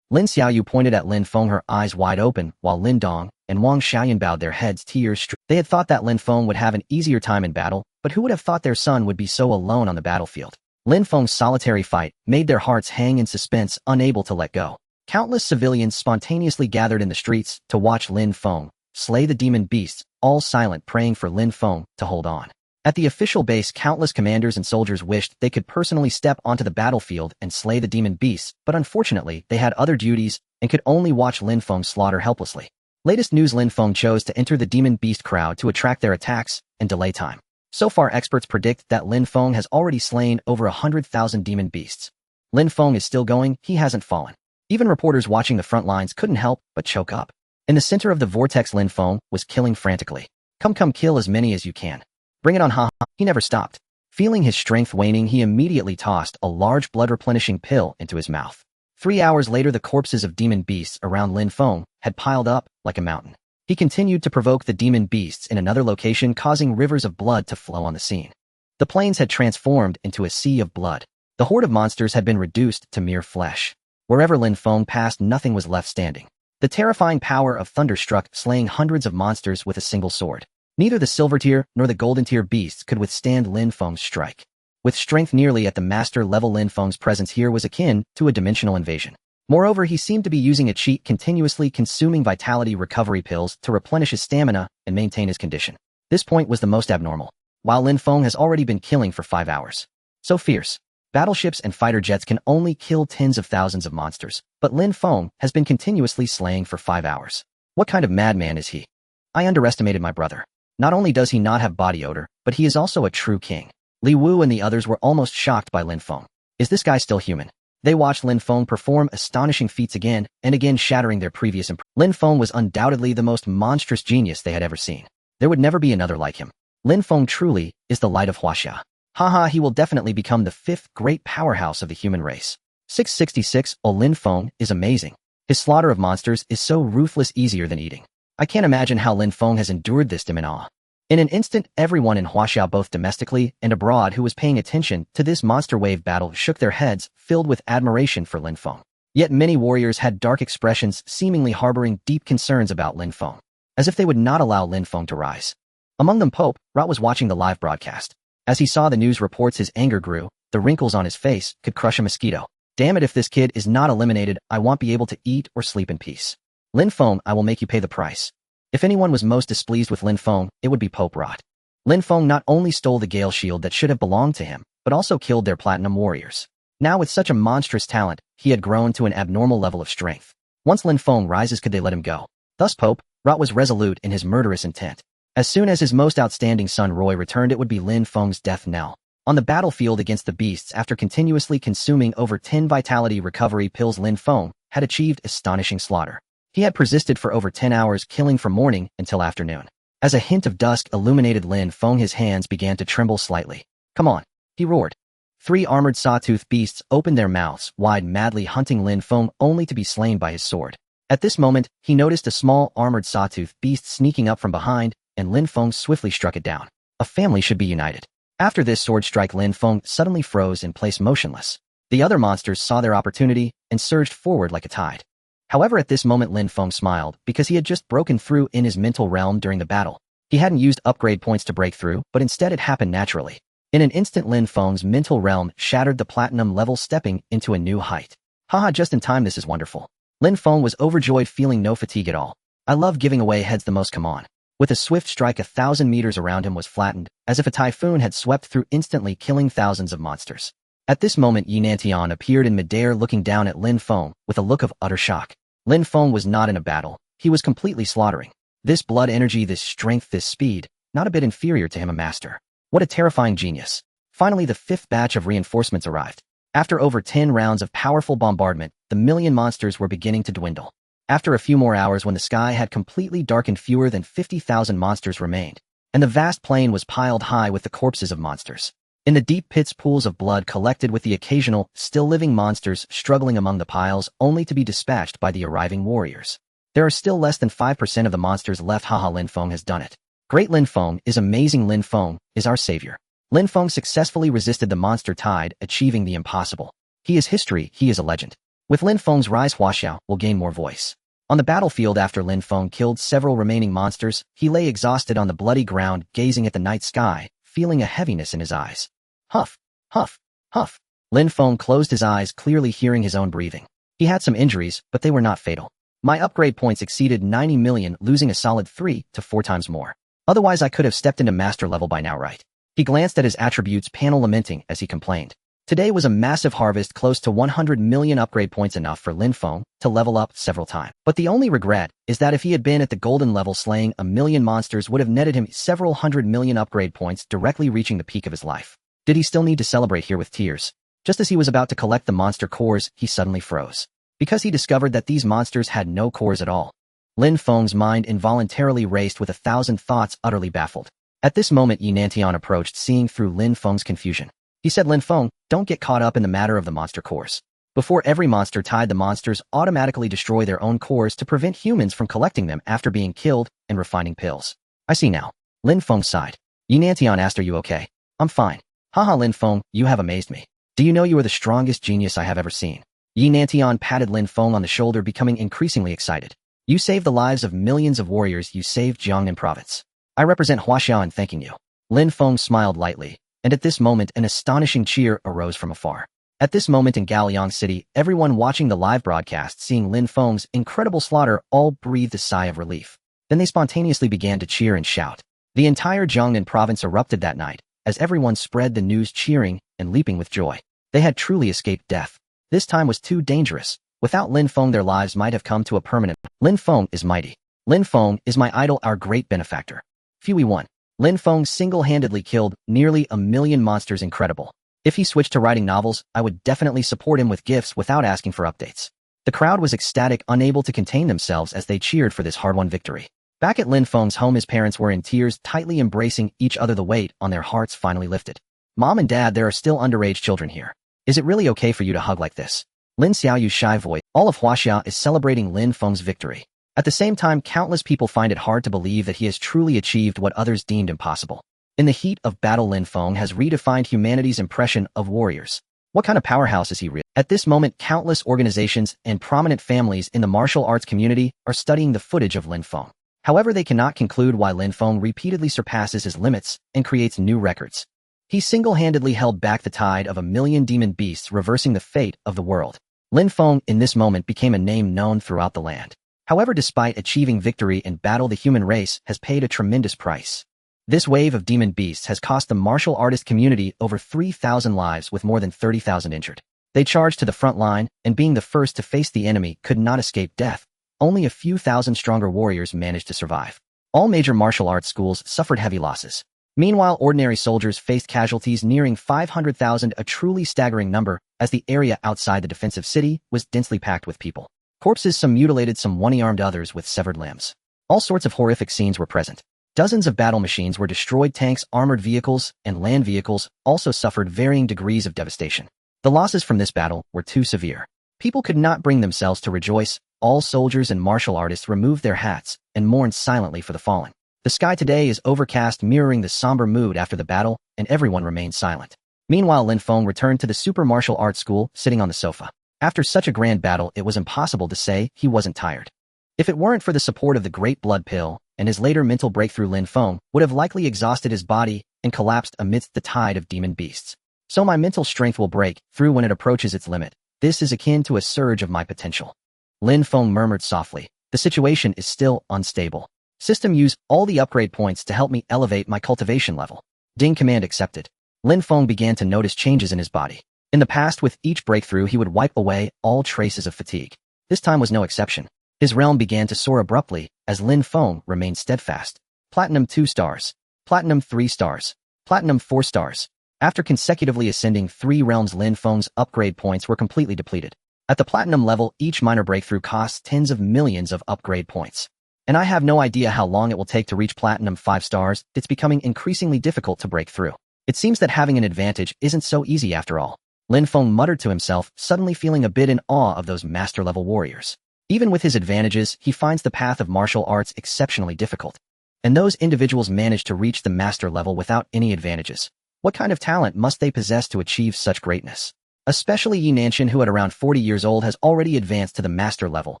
Lin Xiaoyu pointed at Lin Feng, her eyes wide open, while Lin Dong and Wang Xiaoyan bowed their heads, tears streaming. They had thought that Lin Feng would have an easier time in battle, but who would have thought their son would be so alone on the battlefield? Lin Feng's solitary fight made their hearts hang in suspense, unable to let go. Countless civilians spontaneously gathered in the streets to watch Lin Feng slay the demon beasts, all silent, praying for Lin Feng to hold on. At the official base, countless commanders and soldiers wished they could personally step onto the battlefield and slay the demon beasts, but unfortunately, they had other duties and could only watch Lin Feng slaughter helplessly. Latest news: Lin Feng chose to enter the demon beast crowd to attract their attacks and delay time. So far, experts predict that Lin Feng has already slain over 100,000 demon beasts. Lin Feng is still going, he hasn't fallen. Even reporters watching the front lines couldn't help but choke up. In the center of the vortex, Lin Feng was killing frantically. Come, kill as many as you can. Bring it on, ha ha. He never stopped. Feeling his strength waning, he immediately tossed a large blood-replenishing pill into his mouth. 3 hours later, the corpses of demon beasts around Lin Feng had piled up like a mountain. He continued to provoke the demon beasts in another location, causing rivers of blood to flow on the scene. The plains had transformed into a sea of blood. The horde of monsters had been reduced to mere flesh. Wherever Lin Feng passed, nothing was left standing. The terrifying power of thunder struck, slaying hundreds of monsters with a single sword. Neither the silver tier nor the golden tier beasts could withstand Lin Feng's strike. With strength nearly at the master level, Lin Feng's presence here was akin to a dimensional invasion. Moreover, he seemed to be using a cheat, continuously consuming vitality recovery pills to replenish his stamina and maintain his condition. This point was the most abnormal. While Lin Feng has already been killing for 5 hours. So fierce. Battleships and fighter jets can only kill tens of thousands of monsters, but Lin Feng has been continuously slaying for 5 hours. What kind of madman is he? I underestimated my brother. Not only does he not have body odor, but he is also a true king. Li Wu and the others were almost shocked by Lin Feng. Is this guy still human? They watched Lin Feng perform astonishing feats again and again, shattering their previous impressions. Lin Feng was undoubtedly the most monstrous genius they had ever seen. There would never be another like him. Lin Feng truly is the light of Huaxia. Haha, he will definitely become the 5th great powerhouse of the human race. 666. Oh, Lin Feng is amazing. His slaughter of monsters is so ruthless, easier than eating. I can't imagine how Lin Feng has endured this. In awe. In an instant, everyone in Huaxia, both domestically and abroad, who was paying attention to this monster wave battle shook their heads, filled with admiration for Lin Feng. Yet many warriors had dark expressions, seemingly harboring deep concerns about Lin Feng, as if they would not allow Lin Feng to rise. Among them, Pope Rat was watching the live broadcast. As he saw the news reports, his anger grew. The wrinkles on his face could crush a mosquito. Damn it, if this kid is not eliminated, I won't be able to eat or sleep in peace. Lin Feng, I will make you pay the price. If anyone was most displeased with Lin Feng, it would be Pope Rat. Lin Feng not only stole the Gale Shield that should have belonged to him, but also killed their platinum warriors. Now, with such a monstrous talent, he had grown to an abnormal level of strength. Once Lin Feng rises, could they let him go? Thus Pope Rat was resolute in his murderous intent. As soon as his most outstanding son Roy returned, it would be Lin Feng's death knell. On the battlefield against the beasts, after continuously consuming over 10 vitality recovery pills, Lin Feng had achieved astonishing slaughter. He had persisted for over 10 hours, killing from morning until afternoon. As a hint of dusk illuminated Lin Feng, his hands began to tremble slightly. Come on, he roared. 3 armored sawtooth beasts opened their mouths wide, madly hunting Lin Feng, only to be slain by his sword. At this moment, he noticed a small armored sawtooth beast sneaking up from behind, and Lin Feng swiftly struck it down. A family should be united. After this sword strike, Lin Feng suddenly froze in place, motionless. The other monsters saw their opportunity and surged forward like a tide. However, at this moment, Lin Feng smiled because he had just broken through in his mental realm during the battle. He hadn't used upgrade points to break through, but instead it happened naturally. In an instant, Lin Feng's mental realm shattered the platinum level, stepping into a new height. Haha, just in time, this is wonderful. Lin Feng was overjoyed, feeling no fatigue at all. I love giving away heads the most, come on. With a swift strike, 1,000 meters around him was flattened, as if a typhoon had swept through, instantly killing thousands of monsters. At this moment Yi Nantian appeared in midair looking down at Lin Feng with a look of utter shock. Lin Feng was not in a battle. He was completely slaughtering. This blood energy, this strength, this speed, not a bit inferior to him, a master. What a terrifying genius. Finally, the fifth batch of reinforcements arrived. After over 10 rounds of powerful bombardment, the million monsters were beginning to dwindle. After a few more hours, when the sky had completely darkened, fewer than 50,000 monsters remained, and the vast plain was piled high with the corpses of monsters. In the deep pits, pools of blood collected with the occasional, still-living monsters struggling among the piles, only to be dispatched by the arriving warriors. There are still less than 5% of the monsters left. Haha, Lin Feng has done it. Great Lin Feng is amazing. Lin Feng is our savior. Lin Feng successfully resisted the monster tide, achieving the impossible. He is history, he is a legend. With Lin Feng's rise, Huaxiao will gain more voice. On the battlefield, after Lin Feng killed several remaining monsters, he lay exhausted on the bloody ground, gazing at the night sky, feeling a heaviness in his eyes. Huff, huff, huff. Lin Feng closed his eyes, clearly hearing his own breathing. He had some injuries, but they were not fatal. My upgrade points exceeded 90 million, losing a solid 3 to 4 times more. Otherwise I could have stepped into master level by now, right? He glanced at his attributes panel, lamenting as he complained. Today was a massive harvest, close to 100 million upgrade points, enough for Lin Feng to level up several times. But the only regret is that if he had been at the golden level, slaying a million monsters would have netted him several hundred million upgrade points, directly reaching the peak of his life. Did he still need to celebrate here with tears? Just as he was about to collect the monster cores, he suddenly froze, because he discovered that these monsters had no cores at all. Lin Feng's mind involuntarily raced with 1,000 thoughts, utterly baffled. At this moment Yi Nantian approached, seeing through Lin Feng's confusion. He said, Lin Feng, don't get caught up in the matter of the monster cores. Before every monster tide, the monsters automatically destroy their own cores to prevent humans from collecting them after being killed and refining pills. I see now. Lin Feng sighed. Yi Nantian asked, are you okay? I'm fine. Haha, Lin Feng, you have amazed me. Do you know you are the strongest genius I have ever seen? Yi Nantian patted Lin Feng on the shoulder, becoming increasingly excited. You saved the lives of millions of warriors. You saved Jiangnan province. I represent Huaxiao in thanking you. Lin Feng smiled lightly, and at this moment an astonishing cheer arose from afar. At this moment in Gaoliang City, everyone watching the live broadcast, seeing Lin Feng's incredible slaughter, all breathed a sigh of relief. Then they spontaneously began to cheer and shout. The entire Jiangnan province erupted that night, as everyone spread the news, cheering and leaping with joy. They had truly escaped death. This time was too dangerous. Without Lin Feng, their lives might have come to a permanent. Lin Feng is mighty. Lin Feng is my idol, our great benefactor. Fui won. Lin Feng single-handedly killed nearly 1 million monsters. Incredible. If he switched to writing novels, I would definitely support him with gifts without asking for updates. The crowd was ecstatic, unable to contain themselves as they cheered for this hard-won victory. Back at Lin Feng's home, his parents were in tears, tightly embracing each other. The weight on their hearts finally lifted. Mom and Dad, there are still underage children here. Is it really okay for you to hug like this? Lin Xiaoyu's shy voice. All of Huaxia is celebrating Lin Feng's victory. At the same time, countless people find it hard to believe that he has truly achieved what others deemed impossible. In the heat of battle, Lin Feng has redefined humanity's impression of warriors. What kind of powerhouse is he really? At this moment, countless organizations and prominent families in the martial arts community are studying the footage of Lin Feng. However, they cannot conclude why Lin Feng repeatedly surpasses his limits and creates new records. He single-handedly held back the tide of 1 million demon beasts, reversing the fate of the world. Lin Feng, in this moment, became a name known throughout the land. However, despite achieving victory in battle, the human race has paid a tremendous price. This wave of demon beasts has cost the martial artist community over 3,000 lives, with more than 30,000 injured. They charged to the front line, and being the first to face the enemy, could not escape death. Only a few thousand stronger warriors managed to survive. All major martial arts schools suffered heavy losses. Meanwhile, ordinary soldiers faced casualties nearing 500,000, a truly staggering number, as the area outside the defensive city was densely packed with people. Corpses, some mutilated, some one-armed, others with severed limbs. All sorts of horrific scenes were present. Dozens of battle machines were destroyed. Tanks, armored vehicles, and land vehicles also suffered varying degrees of devastation. The losses from this battle were too severe. People could not bring themselves to rejoice. All soldiers and martial artists removed their hats and mourned silently for the fallen. The sky today is overcast, mirroring the somber mood after the battle, and everyone remained silent. Meanwhile, Lin Feng returned to the Super Martial Arts School, sitting on the sofa. After such a grand battle, it was impossible to say he wasn't tired. If it weren't for the support of the Great Blood Pill and his later mental breakthrough, Lin Feng would have likely exhausted his body and collapsed amidst the tide of demon beasts. So my mental strength will break through when it approaches its limit. This is akin to a surge of my potential. Lin Feng murmured softly. The situation is still unstable. System, use all the upgrade points to help me elevate my cultivation level. Ding, command accepted. Lin Feng began to notice changes in his body. In the past, with each breakthrough, he would wipe away all traces of fatigue. This time was no exception. His realm began to soar abruptly as Lin Feng remained steadfast. Platinum 2 stars. Platinum 3 stars. Platinum 4 stars. After consecutively ascending 3 realms, Lin Feng's upgrade points were completely depleted. At the platinum level, each minor breakthrough costs tens of millions of upgrade points. And I have no idea how long it will take to reach platinum 5 stars. It's becoming increasingly difficult to break through. It seems that having an advantage isn't so easy after all. Lin Feng muttered to himself, suddenly feeling a bit in awe of those master-level warriors. Even with his advantages, he finds the path of martial arts exceptionally difficult. And those individuals manage to reach the master level without any advantages. What kind of talent must they possess to achieve such greatness? Especially Yi Nanshan, who at around 40 years old has already advanced to the master level.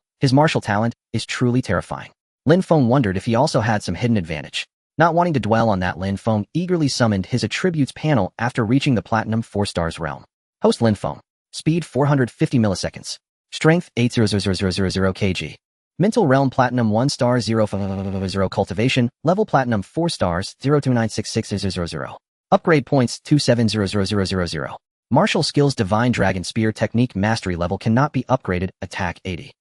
His martial talent is truly terrifying. Lin Feng wondered if he also had some hidden advantage. Not wanting to dwell on that, Lin Feng eagerly summoned his attributes panel after reaching the platinum 4 stars realm. Host Lin Feng. Speed 450 milliseconds. Strength 8,000,000 kg. Mental realm platinum 1 star 0 cultivation. Level platinum 4 stars 0296600. Upgrade points 270000. Martial skills divine dragon spear technique mastery level cannot be upgraded. Attack 80.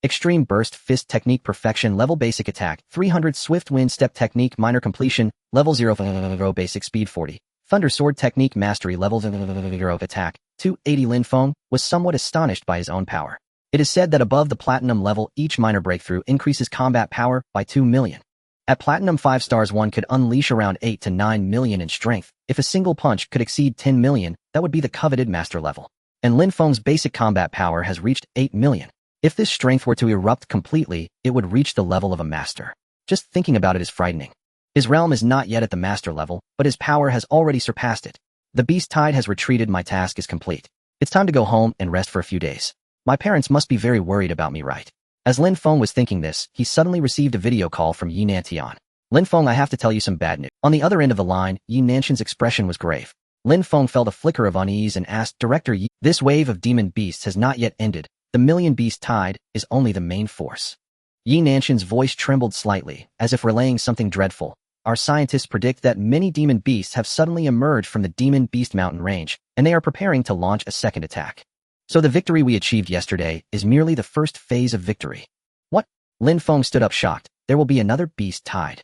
Extreme burst fist technique perfection level basic attack 300 swift wind step technique minor completion level 0 basic speed 40. Thunder sword technique mastery level 0 attack 280. Lin Feng was somewhat astonished by his own power. It is said that above the platinum level, each minor breakthrough increases combat power by 2 million. At platinum 5 stars, one could unleash around 8 to 9 million in strength. If a single punch could exceed 10 million, that would be the coveted master level. And Lin Feng's basic combat power has reached 8 million. If this strength were to erupt completely, it would reach the level of a master. Just thinking about it is frightening. His realm is not yet at the master level, but his power has already surpassed it. The beast tide has retreated. My task is complete. It's time to go home and rest for a few days. My parents must be very worried about me, right? As Lin Feng was thinking this, he suddenly received a video call from Yi Nantian. Lin Feng, I have to tell you some bad news. On the other end of the line, Yi Nanshan's expression was grave. Lin Feng felt a flicker of unease and asked, Director Yi, this wave of demon beasts has not yet ended. The million beast tide is only the main force. Yi Nanshan's voice trembled slightly, as if relaying something dreadful. Our scientists predict that many demon beasts have suddenly emerged from the demon beast mountain range, and they are preparing to launch a second attack. So the victory we achieved yesterday is merely the first phase of victory. What? Lin Feng stood up shocked. There will be another beast tide.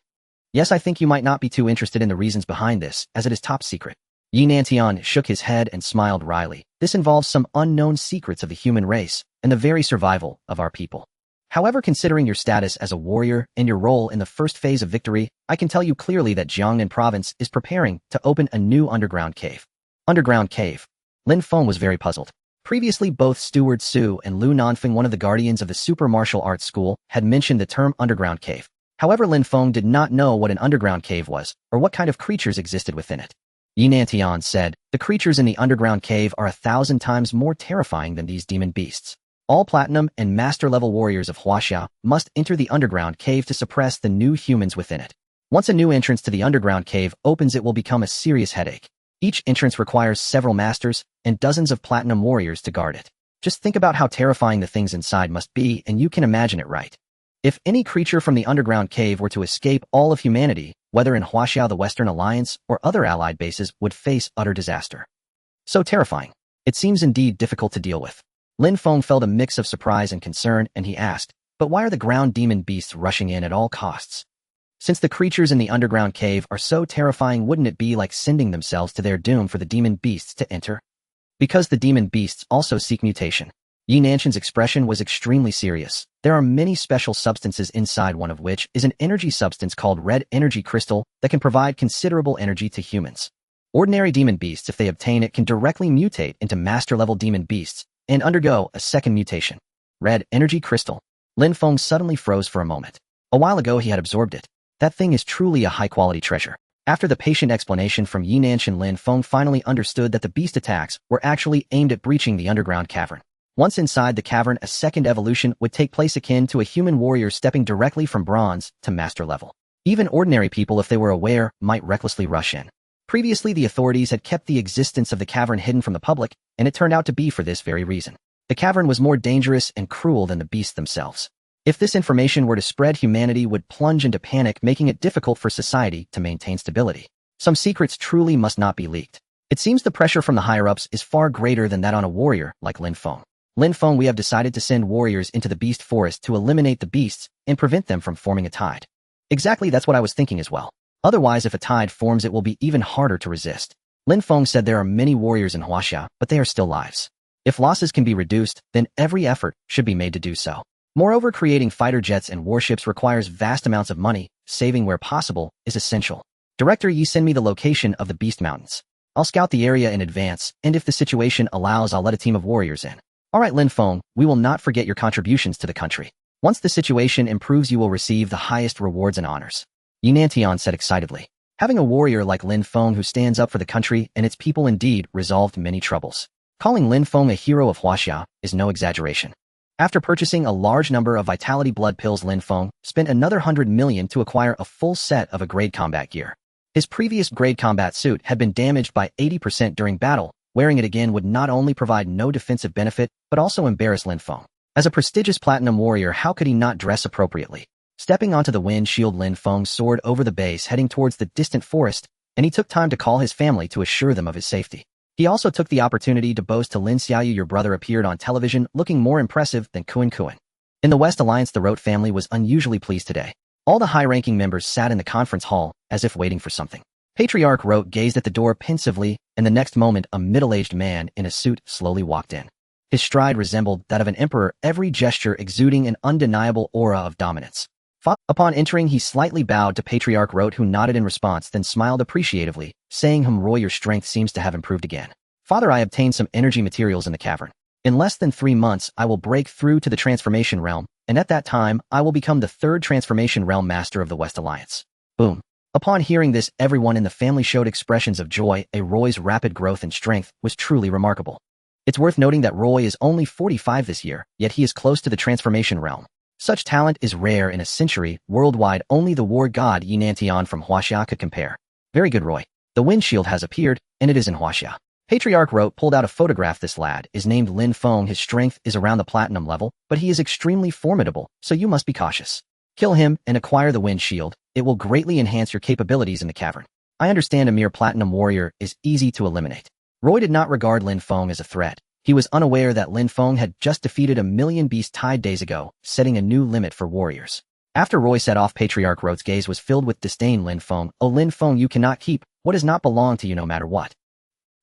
Yes, I think you might not be too interested in the reasons behind this, as it is top secret. Yi Nantian shook his head and smiled wryly. This involves some unknown secrets of the human race and the very survival of our people. However, considering your status as a warrior and your role in the first phase of victory, I can tell you clearly that Jiangnan province is preparing to open a new underground cave. Underground cave. Lin Feng was very puzzled. Previously, both Steward Su and Lu Nanfeng, one of the guardians of the super martial arts school, had mentioned the term underground cave. However, Lin Feng did not know what an underground cave was, or what kind of creatures existed within it. Yi Nantian said, the creatures in the underground cave are 1,000 times more terrifying than these demon beasts. All platinum and master-level warriors of Huaxia must enter the underground cave to suppress the new humans within it. Once a new entrance to the underground cave opens, it will become a serious headache. Each entrance requires several masters and dozens of platinum warriors to guard it. Just think about how terrifying the things inside must be, and you can imagine it, right? If any creature from the underground cave were to escape, all of humanity, whether in Huaxia, the Western Alliance, or other allied bases, would face utter disaster. So terrifying. It seems indeed difficult to deal with. Lin Feng felt a mix of surprise and concern, and he asked, but why are the ground demon beasts rushing in at all costs? Since the creatures in the underground cave are so terrifying, wouldn't it be like sending themselves to their doom for the demon beasts to enter? Because the demon beasts also seek mutation. Yi Nanshan's expression was extremely serious. There are many special substances inside, one of which is an energy substance called red energy crystal that can provide considerable energy to humans. Ordinary demon beasts, if they obtain it, can directly mutate into master-level demon beasts and undergo a second mutation. Red energy crystal. Lin Feng suddenly froze for a moment. A while ago he had absorbed it. That thing is truly a high-quality treasure. After the patient explanation from Yi Nanshan, Lin Feng finally understood that the beast attacks were actually aimed at breaching the underground cavern. Once inside the cavern, a second evolution would take place akin to a human warrior stepping directly from bronze to master level. Even ordinary people, if they were aware, might recklessly rush in. Previously, the authorities had kept the existence of the cavern hidden from the public, and it turned out to be for this very reason. The cavern was more dangerous and cruel than the beasts themselves. If this information were to spread, humanity would plunge into panic, making it difficult for society to maintain stability. Some secrets truly must not be leaked. It seems the pressure from the higher-ups is far greater than that on a warrior like Lin Feng. Lin Feng, we have decided to send warriors into the beast forest to eliminate the beasts and prevent them from forming a tide. Exactly, that's what I was thinking as well. Otherwise, if a tide forms, it will be even harder to resist. Lin Feng said there are many warriors in Huaxia, but they are still lives. If losses can be reduced, then every effort should be made to do so. Moreover, creating fighter jets and warships requires vast amounts of money. Saving where possible is essential. Director Yi, send me the location of the Beast Mountains. I'll scout the area in advance, and if the situation allows, I'll let a team of warriors in. Alright Lin Feng, we will not forget your contributions to the country. Once the situation improves, you will receive the highest rewards and honors. Yi Nantian said excitedly. Having a warrior like Lin Feng who stands up for the country and its people indeed resolved many troubles. Calling Lin Feng a hero of Huaxia is no exaggeration. After purchasing a large number of vitality blood pills, Lin Feng spent another 100 million to acquire a full set of a grade combat gear. His previous grade combat suit had been damaged by 80% during battle. Wearing it again would not only provide no defensive benefit, but also embarrass Lin Feng. As a prestigious platinum warrior, how could he not dress appropriately? Stepping onto the wind shield, Lin Feng soared over the base, heading towards the distant forest, and he took time to call his family to assure them of his safety. He also took the opportunity to boast to Lin Xiaoyu, your brother appeared on television looking more impressive than Kuan Kuan. In the West Alliance, the Rote family was unusually pleased today. All the high-ranking members sat in the conference hall, as if waiting for something. Patriarch Rote gazed at the door pensively, and the next moment a middle-aged man in a suit slowly walked in. His stride resembled that of an emperor, every gesture exuding an undeniable aura of dominance. Upon entering, he slightly bowed to Patriarch Rote, who nodded in response, then smiled appreciatively, saying, Roy, your strength seems to have improved again. Father, I obtained some energy materials in the cavern. In less than 3 months, I will break through to the transformation realm, and at that time, I will become the 3rd transformation realm master of the West Alliance. Boom. Upon hearing this, everyone in the family showed expressions of joy. Roy's rapid growth and strength was truly remarkable. It's worth noting that Roy is only 45 this year, yet he is close to the transformation realm. Such talent is rare in a century. Worldwide, only the war god Yi Nantian from Huaxia could compare. Very good, Roy. The wind shield has appeared, and it is in Huaxia. Patriarch Rote pulled out a photograph. This lad is named Lin Feng. His strength is around the platinum level, but he is extremely formidable, so you must be cautious. Kill him and acquire the wind shield. It will greatly enhance your capabilities in the cavern. I understand a mere platinum warrior is easy to eliminate. Roy did not regard Lin Feng as a threat. He was unaware that Lin Feng had just defeated 1,000,000 beast tide days ago, setting a new limit for warriors. After Roy set off, Patriarch Rote's gaze was filled with disdain. Lin Feng, oh Lin Feng, you cannot keep what does not belong to you no matter what.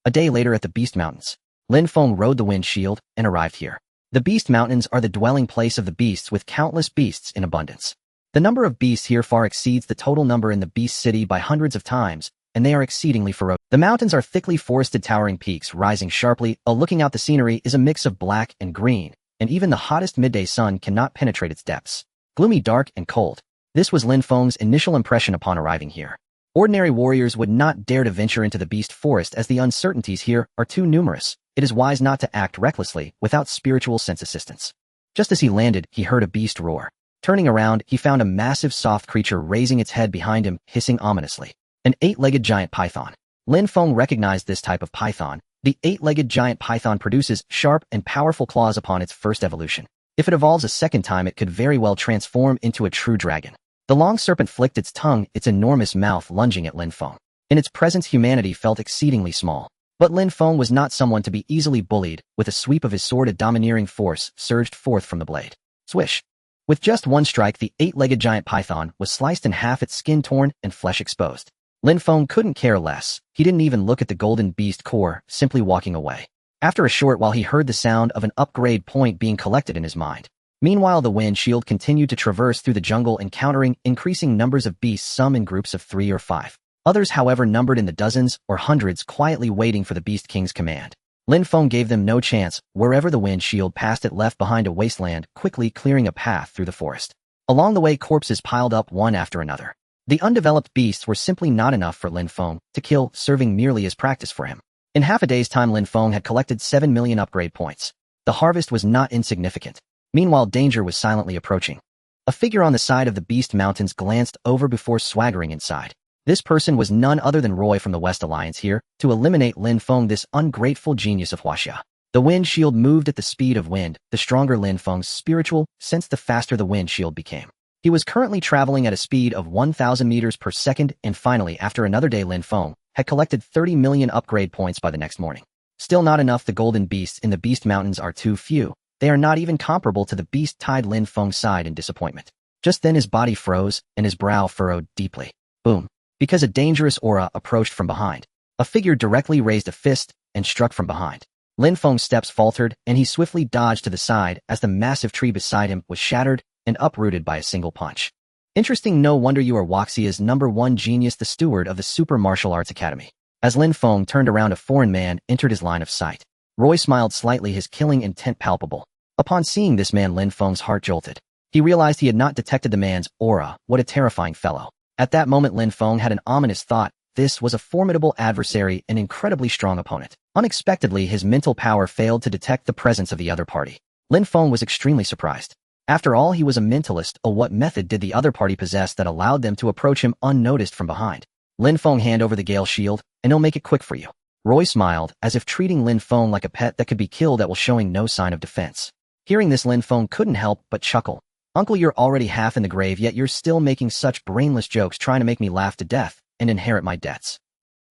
A day later at the Beast Mountains, Lin Feng rode the wind shield and arrived here. The Beast Mountains are the dwelling place of the beasts, with countless beasts in abundance. The number of beasts here far exceeds the total number in the Beast City by hundreds of times, and they are exceedingly ferocious. The mountains are thickly forested, towering peaks rising sharply. Looking out, the scenery is a mix of black and green, and even the hottest midday sun cannot penetrate its depths. Gloomy, dark, and cold. This was Lin Feng's initial impression upon arriving here. Ordinary warriors would not dare to venture into the beast forest, as the uncertainties here are too numerous. It is wise not to act recklessly without spiritual sense assistance. Just as he landed, he heard a beast roar. Turning around, he found a massive soft creature raising its head behind him, hissing ominously. An 8-legged giant python. Lin Feng recognized this type of python. The 8-legged giant python produces sharp and powerful claws upon its first evolution. If it evolves a second time, it could very well transform into a true dragon. The long serpent flicked its tongue, its enormous mouth lunging at Lin Feng. In its presence, humanity felt exceedingly small. But Lin Feng was not someone to be easily bullied. With a sweep of his sword, a domineering force surged forth from the blade. Swish! With just one strike, the 8-legged giant python was sliced in half, its skin torn and flesh exposed. Lin Feng couldn't care less. He didn't even look at the golden beast core, simply walking away. After a short while, he heard the sound of an upgrade point being collected in his mind. Meanwhile, the wind shield continued to traverse through the jungle, encountering increasing numbers of beasts, some in groups of 3 or 5. Others, however, numbered in the dozens or hundreds, quietly waiting for the Beast King's command. Lin Feng gave them no chance. Wherever the wind shield passed, it left behind a wasteland, quickly clearing a path through the forest. Along the way, corpses piled up one after another. The undeveloped beasts were simply not enough for Lin Feng to kill, serving merely as practice for him. In half a day's time, Lin Feng had collected 7 million upgrade points. The harvest was not insignificant. Meanwhile, danger was silently approaching. A figure on the side of the Beast Mountains glanced over before swaggering inside. This person was none other than Roy from the West Alliance, here to eliminate Lin Feng, this ungrateful genius of Huaxia. The wind shield moved at the speed of wind. The stronger Lin Feng's spiritual sense, the faster the wind shield became. He was currently traveling at a speed of 1,000 meters per second, and finally, after another day, Lin Feng had collected 30 million upgrade points by the next morning. Still not enough. The golden beasts in the Beast Mountains are too few. They are not even comparable to the beast. Tied Lin Feng sighed in disappointment. Just then his body froze and his brow furrowed deeply. Boom. Because a dangerous aura approached from behind. A figure directly raised a fist and struck from behind. Lin Feng's steps faltered and he swiftly dodged to the side as the massive tree beside him was shattered and uprooted by a single punch. Interesting. No wonder you are Wuxia's #1 genius, the steward of the Super Martial Arts Academy. As Lin Feng turned around, a foreign man entered his line of sight. Roy smiled slightly, his killing intent palpable. Upon seeing this man, Lin Feng's heart jolted. He realized he had not detected the man's aura. What a terrifying fellow. At that moment, Lin Feng had an ominous thought. This was a formidable adversary, an incredibly strong opponent. Unexpectedly, his mental power failed to detect the presence of the other party. Lin Feng was extremely surprised. After all, he was a mentalist. What method did the other party possess that allowed them to approach him unnoticed from behind? Lin Feng, hand over the Gale Shield, and he'll make it quick for you. Roy smiled, as if treating Lin Feng like a pet that could be killed while showing no sign of defense. Hearing this, Lin Feng couldn't help but chuckle. Uncle, you're already half in the grave, yet you're still making such brainless jokes, trying to make me laugh to death and inherit my debts.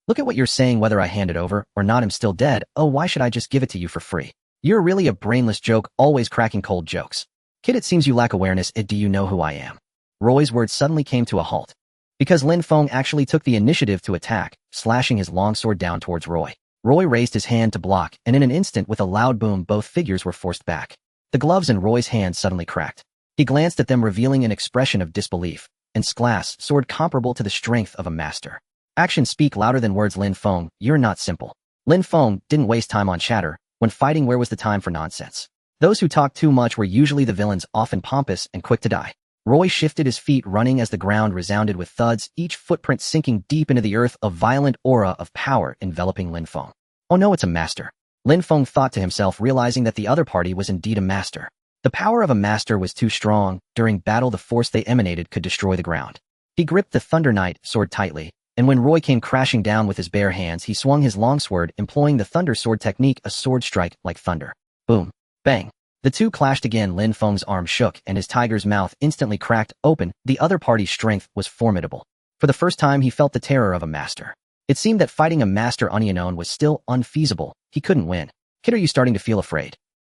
Look at what you're saying. Whether I hand it over or not, I'm still dead. Oh, why should I just give it to you for free? You're really a brainless joke, always cracking cold jokes. Kid, it seems you lack awareness. Do you know who I am? Roy's words suddenly came to a halt. Because Lin Feng actually took the initiative to attack, slashing his longsword down towards Roy. Roy raised his hand to block, and in an instant, with a loud boom, both figures were forced back. The gloves in Roy's hands suddenly cracked. He glanced at them, revealing an expression of disbelief, and glass sword comparable to the strength of a master. Actions speak louder than words. Lin Feng, you're not simple. Lin Feng didn't waste time on chatter. When fighting, where was the time for nonsense? Those who talked too much were usually the villains, often pompous and quick to die. Roy shifted his feet, running as the ground resounded with thuds, each footprint sinking deep into the earth, a violent aura of power enveloping Lin Feng. Oh no, it's a master. Lin Feng thought to himself, realizing that the other party was indeed a master. The power of a master was too strong. During battle, the force they emanated could destroy the ground. He gripped the Thunder Knight sword tightly, and when Roy came crashing down with his bare hands, he swung his longsword, employing the Thunder Sword technique, a sword strike like thunder. Boom. Bang. The two clashed again. Lin Feng's arm shook, and his tiger's mouth instantly cracked open. The other party's strength was formidable. For the first time, he felt the terror of a master. It seemed that fighting a master on his own was still unfeasible. He couldn't win. Kid, are you starting to feel afraid?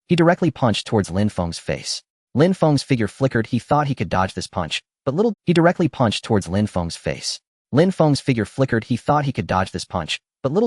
He directly punched towards Lin Feng's face. Lin Feng's figure flickered. He thought he could dodge this punch, but little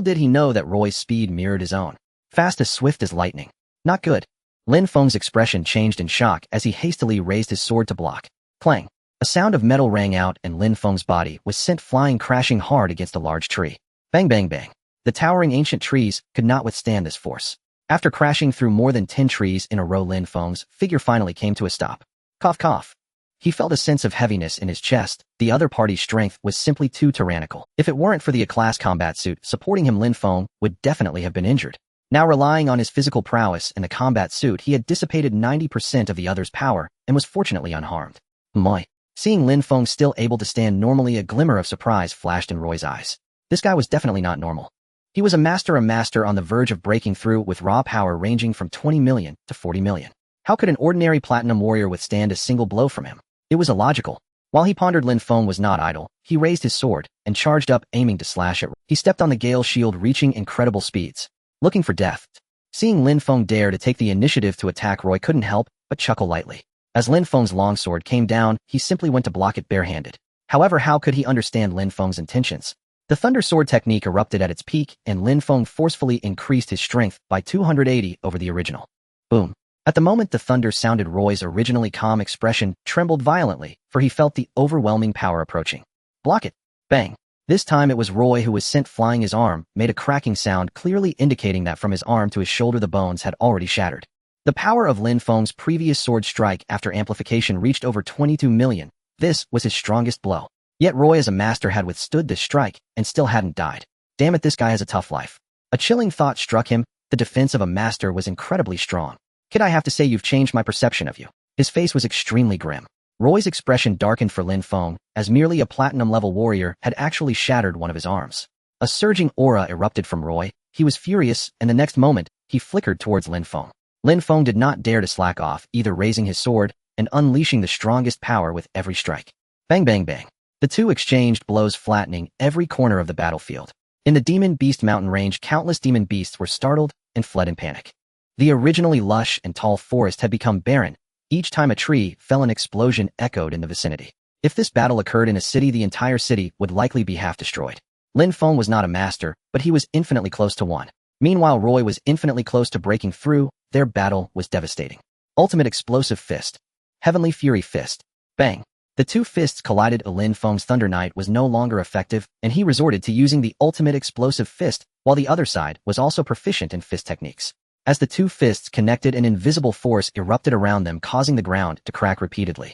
did he know that Roy's speed mirrored his own. Fast, as swift as lightning. Not good. Lin Feng's expression changed in shock as he hastily raised his sword to block. Clang. A sound of metal rang out, and Lin Feng's body was sent flying, crashing hard against a large tree. Bang, bang, bang. The towering ancient trees could not withstand this force. After crashing through more than 10 trees in a row, Lin Feng's figure finally came to a stop. Cough, cough. He felt a sense of heaviness in his chest. The other party's strength was simply too tyrannical. If it weren't for the A-class combat suit supporting him, Lin Feng would definitely have been injured. Now, relying on his physical prowess and the combat suit, he had dissipated 90% of the other's power and was fortunately unharmed. Moi. Seeing Lin Feng still able to stand normally, a glimmer of surprise flashed in Roy's eyes. This guy was definitely not normal. He was a master on the verge of breaking through, with raw power ranging from 20 million to 40 million. How could an ordinary platinum warrior withstand a single blow from him? It was illogical. While he pondered, Lin Feng was not idle. He raised his sword and charged up, aiming to slash at Roy. He stepped on the Gale Shield, reaching incredible speeds, looking for death. Seeing Lin Feng dare to take the initiative to attack, Roy couldn't help but chuckle lightly. As Lin Feng's longsword came down, he simply went to block it barehanded. However, how could he understand Lin Feng's intentions? The Thunder Sword technique erupted at its peak, and Lin Feng forcefully increased his strength by 280 over the original. Boom. At the moment the thunder sounded, Roy's originally calm expression trembled violently, for he felt the overwhelming power approaching. Block it. Bang. This time it was Roy who was sent flying. His arm made a cracking sound, clearly indicating that from his arm to his shoulder the bones had already shattered. The power of Lin Feng's previous sword strike after amplification reached over 22 million. This was his strongest blow. Yet Roy, as a master, had withstood this strike and still hadn't died. Damn it, this guy has a tough life. A chilling thought struck him. The defense of a master was incredibly strong. Kid, I have to say you've changed my perception of you. His face was extremely grim. Roy's expression darkened, for Lin Feng, as merely a platinum-level warrior, had actually shattered one of his arms. A surging aura erupted from Roy. He was furious, and the next moment, he flickered towards Lin Feng. Lin Feng did not dare to slack off, either raising his sword and unleashing the strongest power with every strike. Bang, bang, bang. The two exchanged blows, flattening every corner of the battlefield. In the Demon Beast mountain range, countless demon beasts were startled and fled in panic. The originally lush and tall forest had become barren. Each time a tree fell, an explosion echoed in the vicinity. If this battle occurred in a city, the entire city would likely be half destroyed. Lin Feng was not a master, but he was infinitely close to one. Meanwhile, Roy was infinitely close to breaking through. Their battle was devastating. Ultimate Explosive Fist. Heavenly Fury Fist. Bang. The two fists collided. Lin Feng's Thunder Knight was no longer effective, and he resorted to using the Ultimate Explosive Fist, while the other side was also proficient in fist techniques. As the two fists connected, an invisible force erupted around them, causing the ground to crack repeatedly.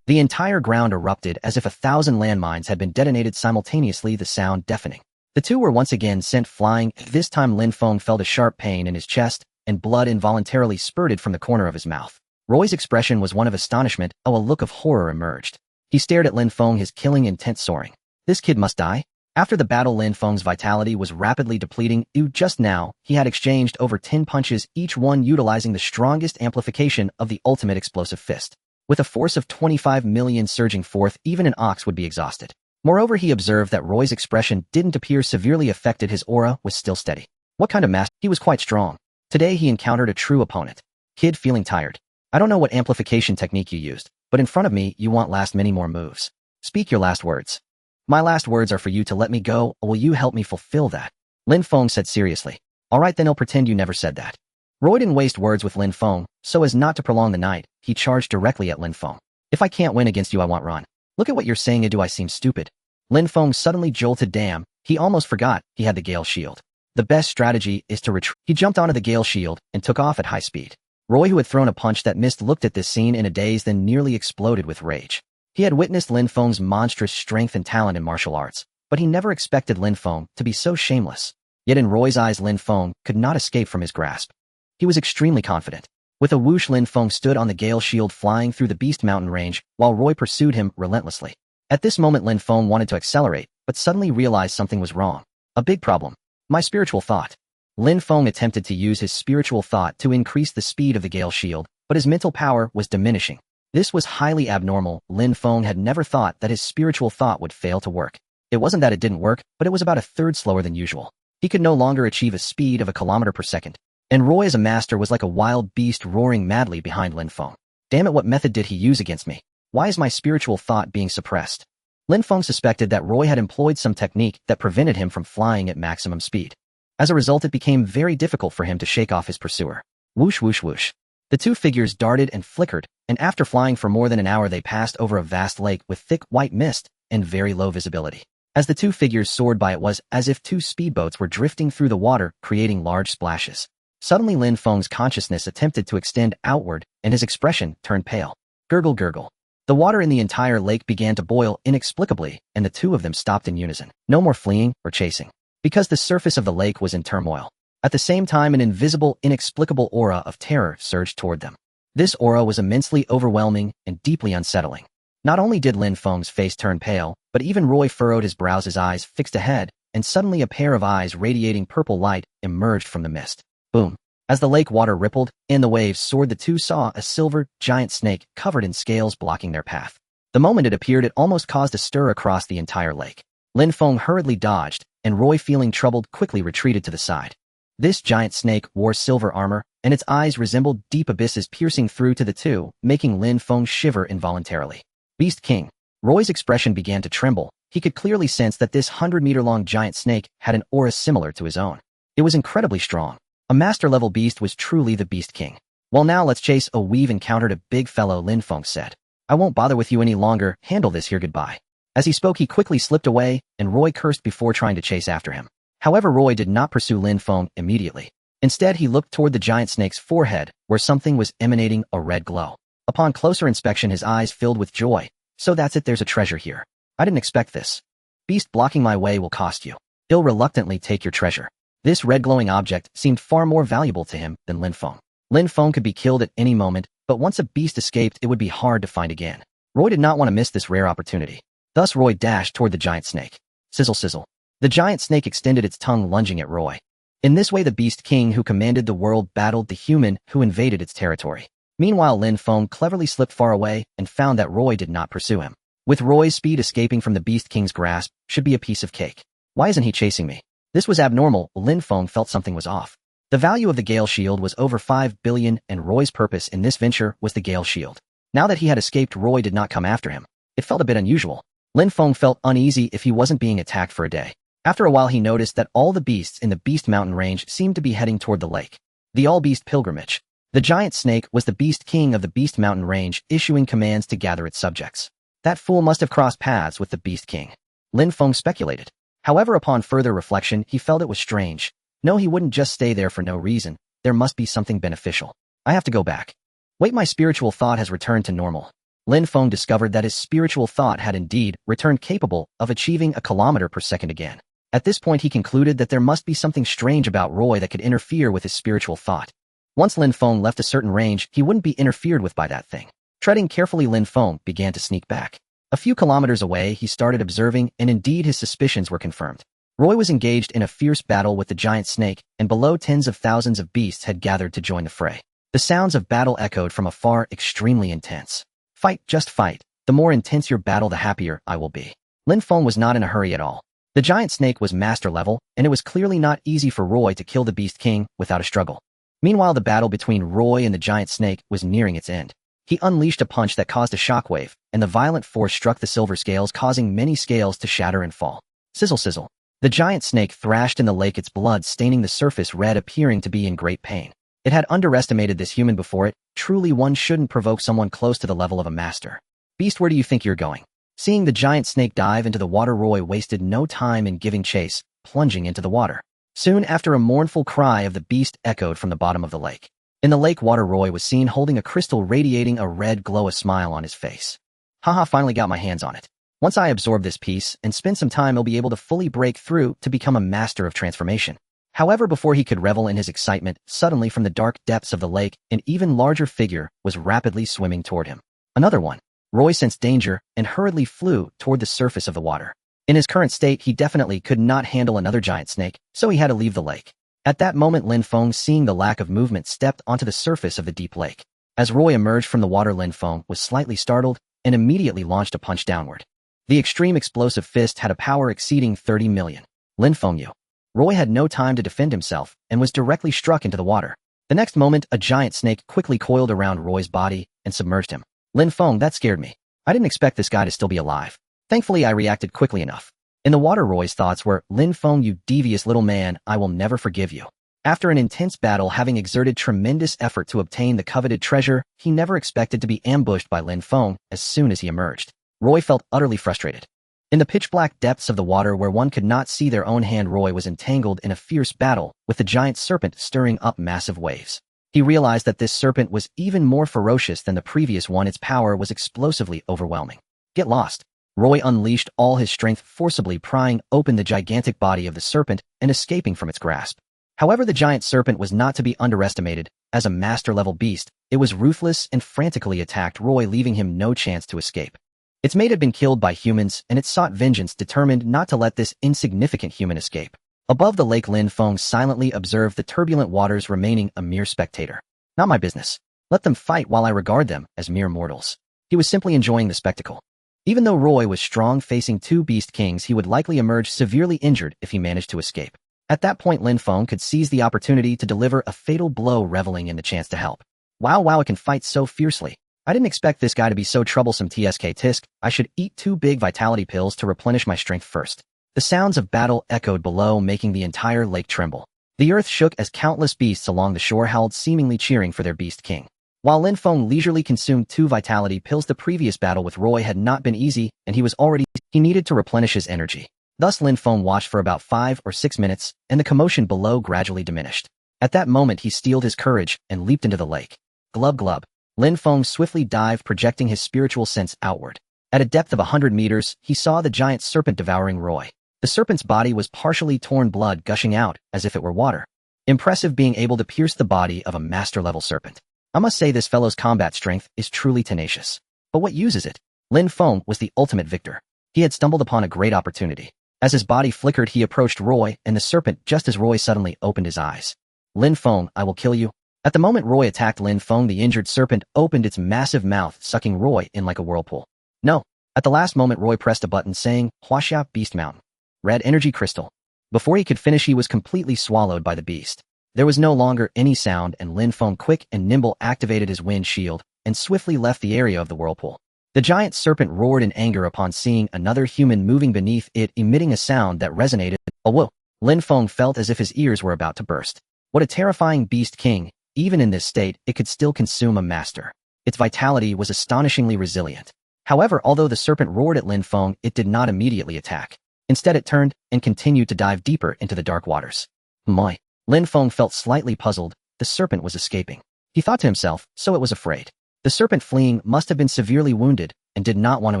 The entire ground erupted as if 1,000 landmines had been detonated simultaneously, the sound deafening. The two were once again sent flying. This time Lin Feng felt a sharp pain in his chest, and blood involuntarily spurted from the corner of his mouth. Roy's expression was one of astonishment. A look of horror emerged. He stared at Lin Feng, his killing intent soaring. This kid must die? After the battle, Lin Feng's vitality was rapidly depleting. Just now, he had exchanged over 10 punches, each one utilizing the strongest amplification of the Ultimate Explosive Fist. With a force of 25 million surging forth, even an ox would be exhausted. Moreover, he observed that Roy's expression didn't appear severely affected. His aura was still steady. What kind of master? He was quite strong. Today he encountered a true opponent. Kid feeling tired. I don't know what amplification technique you used, but in front of me you won't last many more moves. Speak your last words. My last words are for you to let me go, or will you help me fulfill that? Lin Feng said seriously. Alright, then I'll pretend you never said that. Roy didn't waste words with Lin Feng, so as not to prolong the night, he charged directly at Lin Feng. If I can't win against you, I won't run. Look at what you're saying. Do I seem stupid? Lin Feng suddenly jolted. Damn, he almost forgot he had the Gale Shield. The best strategy is to retreat. He jumped onto the Gale Shield and took off at high speed. Roy, who had thrown a punch that missed, looked at this scene in a daze, then nearly exploded with rage. He had witnessed Lin Feng's monstrous strength and talent in martial arts, but he never expected Lin Feng to be so shameless. Yet in Roy's eyes, Lin Feng could not escape from his grasp. He was extremely confident. With a whoosh, Lin Feng stood on the Gale Shield, flying through the Beast Mountain range, while Roy pursued him relentlessly. At this moment, Lin Feng wanted to accelerate, but suddenly realized something was wrong. A big problem. My spiritual thought. Lin Feng attempted to use his spiritual thought to increase the speed of the Gale Shield, but his mental power was diminishing. This was highly abnormal. Lin Feng had never thought that his spiritual thought would fail to work. It wasn't that it didn't work, but it was about a third slower than usual. He could no longer achieve a speed of 1 kilometer per second. And Roy, as a master, was like a wild beast roaring madly behind Lin Feng. Damn it, what method did he use against me? Why is my spiritual thought being suppressed? Lin Feng suspected that Roy had employed some technique that prevented him from flying at maximum speed. As a result, it became very difficult for him to shake off his pursuer. Whoosh, whoosh, whoosh. The two figures darted and flickered, and after flying for more than an hour, they passed over a vast lake with thick white mist and very low visibility. As the two figures soared by, it was as if two speedboats were drifting through the water, creating large splashes. Suddenly, Lin Feng's consciousness attempted to extend outward, and his expression turned pale. Gurgle, gurgle. The water in the entire lake began to boil inexplicably, and the two of them stopped in unison. No more fleeing or chasing, because the surface of the lake was in turmoil. At the same time, an invisible, inexplicable aura of terror surged toward them. This aura was immensely overwhelming and deeply unsettling. Not only did Lin Feng's face turn pale, but even Roy furrowed his brows, his eyes fixed ahead, and suddenly a pair of eyes radiating purple light emerged from the mist. Boom. As the lake water rippled and the waves soared, the two saw a silver, giant snake covered in scales blocking their path. The moment it appeared, it almost caused a stir across the entire lake. Lin Feng hurriedly dodged, and Roy, feeling troubled, quickly retreated to the side. This giant snake wore silver armor, and its eyes resembled deep abysses piercing through to the two, making Lin Feng shiver involuntarily. Beast King. Roy's expression began to tremble. He could clearly sense that this 100-meter-long giant snake had an aura similar to his own. It was incredibly strong. A master-level beast was truly the Beast King. Well, now let's chase. We've encountered a big fellow, Lin Feng said. I won't bother with you any longer. Handle this here, goodbye. As he spoke, he quickly slipped away, and Roy cursed before trying to chase after him. However, Roy did not pursue Lin Feng immediately. Instead, he looked toward the giant snake's forehead, where something was emanating a red glow. Upon closer inspection, his eyes filled with joy. So that's it, there's a treasure here. I didn't expect this. Beast, blocking my way will cost you. He'll reluctantly take your treasure. This red glowing object seemed far more valuable to him than Lin Feng. Lin Feng could be killed at any moment, but once a beast escaped, it would be hard to find again. Roy did not want to miss this rare opportunity. Thus Roy dashed toward the giant snake. Sizzle, sizzle. The giant snake extended its tongue, lunging at Roy. In this way, the Beast King who commanded the world battled the human who invaded its territory. Meanwhile, Lin Feng cleverly slipped far away and found that Roy did not pursue him. With Roy's speed, escaping from the Beast King's grasp should be a piece of cake. Why isn't he chasing me? This was abnormal. Lin Feng felt something was off. The value of the Gale Shield was over 5 billion, and Roy's purpose in this venture was the Gale Shield. Now that he had escaped, Roy did not come after him. It felt a bit unusual. Lin Feng felt uneasy if he wasn't being attacked for a day. After a while he noticed that all the beasts in the Beast Mountain range seemed to be heading toward the lake. The All-Beast Pilgrimage. The giant snake was the Beast King of the Beast Mountain range, issuing commands to gather its subjects. That fool must have crossed paths with the Beast King. Lin Feng speculated. However, upon further reflection, he felt it was strange. No, he wouldn't just stay there for no reason. There must be something beneficial. I have to go back. Wait, my spiritual thought has returned to normal. Lin Feng discovered that his spiritual thought had indeed returned, capable of achieving a kilometer per second again. At this point he concluded that there must be something strange about Roy that could interfere with his spiritual thought. Once Lin Feng left a certain range, he wouldn't be interfered with by that thing. Treading carefully, Lin Feng began to sneak back. A few kilometers away he started observing, and indeed his suspicions were confirmed. Roy was engaged in a fierce battle with the giant snake, and below tens of thousands of beasts had gathered to join the fray. The sounds of battle echoed from afar, extremely intense. Fight, just fight. The more intense your battle, the happier I will be. Lin Feng was not in a hurry at all. The giant snake was master level, and it was clearly not easy for Roy to kill the Beast King without a struggle. Meanwhile, the battle between Roy and the giant snake was nearing its end. He unleashed a punch that caused a shockwave, and the violent force struck the silver scales, causing many scales to shatter and fall. Sizzle, sizzle. The giant snake thrashed in the lake, its blood staining the surface red, appearing to be in great pain. It had underestimated this human before it. Truly, one shouldn't provoke someone close to the level of a master. Beast, where do you think you're going? Seeing the giant snake dive into the water, Roy wasted no time in giving chase, plunging into the water. Soon after, a mournful cry of the beast echoed from the bottom of the lake. In the lake water, Roy was seen holding a crystal radiating a red glow, a smile on his face. Haha, finally got my hands on it. Once I absorb this piece and spend some time, I'll be able to fully break through to become a master of transformation. However, before he could revel in his excitement, suddenly from the dark depths of the lake, an even larger figure was rapidly swimming toward him. Another one. Roy sensed danger and hurriedly flew toward the surface of the water. In his current state, he definitely could not handle another giant snake, so he had to leave the lake. At that moment, Lin Feng, seeing the lack of movement, stepped onto the surface of the deep lake. As Roy emerged from the water, Lin Feng was slightly startled and immediately launched a punch downward. The extreme explosive fist had a power exceeding 30 million. Lin Feng Yu. Roy had no time to defend himself and was directly struck into the water. The next moment, a giant snake quickly coiled around Roy's body and submerged him. Lin Feng, that scared me. I didn't expect this guy to still be alive. Thankfully, I reacted quickly enough. In the water, Roy's thoughts were, Lin Feng, you devious little man, I will never forgive you. After an intense battle, having exerted tremendous effort to obtain the coveted treasure, he never expected to be ambushed by Lin Feng as soon as he emerged. Roy felt utterly frustrated. In the pitch-black depths of the water where one could not see their own hand, Roy was entangled in a fierce battle with the giant serpent stirring up massive waves. He realized that this serpent was even more ferocious than the previous one. Its power was explosively overwhelming. Get lost. Roy unleashed all his strength, forcibly prying open the gigantic body of the serpent and escaping from its grasp. However, the giant serpent was not to be underestimated. As a master-level beast, it was ruthless and frantically attacked Roy, leaving him no chance to escape. Its mate had been killed by humans, and it sought vengeance, determined not to let this insignificant human escape. Above the lake, Lin Feng silently observed the turbulent waters, remaining a mere spectator. Not my business. Let them fight while I regard them as mere mortals. He was simply enjoying the spectacle. Even though Roy was strong, facing two beast kings, he would likely emerge severely injured if he managed to escape. At that point, Lin Feng could seize the opportunity to deliver a fatal blow, reveling in the chance to help. Wow, it can fight so fiercely. I didn't expect this guy to be so troublesome. Tisk. I should eat 2 big vitality pills to replenish my strength first. The sounds of battle echoed below, making the entire lake tremble. The earth shook as countless beasts along the shore howled, seemingly cheering for their beast king. While Lin Feng leisurely consumed 2 vitality pills, the previous battle with Roy had not been easy, and he needed to replenish his energy. Thus, Lin Feng watched for about 5 or 6 minutes, and the commotion below gradually diminished. At that moment, he steeled his courage and leaped into the lake. Glub glub. Lin Feng swiftly dived, projecting his spiritual sense outward. At a depth of 100 meters, he saw the giant serpent devouring Roy. The serpent's body was partially torn, blood gushing out as if it were water. Impressive, being able to pierce the body of a master-level serpent. I must say this fellow's combat strength is truly tenacious. But what use is it? Lin Feng was the ultimate victor. He had stumbled upon a great opportunity. As his body flickered, he approached Roy and the serpent just as Roy suddenly opened his eyes. Lin Feng, I will kill you. At the moment Roy attacked Lin Feng, the injured serpent opened its massive mouth, sucking Roy in like a whirlpool. No. At the last moment, Roy pressed a button saying, Huaxia Beast Mountain. Red energy crystal. Before he could finish, he was completely swallowed by the beast. There was no longer any sound, and Lin Feng, quick and nimble, activated his wind shield and swiftly left the area of the whirlpool. The giant serpent roared in anger upon seeing another human moving beneath it, emitting a sound that resonated. Oh, whoa! Lin Feng felt as if his ears were about to burst. What a terrifying beast king! Even in this state, it could still consume a master. Its vitality was astonishingly resilient. However, although the serpent roared at Lin Feng, it did not immediately attack. Instead, it turned and continued to dive deeper into the dark waters. My! Lin Feng felt slightly puzzled. The serpent was escaping. He thought to himself, so it was afraid. The serpent fleeing must have been severely wounded and did not want to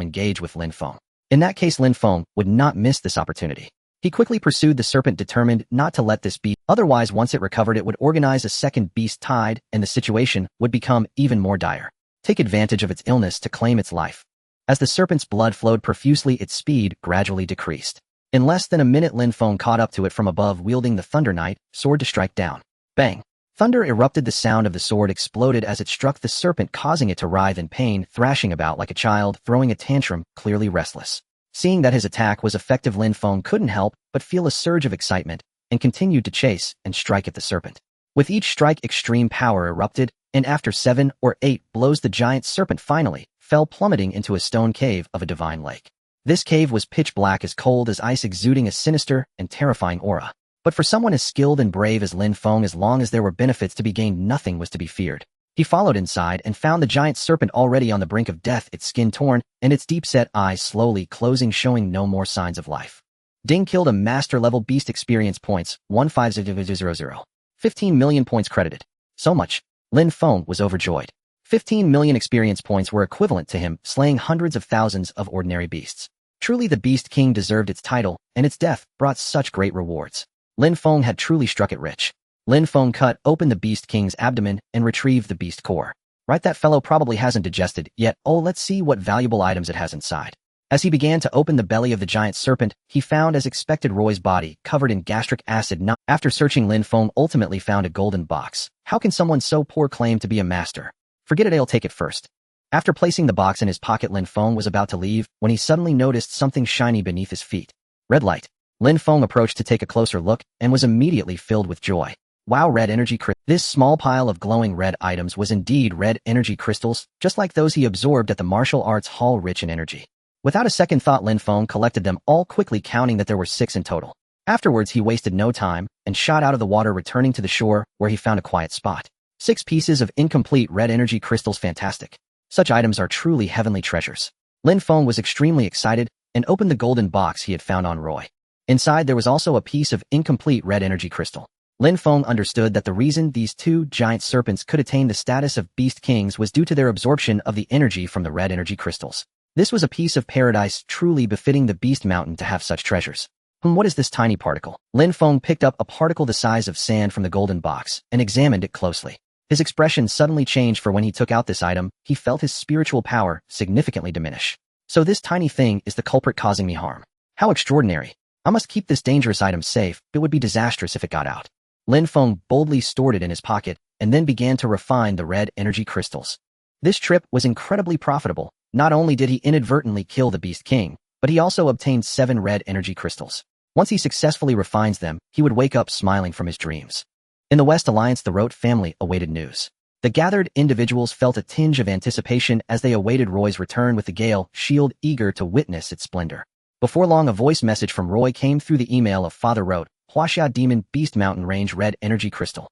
engage with Lin Feng. In that case, Lin Feng would not miss this opportunity. He quickly pursued the serpent, determined not to let this be. Otherwise, once it recovered, it would organize a second beast tide, and the situation would become even more dire. Take advantage of its illness to claim its life. As the serpent's blood flowed profusely, its speed gradually decreased. In less than a minute, Lin Feng caught up to it from above, wielding the Thunder Knight sword to strike down. Bang! Thunder erupted. The sound of the sword exploded as it struck the serpent, causing it to writhe in pain, thrashing about like a child throwing a tantrum, clearly restless. Seeing that his attack was effective, Lin Feng couldn't help but feel a surge of excitement and continued to chase and strike at the serpent. With each strike, extreme power erupted, and after 7 or 8 blows, the giant serpent finally fell plummeting into a stone cave of a divine lake. This cave was pitch black, as cold as ice, exuding a sinister and terrifying aura. But for someone as skilled and brave as Lin Feng, as long as there were benefits to be gained, nothing was to be feared. He followed inside and found the giant serpent already on the brink of death, its skin torn and its deep-set eyes slowly closing, showing no more signs of life. Ding! Killed a master-level beast. Experience points 15000. 15 million points credited. So much. Lin Feng was overjoyed. 15 million experience points were equivalent to him slaying hundreds of thousands of ordinary beasts. Truly, the Beast King deserved its title, and its death brought such great rewards. Lin Feng had truly struck it rich. Lin Feng cut open the Beast King's abdomen and retrieved the beast core. Right, that fellow probably hasn't digested yet. Oh, let's see what valuable items it has inside. As he began to open the belly of the giant serpent, he found, as expected, Roy's body covered in gastric acid. After searching, Lin Feng ultimately found a golden box. How can someone so poor claim to be a master? Forget it, I'll take it first. After placing the box in his pocket, Lin Feng was about to leave when he suddenly noticed something shiny beneath his feet. Red light. Lin Feng approached to take a closer look and was immediately filled with joy. Wow, red energy crystals. This small pile of glowing red items was indeed red energy crystals, just like those he absorbed at the martial arts hall, rich in energy. Without a second thought, Lin Feng collected them all, quickly counting that there were 6 in total. Afterwards, he wasted no time and shot out of the water, returning to the shore where he found a quiet spot. 6 pieces of incomplete red energy crystals. Fantastic. Such items are truly heavenly treasures. Lin Feng was extremely excited and opened the golden box he had found on Roy. Inside, there was also a piece of incomplete red energy crystal. Lin Feng understood that the reason these 2 giant serpents could attain the status of Beast Kings was due to their absorption of the energy from the red energy crystals. This was a piece of paradise, truly befitting the Beast Mountain to have such treasures. What is this tiny particle? Lin Feng picked up a particle the size of sand from the golden box and examined it closely. His expression suddenly changed, for when he took out this item, he felt his spiritual power significantly diminish. So this tiny thing is the culprit causing me harm. How extraordinary. I must keep this dangerous item safe. It would be disastrous if it got out. Lin Feng boldly stored it in his pocket and then began to refine the red energy crystals. This trip was incredibly profitable. Not only did he inadvertently kill the Beast King, but he also obtained 7 red energy crystals. Once he successfully refines them, he would wake up smiling from his dreams. In the West Alliance, the Rote family awaited news. The gathered individuals felt a tinge of anticipation as they awaited Roy's return with the Gale shield, eager to witness its splendor. Before long, a voice message from Roy came through the email of Father Rote. Huaxia Demon Beast Mountain Range Red Energy Crystal.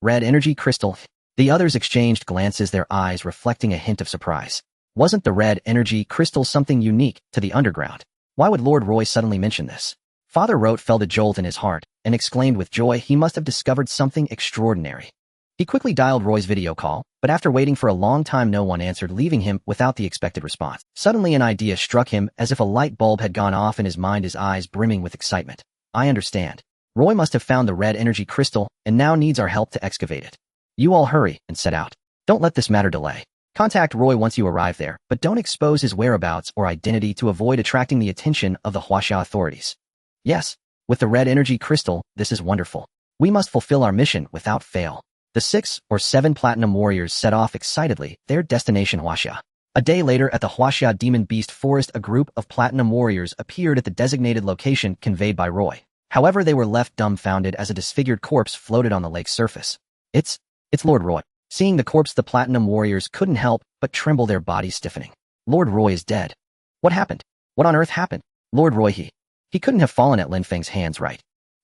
Red Energy Crystal. The others exchanged glances, their eyes reflecting a hint of surprise. Wasn't the red energy crystal something unique to the underground? Why would Lord Roy suddenly mention this? Father Rote felt a jolt in his heart and exclaimed with joy he must have discovered something extraordinary. He quickly dialed Roy's video call, but after waiting for a long time, no one answered, leaving him without the expected response. Suddenly, an idea struck him, as if a light bulb had gone off in his mind, his eyes brimming with excitement. I understand. Roy must have found the red energy crystal and now needs our help to excavate it. You all hurry and set out. Don't let this matter delay. Contact Roy once you arrive there, but don't expose his whereabouts or identity to avoid attracting the attention of the Huaxia authorities. Yes, with the red energy crystal, this is wonderful. We must fulfill our mission without fail. The 6 or 7 platinum warriors set off excitedly, their destination Huaxia. A day later, at the Huaxia Demon Beast Forest, a group of platinum warriors appeared at the designated location conveyed by Roy. However, they were left dumbfounded as a disfigured corpse floated on the lake's surface. It's Lord Roy. Seeing the corpse, the Platinum Warriors couldn't help but tremble, their bodies stiffening. Lord Roy is dead. What happened? What on earth happened? Lord Roy, he couldn't have fallen at Lin Feng's hands, right?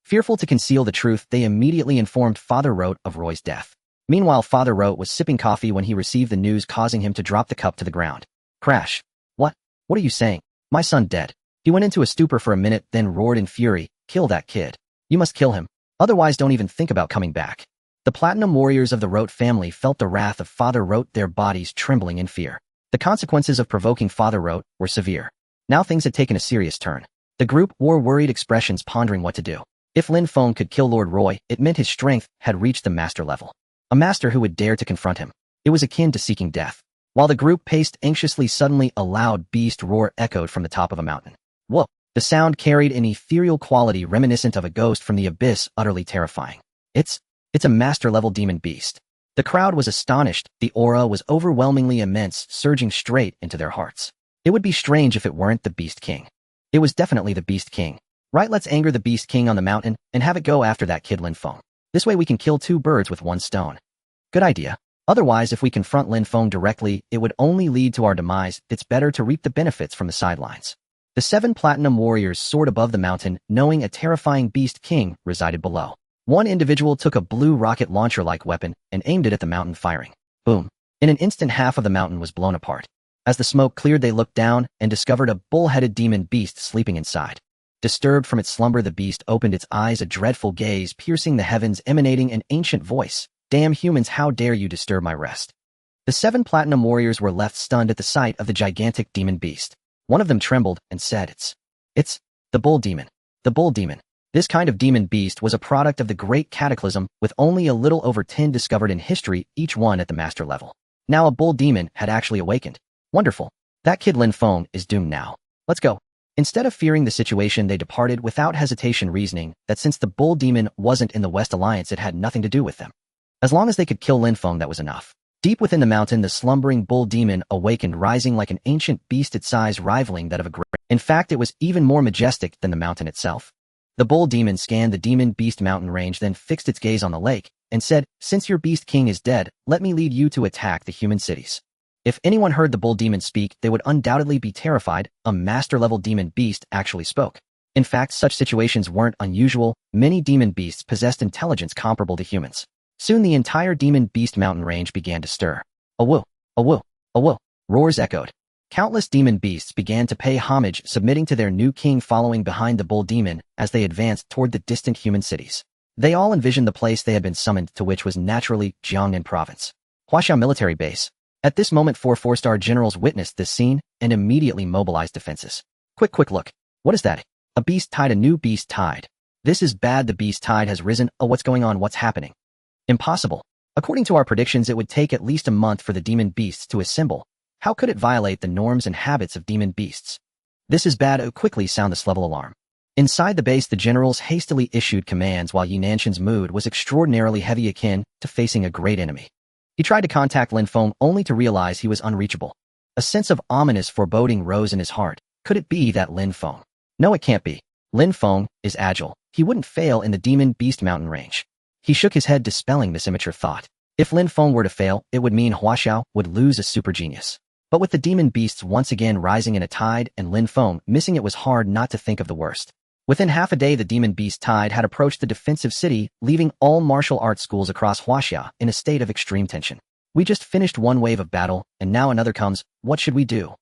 Fearful to conceal the truth, they immediately informed Father Rote of Roy's death. Meanwhile, Father Rote was sipping coffee when he received the news, causing him to drop the cup to the ground. Crash. What? What are you saying? My son dead. He went into a stupor for a minute, then roared in fury, "Kill that kid. You must kill him. Otherwise, don't even think about coming back." The Platinum Warriors of the Rote family felt the wrath of Father Rote, their bodies trembling in fear. The consequences of provoking Father Rote were severe. Now things had taken a serious turn. The group wore worried expressions, pondering what to do. If Lin Feng could kill Lord Roy, it meant his strength had reached the master level. A master who would dare to confront him. It was akin to seeking death. While the group paced anxiously, suddenly a loud beast roar echoed from the top of a mountain. Whoa! The sound carried an ethereal quality reminiscent of a ghost from the abyss, utterly terrifying. It's a master-level demon beast. The crowd was astonished. The aura was overwhelmingly immense, surging straight into their hearts. It would be strange if it weren't the Beast King. It was definitely the Beast King. Right, let's anger the Beast King on the mountain and have it go after that kid Lin Feng. This way we can kill two birds with one stone. Good idea. Otherwise, if we confront Lin Feng directly, it would only lead to our demise. It's better to reap the benefits from the sidelines. The 7 Platinum Warriors soared above the mountain, knowing a terrifying Beast King resided below. One individual took a blue rocket launcher-like weapon and aimed it at the mountain, firing. Boom. In an instant, half of the mountain was blown apart. As the smoke cleared, they looked down and discovered a bull-headed demon beast sleeping inside. Disturbed from its slumber, the beast opened its eyes, a dreadful gaze piercing the heavens, emanating an ancient voice. "Damn humans, how dare you disturb my rest?" The 7 Platinum Warriors were left stunned at the sight of the gigantic demon beast. One of them trembled and said, It's the bull demon. The bull demon. This kind of demon beast was a product of the Great Cataclysm, with only a little over 10 discovered in history, each one at the master level. Now a bull demon had actually awakened. Wonderful. That kid Lin Feng is doomed now. Let's go. Instead of fearing the situation, they departed without hesitation, reasoning that since the bull demon wasn't in the West Alliance, it had nothing to do with them. As long as they could kill Lin Feng, that was enough. Deep within the mountain, the slumbering bull demon awakened, rising like an ancient beast, its size rivaling that of a great. In fact, it was even more majestic than the mountain itself. The bull demon scanned the demon beast mountain range, then fixed its gaze on the lake and said, "Since your beast king is dead, let me lead you to attack the human cities." If anyone heard the bull demon speak, they would undoubtedly be terrified. A master-level demon beast actually spoke. In fact, such situations weren't unusual. Many demon beasts possessed intelligence comparable to humans. Soon the entire demon beast mountain range began to stir. "Awoo! Awoo! Awoo!" Roars echoed. Countless demon beasts began to pay homage, submitting to their new king, following behind the bull demon as they advanced toward the distant human cities. They all envisioned the place they had been summoned to, which was naturally Jiangnan province. Huaxiao military base. At this moment, 4 4-star generals witnessed this scene and immediately mobilized defenses. Quick look. What is that? A beast tide, a new beast tide. This is bad, the beast tide has risen. Oh, what's going on? What's happening? Impossible. According to our predictions, it would take at least a month for the demon beasts to assemble. How could it violate the norms and habits of demon beasts? This is bad. Quickly sound this level alarm. Inside the base, the generals hastily issued commands while Yi Nanshan's mood was extraordinarily heavy, akin to facing a great enemy. He tried to contact Lin Feng only to realize he was unreachable. A sense of ominous foreboding rose in his heart. Could it be that Lin Feng? No, it can't be. Lin Feng is agile. He wouldn't fail in the demon beast mountain range. He shook his head, dispelling this immature thought. If Lin Feng were to fail, it would mean Huaxiao would lose a super genius. But with the demon beasts once again rising in a tide and Lin Feng missing, it was hard not to think of the worst. Within half a day, the demon beast tide had approached the defensive city, leaving all martial arts schools across Huaxia in a state of extreme tension. We just finished one wave of battle, and now another comes. What should we do?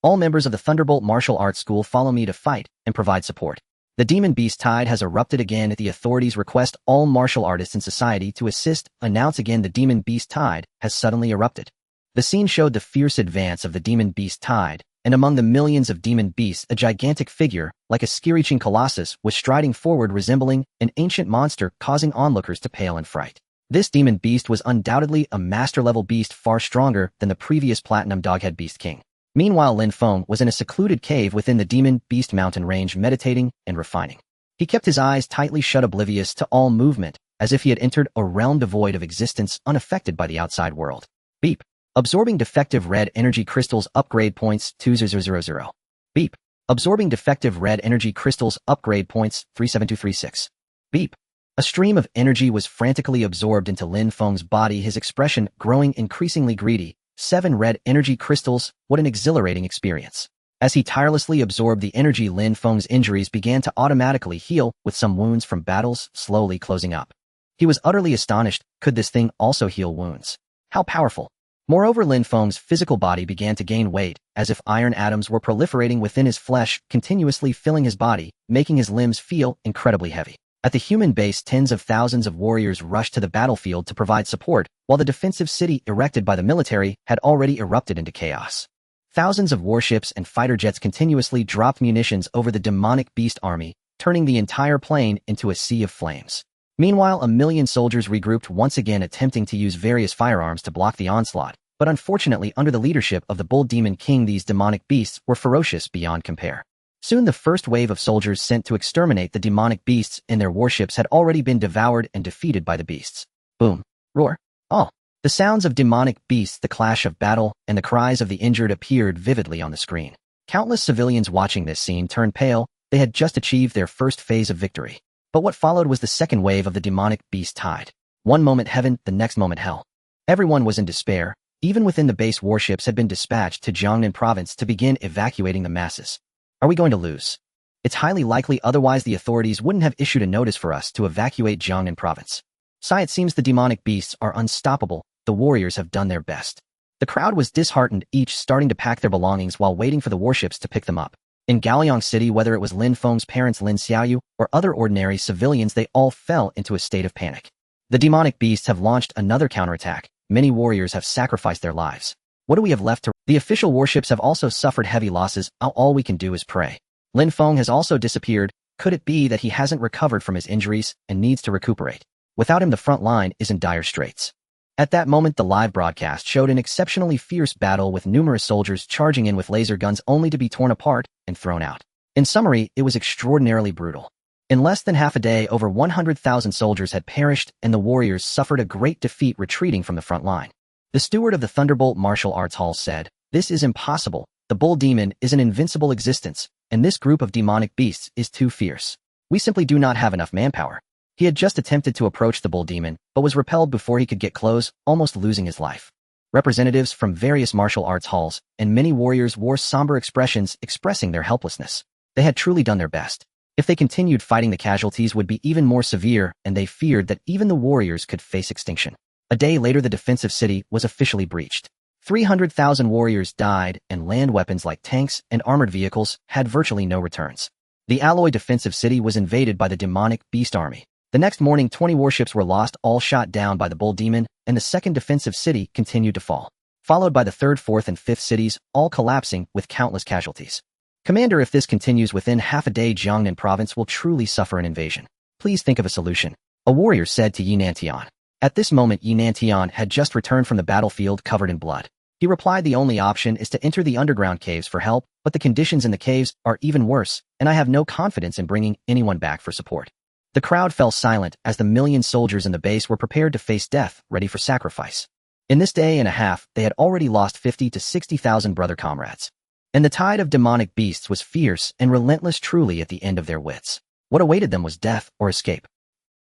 All members of the Thunderbolt Martial Arts School follow me to fight and provide support. The demon beast tide has erupted again. At the authorities' request, all martial artists in society to assist. Announce again, the demon beast tide has suddenly erupted. The scene showed the fierce advance of the demon beast tide, and among the millions of demon beasts, a gigantic figure, like a screeching colossus, was striding forward, resembling an ancient monster, causing onlookers to pale in fright. This demon beast was undoubtedly a master-level beast, far stronger than the previous Platinum Doghead Beast King. Meanwhile, Lin Feng was in a secluded cave within the demon beast mountain range, meditating and refining. He kept his eyes tightly shut, oblivious to all movement, as if he had entered a realm devoid of existence, unaffected by the outside world. Beep. Absorbing defective red energy crystals, upgrade points 2000. Beep. Absorbing defective red energy crystals, upgrade points 37236. Beep. A stream of energy was frantically absorbed into Lin Feng's body, his expression growing increasingly greedy. 7 red energy crystals, what an exhilarating experience. As he tirelessly absorbed the energy, Lin Feng's injuries began to automatically heal, with some wounds from battles slowly closing up. He was utterly astonished. Could this thing also heal wounds? How powerful! Moreover, Lin Feng's physical body began to gain weight, as if iron atoms were proliferating within his flesh, continuously filling his body, making his limbs feel incredibly heavy. At the human base, tens of thousands of warriors rushed to the battlefield to provide support, while the defensive city erected by the military had already erupted into chaos. Thousands of warships and fighter jets continuously dropped munitions over the demonic beast army, turning the entire plain into a sea of flames. Meanwhile, 1,000,000 soldiers regrouped, once again attempting to use various firearms to block the onslaught, but unfortunately under the leadership of the Bull Demon King, these demonic beasts were ferocious beyond compare. Soon the first wave of soldiers sent to exterminate the demonic beasts in their warships had already been devoured and defeated by the beasts. Boom. Roar. Oh. The sounds of demonic beasts, the clash of battle, and the cries of the injured appeared vividly on the screen. Countless civilians watching this scene turned pale. They had just achieved their first phase of victory. But what followed was the second wave of the demonic beast tide. One moment heaven, the next moment hell. Everyone was in despair. Even within the base, warships had been dispatched to Jiangnan province to begin evacuating the masses. Are we going to lose? It's highly likely, otherwise the authorities wouldn't have issued a notice for us to evacuate Jiangnan province. It seems the demonic beasts are unstoppable. The warriors have done their best. The crowd was disheartened, each starting to pack their belongings while waiting for the warships to pick them up. In Gaoliang City, whether it was Lin Feng's parents Lin Xiaoyu or other ordinary civilians, they all fell into a state of panic. The demonic beasts have launched another counterattack. Many warriors have sacrificed their lives. What do we have left to? The official warships have also suffered heavy losses. All we can do is pray. Lin Feng has also disappeared. Could it be that he hasn't recovered from his injuries and needs to recuperate? Without him, the front line is in dire straits. At that moment, the live broadcast showed an exceptionally fierce battle with numerous soldiers charging in with laser guns only to be torn apart and thrown out. In summary, it was extraordinarily brutal. In less than half a day, over 100,000 soldiers had perished and the warriors suffered a great defeat, retreating from the front line. The steward of the Thunderbolt Martial Arts Hall said, "This is impossible. The Bull Demon is an invincible existence, and this group of demonic beasts is too fierce. We simply do not have enough manpower." He had just attempted to approach the Bull Demon, but was repelled before he could get close, almost losing his life. Representatives from various martial arts halls and many warriors wore somber expressions, expressing their helplessness. They had truly done their best. If they continued fighting, the casualties would be even more severe, and they feared that even the warriors could face extinction. A day later, the defensive city was officially breached. 300,000 warriors died, and land weapons like tanks and armored vehicles had virtually no returns. The alloy defensive city was invaded by the demonic beast army. The next morning, 20 warships were lost, all shot down by the Bull Demon, and the second defensive city continued to fall, followed by the third, fourth, and fifth cities, all collapsing with countless casualties. Commander, if this continues, within half a day, Jiangnan province will truly suffer an invasion. Please think of a solution, a warrior said to Yinantian. At this moment, Yinantian had just returned from the battlefield covered in blood. He replied, "The only option is to enter the underground caves for help, but the conditions in the caves are even worse, and I have no confidence in bringing anyone back for support." The crowd fell silent as the 1,000,000 soldiers in the base were prepared to face death, ready for sacrifice. In this day and a half, they had already lost 50 to 60,000 brother comrades. And the tide of demonic beasts was fierce and relentless, truly at the end of their wits. What awaited them was death or escape.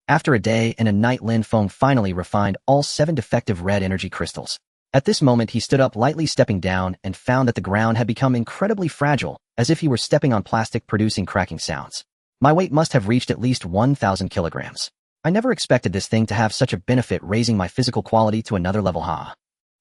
After a day and a night, Lin Feng finally refined all 7 defective red energy crystals. At this moment, he stood up, lightly stepping down, and found that the ground had become incredibly fragile, as if he were stepping on plastic, producing cracking sounds. My weight must have reached at least 1,000 kilograms. I never expected this thing to have such a benefit, raising my physical quality to another level.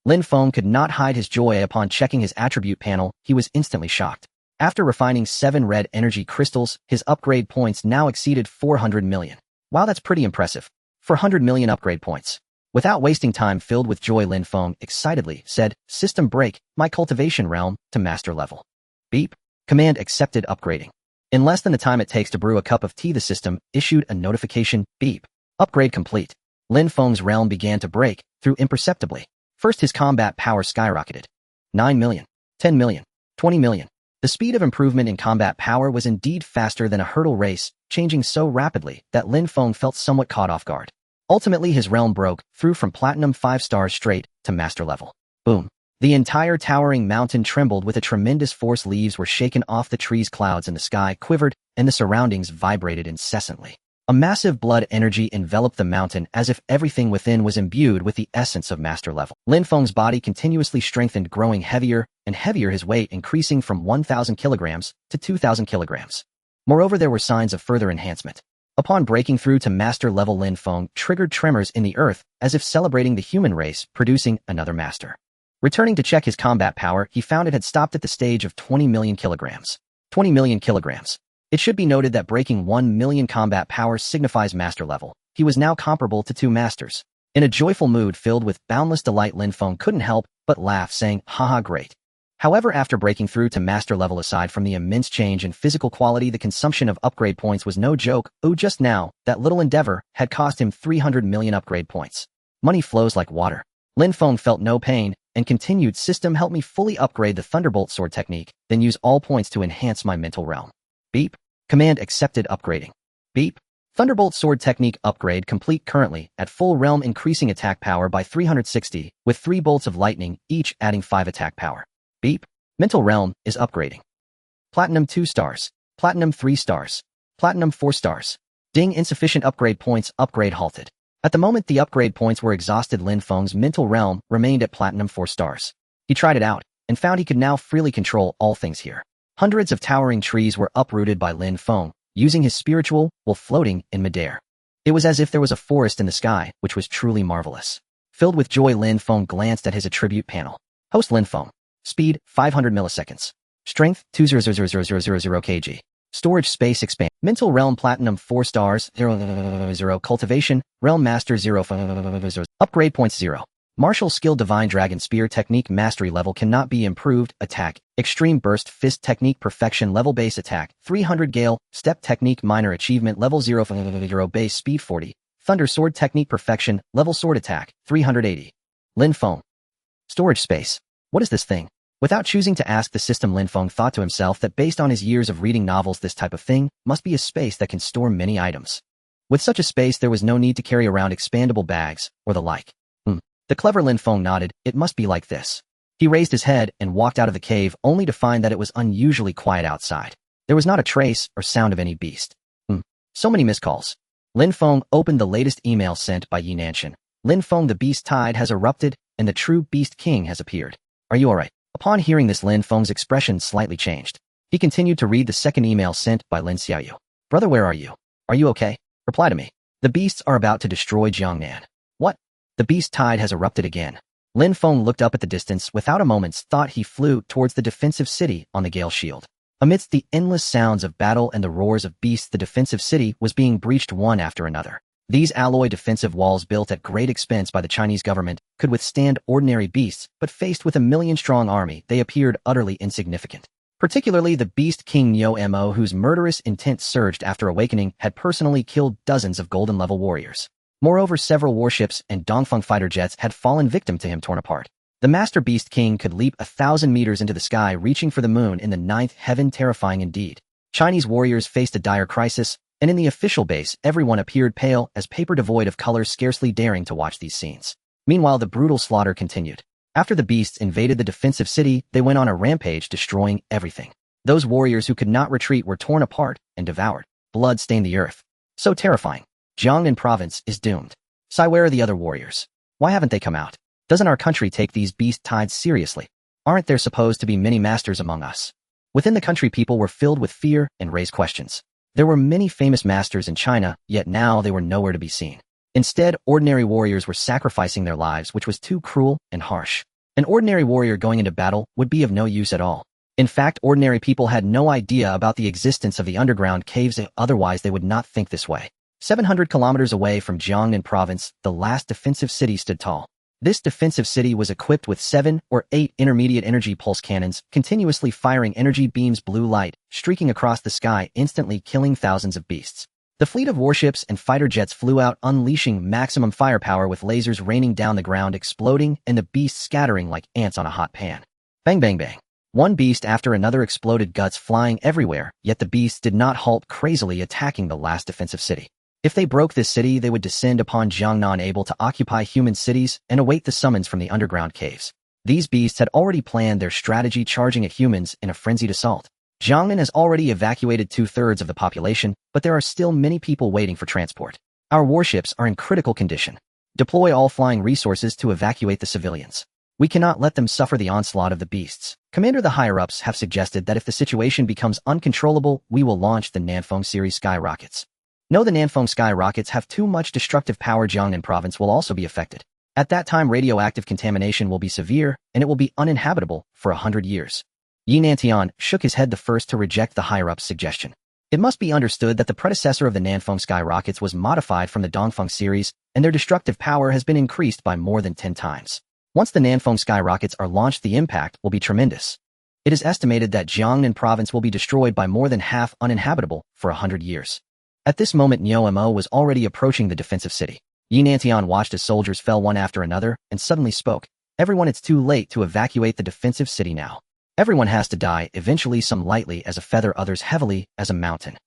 Lin Feng could not hide his joy upon checking his attribute panel. He was instantly shocked. After refining 7 red energy crystals, his upgrade points now exceeded 400 million. Wow, that's pretty impressive. 400 million upgrade points. Without wasting time, filled with joy, Lin Feng excitedly said, "System break, my cultivation realm to master level." Beep. Command accepted, upgrading. In less than the time it takes to brew a cup of tea, the system issued a notification. Beep. Upgrade complete. Lin Feng's realm began to break through imperceptibly. First, his combat power skyrocketed. 9 million, 10 million, 20 million. The speed of improvement in combat power was indeed faster than a hurdle race, changing so rapidly that Lin Feng felt somewhat caught off guard. Ultimately, his realm broke through from platinum 5 stars straight to master level. Boom. The entire towering mountain trembled with a tremendous force. Leaves were shaken off the trees, clouds in the sky quivered, and the surroundings vibrated incessantly. A massive blood energy enveloped the mountain as if everything within was imbued with the essence of master level. Lin Feng's body continuously strengthened, growing heavier and heavier, his weight increasing from 1,000 kilograms to 2,000 kilograms. Moreover, there were signs of further enhancement. Upon breaking through to master level, Lin Feng triggered tremors in the earth as if celebrating the human race, producing another master. Returning to check his combat power, he found it had stopped at the stage of 20 million kilograms. 20 million kilograms. It should be noted that breaking 1 million combat power signifies master level. He was now comparable to 2 masters. In a joyful mood filled with boundless delight, Lin Feng couldn't help but laugh, saying, "Haha, great." However, after breaking through to master level, aside from the immense change in physical quality, the consumption of upgrade points was no joke. Just now, that little endeavor had cost him 300 million upgrade points. Money flows like water. Lin Feng felt no pain and continued, "System, help me fully upgrade the Thunderbolt Sword technique, then use all points to enhance my mental realm." Beep. Command accepted. Upgrading. Beep. Thunderbolt Sword technique upgrade complete. Currently at full realm, increasing attack power by 360, with 3 bolts of lightning, each adding 5 attack power. Beep. Mental realm is upgrading. Platinum 2 stars. Platinum 3 stars. Platinum 4 stars. Ding, insufficient upgrade points. Upgrade halted. At the moment the upgrade points were exhausted, Lin Feng's mental realm remained at Platinum 4 stars. He tried it out and found he could now freely control all things here. Hundreds of towering trees were uprooted by Lin Feng, using his spiritual while floating in midair. It was as if there was a forest in the sky, which was truly marvelous. Filled with joy, Lin Feng glanced at his attribute panel. Host Lin Feng. Speed, 500 milliseconds. Strength, 200,000 kg. Storage space expand. Mental realm Platinum 4 stars, 0. Cultivation, Realm Master 0. Upgrade points 0. Martial skill Divine Dragon Spear technique mastery level cannot be improved. Attack, Extreme Burst Fist technique perfection level base attack, 300 Gale, Step technique minor achievement level 0. Base speed 40. Thunder Sword technique perfection, level sword attack, 380. Lin Feng. Storage space. What is this thing? Without choosing to ask the system, Lin Feng thought to himself that based on his years of reading novels, this type of thing must be a space that can store many items. With such a space, there was no need to carry around expandable bags or the like. The clever Lin Feng nodded. It must be like this. He raised his head and walked out of the cave, only to find that it was unusually quiet outside. There was not a trace or sound of any beast. So many missed calls. Lin Feng opened the latest email sent by Yi Nanshan. Lin Feng, the beast tide has erupted, and the true beast king has appeared. Are you alright? Upon hearing this, Lin Feng's expression slightly changed. He continued to read the second email sent by Lin Xiaoyu. Brother, where are you? Are you okay? Reply to me. The beasts are about to destroy Jiangnan. What? The beast tide has erupted again. Lin Feng looked up at the distance. Without a moment's thought, he flew towards the defensive city on the Gale Shield. Amidst the endless sounds of battle and the roars of beasts, the defensive city was being breached one after another. These alloy defensive walls, built at great expense by the Chinese government, could withstand ordinary beasts, but faced with a million-strong army, they appeared utterly insignificant. Particularly the beast king Niu Mo, whose murderous intent surged after awakening, had personally killed dozens of golden-level warriors. Moreover, several warships and Dongfeng fighter jets had fallen victim to him, torn apart. The Master Beast King could leap 1,000 meters into the sky, reaching for the moon in the 9th heaven. Terrifying indeed. Chinese warriors faced a dire crisis, and in the official base, everyone appeared pale as paper, devoid of color, scarcely daring to watch these scenes. Meanwhile, the brutal slaughter continued. After the beasts invaded the defensive city, they went on a rampage, destroying everything. Those warriors who could not retreat were torn apart and devoured. Blood stained the earth. So terrifying. Jiangnan province is doomed. Sai, where are the other warriors? Why haven't they come out? Doesn't our country take these beast tides seriously? Aren't there supposed to be many masters among us? Within the country, people were filled with fear and raised questions. There were many famous masters in China, yet now they were nowhere to be seen. Instead, ordinary warriors were sacrificing their lives, which was too cruel and harsh. An ordinary warrior going into battle would be of no use at all. In fact, ordinary people had no idea about the existence of the underground caves, otherwise they would not think this way. 700 kilometers away from Jiangnan province, the last defensive city stood tall. This defensive city was equipped with 7 or 8 intermediate energy pulse cannons, continuously firing energy beams, blue light, streaking across the sky, instantly killing thousands of beasts. The fleet of warships and fighter jets flew out, unleashing maximum firepower, with lasers raining down the ground, exploding, and the beasts scattering like ants on a hot pan. Bang, bang, bang. One beast after another exploded, guts flying everywhere, yet the beasts did not halt, crazily attacking the last defensive city. If they broke this city, they would descend upon Jiangnan, able to occupy human cities and await the summons from the underground caves. These beasts had already planned their strategy, charging at humans in a frenzied assault. Jiangnan has already evacuated 2/3 of the population, but there are still many people waiting for transport. Our warships are in critical condition. Deploy all flying resources to evacuate the civilians. We cannot let them suffer the onslaught of the beasts. Commander, the higher-ups have suggested that if the situation becomes uncontrollable, we will launch the Nanfeng series sky rockets. No, the Nanfeng sky rockets have too much destructive power. Jiangnan province will also be affected. At that time, radioactive contamination will be severe, and it will be uninhabitable for 100 years. Yi Nantian shook his head, the first to reject the higher-ups' suggestion. It must be understood that the predecessor of the Nanfeng sky rockets was modified from the Dongfeng series, and their destructive power has been increased by more than 10 times. Once the Nanfeng sky rockets are launched, the impact will be tremendous. It is estimated that Jiangnan province will be destroyed by more than half, uninhabitable for 100 years. At this moment, Niuemo was already approaching the defensive city. Yi Nantian watched as soldiers fell one after another and suddenly spoke. Everyone, it's too late to evacuate the defensive city now. Everyone has to die, eventually, some lightly as a feather, others heavily as a mountain.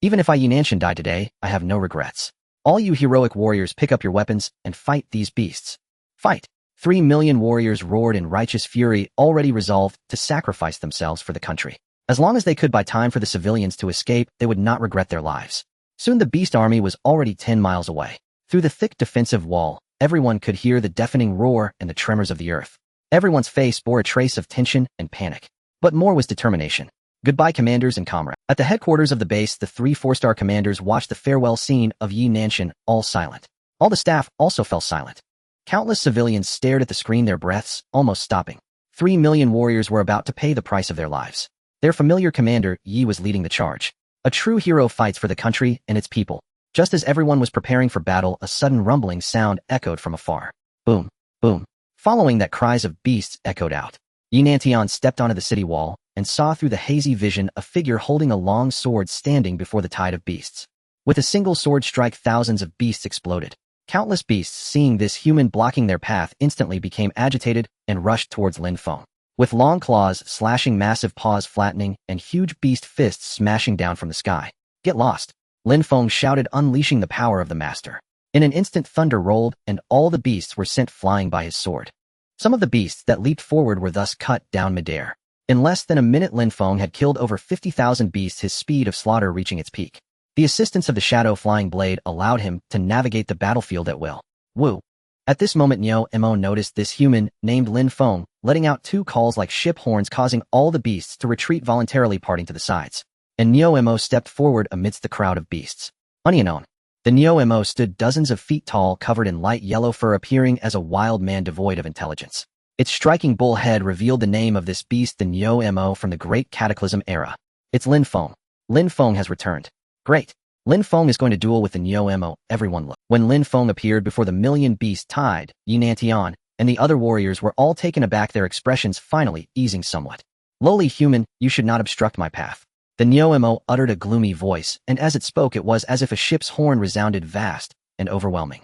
Even if I, Yi Nanshan, die today, I have no regrets. All you heroic warriors, pick up your weapons and fight these beasts. Fight! 3 million warriors roared in righteous fury, already resolved to sacrifice themselves for the country. As long as they could buy time for the civilians to escape, they would not regret their lives. Soon the beast army was already 10 miles away. Through the thick defensive wall, everyone could hear the deafening roar and the tremors of the earth. Everyone's face bore a trace of tension and panic. But more was determination. Goodbye, commanders and comrades. At the headquarters of the base, the 3 4-star commanders watched the farewell scene of Yi Nanshan, all silent. All the staff also fell silent. Countless civilians stared at the screen, their breaths almost stopping. 3 million warriors were about to pay the price of their lives. Their familiar commander, Yi, was leading the charge. A true hero fights for the country and its people. Just as everyone was preparing for battle, a sudden rumbling sound echoed from afar. Boom, boom. Following that, cries of beasts echoed out. Yi Nantian stepped onto the city wall and saw through the hazy vision a figure holding a long sword standing before the tide of beasts. With a single sword strike, thousands of beasts exploded. Countless beasts, seeing this human blocking their path, instantly became agitated and rushed towards Lin Feng. With long claws slashing, massive paws flattening, and huge beast fists smashing down from the sky. Get lost! Lin Feng shouted, unleashing the power of the master. In an instant, thunder rolled, and all the beasts were sent flying by his sword. Some of the beasts that leaped forward were thus cut down midair. In less than a minute, Lin Feng had killed over 50,000 beasts, his speed of slaughter reaching its peak. The assistance of the shadow flying blade allowed him to navigate the battlefield at will. Woo! At this moment, Niuemo noticed this human, named Lin Feng, letting out 2 calls like ship horns, causing all the beasts to retreat voluntarily, parting to the sides. And Niuemo stepped forward amidst the crowd of beasts. Unknown. The Niuemo stood dozens of feet tall, covered in light yellow fur, appearing as a wild man devoid of intelligence. Its striking bull head revealed the name of this beast, the Niuemo from the Great Cataclysm era. It's Lin Feng. Lin Feng has returned. Great. Lin Feng is going to duel with the Niuemo. Everyone looked. When Lin Feng appeared before the million-beast tide, Yi Nantian and the other warriors were all taken aback, their expressions finally easing somewhat. Lowly human, you should not obstruct my path. The Niuemo uttered a gloomy voice, and as it spoke, it was as if a ship's horn resounded, vast and overwhelming.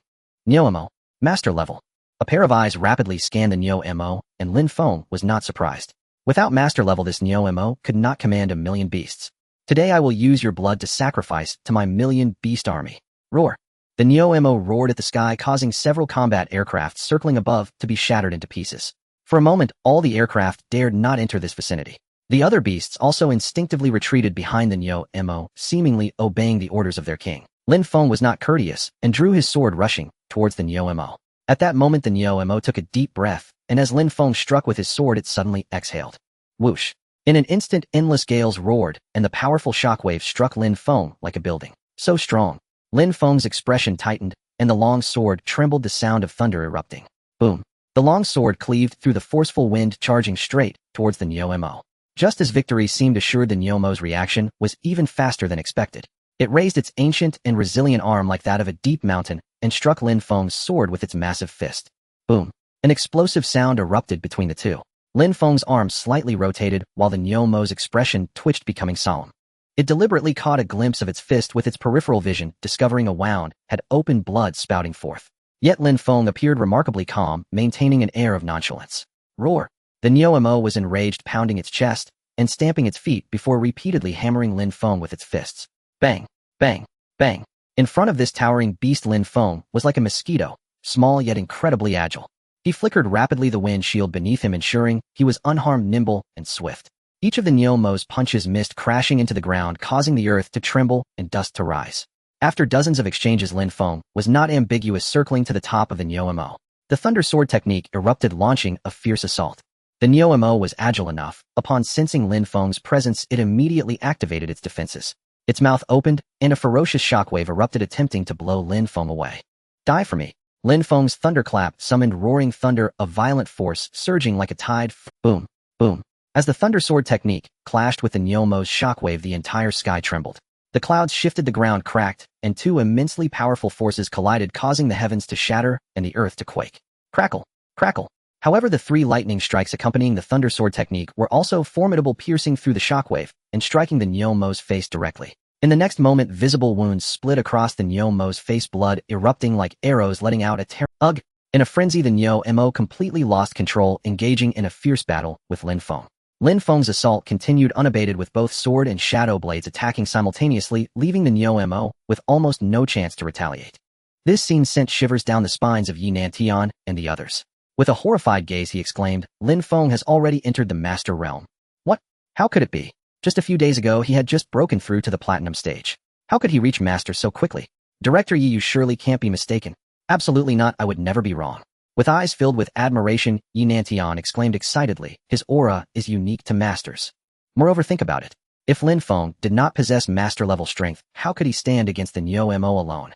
Niuemo, master level. A pair of eyes rapidly scanned the Niuemo, and Lin Feng was not surprised. Without master level, this Niuemo could not command a million beasts. Today I will use your blood to sacrifice to my million-beast army. Roar. The Niuemo roared at the sky, causing several combat aircraft circling above to be shattered into pieces. For a moment, all the aircraft dared not enter this vicinity. The other beasts also instinctively retreated behind the Niuemo, seemingly obeying the orders of their king. Lin Feng was not courteous and drew his sword, rushing towards the Niuemo. At that moment, the Niuemo took a deep breath, and as Lin Feng struck with his sword, it suddenly exhaled. Whoosh! In an instant, endless gales roared, and the powerful shockwave struck Lin Feng like a building. So strong. Lin Feng's expression tightened, and the long sword trembled, the sound of thunder erupting. Boom! The long sword cleaved through the forceful wind, charging straight towards the Niuemo. Just as victory seemed assured, the Niuemo's reaction was even faster than expected. It raised its ancient and resilient arm like that of a deep mountain and struck Lin Feng's sword with its massive fist. Boom! An explosive sound erupted between the two. Lin Feng's arm slightly rotated while the Niuemo's expression twitched, becoming solemn. It deliberately caught a glimpse of its fist with its peripheral vision, discovering a wound had open blood spouting forth. Yet Lin Feng appeared remarkably calm, maintaining an air of nonchalance. Roar! The Niuemo was enraged, pounding its chest and stamping its feet before repeatedly hammering Lin Feng with its fists. Bang! Bang! Bang! In front of this towering beast, Lin Feng was like a mosquito, small yet incredibly agile. He flickered rapidly the wind shield beneath him, ensuring he was unharmed, nimble, and swift. Each of the Nyomo's punches missed, crashing into the ground, causing the earth to tremble and dust to rise. After dozens of exchanges, Lin Feng was not ambiguous, circling to the top of the Nyomo. The Thunder Sword technique erupted, launching a fierce assault. The Nyomo was agile enough. Upon sensing Lin Feng's presence, it immediately activated its defenses. Its mouth opened, and a ferocious shockwave erupted, attempting to blow Lin Feng away. Die for me. Lin Feng's thunderclap summoned roaring thunder, a violent force surging like a tide. Boom, boom. As the Thunder Sword technique clashed with the Nyomo's shockwave, the entire sky trembled. The clouds shifted, the ground cracked, and two immensely powerful forces collided, causing the heavens to shatter and the earth to quake. Crackle, crackle. However, the three lightning strikes accompanying the Thunder Sword technique were also formidable, piercing through the shockwave and striking the Nyomo's face directly. In the next moment, visible wounds split across the Nyomo's face, blood erupting like arrows, letting out a ugh. In a frenzy, the Nyomo completely lost control, engaging in a fierce battle with Lin Feng. Lin Feng's assault continued unabated, with both sword and shadow blades attacking simultaneously, leaving the Nyomo with almost no chance to retaliate. This scene sent shivers down the spines of Yi Nantian and the others. With a horrified gaze, he exclaimed, "Lin Feng has already entered the Master Realm. What? How could it be? Just a few days ago, he had just broken through to the Platinum stage. How could he reach Master so quickly? Director Yi, you surely can't be mistaken." "Absolutely not, I would never be wrong." With eyes filled with admiration, Yi Nantian exclaimed excitedly, "His aura is unique to masters. Moreover, think about it. If Lin Feng did not possess master-level strength, how could he stand against the Nyomo alone?"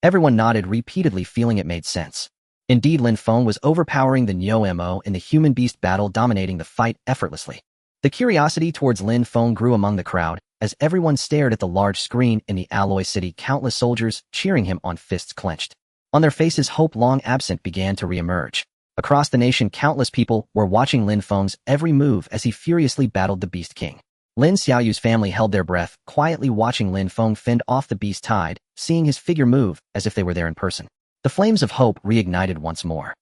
Everyone nodded repeatedly, feeling it made sense. Indeed, Lin Feng was overpowering the Nyomo in the human-beast battle, dominating the fight effortlessly. The curiosity towards Lin Feng grew among the crowd as everyone stared at the large screen in the Alloy City, countless soldiers cheering him on, fists clenched. On their faces, hope long absent began to reemerge. Across the nation, countless people were watching Lin Feng's every move as he furiously battled the Beast King. Lin Xiaoyu's family held their breath, quietly watching Lin Feng fend off the beast tide, seeing his figure move as if they were there in person. The flames of hope reignited once more.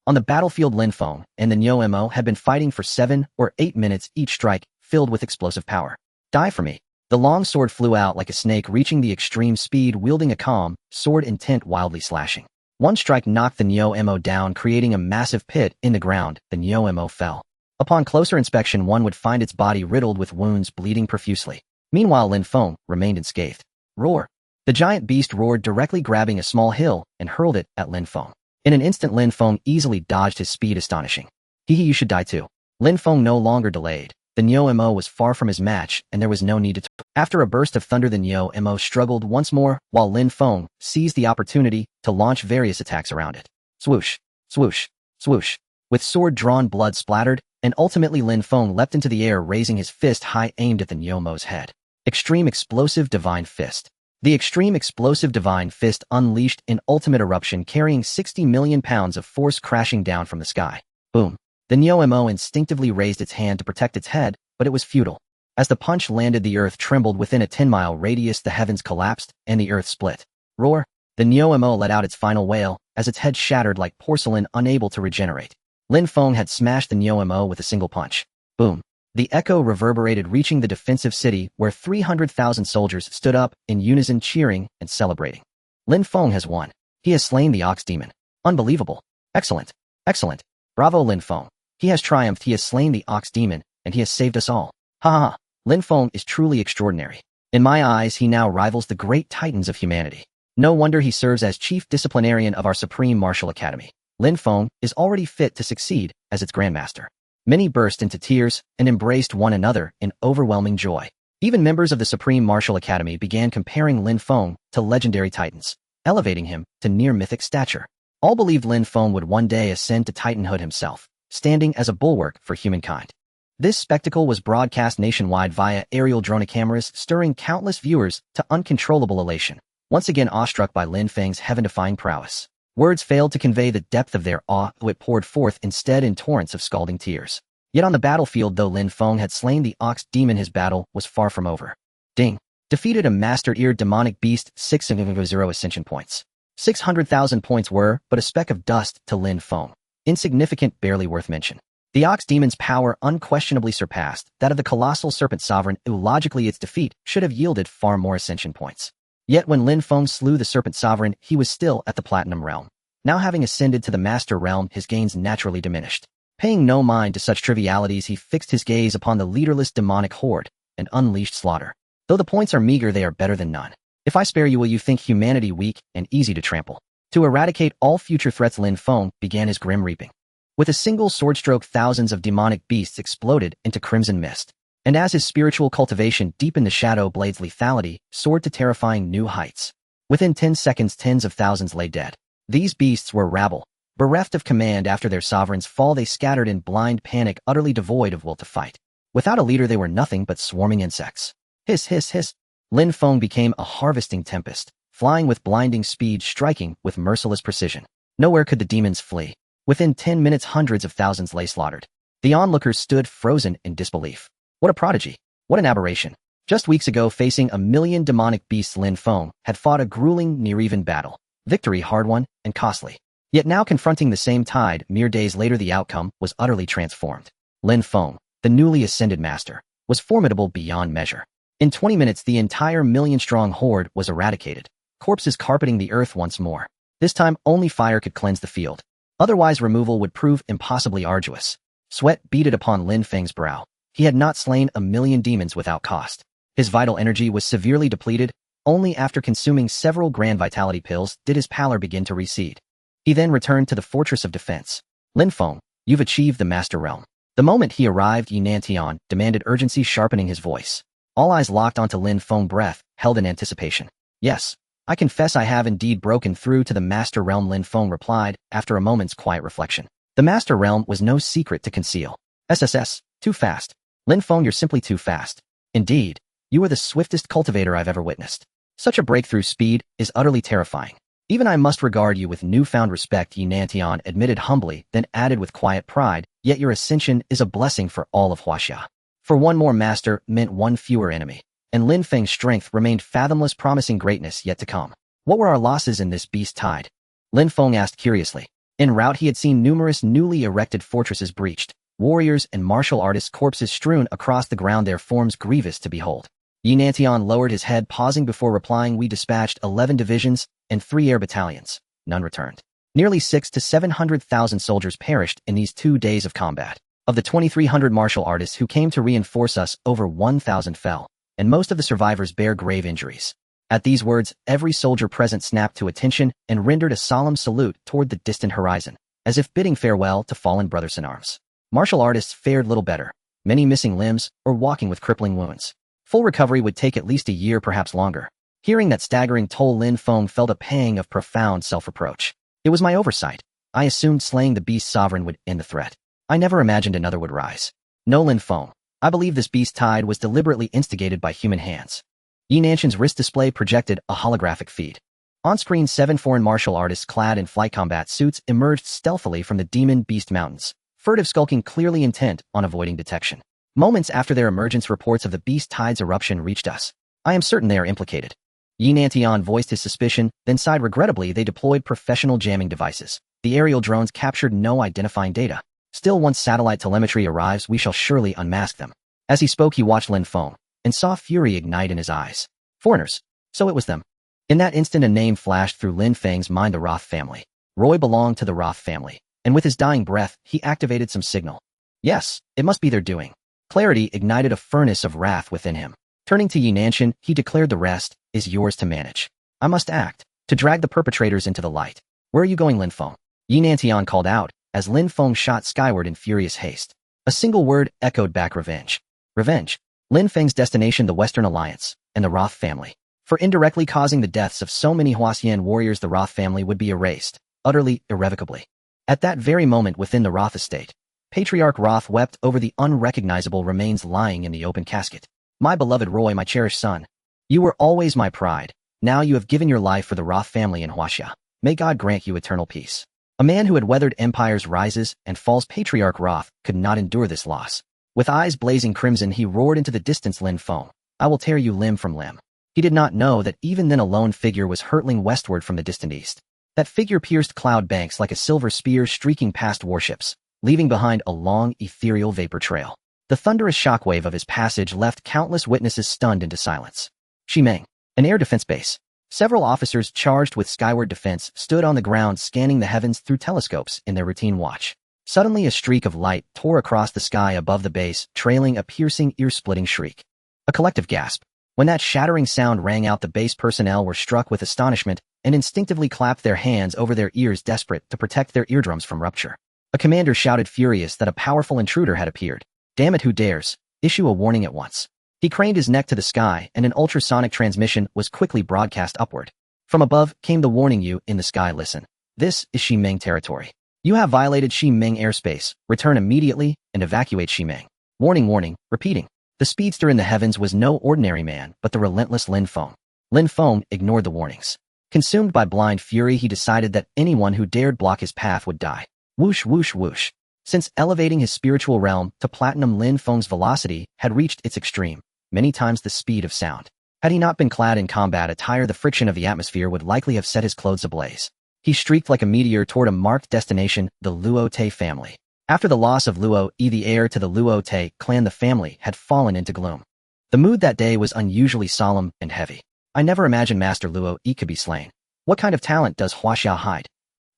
On the battlefield, Lin Feng and the Nyomo had been fighting for 7 or 8 minutes, each strike filled with explosive power. "Die for me." The long sword flew out like a snake, reaching the extreme speed, wielding a calm sword intent, wildly slashing. One strike knocked the Nyomo down, creating a massive pit in the ground. The Nyomo fell. Upon closer inspection, one would find its body riddled with wounds, bleeding profusely. Meanwhile, Lin Feng remained unscathed. Roar! The giant beast roared, directly grabbing a small hill and hurled it at Lin Feng. In an instant, Lin Feng easily dodged his speed, astonishing. You should die too." Lin Feng no longer delayed. The Nyomo was far from his match, and there was no need to After a burst of thunder, the Nyomo struggled once more, while Lin Feng seized the opportunity to launch various attacks around it. Swoosh, swoosh, swoosh. With sword drawn, blood splattered, and ultimately Lin Feng leapt into the air, raising his fist high, aimed at the Nyomo's head. Extreme Explosive Divine Fist. The Extreme Explosive Divine Fist unleashed an ultimate eruption, carrying 60 million pounds of force crashing down from the sky. Boom. The Nyomo instinctively raised its hand to protect its head, but it was futile. As the punch landed, the earth trembled. Within a 10-mile radius, the heavens collapsed, and the earth split. Roar! The Nyomo let out its final wail, as its head shattered like porcelain, unable to regenerate. Lin Feng had smashed the Nyomo with a single punch. Boom! The echo reverberated, reaching the defensive city, where 300,000 soldiers stood up in unison, cheering and celebrating. Lin Feng has won. He has slain the Ox Demon. Unbelievable. Excellent. Excellent. Bravo, Lin Feng. He has triumphed. He has slain the Ox Demon, and he has saved us all. Ha ha ha. Lin Feng is truly extraordinary. In my eyes, he now rivals the great titans of humanity. No wonder he serves as chief disciplinarian of our Supreme Martial Academy. Lin Feng is already fit to succeed as its grandmaster. Many burst into tears and embraced one another in overwhelming joy. Even members of the Supreme Martial Academy began comparing Lin Feng to legendary titans, elevating him to near mythic stature. All believed Lin Feng would one day ascend to titanhood himself, standing as a bulwark for humankind. This spectacle was broadcast nationwide via aerial drone cameras, stirring countless viewers to uncontrollable elation, once again awestruck by Lin Feng's heaven-defying prowess. Words failed to convey the depth of their awe, it poured forth instead in torrents of scalding tears. Yet on the battlefield, though Lin Feng had slain the Ox Demon, his battle was far from over. Ding! Defeated a master-eared demonic beast, 600 ascension points. 600,000 points were but a speck of dust to Lin Feng. Insignificant, barely worth mention. The Ox Demon's power unquestionably surpassed that of the colossal Serpent Sovereign. Logically, its defeat should have yielded far more ascension points. Yet when Lin Feng slew the Serpent Sovereign, he was still at the Platinum Realm. Now having ascended to the master realm, his gains naturally diminished. Paying no mind to such trivialities, he fixed his gaze upon the leaderless demonic horde and unleashed slaughter. Though the points are meager, they are better than none. If I spare you, will you think humanity weak and easy to trample? To eradicate all future threats, Lin Feng began his grim reaping. With a single sword stroke, thousands of demonic beasts exploded into crimson mist. And as his spiritual cultivation deepened, the shadow blade's lethality soared to terrifying new heights. Within 10 seconds, tens of thousands lay dead. These beasts were rabble. Bereft of command after their sovereign's fall, they scattered in blind panic, utterly devoid of will to fight. Without a leader, they were nothing but swarming insects. Hiss, hiss, hiss. Lin Feng became a harvesting tempest, flying with blinding speed, striking with merciless precision. Nowhere could the demons flee. Within 10 minutes, hundreds of thousands lay slaughtered. The onlookers stood frozen in disbelief. What a prodigy! What an aberration! Just weeks ago, facing 1,000,000 demonic beasts, Lin Feng had fought a grueling, near-even battle. Victory hard-won and costly. Yet now, confronting the same tide, mere days later, the outcome was utterly transformed. Lin Feng, the newly ascended master, was formidable beyond measure. In 20 minutes, the entire million-strong horde was eradicated, corpses carpeting the earth once more. This time, only fire could cleanse the field. Otherwise, removal would prove impossibly arduous. Sweat beaded upon Lin Feng's brow. He had not slain 1,000,000 demons without cost. His vital energy was severely depleted. Only after consuming several grand vitality pills did his pallor begin to recede. He then returned to the fortress of defense. Lin Feng, you've achieved the master realm. The moment he arrived, Yi Nantian demanded urgency, sharpening his voice. All eyes locked onto Lin Feng, breath held in anticipation. Yes, I confess I have indeed broken through to the master realm, Lin Feng replied after a moment's quiet reflection. The master realm was no secret to conceal. SSS, too fast. Lin Feng, you're simply too fast. Indeed, you are the swiftest cultivator I've ever witnessed. Such a breakthrough speed is utterly terrifying. Even I must regard you with newfound respect, Yi Nantian admitted humbly, then added with quiet pride, yet your ascension is a blessing for all of Huaxia. For one more master meant one fewer enemy, and Lin Feng's strength remained fathomless, promising greatness yet to come. What were our losses in this beast tide? Lin Feng asked curiously. En route, he had seen numerous newly erected fortresses breached, warriors and martial artists' corpses strewn across the ground, their forms grievous to behold. Yi Nantian lowered his head, pausing before replying. We dispatched 11 divisions and 3 air battalions. None returned. Nearly 600,000 to 700,000 soldiers perished in these 2 days of combat. Of the 2,300 martial artists who came to reinforce us, over 1,000 fell, and most of the survivors bear grave injuries. At these words, every soldier present snapped to attention and rendered a solemn salute toward the distant horizon, as if bidding farewell to fallen brothers in arms. Martial artists fared little better, many missing limbs or walking with crippling wounds. Full recovery would take at least a year, perhaps longer. Hearing that staggering toll, Lin Feng felt a pang of profound self-reproach. It was my oversight. I assumed slaying the beast sovereign would end the threat. I never imagined another would rise. No, Lin Feng, I believe this beast tide was deliberately instigated by human hands. Yi Nantian's wrist display projected a holographic feed. On-screen, 7 foreign martial artists clad in flight combat suits emerged stealthily from the demon beast mountains, furtive skulking, clearly intent on avoiding detection. Moments after their emergence, reports of the beast tide's eruption reached us. I am certain they are implicated. Yi Nantian voiced his suspicion, then sighed regrettably. They deployed professional jamming devices. The aerial drones captured no identifying data. Still, once satellite telemetry arrives, we shall surely unmask them. As he spoke, he watched Lin Feng and saw fury ignite in his eyes. Foreigners. So it was them. In that instant, a name flashed through Lin Feng's mind: the Roth family. Roy belonged to the Roth family, and with his dying breath, he activated some signal. Yes, it must be their doing. Clarity ignited a furnace of wrath within him. Turning to Yi Nantian, he declared, the rest is yours to manage. I must act to drag the perpetrators into the light. Where are you going, Lin Feng? Yi Nantian called out as Lin Feng shot skyward in furious haste. A single word echoed back: revenge. Revenge. Lin Feng's destination: the Western Alliance and the Roth family. For indirectly causing the deaths of so many Huaxian warriors, the Roth family would be erased, utterly, irrevocably. At that very moment, within the Roth estate, Patriarch Roth wept over the unrecognizable remains lying in the open casket. My beloved Roy, my cherished son, you were always my pride. Now you have given your life for the Roth family in Huaxia. May God grant you eternal peace. A man who had weathered empires' rises and falls, Patriarch Roth could not endure this loss. With eyes blazing crimson, he roared into the distance: Lin Feng, I will tear you limb from limb. He did not know that even then a lone figure was hurtling westward from the distant east. That figure pierced cloud banks like a silver spear, streaking past warships, leaving behind a long, ethereal vapor trail. The thunderous shockwave of his passage left countless witnesses stunned into silence. Shimeng, an air defense base. Several officers charged with skyward defense stood on the ground scanning the heavens through telescopes in their routine watch. Suddenly a streak of light tore across the sky above the base, trailing a piercing, ear-splitting shriek. A collective gasp. When that shattering sound rang out, the base personnel were struck with astonishment and instinctively clapped their hands over their ears, desperate to protect their eardrums from rupture. A commander shouted, furious that a powerful intruder had appeared. Damn it, who dares? Issue a warning at once. He craned his neck to the sky, and an ultrasonic transmission was quickly broadcast upward. From above came the warning: you in the sky, listen. This is Ximeng territory. You have violated Ximeng airspace. Return immediately and evacuate Ximeng. Warning, warning, repeating. The speedster in the heavens was no ordinary man, but the relentless Lin Feng. Lin Feng ignored the warnings. Consumed by blind fury, he decided that anyone who dared block his path would die. Whoosh, whoosh, whoosh. Since elevating his spiritual realm to platinum, Lin Feng's velocity had reached its extreme, many times the speed of sound. Had he not been clad in combat attire, the friction of the atmosphere would likely have set his clothes ablaze. He streaked like a meteor toward a marked destination, the Luo Te family. After the loss of Luo Yi, the heir to the Luo Te clan, the family had fallen into gloom. The mood that day was unusually solemn and heavy. I never imagined Master Luo Yi could be slain. What kind of talent does Huaxia hide?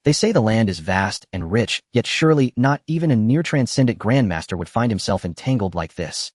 They say the land is vast and rich, yet surely not even a near-transcendent grandmaster would find himself entangled like this.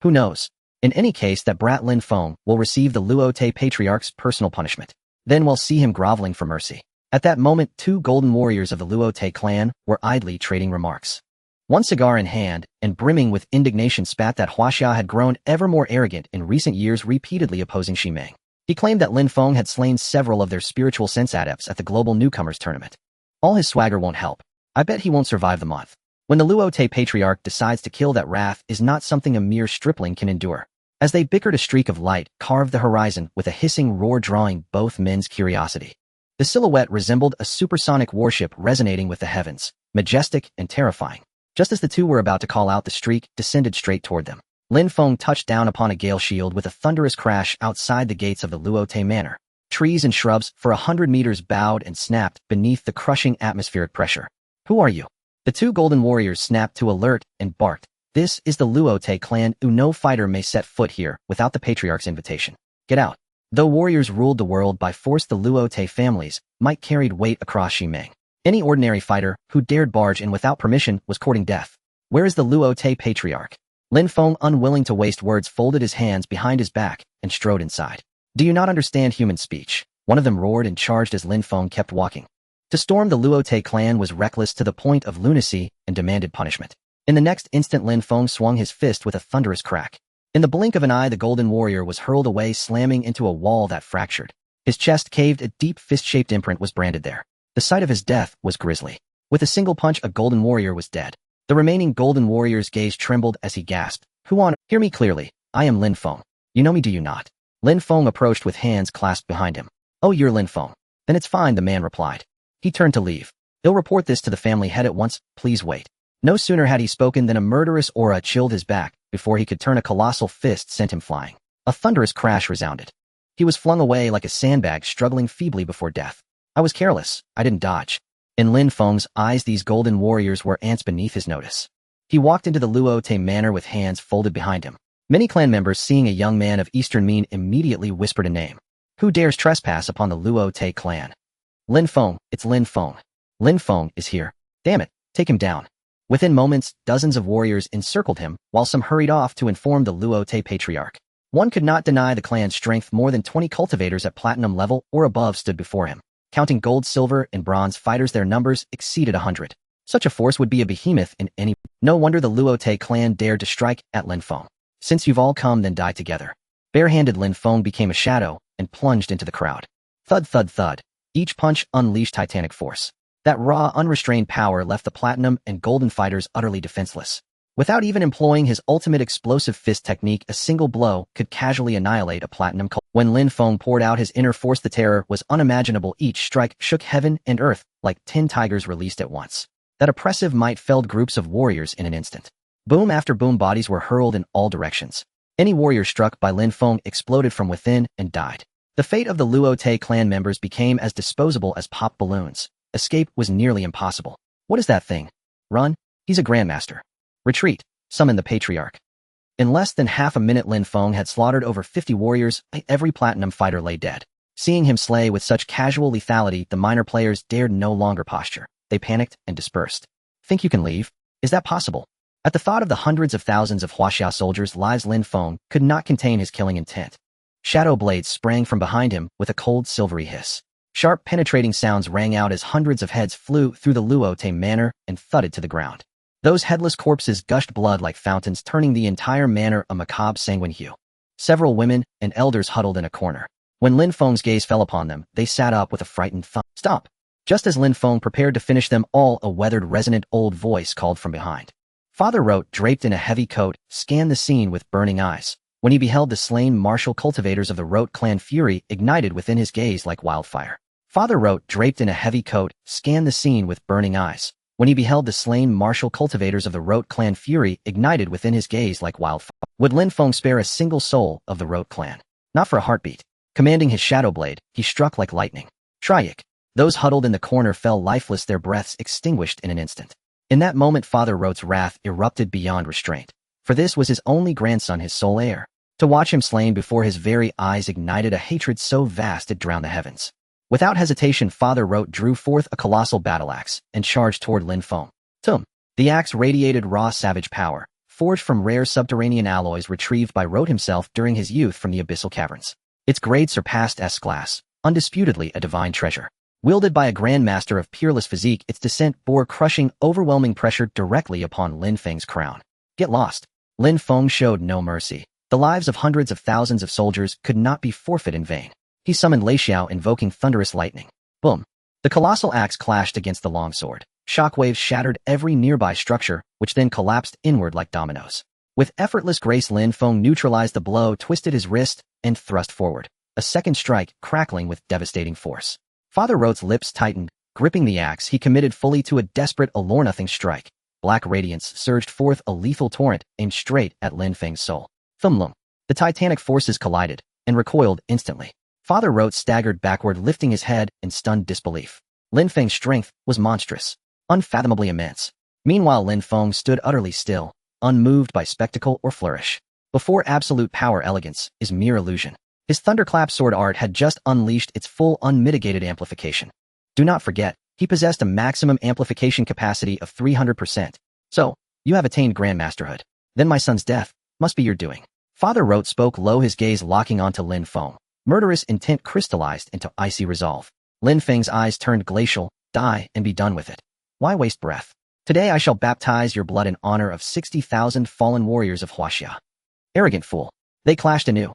Who knows? In any case, that brat Lin Feng will receive the Luo Te patriarch's personal punishment. Then we'll see him groveling for mercy. At that moment, two golden warriors of the Luo Te clan were idly trading remarks. One cigar in hand, and brimming with indignation, spat that Huaxia had grown ever more arrogant in recent years, repeatedly opposing Ximeng. He claimed that Lin Feng had slain several of their spiritual sense adepts at the Global Newcomers Tournament. All his swagger won't help. I bet he won't survive the month. When the Luo Te patriarch decides to kill, that wrath is not something a mere stripling can endure. As they bickered, a streak of light carved the horizon with a hissing roar, drawing both men's curiosity. The silhouette resembled a supersonic warship resonating with the heavens, majestic and terrifying. Just as the two were about to call out, the streak descended straight toward them. Lin Feng touched down upon a gale shield with a thunderous crash outside the gates of the Luo Te manor. Trees and shrubs for 100 meters bowed and snapped beneath the crushing atmospheric pressure. Who are you? The two golden warriors snapped to alert and barked. This is the Luo Te clan. No fighter may set foot here without the patriarch's invitation. Get out. Though warriors ruled the world by force, the Luo Te families might carried weight across Ximeng. Any ordinary fighter who dared barge in without permission was courting death. Where is the Luo Te patriarch? Lin Feng, unwilling to waste words, folded his hands behind his back and strode inside. Do you not understand human speech? One of them roared and charged as Lin Feng kept walking. To storm the Luo Te clan was reckless to the point of lunacy and demanded punishment. In the next instant, Lin Feng swung his fist with a thunderous crack. In the blink of an eye, the golden warrior was hurled away, slamming into a wall that fractured. His chest caved, a deep fist-shaped imprint was branded there. The sight of his death was grisly. With a single punch, a golden warrior was dead. The remaining golden warrior's gaze trembled as he gasped. Who on? Hear me clearly. I am Lin Feng. You know me, do you not? Lin Feng approached with hands clasped behind him. Oh, you're Lin Feng. Then it's fine, the man replied. He turned to leave. They'll report this to the family head at once. Please wait. No sooner had he spoken than a murderous aura chilled his back. Before he could turn, a colossal fist sent him flying. A thunderous crash resounded. He was flung away like a sandbag, struggling feebly before death. I was careless. I didn't dodge. In Lin Feng's eyes, these golden warriors were ants beneath his notice. He walked into the Luo Te manor with hands folded behind him. Many clan members, seeing a young man of Eastern mien, immediately whispered a name. Who dares trespass upon the Luo Te clan? Lin Feng, it's Lin Feng. Lin Feng is here. Damn it, take him down. Within moments, dozens of warriors encircled him, while some hurried off to inform the Luo Te patriarch. One could not deny the clan's strength. More than 20 cultivators at platinum level or above stood before him. Counting gold, silver, and bronze fighters, their numbers exceeded 100. Such a force would be a behemoth in any... No wonder the Luo Te clan dared to strike at Lin Feng. Since you've all come, then die together. Barehanded, Lin Feng became a shadow and plunged into the crowd. Thud, thud, thud. Each punch unleashed titanic force. That raw, unrestrained power left the platinum and golden fighters utterly defenseless. Without even employing his ultimate explosive fist technique, a single blow could casually annihilate a platinum cult. When Lin Feng poured out his inner force, the terror was unimaginable. Each strike shook heaven and earth like 10 tigers released at once. That oppressive might felled groups of warriors in an instant. Boom after boom, bodies were hurled in all directions. Any warrior struck by Lin Feng exploded from within and died. The fate of the Luo Te clan members became as disposable as pop balloons. Escape was nearly impossible. What is that thing? Run? He's a grandmaster. Retreat. Summon the patriarch. In less than half a minute, Lin Feng had slaughtered over 50 warriors. Every platinum fighter lay dead. Seeing him slay with such casual lethality, the minor players dared no longer posture. They panicked and dispersed. Think you can leave? Is that possible? At the thought of the hundreds of thousands of Huaxia soldiers' lives, Lin Feng could not contain his killing intent. Shadow blades sprang from behind him with a cold silvery hiss. Sharp penetrating sounds rang out as hundreds of heads flew through the Luote manor and thudded to the ground. Those headless corpses gushed blood like fountains, turning the entire manor a macabre sanguine hue. Several women and elders huddled in a corner. When Lin Feng's gaze fell upon them, they sat up with a frightened thump. Stop! Just as Lin Feng prepared to finish them all, a weathered, resonant old voice called from behind. Father Rote, draped in a heavy coat, scanned the scene with burning eyes. When he beheld the slain martial cultivators of the Rote clan, fury ignited within his gaze like wildfire. Father Rote, draped in a heavy coat, scanned the scene with burning eyes. When he beheld the slain martial cultivators of the Rote clan, fury ignited within his gaze like wildfire. Would Lin Feng spare a single soul of the Rote clan? Not for a heartbeat. Commanding his shadow blade, he struck like lightning. Triak. Those huddled in the corner fell lifeless, their breaths extinguished in an instant. In that moment, Father Rote's wrath erupted beyond restraint. For this was his only grandson, his sole heir. To watch him slain before his very eyes ignited a hatred so vast it drowned the heavens. Without hesitation, Father Rote drew forth a colossal battle axe and charged toward Lin Feng. Tum! The axe radiated raw savage power, forged from rare subterranean alloys retrieved by Rote himself during his youth from the abyssal caverns. Its grade surpassed S-class, undisputedly a divine treasure. Wielded by a grandmaster of peerless physique, its descent bore crushing, overwhelming pressure directly upon Lin Feng's crown. Get lost. Lin Feng showed no mercy. The lives of hundreds of thousands of soldiers could not be forfeit in vain. He summoned Lei Xiao, invoking thunderous lightning. Boom! The colossal axe clashed against the longsword. Shockwaves shattered every nearby structure, which then collapsed inward like dominoes. With effortless grace, Lin Feng neutralized the blow, twisted his wrist, and thrust forward. A second strike, crackling with devastating force. Father Rote's lips tightened. Gripping the axe, he committed fully to a desperate, allure-nothing strike. Black radiance surged forth, a lethal torrent aimed straight at Lin Feng's soul. Thumlung. The titanic forces collided and recoiled instantly. Father Rote staggered backward, lifting his head in stunned disbelief. Lin Feng's strength was monstrous, unfathomably immense. Meanwhile, Lin Feng stood utterly still, unmoved by spectacle or flourish. Before absolute power, elegance is mere illusion. His thunderclap sword art had just unleashed its full unmitigated amplification. Do not forget, he possessed a maximum amplification capacity of 300%. So, you have attained grandmasterhood. Then my son's death must be your doing. Father Rote spoke low, his gaze locking onto Lin Feng. Murderous intent crystallized into icy resolve. Lin Feng's eyes turned glacial. Die and be done with it. Why waste breath? Today I shall baptize your blood in honor of 60,000 fallen warriors of Huaxia. Arrogant fool. They clashed anew.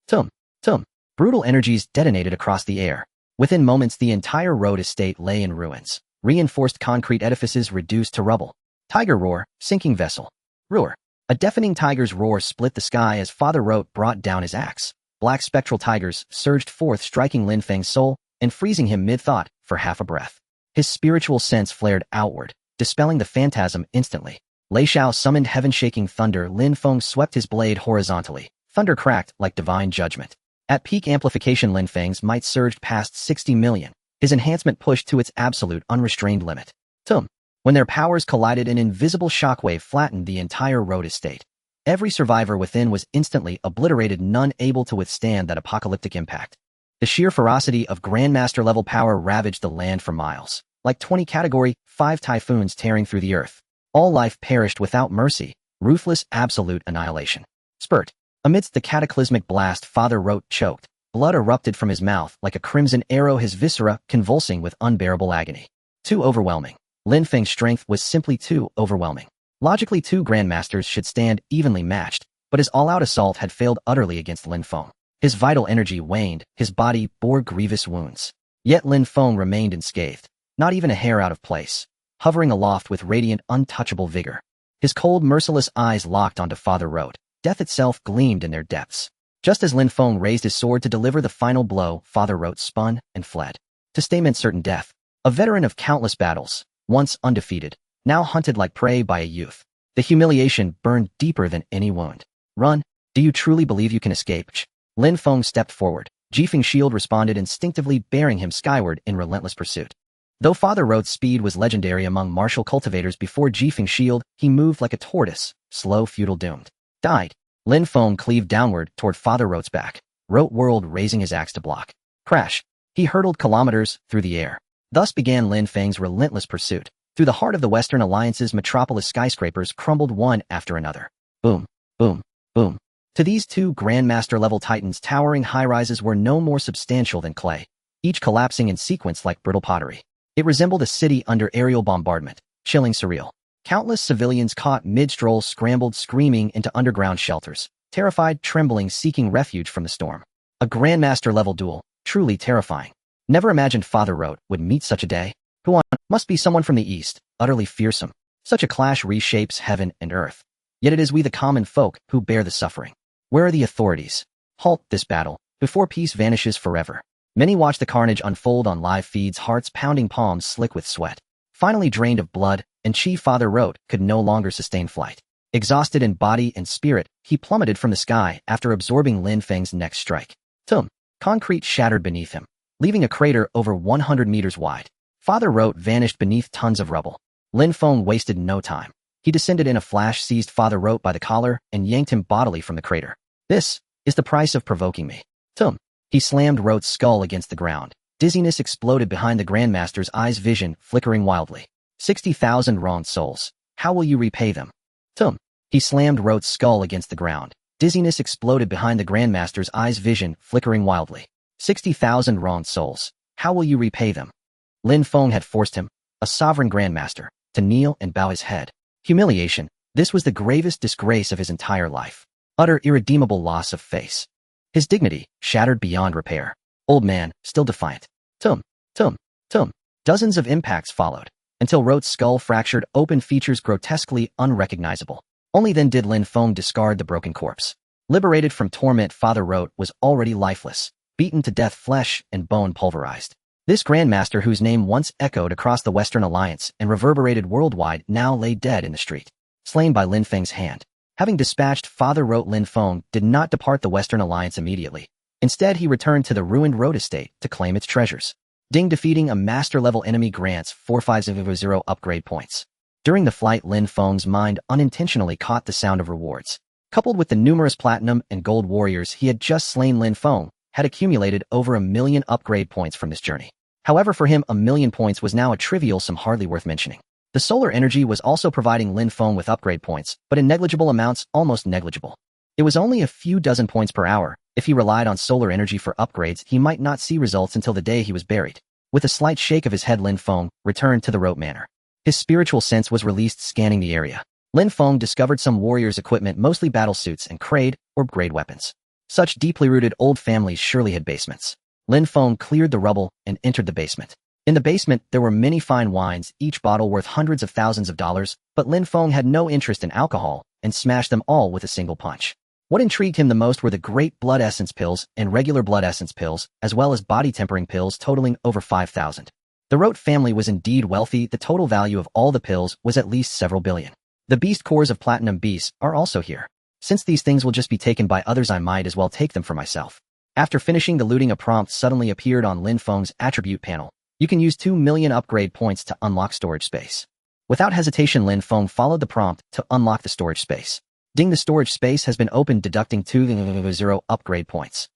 Thom. Tum. Brutal energies detonated across the air. Within moments, the entire Rote estate lay in ruins. Reinforced concrete edifices reduced to rubble. Tiger roar, sinking vessel. Roar. A deafening tiger's roar split the sky as Father Rote brought down his axe. Black spectral tigers surged forth, striking Lin Feng's soul and freezing him mid-thought for half a breath. His spiritual sense flared outward, dispelling the phantasm instantly. Lei Xiao summoned heaven-shaking thunder. Lin Feng swept his blade horizontally. Thunder cracked like divine judgment. At peak amplification, Lin Feng's might surged past 60 million. His enhancement pushed to its absolute unrestrained limit. Tum. When their powers collided, an invisible shockwave flattened the entire Rote estate. Every survivor within was instantly obliterated, none able to withstand that apocalyptic impact. The sheer ferocity of Grandmaster-level power ravaged the land for miles. Like 20 Category 5 typhoons tearing through the earth. All life perished without mercy. Ruthless, absolute annihilation. Spurt. Amidst the cataclysmic blast, Father Rote choked. Blood erupted from his mouth like a crimson arrow, his viscera convulsing with unbearable agony. Too overwhelming. Lin Feng's strength was simply too overwhelming. Logically, two grandmasters should stand evenly matched, but his all-out assault had failed utterly against Lin Feng. His vital energy waned, his body bore grievous wounds. Yet Lin Feng remained unscathed, not even a hair out of place, hovering aloft with radiant, untouchable vigor. His cold, merciless eyes locked onto Father Rote. Death itself gleamed in their depths. Just as Lin Feng raised his sword to deliver the final blow, Father Rote spun and fled. To stay meant certain death. A veteran of countless battles, once undefeated, now hunted like prey by a youth. The humiliation burned deeper than any wound. Run. Do you truly believe you can escape? Lin Feng stepped forward. Jifeng's shield responded instinctively, bearing him skyward in relentless pursuit. Though Father Rote's speed was legendary among martial cultivators, before Jifeng's shield, he moved like a tortoise, slow, futile, doomed. Died. Lin Feng cleaved downward toward Father Rote's back. wrote World, raising his axe to block. Crash. He hurtled kilometers through the air. Thus began Lin Feng's relentless pursuit. Through the heart of the Western Alliance's metropolis, skyscrapers crumbled one after another. Boom, boom, boom. To these two Grandmaster-level titans, towering high-rises were no more substantial than clay, each collapsing in sequence like brittle pottery. It resembled a city under aerial bombardment, chilling surreal. Countless civilians caught mid-stroll scrambled screaming into underground shelters, terrified, trembling, seeking refuge from the storm. A Grandmaster-level duel, truly terrifying. Never imagined Father wrote would meet such a day. Who on must be someone from the east, utterly fearsome. Such a clash reshapes heaven and earth. Yet it is we the common folk who bear the suffering. Where are the authorities? Halt this battle, before peace vanishes forever. Many watch the carnage unfold on live feeds, hearts pounding, palms slick with sweat. Finally drained of blood, and Chi Father wrote could no longer sustain flight. Exhausted in body and spirit, he plummeted from the sky after absorbing Lin Feng's next strike. Tum! Concrete shattered beneath him, leaving a crater over 100 meters wide. Father wrote vanished beneath tons of rubble. Lin Feng wasted no time. He descended in a flash, seized Father wrote by the collar, and yanked him bodily from the crater. This is the price of provoking me. Tum! He slammed Wrote's skull against the ground. Dizziness exploded behind the Grandmaster's eyes, vision flickering wildly. 60,000 wronged souls. How will you repay them? Tum! He slammed Wrote's skull against the ground. Dizziness exploded behind the Grandmaster's eyes, vision flickering wildly. 60,000 wronged souls. How will you repay them? Lin Feng had forced him, a sovereign Grandmaster, to kneel and bow his head. Humiliation. This was the gravest disgrace of his entire life. Utter irredeemable loss of face. His dignity shattered beyond repair. Old man, still defiant. Tum, tum, tum. Dozens of impacts followed, until Wrote's skull fractured open, features grotesquely unrecognizable. Only then did Lin Feng discard the broken corpse. Liberated from torment, Father Wrote was already lifeless, beaten to death, flesh and bone pulverized. This Grandmaster, whose name once echoed across the Western Alliance and reverberated worldwide, now lay dead in the street, slain by Lin Feng's hand. Having dispatched Father Wrote, Lin Feng did not depart the Western Alliance immediately. Instead, he returned to the ruined Wrote estate to claim its treasures. Ding! Defeating a master-level enemy grants 450 upgrade points. During the flight, Lin Feng's mind unintentionally caught the sound of rewards. Coupled with the numerous platinum and gold warriors he had just slain, Lin Feng had accumulated over 1 million upgrade points from this journey. However, for him, 1 million points was now a trivial sum hardly worth mentioning. The solar energy was also providing Lin Feng with upgrade points, but in negligible amounts, almost negligible. It was only a few dozen points per hour. If he relied on solar energy for upgrades, he might not see results until the day he was buried. With a slight shake of his head, Lin Feng returned to the Wrote Manor. His spiritual sense was released, scanning the area. Lin Feng discovered some warriors' equipment, mostly battle suits and crade or grade weapons. Such deeply rooted old families surely had basements. Lin Feng cleared the rubble and entered the basement. In the basement, there were many fine wines, each bottle worth hundreds of thousands of dollars, but Lin Feng had no interest in alcohol and smashed them all with a single punch. What intrigued him the most were the great blood essence pills and regular blood essence pills, as well as body tempering pills totaling over 5,000. The Wrote family was indeed wealthy. The total value of all the pills was at least several billion. The beast cores of platinum beasts are also here. Since these things will just be taken by others, I might as well take them for myself. After finishing the looting, a prompt suddenly appeared on Lin Feng's attribute panel. You can use 2 million upgrade points to unlock storage space. Without hesitation, Lin Feng followed the prompt to unlock the storage space. Ding! The storage space has been opened, deducting 2 upgrade points.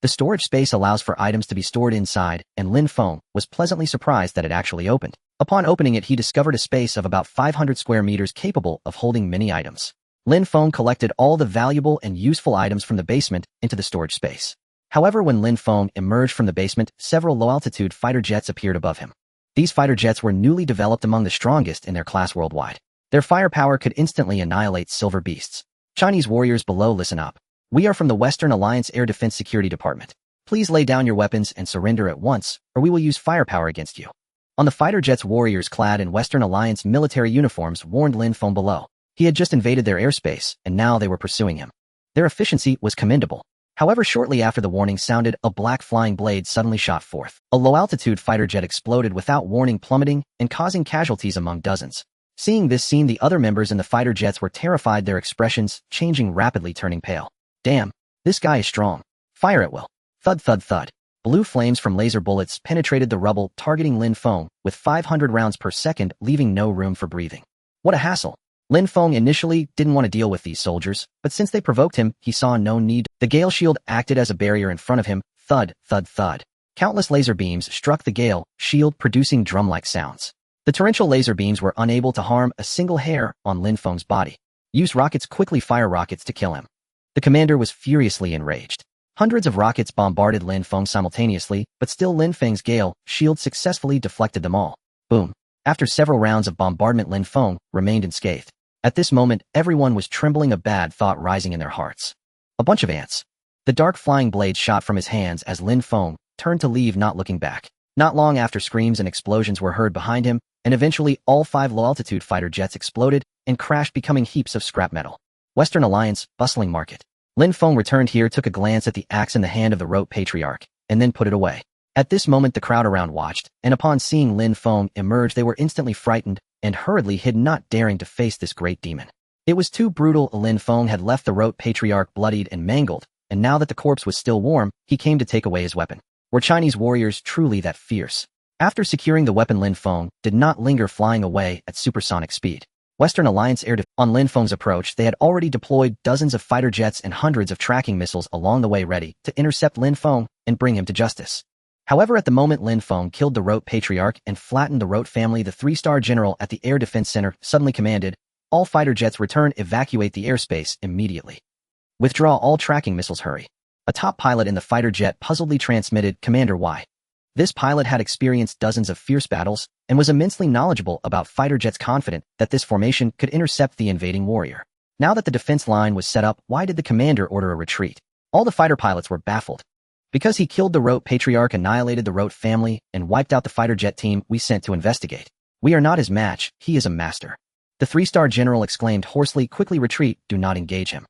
The storage space allows for items to be stored inside, and Lin Feng was pleasantly surprised that it actually opened. Upon opening it, he discovered a space of about 500 square meters capable of holding many items. Lin Feng collected all the valuable and useful items from the basement into the storage space. However, when Lin Feng emerged from the basement, several low-altitude fighter jets appeared above him. These fighter jets were newly developed, among the strongest in their class worldwide. Their firepower could instantly annihilate silver beasts. Chinese warriors below, listen up. We are from the Western Alliance Air Defense Security Department. Please lay down your weapons and surrender at once, or we will use firepower against you. On the fighter jets, warriors clad in Western Alliance military uniforms warned Lin Feng below. He had just invaded their airspace, and now they were pursuing him. Their efficiency was commendable. However, shortly after the warning sounded, a black flying blade suddenly shot forth. A low-altitude fighter jet exploded without warning, plummeting and causing casualties among dozens. Seeing this scene, the other members in the fighter jets were terrified, their expressions changing rapidly, turning pale. Damn, this guy is strong. Fire at will. Thud, thud, thud. Blue flames from laser bullets penetrated the rubble, targeting Lin Feng with 500 rounds per second, leaving no room for breathing. What a hassle. Lin Feng initially didn't want to deal with these soldiers, but since they provoked him, he saw no need. The gale shield acted as a barrier in front of him. Thud, thud, thud. Countless laser beams struck the gale shield, producing drum-like sounds. The torrential laser beams were unable to harm a single hair on Lin Feng's body. Use rockets, quickly fire rockets to kill him. The commander was furiously enraged. Hundreds of rockets bombarded Lin Feng simultaneously, but still Lin Feng's gale shield successfully deflected them all. Boom. After several rounds of bombardment, Lin Feng remained unscathed. At this moment, everyone was trembling, a bad thought rising in their hearts. A bunch of ants. The dark flying blade shot from his hands as Lin Feng turned to leave, not looking back. Not long after, screams and explosions were heard behind him, and eventually all 5 low-altitude fighter jets exploded and crashed, becoming heaps of scrap metal. Western Alliance, bustling market. Lin Feng returned here, took a glance at the axe in the hand of the rope patriarch, and then put it away. At this moment, the crowd around watched, and upon seeing Lin Feng emerge, they were instantly frightened and hurriedly hid, not daring to face this great demon. It was too brutal. Lin Feng had left the rope patriarch bloodied and mangled, and now that the corpse was still warm, he came to take away his weapon. Were Chinese warriors truly that fierce? After securing the weapon, Lin Feng did not linger, flying away at supersonic speed. Western Alliance air defense. On Lin Feng's approach, they had already deployed dozens of fighter jets and hundreds of tracking missiles along the way, ready to intercept Lin Feng and bring him to justice. However, at the moment Lin Feng killed the rope patriarch and flattened the rope family, the 3-star general at the Air Defense Center suddenly commanded, "All fighter jets return, evacuate the airspace immediately. Withdraw all tracking missiles, hurry." A top pilot in the fighter jet puzzledly transmitted, "Commander, why?" This pilot had experienced dozens of fierce battles and was immensely knowledgeable about fighter jets, confident that this formation could intercept the invading warrior. Now that the defense line was set up, why did the commander order a retreat? All the fighter pilots were baffled. Because he killed the rope patriarch, annihilated the rope family, and wiped out the fighter jet team we sent to investigate. We are not his match, he is a master. The 3-star general exclaimed hoarsely, "Quickly retreat, do not engage him."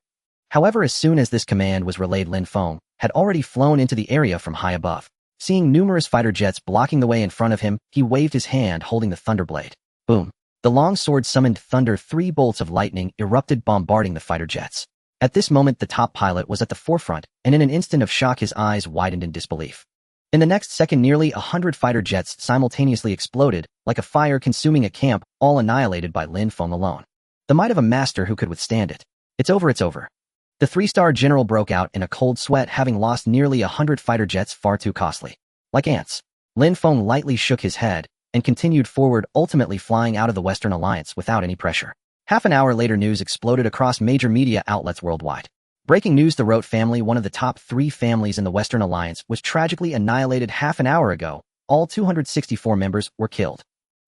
However, as soon as this command was relayed, Lin Feng had already flown into the area from high above. Seeing numerous fighter jets blocking the way in front of him, he waved his hand holding the thunderblade. Boom. The long sword summoned thunder. 3 bolts of lightning erupted, bombarding the fighter jets. At this moment, the top pilot was at the forefront, and in an instant of shock, his eyes widened in disbelief. In the next second, nearly 100 fighter jets simultaneously exploded, like a fire consuming a camp, all annihilated by Lin Feng alone. The might of a master, who could withstand it? It's over, it's over. The 3-star general broke out in a cold sweat, having lost nearly 100 fighter jets, far too costly. Like ants. Lin Feng lightly shook his head and continued forward, ultimately flying out of the Western Alliance without any pressure. Half an hour later, news exploded across major media outlets worldwide. Breaking news: the Rote family, one of the top 3 families in the Western Alliance, was tragically annihilated half an hour ago. All 264 members were killed.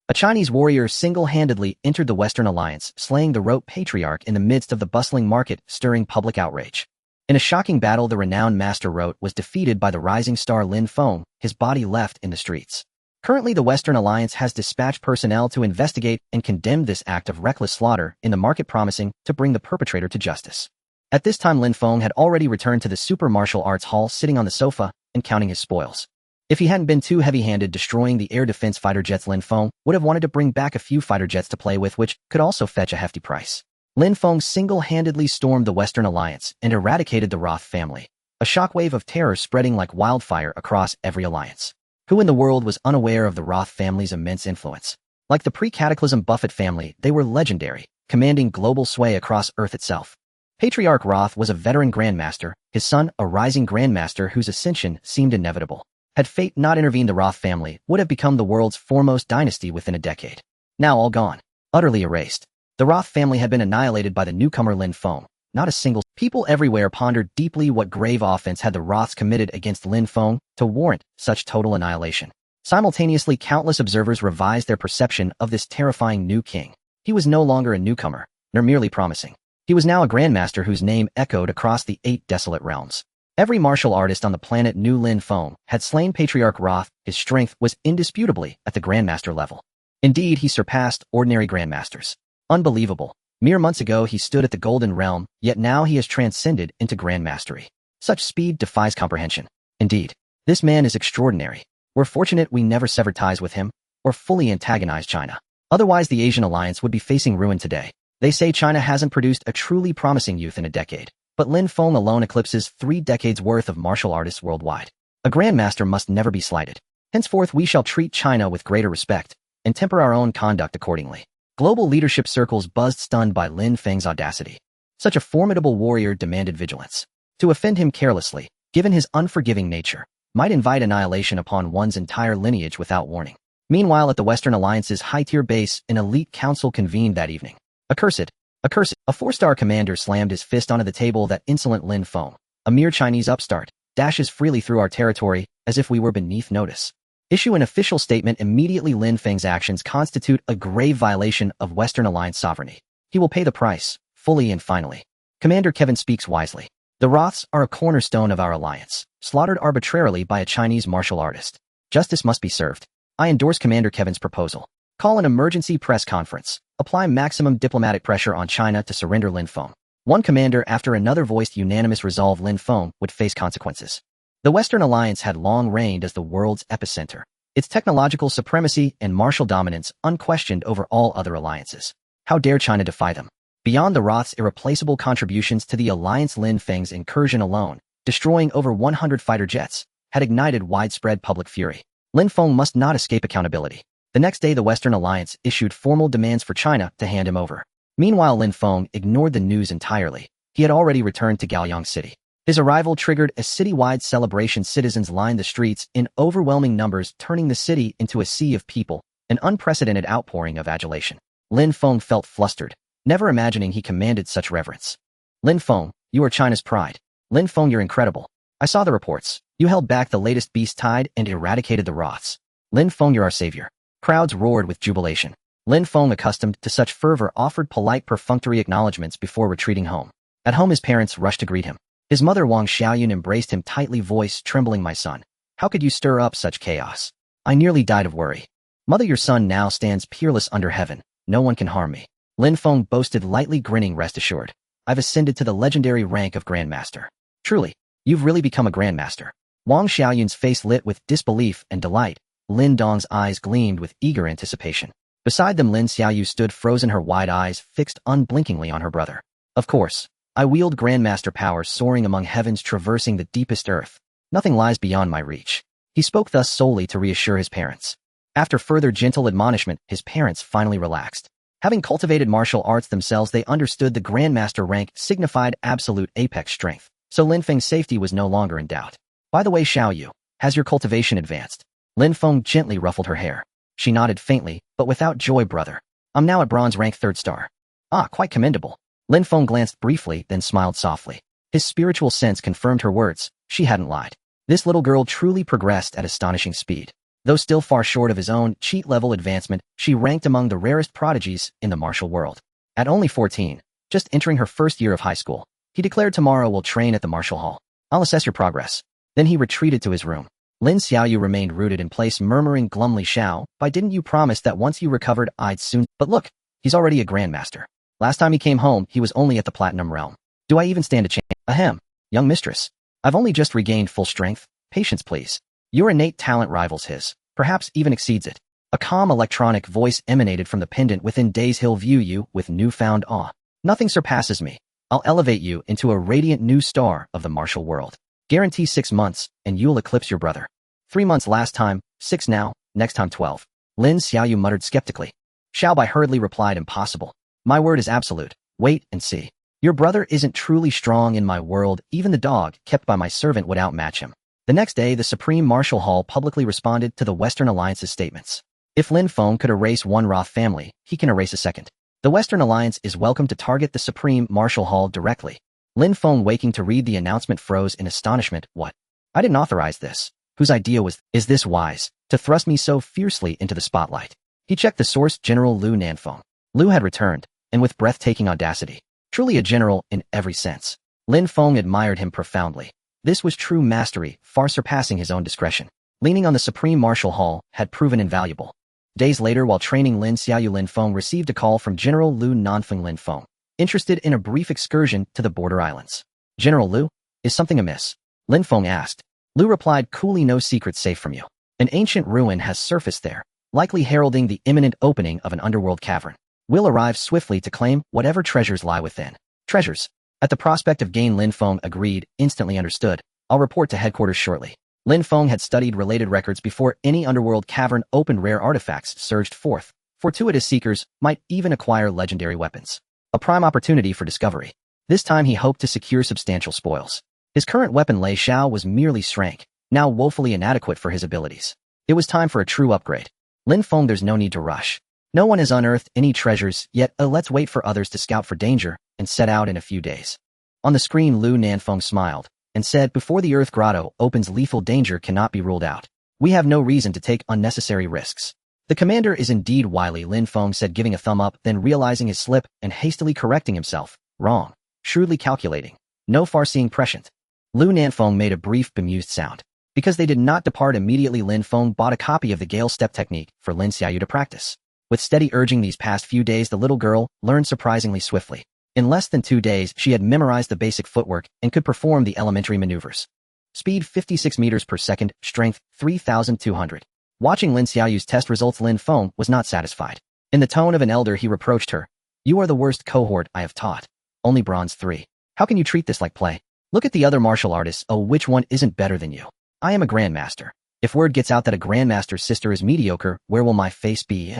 A Chinese warrior single-handedly entered the Western Alliance, slaying the Rote patriarch in the midst of the bustling market, stirring public outrage. In a shocking battle, the renowned Master Rote was defeated by the rising star Lin Feng, his body left in the streets. Currently, the Western Alliance has dispatched personnel to investigate and condemn this act of reckless slaughter in the market, promising to bring the perpetrator to justice. At this time, Lin Feng had already returned to the Super Martial Arts Hall, sitting on the sofa and counting his spoils. If he hadn't been too heavy-handed destroying the air defense fighter jets, Lin Feng would have wanted to bring back a few fighter jets to play with, which could also fetch a hefty price. Lin Feng single-handedly stormed the Western Alliance and eradicated the Roth family, a shockwave of terror spreading like wildfire across every alliance. Who in the world was unaware of the Roth family's immense influence? Like the pre-cataclysm Buffett family, they were legendary, commanding global sway across Earth itself. Patriarch Roth was a veteran grandmaster, his son a rising grandmaster whose ascension seemed inevitable. Had fate not intervened, the Roth family would have become the world's foremost dynasty within a decade. Now all gone, utterly erased. The Roth family had been annihilated by the newcomer Lin Feng. Not a single. People everywhere pondered deeply what grave offense had the Roths committed against Lin Feng to warrant such total annihilation. Simultaneously, countless observers revised their perception of this terrifying new king. He was no longer a newcomer, nor merely promising. He was now a grandmaster whose name echoed across the 8 desolate realms. Every martial artist on the planet knew Lin Feng had slain Patriarch Roth. His strength was indisputably at the grandmaster level. Indeed, he surpassed ordinary grandmasters. Unbelievable. Mere months ago he stood at the Golden Realm, yet now he has transcended into grandmastery. Such speed defies comprehension. Indeed, this man is extraordinary. We're fortunate we never severed ties with him, or fully antagonized China. Otherwise, the Asian alliance would be facing ruin today. They say China hasn't produced a truly promising youth in a decade, but Lin Feng alone eclipses 3 decades worth of martial artists worldwide. A grandmaster must never be slighted. Henceforth we shall treat China with greater respect, and temper our own conduct accordingly. Global leadership circles buzzed, stunned by Lin Feng's audacity. Such a formidable warrior demanded vigilance. To offend him carelessly, given his unforgiving nature, might invite annihilation upon one's entire lineage without warning. Meanwhile, at the Western Alliance's high-tier base, an elite council convened that evening. Accursed. A four-star commander slammed his fist onto the table. That insolent Lin Feng, a mere Chinese upstart, dashes freely through our territory as if we were beneath notice. Issue an official statement immediately. Lin Feng's actions constitute a grave violation of Western Alliance sovereignty. He will pay the price, fully and finally. Commander Kevin speaks wisely. The Roths are a cornerstone of our alliance, slaughtered arbitrarily by a Chinese martial artist. Justice must be served. I endorse Commander Kevin's proposal. Call an emergency press conference. Apply maximum diplomatic pressure on China to surrender Lin Feng. One commander after another voiced unanimous resolve. Lin Feng would face consequences. The Western Alliance had long reigned as the world's epicenter, its technological supremacy and martial dominance unquestioned over all other alliances. How dare China defy them? Beyond the Roth's irreplaceable contributions to the alliance, Lin Feng's incursion alone, destroying over 100 fighter jets, had ignited widespread public fury. Lin Feng must not escape accountability. The next day, the Western Alliance issued formal demands for China to hand him over. Meanwhile, Lin Feng ignored the news entirely. He had already returned to Gaoyang City. His arrival triggered a citywide celebration. Citizens lined the streets in overwhelming numbers, turning the city into a sea of people, an unprecedented outpouring of adulation. Lin Feng felt flustered, never imagining he commanded such reverence. Lin Feng, you are China's pride. Lin Feng, you're incredible. I saw the reports. You held back the latest beast tide and eradicated the Roths. Lin Feng, you're our savior. Crowds roared with jubilation. Lin Feng, accustomed to such fervor, offered polite perfunctory acknowledgments before retreating home. At home, his parents rushed to greet him. His mother Wang Xiaoyun embraced him tightly, voice trembling. My son, how could you stir up such chaos? I nearly died of worry. Mother, your son now stands peerless under heaven. No one can harm me. Lin Feng boasted, lightly grinning. Rest assured, I've ascended to the legendary rank of Grandmaster. Truly, you've really become a Grandmaster. Wang Xiaoyun's face lit with disbelief and delight. Lin Dong's eyes gleamed with eager anticipation. Beside them, Lin Xiaoyu stood frozen, her wide eyes fixed unblinkingly on her brother. Of course, I wield Grandmaster power, soaring among heavens, traversing the deepest earth. Nothing lies beyond my reach. He spoke thus solely to reassure his parents. After further gentle admonishment, his parents finally relaxed. Having cultivated martial arts themselves, they understood the Grandmaster rank signified absolute apex strength, so Lin Feng's safety was no longer in doubt. By the way, Xiaoyu, has your cultivation advanced? Lin Feng gently ruffled her hair. She nodded faintly, but without joy. Brother, I'm now at bronze rank 3rd star. Ah, quite commendable. Lin Feng glanced briefly, then smiled softly. His spiritual sense confirmed her words. She hadn't lied. This little girl truly progressed at astonishing speed. Though still far short of his own cheat-level advancement, she ranked among the rarest prodigies in the martial world. At only 14, just entering her first year of high school, he declared, tomorrow we'll train at the martial hall. I'll assess your progress. Then he retreated to his room. Lin Xiaoyu remained rooted in place, murmuring glumly, Xiao, why didn't you promise that once you recovered I'd soon— But look, he's already a Grandmaster. Last time he came home, he was only at the Platinum Realm. Do I even stand a chance? Ahem, young mistress. I've only just regained full strength. Patience, please. Your innate talent rivals his, perhaps even exceeds it. A calm electronic voice emanated from the pendant within. Days he'll view you with newfound awe. Nothing surpasses me. I'll elevate you into a radiant new star of the martial world. Guarantee 6 months, and you'll eclipse your brother. 3 months last time, 6 now, next time 12. Lin Xiaoyu muttered skeptically. Xiao Bai hurriedly replied, impossible. My word is absolute. Wait and see. Your brother isn't truly strong in my world. Even the dog, kept by my servant, would outmatch him. The next day, the Supreme Martial Hall publicly responded to the Western Alliance's statements. If Lin Feng could erase one Roth family, he can erase a second. The Western Alliance is welcome to target the Supreme Martial Hall directly. Lin Feng, waking to read the announcement, froze in astonishment. What? I didn't authorize this. Whose idea was— Is this wise, to thrust me so fiercely into the spotlight? He checked the source, General Lu Nanfeng. Lu had returned, and with breathtaking audacity. Truly a general in every sense. Lin Feng admired him profoundly. This was true mastery, far surpassing his own discretion. Leaning on the Supreme Martial Hall had proven invaluable. Days later, while training Lin Xiaoyu, Lin Feng received a call from General Lu Nanfeng. Lin Feng, interested in a brief excursion to the border islands. General Lu, is something amiss? Lin Feng asked. Lu replied coolly, no secrets safe from you. An ancient ruin has surfaced there, likely heralding the imminent opening of an underworld cavern. We'll arrive swiftly to claim whatever treasures lie within. Treasures? At the prospect of gain, Lin Feng agreed, instantly understood. I'll report to headquarters shortly. Lin Feng had studied related records before any underworld cavern opened. Rare artifacts surged forth, Fortuitous seekers might even acquire legendary weapons. A prime opportunity for discovery. This time he hoped to secure substantial spoils. His current weapon Lei Xiao was merely strength, now woefully inadequate for his abilities. It was time for a true upgrade. Lin Feng, there's no need to rush. No one has unearthed any treasures yet, let's wait for others to scout for danger and set out in a few days. On the screen Lu Nanfeng smiled and said, before the Earth Grotto opens, lethal danger cannot be ruled out. We have no reason to take unnecessary risks. The commander is indeed wily, Lin Feng said, giving a thumb up, then realizing his slip and hastily correcting himself. Wrong. Shrewdly calculating. No far-seeing prescient. Lu Nanfeng made a brief bemused sound. Because they did not depart immediately, Lin Feng bought a copy of the Gale Step technique for Lin Xiaoyu to practice. With steady urging these past few days, the little girl learned surprisingly swiftly. In less than 2 days, she had memorized the basic footwork and could perform the elementary maneuvers. Speed 56 meters per second, strength 3,200. Watching Lin Xiaoyu's test results, Lin Feng was not satisfied. In the tone of an elder, he reproached her. You are the worst cohort I have taught. Only bronze 3. How can you treat this like play? Look at the other martial artists. Oh, which one isn't better than you? I am a grandmaster. If word gets out that a grandmaster's sister is mediocre, where will my face be?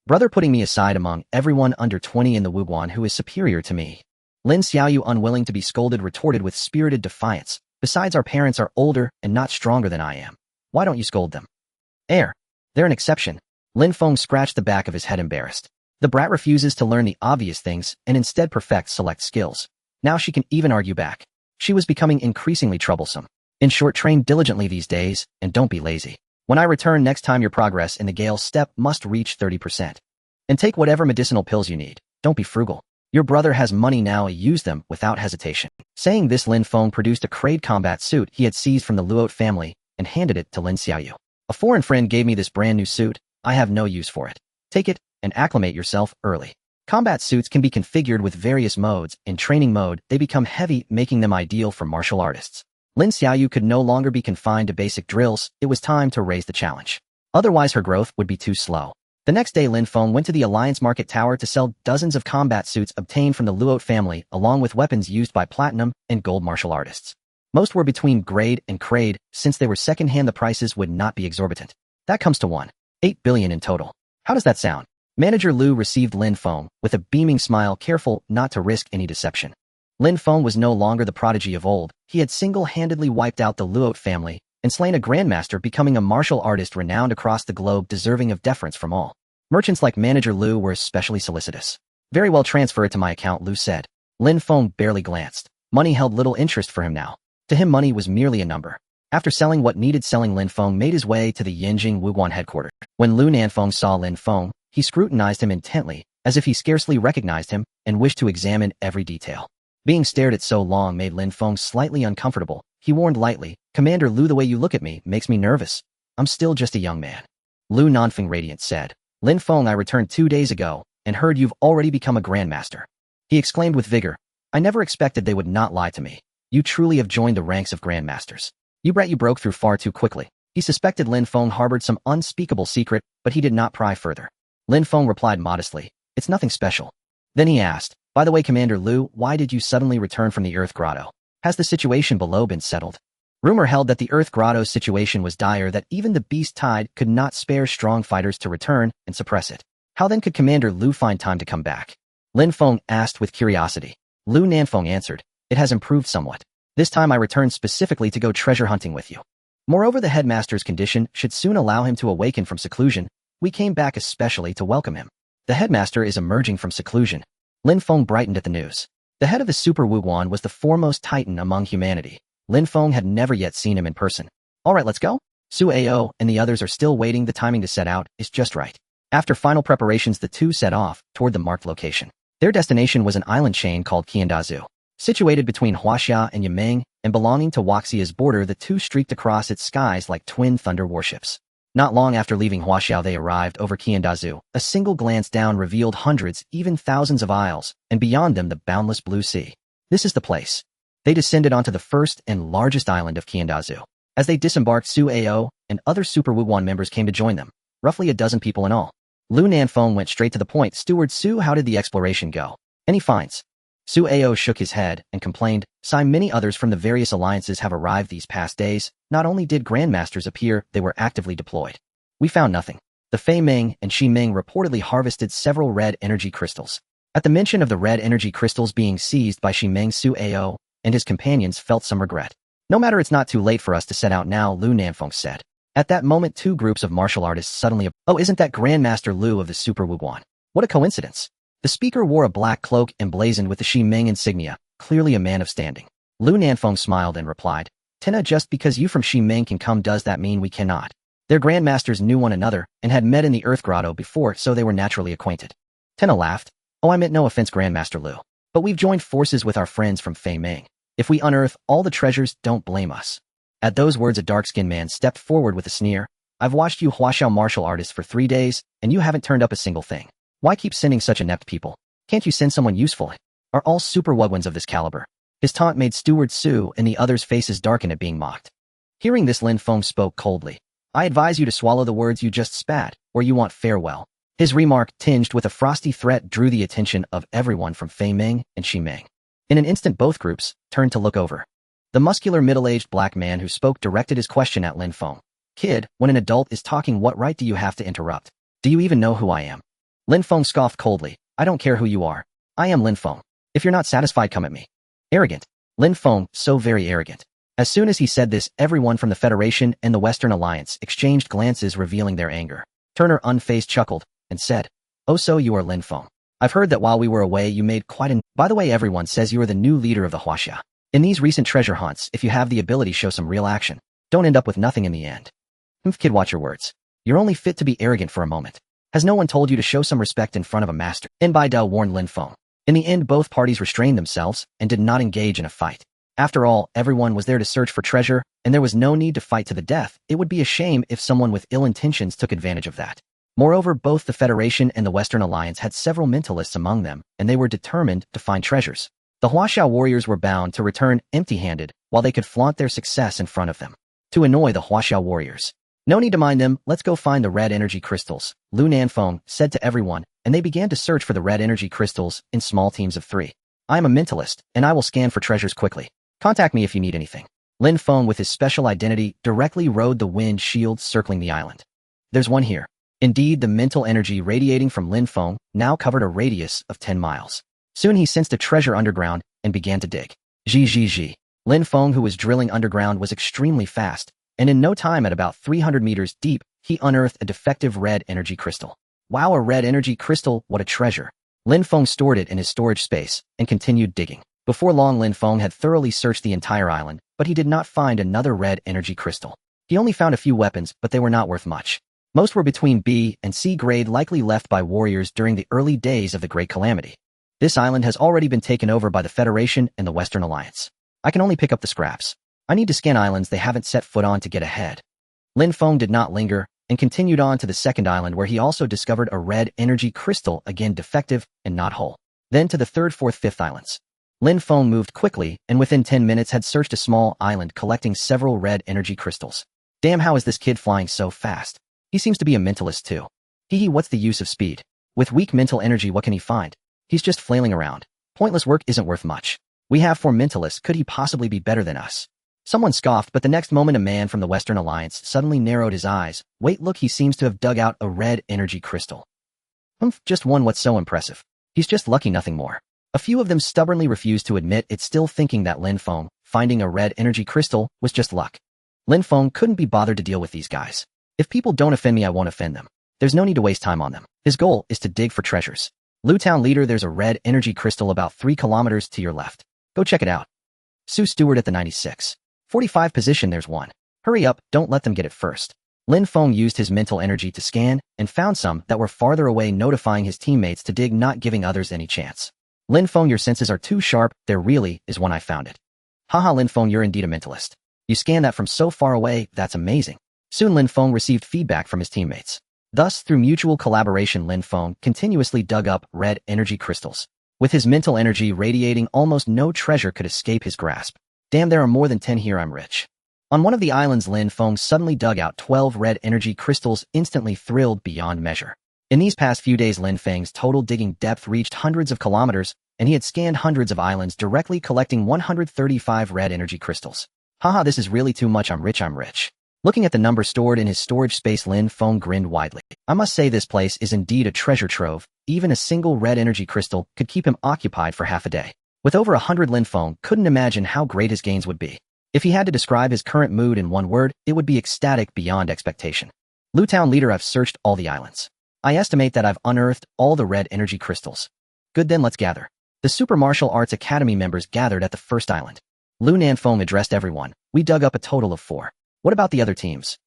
Brother, putting me aside among everyone under 20 in the Wuguan who is superior to me. Lin Xiaoyu, unwilling to be scolded, retorted with spirited defiance. Besides, our parents are older and not stronger than I am. Why don't you scold them? They're an exception. Lin Feng scratched the back of his head, embarrassed. The brat refuses to learn the obvious things and instead perfects select skills. Now she can even argue back. She was becoming increasingly troublesome. In short, train diligently these days and don't be lazy. When I return next time, your progress in the Gale Step must reach 30%. And take whatever medicinal pills you need. Don't be frugal. Your brother has money now, use them without hesitation. Saying this, Lin Feng produced a Kraid combat suit he had seized from the Luot family and handed it to Lin Xiaoyu. A foreign friend gave me this brand new suit. I have no use for it. Take it and acclimate yourself early. Combat suits can be configured with various modes. In training mode, they become heavy, making them ideal for martial artists. Lin Xiaoyu could no longer be confined to basic drills. It was time to raise the challenge. Otherwise, her growth would be too slow. The next day, Lin Feng went to the Alliance Market Tower to sell dozens of combat suits obtained from the Luot family, along with weapons used by platinum and gold martial artists. Most were between grade and Kraid. Since they were second-hand, the prices would not be exorbitant. That comes to 1.8 billion in total. How does that sound? Manager Lu received Lin Feng with a beaming smile, careful not to risk any deception. Lin Feng was no longer the prodigy of old. He had single-handedly wiped out the Luot family and slain a grandmaster, becoming a martial artist renowned across the globe, deserving of deference from all. Merchants like Manager Lu were especially solicitous. Very well, transfer it to my account, Lu said. Lin Feng barely glanced. Money held little interest for him now. To him, money was merely a number. After selling what needed selling, Lin Feng made his way to the Yanjing Wuguan headquarters. When Lu Nanfeng saw Lin Feng, he scrutinized him intently, as if he scarcely recognized him, and wished to examine every detail. Being stared at so long made Lin Feng slightly uncomfortable. He warned lightly, Commander Lu, the way you look at me makes me nervous. I'm still just a young man. Lu Nanfeng, radiant, said. Lin Feng, I returned 2 days ago, and heard you've already become a grandmaster. He exclaimed with vigor. I never expected they would not lie to me. You truly have joined the ranks of grandmasters. You broke through far too quickly. He suspected Lin Feng harbored some unspeakable secret, but he did not pry further. Lin Feng replied modestly, it's nothing special. Then he asked, by the way, Commander Lu, why did you suddenly return from the Earth Grotto? Has the situation below been settled? Rumor held that the Earth Grotto's situation was dire, that even the Beast Tide could not spare strong fighters to return and suppress it. How then could Commander Lu find time to come back? Lin Feng asked with curiosity. Lu Nanfeng answered, it has improved somewhat. This time I returned specifically to go treasure hunting with you. Moreover, the headmaster's condition should soon allow him to awaken from seclusion. We came back especially to welcome him. The headmaster is emerging from seclusion. Lin Feng brightened at the news. The head of the Super Wuguan was the foremost titan among humanity. Lin Feng had never yet seen him in person. All right, let's go. Su Ao and the others are still waiting. The timing to set out is just right. After final preparations, the two set off toward the marked location. Their destination was an island chain called Qiandazu. Situated between Huaxia and Yimeng and belonging to Huaxia's border, the two streaked across its skies like twin thunder warships. Not long after leaving Huaxia, they arrived over Qiandazu. A single glance down revealed hundreds, even thousands of isles, and beyond them the boundless blue sea. This is the place. They descended onto the first and largest island of Qiandazu. As they disembarked, Su Ao and other Super Wuguan members came to join them, roughly a dozen people in all. Lu Nanfeng went straight to the point. Steward Su, how did the exploration go? Any finds? Su Ao shook his head and complained, Sai, many others from the various alliances have arrived these past days. Not only did grandmasters appear, they were actively deployed. We found nothing. The Fei Ming and Xi Ming reportedly harvested several red energy crystals. At the mention of the red energy crystals being seized by Xi Ming, Su Ao and his companions felt some regret. No matter, it's not too late for us to set out now, Lu Nanfeng said. At that moment, two groups of martial artists suddenly Oh, isn't that Grandmaster Lu of the Super Wuguan? What a coincidence. The speaker wore a black cloak emblazoned with the Xi Ming insignia, clearly a man of standing. Lu Nanfeng smiled and replied, Tina, just because you from Xi Ming can come does that mean we cannot? Their grandmasters knew one another and had met in the Earth Grotto before, so they were naturally acquainted. Tina laughed. Oh, I meant no offense, Grandmaster Lu. But we've joined forces with our friends from Fei Ming. If we unearth all the treasures, don't blame us. At those words, a dark-skinned man stepped forward with a sneer. I've watched you Huaxiao martial artists for 3 days, and you haven't turned up a single thing. Why keep sending such inept people? Can't you send someone useful? Are all super Wuguans of this caliber? His taunt made Steward Su and the others' faces darken at being mocked. Hearing this, Lin Feng spoke coldly. I advise you to swallow the words you just spat, or you want farewell. His remark, tinged with a frosty threat, drew the attention of everyone from Fei Ming and Xi Ming. In an instant, both groups turned to look over. The muscular middle-aged black man who spoke directed his question at Lin Feng. Kid, when an adult is talking, what right do you have to interrupt? Do you even know who I am? Lin Feng scoffed coldly. I don't care who you are. I am Lin Feng. If you're not satisfied, come at me. Arrogant. Lin Feng, so very arrogant. As soon as he said this, everyone from the Federation and the Western Alliance exchanged glances revealing their anger. Turner, unfazed, chuckled and said, Oh, so you are Lin Feng. I've heard that while we were away you made quite an... By the way, everyone says you are the new leader of the Huaxia. In these recent treasure hunts, if you have the ability, show some real action. Don't end up with nothing in the end. Kid, watch your words. You're only fit to be arrogant for a moment. Has no one told you to show some respect in front of a master? Bai Dao warned Lin Feng. In the end, both parties restrained themselves and did not engage in a fight. After all, everyone was there to search for treasure, and there was no need to fight to the death. It would be a shame if someone with ill intentions took advantage of that. Moreover, both the Federation and the Western Alliance had several mentalists among them, and they were determined to find treasures. The Huaxiao warriors were bound to return empty-handed, while they could flaunt their success in front of them. To annoy the Huaxiao warriors. No need to mind them, let's go find the red energy crystals, Lu Nanfeng said to everyone, and they began to search for the red energy crystals in small teams of 3. I am a mentalist, and I will scan for treasures quickly. Contact me if you need anything. Lin Feng, with his special identity, directly rode the wind shield circling the island. There's one here. Indeed, the mental energy radiating from Lin Feng now covered a radius of 10 miles. Soon he sensed a treasure underground and began to dig. Zhi. Lin Feng, who was drilling underground, was extremely fast, and in no time, at about 300 meters deep, he unearthed a defective red energy crystal. Wow, a red energy crystal, what a treasure. Lin Feng stored it in his storage space and continued digging. Before long, Lin Feng had thoroughly searched the entire island, but he did not find another red energy crystal. He only found a few weapons, but they were not worth much. Most were between B and C grade, likely left by warriors during the early days of the Great Calamity. This island has already been taken over by the Federation and the Western Alliance. I can only pick up the scraps. I need to scan islands they haven't set foot on to get ahead. Lin Feng did not linger and continued on to the second island, where he also discovered a red energy crystal, again defective and not whole. Then to the third, fourth, fifth islands. Lin Feng moved quickly and within 10 minutes had searched a small island, collecting several red energy crystals. Damn, how is this kid flying so fast? He seems to be a mentalist too. What's the use of speed? With weak mental energy, what can he find? He's just flailing around. Pointless work isn't worth much. We have 4 mentalists, could he possibly be better than us? Someone scoffed, but the next moment a man from the Western Alliance suddenly narrowed his eyes. Wait, look, he seems to have dug out a red energy crystal. Just one, what's so impressive? He's just lucky, nothing more. A few of them stubbornly refused to admit it, still thinking that Lin Feng finding a red energy crystal was just luck. Lin Feng couldn't be bothered to deal with these guys. If people don't offend me, I won't offend them. There's no need to waste time on them. His goal is to dig for treasures. Lu Town leader, there's a red energy crystal about 3 kilometers to your left. Go check it out. Sue Stewart at the 96:45 position, there's one. Hurry up, don't let them get it first. Lin Feng used his mental energy to scan and found some that were farther away, notifying his teammates to dig, not giving others any chance. Lin Feng, your senses are too sharp, there really is one, I found it. Haha, Lin Feng, you're indeed a mentalist. You scanned that from so far away, that's amazing. Soon Lin Feng received feedback from his teammates. Thus, through mutual collaboration, Lin Feng continuously dug up red energy crystals. With his mental energy radiating, almost no treasure could escape his grasp. Damn, there are more than 10 here, I'm rich. On one of the islands, Lin Feng suddenly dug out 12 red energy crystals, instantly thrilled beyond measure. In these past few days, Lin Feng's total digging depth reached hundreds of kilometers, and he had scanned hundreds of islands, directly collecting 135 red energy crystals. Haha, this is really too much, I'm rich. Looking at the number stored in his storage space, Lin Feng grinned widely. I must say this place is indeed a treasure trove. Even a single red energy crystal could keep him occupied for half a day. With over 100, Lin Feng couldn't imagine how great his gains would be. If he had to describe his current mood in one word, it would be ecstatic beyond expectation. Lu Town leader, I've searched all the islands. I estimate that I've unearthed all the red energy crystals. Good, then let's gather. The Super Martial Arts Academy members gathered at the first island. Lu Nanfeng addressed everyone. We dug up a total of 4. What about the other teams?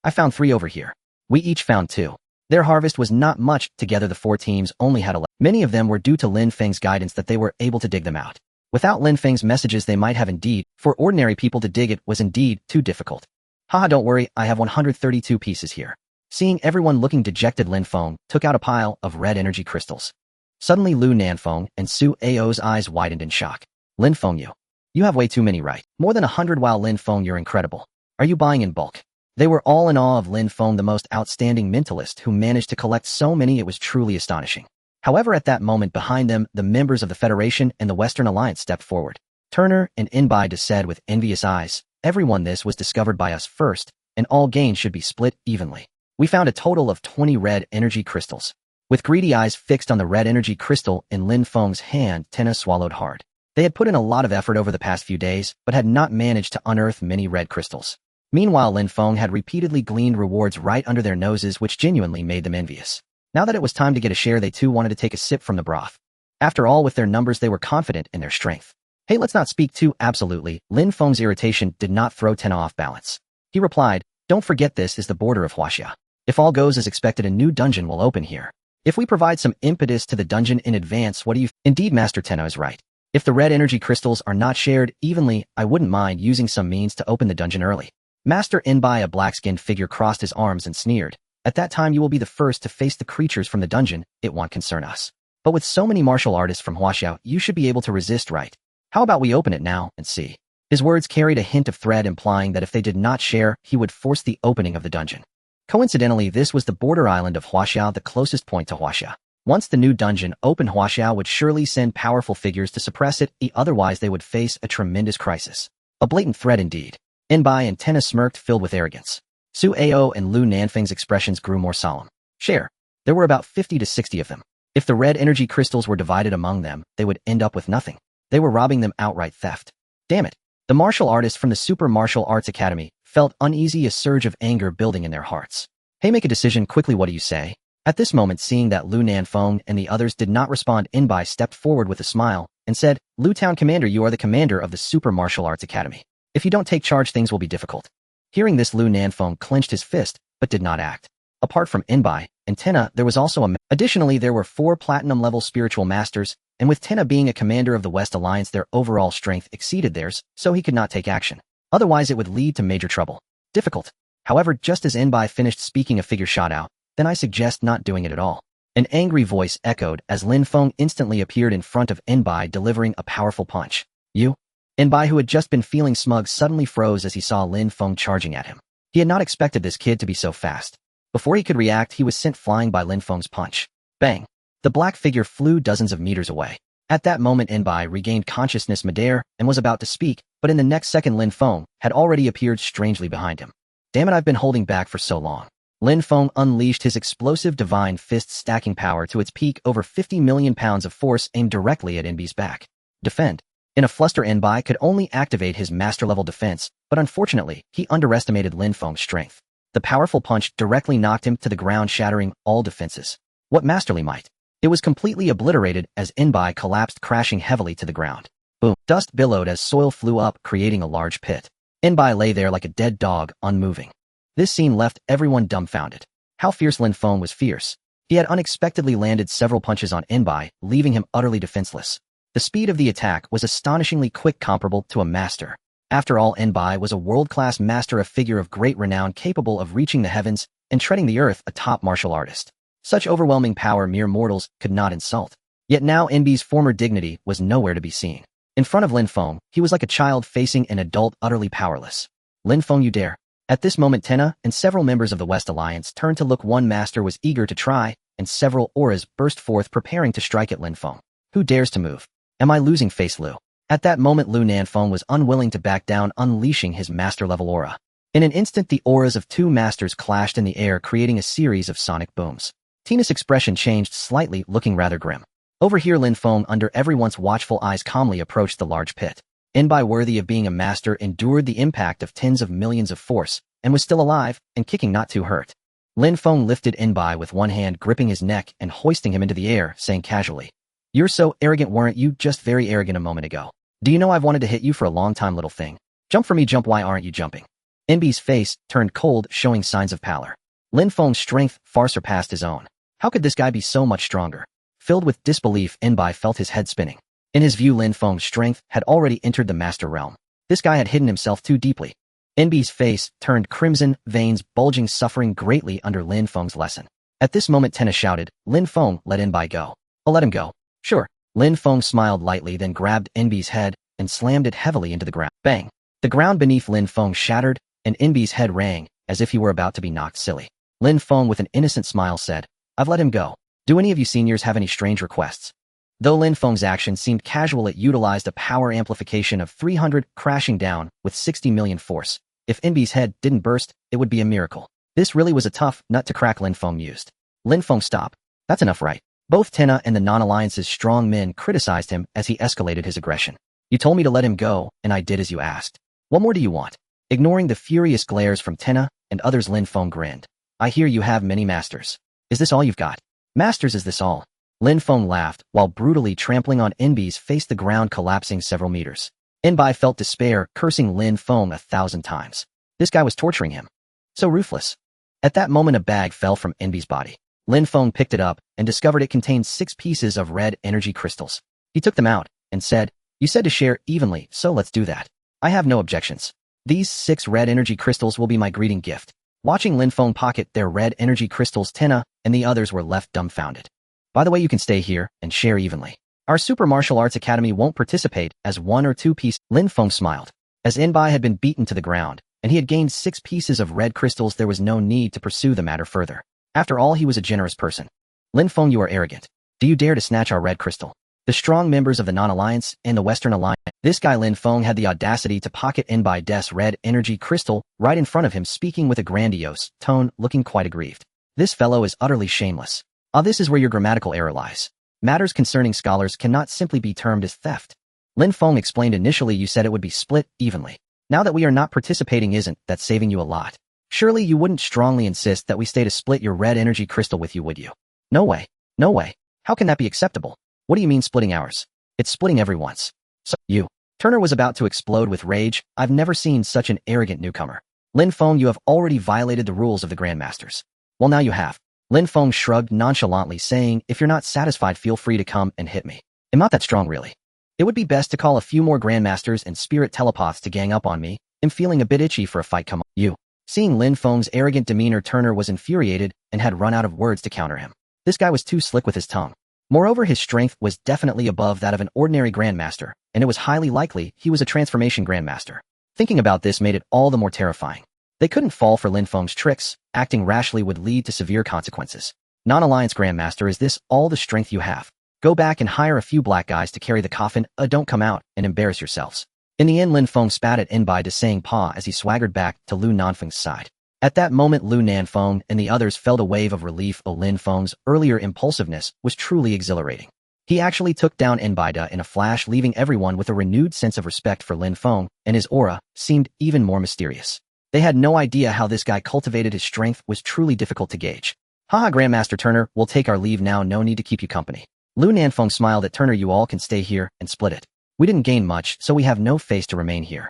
I found 3 over here. We each found 2. Their harvest was not much. Together the 4 teams only had 11. Many of them were due to Lin Feng's guidance that they were able to dig them out. Without Lin Feng's messages they might have indeed. For ordinary people to dig it was indeed too difficult. Haha, don't worry, I have 132 pieces here. Seeing everyone looking dejected, Lin Feng took out a pile of red energy crystals. Suddenly Lu Nanfeng and Su Ao's eyes widened in shock. Lin Feng, you have way too many, right? More than 100. Wow, Lin Feng, you're incredible. Are you buying in bulk? They were all in awe of Lin Feng, the most outstanding mentalist who managed to collect so many. It was truly astonishing. However, at that moment behind them, the members of the Federation and the Western Alliance stepped forward. Turner and Inbai said with envious eyes, everyone, this was discovered by us first, and all gains should be split evenly. We found a total of 20 red energy crystals. With greedy eyes fixed on the red energy crystal in Lin Feng's hand, Tenna swallowed hard. They had put in a lot of effort over the past few days, but had not managed to unearth many red crystals. Meanwhile, Lin Feng had repeatedly gleaned rewards right under their noses, which genuinely made them envious. Now that it was time to get a share, they too wanted to take a sip from the broth. After all, with their numbers, they were confident in their strength. Hey, let's not speak too absolutely. Lin Feng's irritation did not throw Tenna off balance. He replied, don't forget, this is the border of Huaxia. If all goes as expected, a new dungeon will open here. If we provide some impetus to the dungeon in advance, what do you... Indeed, Master Tenna is right. If the red energy crystals are not shared evenly, I wouldn't mind using some means to open the dungeon early. Master Inbai, a black-skinned figure, crossed his arms and sneered. At that time you will be the first to face the creatures from the dungeon. It won't concern us. But with so many martial artists from Huaxia, you should be able to resist, right? How about we open it now and see? His words carried a hint of threat, implying that if they did not share, he would force the opening of the dungeon. Coincidentally, this was the border island of Huaxia, the closest point to Huaxia. Once the new dungeon opened, Huaxia would surely send powerful figures to suppress it, otherwise they would face a tremendous crisis. A blatant threat indeed. Inbai and Tenna smirked, filled with arrogance. Su Ao and Lu Nanfeng's expressions grew more solemn. Share. There were about 50 to 60 of them. If the red energy crystals were divided among them, they would end up with nothing. They were robbing them outright theft. Damn it. The martial artists from the Super Martial Arts Academy felt uneasy, a surge of anger building in their hearts. Hey, make a decision quickly, what do you say? At this moment, seeing that Lu Nanfeng and the others did not respond, Inbai stepped forward with a smile and said, Lu Town Commander, you are the commander of the Super Martial Arts Academy. If you don't take charge, things will be difficult. Hearing this, Lu Nanfeng clenched his fist, but did not act. Apart from Inbai and Tenna, there was also Additionally, there were 4 platinum-level spiritual masters, and with Tenna being a commander of the West Alliance, their overall strength exceeded theirs, so he could not take action. Otherwise, it would lead to major trouble. Difficult. However, just as Inbai finished speaking, a figure shot out. Then I suggest not doing it at all. An angry voice echoed as Lin Feng instantly appeared in front of Inbai, delivering a powerful punch. You? Inbai, who had just been feeling smug, suddenly froze as he saw Lin Feng charging at him. He had not expected this kid to be so fast. Before he could react, he was sent flying by Lin Feng's punch. Bang! The black figure flew dozens of meters away. At that moment, Inbai regained consciousness midair and was about to speak, but in the next second Lin Feng had already appeared strangely behind him. Damn it, I've been holding back for so long. Lin Feng unleashed his explosive divine fist, stacking power to its peak, over 50 million pounds of force aimed directly at Inbai's back. Defend. In a fluster, Inbai could only activate his master-level defense, but unfortunately, he underestimated Lin Feng's strength. The powerful punch directly knocked him to the ground, shattering all defenses. What masterly might! It was completely obliterated as Inbai collapsed, crashing heavily to the ground. Boom! Dust billowed as soil flew up, creating a large pit. Inbai lay there like a dead dog, unmoving. This scene left everyone dumbfounded. How fierce Lin Feng was fierce. He had unexpectedly landed several punches on Inbai, leaving him utterly defenseless. The speed of the attack was astonishingly quick, comparable to a master. After all, Inbai was a world-class master, a figure of great renown, capable of reaching the heavens and treading the earth, a top martial artist. Such overwhelming power mere mortals could not insult. Yet now Inbai's former dignity was nowhere to be seen. In front of Lin Feng, he was like a child facing an adult, utterly powerless. Lin Feng, you dare? At this moment, Tenna and several members of the West Alliance turned to look. One master was eager to try, and several auras burst forth, preparing to strike at Lin Feng. Who dares to move? Am I losing face, Lu? At that moment, Lu Nanfeng was unwilling to back down, unleashing his master-level aura. In an instant, the auras of two masters clashed in the air, creating a series of sonic booms. Tina's expression changed slightly, looking rather grim. Over here, Lin Feng, under everyone's watchful eyes, calmly approached the large pit. Inbai, worthy of being a master, endured the impact of tens of millions of force, and was still alive, and kicking, not too hurt. Lin Feng lifted Inbai with one hand, gripping his neck and hoisting him into the air, saying casually, "You're so arrogant, weren't you? Just very arrogant a moment ago. Do you know I've wanted to hit you for a long time, little thing? Jump for me, jump, why aren't you jumping?" Inbai's face turned cold, showing signs of pallor. Lin Feng's strength far surpassed his own. How could this guy be so much stronger? Filled with disbelief, Inbai felt his head spinning. In his view, Lin Feng's strength had already entered the master realm. This guy had hidden himself too deeply. Inbai's face turned crimson, veins bulging, suffering greatly under Lin Feng's lesson. At this moment, Tenna shouted, "Lin Feng, let Inbai go." "I'll let him go." "Sure." Lin Feng smiled lightly, then grabbed Inbai's head and slammed it heavily into the ground. Bang! The ground beneath Lin Feng shattered, and Inbai's head rang, as if he were about to be knocked silly. Lin Feng, with an innocent smile, said, "I've let him go. Do any of you seniors have any strange requests?" Though Lin Feng's action seemed casual, it utilized a power amplification of 300, crashing down with 60 million force. If Inbai's head didn't burst, it would be a miracle. This really was a tough nut to crack, Lin Feng mused. "Lin Feng, stop. That's enough, right?" Both Tenna and the non-alliance's strong men criticized him as he escalated his aggression. "You told me to let him go, and I did as you asked. What more do you want?" Ignoring the furious glares from Tenna and others, Lin Feng grinned. "I hear you have many masters. Is this all you've got?" "Masters, is this all?" Lin Feng laughed, while brutally trampling on Inbai's face, the ground collapsing several meters. Inbai felt despair, cursing Lin Feng 1,000 times. This guy was torturing him. So ruthless. At that moment, a bag fell from Inbai's body. Lin Feng picked it up and discovered it contained 6 pieces of red energy crystals. He took them out and said, "You said to share evenly, so let's do that. I have no objections. These 6 red energy crystals will be my greeting gift." Watching Lin Feng pocket their red energy crystals, Tenna and the others were left dumbfounded. "By the way, you can stay here and share evenly. Our Super Martial Arts Academy won't participate as 1 or 2 pieces." Lin Feng smiled. As Inbai had been beaten to the ground, and he had gained 6 pieces of red crystals, there was no need to pursue the matter further. After all, he was a generous person. "Lin Feng, you are arrogant. Do you dare to snatch our red crystal?" The strong members of the Non-Alliance and the Western Alliance. This guy Lin Feng had the audacity to pocket Inbai's red energy crystal right in front of him, speaking with a grandiose tone, looking quite aggrieved. "This fellow is utterly shameless. This is where your grammatical error lies. Matters concerning scholars cannot simply be termed as theft." Lin Feng explained, "Initially you said it would be split evenly. Now that we are not participating, isn't that saving you a lot? Surely you wouldn't strongly insist that we stay to split your red energy crystal with you, would you?" "No way. No way. How can that be acceptable? What do you mean splitting ours? It's splitting everyone's." "So, you." Turner was about to explode with rage. "I've never seen such an arrogant newcomer. Lin Feng, you have already violated the rules of the Grandmasters." "Well, now you have." Lin Feng shrugged nonchalantly, saying, "If you're not satisfied, feel free to come and hit me. I'm not that strong, really. It would be best to call a few more Grandmasters and spirit telepaths to gang up on me. I'm feeling a bit itchy for a fight, come on." "You." Seeing Lin Feng's arrogant demeanor, Turner was infuriated and had run out of words to counter him. This guy was too slick with his tongue. Moreover, his strength was definitely above that of an ordinary Grandmaster, and it was highly likely he was a transformation Grandmaster. Thinking about this made it all the more terrifying. They couldn't fall for Lin Feng's tricks. Acting rashly would lead to severe consequences. "Non-Alliance Grandmaster, is this all the strength you have? Go back and hire a few black guys to carry the coffin. Don't come out and embarrass yourselves." In the end, Lin Feng spat at Inbai, to saying "Pa" as he swaggered back to Lu Nanfeng's side. At that moment, Lu Nanfeng and the others felt a wave of relief. Lin Feng's earlier impulsiveness was truly exhilarating. He actually took down Inbai in a flash, leaving everyone with a renewed sense of respect for Lin Feng, and his aura seemed even more mysterious. They had no idea how this guy cultivated his strength. Was truly difficult to gauge. "Haha, Grandmaster Turner, we'll take our leave now. No need to keep you company." Lu Nanfeng smiled at Turner. "You all can stay here and split it. We didn't gain much, so we have no face to remain here.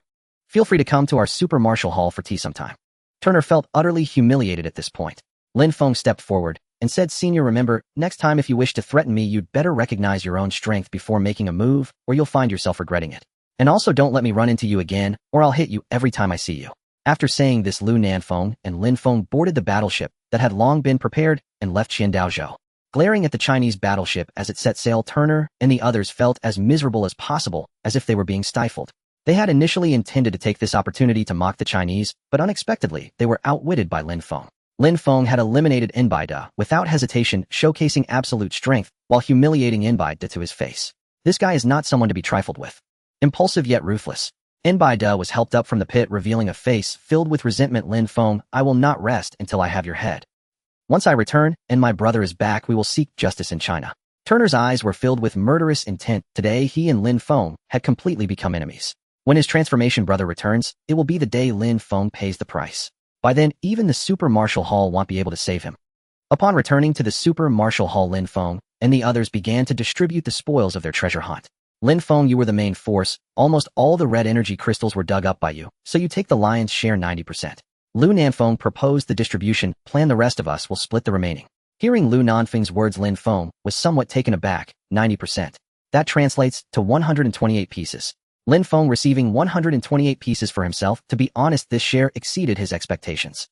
Feel free to come to our Super Martial Hall for tea sometime." Turner felt utterly humiliated at this point. Lin Feng stepped forward and said, "Senior, remember, next time if you wish to threaten me, you'd better recognize your own strength before making a move, or you'll find yourself regretting it. And also don't let me run into you again, or I'll hit you every time I see you." After saying this, Lu Nanfeng and Lin Feng boarded the battleship that had long been prepared and left Qiandaozhou. Glaring at the Chinese battleship as it set sail, Turner and the others felt as miserable as possible, as if they were being stifled. They had initially intended to take this opportunity to mock the Chinese, but unexpectedly, they were outwitted by Lin Feng. Lin Feng had eliminated Inbai without hesitation, showcasing absolute strength while humiliating Inbai to his face. This guy is not someone to be trifled with. Impulsive yet ruthless. Nbaida was helped up from the pit, revealing a face filled with resentment. Lin Feng, I will not rest until I have your head. Once I return and my brother is back, we will seek justice in China. Turner's eyes were filled with murderous intent. Today, he and Lin Feng had completely become enemies. When his transformation brother returns, it will be the day Lin Feng pays the price. By then, even the Super Martial Hall won't be able to save him. Upon returning to the Super Martial Hall, Lin Feng and the others began to distribute the spoils of their treasure hunt. Lin Feng, you were the main force. Almost all the red energy crystals were dug up by you, so you take the lion's share 90%. Lu Nanfeng proposed the distribution plan. The rest of us will split the remaining. Hearing Lu Nanfeng's words, Lin Feng was somewhat taken aback. 90%. That translates to 128 pieces. Lin Feng receiving 128 pieces for himself. To be honest, this share exceeded his expectations.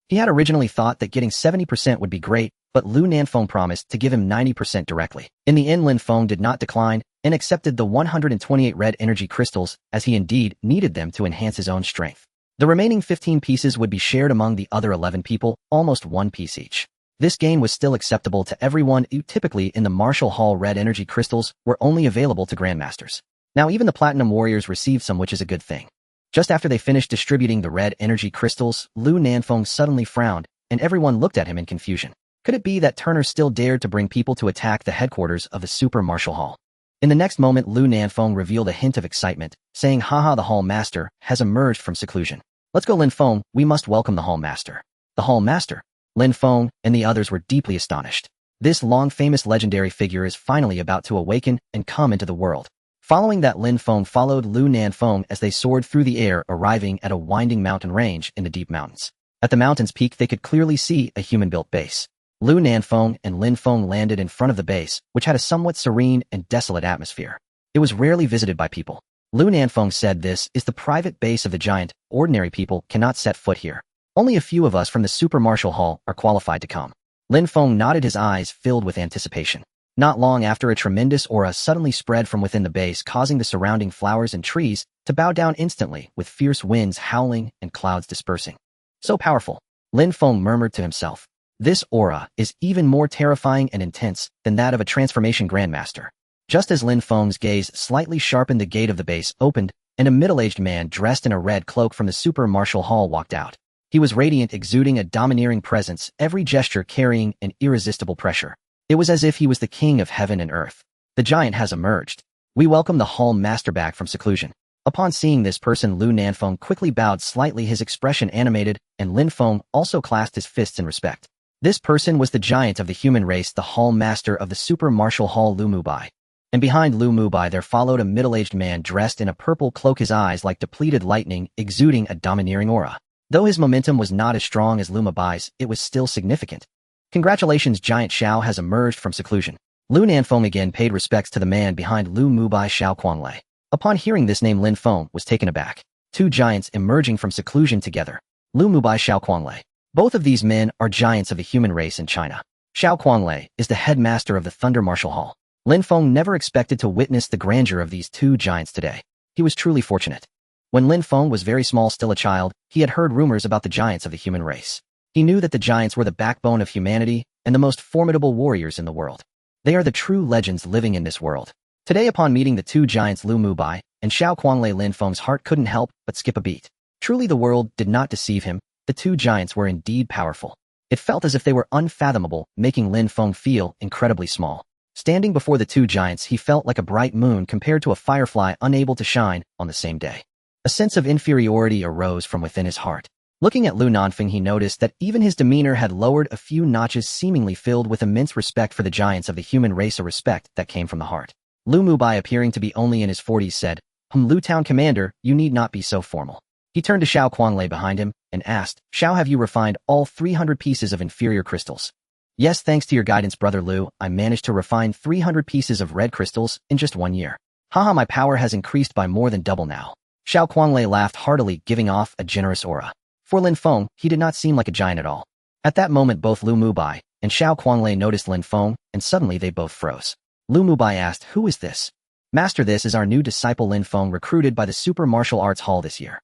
He had originally thought that getting 70% would be great, but Lu Nanfeng promised to give him 90% directly. In the end, Lin Feng did not decline and accepted the 128 red energy crystals, as he indeed needed them to enhance his own strength. The remaining 15 pieces would be shared among the other 11 people, almost one piece each. This gain was still acceptable to everyone. Typically in the Martial Hall, red energy crystals were only available to grandmasters. Now even the Platinum Warriors received some, which is a good thing. Just after they finished distributing the red energy crystals, Lu Nanfeng suddenly frowned, and everyone looked at him in confusion. Could it be that Turner still dared to bring people to attack the headquarters of the Super Martial Hall? In the next moment, Lu Nanfeng revealed a hint of excitement, saying, haha, the Hall Master has emerged from seclusion. Let's go, Lin Feng, we must welcome the Hall Master. The Hall Master? Lin Feng and the others were deeply astonished. This long-famous legendary figure is finally about to awaken and come into the world. Following that, Lin Feng followed Lu Nanfeng as they soared through the air, arriving at a winding mountain range in the deep mountains. At the mountain's peak, they could clearly see a human-built base. Lu Nanfeng and Lin Feng landed in front of the base, which had a somewhat serene and desolate atmosphere. It was rarely visited by people. Lu Nanfeng said, this is the private base of the giant. Ordinary people cannot set foot here. Only a few of us from the Super Martial Hall are qualified to come. Lin Feng nodded, his eyes filled with anticipation. Not long after, a tremendous aura suddenly spread from within the base, causing the surrounding flowers and trees to bow down instantly, with fierce winds howling and clouds dispersing. So powerful, Lin Feng murmured to himself. This aura is even more terrifying and intense than that of a transformation grandmaster. Just as Lin Feng's gaze slightly sharpened, the gate of the base opened, and a middle-aged man dressed in a red cloak from the Super Martial Hall walked out. He was radiant, exuding a domineering presence, every gesture carrying an irresistible pressure. It was as if he was the king of heaven and earth. The giant has emerged. We welcome the Hall Master back from seclusion. Upon seeing this person, Lu Nanfeng quickly bowed slightly, his expression animated, and Lin Feng also clasped his fists in respect. This person was the giant of the human race, the Hall Master of the Super Martial Hall, Lu Mubai. And behind Lu Mubai there followed a middle-aged man dressed in a purple cloak, his eyes like depleted lightning, exuding a domineering aura. Though his momentum was not as strong as Lu Mubai's, it was still significant. Congratulations, Giant Xiao has emerged from seclusion. Lu Nanfeng again paid respects to the man behind Lu Mubai, Xiao Quanglei. Upon hearing this name, Lin Feng was taken aback. Two giants emerging from seclusion together. Lu Mubai, Xiao Quanglei. Both of these men are giants of the human race in China. Xiao Quanglei is the headmaster of the Thunder Martial Hall. Lin Feng never expected to witness the grandeur of these two giants today. He was truly fortunate. When Lin Feng was very small, still a child, he had heard rumors about the giants of the human race. He knew that the giants were the backbone of humanity and the most formidable warriors in the world. They are the true legends living in this world. Today, upon meeting the two giants Lu Mubai and Xiao Quanglei, Lin Feng's heart couldn't help but skip a beat. Truly, the world did not deceive him. The two giants were indeed powerful. It felt as if they were unfathomable, making Lin Feng feel incredibly small. Standing before the two giants, he felt like a bright moon compared to a firefly unable to shine on the same day. A sense of inferiority arose from within his heart. Looking at Lu Nanfeng, he noticed that even his demeanor had lowered a few notches, seemingly filled with immense respect for the giants of the human race, a respect that came from the heart. Lu Mubai, appearing to be only in his 40s, said, Lu Town Commander, you need not be so formal. He turned to Xiao Quanglei behind him and asked, Xiao, have you refined all 300 pieces of inferior crystals? Yes, thanks to your guidance, Brother Lu, I managed to refine 300 pieces of red crystals in just 1 year. Haha, my power has increased by more than double now. Xiao Quanglei laughed heartily, giving off a generous aura. For Lin Feng, he did not seem like a giant at all. At that moment, both Lu Mubai and Xiao Quanglei noticed Lin Feng, and suddenly they both froze. Lu Mubai asked, who is this? Master, this is our new disciple Lin Feng, recruited by the Super Martial Arts Hall this year.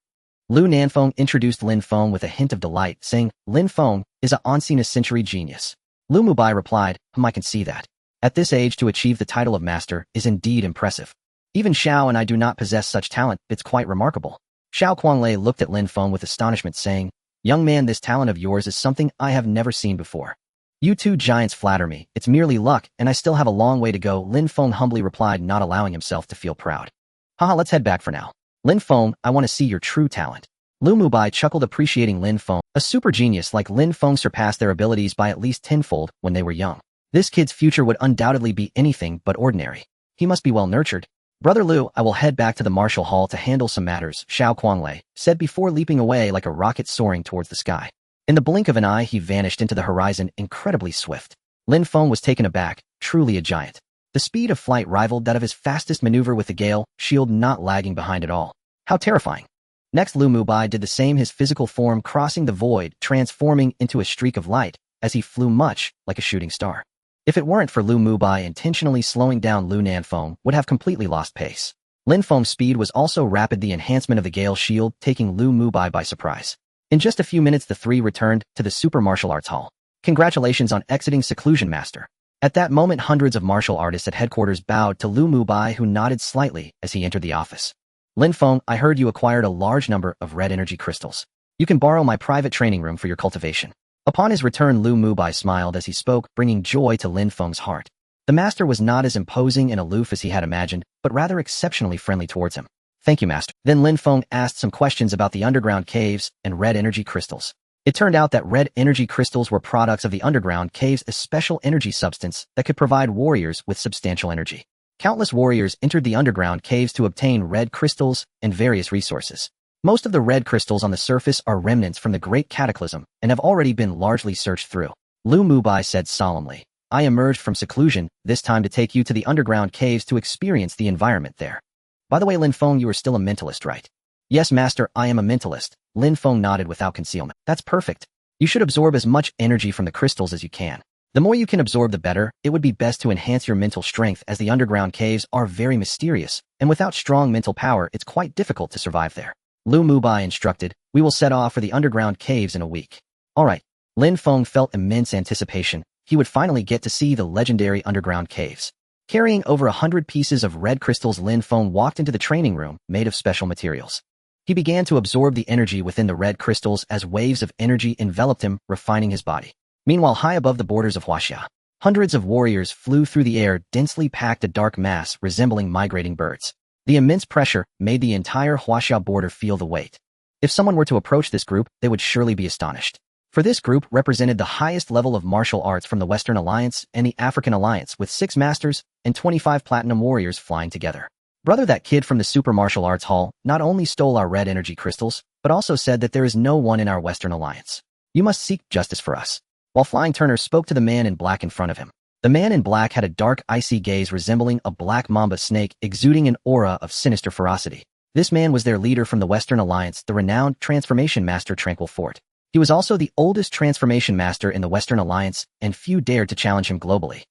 Lu Nanfeng introduced Lin Feng with a hint of delight, saying, Lin Feng is a once-in-a-century genius. Lu Mubai replied, I can see that. At this age, to achieve the title of master is indeed impressive. Even Xiao and I do not possess such talent. It's quite remarkable. Xiao Kuanglei looked at Lin Feng with astonishment, saying, Young man, this talent of yours is something I have never seen before. You two giants flatter me. It's merely luck, and I still have a long way to go, Lin Feng humbly replied, not allowing himself to feel proud. Haha, let's head back for now. Lin Feng, I want to see your true talent. Lu Mubai chuckled, appreciating Lin Feng. A super genius like Lin Feng surpassed their abilities by at least tenfold when they were young. This kid's future would undoubtedly be anything but ordinary. He must be well nurtured. Brother Lu, I will head back to the martial hall to handle some matters, Xiao Kuanglei said before leaping away like a rocket soaring towards the sky. In the blink of an eye, he vanished into the horizon, incredibly swift. Lin Feng was taken aback, truly a giant. The speed of flight rivaled that of his fastest maneuver with the gale, shield not lagging behind at all. How terrifying. Next, Lu Mubai did the same, his physical form crossing the void, transforming into a streak of light, as he flew much like a shooting star. If it weren't for Lu Mubai intentionally slowing down, Lu Nanfeng would have completely lost pace. Lin Feng's speed was also rapid, the enhancement of the gale shield taking Lu Mubai by surprise. In just a few minutes, the three returned to the Super Martial Arts Hall. Congratulations on exiting Seclusion, Master. At that moment, hundreds of martial artists at headquarters bowed to Lu Mubai, who nodded slightly as he entered the office. Lin Feng, I heard you acquired a large number of red energy crystals. You can borrow my private training room for your cultivation. Upon his return, Lu Mubai smiled as he spoke, bringing joy to Lin Feng's heart. The master was not as imposing and aloof as he had imagined, but rather exceptionally friendly towards him. Thank you, master. Then Lin Feng asked some questions about the underground caves and red energy crystals. It turned out that red energy crystals were products of the underground caves, a special energy substance that could provide warriors with substantial energy. Countless warriors entered the underground caves to obtain red crystals and various resources. Most of the red crystals on the surface are remnants from the Great Cataclysm and have already been largely searched through. Lu Mubai said solemnly, I emerged from seclusion, this time to take you to the underground caves to experience the environment there. By the way, Lin Feng, you are still a mentalist, right? Yes, master, I am a mentalist. Lin Feng nodded without concealment. That's perfect. You should absorb as much energy from the crystals as you can. The more you can absorb, the better. It would be best to enhance your mental strength, as the underground caves are very mysterious, and without strong mental power, it's quite difficult to survive there. Lu Mubai instructed, we will set off for the underground caves in a week. All right. Lin Feng felt immense anticipation. He would finally get to see the legendary underground caves. Carrying over 100 pieces of red crystals, Lin Feng walked into the training room, made of special materials. He began to absorb the energy within the red crystals as waves of energy enveloped him, refining his body. Meanwhile, high above the borders of Huaxia, hundreds of warriors flew through the air, densely packed, a dark mass resembling migrating birds. The immense pressure made the entire Huaxia border feel the weight. If someone were to approach this group, they would surely be astonished. For this group represented the highest level of martial arts from the Western Alliance and the African Alliance, with 6 masters and 25 platinum warriors flying together. Brother, that kid from the Super Martial Arts Hall not only stole our red energy crystals, but also said that there is no one in our Western Alliance. You must seek justice for us. While flying, Turner spoke to the man in black in front of him. The man in black had a dark, icy gaze resembling a black mamba snake, exuding an aura of sinister ferocity. This man was their leader from the Western Alliance, the renowned Transformation Master Tranquil Fort. He was also the oldest Transformation Master in the Western Alliance, and few dared to challenge him globally.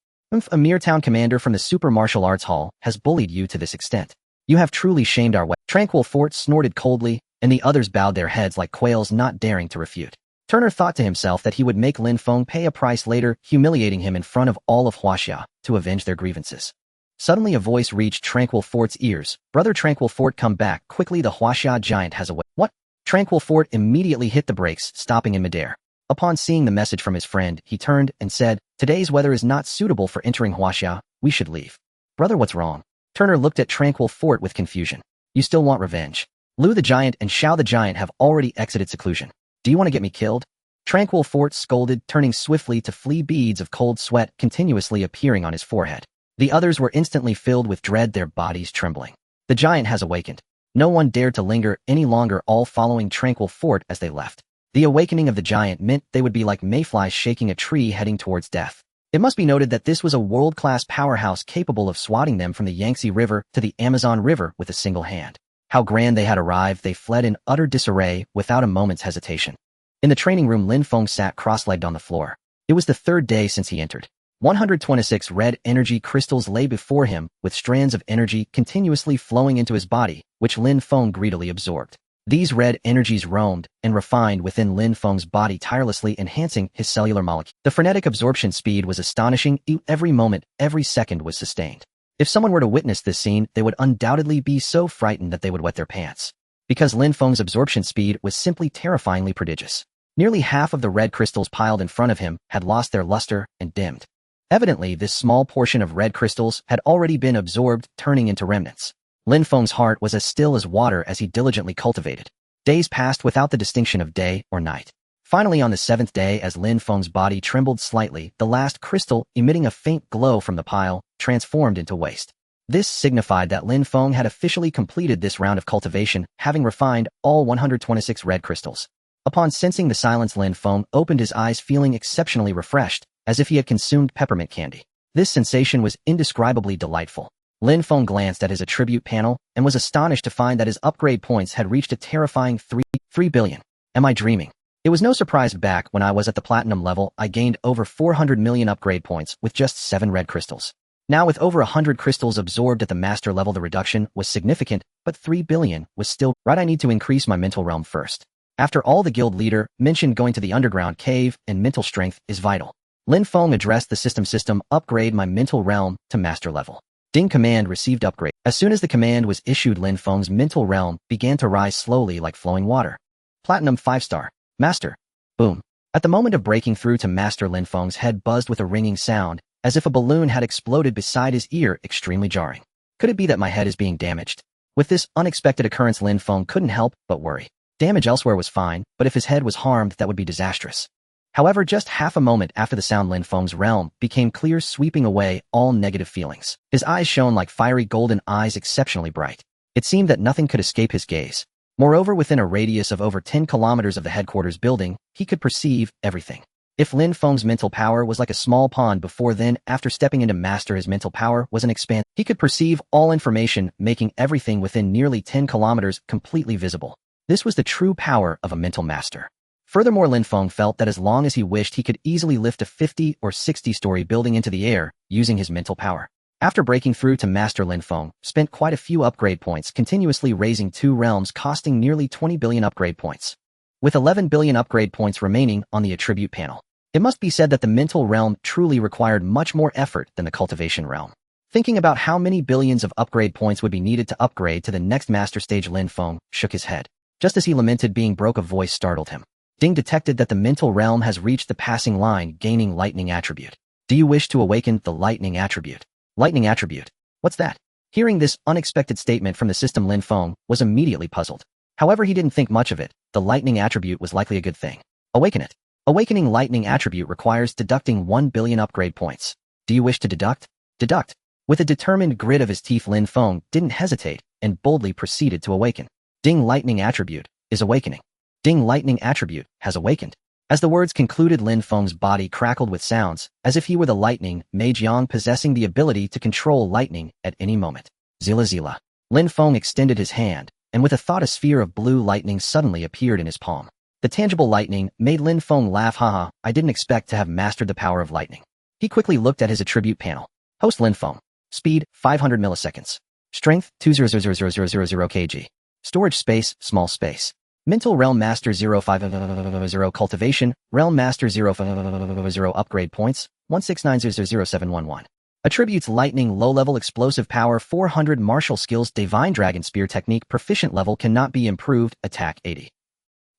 A mere town commander from the Super Martial Arts Hall has bullied you to this extent. You have truly shamed our Tranquil Fort snorted coldly, and the others bowed their heads like quails, not daring to refute. Turner thought to himself that he would make Lin Feng pay a price later, humiliating him in front of all of Huaxia to avenge their grievances. Suddenly a voice reached Tranquil Fort's ears. Brother Tranquil Fort, come back quickly, the Huaxia giant has away. What? Tranquil Fort immediately hit the brakes, stopping in midair. Upon seeing the message from his friend, he turned and said, today's weather is not suitable for entering Huaxia, we should leave. Brother, what's wrong? Turner looked at Tranquil Fort with confusion. You still want revenge? Lu the giant and Xiao the giant have already exited seclusion. Do you want to get me killed? Tranquil Fort scolded, turning swiftly to flee, beads of cold sweat continuously appearing on his forehead. The others were instantly filled with dread, their bodies trembling. The giant has awakened. No one dared to linger any longer, all following Tranquil Fort as they left. The awakening of the giant meant they would be like mayflies shaking a tree heading towards death. It must be noted that this was a world-class powerhouse capable of swatting them from the Yangtze River to the Amazon River with a single hand. How grand they had arrived, they fled in utter disarray without a moment's hesitation. In the training room, Lin Feng sat cross-legged on the floor. It was the 3rd day since he entered. 126 red energy crystals lay before him, with strands of energy continuously flowing into his body, which Lin Feng greedily absorbed. These red energies roamed and refined within Lin Feng's body, tirelessly enhancing his cellular molecule. The frenetic absorption speed was astonishing. Every moment, every second was sustained. If someone were to witness this scene, they would undoubtedly be so frightened that they would wet their pants. Because Lin Feng's absorption speed was simply terrifyingly prodigious. Nearly half of the red crystals piled in front of him had lost their luster and dimmed. Evidently, this small portion of red crystals had already been absorbed, turning into remnants. Lin Feng's heart was as still as water as he diligently cultivated. Days passed without the distinction of day or night. Finally, on the 7th day, as Lin Feng's body trembled slightly, the last crystal, emitting a faint glow from the pile, transformed into waste. This signified that Lin Feng had officially completed this round of cultivation, having refined all 126 red crystals. Upon sensing the silence, Lin Feng opened his eyes, feeling exceptionally refreshed, as if he had consumed peppermint candy. This sensation was indescribably delightful. Lin Feng glanced at his attribute panel and was astonished to find that his upgrade points had reached a terrifying 3 billion. Am I dreaming? It was no surprise back when I was at the platinum level, I gained over 400 million upgrade points with just 7 red crystals. Now with over 100 crystals absorbed at the master level, the reduction was significant, but 3 billion was still right. I need to increase my mental realm first. After all, the guild leader mentioned going to the underground cave and mental strength is vital. Lin Feng addressed the system, upgrade my mental realm to master level. Ding command received upgrade. As soon as the command was issued, Lin Feng's mental realm began to rise slowly like flowing water. Platinum 5-star. Master. Boom. At the moment of breaking through to master, Lin Feng's head buzzed with a ringing sound, as if a balloon had exploded beside his ear, extremely jarring. Could it be that my head is being damaged? With this unexpected occurrence, Lin Feng couldn't help but worry. Damage elsewhere was fine, but if his head was harmed, that would be disastrous. However, just half a moment after the sound, Lin Feng's realm became clear, sweeping away all negative feelings. His eyes shone like fiery golden eyes, exceptionally bright. It seemed that nothing could escape his gaze. Moreover, within a radius of over 10 kilometers of the headquarters building, he could perceive everything. If Lin Feng's mental power was like a small pond before, then, after stepping into master, his mental power was an expand. He could perceive all information, making everything within nearly 10 kilometers completely visible. This was the true power of a mental master. Furthermore, Lin Feng felt that as long as he wished, he could easily lift a 50 or 60-story building into the air using his mental power. After breaking through to master, Lin Feng spent quite a few upgrade points, continuously raising 2 realms, costing nearly 20 billion upgrade points. With 11 billion upgrade points remaining on the attribute panel, it must be said that the mental realm truly required much more effort than the cultivation realm. Thinking about how many billions of upgrade points would be needed to upgrade to the next master stage, Lin Feng shook his head. Just as he lamented being broke, a voice startled him. Ding detected that the mental realm has reached the passing line, gaining lightning attribute. Do you wish to awaken the lightning attribute? Lightning attribute? What's that? Hearing this unexpected statement from the system, Lin Feng was immediately puzzled. However, he didn't think much of it. The lightning attribute was likely a good thing. Awaken it. Awakening lightning attribute requires deducting 1 billion upgrade points. Do you wish to deduct? Deduct. With a determined grit of his teeth, Lin Feng didn't hesitate and boldly proceeded to awaken. Ding lightning attribute is awakening. Ding lightning attribute has awakened. As the words concluded, Lin Feng's body crackled with sounds, as if he were the lightning mage Yang, possessing the ability to control lightning at any moment. Zilla Zilla. Lin Feng extended his hand, and with a thought, a sphere of blue lightning suddenly appeared in his palm. The tangible lightning made Lin Feng laugh. Haha, I didn't expect to have mastered the power of lightning. He quickly looked at his attribute panel. Host Lin Feng. Speed, 500 milliseconds. Strength, 200,000 kg. Storage space, small space. Mental Realm Master 050. Cultivation, Realm Master 050. Upgrade points, 169000711. Attributes: Lightning, low-level explosive power 400. Martial skills: Divine Dragon Spear technique, proficient level cannot be improved, attack 80.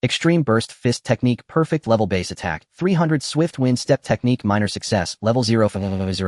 Extreme Burst Fist technique, perfect level, base attack 300. Swift Wind Step technique, minor success, level 0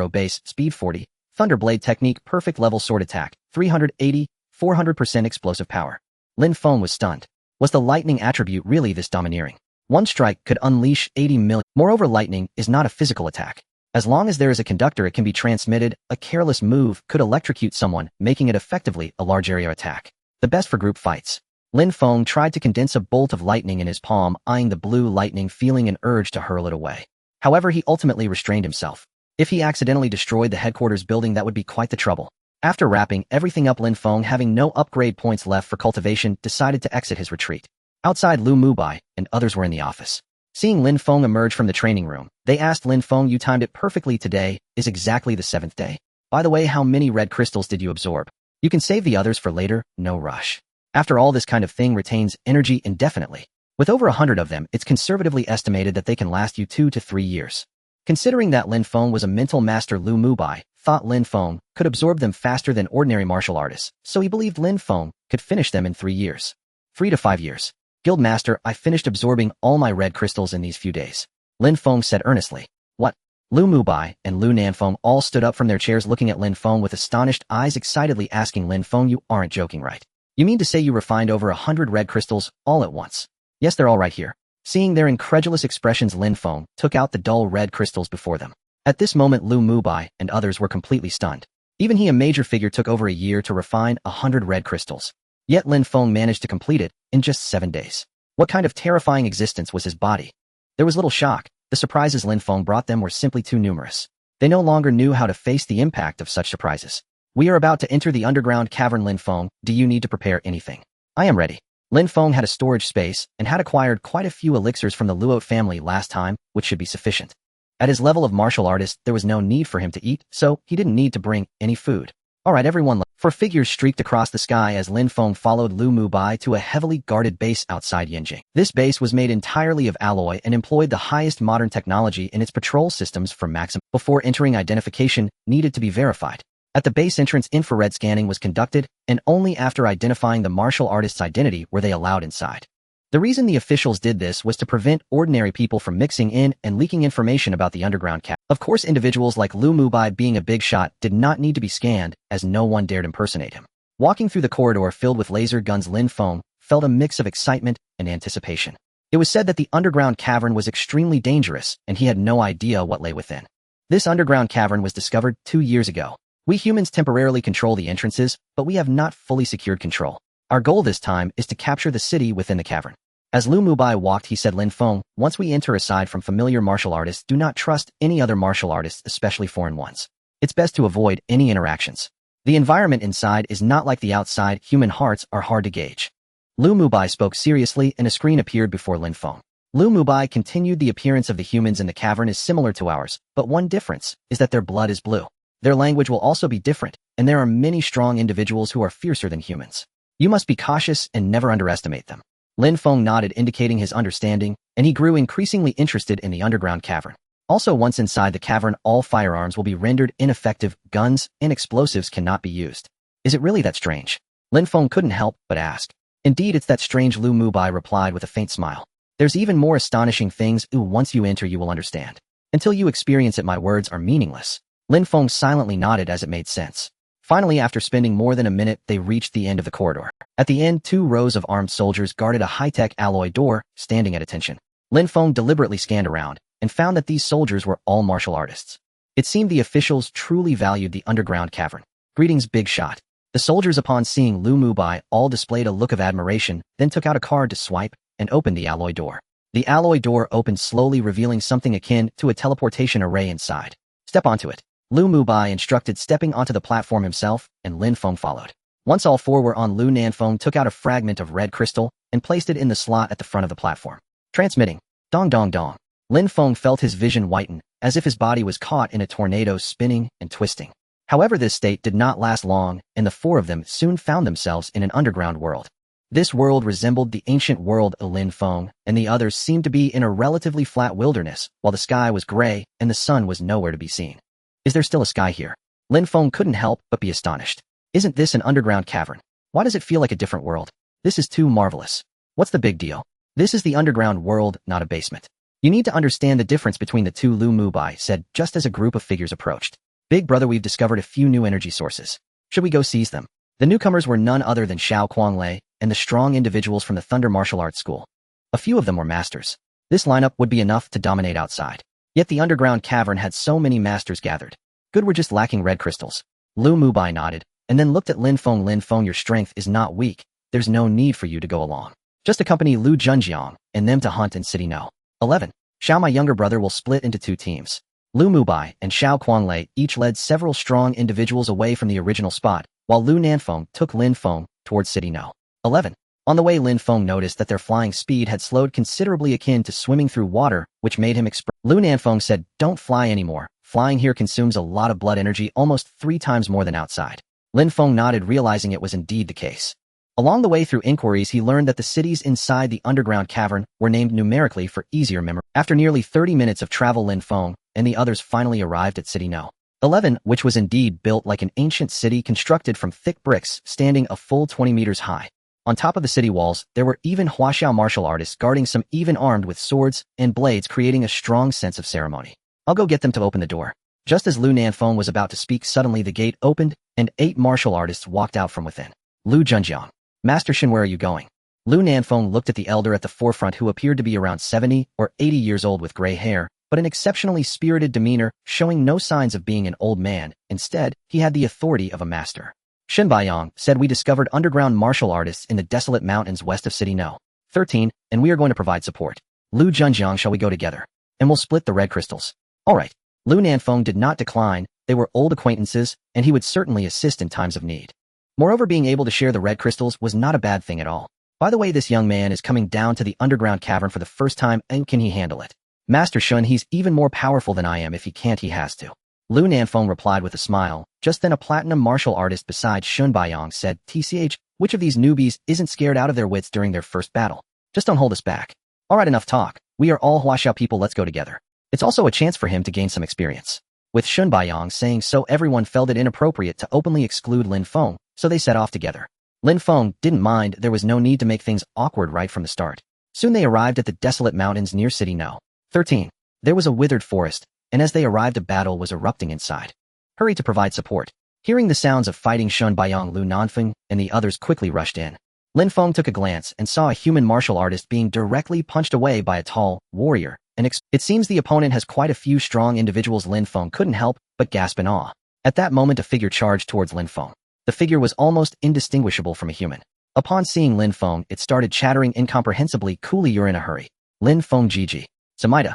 base, speed 40. Thunderblade technique, perfect level, sword attack 380, 400% explosive power. Lin Feng was stunned. Was the lightning attribute really this domineering? One strike could unleash 80 million. Moreover, lightning is not a physical attack. As long as there is a conductor, it can be transmitted. A careless move could electrocute someone, making it effectively a large area attack. The best for group fights. Lin Feng tried to condense a bolt of lightning in his palm, eyeing the blue lightning, feeling an urge to hurl it away. However, he ultimately restrained himself. If he accidentally destroyed the headquarters building, that would be quite the trouble. After wrapping everything up, Lin Feng, having no upgrade points left for cultivation, decided to exit his retreat. Outside, Lu Mubai and others were in the office. Seeing Lin Feng emerge from the training room, they asked Lin Feng, "You timed it perfectly. Today is exactly the 7th day. By the way, how many red crystals did you absorb? You can save the others for later, no rush. After all, this kind of thing retains energy indefinitely. With over 100 of them, it's conservatively estimated that they can last you 2 to 3 years." Considering that Lin Feng was a mental master, Lu Mubai thought Lin Feng could absorb them faster than ordinary martial artists, so he believed Lin Feng could finish them in 3 years. 3 to 5 years. Guildmaster, I finished absorbing all my red crystals in these few days. Lin Feng said earnestly. What? Lu Mubai and Lu Nanfeng all stood up from their chairs looking at Lin Feng with astonished eyes, excitedly asking Lin Feng, you aren't joking, right? You mean to say you refined over 100 red crystals all at once? Yes, they're all right here. Seeing their incredulous expressions, Lin Feng took out the dull red crystals before them. At this moment, Lu Mubai and others were completely stunned. Even he, a major figure, took over a year to refine 100 red crystals. Yet Lin Feng managed to complete it in just 7 days. What kind of terrifying existence was his body? There was little shock. The surprises Lin Feng brought them were simply too numerous. They no longer knew how to face the impact of such surprises. We are about to enter the underground cavern, Lin Feng. Do you need to prepare anything? I am ready. Lin Feng had a storage space and had acquired quite a few elixirs from the Luo family last time, which should be sufficient. At his level of martial artist, there was no need for him to eat, so he didn't need to bring any food. Alright everyone, four figures streaked across the sky as Lin Feng followed Lu Mubai to a heavily guarded base outside Yinjing. This base was made entirely of alloy and employed the highest modern technology in its patrol systems for maximum. Before entering, identification needed to be verified. At the base entrance, infrared scanning was conducted, and only after identifying the martial artist's identity were they allowed inside. The reason the officials did this was to prevent ordinary people from mixing in and leaking information about the underground cavern. Of course, individuals like Lu Mubai, being a big shot, did not need to be scanned, as no one dared impersonate him. Walking through the corridor filled with laser guns, Lin Feng felt a mix of excitement and anticipation. It was said that the underground cavern was extremely dangerous, and he had no idea what lay within. This underground cavern was discovered 2 years ago. We humans temporarily control the entrances, but we have not fully secured control. Our goal this time is to capture the city within the cavern. As Lu Mubai walked, he said, Lin Feng, once we enter, aside from familiar martial artists, do not trust any other martial artists, especially foreign ones. It's best to avoid any interactions. The environment inside is not like the outside. Human hearts are hard to gauge. Lu Mubai spoke seriously, and a screen appeared before Lin Feng. Lu Mubai continued, the appearance of the humans in the cavern is similar to ours, but one difference is that their blood is blue. Their language will also be different, and there are many strong individuals who are fiercer than humans. You must be cautious and never underestimate them. Lin Feng nodded, indicating his understanding, and he grew increasingly interested in the underground cavern. Also, once inside the cavern, all firearms will be rendered ineffective. Guns and explosives cannot be used. Is it really that strange? Lin Feng couldn't help but ask. Indeed, it's that strange, Lu Mubai replied with a faint smile. There's even more astonishing things. Once you enter, you will understand. Until you experience it, my words are meaningless. Lin Feng silently nodded as it made sense. Finally, after spending more than a minute, they reached the end of the corridor. At the end, 2 rows of armed soldiers guarded a high-tech alloy door, standing at attention. Lin Feng deliberately scanned around and found that these soldiers were all martial artists. It seemed the officials truly valued the underground cavern. Greetings, big shot. The soldiers, upon seeing Lu Mubai, all displayed a look of admiration, then took out a card to swipe and opened the alloy door. The alloy door opened slowly, revealing something akin to a teleportation array inside. Step onto it. Lu Mubai instructed, stepping onto the platform himself, and Lin Feng followed. Once all 4 were on, Lu Nanfeng took out a fragment of red crystal and placed it in the slot at the front of the platform. Transmitting. Dong dong dong. Lin Feng felt his vision whiten, as if his body was caught in a tornado, spinning and twisting. However, this state did not last long, and the 4 of them soon found themselves in an underground world. This world resembled the ancient world of Lin Feng, and the others seemed to be in a relatively flat wilderness, while the sky was gray and the sun was nowhere to be seen. Is there still a sky here? Lin Feng couldn't help but be astonished. Isn't this an underground cavern? Why does it feel like a different world? This is too marvelous. What's the big deal? This is the underground world, not a basement. You need to understand the difference between the two, Lu Mubai said just as a group of figures approached. Big brother, we've discovered a few new energy sources. Should we go seize them? The newcomers were none other than Xiao Kuanglei and the strong individuals from the Thunder Martial Arts School. A few of them were masters. This lineup would be enough to dominate outside. Yet the underground cavern had so many masters gathered. Good, we're just lacking red crystals. Lu Mubai nodded, and then looked at Lin Feng. Lin Feng, your strength is not weak. There's no need for you to go along. Just accompany Lu Junjiang and them to hunt in City No. 11. Xiao, my younger brother, will split into 2 teams. Lu Mubai and Xiao Kuanglei each led several strong individuals away from the original spot, while Lu Nanfeng took Lin Feng towards City No. 11. On the way, Lin Feng noticed that their flying speed had slowed considerably, akin to swimming through water, which made him express. Lu Nanfeng said, don't fly anymore. Flying here consumes a lot of blood energy, almost 3 times more than outside. Lin Feng nodded, realizing it was indeed the case. Along the way, through inquiries, he learned that the cities inside the underground cavern were named numerically for easier memory. After nearly 30 minutes of travel, Lin Feng and the others finally arrived at City No. 11, which was indeed built like an ancient city constructed from thick bricks standing a full 20 meters high. On top of the city walls, there were even Huaxiao martial artists guarding, some even armed with swords and blades, creating a strong sense of ceremony. I'll go get them to open the door. Just as Lu Nanfeng was about to speak, suddenly the gate opened, and 8 martial artists walked out from within. Lu Junjiang. Master Shen, where are you going? Lu Nanfeng looked at the elder at the forefront, who appeared to be around 70 or 80 years old with gray hair, but an exceptionally spirited demeanor, showing no signs of being an old man. Instead, he had the authority of a master. Shen Baiyang said, we discovered underground martial artists in the desolate mountains west of City No. 13, and we are going to provide support. Lu Junjiang, shall we go together? And we'll split the red crystals. All right. Lu Nanfeng did not decline. They were old acquaintances, and he would certainly assist in times of need. Moreover, being able to share the red crystals was not a bad thing at all. By the way, this young man is coming down to the underground cavern for the first time, and can he handle it? Master Shun, he's even more powerful than I am. If he can't, he has to. Lu Nanfeng replied with a smile. Just then a platinum martial artist beside Shun Baiyang said, TCH, which of these newbies isn't scared out of their wits during their first battle? Just don't hold us back. Alright, enough talk. We are all Huaxiao people, let's go together. It's also a chance for him to gain some experience. With Shun Baiyang saying so, everyone felt it inappropriate to openly exclude Lin Feng, so they set off together. Lin Feng didn't mind. There was no need to make things awkward right from the start. Soon they arrived at the desolate mountains near City No. 13. There was a withered forest, and as they arrived a battle was erupting inside. Hurry to provide support. Hearing the sounds of fighting, Shun Baiyang, Lu Nanfeng, and the others quickly rushed in. Lin Feng took a glance and saw a human martial artist being directly punched away by a tall warrior, and it seems the opponent has quite a few strong individuals. Lin Feng couldn't help but gasp in awe. At that moment a figure charged towards Lin Feng. The figure was almost indistinguishable from a human. Upon seeing Lin Feng, it started chattering incomprehensibly. Coolly, you're in a hurry. Lin Feng, GG. Samaida.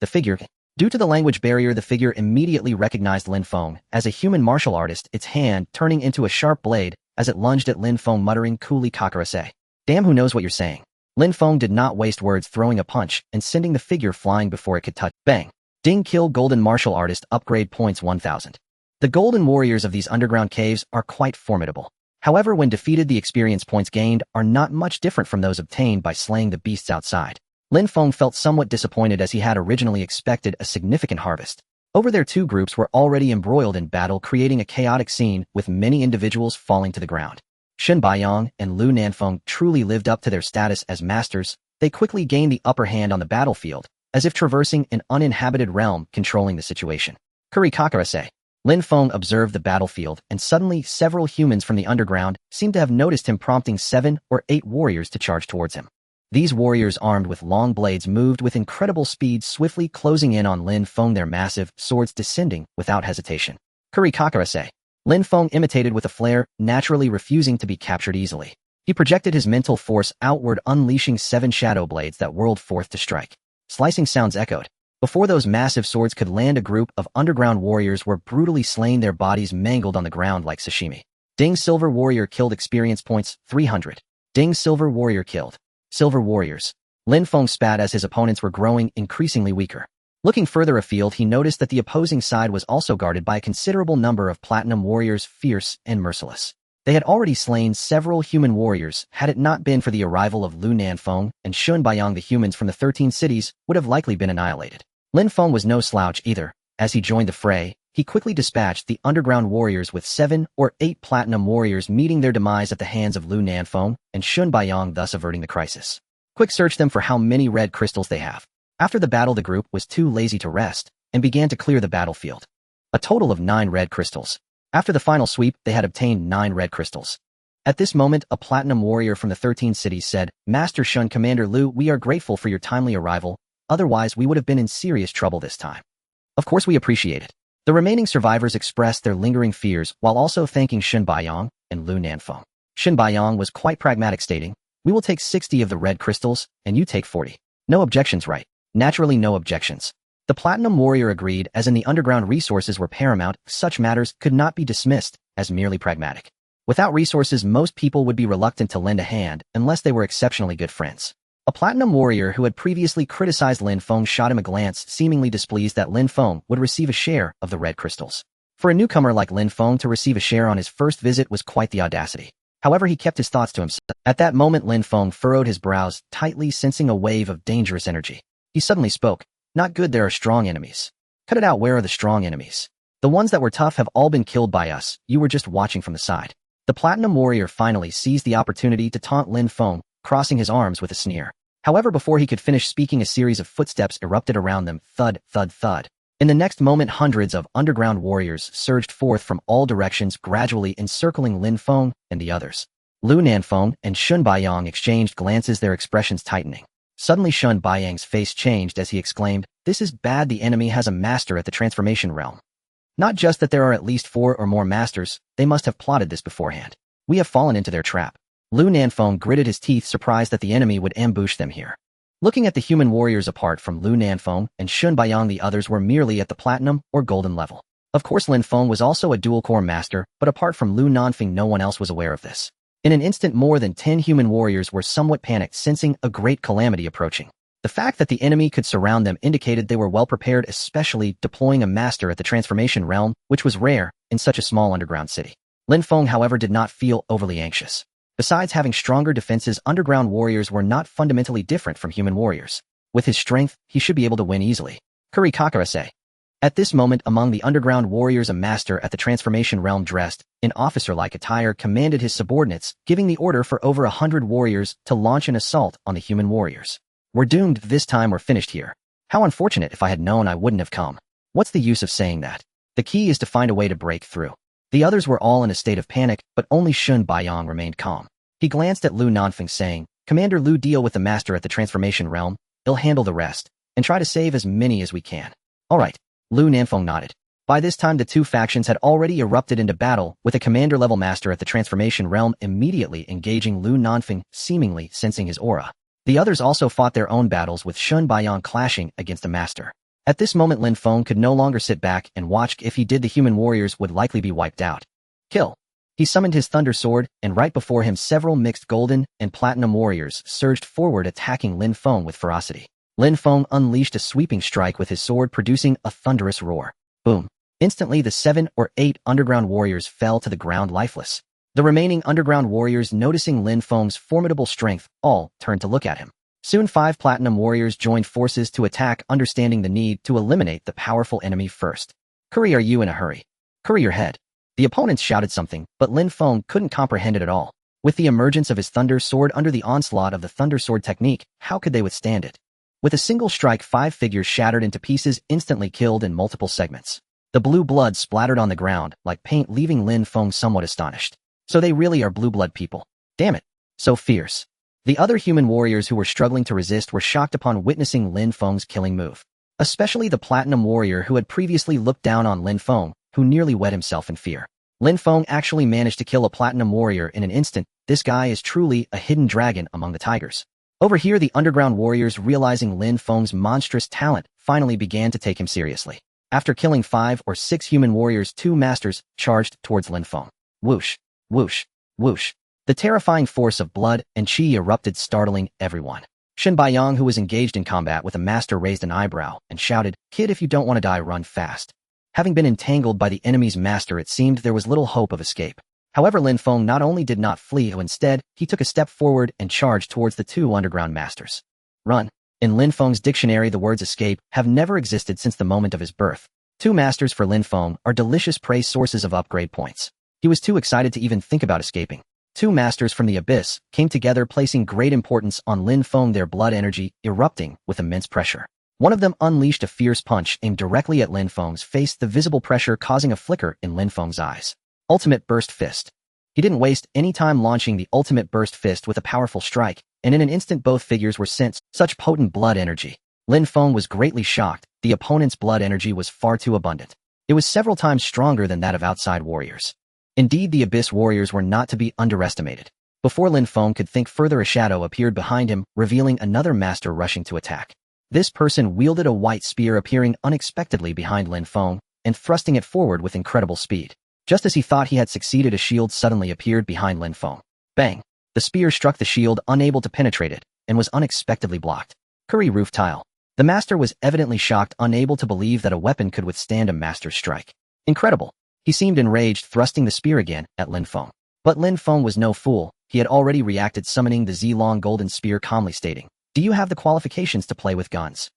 The figure. Due to the language barrier, the figure immediately recognized Lin Feng as a human martial artist, its hand turning into a sharp blade as it lunged at Lin Feng, muttering, coolly, Kakarase. Damn, who knows what you're saying? Lin Feng did not waste words, throwing a punch and sending the figure flying before it could touch. Bang. Ding. Kill. Golden martial artist upgrade points 1000. The golden warriors of these underground caves are quite formidable. However, when defeated, the experience points gained are not much different from those obtained by slaying the beasts outside. Lin Feng felt somewhat disappointed, as he had originally expected a significant harvest. Over there, 2 groups were already embroiled in battle, creating a chaotic scene with many individuals falling to the ground. Shen Baiyang and Lu Nanfeng truly lived up to their status as masters. They quickly gained the upper hand on the battlefield, as if traversing an uninhabited realm, controlling the situation. Kuri Kakarase. Lin Feng observed the battlefield, and suddenly several humans from the underground seemed to have noticed him, prompting 7 or 8 warriors to charge towards him. These warriors, armed with long blades, moved with incredible speed, swiftly closing in on Lin Feng, their massive swords descending without hesitation. Kuri Kakarase. Lin Feng imitated with a flare, naturally refusing to be captured easily. He projected his mental force outward, unleashing 7 shadow blades that whirled forth to strike. Slicing sounds echoed. Before those massive swords could land, a group of underground warriors were brutally slain, their bodies mangled on the ground like sashimi. Ding. Silver warrior killed. Experience points 300. Ding. Silver warrior killed. Silver warriors. Lin Feng spat as his opponents were growing increasingly weaker. Looking further afield, he noticed that the opposing side was also guarded by a considerable number of platinum warriors, fierce and merciless. They had already slain several human warriors. Had it not been for the arrival of Lu Nanfeng and Shun Baiyang, the humans from the 13 cities would have likely been annihilated. Lin Feng was no slouch either. As he joined the fray, he quickly dispatched the underground warriors, with 7 or 8 platinum warriors meeting their demise at the hands of Lu Nanfeng and Shun Baiyang, thus averting the crisis. Quick, search them for how many red crystals they have. After the battle, the group was too lazy to rest and began to clear the battlefield. A total of 9 red crystals. After the final sweep, they had obtained 9 red crystals. At this moment, a platinum warrior from the 13 cities said, Master Shun, Commander Lu, we are grateful for your timely arrival. Otherwise, we would have been in serious trouble this time. Of course, we appreciate it. The remaining survivors expressed their lingering fears while also thanking Shun Baiyang and Lu Nanfeng. Shun Baiyang was quite pragmatic, stating, we will take 60 of the red crystals, and you take 40. No objections, right? Naturally, no objections. The platinum warrior agreed, as in the underground resources were paramount. Such matters could not be dismissed as merely pragmatic. Without resources, most people would be reluctant to lend a hand unless they were exceptionally good friends. A platinum warrior who had previously criticized Lin Feng shot him a glance, seemingly displeased that Lin Feng would receive a share of the red crystals. For a newcomer like Lin Feng to receive a share on his first visit was quite the audacity. However, he kept his thoughts to himself. At that moment, Lin Feng furrowed his brows tightly, sensing a wave of dangerous energy. He suddenly spoke. Not good, there are strong enemies. Cut it out, where are the strong enemies? The ones that were tough have all been killed by us, you were just watching from the side. The Platinum Warrior finally seized the opportunity to taunt Lin Feng, crossing his arms with a sneer. However, before he could finish speaking, a series of footsteps erupted around them, thud, thud, thud. In the next moment, hundreds of underground warriors surged forth from all directions, gradually encircling Lin Feng and the others. Lu Nanfeng and Shun Baiyang exchanged glances, their expressions tightening. Suddenly Shun Baiyang's face changed as he exclaimed, "This is bad, the enemy has a master at the transformation realm. Not just that there are at least 4 or more masters, they must have plotted this beforehand. We have fallen into their trap." Lu Nanfeng gritted his teeth, surprised that the enemy would ambush them here. Looking at the human warriors apart from Lu Nanfeng and Shun Baiyang, the others were merely at the platinum or golden level. Of course, Lin Feng was also a dual-core master, but apart from Lu Nanfeng, no one else was aware of this. In an instant, more than 10 human warriors were somewhat panicked, sensing a great calamity approaching. The fact that the enemy could surround them indicated they were well prepared, especially deploying a master at the transformation realm, which was rare in such a small underground city. Lin Feng, however, did not feel overly anxious. Besides having stronger defenses, underground warriors were not fundamentally different from human warriors. With his strength, he should be able to win easily. Kuri Kakarase. At this moment, among the underground warriors, a master at the transformation realm dressed in officer-like attire commanded his subordinates, giving the order for over 100 warriors to launch an assault on the human warriors. "We're doomed, this time we're finished here. How unfortunate, if I had known I wouldn't have come." What's the use of saying that? The key is to find a way to break through. The others were all in a state of panic, but only Shun Baiyang remained calm. He glanced at Lu Nanfeng, saying, "Commander Lu, deal with the master at the transformation realm. He'll handle the rest, and try to save as many as we can." "All right." Lu Nanfeng nodded. By this time, the two factions had already erupted into battle, with a commander-level master at the transformation realm immediately engaging Lu Nanfeng, seemingly sensing his aura. The others also fought their own battles, with Shun Baiyang clashing against a master. At this moment, Lin Feng could no longer sit back and watch. If he did, the human warriors would likely be wiped out. Kill. He summoned his thunder sword, and right before him several mixed golden and platinum warriors surged forward, attacking Lin Feng with ferocity. Lin Feng unleashed a sweeping strike with his sword, producing a thunderous roar. Boom. Instantly, the 7 or 8 underground warriors fell to the ground lifeless. The remaining underground warriors, noticing Lin Feng's formidable strength, all turned to look at him. Soon 5 platinum warriors joined forces to attack, understanding the need to eliminate the powerful enemy first. "Curry, are you in a hurry? Curry your head." The opponents shouted something, but Lin Feng couldn't comprehend it at all. With the emergence of his thunder sword under the onslaught of the thunder sword technique, how could they withstand it? With a single strike, 5 figures shattered into pieces, instantly killed in multiple segments. The blue blood splattered on the ground like paint, leaving Lin Feng somewhat astonished. So they really are blue blood people. Damn it. So fierce. The other human warriors who were struggling to resist were shocked upon witnessing Lin Feng's killing move. Especially the platinum warrior who had previously looked down on Lin Feng, who nearly wet himself in fear. Lin Feng actually managed to kill a platinum warrior in an instant. This guy is truly a hidden dragon among the tigers. Over here, the underground warriors, realizing Lin Feng's monstrous talent, finally began to take him seriously. After killing 5 or 6 human warriors, 2 masters charged towards Lin Feng. Whoosh. Whoosh, whoosh. The terrifying force of blood and chi erupted, startling everyone. Shun Baiyang, who was engaged in combat with a master, raised an eyebrow and shouted, "Kid, if you don't want to die, run fast." Having been entangled by the enemy's master, it seemed there was little hope of escape. However, Lin Feng not only did not flee, instead, he took a step forward and charged towards the 2 underground masters. Run. In Lin Feng's dictionary, the words escape have never existed since the moment of his birth. 2 masters for Lin Feng are delicious prey, sources of upgrade points. He was too excited to even think about escaping. 2 masters from the abyss came together, placing great importance on Lin Feng, their blood energy erupting with immense pressure. One of them unleashed a fierce punch aimed directly at Lin Feng's face, the visible pressure causing a flicker in Lin Feng's eyes. Ultimate Burst Fist. He didn't waste any time launching the Ultimate Burst Fist with a powerful strike, and in an instant both figures were sent such potent blood energy. Lin Feng was greatly shocked. The opponent's blood energy was far too abundant. It was several times stronger than that of outside warriors. Indeed, the Abyss warriors were not to be underestimated. Before Lin Feng could think further, a shadow appeared behind him, revealing another master rushing to attack. This person wielded a white spear, appearing unexpectedly behind Lin Feng and thrusting it forward with incredible speed. Just as he thought he had succeeded, a shield suddenly appeared behind Lin Feng. Bang! The spear struck the shield, unable to penetrate it, and was unexpectedly blocked. Curry roof tile. The master was evidently shocked, unable to believe that a weapon could withstand a master's strike. Incredible! He seemed enraged, thrusting the spear again at Lin Feng. But Lin Feng was no fool. He had already reacted, summoning the Z-Long Golden Spear, calmly stating, "Do you have the qualifications to play with guns?"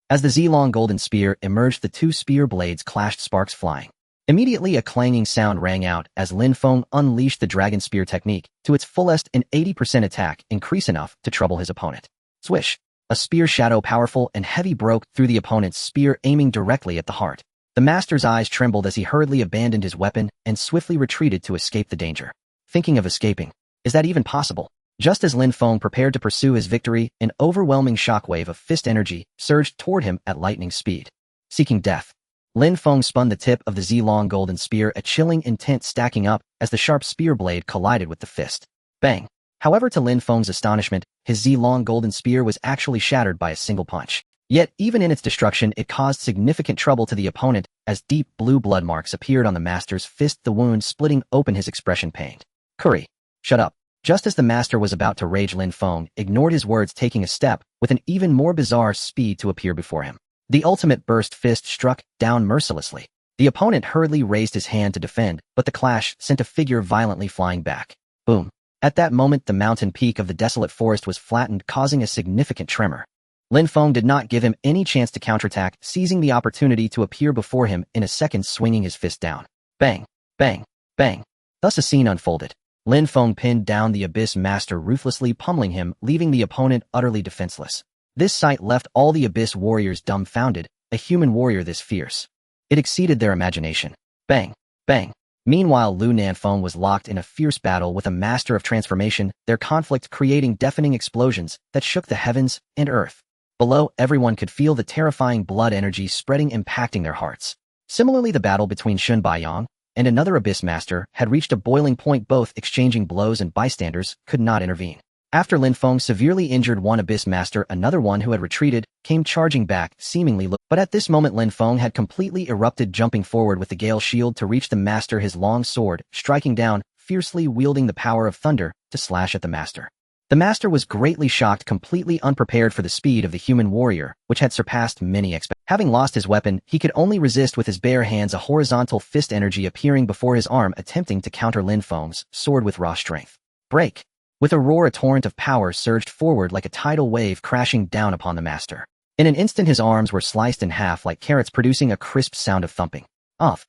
As the Z-Long Golden Spear emerged, the 2 spear blades clashed, sparks flying. Immediately a clanging sound rang out as Lin Feng unleashed the dragon spear technique to its fullest and 80% attack increase enough to trouble his opponent. Swish! A spear shadow powerful and heavy broke through the opponent's spear, aiming directly at the heart. The master's eyes trembled as he hurriedly abandoned his weapon and swiftly retreated to escape the danger. Thinking of escaping. Is that even possible? Just as Lin Feng prepared to pursue his victory, an overwhelming shockwave of fist energy surged toward him at lightning speed. Seeking death. Lin Feng spun the tip of the Z-long golden spear, a chilling intent stacking up as the sharp spear blade collided with the fist. Bang! However, to Lin Feng's astonishment, his Z-long golden spear was actually shattered by a single punch. Yet, even in its destruction, it caused significant trouble to the opponent as deep blue blood marks appeared on the master's fist, the wound splitting open his expression pained. Curry! Shut up! Just as the master was about to rage, Lin Feng ignored his words, taking a step with an even more bizarre speed to appear before him. The ultimate burst fist struck down mercilessly. The opponent hurriedly raised his hand to defend, but the clash sent a figure violently flying back. Boom. At that moment, the mountain peak of the desolate forest was flattened, causing a significant tremor. Lin Feng did not give him any chance to counterattack, seizing the opportunity to appear before him in a second, swinging his fist down. Bang! Bang! Bang! Thus a scene unfolded. Lin Feng pinned down the Abyss Master, ruthlessly pummeling him, leaving the opponent utterly defenseless. This sight left all the Abyss warriors dumbfounded. A human warrior this fierce. It exceeded their imagination. Bang! Bang! Meanwhile, Lu Nanfeng was locked in a fierce battle with a master of transformation, their conflict creating deafening explosions that shook the heavens and earth. Below, everyone could feel the terrifying blood energy spreading, impacting their hearts. Similarly, the battle between Shun Baiyang and another Abyss Master had reached a boiling point, both exchanging blows and bystanders could not intervene. After Lin Feng severely injured one Abyss Master, another one who had retreated came charging back, seemingly but at this moment Lin Feng had completely erupted, jumping forward with the Gale Shield to reach the Master, his long sword striking down, fiercely wielding the power of thunder to slash at the Master. The Master was greatly shocked, completely unprepared for the speed of the human warrior, which had surpassed many expectations. Having lost his weapon, he could only resist with his bare hands, a horizontal fist energy appearing before his arm, attempting to counter Lin Feng's sword with raw strength. Break! With a roar, a torrent of power surged forward like a tidal wave, crashing down upon the Master. In an instant, his arms were sliced in half like carrots, producing a crisp sound of thumping. Off!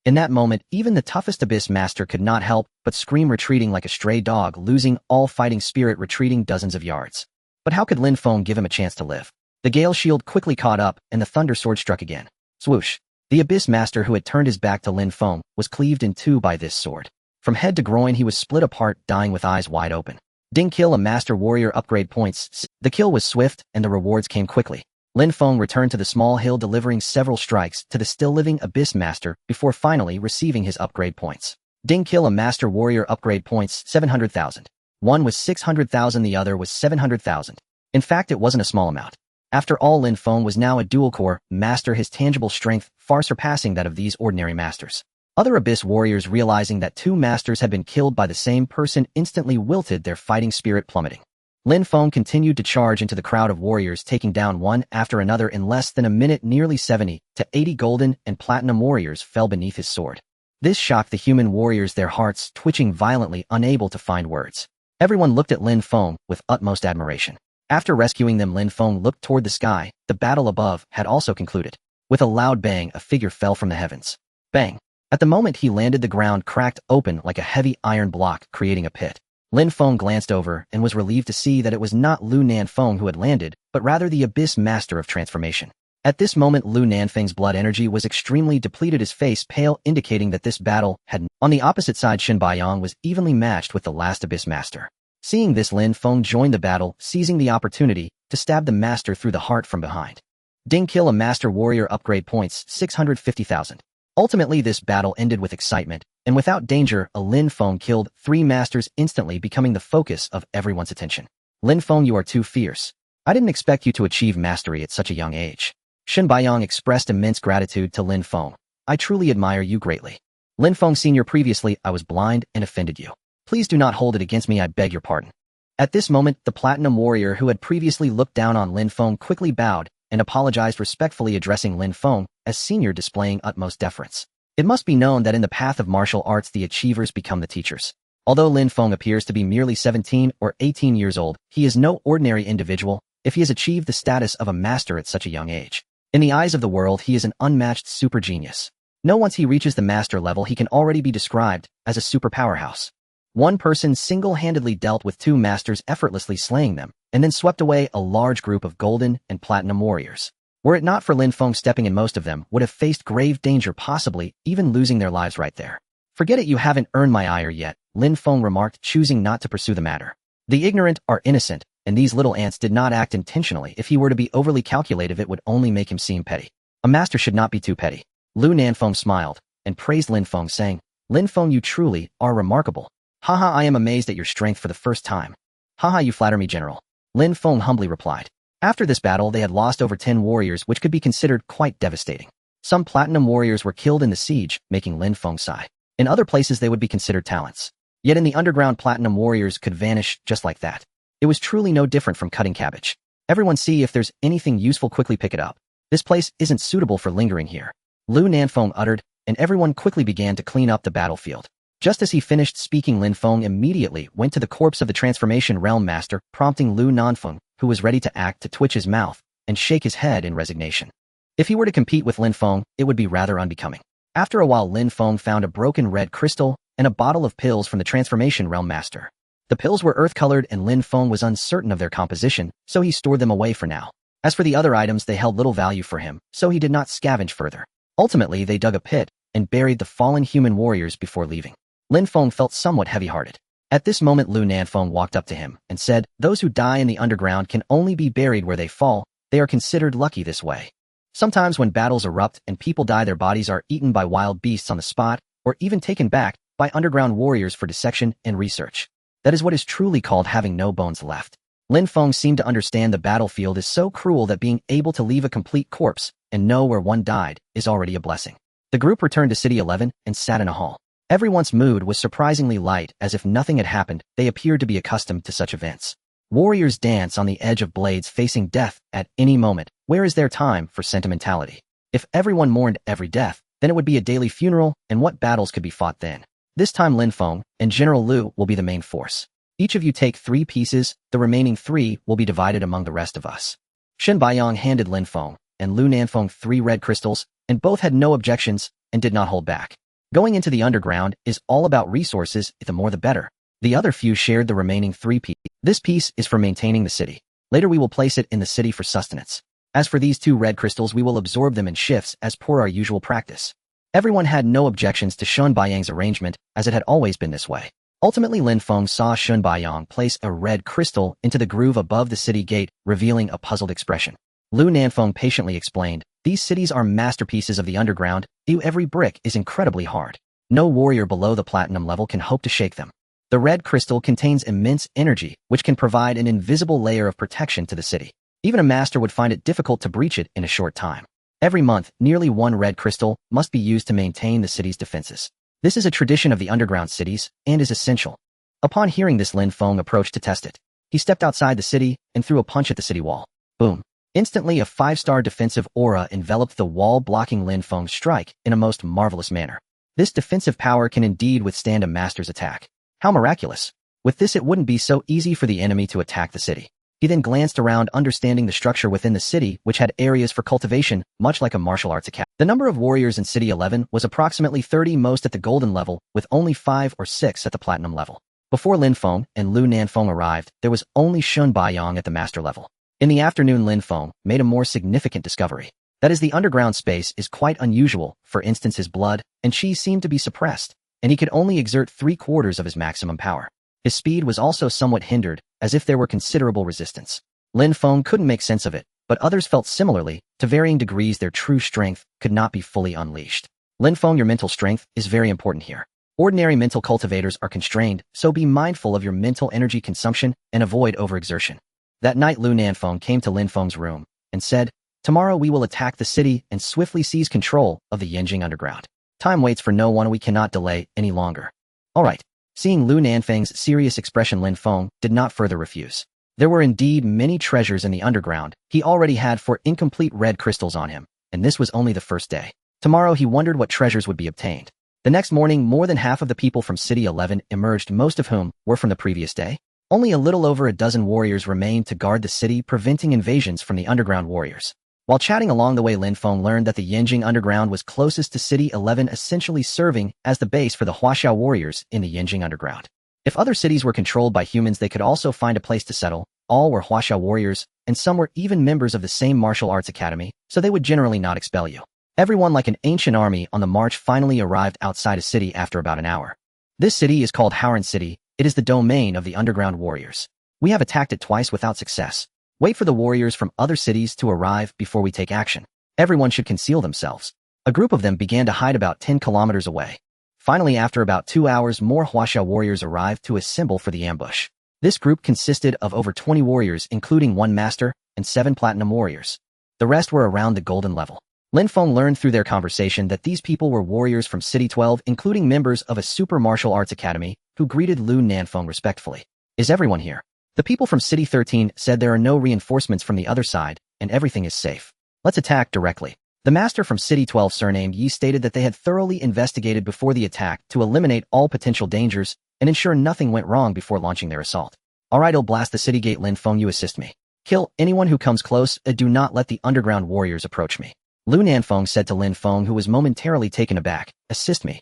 In that moment, even the toughest Abyss Master could not help but scream, retreating like a stray dog, losing all fighting spirit, retreating dozens of yards. But how could Lin Feng give him a chance to live? The Gale Shield quickly caught up, and the Thunder Sword struck again. Swoosh! The Abyss Master, who had turned his back to Lin Feng, was cleaved in two by this sword. From head to groin, he was split apart, dying with eyes wide open. Ding! Kill a Master Warrior, upgrade points. The kill was swift, and the rewards came quickly. Lin Feng returned to the small hill, delivering several strikes to the still-living Abyss Master before finally receiving his upgrade points. Ding! Kill a Master Warrior, upgrade points, 700,000. One was 600,000, the other was 700,000. In fact, it wasn't a small amount. After all, Lin Feng was now a dual-core master, his tangible strength far surpassing that of these ordinary masters. Other Abyss warriors, realizing that two masters had been killed by the same person, instantly wilted, their fighting spirit plummeting. Lin Feng continued to charge into the crowd of warriors, taking down one after another. In less than a minute, nearly 70 to 80 golden and platinum warriors fell beneath his sword. This shocked the human warriors, their hearts twitching violently, unable to find words. Everyone looked at Lin Feng with utmost admiration. After rescuing them, Lin Feng looked toward the sky. The battle above had also concluded. With a loud bang, a figure fell from the heavens. Bang! At the moment he landed, the ground cracked open like a heavy iron block, creating a pit. Lin Feng glanced over and was relieved to see that it was not Lu Nanfeng who had landed, but rather the Abyss Master of Transformation. At this moment, Lu Nanfeng's blood energy was extremely depleted, his face pale, indicating that this battle had. On the opposite side, Shun Baiyang was evenly matched with the last Abyss Master. Seeing this, Lin Feng joined the battle, seizing the opportunity to stab the Master through the heart from behind. Ding! Kill a Master Warrior, upgrade points, 650,000. Ultimately, this battle ended with excitement, and without danger. Lin Feng killed 3 masters, instantly becoming the focus of everyone's attention. Lin Feng, you are too fierce. I didn't expect you to achieve mastery at such a young age. Shun Baiyang expressed immense gratitude to Lin Feng. I truly admire you greatly. Lin Feng Sr., previously I was blind and offended you. Please do not hold it against me, I beg your pardon. At this moment, the Platinum Warrior who had previously looked down on Lin Feng quickly bowed and apologized, respectfully addressing Lin Feng as senior, displaying utmost deference. It must be known that in the path of martial arts, the achievers become the teachers. Although Lin Feng appears to be merely 17 or 18 years old, he is no ordinary individual if he has achieved the status of a master at such a young age. In the eyes of the world, he is an unmatched super genius. No, once he reaches the master level, he can already be described as a super powerhouse. One person single-handedly dealt with two masters, effortlessly slaying them, and then swept away a large group of golden and platinum warriors. Were it not for Lin Feng stepping in, most of them would have faced grave danger, possibly even losing their lives right there. Forget it, you haven't earned my ire yet, Lin Feng remarked, choosing not to pursue the matter. The ignorant are innocent, and these little ants did not act intentionally. If he were to be overly calculative, it would only make him seem petty. A master should not be too petty. Lu Nanfeng smiled and praised Lin Feng, saying, Lin Feng, you truly are remarkable. Haha, I am amazed at your strength for the first time. Haha, you flatter me, General. Lin Feng humbly replied. After this battle, they had lost over 10 warriors, which could be considered quite devastating. Some platinum warriors were killed in the siege, making Lin Feng sigh. In other places, they would be considered talents. Yet in the underground, platinum warriors could vanish just like that. It was truly no different from cutting cabbage. Everyone see if there's anything useful, quickly pick it up. This place isn't suitable for lingering here. Lu Nanfeng uttered, and everyone quickly began to clean up the battlefield. Just as he finished speaking, Lin Feng immediately went to the corpse of the Transformation Realm Master, prompting Lu Nanfeng, who was ready to act, to twitch his mouth and shake his head in resignation. If he were to compete with Lin Feng, it would be rather unbecoming. After a while, Lin Feng found a broken red crystal and a bottle of pills from the Transformation Realm Master. The pills were earth-colored, and Lin Feng was uncertain of their composition, so he stored them away for now. As for the other items, they held little value for him, so he did not scavenge further. Ultimately, they dug a pit and buried the fallen human warriors before leaving. Lin Feng felt somewhat heavy-hearted. At this moment, Lu Nanfeng walked up to him and said, those who die in the underground can only be buried where they fall. They are considered lucky this way. Sometimes when battles erupt and people die, their bodies are eaten by wild beasts on the spot, or even taken back by underground warriors for dissection and research. That is what is truly called having no bones left. Lin Feng seemed to understand the battlefield is so cruel that being able to leave a complete corpse and know where one died is already a blessing. The group returned to City 11 and sat in a hall. Everyone's mood was surprisingly light, as if nothing had happened. They appeared to be accustomed to such events. Warriors dance on the edge of blades, facing death at any moment. Where is there time for sentimentality? If everyone mourned every death, then it would be a daily funeral, and what battles could be fought then? This time Lin Feng and General Lu will be the main force. Each of you take 3 pieces, the remaining 3 will be divided among the rest of us. Shen Baiyang handed Lin Feng and Lu Nanfeng 3 red crystals, and both had no objections and did not hold back. Going into the underground is all about resources, the more the better. The other few shared the remaining 3 pieces. This piece is for maintaining the city. Later we will place it in the city for sustenance. As for these 2 red crystals, we will absorb them in shifts as per our usual practice. Everyone had no objections to Shun Baiyang's arrangement, as it had always been this way. Ultimately, Lin Feng saw Shun Baiyang place a red crystal into the groove above the city gate, revealing a puzzled expression. Lu Nanfeng patiently explained, these cities are masterpieces of the underground. Every brick is incredibly hard. No warrior below the platinum level can hope to shake them. The red crystal contains immense energy, which can provide an invisible layer of protection to the city. Even a master would find it difficult to breach it in a short time. Every month, nearly 1 red crystal must be used to maintain the city's defenses. This is a tradition of the underground cities and is essential. Upon hearing this, Lin Feng approached to test it. He stepped outside the city and threw a punch at the city wall. Boom. Instantly, a 5-star defensive aura enveloped the wall, blocking Lin Feng's strike in a most marvelous manner. This defensive power can indeed withstand a master's attack. How miraculous. With this, it wouldn't be so easy for the enemy to attack the city. He then glanced around, understanding the structure within the city, which had areas for cultivation, much like a martial arts academy. The number of warriors in City 11 was approximately 30, most at the golden level, with only 5 or 6 at the platinum level. Before Lin Feng and Lu Nanfeng arrived, there was only Shun Baiyang at the master level. In the afternoon, Lin Feng made a more significant discovery. That is, the underground space is quite unusual. For instance, his blood and chi seemed to be suppressed, and he could only exert 3/4 of his maximum power. His speed was also somewhat hindered, as if there were considerable resistance. Lin Feng couldn't make sense of it, but others felt similarly. To varying degrees, their true strength could not be fully unleashed. Lin Feng, your mental strength is very important here. Ordinary mental cultivators are constrained, so be mindful of your mental energy consumption and avoid overexertion. That night, Lu Nanfeng came to Lin Feng's room and said, tomorrow we will attack the city and swiftly seize control of the Yanjing underground. Time waits for no one. We cannot delay any longer. All right. Seeing Lu Nanfeng's serious expression, Lin Feng did not further refuse. There were indeed many treasures in the underground. He already had 4 incomplete red crystals on him, and this was only the first day. Tomorrow he wondered what treasures would be obtained. The next morning, more than half of the people from City 11 emerged, most of whom were from the previous day. Only a little over a dozen warriors remained to guard the city, preventing invasions from the underground warriors. While chatting along the way, Lin Feng learned that the Yinjing Underground was closest to City 11, essentially serving as the base for the Huaxiao warriors in the Yinjing Underground. If other cities were controlled by humans, they could also find a place to settle. All were Huaxiao warriors, and some were even members of the same martial arts academy, so they would generally not expel you. Everyone, like an ancient army on the march, finally arrived outside a city after about an hour. This city is called Howren City. It is the domain of the underground warriors. We have attacked it twice without success. Wait for the warriors from other cities to arrive before we take action. Everyone should conceal themselves. A group of them began to hide about 10 kilometers away. Finally, after about 2 hours, more Huaxiao warriors arrived to assemble for the ambush. This group consisted of over 20 warriors, including 1 master and 7 platinum warriors. The rest were around the golden level. Lin Feng learned through their conversation that these people were warriors from City 12, including members of a super martial arts academy, who greeted Lu Nanfeng respectfully. Is everyone here? The people from City 13 said there are no reinforcements from the other side, and everything is safe. Let's attack directly. The master from City 12, surnamed Yi, stated that they had thoroughly investigated before the attack to eliminate all potential dangers and ensure nothing went wrong before launching their assault. Alright, I'll blast the city gate. Lin Feng, you assist me. Kill anyone who comes close, do not let the underground warriors approach me. Lu Nanfeng said to Lin Feng, who was momentarily taken aback, assist me.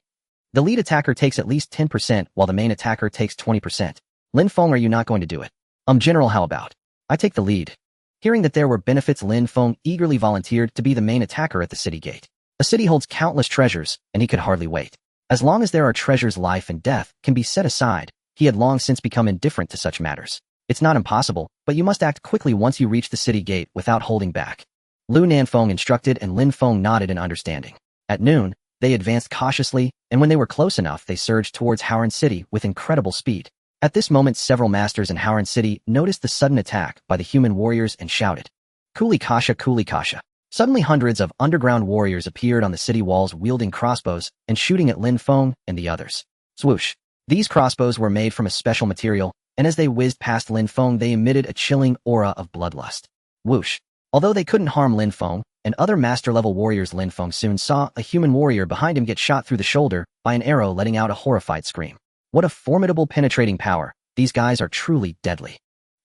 The lead attacker takes at least 10%, while the main attacker takes 20%. Lin Feng, are you not going to do it? General, how about I take the lead? Hearing that there were benefits, Lin Feng eagerly volunteered to be the main attacker at the city gate. A city holds countless treasures, and he could hardly wait. As long as there are treasures, life and death can be set aside. He had long since become indifferent to such matters. It's not impossible, but you must act quickly once you reach the city gate without holding back. Lu Nanfeng instructed, and Lin Feng nodded in understanding. At noon, they advanced cautiously, and when they were close enough, they surged towards Howren City with incredible speed. At this moment, several masters in Howren City noticed the sudden attack by the human warriors and shouted, Kuli Kasha, Kuli Kasha. Suddenly, hundreds of underground warriors appeared on the city walls wielding crossbows and shooting at Lin Feng and the others. Swoosh. These crossbows were made from a special material, and as they whizzed past Lin Feng, they emitted a chilling aura of bloodlust. Whoosh. Although they couldn't harm Lin Feng and other master-level warriors, Lin Feng soon saw a human warrior behind him get shot through the shoulder by an arrow, letting out a horrified scream. What a formidable penetrating power. These guys are truly deadly.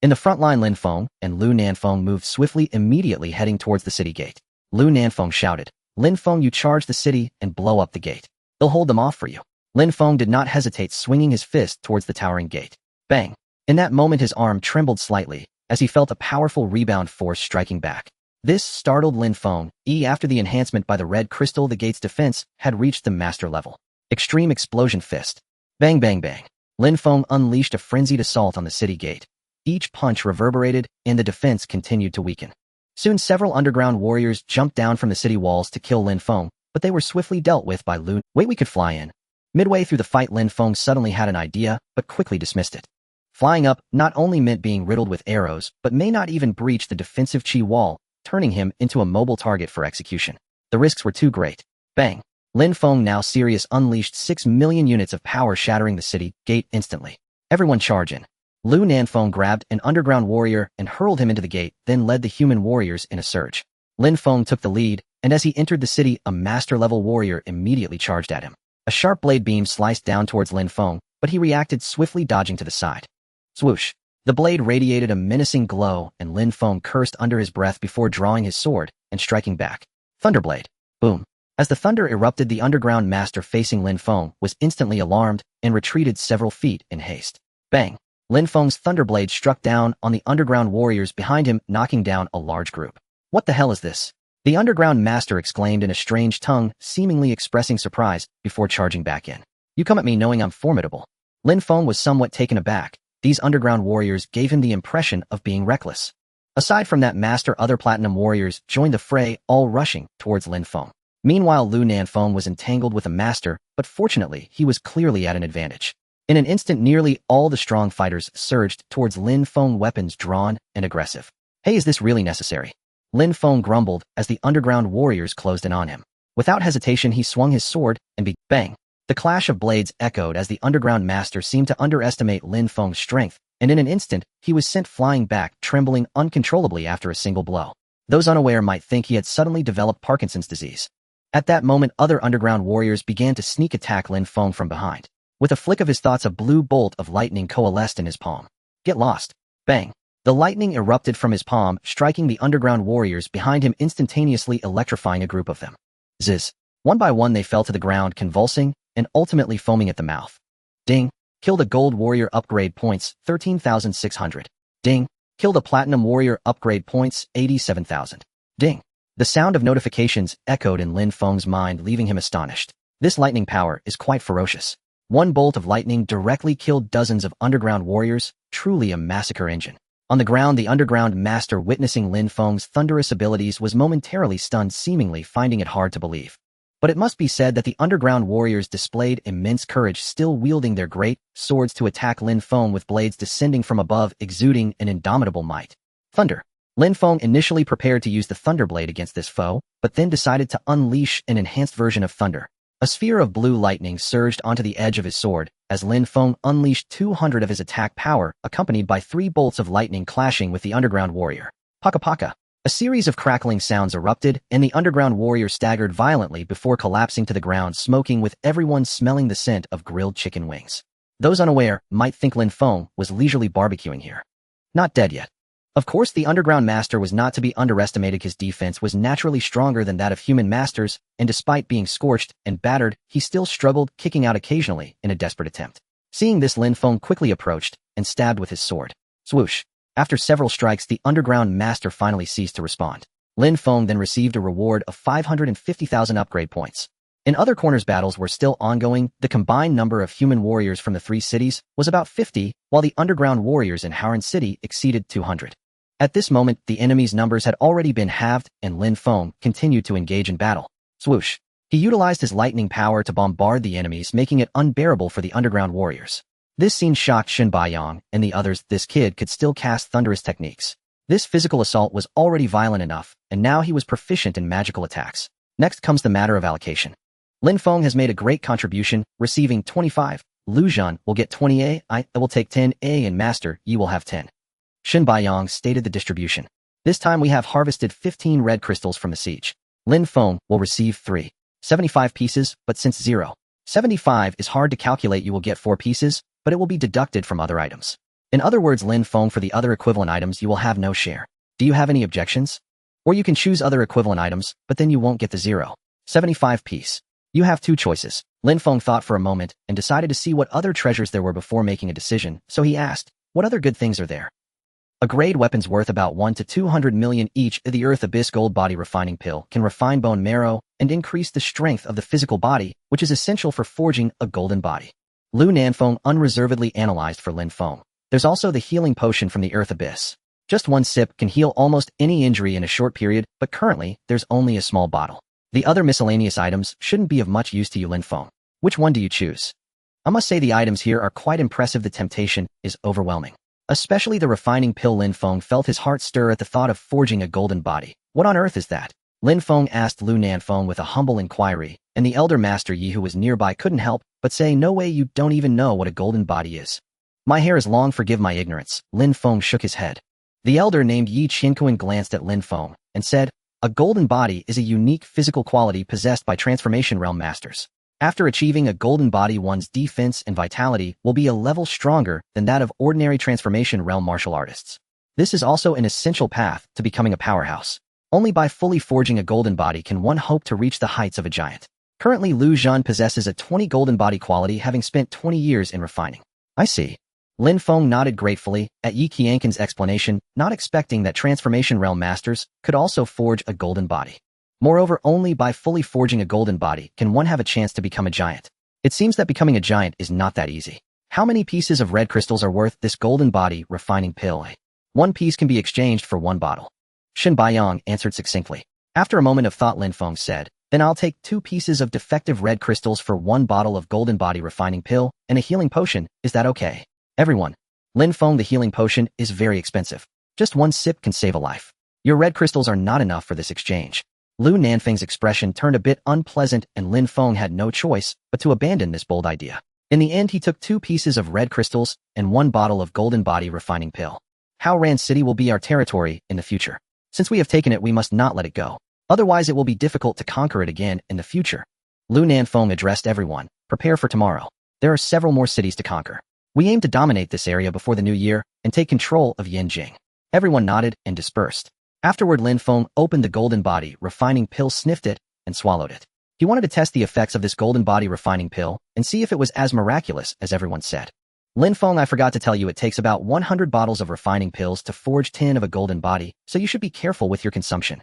In the front line, Lin Feng and Lu Nanfeng moved swiftly, immediately heading towards the city gate. Lu Nanfeng shouted, Lin Feng, you charge the city and blow up the gate. They'll hold them off for you. Lin Feng did not hesitate, swinging his fist towards the towering gate. Bang! In that moment, his arm trembled slightly as he felt a powerful rebound force striking back. This startled Lin Feng. After the enhancement by the red crystal, the gate's defense had reached the master level. Extreme explosion fist. Bang, bang, bang. Lin Feng unleashed a frenzied assault on the city gate. Each punch reverberated, and the defense continued to weaken. Soon, several underground warriors jumped down from the city walls to kill Lin Feng, but they were swiftly dealt with by Lu. Wait, we could fly in. Midway through the fight, Lin Feng suddenly had an idea, but quickly dismissed it. Flying up not only meant being riddled with arrows, but may not even breach the defensive chi wall, turning him into a mobile target for execution. The risks were too great. Bang! Lin Feng, now serious, unleashed 6 million units of power, shattering the city gate instantly. Everyone charge in. Lu Nanfeng grabbed an underground warrior and hurled him into the gate, then led the human warriors in a surge. Lin Feng took the lead, and as he entered the city, a master-level warrior immediately charged at him. A sharp blade beam sliced down towards Lin Feng, but he reacted swiftly, dodging to the side. Swoosh! The blade radiated a menacing glow, and Lin Feng cursed under his breath before drawing his sword and striking back. Thunderblade! Boom! As the thunder erupted, the underground master facing Lin Feng was instantly alarmed and retreated several feet in haste. Bang! Lin Feng's thunderblade struck down on the underground warriors behind him, knocking down a large group. What the hell is this? The underground master exclaimed in a strange tongue, seemingly expressing surprise before charging back in. You come at me knowing I'm formidable. Lin Feng was somewhat taken aback. These underground warriors gave him the impression of being reckless. Aside from that master, other platinum warriors joined the fray, all rushing towards Lin Feng. Meanwhile, Lu Nanfeng was entangled with a master, but fortunately, he was clearly at an advantage. In an instant, nearly all the strong fighters surged towards Lin Feng, weapons drawn and aggressive. Hey, is this really necessary? Lin Feng grumbled as the underground warriors closed in on him. Without hesitation, he swung his sword and bang! The clash of blades echoed as the underground master seemed to underestimate Lin Feng's strength, and in an instant, he was sent flying back, trembling uncontrollably after a single blow. Those unaware might think he had suddenly developed Parkinson's disease. At that moment, other underground warriors began to sneak attack Lin Feng from behind. With a flick of his thoughts, a blue bolt of lightning coalesced in his palm. Get lost! Bang! The lightning erupted from his palm, striking the underground warriors behind him, instantaneously electrifying a group of them. Ziz. One by one they fell to the ground, convulsing and ultimately foaming at the mouth. Ding. Killed a gold warrior, upgrade points 13,600. Ding. Killed a platinum warrior, upgrade points 87,000. Ding. The sound of notifications echoed in Lin Feng's mind, leaving him astonished. This lightning power is quite ferocious. One bolt of lightning directly killed dozens of underground warriors, truly a massacre engine. On the ground, the underground master, witnessing Lin Feng's thunderous abilities, was momentarily stunned, seemingly finding it hard to believe. But it must be said that the underground warriors displayed immense courage, still wielding their great swords to attack Lin Feng with blades descending from above, exuding an indomitable might. Thunder. Lin Feng initially prepared to use the Thunderblade against this foe, but then decided to unleash an enhanced version of thunder. A sphere of blue lightning surged onto the edge of his sword, as Lin Feng unleashed 200 of his attack power, accompanied by 3 bolts of lightning clashing with the underground warrior. Paka paka. A series of crackling sounds erupted, and the underground warrior staggered violently before collapsing to the ground, smoking, with everyone smelling the scent of grilled chicken wings. Those unaware might think Lin Feng was leisurely barbecuing here. Not dead yet. Of course, the underground master was not to be underestimated. His defense was naturally stronger than that of human masters, and despite being scorched and battered, he still struggled, kicking out occasionally in a desperate attempt. Seeing this, Lin Feng quickly approached and stabbed with his sword. Swoosh. After several strikes, the underground master finally ceased to respond. Lin Feng then received a reward of 550,000 upgrade points. In other corners, battles were still ongoing. The combined number of human warriors from the 3 cities was about 50, while the underground warriors in Haoran City exceeded 200. At this moment, the enemy's numbers had already been halved, and Lin Feng continued to engage in battle. Swoosh. He utilized his lightning power to bombard the enemies, making it unbearable for the underground warriors. This scene shocked Shen Baiyang and the others. This kid could still cast thunderous techniques. This physical assault was already violent enough, and now he was proficient in magical attacks. Next comes the matter of allocation. Lin Feng has made a great contribution, receiving 25. Lu Zhan will get 20A, I will take 10A, and Master Yi will have 10. Shen Baiyang stated the distribution. This time we have harvested 15 red crystals from the siege. Lin Feng will receive 375 pieces, but since 0.75 is hard to calculate, you will get 4 pieces, but it will be deducted from other items. In other words, Lin Feng, for the other equivalent items you will have no share. Do you have any objections? Or you can choose other equivalent items, but then you won't get the 0.75 piece. You have 2 choices. Lin Feng thought for a moment and decided to see what other treasures there were before making a decision, so he asked, what other good things are there? A grade weapons worth about 1 to 200 million each. The Earth Abyss Gold Body Refining Pill can refine bone marrow and increase the strength of the physical body, which is essential for forging a golden body. Lu Nanfeng unreservedly analyzed for Lin Feng. There's also the healing potion from the Earth Abyss. Just 1 sip can heal almost any injury in a short period, but currently, there's only a small bottle. The other miscellaneous items shouldn't be of much use to you, Lin Feng. Which one do you choose? I must say the items here are quite impressive. The temptation is overwhelming. Especially the refining pill. Lin Feng felt his heart stir at the thought of forging a golden body. What on earth is that? Lin Feng asked Lu Nanfeng with a humble inquiry, and the elder Master Yi, who was nearby, couldn't help but say, no way, you don't even know what a golden body is. My hair is long, forgive my ignorance. Lin Feng shook his head. The elder named Yi Qiankuan glanced at Lin Feng and said, a golden body is a unique physical quality possessed by transformation realm masters. After achieving a golden body, one's defense and vitality will be a level stronger than that of ordinary transformation realm martial artists. This is also an essential path to becoming a powerhouse. Only by fully forging a golden body can one hope to reach the heights of a giant. Currently, Lu Zhan possesses a 20 golden body quality, having spent 20 years in refining. I see. Lin Feng nodded gratefully at Yi Qiankuan's explanation, not expecting that transformation realm masters could also forge a golden body. Moreover, only by fully forging a golden body can one have a chance to become a giant. It seems that becoming a giant is not that easy. How many pieces of red crystals are worth this golden body refining pill? 1 piece can be exchanged for 1 bottle. Shen Baiyang answered succinctly. After a moment of thought, Lin Feng said, then I'll take 2 pieces of defective red crystals for 1 bottle of golden body refining pill and a healing potion. Is that okay? Everyone. Lin Feng, the healing potion is very expensive. Just 1 sip can save a life. Your red crystals are not enough for this exchange. Lu Nanfeng's expression turned a bit unpleasant, and Lin Feng had no choice but to abandon this bold idea. In the end, he took 2 pieces of red crystals and 1 bottle of golden body refining pill. Haoran City will be our territory in the future. Since we have taken it, we must not let it go. Otherwise, it will be difficult to conquer it again in the future. Lu Nanfeng addressed everyone. Prepare for tomorrow. There are several more cities to conquer. We aim to dominate this area before the new year and take control of Yanjing. Everyone nodded and dispersed. Afterward, Lin Feng opened the golden body refining pill, sniffed it, and swallowed it. He wanted to test the effects of this golden body refining pill and see if it was as miraculous as everyone said. Lin Feng, I forgot to tell you, it takes about 100 bottles of refining pills to forge 10 of a golden body, so you should be careful with your consumption.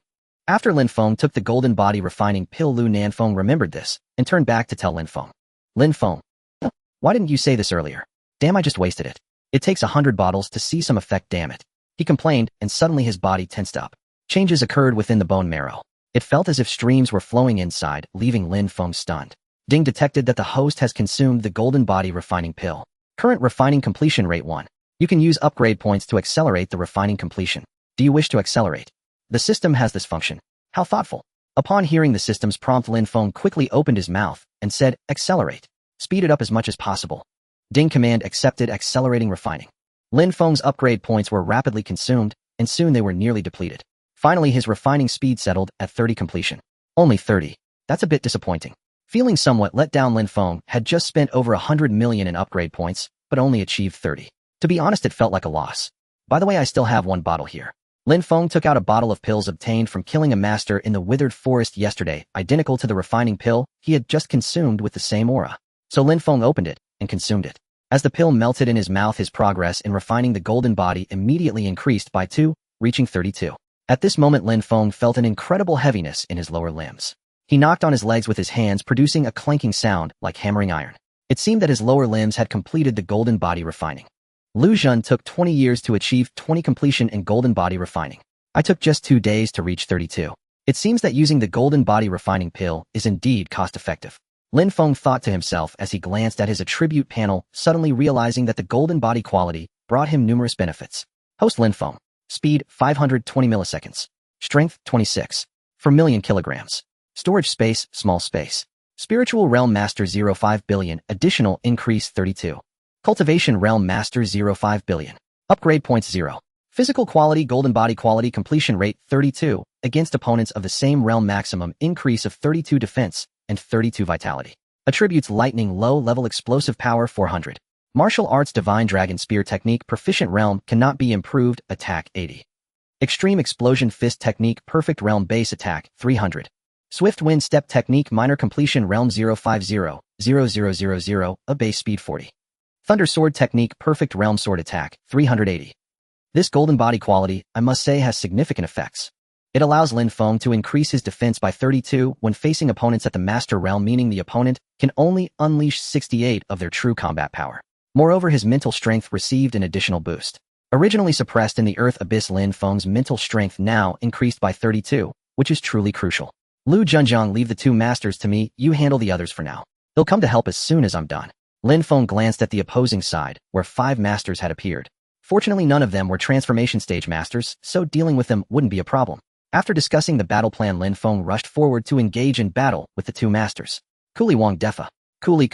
After Lin Feng took the golden body refining pill, Lu Nanfeng remembered this and turned back to tell Lin Feng. Lin Feng, why didn't you say this earlier? Damn, I just wasted it. It takes 100 bottles to see some effect, damn it. He complained, and suddenly his body tensed up. Changes occurred within the bone marrow. It felt as if streams were flowing inside, leaving Lin Feng stunned. Ding detected that the host has consumed the golden body refining pill. Current refining completion rate 1. You can use upgrade points to accelerate the refining completion. Do you wish to accelerate? The system has this function. How thoughtful. Upon hearing the system's prompt, Lin Feng quickly opened his mouth and said, accelerate. Speed it up as much as possible. Ding command accepted, accelerating refining. Lin Feng's upgrade points were rapidly consumed, and soon they were nearly depleted. Finally, his refining speed settled at 30 completion. Only 30. That's a bit disappointing. Feeling somewhat let down, Lin Feng had just spent over 100 million in upgrade points, but only achieved 30. To be honest, it felt like a loss. By the way, I still have one bottle here. Lin Feng took out a bottle of pills obtained from killing a master in the withered forest yesterday, identical to the refining pill he had just consumed with the same aura. So Lin Feng opened it and consumed it. As the pill melted in his mouth, his progress in refining the golden body immediately increased by 2, reaching 32. At this moment, Lin Feng felt an incredible heaviness in his lower limbs. He knocked on his legs with his hands, producing a clanking sound like hammering iron. It seemed that his lower limbs had completed the golden body refining. Lu Zhen took 20 years to achieve 20 completion in golden body refining. I took just 2 days to reach 32. It seems that using the golden body refining pill is indeed cost-effective. Lin Feng thought to himself as he glanced at his attribute panel, suddenly realizing that the golden body quality brought him numerous benefits. Host Lin Feng. Speed, 520 milliseconds. Strength, 26. Per million kilograms. Storage space, small space. Spiritual Realm Master 05 billion, additional increase 32. Cultivation Realm Master 05 billion. Upgrade points 0. Physical quality, golden body quality, completion rate 32, against opponents of the same realm, maximum increase of 32 defense and 32 vitality. Attributes lightning, low level explosive power 400. Martial arts, divine dragon spear technique, proficient realm, cannot be improved, attack 80. Extreme explosion fist technique, perfect realm, base attack 300. Swift wind step technique, minor completion realm 050, 0000, a base speed 40. Thunder sword technique, perfect realm sword attack 380. This golden body quality, I must say, has significant effects. It allows Lin Feng to increase his defense by 32 when facing opponents at the master realm, meaning the opponent can only unleash 68 of their true combat power. Moreover, his mental strength received an additional boost. Originally suppressed in the earth abyss, Lin Feng's mental strength now increased by 32, which is truly crucial. Lu Zhenjiang, leave the 2 masters to me, you handle the others for now. They'll come to help as soon as I'm done. Lin Feng glanced at the opposing side, where 5 masters had appeared. Fortunately, none of them were transformation stage masters, so dealing with them wouldn't be a problem. After discussing the battle plan, Lin Feng rushed forward to engage in battle with the 2 masters. Kuli Wang Defa. Kuli.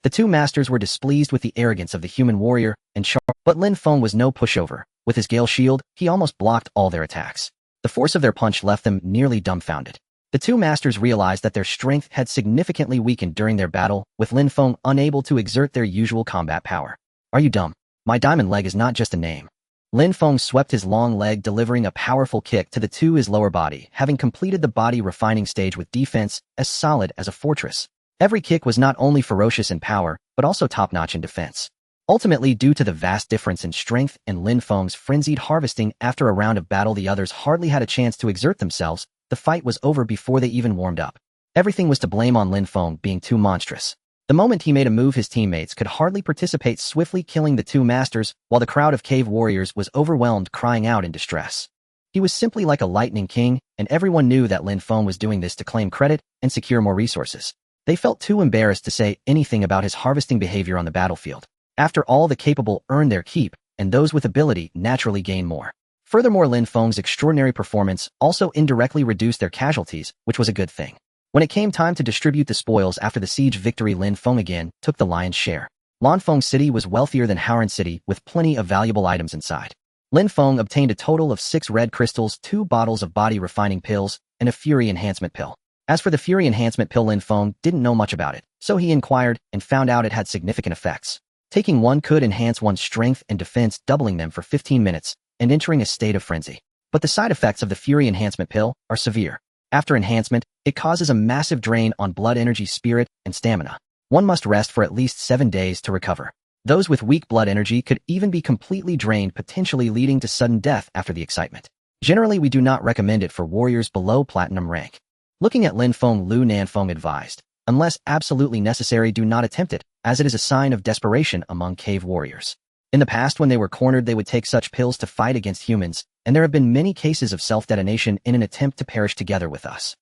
The 2 masters were displeased with the arrogance of the human warrior and but Lin Feng was no pushover. With his Gale shield, he almost blocked all their attacks. The force of their punch left them nearly dumbfounded. The 2 masters realized that their strength had significantly weakened during their battle, with Lin Feng unable to exert their usual combat power. Are you dumb? My diamond leg is not just a name. Lin Feng swept his long leg, delivering a powerful kick to his lower body, having completed the body refining stage with defense as solid as a fortress. Every kick was not only ferocious in power, but also top-notch in defense. Ultimately, due to the vast difference in strength and Lin Feng's frenzied harvesting after a round of battle, the others hardly had a chance to exert themselves. The fight was over before they even warmed up. Everything was to blame on Lin Feng being too monstrous. The moment he made a move, his teammates could hardly participate, swiftly killing the 2 masters, while the crowd of cave warriors was overwhelmed, crying out in distress. He was simply like a lightning king, and everyone knew that Lin Feng was doing this to claim credit and secure more resources. They felt too embarrassed to say anything about his harvesting behavior on the battlefield. After all, the capable earn their keep, and those with ability naturally gain more. Furthermore, Lin Feng's extraordinary performance also indirectly reduced their casualties, which was a good thing. When it came time to distribute the spoils after the siege victory, Lin Feng again took the lion's share. Lanfeng City was wealthier than Haoran City, with plenty of valuable items inside. Lin Feng obtained a total of 6 red crystals, 2 bottles of body refining pills, and a fury enhancement pill. As for the fury enhancement pill, Lin Feng didn't know much about it, so he inquired and found out it had significant effects. Taking one could enhance one's strength and defense, doubling them for 15 minutes, and entering a state of frenzy. But the side effects of the Fury Enhancement Pill are severe. After enhancement, it causes a massive drain on blood energy, spirit, and stamina. One must rest for at least 7 days to recover. Those with weak blood energy could even be completely drained, potentially leading to sudden death after the excitement. Generally, we do not recommend it for warriors below platinum rank. Looking at Lin Feng, Lin Feng advised, unless absolutely necessary, do not attempt it, as it is a sign of desperation among cave warriors. In the past, when they were cornered, they would take such pills to fight against humans, and there have been many cases of self-detonation in an attempt to perish together with us.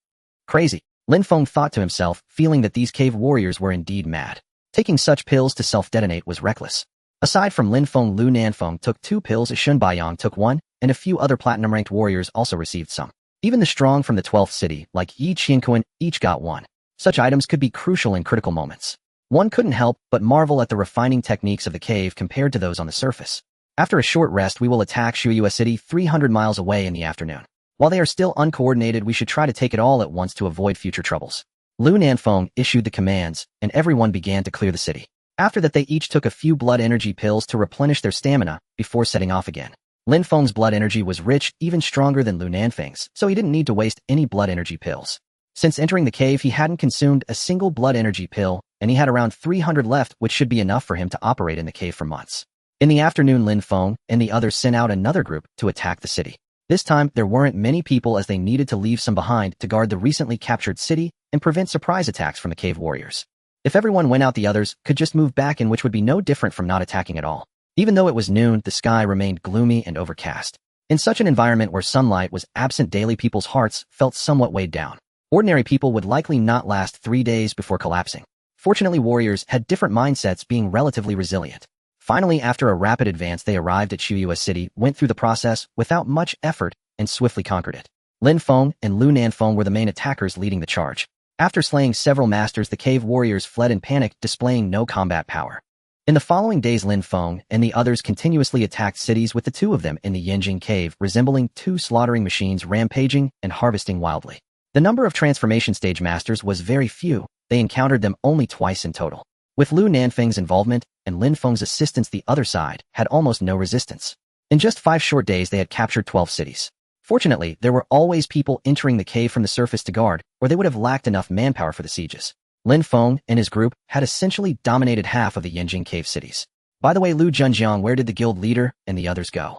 Crazy, Lin Feng thought to himself, feeling that these cave warriors were indeed mad. Taking such pills to self-detonate was reckless. Aside from Lin Feng, Lin Feng took 2 pills, Shun Baiyang took 1, and a few other platinum-ranked warriors also received some. Even the strong from the 12th city, like Yi Qianquan, each got 1. Such items could be crucial in critical moments. One couldn't help but marvel at the refining techniques of the cave compared to those on the surface. After a short rest, we will attack Shuyue City 300 miles away in the afternoon. While they are still uncoordinated, we should try to take it all at once to avoid future troubles. Lin Feng issued the commands, and everyone began to clear the city. After that, they each took a few blood energy pills to replenish their stamina before setting off again. Lin Feng's blood energy was rich, even stronger than Lin Feng's, so he didn't need to waste any blood energy pills. Since entering the cave, he hadn't consumed a single blood energy pill, and he had around 300 left, which should be enough for him to operate in the cave for months. In the afternoon, Lin Feng and the others sent out another group to attack the city. This time, there weren't many people, as they needed to leave some behind to guard the recently captured city and prevent surprise attacks from the cave warriors. If everyone went out, the others could just move back in, which would be no different from not attacking at all. Even though it was noon, the sky remained gloomy and overcast. In such an environment where sunlight was absent daily, people's hearts felt somewhat weighed down. Ordinary people would likely not last 3 days before collapsing. Fortunately, warriors had different mindsets, being relatively resilient. Finally, after a rapid advance, they arrived at Shuyue City, went through the process without much effort, and swiftly conquered it. Lin Feng and Lin Feng were the main attackers leading the charge. After slaying several masters, the cave warriors fled in panic, displaying no combat power. In the following days, Lin Feng and the others continuously attacked cities, with the 2 of them in the Yanjing cave, resembling 2 slaughtering machines, rampaging and harvesting wildly. The number of transformation stage masters was very few. They encountered them only twice in total. With Lin Feng's involvement and Lin Feng's assistance, the other side had almost no resistance. In just 5 short days, they had captured 12 cities. Fortunately, there were always people entering the cave from the surface to guard, or they would have lacked enough manpower for the sieges. Lin Feng and his group had essentially dominated half of the Yanjing cave cities. By the way, Lu Junjiang, where did the guild leader and the others go?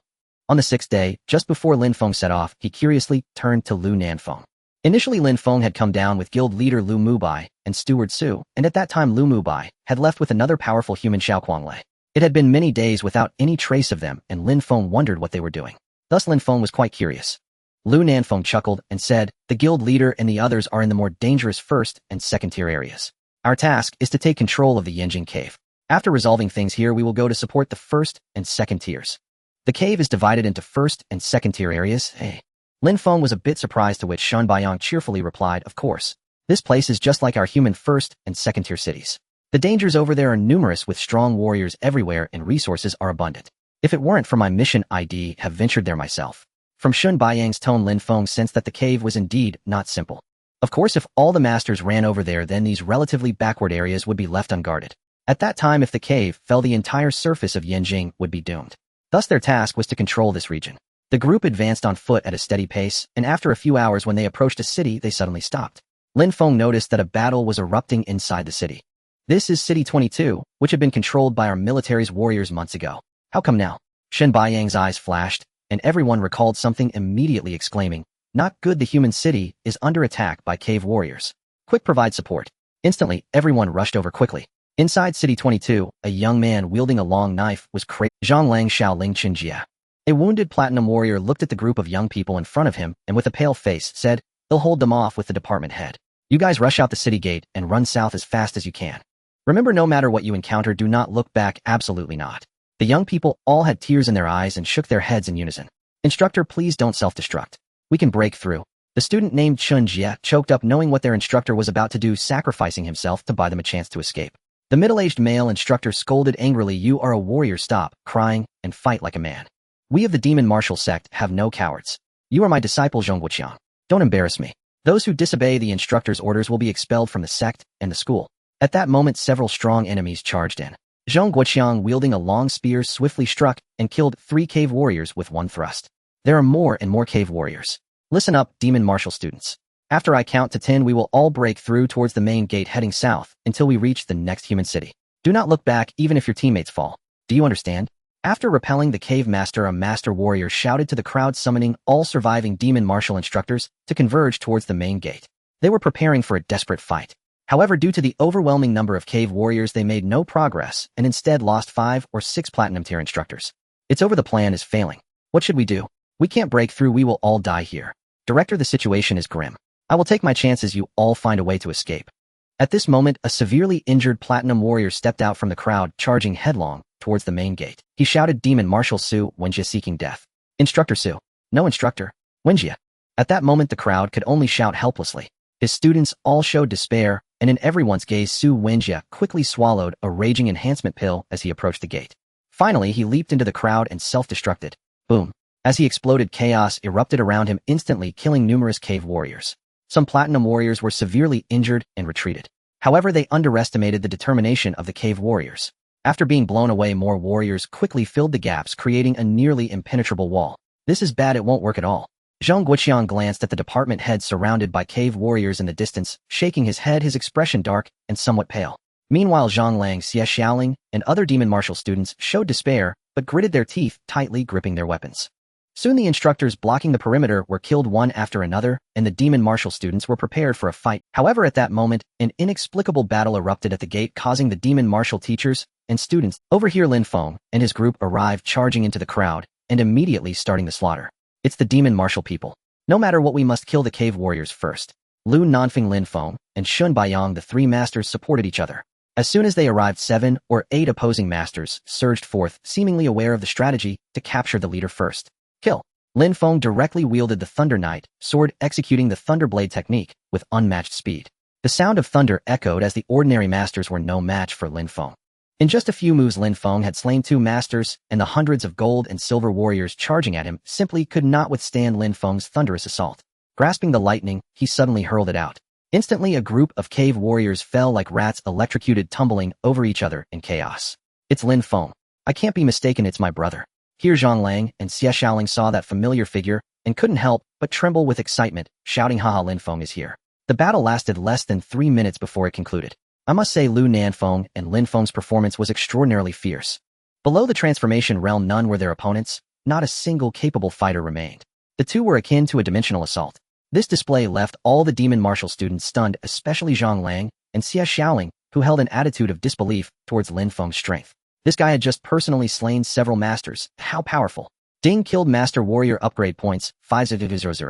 On the 6th day, just before Lin Feng set off, he curiously turned to Lin Feng. Initially, Lin Feng had come down with guild leader Lu Mubai and steward Su, and at that time Lu Mubai had left with another powerful human, Xiao Kuanglei. It had been many days without any trace of them, and Lin Feng wondered what they were doing. Thus Lin Feng was quite curious. Lin Feng chuckled and said, "The guild leader and the others are in the more dangerous 1st and 2nd tier areas. Our task is to take control of the Yanjing cave. After resolving things here, we will go to support the 1st and 2nd tiers. The cave is divided into 1st and 2nd tier areas, eh?" Lin Feng was a bit surprised, to which Shun Baiyang cheerfully replied, "Of course. This place is just like our human 1st and 2nd tier cities. The dangers over there are numerous, with strong warriors everywhere, and resources are abundant. If it weren't for my mission, I'd have ventured there myself." From Shun Baiyang's tone, Lin Feng sensed that the cave was indeed not simple. Of course, if all the masters ran over there, then these relatively backward areas would be left unguarded. At that time, if the cave fell, the entire surface of Yanjing would be doomed. Thus their task was to control this region. The group advanced on foot at a steady pace, and after a few hours, when they approached a city, they suddenly stopped. Lin Feng noticed that a battle was erupting inside the city. "This is City 22, which had been controlled by our military's warriors months ago. How come now?" Shen Baiyang's eyes flashed, and everyone recalled something, immediately exclaiming, "Not good, the human city is under attack by cave warriors. Quick, provide support." Instantly, everyone rushed over quickly. Inside City 22, a young man wielding a long knife was Zhonglang Xiaoling Qinjia. A wounded platinum warrior looked at the group of young people in front of him and with a pale face said, "They'll hold them off with the department head. You guys rush out the city gate and run south as fast as you can. Remember, no matter what you encounter, do not look back, absolutely not." The young people all had tears in their eyes and shook their heads in unison. "Instructor, please don't self-destruct. We can break through." The student named Chun Jie choked up, knowing what their instructor was about to do, sacrificing himself to buy them a chance to escape. The middle-aged male instructor scolded angrily, "You are a warrior, stop crying and fight like a man. We of the demon martial sect have no cowards. You are my disciple Zhongguoqiang. Don't embarrass me. Those who disobey the instructor's orders will be expelled from the sect and the school." At that moment, several strong enemies charged in. Zhong Guoqiang, wielding a long spear, swiftly struck and killed 3 cave warriors with one thrust. There are more and more cave warriors. Listen up, demon martial students. After I count to 10, we will all break through towards the main gate heading south until we reach the next human city. Do not look back even if your teammates fall. Do you understand? After repelling the cave master, a master warrior shouted to the crowd, summoning all surviving demon martial instructors to converge towards the main gate. They were preparing for a desperate fight. However, due to the overwhelming number of cave warriors, they made no progress and instead lost 5 or 6 platinum tier instructors. It's over, the plan is failing. What should we do? We can't break through, we will all die here. Director, the situation is grim. I will take my chances, you all find a way to escape. At this moment, a severely injured platinum warrior stepped out from the crowd, charging headlong towards the main gate. He shouted, Demon Marshal Su Wenjie seeking death. Instructor Su. No, Instructor Wenjie. At that moment, the crowd could only shout helplessly. His students all showed despair, and in everyone's gaze, Su Wenjie quickly swallowed a raging enhancement pill as he approached the gate. Finally, he leaped into the crowd and self-destructed. Boom. As he exploded, chaos erupted around him, instantly killing numerous cave warriors. Some platinum warriors were severely injured and retreated. However, they underestimated the determination of the cave warriors. After being blown away, more warriors quickly filled the gaps, creating a nearly impenetrable wall. This is bad, it won't work at all. Zhong Guoqiang glanced at the department head surrounded by cave warriors in the distance, shaking his head, his expression dark and somewhat pale. Meanwhile, Zhang Lang, Xie Xiaoling, and other demon martial students showed despair, but gritted their teeth, tightly gripping their weapons. Soon the instructors blocking the perimeter were killed one after another, and the demon martial students were prepared for a fight. However, at that moment, an inexplicable battle erupted at the gate, causing the demon martial teachers and students. Over here, Lin Feng and his group arrived, charging into the crowd and immediately starting the slaughter. It's the demon martial people. No matter what, we must kill the cave warriors first. Lu Nanfeng, Lin Feng, and Shun Baiyang, the 3 masters, supported each other. As soon as they arrived, 7 or 8 opposing masters surged forth, seemingly aware of the strategy to capture the leader first. Kill. Lin Feng directly wielded the Thunder Knight sword, executing the Thunderblade technique with unmatched speed. The sound of thunder echoed as the ordinary masters were no match for Lin Feng. In just a few moves, Lin Feng had slain 2 masters, and the hundreds of gold and silver warriors charging at him simply could not withstand Lin Feng's thunderous assault. Grasping the lightning, he suddenly hurled it out. Instantly, a group of cave warriors fell like rats, electrocuted, tumbling over each other in chaos. It's Lin Feng. I can't be mistaken, it's my brother. Here Zhang Lang and Xie Xiaoling saw that familiar figure and couldn't help but tremble with excitement, shouting, haha, Lin Feng is here. The battle lasted less than 3 minutes before it concluded. I must say, Lu Nanfeng and Lin Feng's performance was extraordinarily fierce. Below the transformation realm, none were their opponents. Not a single capable fighter remained. The two were akin to a dimensional assault. This display left all the demon martial students stunned, especially Zhang Lang and Xie Xiaoling, who held an attitude of disbelief towards Lin Feng's strength. This guy had just personally slain several masters. How powerful. Ding killed Master Warrior upgrade points, 5000.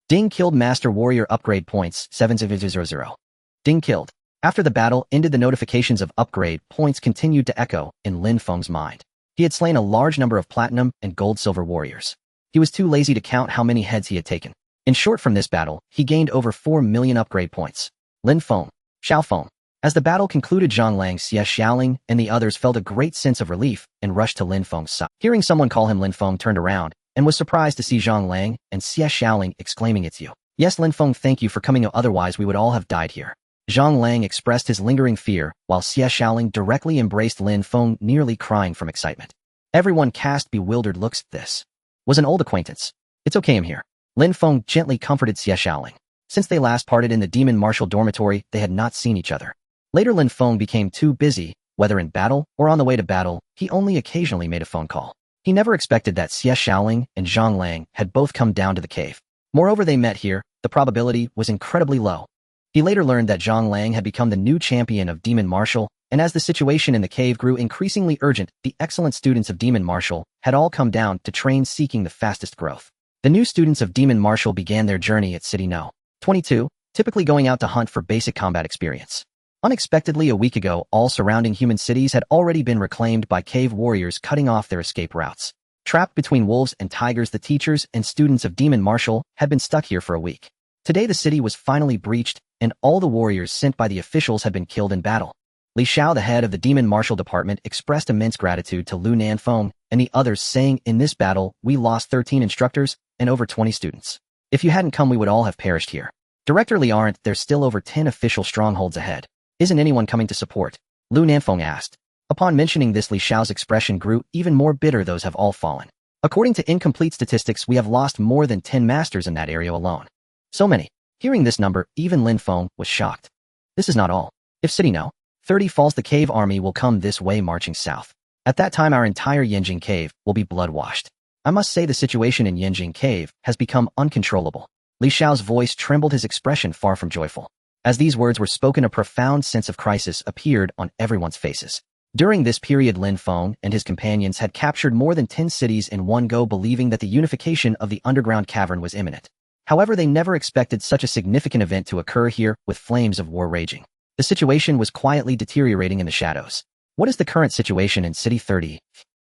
Ding killed Master Warrior upgrade points, 7000. Ding killed. After the battle ended, the notifications of upgrade points continued to echo in Lin Feng's mind. He had slain a large number of platinum and gold-silver warriors. He was too lazy to count how many heads he had taken. In short, from this battle, he gained over 4 million upgrade points. Lin Feng. Xiao Feng. As the battle concluded, Zhang Lang, Xie Xiaoling, and the others felt a great sense of relief and rushed to Lin Feng's side. Hearing someone call him, Lin Feng turned around and was surprised to see Zhang Lang and Xie Xiaoling, exclaiming, it's you. Yes, Lin Feng, thank you for coming, otherwise we would all have died here. Zhang Lang expressed his lingering fear, while Xie Xiaoling directly embraced Lin Feng, nearly crying from excitement. Everyone cast bewildered looks. This was an old acquaintance. It's okay, I'm here. Lin Feng gently comforted Xie Xiaoling. Since they last parted in the demon martial dormitory, they had not seen each other. Later, Lin Feng became too busy, whether in battle or on the way to battle, he only occasionally made a phone call. He never expected that Xie Xiaoling and Zhang Lang had both come down to the cave. Moreover, they met here, the probability was incredibly low. He later learned that Zhang Lang had become the new champion of Demon Martial, and as the situation in the cave grew increasingly urgent, the excellent students of Demon Martial had all come down to train, seeking the fastest growth. The new students of Demon Martial began their journey at City No. 22, typically going out to hunt for basic combat experience. Unexpectedly, a week ago, all surrounding human cities had already been reclaimed by cave warriors, cutting off their escape routes. Trapped between wolves and tigers, the teachers and students of Demon Martial had been stuck here for a week. Today the city was finally breached, and all the warriors sent by the officials had been killed in battle. Li Xiao, the head of the Demon Martial Department, expressed immense gratitude to Lu Nanfeng and the others, saying, in this battle, we lost 13 instructors and over 20 students. If you hadn't come, we would all have perished here. Director Li, aren't there still over 10 official strongholds ahead? Isn't anyone coming to support? Lu Nanfeng asked. Upon mentioning this, Li Xiao's expression grew even more bitter. Those have all fallen. According to incomplete statistics, we have lost more than 10 masters in that area alone. So many. Hearing this number, even Lin Feng was shocked. This is not all. If City No. 30 falls, the cave army will come this way marching south. At that time, our entire Yanjing cave will be blood-washed. I must say the situation in Yanjing cave has become uncontrollable. Li Xiao's voice trembled, his expression far from joyful. As these words were spoken, a profound sense of crisis appeared on everyone's faces. During this period, Lin Feng and his companions had captured more than 10 cities in one go, believing that the unification of the underground cavern was imminent. However, they never expected such a significant event to occur here, with flames of war raging. The situation was quietly deteriorating in the shadows. What is the current situation in City 30?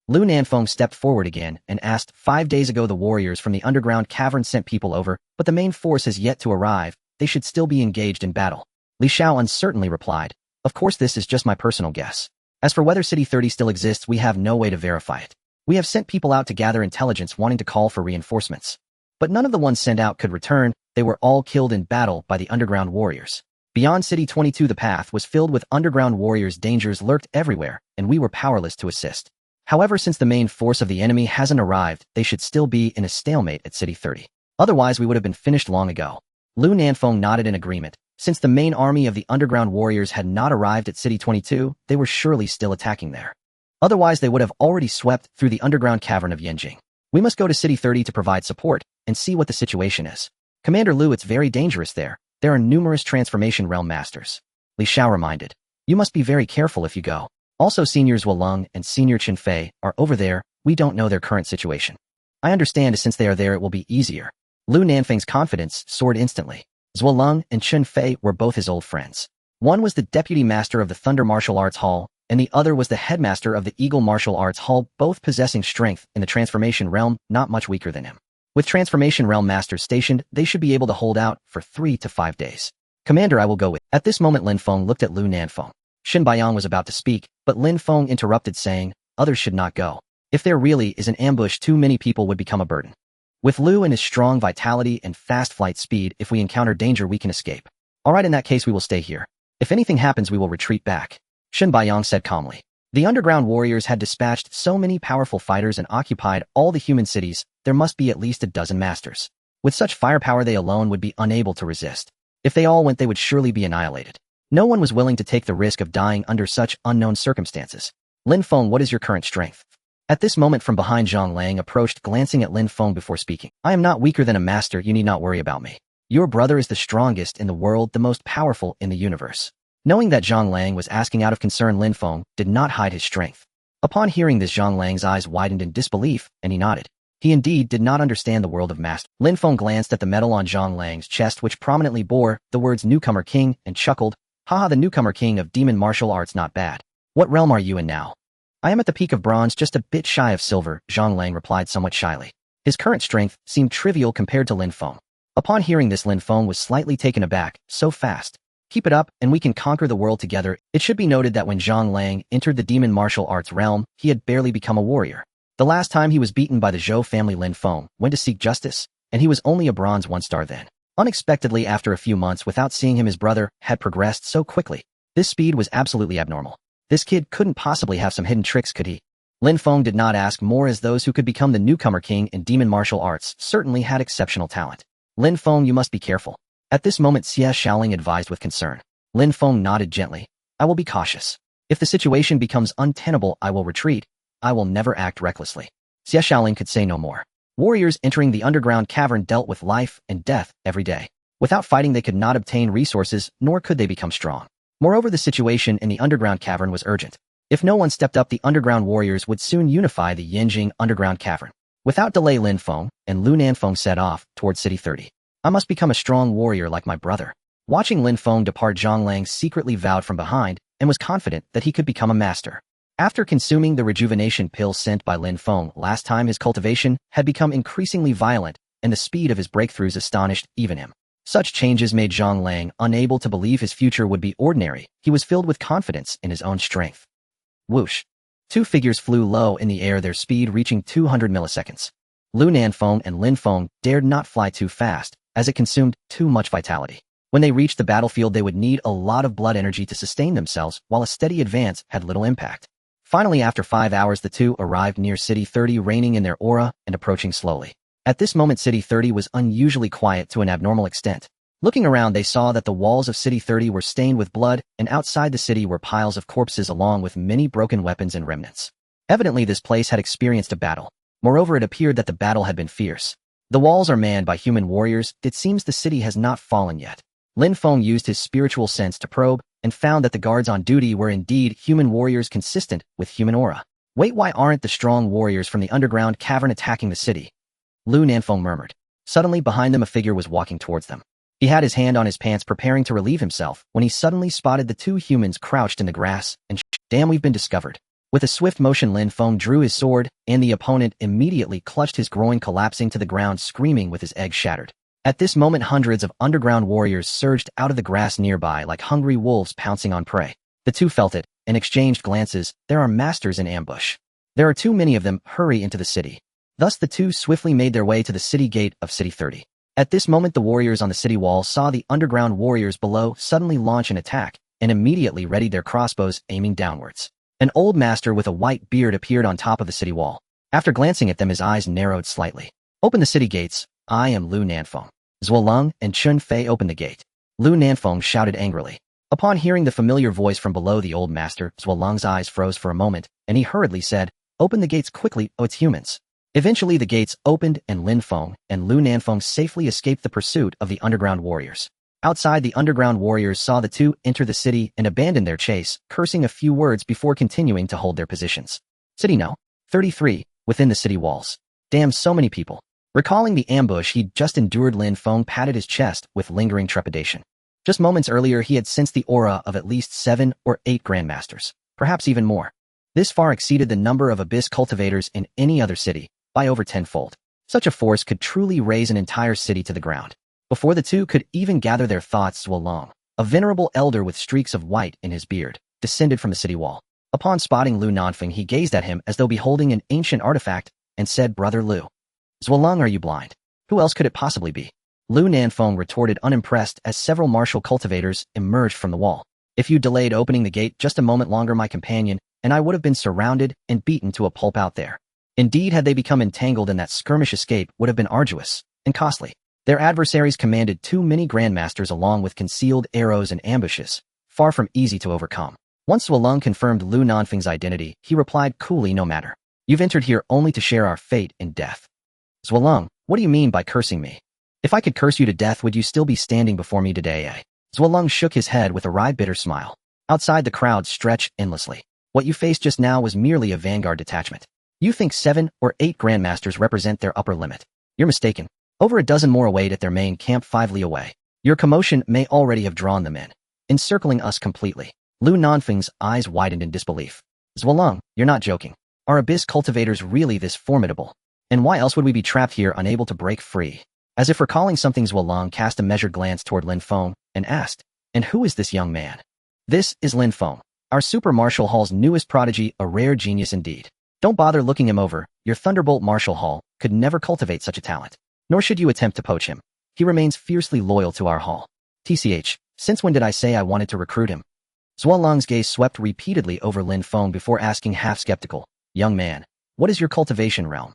Lu Nanfeng stepped forward again and asked. 5 days ago, the warriors from the underground cavern sent people over, but the main force has yet to arrive. They should still be engaged in battle. Li Xiao uncertainly replied. Of course, this is just my personal guess. As for whether City 30 still exists, we have no way to verify it. We have sent people out to gather intelligence, wanting to call for reinforcements. But none of the ones sent out could return. They were all killed in battle by the underground warriors. Beyond City 22, the path was filled with underground warriors. Dangers lurked everywhere, and we were powerless to assist. However, since the main force of the enemy hasn't arrived, they should still be in a stalemate at City 30. Otherwise, we would have been finished long ago. Lu Nanfeng nodded in agreement. Since the main army of the underground warriors had not arrived at City 22, they were surely still attacking there. Otherwise, they would have already swept through the underground cavern of Yanjing. We must go to City 30 to provide support and see what the situation is. Commander Lu, it's very dangerous there. There are numerous transformation realm masters. Li Xiao reminded. You must be very careful if you go. Also, Senior Zhuolong and Senior Qinfei are over there. We don't know their current situation. I understand, since they are there, it will be easier. Lu Nanfeng's confidence soared instantly. Zhuolong and Qinfei were both his old friends. One was the deputy master of the Thunder Martial Arts Hall, and the other was the headmaster of the Eagle Martial Arts Hall, both possessing strength in the transformation realm, not much weaker than him. With transformation realm masters stationed, they should be able to hold out for 3 to 5 days. Commander, I will go with. At this moment, Lin Feng looked at Lu Nanfeng. Shen Baiyang was about to speak, but Lin Feng interrupted, saying, others should not go. If there really is an ambush, too many people would become a burden. With Lu and his strong vitality and fast flight speed, if we encounter danger, we can escape. All right, in that case, we will stay here. If anything happens, we will retreat back. Shen Baiyang said calmly. The underground warriors had dispatched so many powerful fighters and occupied all the human cities. There must be at least a dozen masters. With such firepower, they alone would be unable to resist. If they all went, they would surely be annihilated. No one was willing to take the risk of dying under such unknown circumstances. Lin Feng, what is your current strength? At this moment, from behind, Zhang Lang approached, glancing at Lin Feng before speaking. I am not weaker than a master. You need not worry about me. Your brother is the strongest in the world, the most powerful in the universe. Knowing that Zhang Lang was asking out of concern, Lin Feng did not hide his strength. Upon hearing this, Zhang Lang's eyes widened in disbelief, and he nodded. He indeed did not understand the world of master. Lin Feng glanced at the medal on Zhang Lang's chest, which prominently bore the words Newcomer King, and chuckled. Haha, the Newcomer King of Demon Martial Arts, not bad. What realm are you in now? I am at the peak of bronze, just a bit shy of silver, Zhang Lang replied somewhat shyly. His current strength seemed trivial compared to Lin Feng. Upon hearing this, Lin Feng was slightly taken aback. So fast. Keep it up, and we can conquer the world together. It should be noted that when Zhang Lang entered the demon martial arts realm, he had barely become a warrior. The last time he was beaten by the Zhou family, Lin Feng went to seek justice, and he was only a bronze 1-star then. Unexpectedly, after a few months without seeing him, his brother had progressed so quickly. This speed was absolutely abnormal. This kid couldn't possibly have some hidden tricks, could he? Lin Feng did not ask more, as those who could become the newcomer king in demon martial arts certainly had exceptional talent. Lin Feng, you must be careful. At this moment, Xie Shaoling advised with concern. Lin Feng nodded gently. I will be cautious. If the situation becomes untenable, I will retreat. I will never act recklessly. Xie Shaoling could say no more. Warriors entering the underground cavern dealt with life and death every day. Without fighting, they could not obtain resources, nor could they become strong. Moreover, the situation in the underground cavern was urgent. If no one stepped up, the underground warriors would soon unify the Yanjing underground cavern. Without delay, Lin Feng and Lu Nanfeng set off toward City 30. I must become a strong warrior like my brother. Watching Lin Feng depart, Zhang Lang secretly vowed from behind and was confident that he could become a master. After consuming the rejuvenation pill sent by Lin Feng last time, his cultivation had become increasingly violent, and the speed of his breakthroughs astonished even him. Such changes made Zhang Lang unable to believe his future would be ordinary. He was filled with confidence in his own strength. Whoosh! 2 figures flew low in the air, their speed reaching 200 milliseconds. Lu Nanfeng and Lin Feng dared not fly too fast, as it consumed too much vitality. When they reached the battlefield, they would need a lot of blood energy to sustain themselves, while a steady advance had little impact. Finally, after 5 hours, the two arrived near City 30, reining in their aura and approaching slowly. At this moment, City 30 was unusually quiet to an abnormal extent. Looking around, they saw that the walls of City 30 were stained with blood, and outside the city were piles of corpses along with many broken weapons and remnants. Evidently, this place had experienced a battle. Moreover, it appeared that the battle had been fierce. The walls are manned by human warriors. It seems the city has not fallen yet. Lin Feng used his spiritual sense to probe and found that the guards on duty were indeed human warriors consistent with human aura. Wait, why aren't the strong warriors from the underground cavern attacking the city? Lu Nanfeng murmured. Suddenly, behind them, a figure was walking towards them. He had his hand on his pants preparing to relieve himself when he suddenly spotted the two humans crouched in the grass and damn, we've been discovered. With a swift motion, Lin Feng drew his sword, and the opponent immediately clutched his groin, collapsing to the ground, screaming with his egg shattered. At this moment, hundreds of underground warriors surged out of the grass nearby like hungry wolves pouncing on prey. The two felt it and exchanged glances. There are masters in ambush. There are too many of them. Hurry into the city. Thus the two swiftly made their way to the city gate of City 30. At this moment, the warriors on the city wall saw the underground warriors below suddenly launch an attack and immediately readied their crossbows, aiming downwards. An old master with a white beard appeared on top of the city wall. After glancing at them, his eyes narrowed slightly. Open the city gates. I am Lu Nanfeng. Zuolong and Chun Fei opened the gate. Lu Nanfeng shouted angrily. Upon hearing the familiar voice from below the old master, Zuolong's eyes froze for a moment, and he hurriedly said, "Open the gates quickly, oh, it's humans." Eventually the gates opened and Lin Feng and Lu Nanfeng safely escaped the pursuit of the underground warriors. Outside, the underground warriors saw the two enter the city and abandon their chase, cursing a few words before continuing to hold their positions. City No. 33, within the city walls. Damn, so many people. Recalling the ambush he'd just endured, Lin Feng patted his chest with lingering trepidation. Just moments earlier, he had sensed the aura of at least 7 or 8 grandmasters, perhaps even more. This far exceeded the number of abyss cultivators in any other city, by over 10-fold. Such a force could truly raise an entire city to the ground. Before the two could even gather their thoughts, Zuolong, a venerable elder with streaks of white in his beard, descended from the city wall. Upon spotting Lu Nanfeng, he gazed at him as though beholding an ancient artifact and said, "Brother Lu." "Zuolong, are you blind? Who else could it possibly be?" Lu Nanfeng retorted, unimpressed, as several martial cultivators emerged from the wall. "If you delayed opening the gate just a moment longer, my companion and I would have been surrounded and beaten to a pulp out there." Indeed, had they become entangled in that skirmish, escape would have been arduous and costly. Their adversaries commanded too many grandmasters along with concealed arrows and ambushes, far from easy to overcome. Once Zuolong confirmed Lu Nanfeng's identity, he replied coolly, "No matter. You've entered here only to share our fate in death." "Zuolong, what do you mean by cursing me? If I could curse you to death, would you still be standing before me today, eh?" Zuolong shook his head with a wry, bitter smile. Outside, the crowd stretched endlessly. "What you faced just now was merely a vanguard detachment. You think 7 or 8 grandmasters represent their upper limit. You're mistaken. Over a dozen more await at their main camp 5 li away. Your commotion may already have drawn them in, encircling us completely." Lu Nanfeng's eyes widened in disbelief. "Zuolong, you're not joking. Are abyss cultivators really this formidable? And why else would we be trapped here, unable to break free?" As if recalling something, Zuolong cast a measured glance toward Lin Feng and asked, "And who is this young man?" "This is Lin Feng, our Super Martial Hall's newest prodigy, a rare genius indeed. Don't bother looking him over. Your Thunderbolt Martial Hall could never cultivate such a talent. Nor should you attempt to poach him. He remains fiercely loyal to our hall. TCH, since when did I say I wanted to recruit him?" Zuolong's gaze swept repeatedly over Lin Feng before asking, half skeptical, "Young man, what is your cultivation realm?"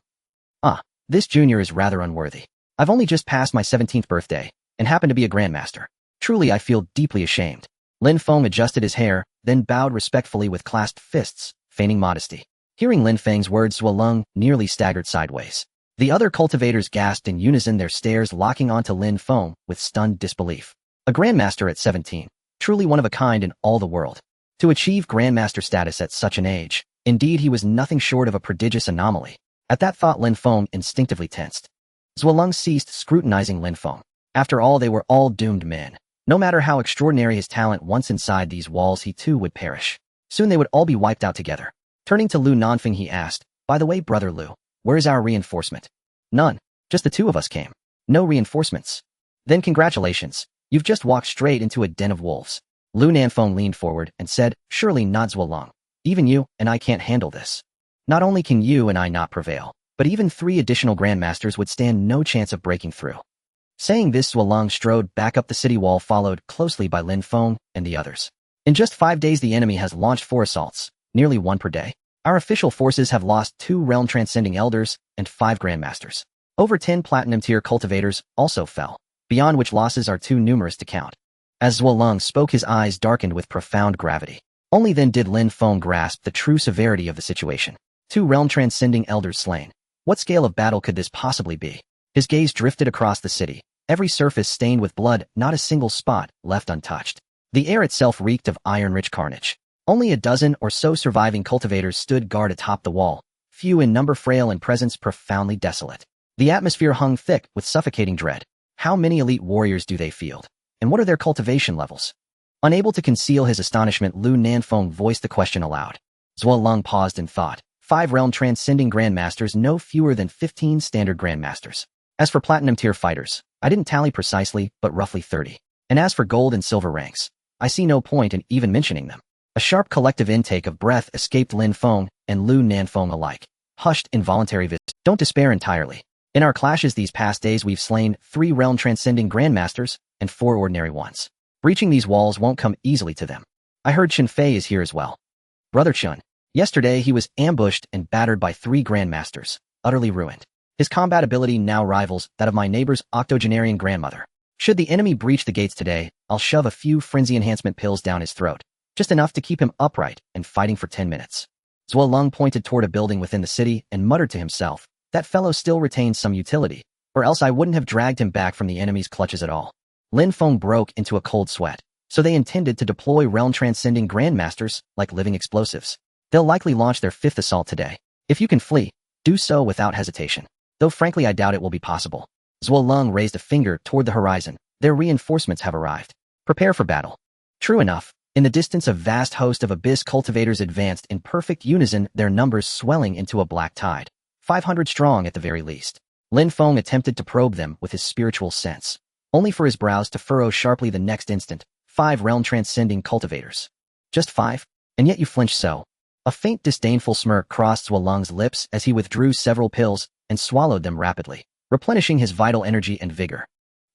"Ah, this junior is rather unworthy. I've only just passed my 17th birthday, and happen to be a grandmaster. Truly, I feel deeply ashamed." Lin Feng adjusted his hair, then bowed respectfully with clasped fists, feigning modesty. Hearing Lin Feng's words, Zuolong nearly staggered sideways. The other cultivators gasped in unison, their stares locking onto Lin Feng with stunned disbelief. A grandmaster at 17, truly one of a kind in all the world. To achieve grandmaster status at such an age, indeed he was nothing short of a prodigious anomaly. At that thought, Lin Feng instinctively tensed. Zuolong ceased scrutinizing Lin Feng. After all, they were all doomed men. No matter how extraordinary his talent, once inside these walls he too would perish. Soon they would all be wiped out together. Turning to Lu Nanfeng, he asked, "By the way, Brother Lu, where is our reinforcement?" "None. Just the two of us came. No reinforcements." "Then congratulations. You've just walked straight into a den of wolves." Lu Nanfeng leaned forward and said, "Surely not, Zuolong. Even you and I can't handle this. Not only can you and I not prevail, but even 3 additional grandmasters would stand no chance of breaking through." Saying this, Zuolong strode back up the city wall, followed closely by Lin Feng and the others. In just 5 days, the enemy has launched 4 assaults, nearly 1 per day. Our official forces have lost 2 realm-transcending elders and 5 grandmasters. Over 10 platinum-tier cultivators also fell, beyond which losses are too numerous to count. As Zuolong spoke, his eyes darkened with profound gravity. Only then did Lin Feng grasp the true severity of the situation. 2 realm-transcending elders slain. What scale of battle could this possibly be? His gaze drifted across the city, every surface stained with blood, not a single spot left untouched. The air itself reeked of iron-rich carnage. Only a dozen or so surviving cultivators stood guard atop the wall, few in number, frail in presence, profoundly desolate. The atmosphere hung thick with suffocating dread. How many elite warriors do they field? And what are their cultivation levels? Unable to conceal his astonishment, Lu Nanfeng voiced the question aloud. Zuolong paused in thought. 5 realm-transcending grandmasters, no fewer than 15 standard grandmasters. As for platinum-tier fighters, I didn't tally precisely, but roughly 30. And as for gold and silver ranks, I see no point in even mentioning them. A sharp collective intake of breath escaped Lin Feng and Lu Nanfeng alike. Hushed, involuntary visits. Don't despair entirely. In our clashes these past days, we've slain 3 realm-transcending grandmasters and 4 ordinary ones. Breaching these walls won't come easily to them. I heard Chen Fei is here as well. Brother Chun. Yesterday he was ambushed and battered by 3 grandmasters, utterly ruined. His combat ability now rivals that of my neighbor's octogenarian grandmother. Should the enemy breach the gates today, I'll shove a few frenzy enhancement pills down his throat. Just enough to keep him upright and fighting for 10 minutes. Zuolong pointed toward a building within the city and muttered to himself, that fellow still retains some utility, or else I wouldn't have dragged him back from the enemy's clutches at all. Lin Feng broke into a cold sweat. So they intended to deploy realm-transcending grandmasters like living explosives. They'll likely launch their 5th assault today. If you can flee, do so without hesitation. Though frankly I doubt it will be possible. Zuolong raised a finger toward the horizon. Their reinforcements have arrived. Prepare for battle. True enough, in the distance a vast host of abyss cultivators advanced in perfect unison, their numbers swelling into a black tide. 500 strong at the very least. Lin Feng attempted to probe them with his spiritual sense, only for his brows to furrow sharply the next instant. 5 realm-transcending cultivators. Just 5? And yet you flinch so. A faint disdainful smirk crossed Zuolong's lips as he withdrew several pills and swallowed them rapidly, replenishing his vital energy and vigor.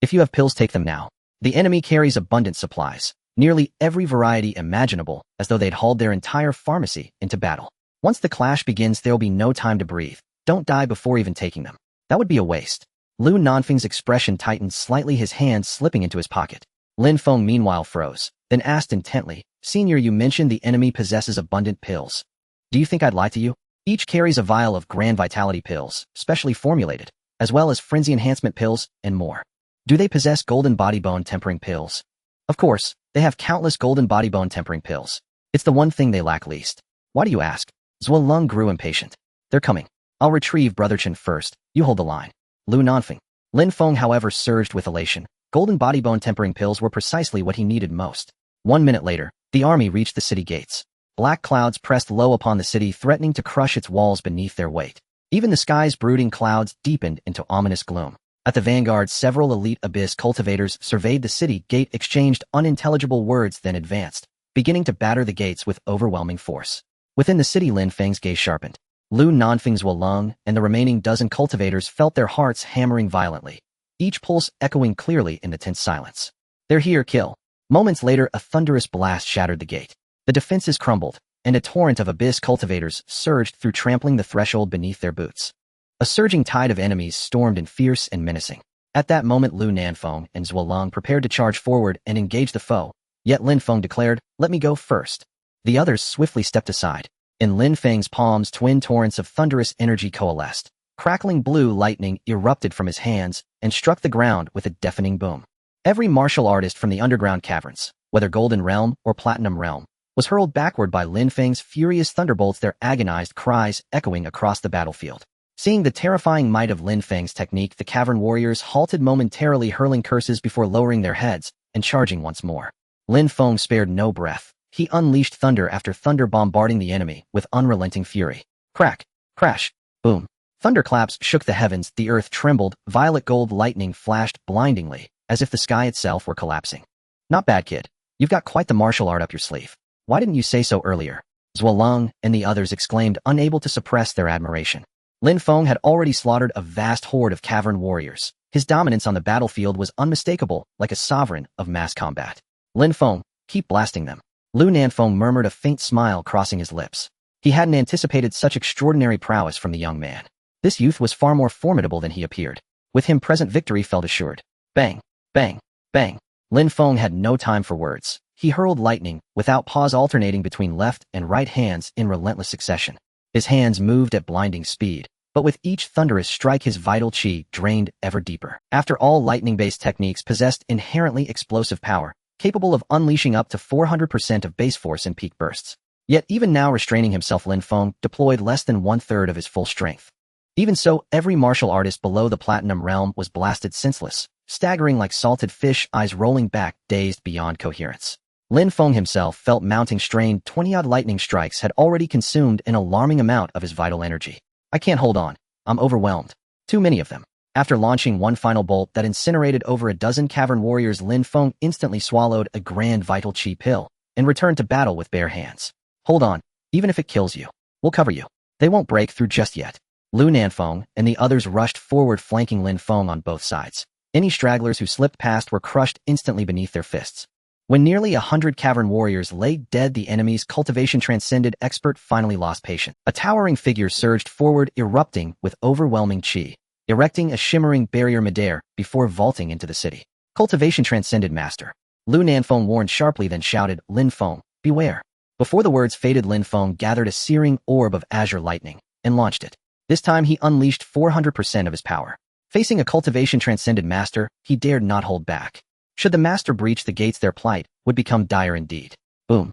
If you have pills, take them now. The enemy carries abundant supplies, nearly every variety imaginable, as though they'd hauled their entire pharmacy into battle. Once the clash begins, there'll be no time to breathe. Don't die before even taking them. That would be a waste. Lu Nanfeng's expression tightened slightly, his hand slipping into his pocket. Lin Feng meanwhile froze, then asked intently, Senior, you mentioned the enemy possesses abundant pills. Do you think I'd lie to you? Each carries a vial of grand vitality pills, specially formulated, as well as frenzy enhancement pills and more. Do they possess golden body bone tempering pills? Of course, they have countless golden body bone tempering pills. It's the one thing they lack least. Why do you ask? Zuolong grew impatient. They're coming. I'll retrieve Brother Chen first. You hold the line. Lu Nanfeng. Lin Feng, however, surged with elation. Golden body bone tempering pills were precisely what he needed most. 1 minute later, the army reached the city gates. Black clouds pressed low upon the city, threatening to crush its walls beneath their weight. Even the sky's brooding clouds deepened into ominous gloom. At the vanguard, several elite abyss cultivators surveyed the city gate, exchanged unintelligible words, then advanced, beginning to batter the gates with overwhelming force. Within the city, Lin Feng's gaze sharpened. Lu Nanfeng's Zuolong and the remaining dozen cultivators felt their hearts hammering violently, each pulse echoing clearly in the tense silence. They're here, kill. Moments later, a thunderous blast shattered the gate. The defenses crumbled, and a torrent of abyss cultivators surged through, trampling the threshold beneath their boots. A surging tide of enemies stormed in, fierce and menacing. At that moment, Lu Nanfeng and Zuolong prepared to charge forward and engage the foe, yet Lin Feng declared, "Let me go first." The others swiftly stepped aside. In Lin Feng's palms, twin torrents of thunderous energy coalesced. Crackling blue lightning erupted from his hands and struck the ground with a deafening boom. Every martial artist from the underground caverns, whether Golden Realm or Platinum Realm, was hurled backward by Lin Feng's furious thunderbolts, their agonized cries echoing across the battlefield. Seeing the terrifying might of Lin Feng's technique, the cavern warriors halted momentarily, hurling curses before lowering their heads and charging once more. Lin Feng spared no breath. He unleashed thunder after thunder, bombarding the enemy with unrelenting fury. Crack, crash, boom. Thunderclaps shook the heavens, the earth trembled, violet gold lightning flashed blindingly, as if the sky itself were collapsing. Not bad, kid. You've got quite the martial art up your sleeve. Why didn't you say so earlier? Zuolong and the others exclaimed, unable to suppress their admiration. Lin Feng had already slaughtered a vast horde of cavern warriors. His dominance on the battlefield was unmistakable, like a sovereign of mass combat. Lin Feng, keep blasting them. Lu Nanfeng murmured, a faint smile crossing his lips. He hadn't anticipated such extraordinary prowess from the young man. This youth was far more formidable than he appeared. With him present, victory felt assured. Bang, bang, bang. Lin Feng had no time for words. He hurled lightning, without pause, alternating between left and right hands in relentless succession. His hands moved at blinding speed, but with each thunderous strike his vital chi drained ever deeper. After all, lightning-based techniques possessed inherently explosive power, capable of unleashing up to 400% of base force in peak bursts. Yet even now, restraining himself, Lin Feng deployed less than one-third of his full strength. Even so, every martial artist below the platinum realm was blasted senseless, staggering like salted fish, eyes rolling back, dazed beyond coherence. Lin Feng himself felt mounting strain. 20-odd lightning strikes had already consumed an alarming amount of his vital energy. I can't hold on. I'm overwhelmed. Too many of them. After launching one final bolt that incinerated over a dozen cavern warriors, Lin Feng instantly swallowed a grand vital chi pill and returned to battle with bare hands. Hold on. Even if it kills you, we'll cover you. They won't break through just yet. Lu Nanfeng and the others rushed forward, flanking Lin Feng on both sides. Any stragglers who slipped past were crushed instantly beneath their fists. When nearly 100 cavern warriors lay dead, the enemy's cultivation transcended expert finally lost patience. A towering figure surged forward, erupting with overwhelming chi, erecting a shimmering barrier midair before vaulting into the city. Cultivation transcended master. Lu Nanfeng warned sharply, then shouted, Lin Feng, beware. Before the words faded, Lin Feng gathered a searing orb of azure lightning and launched it. This time he unleashed 400% of his power. Facing a cultivation transcended master, he dared not hold back. Should the master breach the gates, their plight would become dire indeed. Boom.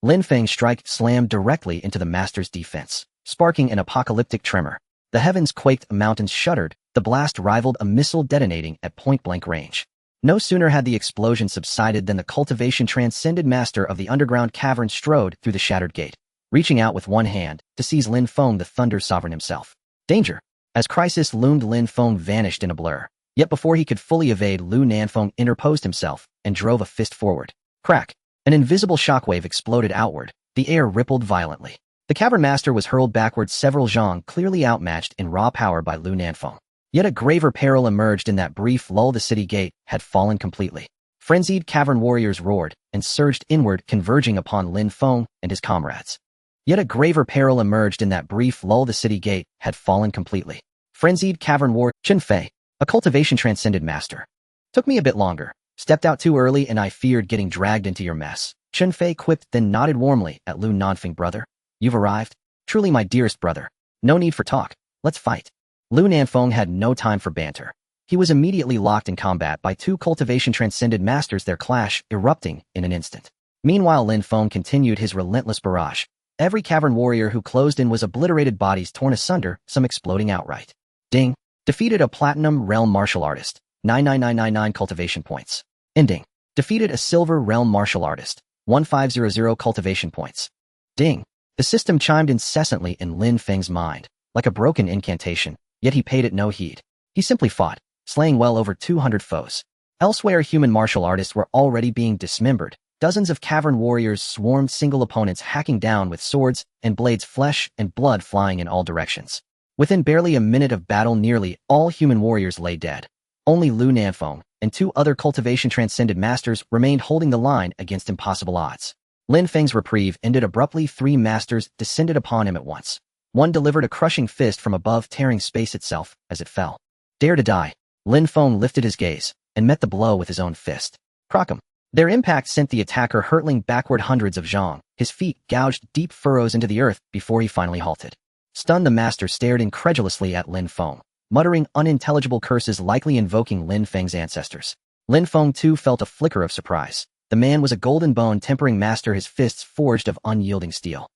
Lin Feng's strike slammed directly into the master's defense, sparking an apocalyptic tremor. The heavens quaked, mountains shuddered, the blast rivaled a missile detonating at point-blank range. No sooner had the explosion subsided than the cultivation transcended master of the underground cavern strode through the shattered gate, reaching out with one hand to seize Lin Feng, the Thunder Sovereign himself. Danger! As crisis loomed, Lin Feng vanished in a blur. Yet before he could fully evade, Lu Nanfeng interposed himself and drove a fist forward. Crack! An invisible shockwave exploded outward. The air rippled violently. The cavern master was hurled backward, several zhang clearly outmatched in raw power by Lu Nanfeng. Yet a graver peril emerged in that brief lull. The city gate had fallen completely. Frenzied cavern warriors roared and surged inward, converging upon Lin Feng and his comrades. Yet a graver peril emerged in that brief lull. The city gate had fallen completely. Frenzied cavern war. Chen Fei, a cultivation transcended master. Took me a bit longer. Stepped out too early and I feared getting dragged into your mess. Chen Fei quipped, then nodded warmly at Lu Nanfeng. Brother, you've arrived? Truly my dearest brother. No need for talk. Let's fight. Lu Nanfeng had no time for banter. He was immediately locked in combat by two cultivation transcended masters, their clash erupting in an instant. Meanwhile, Lin Feng continued his relentless barrage. Every cavern warrior who closed in was obliterated, bodies torn asunder, some exploding outright. Ding. Defeated a Platinum Realm Martial Artist. 99999 cultivation points. Ending. Defeated a Silver Realm Martial Artist. 1500 cultivation points. Ding. The system chimed incessantly in Lin Feng's mind, like a broken incantation, yet he paid it no heed. He simply fought, slaying well over 200 foes. Elsewhere, human martial artists were already being dismembered. Dozens of cavern warriors swarmed single opponents, hacking down with swords and blades, flesh and blood flying in all directions. Within barely a minute of battle, nearly all human warriors lay dead. Only Lu Nanfeng and two other cultivation transcended masters remained, holding the line against impossible odds. Lin Feng's reprieve ended abruptly. Three masters descended upon him at once. One delivered a crushing fist from above, tearing space itself as it fell. Dare to die. Lin Feng lifted his gaze and met the blow with his own fist. Crockham. Their impact sent the attacker hurtling backward hundreds of zhang. His feet gouged deep furrows into the earth before he finally halted. Stunned, the master stared incredulously at Lin Feng, muttering unintelligible curses, likely invoking Lin Feng's ancestors. Lin Feng too felt a flicker of surprise. The man was a golden bone tempering master, his fists forged of unyielding steel.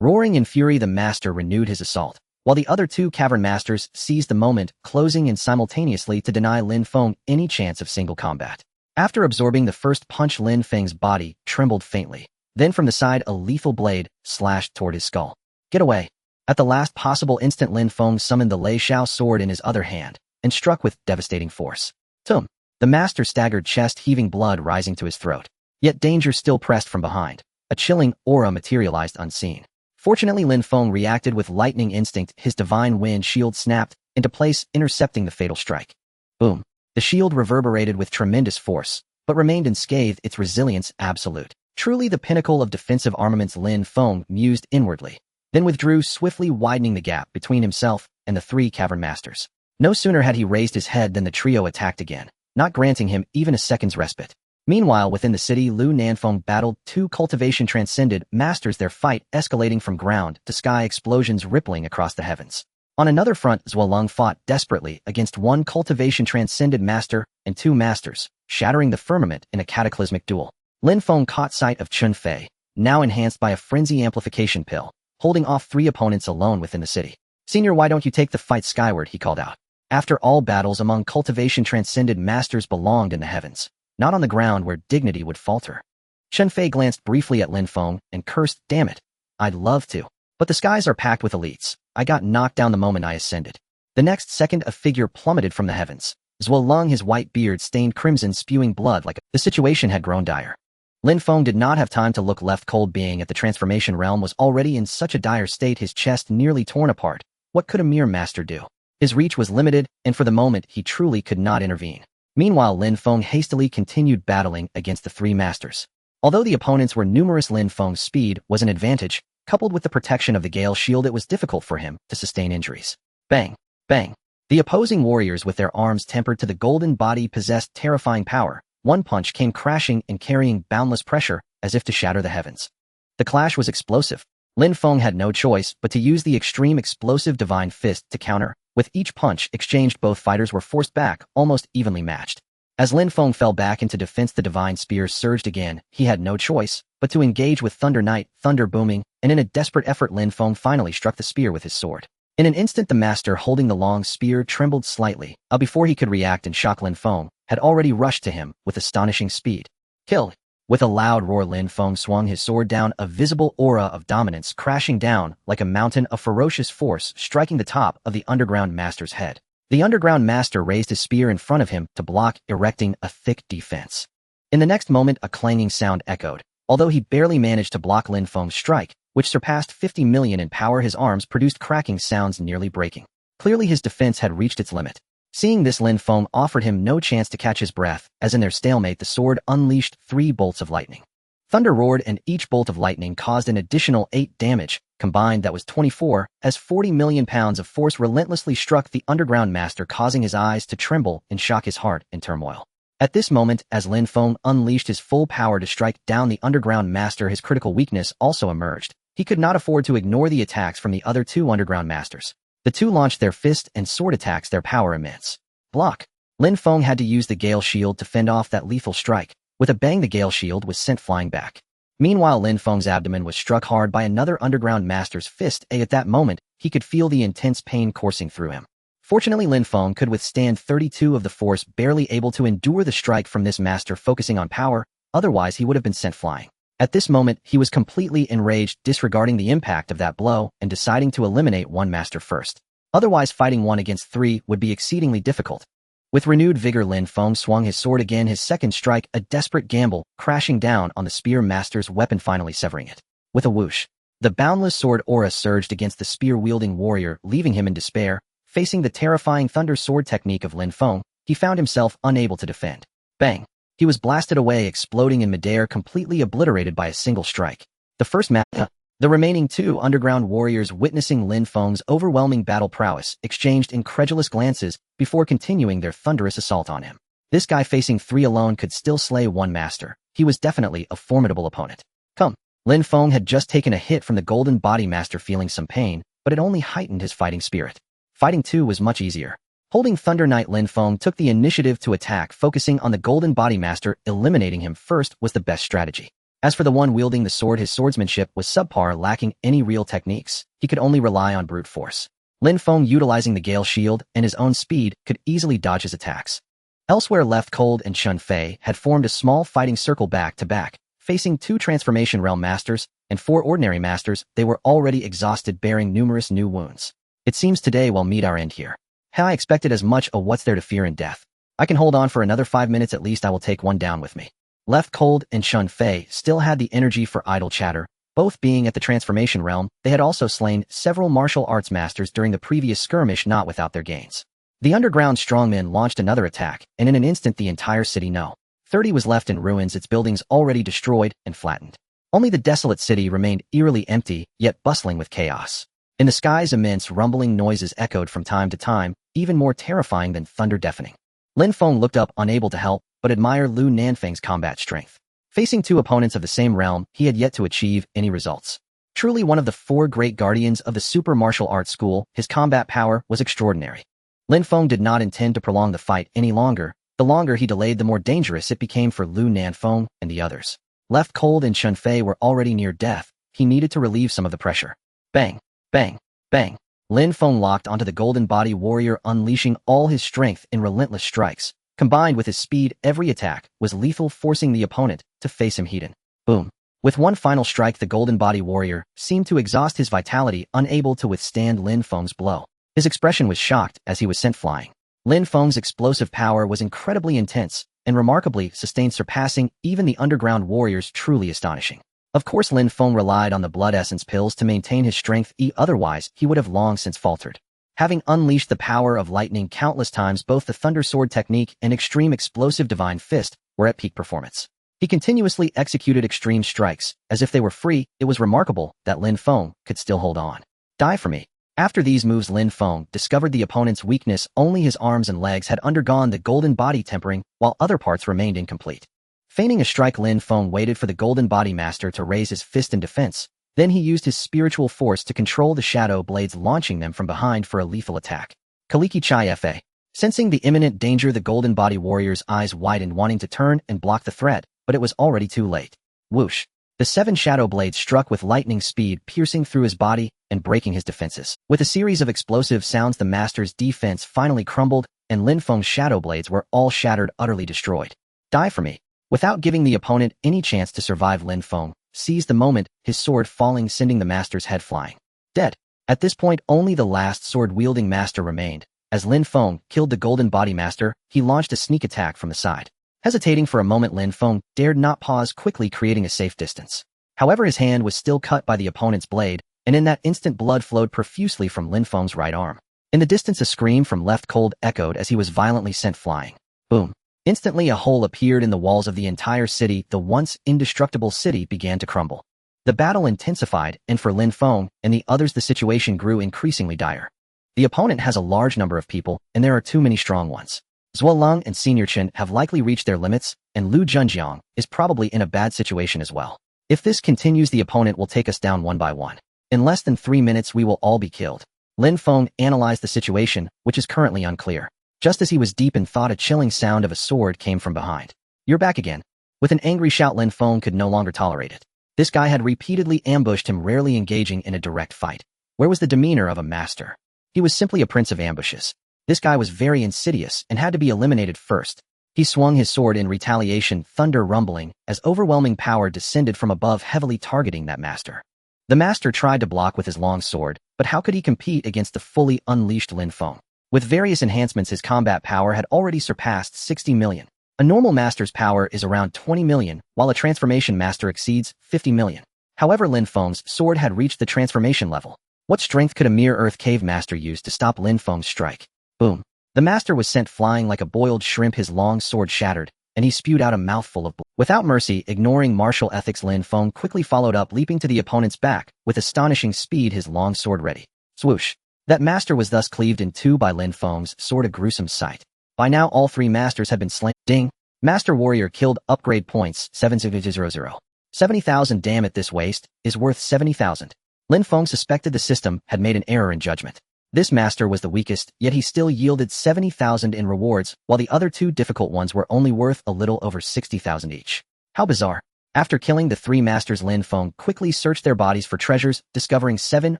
Roaring in fury, the master renewed his assault, while the other two cavern masters seized the moment, closing in simultaneously to deny Lin Feng any chance of single combat. After absorbing the first punch, Lin Feng's body trembled faintly. Then from the side, a lethal blade slashed toward his skull. Get away. At the last possible instant, Lin Feng summoned the Lei Shao sword in his other hand and struck with devastating force. Tum! The master staggered, chest heaving, blood rising to his throat. Yet danger still pressed from behind. A chilling aura materialized unseen. Fortunately, Lin Feng reacted with lightning instinct. His divine wind shield snapped into place, intercepting the fatal strike. Boom! The shield reverberated with tremendous force, but remained unscathed, its resilience absolute. Truly the pinnacle of defensive armaments, Lin Feng mused inwardly. then withdrew, swiftly widening the gap between himself and the three cavern masters. No sooner had he raised his head than the trio attacked again, not granting him even a second's respite. Meanwhile, within the city, Lin Feng battled two cultivation transcended masters, their fight escalating from ground to sky, explosions rippling across the heavens. On another front, Zuolong fought desperately against one cultivation transcended master and two masters, shattering the firmament in a cataclysmic duel. Lin Feng caught sight of Chun Fei, now enhanced by a frenzy amplification pill, holding off three opponents alone within the city. "Senior, why don't you take the fight skyward?" he called out. After all, battles among cultivation transcended masters belonged in the heavens, not on the ground where dignity would falter. Chun Fei glanced briefly at Lin Feng and cursed, "Damn it. I'd love to. But the skies are packed with elites. I got knocked down the moment I ascended." The next second, a figure plummeted from the heavens. Zuolong, his white beard stained crimson, spewing blood like the situation had grown dire. Lin Feng did not have time to look left. Cold being at the transformation realm was already in such a dire state, his chest nearly torn apart. What could a mere master do? His reach was limited, and for the moment he truly could not intervene. Meanwhile, Lin Feng hastily continued battling against the three masters. Although the opponents were numerous, Lin Feng's speed was an advantage. Coupled with the protection of the Gale Shield, it was difficult for him to sustain injuries. Bang! Bang! The opposing warriors, with their arms tempered to the golden body, possessed terrifying power. One punch came crashing and carrying boundless pressure, as if to shatter the heavens. The clash was explosive. Lin Feng had no choice but to use the extreme explosive divine fist to counter. With each punch exchanged, both fighters were forced back, almost evenly matched. As Lin Feng fell back into defense, the divine spear surged again. He had no choice but to engage with Thunder Knight, thunder booming, and in a desperate effort, Lin Feng finally struck the spear with his sword. In an instant, the master holding the long spear trembled slightly. Before he could react and shock, Lin Feng had already rushed to him with astonishing speed. "Kill!" With a loud roar, Lin Feng swung his sword down, a visible aura of dominance crashing down like a mountain of ferocious force, striking the top of the underground master's head. The underground master raised his spear in front of him to block, erecting a thick defense. In the next moment, a clanging sound echoed. Although he barely managed to block Lin Feng's strike, which surpassed 50 million in power, his arms produced cracking sounds, nearly breaking. Clearly his defense had reached its limit. Seeing this, Lin Feng offered him no chance to catch his breath, as in their stalemate the sword unleashed 3 bolts of lightning. Thunder roared, and each bolt of lightning caused an additional 8 damage. Combined, that was 24, as 40 million pounds of force relentlessly struck the underground master, causing his eyes to tremble and shock his heart in turmoil. At this moment, as Lin Feng unleashed his full power to strike down the underground master, his critical weakness also emerged. He could not afford to ignore the attacks from the other 2 underground masters. The 2 launched their fist and sword attacks, their power immense. Block! Lin Feng had to use the Gale Shield to fend off that lethal strike. With a bang, the Gale Shield was sent flying back. Meanwhile, Lin Feng's abdomen was struck hard by another underground master's fist. At that moment, he could feel the intense pain coursing through him. Fortunately, Lin Feng could withstand 32 of the force, barely able to endure the strike from this master focusing on power, otherwise he would have been sent flying. At this moment, he was completely enraged, disregarding the impact of that blow and deciding to eliminate one master first. Otherwise, fighting 1 against 3 would be exceedingly difficult. With renewed vigor, Lin Feng swung his sword again, his second strike a desperate gamble, crashing down on the spear master's weapon, finally severing it. With a whoosh, the boundless sword aura surged against the spear-wielding warrior, leaving him in despair. Facing the terrifying thunder sword technique of Lin Feng, he found himself unable to defend. Bang! He was blasted away, exploding in midair, completely obliterated by a single strike. The remaining 2 underground warriors, witnessing Lin Feng's overwhelming battle prowess, exchanged incredulous glances before continuing their thunderous assault on him. This guy facing 3 alone could still slay 1 master. He was definitely a formidable opponent. Come! Lin Feng had just taken a hit from the golden body master, feeling some pain, but it only heightened his fighting spirit. Fighting 2 was much easier. Holding Thunder Knight, Lin Feng took the initiative to attack, focusing on the golden body master. Eliminating him first was the best strategy. As for the one wielding the sword, his swordsmanship was subpar, lacking any real techniques. He could only rely on brute force. Lin Feng, utilizing the Gale Shield and his own speed, could easily dodge his attacks. Elsewhere, Left Cold and Chun Fei had formed a small fighting circle back to back, facing 2 Transformation Realm Masters and 4 ordinary masters. They were already exhausted, bearing numerous new wounds. It seems today we'll meet our end here. I expected as much. What's there to fear in death? I can hold on for another 5 minutes at least. I will take one down with me. Left Cold and Chun Fei still had the energy for idle chatter. Both being at the Transformation Realm, they had also slain several martial arts masters during the previous skirmish, not without their gains. The underground strongmen launched another attack, and in an instant the entire city No. 30 was left in ruins, its buildings already destroyed and flattened. Only the desolate city remained eerily empty, yet bustling with chaos. In the skies, immense rumbling noises echoed from time to time, even more terrifying than thunder deafening. Lin Feng looked up, unable to help, but admire Lin Feng's combat strength. Facing two opponents of the same realm, he had yet to achieve any results. Truly one of the four great guardians of the super martial arts school, his combat power was extraordinary. Lin Feng did not intend to prolong the fight any longer. The longer he delayed, the more dangerous it became for Lin Feng and the others. Left cold and Chun Fei were already near death, he needed to relieve some of the pressure. Bang! Bang! Bang! Lin Feng locked onto the golden body warrior, unleashing all his strength in relentless strikes. Combined with his speed, every attack was lethal, forcing the opponent to face him heated. Boom! With one final strike, the golden body warrior seemed to exhaust his vitality, unable to withstand Lin Feng's blow. His expression was shocked as he was sent flying. Lin Feng's explosive power was incredibly intense and remarkably sustained, surpassing even the underground warriors, truly astonishing. Of course, Lin Feng relied on the blood essence pills to maintain his strength, otherwise he would have long since faltered. Having unleashed the power of lightning countless times, both the Thunder Sword technique and extreme explosive Divine Fist were at peak performance. He continuously executed extreme strikes, as if they were free. It was remarkable that Lin Feng could still hold on. Die for me. After these moves, Lin Feng discovered the opponent's weakness. Only his arms and legs had undergone the golden body tempering, while other parts remained incomplete. Feigning a strike, Lin Feng waited for the golden body master to raise his fist in defense. Then he used his spiritual force to control the shadow blades, launching them from behind for a lethal attack. Kaliki Chai Fa. Sensing the imminent danger, the golden body warrior's eyes widened, wanting to turn and block the threat, but it was already too late. Whoosh! The 7 shadow blades struck with lightning speed, piercing through his body and breaking his defenses. With a series of explosive sounds, the master's defense finally crumbled, and Lin Feng's shadow blades were all shattered, utterly destroyed. Die for me. Without giving the opponent any chance to survive, Lin Feng seized the moment, his sword falling, sending the master's head flying. Dead. At this point, only the last sword-wielding master remained. As Lin Feng killed the golden body master, he launched a sneak attack from the side. Hesitating for a moment, Lin Feng dared not pause, quickly creating a safe distance. However, his hand was still cut by the opponent's blade, and in that instant blood flowed profusely from Lin Feng's right arm. In the distance, a scream from Left Cold echoed as he was violently sent flying. Boom! Instantly, a hole appeared in the walls of the entire city. The once indestructible city began to crumble. The battle intensified, and for Lin Feng and the others, the situation grew increasingly dire. The opponent has a large number of people, and there are too many strong ones. Zhuo Leng and Senior Chen have likely reached their limits, and Lu Junjiang is probably in a bad situation as well. If this continues, the opponent will take us down one by one. In less than 3 minutes, we will all be killed. Lin Feng analyzed the situation, which is currently unclear. Just as he was deep in thought, a chilling sound of a sword came from behind. You're back again. With an angry shout, Lin Feng could no longer tolerate it. This guy had repeatedly ambushed him, rarely engaging in a direct fight. Where was the demeanor of a master? He was simply a prince of ambushes. This guy was very insidious and had to be eliminated first. He swung his sword in retaliation, thunder rumbling, as overwhelming power descended from above, heavily targeting that master. The master tried to block with his long sword, but how could he compete against the fully unleashed Lin Feng? With various enhancements, his combat power had already surpassed 60 million. A normal master's power is around 20 million, while a transformation master exceeds 50 million. However, Lin Feng's sword had reached the transformation level. What strength could a mere Earth Cave master use to stop Lin Feng's strike? Boom. The master was sent flying like a boiled shrimp, his long sword shattered, and he spewed out a mouthful of blood. Without mercy, ignoring martial ethics, Lin Feng quickly followed up, leaping to the opponent's back, with astonishing speed, his long sword ready. Swoosh. That master was thus cleaved in two by Lin Feng's sword, a gruesome sight. By now, all 3 masters had been slain. Ding! Master warrior killed. Upgrade points 7000. 70,000. Damn it, this waste is worth 70,000. Lin Feng suspected the system had made an error in judgment. This master was the weakest, yet he still yielded 70,000 in rewards, while the other 2 difficult ones were only worth a little over 60,000 each. How bizarre. After killing the 3 masters, Lin Feng quickly searched their bodies for treasures, discovering 7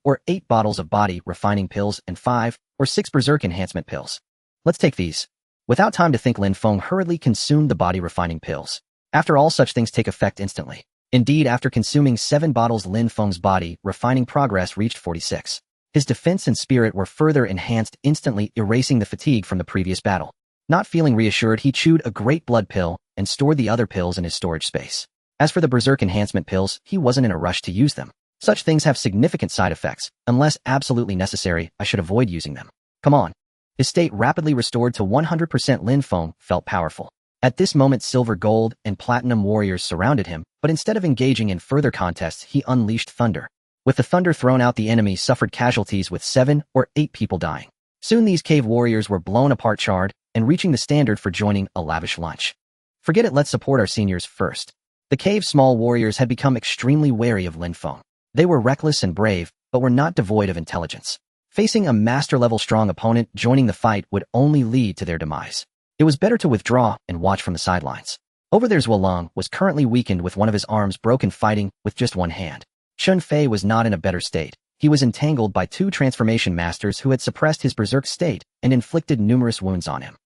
or 8 bottles of body refining pills and 5 or 6 berserk enhancement pills. Let's take these. Without time to think, Lin Feng hurriedly consumed the body refining pills. After all, such things take effect instantly. Indeed, after consuming 7 bottles, Lin Feng's body refining progress reached 46. His defense and spirit were further enhanced, instantly erasing the fatigue from the previous battle. Not feeling reassured, he chewed a great blood pill and stored the other pills in his storage space. As for the berserk enhancement pills, he wasn't in a rush to use them. Such things have significant side effects. Unless absolutely necessary, I should avoid using them. Come on. His state rapidly restored to 100%. Lin Feng felt powerful. At this moment, silver, gold, and platinum warriors surrounded him, but instead of engaging in further contests, he unleashed thunder. With the thunder thrown out, the enemy suffered casualties with 7 or 8 people dying. Soon these cave warriors were blown apart, charred, and reaching the standard for joining a lavish lunch. Forget it, let's support our seniors first. The cave's small warriors had become extremely wary of Lin Feng. They were reckless and brave, but were not devoid of intelligence. Facing a master-level strong opponent, joining the fight would only lead to their demise. It was better to withdraw and watch from the sidelines. Over there, Zhuolong was currently weakened with one of his arms broken, fighting with just one hand. Chun Fei was not in a better state. He was entangled by 2 transformation masters who had suppressed his berserk state and inflicted numerous wounds on him.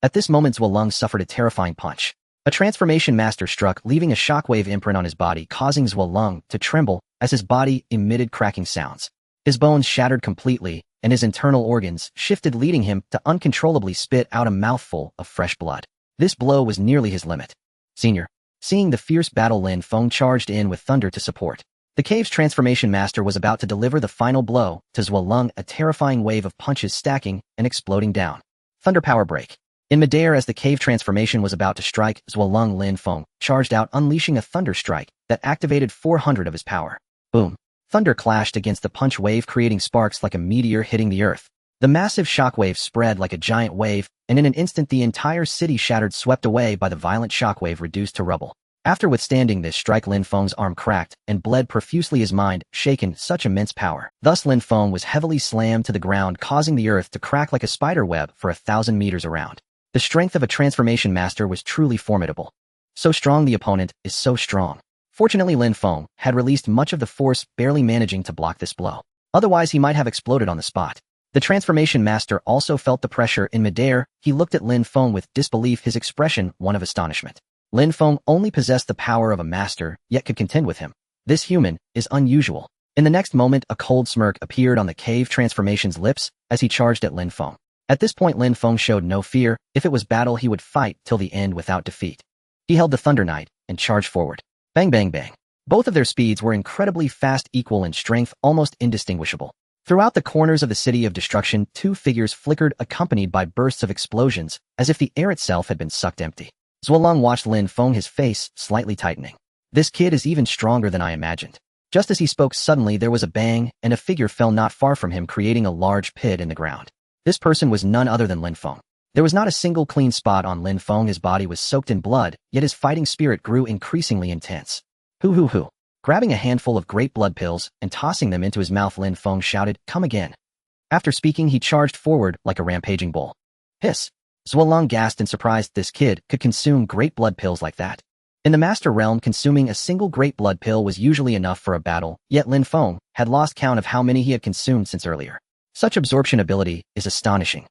At this moment, Zhuolong suffered a terrifying punch. A transformation master struck, leaving a shockwave imprint on his body, causing Zhuolong to tremble as his body emitted cracking sounds. His bones shattered completely, and his internal organs shifted, leading him to uncontrollably spit out a mouthful of fresh blood. This blow was nearly his limit. Senior. Seeing the fierce battle, Lin Feng charged in with thunder to support. The cave's transformation master was about to deliver the final blow to Zhuolong, a terrifying wave of punches stacking and exploding down. Thunder power break. In midair, as the cave transformation was about to strike Zhuolong, Lin Feng charged out, unleashing a thunder strike that activated 400 of his power. Boom. Thunder clashed against the punch wave, creating sparks like a meteor hitting the earth. The massive shockwave spread like a giant wave, and in an instant the entire city shattered, swept away by the violent shockwave, reduced to rubble. After withstanding this strike, Lin Feng's arm cracked and bled profusely, his mind shaken such immense power. Thus Lin Feng was heavily slammed to the ground, causing the earth to crack like a spider web for 1,000 meters around. The strength of a transformation master was truly formidable. So strong, the opponent is so strong. Fortunately, Lin Feng had released much of the force, barely managing to block this blow. Otherwise, he might have exploded on the spot. The transformation master also felt the pressure. In midair, he looked at Lin Feng with disbelief, his expression one of astonishment. Lin Feng only possessed the power of a master, yet could contend with him. This human is unusual. In the next moment, a cold smirk appeared on the cave transformation's lips as he charged at Lin Feng. At this point, Lin Feng showed no fear. If it was battle, he would fight till the end without defeat. He held the Thunder Knight and charged forward. Bang, bang, bang. Both of their speeds were incredibly fast, equal in strength, almost indistinguishable. Throughout the corners of the City of Destruction, 2 figures flickered, accompanied by bursts of explosions, as if the air itself had been sucked empty. Zhuolong watched Lin Feng, his face slightly tightening. This kid is even stronger than I imagined. Just as he spoke, suddenly there was a bang, and a figure fell not far from him, creating a large pit in the ground. This person was none other than Lin Feng. There was not a single clean spot on Lin Feng. His body was soaked in blood, yet his fighting spirit grew increasingly intense. Hoo. Grabbing a handful of great blood pills and tossing them into his mouth, Lin Feng shouted, "Come again." After speaking, he charged forward like a rampaging bull. Hiss. Zhuolong gasped in surprise. This kid could consume great blood pills like that. In the master realm, consuming a single great blood pill was usually enough for a battle, yet Lin Feng had lost count of how many he had consumed since earlier. Such absorption ability is astonishing.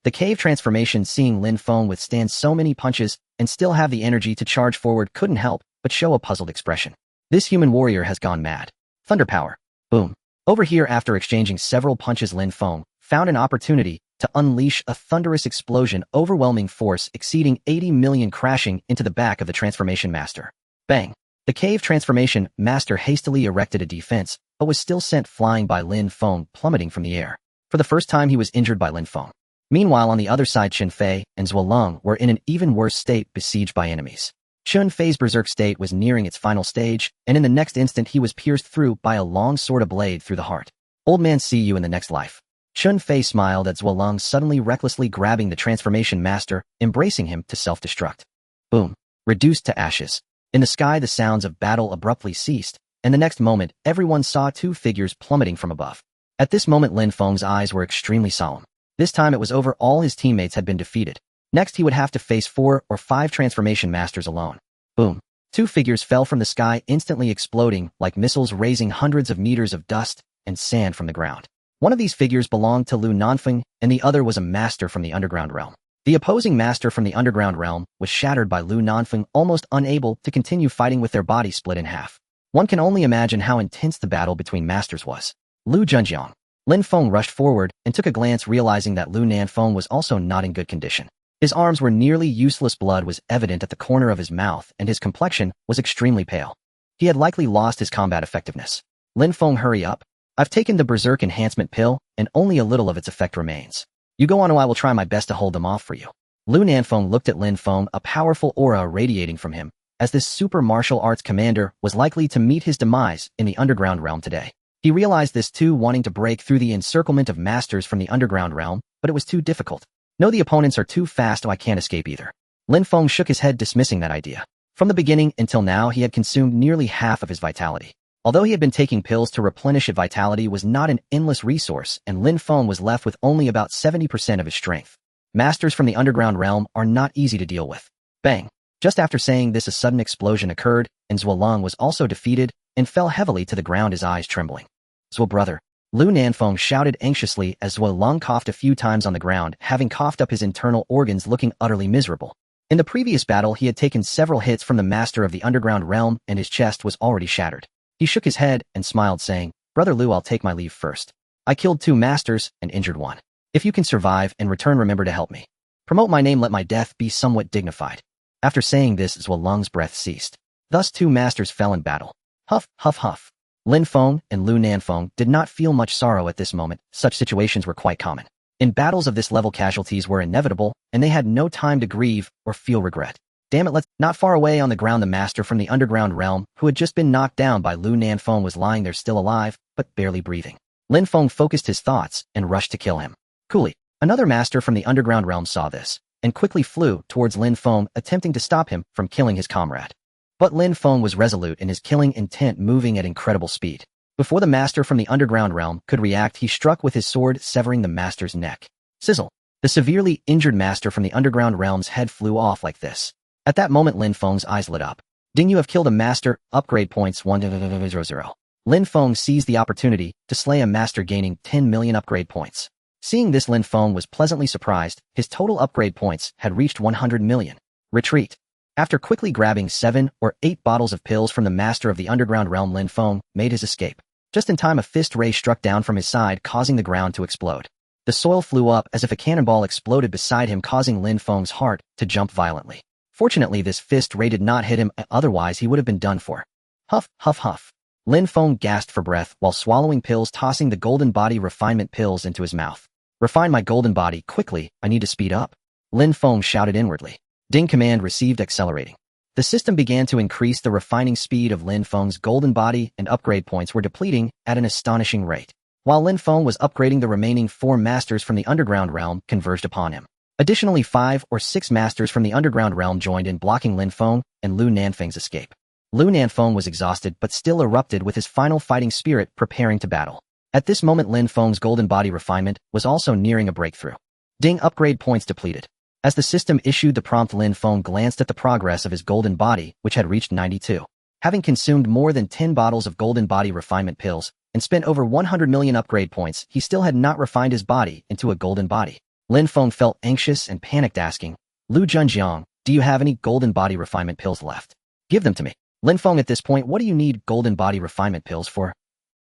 The cave transformation, seeing Lin Feng withstand so many punches and still have the energy to charge forward, couldn't help but show a puzzled expression. This human warrior has gone mad. Thunder power. Boom. Over here, after exchanging several punches, Lin Feng found an opportunity to unleash a thunderous explosion, overwhelming force exceeding 80 million, crashing into the back of the transformation master. Bang. The cave transformation master hastily erected a defense, but was still sent flying by Lin Feng, plummeting from the air. For the first time, he was injured by Lin Feng. Meanwhile, on the other side, Chun Fei and Zhuolong were in an even worse state, besieged by enemies. Chun Fei's berserk state was nearing its final stage, and in the next instant he was pierced through by a long sword, a blade through the heart. Old man, see you in the next life. Chun Fei smiled at Zhuolong, suddenly recklessly grabbing the transformation master, embracing him to self-destruct. Boom. Reduced to ashes. In the sky, the sounds of battle abruptly ceased, and the next moment, everyone saw 2 figures plummeting from above. At this moment, Lin Feng's eyes were extremely solemn. This time it was over. All his teammates had been defeated. Next, he would have to face 4 or 5 transformation masters alone. Boom. 2 figures fell from the sky, instantly exploding like missiles, raising hundreds of meters of dust and sand from the ground. One of these figures belonged to Lin Feng, and the other was a master from the underground realm. The opposing master from the underground realm was shattered by Lin Feng, almost unable to continue fighting, with their body split in half. One can only imagine how intense the battle between masters was. Lu Junjiang. Lin Feng rushed forward and took a glance, realizing that Lin Feng was also not in good condition. His arms were nearly useless, blood was evident at the corner of his mouth, and his complexion was extremely pale. He had likely lost his combat effectiveness. Lin Feng, hurry up. I've taken the berserk enhancement pill, and only a little of its effect remains. You go on, or I will try my best to hold them off for you. Lu Nanfeng looked at Lin Feng, a powerful aura radiating from him, as this super martial arts commander was likely to meet his demise in the underground realm today. He realized this too, wanting to break through the encirclement of masters from the underground realm, but it was too difficult. No, the opponents are too fast, so I can't escape either. Lin Feng shook his head, dismissing that idea. From the beginning until now, he had consumed nearly half of his vitality. Although he had been taking pills to replenish his vitality was not an endless resource, and Lin Feng was left with only about 70% of his strength. Masters from the underground realm are not easy to deal with. Bang! Just after saying this, a sudden explosion occurred, and Zuolong was also defeated and fell heavily to the ground, his eyes trembling. Zuo brother! Lu Nanfeng shouted anxiously as Zuolong coughed a few times on the ground, having coughed up his internal organs, looking utterly miserable. In the previous battle, he had taken several hits from the master of the underground realm, and his chest was already shattered. He shook his head and smiled, saying, "Brother Lu, I'll take my leave first. I killed 2 masters and injured 1. If you can survive and return, remember to help me. Promote my name, let my death be somewhat dignified." After saying this, Zuolong's breath ceased. Thus 2 masters fell in battle. Huff, huff, huff. Lin Feng and Lu Nanfeng did not feel much sorrow at this moment. Such situations were quite common. In battles of this level, casualties were inevitable, and they had no time to grieve or feel regret. Damn it, not far away on the ground, the master from the underground realm, who had just been knocked down by Lu Nanfeng, was lying there, still alive, but barely breathing. Lin Feng focused his thoughts and rushed to kill him. Coolly, another master from the underground realm saw this, and quickly flew towards Lin Feng, attempting to stop him from killing his comrade. But Lin Feng was resolute in his killing intent, moving at incredible speed. Before the master from the underground realm could react, he struck with his sword, severing the master's neck. Sizzle! The severely injured master from the underground realm's head flew off like this. At that moment, Lin Feng's eyes lit up. Ding, you have killed a master, upgrade points 100. Lin Feng seized the opportunity to slay a master, gaining 10 million upgrade points. Seeing this, Lin Feng was pleasantly surprised. His total upgrade points had reached 100 million. Retreat. After quickly grabbing 7 or 8 bottles of pills from the master of the underground realm, Lin Feng made his escape. Just in time, a fist ray struck down from his side, causing the ground to explode. The soil flew up as if a cannonball exploded beside him, causing Lin Feng's heart to jump violently. Fortunately, this fist ray did not hit him, otherwise he would have been done for. Huff, huff, huff. Lin Feng gasped for breath while swallowing pills, tossing the golden body refinement pills into his mouth. Refine my golden body quickly, I need to speed up. Lin Feng shouted inwardly. Ding, command received, accelerating. The system began to increase the refining speed of Lin Feng's golden body, and upgrade points were depleting at an astonishing rate. While Lin Feng was upgrading, the remaining 4 masters from the underground realm converged upon him. Additionally, 5 or 6 masters from the underground realm joined in, blocking Lin Feng and Lu Nanfeng's escape. Lu Nanfeng was exhausted but still erupted with his final fighting spirit, preparing to battle. At this moment, Lin Feng's golden body refinement was also nearing a breakthrough. Ding, upgrade points depleted. As the system issued the prompt, Lin Feng glanced at the progress of his golden body, which had reached 92. Having consumed more than 10 bottles of golden body refinement pills and spent over 100 million upgrade points, he still had not refined his body into a golden body. Lin Feng felt anxious and panicked, asking, "Lu Junjiang, do you have any golden body refinement pills left? Give them to me." Lin Feng, at this point, what do you need golden body refinement pills for?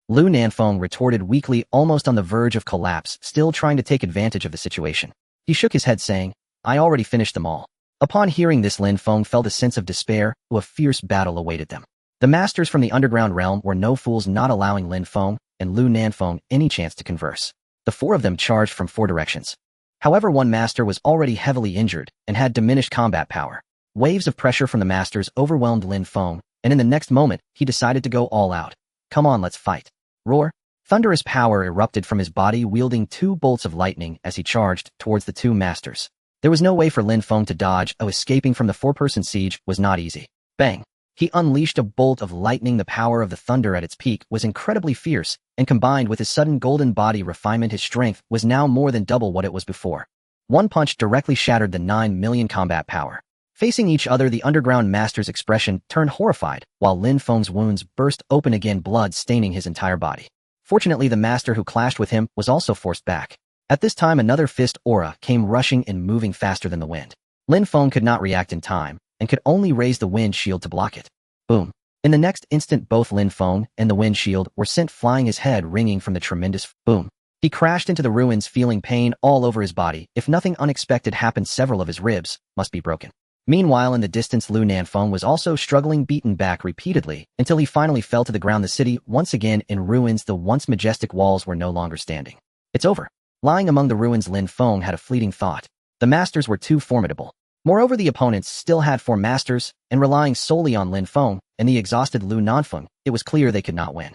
Lu Nanfeng retorted weakly, almost on the verge of collapse, still trying to take advantage of the situation. He shook his head, saying, "I already finished them all." Upon hearing this, Lin Feng felt a sense of despair, a fierce battle awaited them. The masters from the underground realm were no fools, not allowing Lin Feng and Lu Nanfeng any chance to converse. The 4 of them charged from 4 directions. However, one master was already heavily injured and had diminished combat power. Waves of pressure from the masters overwhelmed Lin Feng, and in the next moment, he decided to go all out. "Come on, let's fight." Roar! Thunderous power erupted from his body, wielding 2 bolts of lightning as he charged towards the 2 masters. There was no way for Lin Feng to dodge, escaping from the 4-person siege was not easy. Bang! He unleashed a bolt of lightning. The power of the thunder at its peak was incredibly fierce, and combined with his sudden golden body refinement, his strength was now more than double what it was before. One punch directly shattered the 9 million combat power. Facing each other, the underground master's expression turned horrified, while Lin Feng's wounds burst open again, blood staining his entire body. Fortunately, the master who clashed with him was also forced back. At this time, another fist aura came rushing and moving faster than the wind. Lin Feng could not react in time, and could only raise the wind shield to block it. Boom. In the next instant, both Lin Feng and the wind shield were sent flying, his head ringing from the tremendous boom. He crashed into the ruins, feeling pain all over his body. If nothing unexpected happened, several of his ribs must be broken. Meanwhile, in the distance, Lu Nanfeng was also struggling, beaten back repeatedly, until he finally fell to the ground. The city, once again in ruins, the once majestic walls were no longer standing. It's over. Lying among the ruins, Lin Feng had a fleeting thought. The masters were too formidable. Moreover, the opponents still had 4 masters, and relying solely on Lin Feng and the exhausted Lin Feng, it was clear they could not win.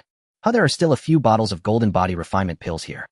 There are still a few bottles of golden body refinement pills here.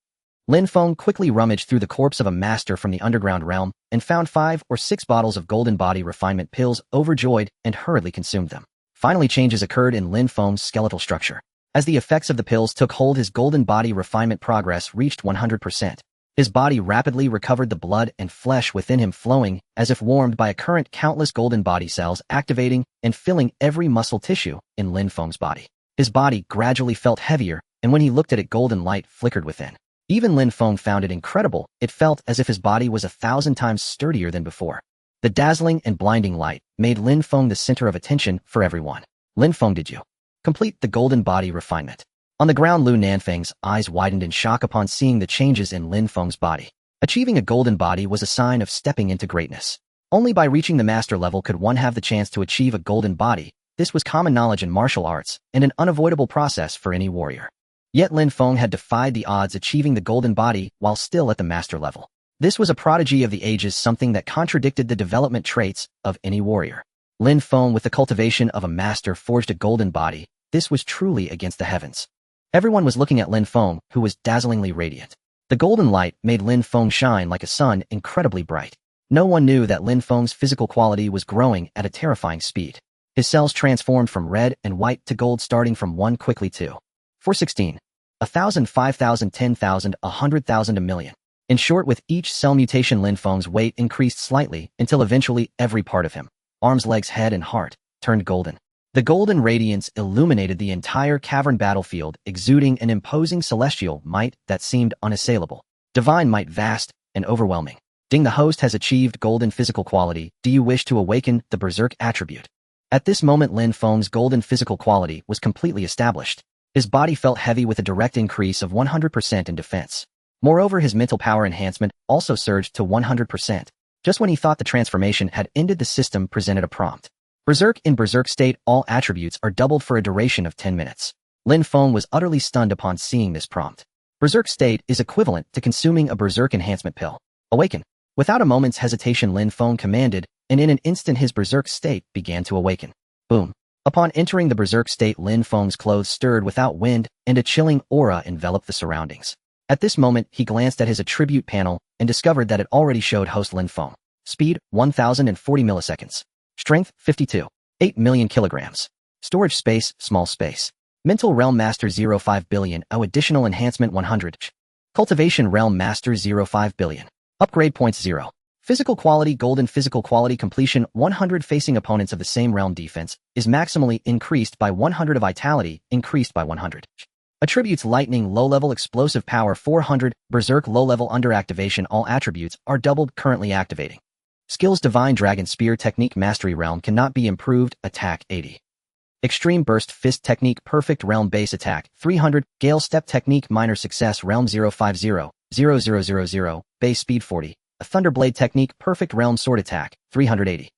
Lin Feng quickly rummaged through the corpse of a master from the underground realm and found 5 or 6 bottles of golden body refinement pills, overjoyed, and hurriedly consumed them. Finally, changes occurred in Lin Feng's skeletal structure. As the effects of the pills took hold, his golden body refinement progress reached 100%. His body rapidly recovered, the blood and flesh within him flowing as if warmed by a current, countless golden body cells activating and filling every muscle tissue in Lin Feng's body. His body gradually felt heavier, and when he looked at it, golden light flickered within. Even Lin Feng found it incredible. It felt as if his body was 1,000 times sturdier than before. The dazzling and blinding light made Lin Feng the center of attention for everyone. Lin Feng, did you complete the golden body refinement? On the ground, Lin Feng's eyes widened in shock upon seeing the changes in Lin Feng's body. Achieving a golden body was a sign of stepping into greatness. Only by reaching the master level could one have the chance to achieve a golden body. This was common knowledge in martial arts and an unavoidable process for any warrior. Yet Lin Feng had defied the odds, achieving the golden body while still at the master level. This was a prodigy of the ages, something that contradicted the development traits of any warrior. Lin Feng, with the cultivation of a master, forged a golden body. This was truly against the heavens. Everyone was looking at Lin Feng, who was dazzlingly radiant. The golden light made Lin Feng shine like a sun, incredibly bright. No one knew that Lin Feng's physical quality was growing at a terrifying speed. His cells transformed from red and white to gold, starting from 1 quickly to 416, 1,000, 5,000, 10,000, 100,000, a million. In short, with each cell mutation, Lin Feng's weight increased slightly until eventually every part of him, arms, legs, head, and heart, turned golden. The golden radiance illuminated the entire cavern battlefield, exuding an imposing celestial might that seemed unassailable. Divine might, vast and overwhelming. Ding, the host has achieved golden physical quality. Do you wish to awaken the berserk attribute? At this moment, Lin Feng's golden physical quality was completely established. His body felt heavy with a direct increase of 100% in defense. Moreover, his mental power enhancement also surged to 100%. Just when he thought the transformation had ended, the system presented a prompt. Berserk. In berserk state, all attributes are doubled for a duration of 10 minutes. Lin Feng was utterly stunned upon seeing this prompt. Berserk state is equivalent to consuming a berserk enhancement pill. Awaken. Without a moment's hesitation, Lin Feng commanded, and in an instant his berserk state began to awaken. Boom. Upon entering the berserk state, Lin Feng's clothes stirred without wind, and a chilling aura enveloped the surroundings. At this moment, he glanced at his attribute panel and discovered that it already showed host Lin Feng. Speed, 1,040 milliseconds. Strength, 52. 8 million kilograms. Storage space, small space. Mental realm master 0.5 billion. Additional enhancement 100. Cultivation realm master 0.5 billion. Upgrade points 0. Physical quality, golden physical quality completion 100. Facing opponents of the same realm, defense is maximally increased by 100. Vitality increased by 100. Attributes, lightning low-level, explosive power 400, berserk low-level. Under activation, all attributes are doubled, currently activating. Skills, divine dragon spear technique, mastery realm cannot be improved, attack 80. Extreme burst fist technique, perfect realm base attack 300, gale step technique, minor success realm 050, 0000, base speed 40. A thunderblade technique, perfect realm sword attack 380.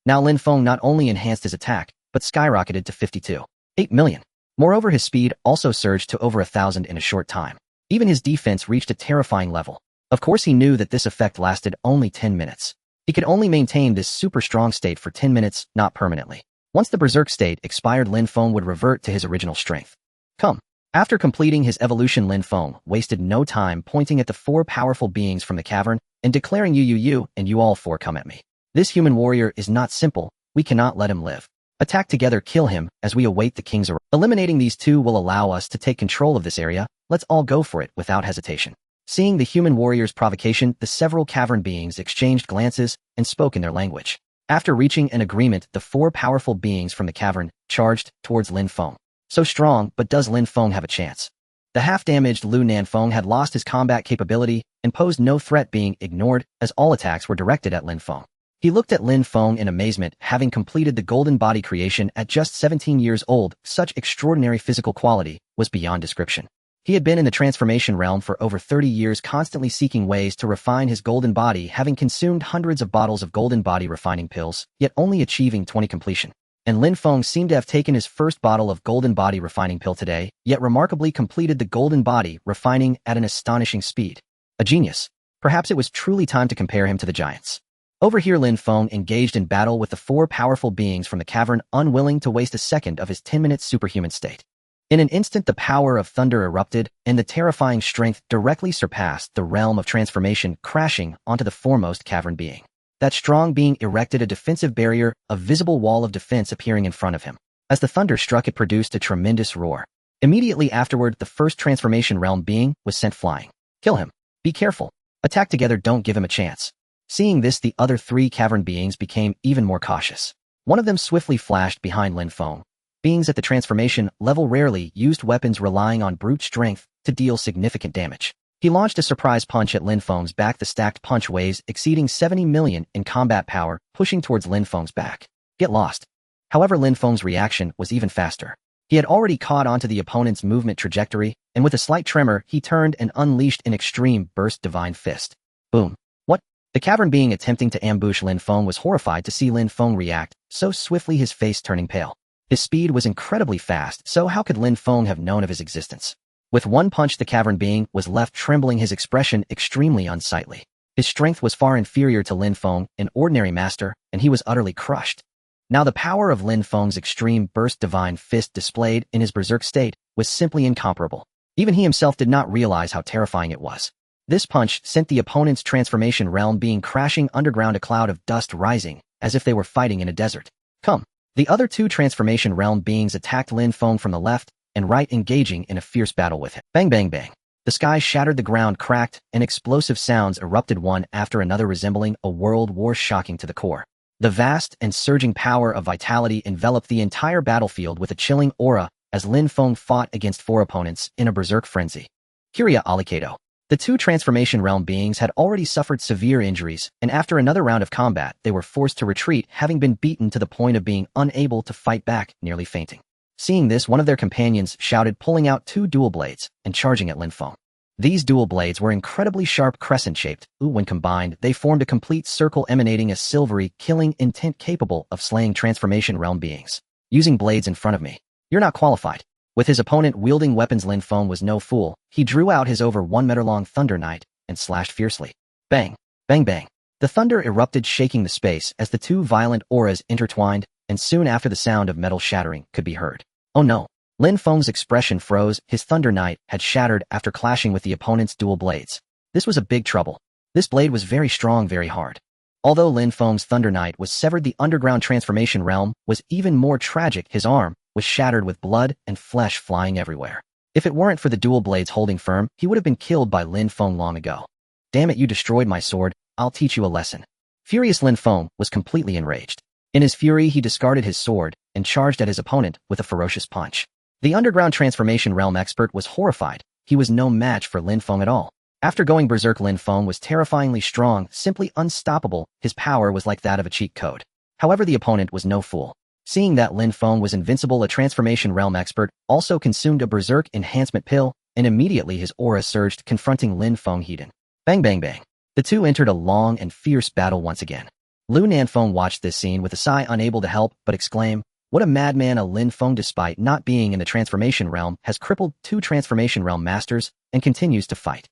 Now Lin Feng not only enhanced his attack, but skyrocketed to 52. 8 million. Moreover, his speed also surged to over 1,000 in a short time. Even his defense reached a terrifying level. Of course, he knew that this effect lasted only 10 minutes. He could only maintain this super strong state for 10 minutes, not permanently. Once the berserk state expired, Lin Feng would revert to his original strength. Come. After completing his evolution, Lin Feng wasted no time pointing at the 4 powerful beings from the cavern and declaring, you, and you all 4 come at me. This human warrior is not simple. We cannot let him live. Attack together, kill him as we await the king's arrival. Eliminating these 2 will allow us to take control of this area. Let's all go for it without hesitation. Seeing the human warrior's provocation, the several cavern beings exchanged glances and spoke in their language. After reaching an agreement, the 4 powerful beings from the cavern charged towards Lin Feng. So strong, but does Lin Feng have a chance? The half-damaged Lin Feng had lost his combat capability and posed no threat, being ignored as all attacks were directed at Lin Feng. He looked at Lin Feng in amazement, having completed the golden body creation at just 17 years old. Such extraordinary physical quality was beyond description. He had been in the transformation realm for over 30 years, constantly seeking ways to refine his golden body, having consumed hundreds of bottles of golden body refining pills, yet only achieving 20 completion. And Lin Feng seemed to have taken his first bottle of golden body refining pill today, yet remarkably completed the golden body refining at an astonishing speed. A genius. Perhaps it was truly time to compare him to the giants. Over here Lin Feng engaged in battle with the four powerful beings from the cavern, unwilling to waste a second of his 10-minute superhuman state. In an instant the power of thunder erupted, and the terrifying strength directly surpassed the realm of transformation, crashing onto the foremost cavern being. That strong being erected a defensive barrier, a visible wall of defense appearing in front of him. As the thunder struck, it produced a tremendous roar. Immediately afterward, the first transformation realm being was sent flying. Kill him. Be careful. Attack together, don't give him a chance. Seeing this, the other three cavern beings became even more cautious. One of them swiftly flashed behind Lin Feng. Beings at the transformation level rarely used weapons, relying on brute strength to deal significant damage. He launched a surprise punch at Lin Feng's back. The stacked punch waves exceeding 70 million in combat power, pushing towards Lin Feng's back. Get lost. However, Lin Feng's reaction was even faster. He had already caught onto the opponent's movement trajectory, and with a slight tremor, he turned and unleashed an extreme burst divine fist. Boom. What? The cavern being attempting to ambush Lin Feng was horrified to see Lin Feng react so swiftly, his face turning pale. His speed was incredibly fast, so how could Lin Feng have known of his existence? With one punch, the cavern being was left trembling, his expression extremely unsightly. His strength was far inferior to Lin Feng, an ordinary master, and he was utterly crushed. Now the power of Lin Feng's extreme burst divine fist displayed in his berserk state was simply incomparable. Even he himself did not realize how terrifying it was. This punch sent the opponent's transformation realm being crashing underground, a cloud of dust rising, as if they were fighting in a desert. Come. The other two transformation realm beings attacked Lin Feng from the left and right, engaging in a fierce battle with him. Bang bang bang. The sky shattered, the ground cracked, and explosive sounds erupted one after another, resembling a world war, shocking to the core. The vast and surging power of vitality enveloped the entire battlefield with a chilling aura as Lin Feng fought against four opponents in a berserk frenzy. Kiria Alikado. The two transformation realm beings had already suffered severe injuries, and after another round of combat, they were forced to retreat, having been beaten to the point of being unable to fight back, nearly fainting. Seeing this, one of their companions shouted, pulling out two dual blades and charging at Lin Feng. These dual blades were incredibly sharp, crescent-shaped. When combined, they formed a complete circle emanating a silvery, killing intent capable of slaying transformation realm beings. Using blades in front of me. You're not qualified. With his opponent wielding weapons, Lin Feng was no fool. He drew out his over 1 meter long thunder knight and slashed fiercely. Bang! Bang bang! The thunder erupted, shaking the space as the two violent auras intertwined, and soon after the sound of metal shattering could be heard. Oh no! Lin Feng's expression froze. His thunder knight had shattered after clashing with the opponent's dual blades. This was a big trouble. This blade was very strong, very hard. Although Lin Feng's thunder knight was severed, the underground transformation realm was even more tragic. His arm was shattered with blood and flesh flying everywhere. If it weren't for the dual blades holding firm, he would have been killed by Lin Feng long ago. Damn it, you destroyed my sword. I'll teach you a lesson. Furious Lin Feng was completely enraged. In his fury, he discarded his sword and charged at his opponent with a ferocious punch. The underground transformation realm expert was horrified. He was no match for Lin Feng at all. After going berserk, Lin Feng was terrifyingly strong, simply unstoppable. His power was like that of a cheat code. However, the opponent was no fool. Seeing that Lin Feng was invincible, a transformation realm expert also consumed a berserk enhancement pill, and immediately his aura surged, confronting Lin Feng head-on. Bang bang bang. The two entered a long and fierce battle once again. Lu Nanfeng watched this scene with a sigh, unable to help but exclaim, "What a madman!" A Lin Feng, despite not being in the transformation realm, has crippled two transformation realm masters and continues to fight.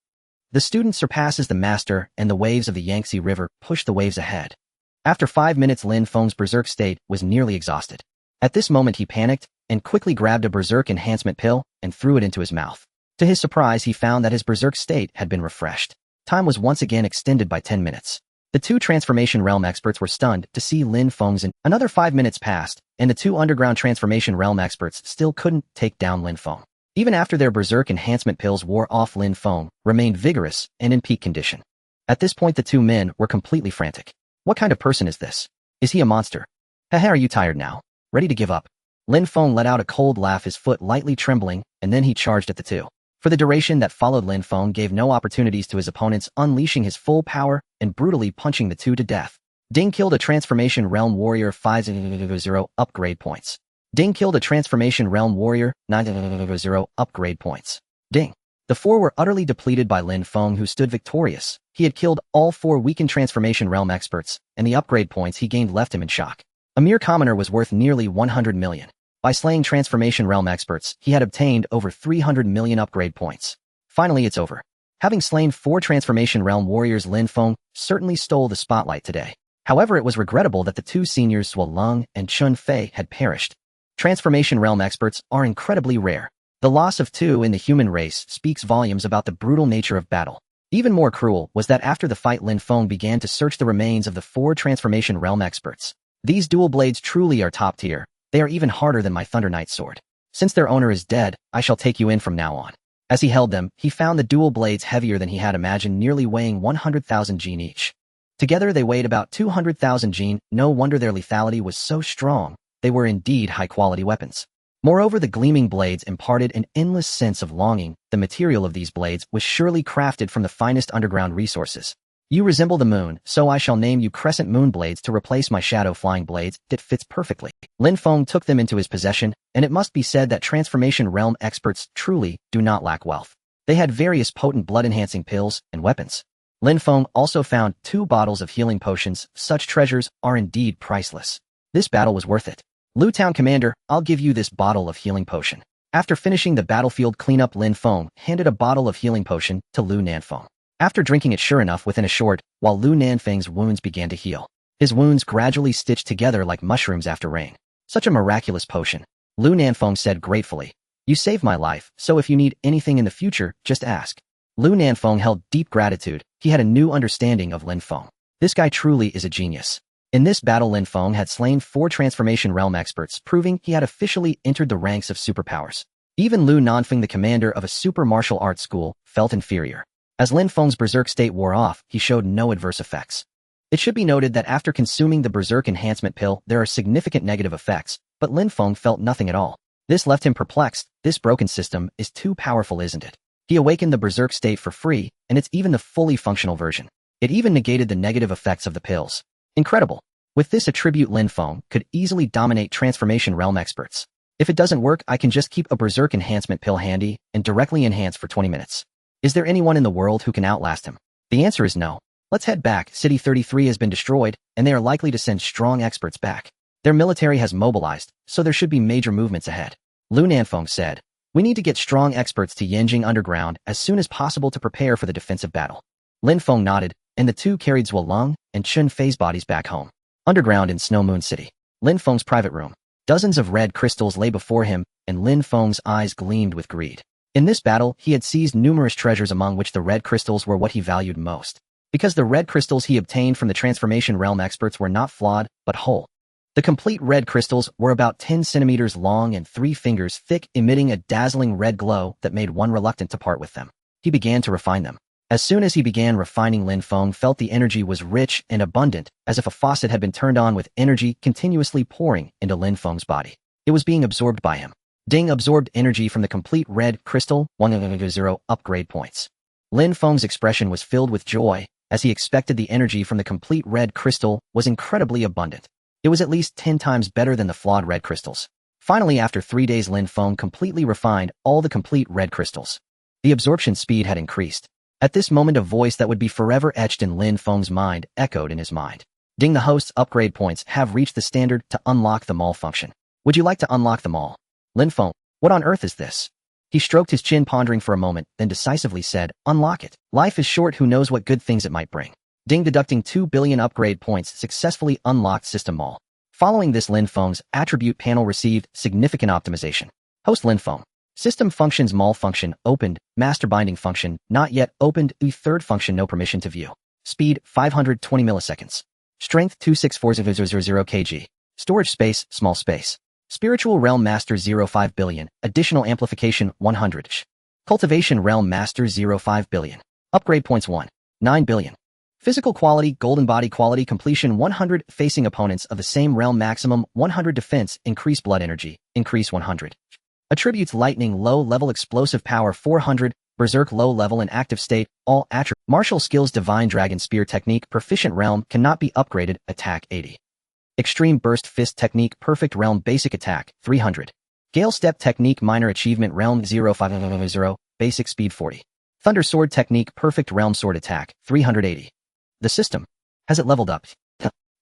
The student surpasses the master, and the waves of the Yangtze River push the waves ahead. After 5 minutes, Lin Feng's berserk state was nearly exhausted. At this moment, he panicked and quickly grabbed a berserk enhancement pill and threw it into his mouth. To his surprise, he found that his berserk state had been refreshed. Time was once again extended by 10 minutes. The two transformation realm experts were stunned to see Lin Feng's. Another 5 minutes passed, and the two underground transformation realm experts still couldn't take down Lin Feng. Even after their berserk enhancement pills wore off, Lin Feng remained vigorous and in peak condition. At this point, the two men were completely frantic. What kind of person is this? Is he a monster? Haha, are you tired now? Ready to give up? Lin Feng let out a cold laugh, his foot lightly trembling, and then he charged at the two. For the duration that followed, Lin Feng gave no opportunities to his opponents, unleashing his full power and brutally punching the two to death. Ding killed a transformation realm warrior, 500 upgrade points. Ding killed a transformation realm warrior, 900 upgrade points. Ding. The four were utterly depleted by Lin Feng, who stood victorious. He had killed all four weakened transformation realm experts, and the upgrade points he gained left him in shock. A mere commoner was worth nearly 100 million. By slaying transformation realm experts, he had obtained over 300 million upgrade points. Finally, it's over. Having slain 4 Transformation Realm warriors, Lin Feng certainly stole the spotlight today. However, it was regrettable that the 2 seniors Zhuo Leng and Chun Fei had perished. Transformation Realm experts are incredibly rare. The loss of 2 in the human race speaks volumes about the brutal nature of battle. Even more cruel was that after the fight, Lin Feng began to search the remains of the 4 Transformation Realm experts. These dual blades truly are top tier. They are even harder than my Thunder Knight sword. Since their owner is dead, I shall take you in from now on. As he held them, he found the dual blades heavier than he had imagined, nearly weighing 100,000 jin each. Together they weighed about 200,000 jin. No wonder their lethality was so strong. They were indeed high-quality weapons. Moreover, the gleaming blades imparted an endless sense of longing. The material of these blades was surely crafted from the finest underground resources. You resemble the moon, so I shall name you Crescent Moon Blades to replace my Shadow Flying Blades. It fits perfectly. Lin Feng took them into his possession, and it must be said that Transformation Realm experts truly do not lack wealth. They had various potent blood-enhancing pills and weapons. Lin Feng also found 2 bottles of healing potions. Such treasures are indeed priceless. This battle was worth it. Lu Town Commander, I'll give you this bottle of healing potion. After finishing the battlefield cleanup, Lin Feng handed a bottle of healing potion to Lu Nanfeng. After drinking it, sure enough, within a short while Lu Nanfeng's wounds began to heal. His wounds gradually stitched together like mushrooms after rain. Such a miraculous potion. Lu Nanfeng said gratefully. You saved my life, so if you need anything in the future, just ask. Lu Nanfeng held deep gratitude. He had a new understanding of Lin Feng. This guy truly is a genius. In this battle, Lin Feng had slain 4 Transformation Realm experts, proving he had officially entered the ranks of superpowers. Even Lu Nanfeng, the commander of a super martial arts school, felt inferior. As Lin Feng's berserk state wore off, he showed no adverse effects. It should be noted that after consuming the berserk enhancement pill, there are significant negative effects, but Lin Feng felt nothing at all. This left him perplexed. This broken system is too powerful, isn't it? He awakened the berserk state for free, and it's even the fully functional version. It even negated the negative effects of the pills. Incredible. With this attribute, Lin Feng could easily dominate Transformation Realm experts. If it doesn't work, I can just keep a berserk enhancement pill handy and directly enhance for 20 minutes. Is there anyone in the world who can outlast him? The answer is no. Let's head back. City 33 has been destroyed, and they are likely to send strong experts back. Their military has mobilized, so there should be major movements ahead. Lu Nanfeng said, we need to get strong experts to Yanjing Underground as soon as possible to prepare for the defensive battle. Lin Feng nodded, and the 2 carried Zhuo Leng and Chun Fei's bodies back home. Underground in Snow Moon City. Lin Feng's private room. Dozens of red crystals lay before him, and Lin Feng's eyes gleamed with greed. In this battle, he had seized numerous treasures, among which the red crystals were what he valued most. Because the red crystals he obtained from the Transformation Realm experts were not flawed, but whole. The complete red crystals were about 10 centimeters long and 3 fingers thick, emitting a dazzling red glow that made one reluctant to part with them. He began to refine them. As soon as he began refining, Lin Feng felt the energy was rich and abundant, as if a faucet had been turned on with energy continuously pouring into Lin Feng's body. It was being absorbed by him. Ding, absorbed energy from the complete red crystal, 100 upgrade points. Lin Feng's expression was filled with joy, as he expected the energy from the complete red crystal was incredibly abundant. It was at least 10 times better than the flawed red crystals. Finally, after 3 days, Lin Feng completely refined all the complete red crystals. The absorption speed had increased. At this moment, a voice that would be forever etched in Lin Feng's mind echoed in his mind. Ding, the host's upgrade points have reached the standard to unlock the mall function. Would you like to unlock them all? Lin Feng, what on earth is this? He stroked his chin, pondering for a moment, then decisively said, unlock it. Life is short, who knows what good things it might bring. Ding, deducting 2 billion upgrade points, successfully unlocked System Mall. Following this, Lin Feng's attribute panel received significant optimization. Host Lin Feng. System functions: mall function, opened. Master binding function, not yet opened. Third function, no permission to view. Speed, 520 milliseconds. Strength, 264,000 kg. Storage space, small space. Spiritual Realm Master 05 billion. Additional amplification, 100. Cultivation Realm Master 05 billion. Upgrade points 9 billion. Physical quality, golden body quality, completion 100. Facing opponents of the same realm, maximum 100 defense, increase blood energy, increase 100. Attributes: lightning, low level, explosive power 400, berserk, low level and active state, all attributes. Martial skills: divine dragon spear technique, proficient realm, cannot be upgraded, attack 80. Extreme burst fist technique, perfect realm, basic attack 300. Gale step technique, minor achievement, realm 0500, basic speed 40. Thunder sword technique, perfect realm, sword attack 380. The system. Has it leveled up?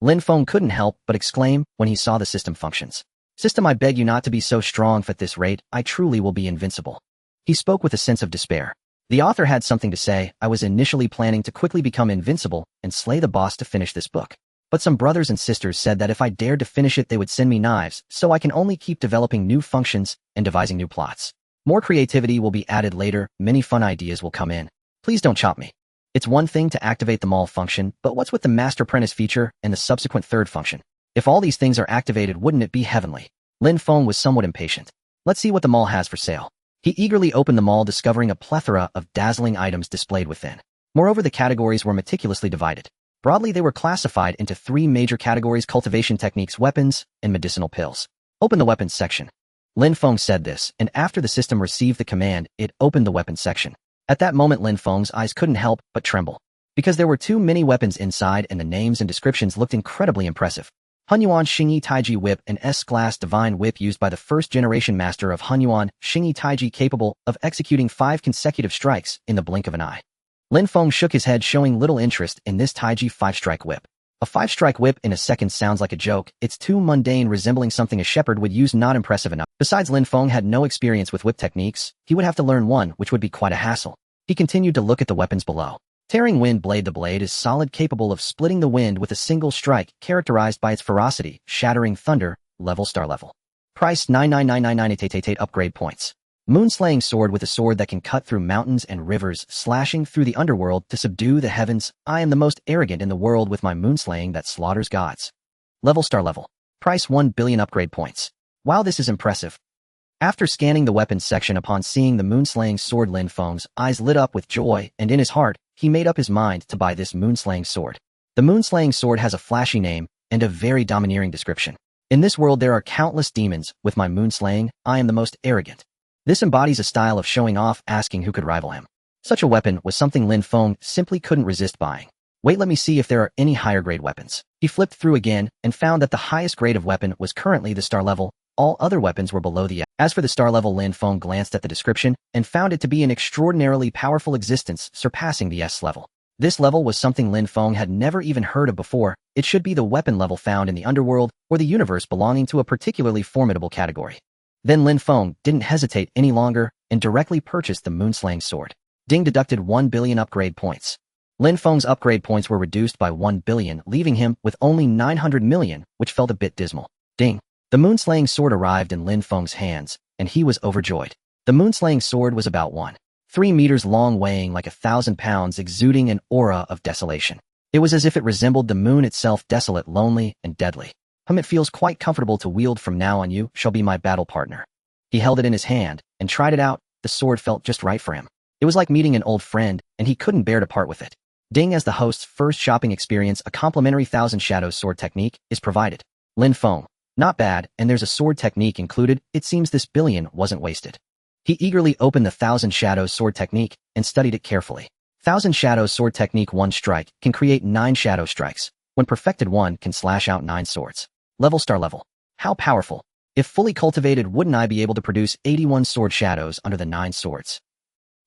Lin Feng couldn't help but exclaim when he saw the system functions. System, I beg you not to be so strong. At this rate, I truly will be invincible. He spoke with a sense of despair. The author had something to say. I was initially planning to quickly become invincible and slay the boss to finish this book. But some brothers and sisters said that if I dared to finish it they would send me knives, so I can only keep developing new functions and devising new plots. More creativity will be added later, many fun ideas will come in. Please don't chop me. It's one thing to activate the mall function, but what's with the Master Apprentice feature and the subsequent third function? If all these things are activated, wouldn't it be heavenly? Lin Feng was somewhat impatient. Let's see what the mall has for sale. He eagerly opened the mall, discovering a plethora of dazzling items displayed within. Moreover, the categories were meticulously divided. Broadly, they were classified into three major categories: cultivation techniques, weapons, and medicinal pills. Open the weapons section. Lin Feng said this, and after the system received the command, it opened the weapons section. At that moment, Lin Feng's eyes couldn't help but tremble, because there were too many weapons inside and the names and descriptions looked incredibly impressive. Hunyuan Xingyi Taiji Whip, an S-class divine whip used by the first-generation master of Hunyuan Xingyi Taiji, capable of executing 5 consecutive strikes in the blink of an eye. Lin Feng shook his head, showing little interest in this Taiji 5-strike whip. A 5-strike whip in a second sounds like a joke. It's too mundane, resembling something a shepherd would use, not impressive enough. Besides, Lin Feng had no experience with whip techniques. He would have to learn one, which would be quite a hassle. He continued to look at the weapons below. Tearing Wind Blade. The blade is solid, capable of splitting the wind with a single strike, characterized by its ferocity. Shattering Thunder, level star level. Price 9999988 upgrade points. Moonslaying sword. With a sword that can cut through mountains and rivers, slashing through the underworld to subdue the heavens. I am the most arrogant in the world with my moonslaying that slaughters gods. Level star level. Price 1 billion upgrade points. Wow, this is impressive. After scanning the weapons section, upon seeing the moonslaying sword, Lin Feng's eyes lit up with joy, and in his heart, he made up his mind to buy this moonslaying sword. The moonslaying sword has a flashy name and a very domineering description. In this world there are countless demons. With my moonslaying, I am the most arrogant. This embodies a style of showing off, asking who could rival him. Such a weapon was something Lin Feng simply couldn't resist buying. Wait, let me see if there are any higher grade weapons. He flipped through again and found that the highest grade of weapon was currently the star level. All other weapons were below the S. As for the star level, Lin Feng glanced at the description and found it to be an extraordinarily powerful existence, surpassing the S level. This level was something Lin Feng had never even heard of before. It should be the weapon level found in the underworld or the universe, belonging to a particularly formidable category. Then Lin Feng didn't hesitate any longer and directly purchased the moonslaying sword. Ding deducted 1 billion upgrade points. Lin Feng's upgrade points were reduced by 1 billion, leaving him with only 900 million, which felt a bit dismal. Ding. The moonslaying sword arrived in Lin Feng's hands, and he was overjoyed. The moonslaying sword was about 1.3 meters long, weighing like 1,000 pounds, exuding an aura of desolation. It was as if it resembled the moon itself, desolate, lonely, and deadly. It feels quite comfortable to wield. From now on, you shall be my battle partner. He held it in his hand and tried it out. The sword felt just right for him. It was like meeting an old friend, and he couldn't bear to part with it. Ding. As the host's first shopping experience, a complimentary 1,000 Shadows sword technique is provided. Lin Feng. Not bad, and there's a sword technique included. It seems this billion wasn't wasted. He eagerly opened the 1,000 Shadows sword technique and studied it carefully. 1,000 Shadows sword technique. 1 strike can create 9 shadow strikes. When perfected, 1 can slash out 9 swords. Level star level. How powerful. If fully cultivated, wouldn't I be able to produce 81 sword shadows under the 9 swords?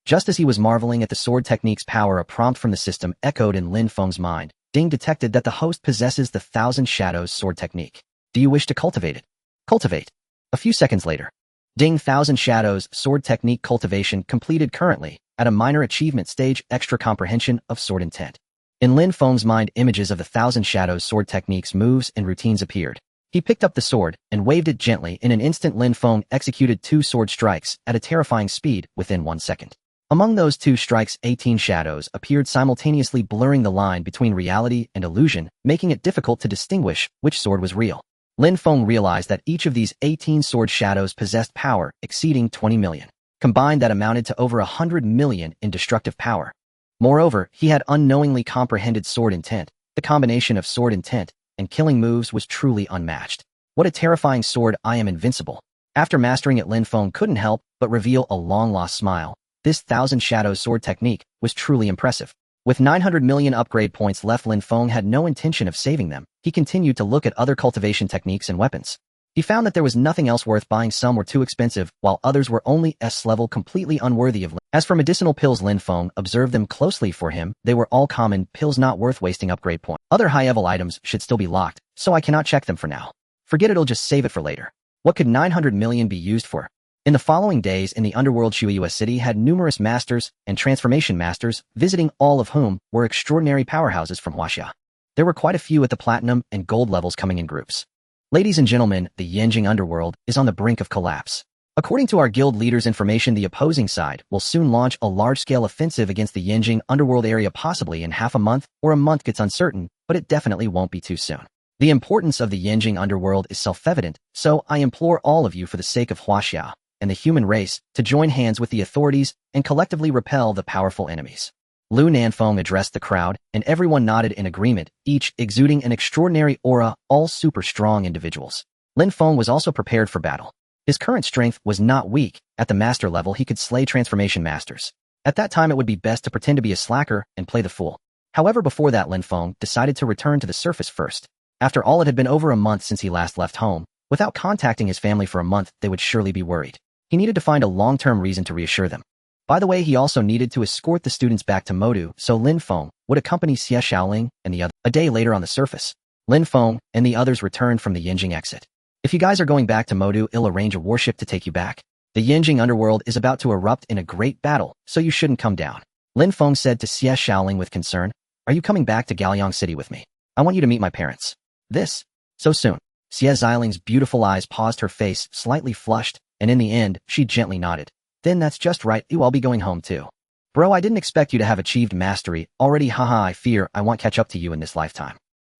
Just as he was marveling at the sword technique's power, a prompt from the system echoed in Lin Feng's mind. Ding detected that the host possesses the 1,000 Shadows sword technique. Do you wish to cultivate it? Cultivate. A few seconds later. Ding. 1,000 Shadows sword technique cultivation completed. Currently at a minor achievement stage. Extra comprehension of sword intent. In Lin Feng's mind, images of the 1,000 Shadows sword technique's moves and routines appeared. He picked up the sword and waved it gently. In an instant, Lin Feng executed 2 sword strikes at a terrifying speed within 1 second. Among those 2 strikes, 18 shadows appeared simultaneously, blurring the line between reality and illusion, making it difficult to distinguish which sword was real. Lin Feng realized that each of these 18 sword shadows possessed power exceeding 20 million. Combined, that amounted to over 100 million in destructive power. Moreover, he had unknowingly comprehended sword intent. The combination of sword intent and killing moves was truly unmatched. What a terrifying sword! I am invincible. After mastering it, Lin Feng couldn't help but reveal a long-lost smile. This 1,000 Shadows sword technique was truly impressive. With 900 million upgrade points left, Lin Feng had no intention of saving them. He continued to look at other cultivation techniques and weapons. He found that there was nothing else worth buying. Some were too expensive, while others were only S-level, completely unworthy of. As for medicinal pills, Lin Feng observed them closely. For him, they were all common pills, not worth wasting upgrade points. Other high-level items should still be locked, so I cannot check them for now. Forget it, I'll just save it for later. What could 900 million be used for? In the following days in the underworld, Shuiyue City had numerous masters and transformation masters, visiting all of whom were extraordinary powerhouses from Huaxia. There were quite a few at the platinum and gold levels coming in groups. Ladies and gentlemen, the Yanjing underworld is on the brink of collapse. According to our guild leader's information, the opposing side will soon launch a large-scale offensive against the Yanjing underworld area, possibly in half a month or a month. Gets uncertain, but it definitely won't be too soon. The importance of the Yanjing underworld is self-evident, so I implore all of you, for the sake of Huaxia and the human race, to join hands with the authorities and collectively repel the powerful enemies. Lin Feng addressed the crowd, and everyone nodded in agreement, each exuding an extraordinary aura, all super strong individuals. Lin Feng was also prepared for battle. His current strength was not weak. At the master level, he could slay transformation masters. At that time, it would be best to pretend to be a slacker and play the fool. However, before that, Lin Feng decided to return to the surface first. After all, it had been over a month since he last left home. Without contacting his family for a month, they would surely be worried. He needed to find a long-term reason to reassure them. By the way, he also needed to escort the students back to Modu, so Lin Feng would accompany Xie Xiaoling and the other. A day later on the surface, Lin Feng and the others returned from the Yanjing exit. If you guys are going back to Modu, I'll arrange a warship to take you back. The Yanjing underworld is about to erupt in a great battle, so you shouldn't come down. Lin Feng said to Xie Xiaoling with concern, "Are you coming back to Gaoliang City with me? I want you to meet my parents." This? So soon? Xie Xiaoling's beautiful eyes paused, her face slightly flushed, and in the end, she gently nodded. "Then that's just right, I'll be going home too. Bro, I didn't expect you to have achieved mastery already, haha, I fear I won't catch up to you in this lifetime."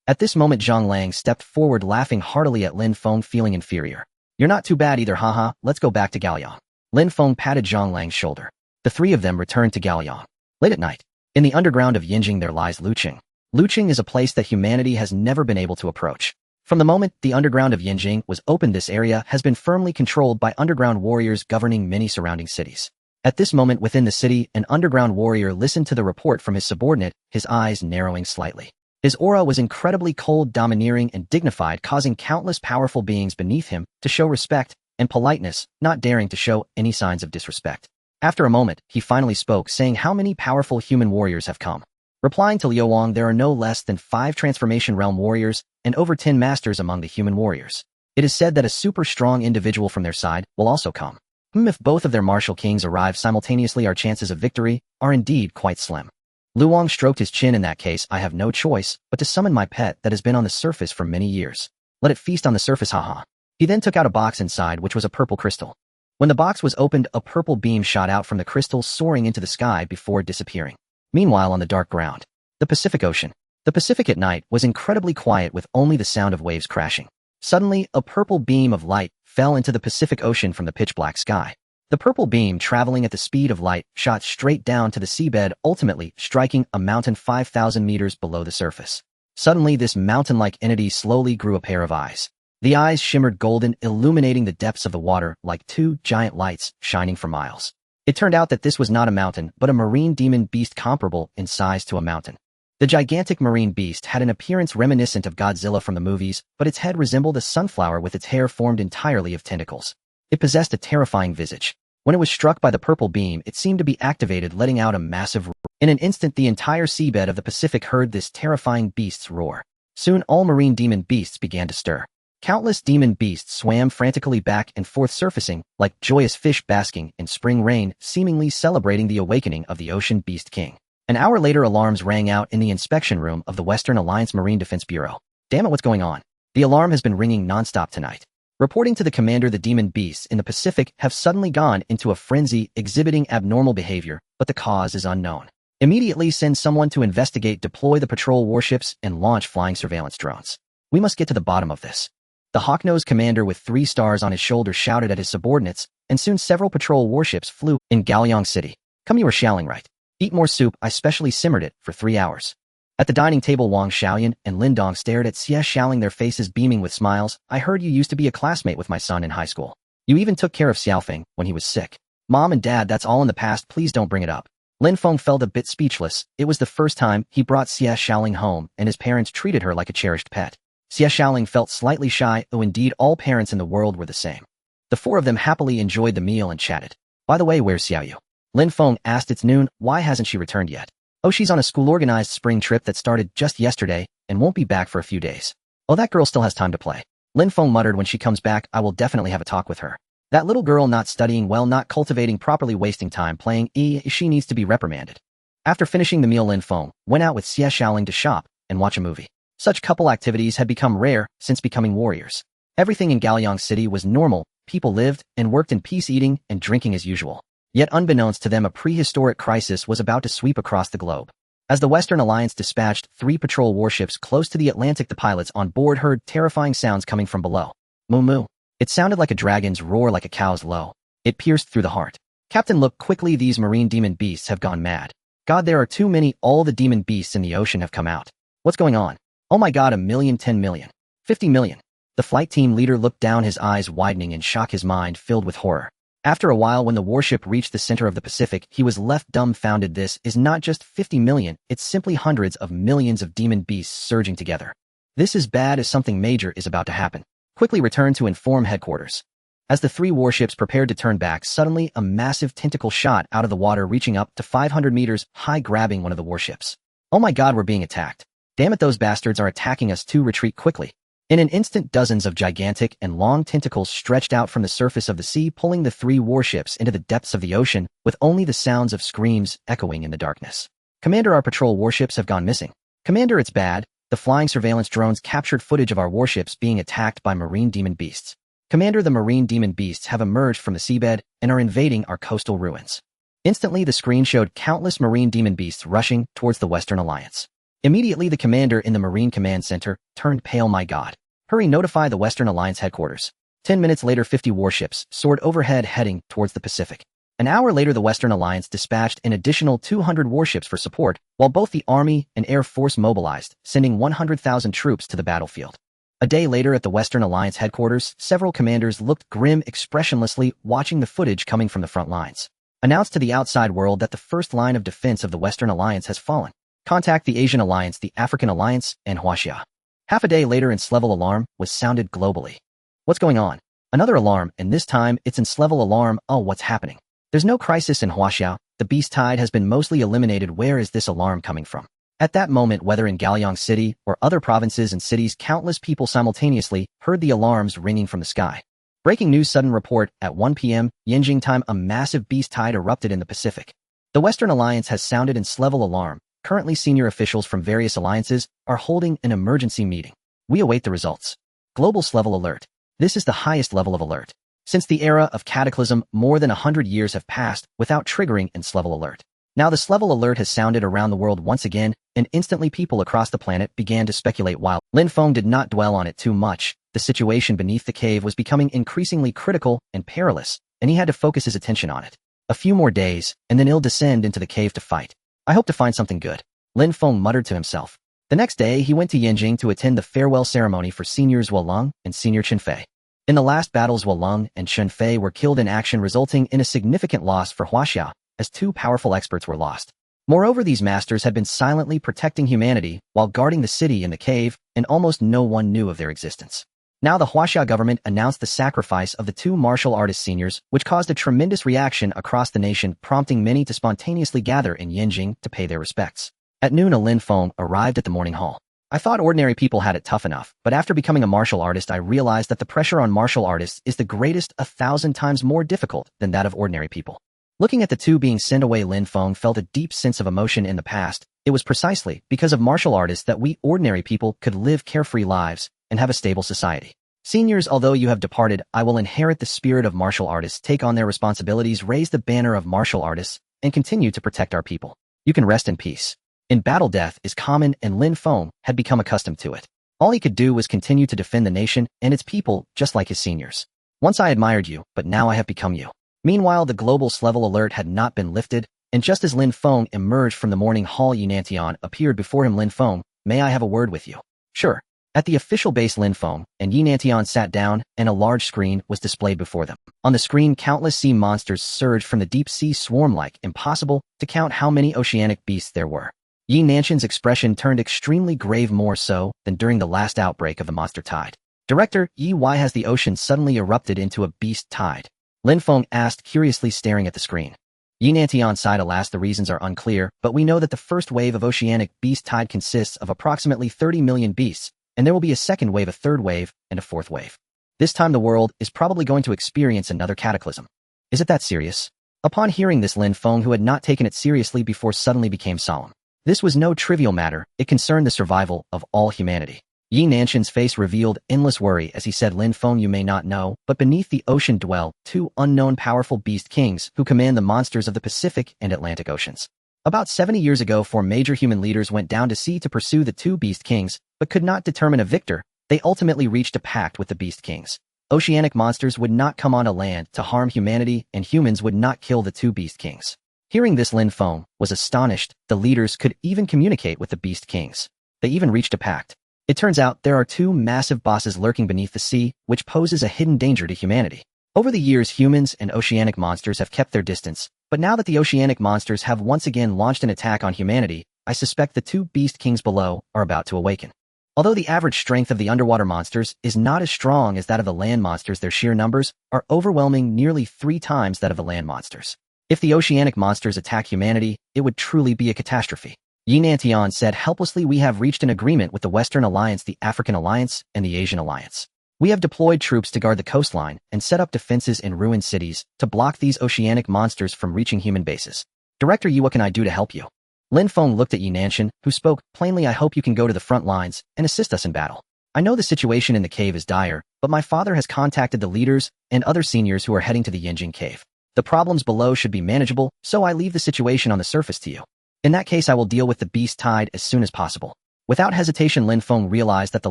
At this moment, Zhang Lang stepped forward, laughing heartily at Lin Feng, feeling inferior. "You're not too bad either, haha, let's go back to Gaoliang." Lin Feng patted Zhang Lang's shoulder. The three of them returned to Gaoliang. Late at night, in the underground of Yanjing, there lies Luqing. Luqing is a place that humanity has never been able to approach. From the moment the underground of Yanjing was opened, this area has been firmly controlled by underground warriors governing many surrounding cities. At this moment within the city, an underground warrior listened to the report from his subordinate, his eyes narrowing slightly. His aura was incredibly cold, domineering, and dignified, causing countless powerful beings beneath him to show respect and politeness, not daring to show any signs of disrespect. After a moment, he finally spoke, saying, "How many powerful human warriors have come?" Replying to Liu Wang, "There are no less than 5 transformation realm warriors and over 10 masters among the human warriors. It is said that a super strong individual from their side will also come. If both of their martial kings arrive simultaneously, our chances of victory are indeed quite slim." Liu Wang stroked his chin. "In that case, I have no choice but to summon my pet that has been on the surface for many years. Let it feast on the surface, haha." He then took out a box inside, which was a purple crystal. When the box was opened, a purple beam shot out from the crystal, soaring into the sky before disappearing. Meanwhile, on the dark ground, the Pacific Ocean. The Pacific at night was incredibly quiet, with only the sound of waves crashing. Suddenly, a purple beam of light fell into the Pacific Ocean from the pitch-black sky. The purple beam, traveling at the speed of light, shot straight down to the seabed, ultimately striking a mountain 5,000 meters below the surface. Suddenly, this mountain-like entity slowly grew a pair of eyes. The eyes shimmered golden, illuminating the depths of the water like 2 giant lights shining for miles. It turned out that this was not a mountain, but a marine demon beast comparable in size to a mountain. The gigantic marine beast had an appearance reminiscent of Godzilla from the movies, but its head resembled a sunflower with its hair formed entirely of tentacles. It possessed a terrifying visage. When it was struck by the purple beam, it seemed to be activated, letting out a massive roar. In an instant, the entire seabed of the Pacific heard this terrifying beast's roar. Soon, all marine demon beasts began to stir. Countless demon beasts swam frantically back and forth, surfacing like joyous fish basking in spring rain, seemingly celebrating the awakening of the Ocean Beast King. An hour later, alarms rang out in the inspection room of the Western Alliance Marine Defense Bureau. "Damn it, what's going on? The alarm has been ringing nonstop tonight." Reporting to the commander, the demon beasts in the Pacific have suddenly gone into a frenzy, exhibiting abnormal behavior, but the cause is unknown. Immediately send someone to investigate, deploy the patrol warships, and launch flying surveillance drones. We must get to the bottom of this. The hawk-nosed commander with 3 stars on his shoulder shouted at his subordinates, and soon several patrol warships flew in Gaoliang City. "Come, you are Xiaoling, right? Eat more soup, I specially simmered it for 3 hours." At the dining table, Wang Xiaoyan and Lin Dong stared at Xie Xiaoling, their faces beaming with smiles. "I heard you used to be a classmate with my son in high school. You even took care of Xiaofeng when he was sick." "Mom and Dad, that's all in the past, please don't bring it up." Lin Feng felt a bit speechless. It was the first time he brought Xie Xiaoling home, and his parents treated her like a cherished pet. Xie Xiaoling felt slightly shy, though indeed all parents in the world were the same. The 4 of them happily enjoyed the meal and chatted. "By the way, where's Xiaoyu?" Lin Feng asked. "It's noon, why hasn't she returned yet?" "Oh, she's on a school-organized spring trip that started just yesterday and won't be back for a few days." "Oh, that girl still has time to play." Lin Feng muttered. "When she comes back, I will definitely have a talk with her." That little girl not studying well, not cultivating properly, wasting time playing, she needs to be reprimanded. After finishing the meal, Lin Feng went out with Xie Xiaoling to shop and watch a movie. Such couple activities had become rare since becoming warriors. Everything in Gaoyang City was normal, people lived and worked in peace, eating and drinking as usual. Yet unbeknownst to them, a prehistoric crisis was about to sweep across the globe. As the Western Alliance dispatched 3 patrol warships close to the Atlantic, the pilots on board heard terrifying sounds coming from below. Moo moo. It sounded like a dragon's roar, like a cow's low. It pierced through the heart. Captain, look quickly, these marine demon beasts have gone mad. God, there are too many, all the demon beasts in the ocean have come out. What's going on? Oh my God, 1 million, 10 million, 50 million. The flight team leader looked down, his eyes widening in shock, his mind filled with horror. After a while, when the warship reached the center of the Pacific, he was left dumbfounded. This is not just 50 million, it's simply hundreds of millions of demon beasts surging together. This is bad, as something major is about to happen. Quickly return to inform headquarters. As the 3 warships prepared to turn back, suddenly a massive tentacle shot out of the water, reaching up to 500 meters high, grabbing one of the warships. Oh my God, we're being attacked. Damn it, those bastards are attacking us too, retreat quickly. In an instant, dozens of gigantic and long tentacles stretched out from the surface of the sea, pulling the 3 warships into the depths of the ocean, with only the sounds of screams echoing in the darkness. Commander, our patrol warships have gone missing. Commander, it's bad. The flying surveillance drones captured footage of our warships being attacked by marine demon beasts. Commander, the marine demon beasts have emerged from the seabed and are invading our coastal ruins. Instantly, the screen showed countless marine demon beasts rushing towards the Western Alliance. Immediately, the commander in the Marine Command Center turned pale. My God. Hurry, notify the Western Alliance headquarters. 10 minutes later, 50 warships soared overhead, heading towards the Pacific. An hour later, the Western Alliance dispatched an additional 200 warships for support, while both the Army and Air Force mobilized, sending 100,000 troops to the battlefield. A day later, at the Western Alliance headquarters, several commanders looked grim, expressionlessly watching the footage coming from the front lines. Announced to the outside world that the first line of defense of the Western Alliance has fallen. Contact the Asian Alliance, the African Alliance, and Huaxia. Half a day later, ins-level alarm was sounded globally. What's going on? Another alarm, and this time it's ins-level alarm. Oh, what's happening? There's no crisis in Huaxia. The beast tide has been mostly eliminated. Where is this alarm coming from? At that moment, whether in Gaoyang City or other provinces and cities, countless people simultaneously heard the alarms ringing from the sky. Breaking news, sudden report, at 1 p.m. Yenjing time, a massive beast tide erupted in the Pacific. The Western Alliance has sounded ins-level alarm. Currently, senior officials from various alliances are holding an emergency meeting. We await the results. Global level alert. This is the highest level of alert. Since the era of cataclysm, more than 100 years have passed without triggering an level alert. Now this level alert has sounded around the world once again, and instantly people across the planet began to speculate. While Lin Feng did not dwell on it too much, the situation beneath the cave was becoming increasingly critical and perilous, and he had to focus his attention on it. A few more days, and then he'll descend into the cave to fight. I hope to find something good, Lin Feng muttered to himself. The next day, he went to Yenjing to attend the farewell ceremony for seniors Leng and senior Fei. In the last battles, Leng and Fei were killed in action, resulting in a significant loss for Huaxia, as 2 powerful experts were lost. Moreover, these masters had been silently protecting humanity while guarding the city in the cave, and almost no one knew of their existence. Now the Huaxia government announced the sacrifice of the 2 martial artist seniors, which caused a tremendous reaction across the nation, prompting many to spontaneously gather in Yenjing to pay their respects. At noon, Lin Feng arrived at the morning hall. I thought ordinary people had it tough enough, but after becoming a martial artist, I realized that the pressure on martial artists is the greatest, 1,000 times more difficult than that of ordinary people. Looking at the 2 being sent away, Lin Feng felt a deep sense of emotion. In the past, it was precisely because of martial artists that we ordinary people could live carefree lives and have a stable society. Seniors, although you have departed, I will inherit the spirit of martial artists, take on their responsibilities, raise the banner of martial artists, and continue to protect our people. You can rest in peace. In battle, death is common, and Lin Feng had become accustomed to it. All he could do was continue to defend the nation and its people, just like his seniors. Once I admired you, but now I have become you. Meanwhile, the global level alert had not been lifted, and just as Lin Feng emerged from the morning hall, Yi Nantian appeared before him. Lin Feng, may I have a word with you? Sure. At the official base, Lin Feng and Yi Nantian sat down, and a large screen was displayed before them. On the screen, countless sea monsters surged from the deep sea, swarm-like, impossible to count how many oceanic beasts there were. Yi Nantian's expression turned extremely grave, more so than during the last outbreak of the monster tide. Director, Yi, why has the ocean suddenly erupted into a beast tide? Lin Feng asked, curiously staring at the screen. Yi Nantian sighed, alas, the reasons are unclear, but we know that the first wave of oceanic beast tide consists of approximately 30 million beasts, and there will be a second wave, a third wave, and a fourth wave. This time the world is probably going to experience another cataclysm. Is it that serious? Upon hearing this, Lin Feng, who had not taken it seriously before, suddenly became solemn. This was no trivial matter, it concerned the survival of all humanity. Yi Nanshan's face revealed endless worry as he said, Lin Feng, you may not know, but beneath the ocean dwell two unknown powerful beast kings who command the monsters of the Pacific and Atlantic Oceans. About 70 years ago, 4 major human leaders went down to sea to pursue the two beast kings, but could not determine a victor. They ultimately reached a pact with the beast kings. Oceanic monsters would not come onto land to harm humanity, and humans would not kill the two beast kings. Hearing this, Lin Feng was astonished. The leaders could even communicate with the beast kings. They even reached a pact. It turns out there are 2 massive bosses lurking beneath the sea, which poses a hidden danger to humanity. Over the years, humans and oceanic monsters have kept their distance, but now that the oceanic monsters have once again launched an attack on humanity, I suspect the 2 beast kings below are about to awaken. Although the average strength of the underwater monsters is not as strong as that of the land monsters, their sheer numbers are overwhelming, nearly 3 times that of the land monsters. If the oceanic monsters attack humanity, it would truly be a catastrophe. Yi Nantian said helplessly, we have reached an agreement with the Western Alliance, the African Alliance, and the Asian Alliance. We have deployed troops to guard the coastline and set up defenses in ruined cities to block these oceanic monsters from reaching human bases. Director Yi, what can I do to help you? Lin Feng looked at Yi Nanshan, who spoke plainly, I hope you can go to the front lines and assist us in battle. I know the situation in the cave is dire, but my father has contacted the leaders and other seniors who are heading to the Yinjing cave. The problems below should be manageable, so I leave the situation on the surface to you. In that case, I will deal with the beast tide as soon as possible. Without hesitation, Lin Feng realized that the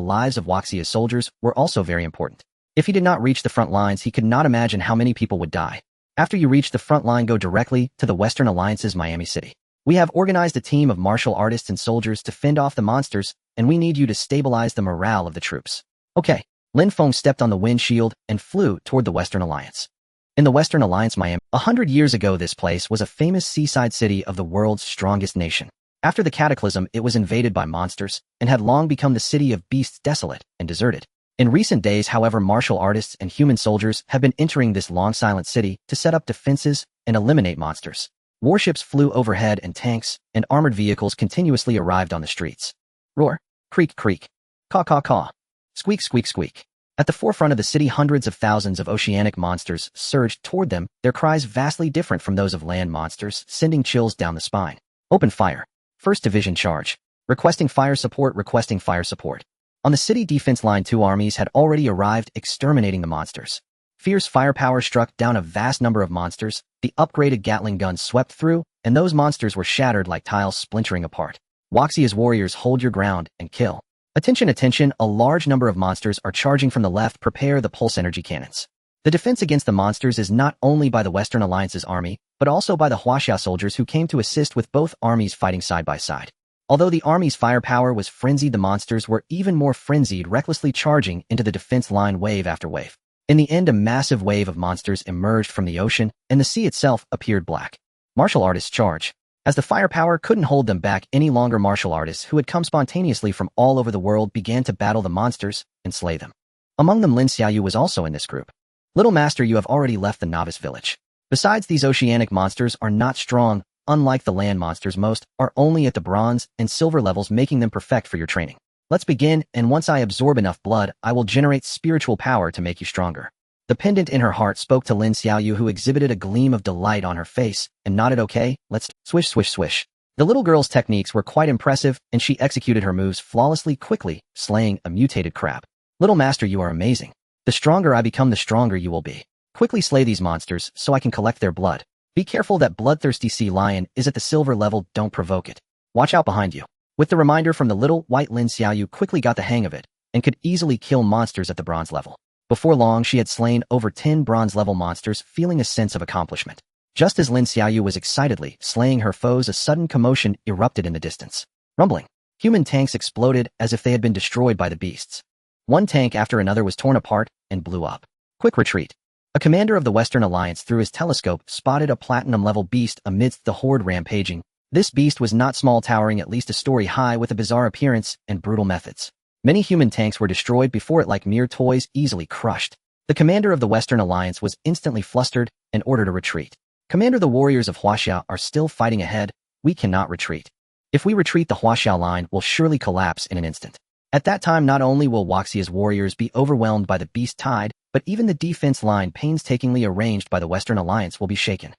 lives of Wuxia's soldiers were also very important. If he did not reach the front lines, he could not imagine how many people would die. After you reach the front line, go directly to the Western Alliance's Miami City. We have organized a team of martial artists and soldiers to fend off the monsters, and we need you to stabilize the morale of the troops. Okay. Lin Feng stepped on the windshield and flew toward the Western Alliance. In the Western Alliance, Miami, 100 years ago, this place was a famous seaside city of the world's strongest nation. After the cataclysm, it was invaded by monsters and had long become the city of beasts, desolate and deserted. In recent days, however, martial artists and human soldiers have been entering this long silent city to set up defenses and eliminate monsters. Warships flew overhead and tanks and armored vehicles continuously arrived on the streets. Roar, creak, creak, caw, caw, caw, squeak, squeak, squeak. At the forefront of the city, hundreds of thousands of oceanic monsters surged toward them, their cries vastly different from those of land monsters, sending chills down the spine. Open fire. First Division charge. Requesting fire support, requesting fire support. On the city defense line, 2 armies had already arrived, exterminating the monsters. Fierce firepower struck down a vast number of monsters, the upgraded Gatling guns swept through, and those monsters were shattered like tiles splintering apart. Wuxia's warriors, hold your ground and kill. Attention, attention, a large number of monsters are charging from the left, prepare the pulse energy cannons. The defense against the monsters is not only by the Western Alliance's army, but also by the Huaxia soldiers who came to assist, with both armies fighting side by side. Although the army's firepower was frenzied, the monsters were even more frenzied, recklessly charging into the defense line wave after wave. In the end, a massive wave of monsters emerged from the ocean, and the sea itself appeared black. Martial artists charge. As the firepower couldn't hold them back any longer, martial artists who had come spontaneously from all over the world began to battle the monsters and slay them. Among them, Lin Xiaoyu was also in this group. Little master, you have already left the novice village. Besides, these oceanic monsters are not strong. Unlike the land monsters, most are only at the bronze and silver levels, making them perfect for your training. Let's begin, and once I absorb enough blood, I will generate spiritual power to make you stronger. The pendant in her heart spoke to Lin Xiaoyu, who exhibited a gleam of delight on her face and nodded. Okay, let's swish, swish, swish. The little girl's techniques were quite impressive, and she executed her moves flawlessly, quickly, slaying a mutated crab. Little master, you are amazing. The stronger I become, the stronger you will be. Quickly slay these monsters so I can collect their blood. Be careful, that bloodthirsty sea lion is at the silver level, don't provoke it. Watch out behind you. With the reminder from the little white, Lin Xiaoyu quickly got the hang of it and could easily kill monsters at the bronze level. Before long, she had slain over 10 bronze-level monsters, feeling a sense of accomplishment. Just as Lin Xiaoyu was excitedly slaying her foes, a sudden commotion erupted in the distance. Rumbling. Human tanks exploded as if they had been destroyed by the beasts. One tank after another was torn apart and blew up. Quick retreat. A commander of the Western Alliance, through his telescope, spotted a platinum-level beast amidst the horde rampaging. This beast was not small, towering at least a story high, with a bizarre appearance and brutal methods. Many human tanks were destroyed before it, like mere toys, easily crushed. The commander of the Western Alliance was instantly flustered and ordered a retreat. Commander, the warriors of Huaxia are still fighting ahead. We cannot retreat. If we retreat, the Huaxia line will surely collapse in an instant. At that time, not only will Waxia's warriors be overwhelmed by the beast tide, but even the defense line painstakingly arranged by the Western Alliance will be shaken.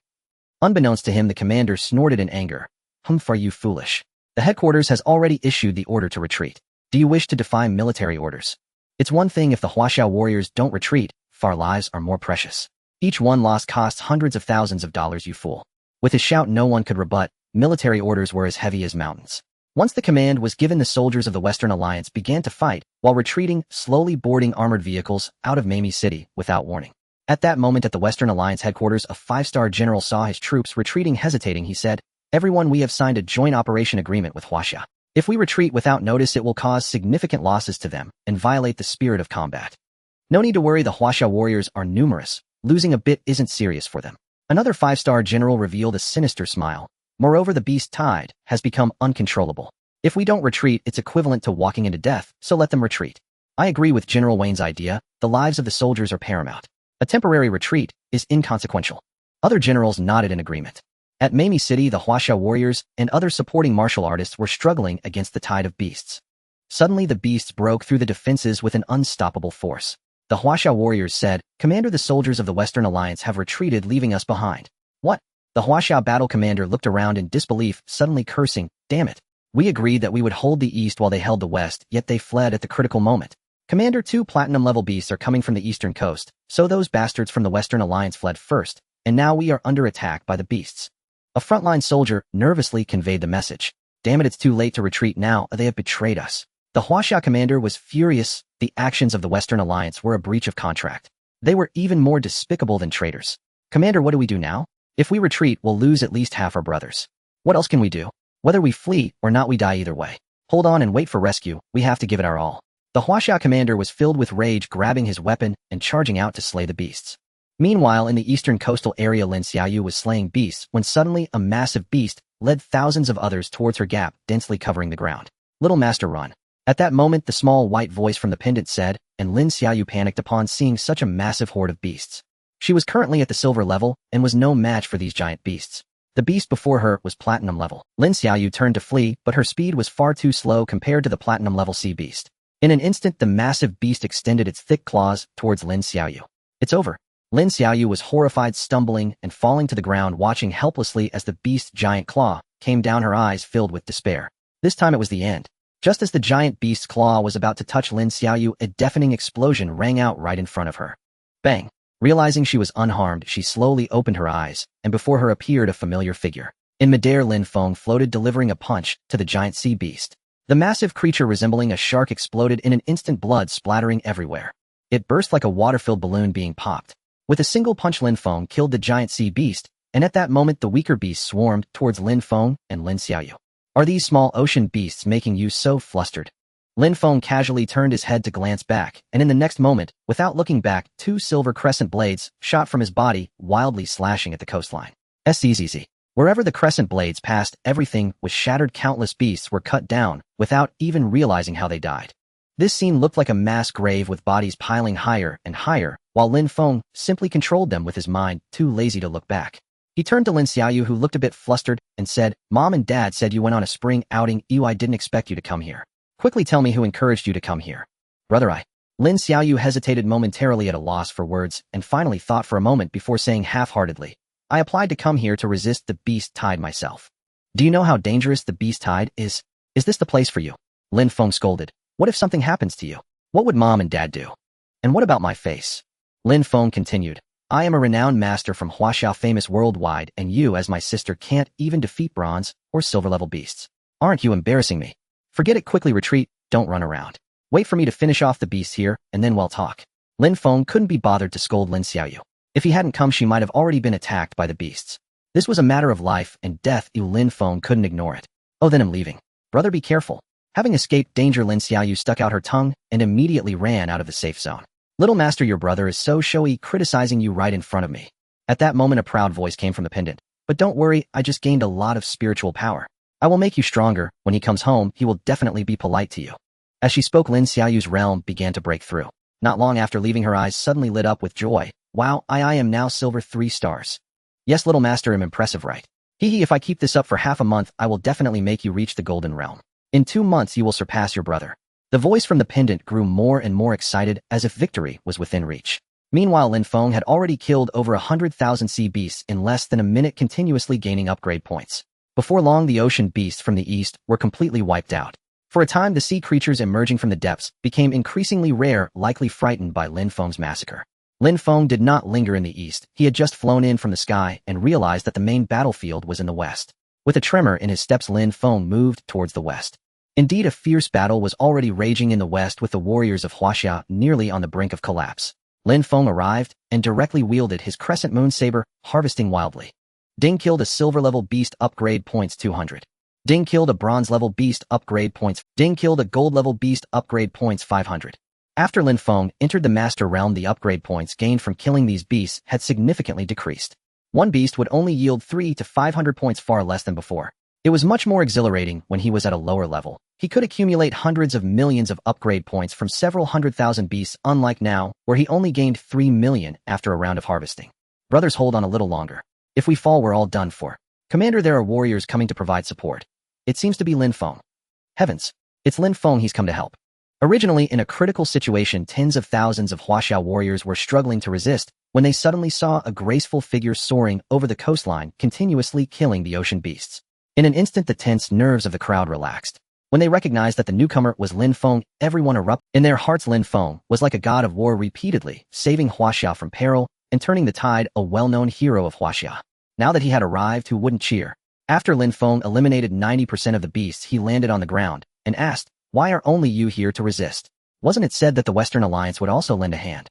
Unbeknownst to him, the commander snorted in anger. Humph, are you foolish? The headquarters has already issued the order to retreat. Do you wish to defy military orders? It's one thing if the Huaxia warriors don't retreat, our lives are more precious. Each one loss costs hundreds of thousands of dollars, you fool. With his shout no one could rebut, military orders were as heavy as mountains. Once the command was given, the soldiers of the Western Alliance began to fight, while retreating, slowly boarding armored vehicles out of Mamie City without warning. At that moment at the Western Alliance headquarters, a 5-star general saw his troops retreating. Hesitating, he said, "Everyone, we have signed a joint operation agreement with Huaxia. If we retreat without notice, it will cause significant losses to them and violate the spirit of combat. No need to worry, the Huaxia warriors are numerous. Losing a bit isn't serious for them." Another 5-star general revealed a sinister smile. "Moreover, the beast tide has become uncontrollable. If we don't retreat, it's equivalent to walking into death, so let them retreat." I agree with General Wayne's idea. The lives of the soldiers are paramount. A temporary retreat is inconsequential. Other generals nodded in agreement. At Mamie City, the Huaxia warriors and other supporting martial artists were struggling against the tide of beasts. Suddenly, the beasts broke through the defenses with an unstoppable force. The Huaxia warriors said, "Commander, the soldiers of the Western Alliance have retreated, leaving us behind." What? The Huaxia battle commander looked around in disbelief, suddenly cursing, "Damn it. We agreed that we would hold the East while they held the West, yet they fled at the critical moment. Commander, 2 platinum-level beasts are coming from the eastern coast, so those bastards from the Western Alliance fled first, and now we are under attack by the beasts." A frontline soldier nervously conveyed the message. "Damn it, it's too late to retreat now. They have betrayed us." The Huaxia commander was furious. The actions of the Western Alliance were a breach of contract. They were even more despicable than traitors. "Commander, what do we do now? If we retreat, we'll lose at least half our brothers. What else can we do? Whether we flee or not, we die either way. Hold on and wait for rescue. We have to give it our all." The Huaxia commander was filled with rage, grabbing his weapon and charging out to slay the beasts. Meanwhile, in the eastern coastal area, Lin Xiaoyu was slaying beasts when suddenly a massive beast led thousands of others towards her gap, densely covering the ground. "Little master, run." At that moment, the small white voice from the pendant said, and Lin Xiaoyu panicked upon seeing such a massive horde of beasts. She was currently at the silver level and was no match for these giant beasts. The beast before her was platinum level. Lin Xiaoyu turned to flee, but her speed was far too slow compared to the platinum level sea beast. In an instant, the massive beast extended its thick claws towards Lin Xiaoyu. "It's over." Lin Xiaoyu was horrified, stumbling and falling to the ground, watching helplessly as the beast's giant claw came down, her eyes filled with despair. This time it was the end. Just as the giant beast's claw was about to touch Lin Xiaoyu, a deafening explosion rang out right in front of her. Bang! Realizing she was unharmed, she slowly opened her eyes, and before her appeared a familiar figure. In midair, Lin Feng floated, delivering a punch to the giant sea beast. The massive creature, resembling a shark, exploded in an instant, blood splattering everywhere. It burst like a water-filled balloon being popped. With a single punch, Lin Feng killed the giant sea beast, and at that moment the weaker beasts swarmed towards Lin Feng and Lin Xiaoyu. "Are these small ocean beasts making you so flustered?" Lin Feng casually turned his head to glance back, and in the next moment, without looking back, 2 silver crescent blades shot from his body, wildly slashing at the coastline. SZZ. Wherever the crescent blades passed, everything was shattered. Countless beasts were cut down, without even realizing how they died. This scene looked like a mass grave, with bodies piling higher and higher, while Lin Feng simply controlled them with his mind, too lazy to look back. He turned to Lin Xiaoyu, who looked a bit flustered, and said, "Mom and Dad said you went on a spring outing. I didn't expect you to come here. Quickly tell me who encouraged you to come here." "Brother, I..." Lin Xiaoyu hesitated, momentarily at a loss for words, and finally thought for a moment before saying half-heartedly, "I applied to come here to resist the beast tide myself." "Do you know how dangerous the beast tide is? Is this the place for you?" Lin Feng scolded. "What if something happens to you? What would Mom and Dad do? And what about my face?" Lin Feng continued, "I am a renowned master from Huaxia, famous worldwide, and you, as my sister, can't even defeat bronze or silver-level beasts. Aren't you embarrassing me? Forget it, quickly retreat, don't run around. Wait for me to finish off the beasts here, and then we'll talk." Lin Feng couldn't be bothered to scold Lin Xiaoyu. If he hadn't come, she might have already been attacked by the beasts. This was a matter of life and death. Lin Feng couldn't ignore it. "Oh, then I'm leaving. Brother, be careful." Having escaped danger, Lin Xiaoyu stuck out her tongue and immediately ran out of the safe zone. "Little master, your brother is so showy, criticizing you right in front of me." At that moment, a proud voice came from the pendant. "But don't worry, I just gained a lot of spiritual power. I will make you stronger. When he comes home, he will definitely be polite to you." As she spoke, Lin Xiaoyu's realm began to break through. Not long after leaving, her eyes suddenly lit up with joy. "Wow, I am now silver 3 stars. Yes, little master, I'm impressive, right? Hee, if I keep this up for half a month, I will definitely make you reach the golden realm. In 2 months, you will surpass your brother." The voice from the pendant grew more and more excited as if victory was within reach. Meanwhile, Lin Feng had already killed over 100,000 sea beasts in less than a minute, continuously gaining upgrade points. Before long, the ocean beasts from the east were completely wiped out. For a time, the sea creatures emerging from the depths became increasingly rare, likely frightened by Lin Feng's massacre. Lin Feng did not linger in the east. He had just flown in from the sky and realized that the main battlefield was in the west. With a tremor in his steps, Lin Feng moved towards the west. Indeed, a fierce battle was already raging in the west, with the warriors of Huaxia nearly on the brink of collapse. Lin Feng arrived and directly wielded his crescent moon saber, harvesting wildly. Ding killed a silver-level beast, upgrade points 200. Ding killed a bronze-level beast, upgrade points. Ding killed a gold-level beast, upgrade points 500. After Lin Feng entered the Master Realm, the upgrade points gained from killing these beasts had significantly decreased. One beast would only yield 300 to 500 points, far less than before. It was much more exhilarating when he was at a lower level. He could accumulate hundreds of millions of upgrade points from several 100,000 beasts, unlike now, where he only gained 3 million after a round of harvesting. Brothers, hold on a little longer. If we fall, we're all done for. Commander, there are warriors coming to provide support. It seems to be Lin Feng. Heavens, it's Lin Feng, he's come to help. Originally in a critical situation, tens of thousands of Huaxia warriors were struggling to resist when they suddenly saw a graceful figure soaring over the coastline, continuously killing the ocean beasts. In an instant, the tense nerves of the crowd relaxed. When they recognized that the newcomer was Lin Feng, everyone erupted. In their hearts, Lin Feng was like a god of war, repeatedly saving Huaxia from peril and turning the tide, a well-known hero of Huaxia. Now that he had arrived, who wouldn't cheer? After Lin Feng eliminated 90% of the beasts, he landed on the ground and asked, "Why are only you here to resist? Wasn't it said that the Western Alliance would also lend a hand?"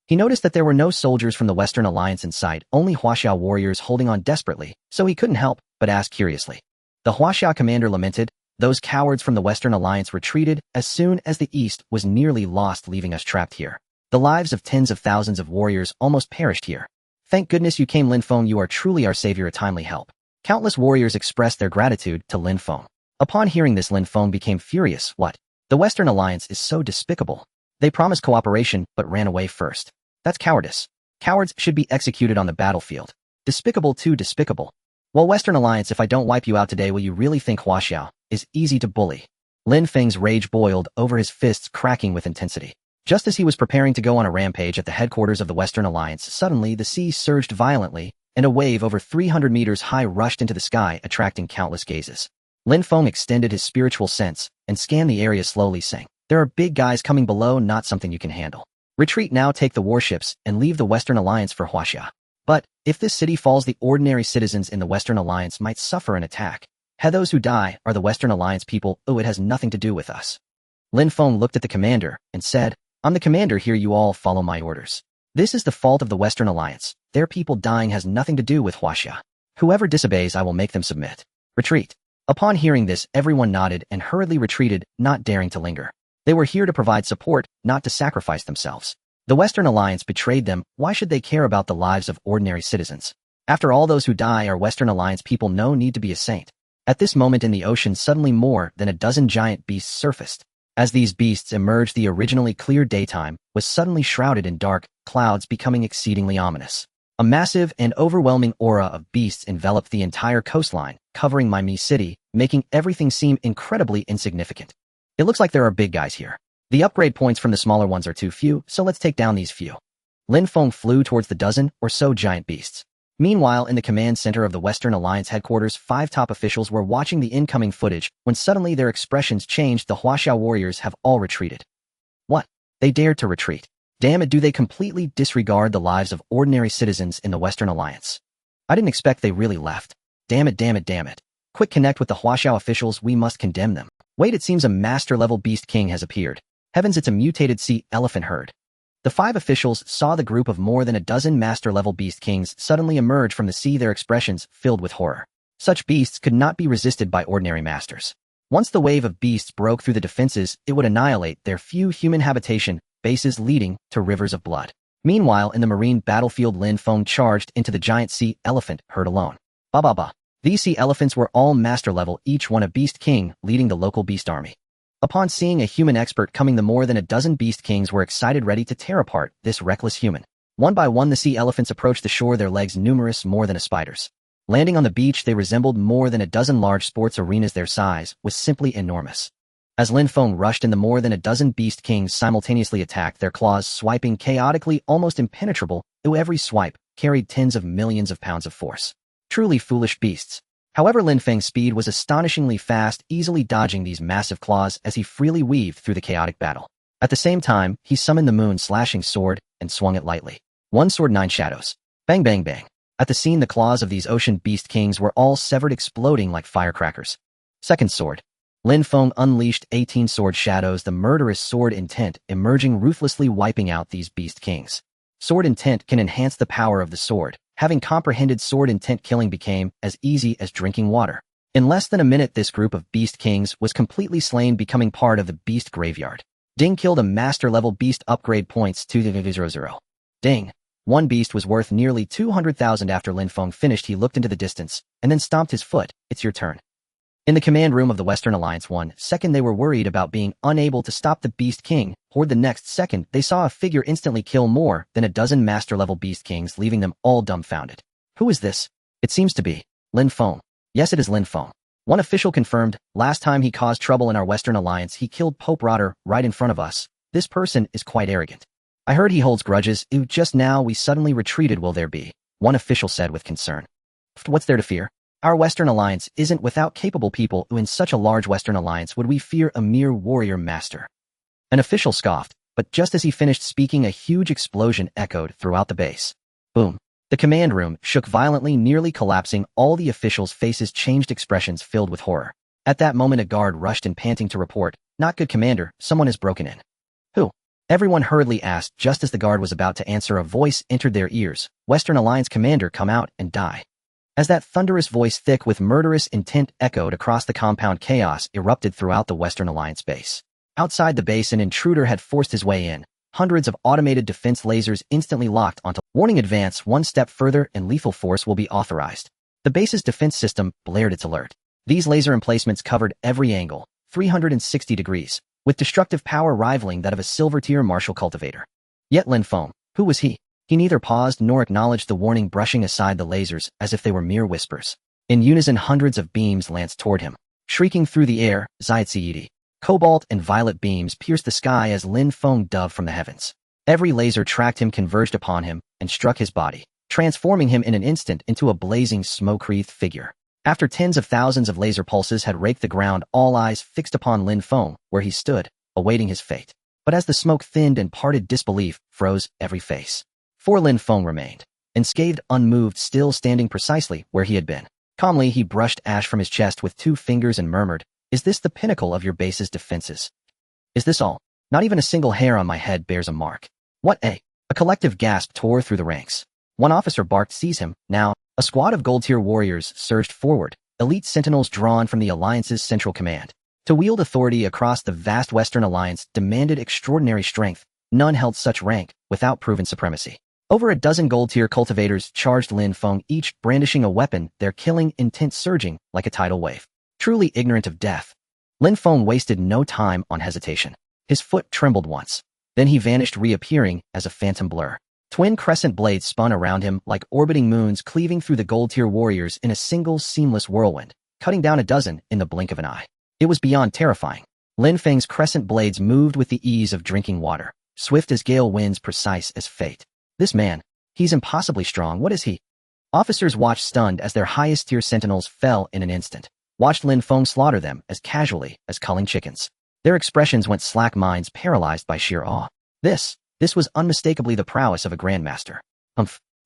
He noticed that there were no soldiers from the Western Alliance in sight, only Huaxia warriors holding on desperately, so he couldn't help but ask curiously. The Huaxia commander lamented, "Those cowards from the Western Alliance retreated as soon as the East was nearly lost, leaving us trapped here. The lives of tens of thousands of warriors almost perished here. Thank goodness you came, Lin Feng. You are truly our savior, a timely help." Countless warriors expressed their gratitude to Lin Feng. Upon hearing this, Lin Feng became furious. What? The Western Alliance is so despicable. They promised cooperation but ran away first. That's cowardice. Cowards should be executed on the battlefield. Despicable, too despicable. Well, Western Alliance, if I don't wipe you out today, will you really think Huaxia is easy to bully? Lin Feng's rage boiled over, his fists cracking with intensity. Just as he was preparing to go on a rampage at the headquarters of the Western Alliance, suddenly the sea surged violently, and a wave over 300 meters high rushed into the sky, attracting countless gazes. Lin Feng extended his spiritual sense and scanned the area, slowly saying, "There are big guys coming below, not something you can handle. Retreat now, take the warships, and leave the Western Alliance for Huaxia. But if this city falls, the ordinary citizens in the Western Alliance might suffer an attack. Those who die are the Western Alliance people. Oh, it has nothing to do with us." Lin Feng looked at the commander and said, "I'm the commander here, you all follow my orders. This is the fault of the Western Alliance. Their people dying has nothing to do with Huaxia. Whoever disobeys, I will make them submit. Retreat." Upon hearing this, everyone nodded and hurriedly retreated, not daring to linger. They were here to provide support, not to sacrifice themselves. The Western Alliance betrayed them. Why should they care about the lives of ordinary citizens? After all, those who die are Western Alliance people. No need to be a saint. At this moment in the ocean, suddenly more than a dozen giant beasts surfaced. As these beasts emerged, the originally clear daytime was suddenly shrouded in dark clouds, becoming exceedingly ominous. A massive and overwhelming aura of beasts enveloped the entire coastline, covering Maimi City, making everything seem incredibly insignificant. It looks like there are big guys here. The upgrade points from the smaller ones are too few, so let's take down these few. Lin Feng flew towards the dozen or so giant beasts. Meanwhile, in the command center of the Western Alliance headquarters, 5 top officials were watching the incoming footage when suddenly their expressions changed. The Huaxia warriors have all retreated. What? They dared to retreat? Damn it, do they completely disregard the lives of ordinary citizens in the Western Alliance? I didn't expect they really left. Damn it, damn it, damn it. Quick, connect with the Huaxia officials, we must condemn them. Wait, it seems a master-level beast king has appeared. Heavens, it's a mutated sea elephant herd. The 5 officials saw the group of more than a dozen master-level beast kings suddenly emerge from the sea, their expressions filled with horror. Such beasts could not be resisted by ordinary masters. Once the wave of beasts broke through the defenses, it would annihilate their few human habitation bases, leading to rivers of blood. Meanwhile, in the marine battlefield, Lin Feng charged into the giant sea elephant herd alone. Ba ba ba. These sea elephants were all master level, each one a beast king, leading the local beast army. Upon seeing a human expert coming, the more than a dozen beast kings were excited, ready to tear apart this reckless human. One by one, the sea elephants approached the shore, their legs numerous, more than a spider's. Landing on the beach, they resembled more than a dozen large sports arenas. Their size was simply enormous. As Lin Feng rushed in, the more than a dozen beast kings simultaneously attacked, their claws swiping chaotically, almost impenetrable, though every swipe carried tens of millions of pounds of force. Truly foolish beasts. However, Lin Feng's speed was astonishingly fast, easily dodging these massive claws as he freely weaved through the chaotic battle. At the same time, he summoned the moon-slashing sword and swung it lightly. One sword, 9 shadows. Bang, bang, bang. At the scene, the claws of these ocean beast kings were all severed, exploding like firecrackers. Second sword. Lin Feng unleashed 18 sword shadows, the murderous sword intent emerging ruthlessly, wiping out these beast kings. Sword intent can enhance the power of the sword. Having comprehended sword intent, killing became as easy as drinking water. In less than a minute, this group of beast kings was completely slain, becoming part of the beast graveyard. Ding killed a master-level beast, upgrade points 200. Ding. One beast was worth nearly 200,000. After Lin Feng finished, he looked into the distance and then stomped his foot. It's your turn. In the command room of the Western Alliance, 1 second they were worried about being unable to stop the Beast King, or the next second they saw a figure instantly kill more than a dozen master-level Beast Kings, leaving them all dumbfounded. Who is this? It seems to be Lin Feng. Yes, it is Lin Feng. One official confirmed. Last time he caused trouble in our Western Alliance, he killed Pope Rotter right in front of us. This person is quite arrogant. I heard he holds grudges. Just now we suddenly retreated. Will there be? One official said with concern. What's there to fear? Our Western Alliance isn't without capable people. In such a large Western Alliance, would we fear a mere warrior master? An official scoffed, but just as he finished speaking, a huge explosion echoed throughout the base. Boom. The command room shook violently, nearly collapsing. All the officials' faces changed, expressions filled with horror. At that moment, a guard rushed in, panting to report, "Not good, Commander. Someone has broken in." Who? Everyone hurriedly asked. Just as the guard was about to answer, a voice entered their ears. "Western Alliance Commander, come out and die." As that thunderous voice, thick with murderous intent, echoed across the compound, chaos erupted throughout the Western Alliance base. Outside the base, an intruder had forced his way in. Hundreds of automated defense lasers instantly locked onto. Warning, advance one step further and lethal force will be authorized. The base's defense system blared its alert. These laser emplacements covered every angle, 360 degrees, with destructive power rivaling that of a silver-tier martial cultivator. Yet Lin Feng, who was he? He neither paused nor acknowledged the warning, brushing aside the lasers as if they were mere whispers. In unison, hundreds of beams lanced toward him. Shrieking through the air, Zaytseedi. Cobalt and violet beams pierced the sky as Lin Feng dove from the heavens. Every laser tracked him, converged upon him, and struck his body, transforming him in an instant into a blazing, smoke-wreathed figure. After tens of thousands of laser pulses had raked the ground, all eyes fixed upon Lin Feng, where he stood, awaiting his fate. But as the smoke thinned and parted, disbelief froze every face. For Lin Feng remained, unscathed, unmoved, still standing precisely where he had been. Calmly, he brushed ash from his chest with 2 fingers and murmured, "Is this the pinnacle of your base's defenses? Is this all? Not even a single hair on my head bears a mark." What a... A collective gasp tore through the ranks. One officer barked, "Seize him, now." A squad of gold-tier warriors surged forward, elite sentinels drawn from the Alliance's central command. To wield authority across the vast Western Alliance demanded extraordinary strength. None held such rank without proven supremacy. Over a dozen gold-tier cultivators charged Lin Feng, each brandishing a weapon, their killing intent surging like a tidal wave. Truly ignorant of death, Lin Feng wasted no time on hesitation. His foot trembled once. Then he vanished, reappearing as a phantom blur. Twin crescent blades spun around him like orbiting moons, cleaving through the gold-tier warriors in a single seamless whirlwind, cutting down a dozen in the blink of an eye. It was beyond terrifying. Lin Feng's crescent blades moved with the ease of drinking water, swift as gale winds, precise as fate. This man, he's impossibly strong. What is he? Officers watched stunned as their highest-tier sentinels fell in an instant, watched Lin Feng slaughter them as casually as culling chickens. Their expressions went slack, minds paralyzed by sheer awe. This was unmistakably the prowess of a grandmaster.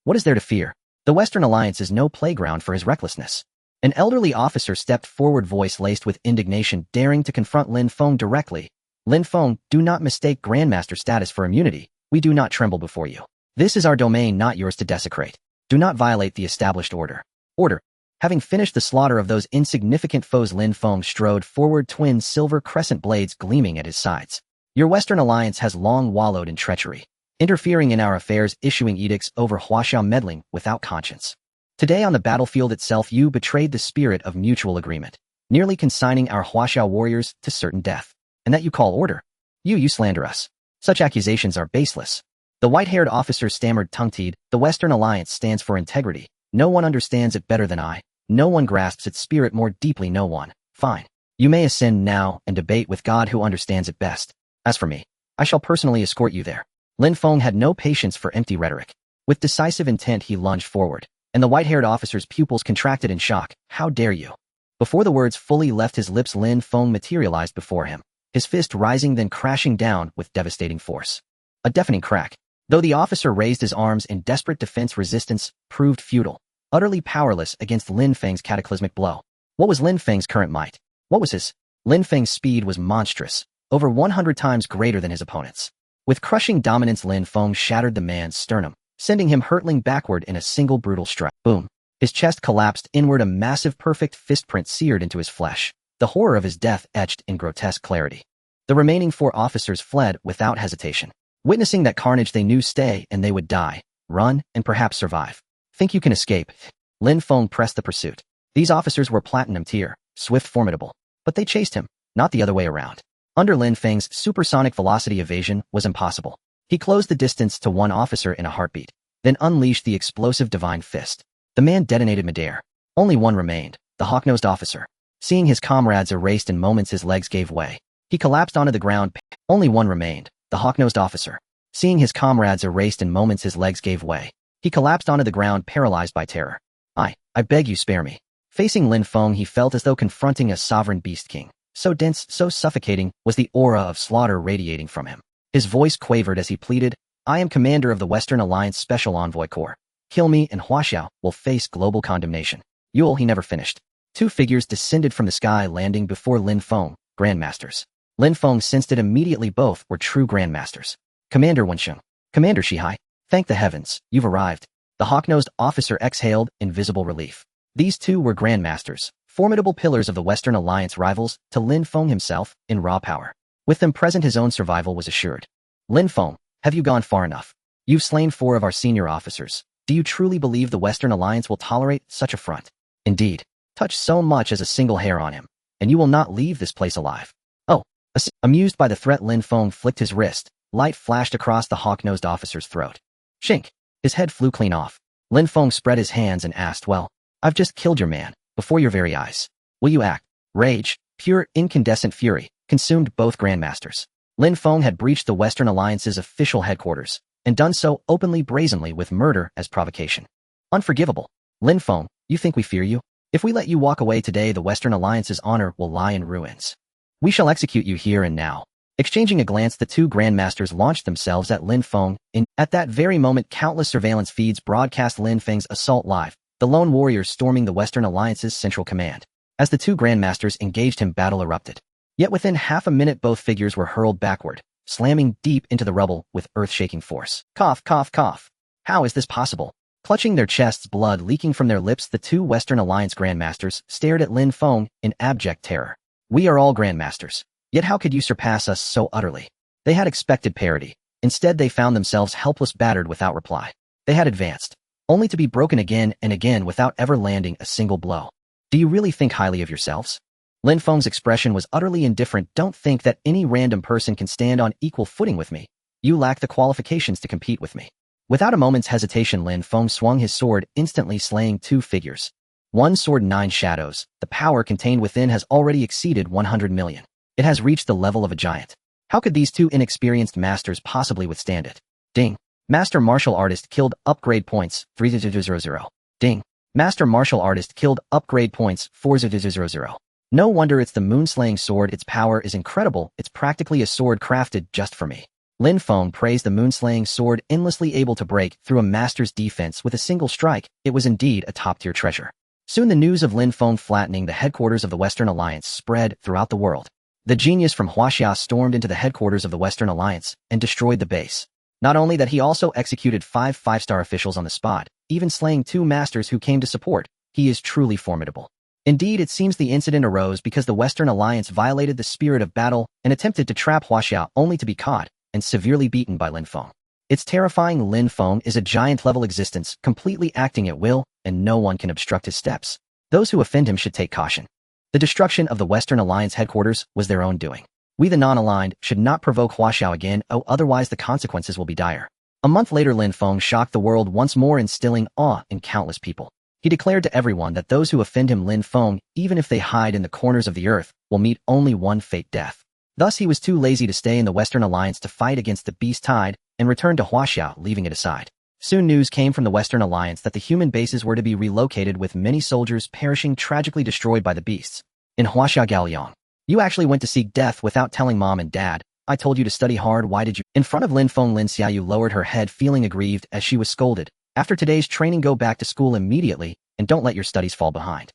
What is there to fear? The Western Alliance is no playground for his recklessness. An elderly officer stepped forward, voice laced with indignation, daring to confront Lin Feng directly. "Lin Feng, do not mistake grandmaster status for immunity. We do not tremble before you. This is our domain, not yours to desecrate. Do not violate the established order." Order. Having finished the slaughter of those insignificant foes, Lin Feng strode forward, twin silver crescent blades gleaming at his sides. "Your Western Alliance has long wallowed in treachery, interfering in our affairs, issuing edicts over Huaxiao, meddling without conscience. Today on the battlefield itself, you betrayed the spirit of mutual agreement, nearly consigning our Huaxiao warriors to certain death. And that you call order? You slander us. Such accusations are baseless." The white-haired officer stammered, tongue-tied, "The Western Alliance stands for integrity. No one understands it better than I. No one grasps its spirit more deeply. No one." "Fine. You may ascend now and debate with God who understands it best. As for me, I shall personally escort you there. Lin Feng had no patience for empty rhetoric. With decisive intent he lunged forward, and the white-haired officer's pupils contracted in shock. How dare you? Before the words fully left his lips, Lin Feng materialized before him, his fist rising then crashing down with devastating force. A deafening crack. Though the officer raised his arms in desperate defense, resistance proved futile, utterly powerless against Lin Feng's cataclysmic blow. What was Lin Feng's current might? What was his? Lin Feng's speed was monstrous, over 100 times greater than his opponent's. With crushing dominance, Lin Feng shattered the man's sternum, sending him hurtling backward in a single brutal strike. Boom. His chest collapsed inward, a massive perfect fistprint seared into his flesh, the horror of his death etched in grotesque clarity. The remaining 4 officers fled without hesitation. Witnessing that carnage, they knew stay and they would die, run, and perhaps survive. Think you can escape? Lin Feng pressed the pursuit. These officers were platinum tier, swift, formidable. But they chased him, not the other way around. Under Lin Feng's supersonic velocity, evasion was impossible. He closed the distance to one officer in a heartbeat, then unleashed the explosive divine fist. The man detonated midair. Only one remained, the hawk-nosed officer. Seeing his comrades erased in moments, his legs gave way. He collapsed onto the ground. Only one remained, the hawk-nosed officer. Seeing his comrades erased in moments, his legs gave way. He collapsed onto the ground, paralyzed by terror. I beg you, spare me. Facing Lin Feng, he felt as though confronting a sovereign beast king. So dense, so suffocating, was the aura of slaughter radiating from him. His voice quavered as he pleaded, I am commander of the Western Alliance Special Envoy Corps. Kill me and Huaxiao will face global condemnation. He never finished. 2 figures descended from the sky, landing before Lin Feng, grandmasters. Lin Feng sensed it immediately. Both were true grandmasters. Commander Wensheng. Commander Shihai. Thank the heavens, you've arrived. The hawk-nosed officer exhaled in visible relief. These 2 were grandmasters, formidable pillars of the Western Alliance, rivals to Lin Feng himself in raw power. With them present, his own survival was assured. Lin Feng, have you gone far enough? You've slain 4 of our senior officers. Do you truly believe the Western Alliance will tolerate such affront? Indeed. Touch so much as a single hair on him, and you will not leave this place alive. Oh. Amused by the threat, Lin Feng flicked his wrist. Light flashed across the hawk-nosed officer's throat. Shink. His head flew clean off. Lin Feng spread his hands and asked, well, I've just killed your man, before your very eyes. Will you act? Rage, pure incandescent fury, consumed both grandmasters. Lin Feng had breached the Western Alliance's official headquarters, and done so openly, brazenly, with murder as provocation. Unforgivable. Lin Feng, you think we fear you? If we let you walk away today, the Western Alliance's honor will lie in ruins. We shall execute you here and now. Exchanging a glance, the 2 grandmasters launched themselves at Lin Feng. At that very moment, countless surveillance feeds broadcast Lin Feng's assault live, the lone warriors storming the Western Alliance's central command. As the 2 grandmasters engaged him, battle erupted. Yet within half a minute, both figures were hurled backward, slamming deep into the rubble with earth-shaking force. Cough, cough, cough. How is this possible? Clutching their chests, blood leaking from their lips, the 2 Western Alliance grandmasters stared at Lin Feng in abject terror. We are all grandmasters. Yet how could you surpass us so utterly? They had expected parity. Instead, they found themselves helpless, battered, without reply. They had advanced, only to be broken again and again without ever landing a single blow. Do you really think highly of yourselves? Lin Feng's expression was utterly indifferent. Don't think that any random person can stand on equal footing with me. You lack the qualifications to compete with me. Without a moment's hesitation, Lin Feng swung his sword, instantly slaying 2 figures. One sword, 9 shadows. The power contained within has already exceeded 100 million. It has reached the level of a giant. How could these 2 inexperienced masters possibly withstand it? Ding. Master martial artist killed. Upgrade points 3000. Ding. Master martial artist killed. Upgrade points 4000. No wonder it's the moon-slaying sword. Its power is incredible. It's practically a sword crafted just for me. Lin Feng praised the moon-slaying sword, endlessly able to break through a master's defense with a single strike. It was indeed a top-tier treasure. Soon the news of Lin Feng flattening the headquarters of the Western Alliance spread throughout the world. The genius from Huaxia stormed into the headquarters of the Western Alliance and destroyed the base. Not only that, he also executed 5 5-star officials on the spot, even slaying 2 masters who came to support. He is truly formidable. Indeed, it seems the incident arose because the Western Alliance violated the spirit of battle and attempted to trap Huaxia, only to be caught and severely beaten by Lin Feng. It's terrifying. Lin Feng is a giant-level existence, completely acting at will, and no one can obstruct his steps. Those who offend him should take caution. The destruction of the Western Alliance headquarters was their own doing. We, the non-aligned, should not provoke Huaxiao again, otherwise the consequences will be dire. A month later, Lin Feng shocked the world once more, instilling awe in countless people. He declared to everyone that those who offend him Lin Feng, even if they hide in the corners of the earth, will meet only one fate, death. Thus he was too lazy to stay in the Western Alliance to fight against the beast tide and returned to Huaxia, leaving it aside. Soon news came from the Western Alliance that the human bases were to be relocated with many soldiers perishing tragically destroyed by the beasts. In Huaxia Gaoliang, you actually went to seek death without telling mom and dad. I told you to study hard, why did you? In front of Lin Feng, Lin Xiaoyu lowered her head, feeling aggrieved as she was scolded. After today's training, go back to school immediately and don't let your studies fall behind.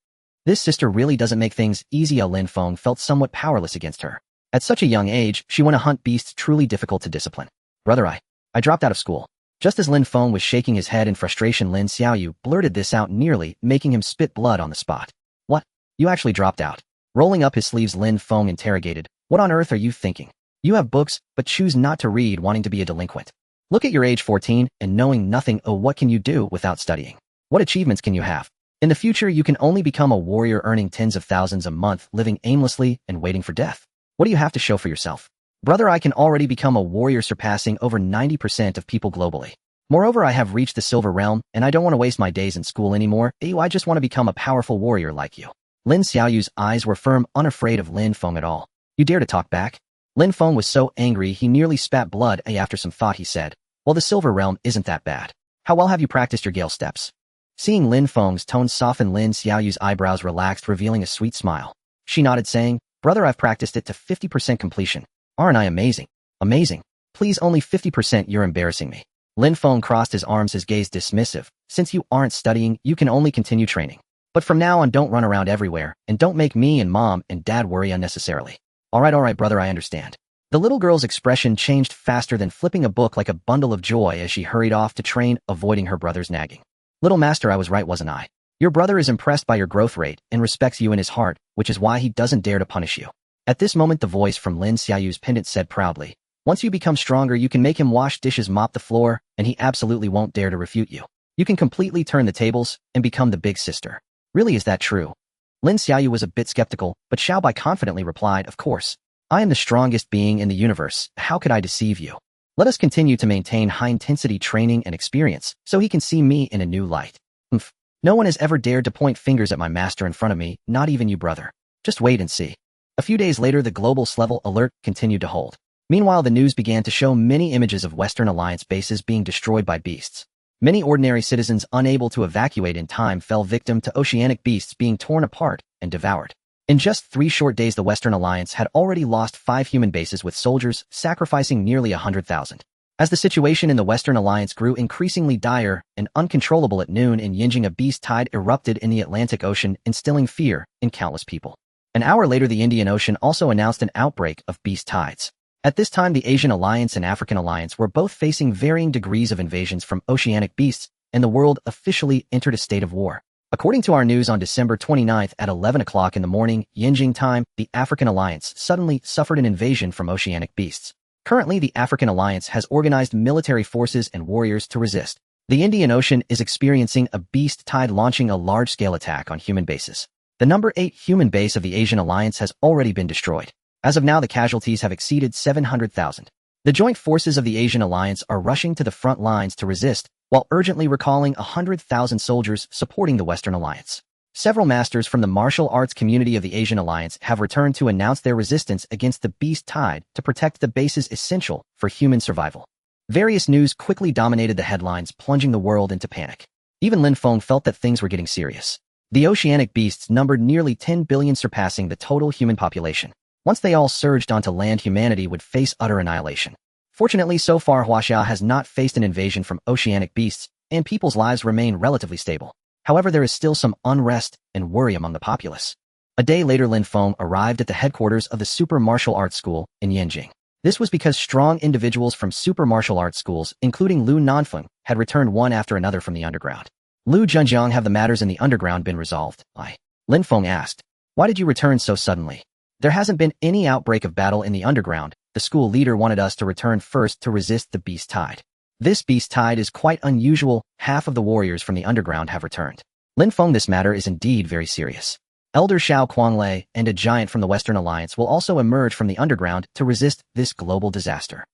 This sister really doesn't make things easy. Lin Feng felt somewhat powerless against her. At such a young age, she went to hunt beasts truly difficult to discipline. Brother, I dropped out of school. Just as Lin Feng was shaking his head in frustration, Lin Xiaoyu blurted this out, nearly making him spit blood on the spot. What? You actually dropped out? Rolling up his sleeves, Lin Feng interrogated. What on earth are you thinking? You have books, but choose not to read, wanting to be a delinquent. Look at your age, 14, and knowing nothing. Oh, what can you do without studying? What achievements can you have? In the future, you can only become a warrior earning tens of thousands a month, living aimlessly and waiting for death. What do you have to show for yourself? Brother, I can already become a warrior, surpassing over 90% of people globally. Moreover, I have reached the silver realm, and I don't want to waste my days in school anymore. I just want to become a powerful warrior like you. Lin Xiaoyu's eyes were firm, unafraid of Lin Feng at all. You dare to talk back? Lin Feng was so angry he nearly spat blood. After some thought, he said, well, the silver realm isn't that bad. How well have you practiced your Gale steps? Seeing Lin Feng's tone soften, Lin Xiaoyu's eyebrows relaxed, revealing a sweet smile. She nodded, saying, Brother, I've practiced it to 50% completion. Aren't I amazing? Amazing. Please, only 50%, you're embarrassing me. Lin Feng crossed his arms, his gaze dismissive. Since you aren't studying, you can only continue training. But from now on, don't run around everywhere, and don't make me and mom and dad worry unnecessarily. All right, brother, I understand. The little girl's expression changed faster than flipping a book, like a bundle of joy, as she hurried off to train, avoiding her brother's nagging. Little master, I was right, wasn't I? Your brother is impressed by your growth rate and respects you in his heart, which is why he doesn't dare to punish you. At this moment, the voice from Lin Xiaoyu's pendant said proudly, once you become stronger, you can make him wash dishes, mop the floor, and he absolutely won't dare to refute you. You can completely turn the tables and become the big sister. Really, is that true? Lin Xiaoyu was a bit skeptical, but Xiaobai confidently replied, of course. I am the strongest being in the universe. How could I deceive you? Let us continue to maintain high-intensity training and experience, so he can see me in a new light. No one has ever dared to point fingers at my master in front of me, not even you, brother. Just wait and see. A few days later, the global level alert continued to hold. Meanwhile, the news began to show many images of Western Alliance bases being destroyed by beasts. Many ordinary citizens unable to evacuate in time fell victim to oceanic beasts being torn apart and devoured. In just 3 short days, the Western Alliance had already lost 5 human bases, with soldiers sacrificing nearly 100,000. As the situation in the Western Alliance grew increasingly dire and uncontrollable, at noon in Yinjing, a beast tide erupted in the Atlantic Ocean, instilling fear in countless people. An hour later, the Indian Ocean also announced an outbreak of beast tides. At this time, the Asian Alliance and African Alliance were both facing varying degrees of invasions from oceanic beasts, and the world officially entered a state of war. According to our news on December 29th at 11 o'clock in the morning, Yinjing time, the African Alliance suddenly suffered an invasion from oceanic beasts. Currently, the African Alliance has organized military forces and warriors to resist. The Indian Ocean is experiencing a beast tide, launching a large-scale attack on human bases. The number 8 human base of the Asian Alliance has already been destroyed. As of now, the casualties have exceeded 700,000. The joint forces of the Asian Alliance are rushing to the front lines to resist, while urgently recalling 100,000 soldiers supporting the Western Alliance. Several masters from the martial arts community of the Asian Alliance have returned to announce their resistance against the beast tide to protect the bases essential for human survival. Various news quickly dominated the headlines, plunging the world into panic. Even Lin Feng felt that things were getting serious. The oceanic beasts numbered nearly 10 billion, surpassing the total human population. Once they all surged onto land, humanity would face utter annihilation. Fortunately, so far, Huaxia has not faced an invasion from oceanic beasts, and people's lives remain relatively stable. However, there is still some unrest and worry among the populace. A day later, Lin Feng arrived at the headquarters of the Super Martial Arts School in Yinjing. This was because strong individuals from super martial arts schools, including Lu Nanfeng, had returned one after another from the underground. Lu Zhenjiang, have the matters in the underground been resolved? Lin Feng asked. Why did you return so suddenly? There hasn't been any outbreak of battle in the underground. The school leader wanted us to return first to resist the beast tide. This beast tide is quite unusual. Half of the warriors from the underground have returned. Lin Feng, this matter is indeed very serious. Elder Xiao Quanglei and a giant from the Western Alliance will also emerge from the underground to resist this global disaster.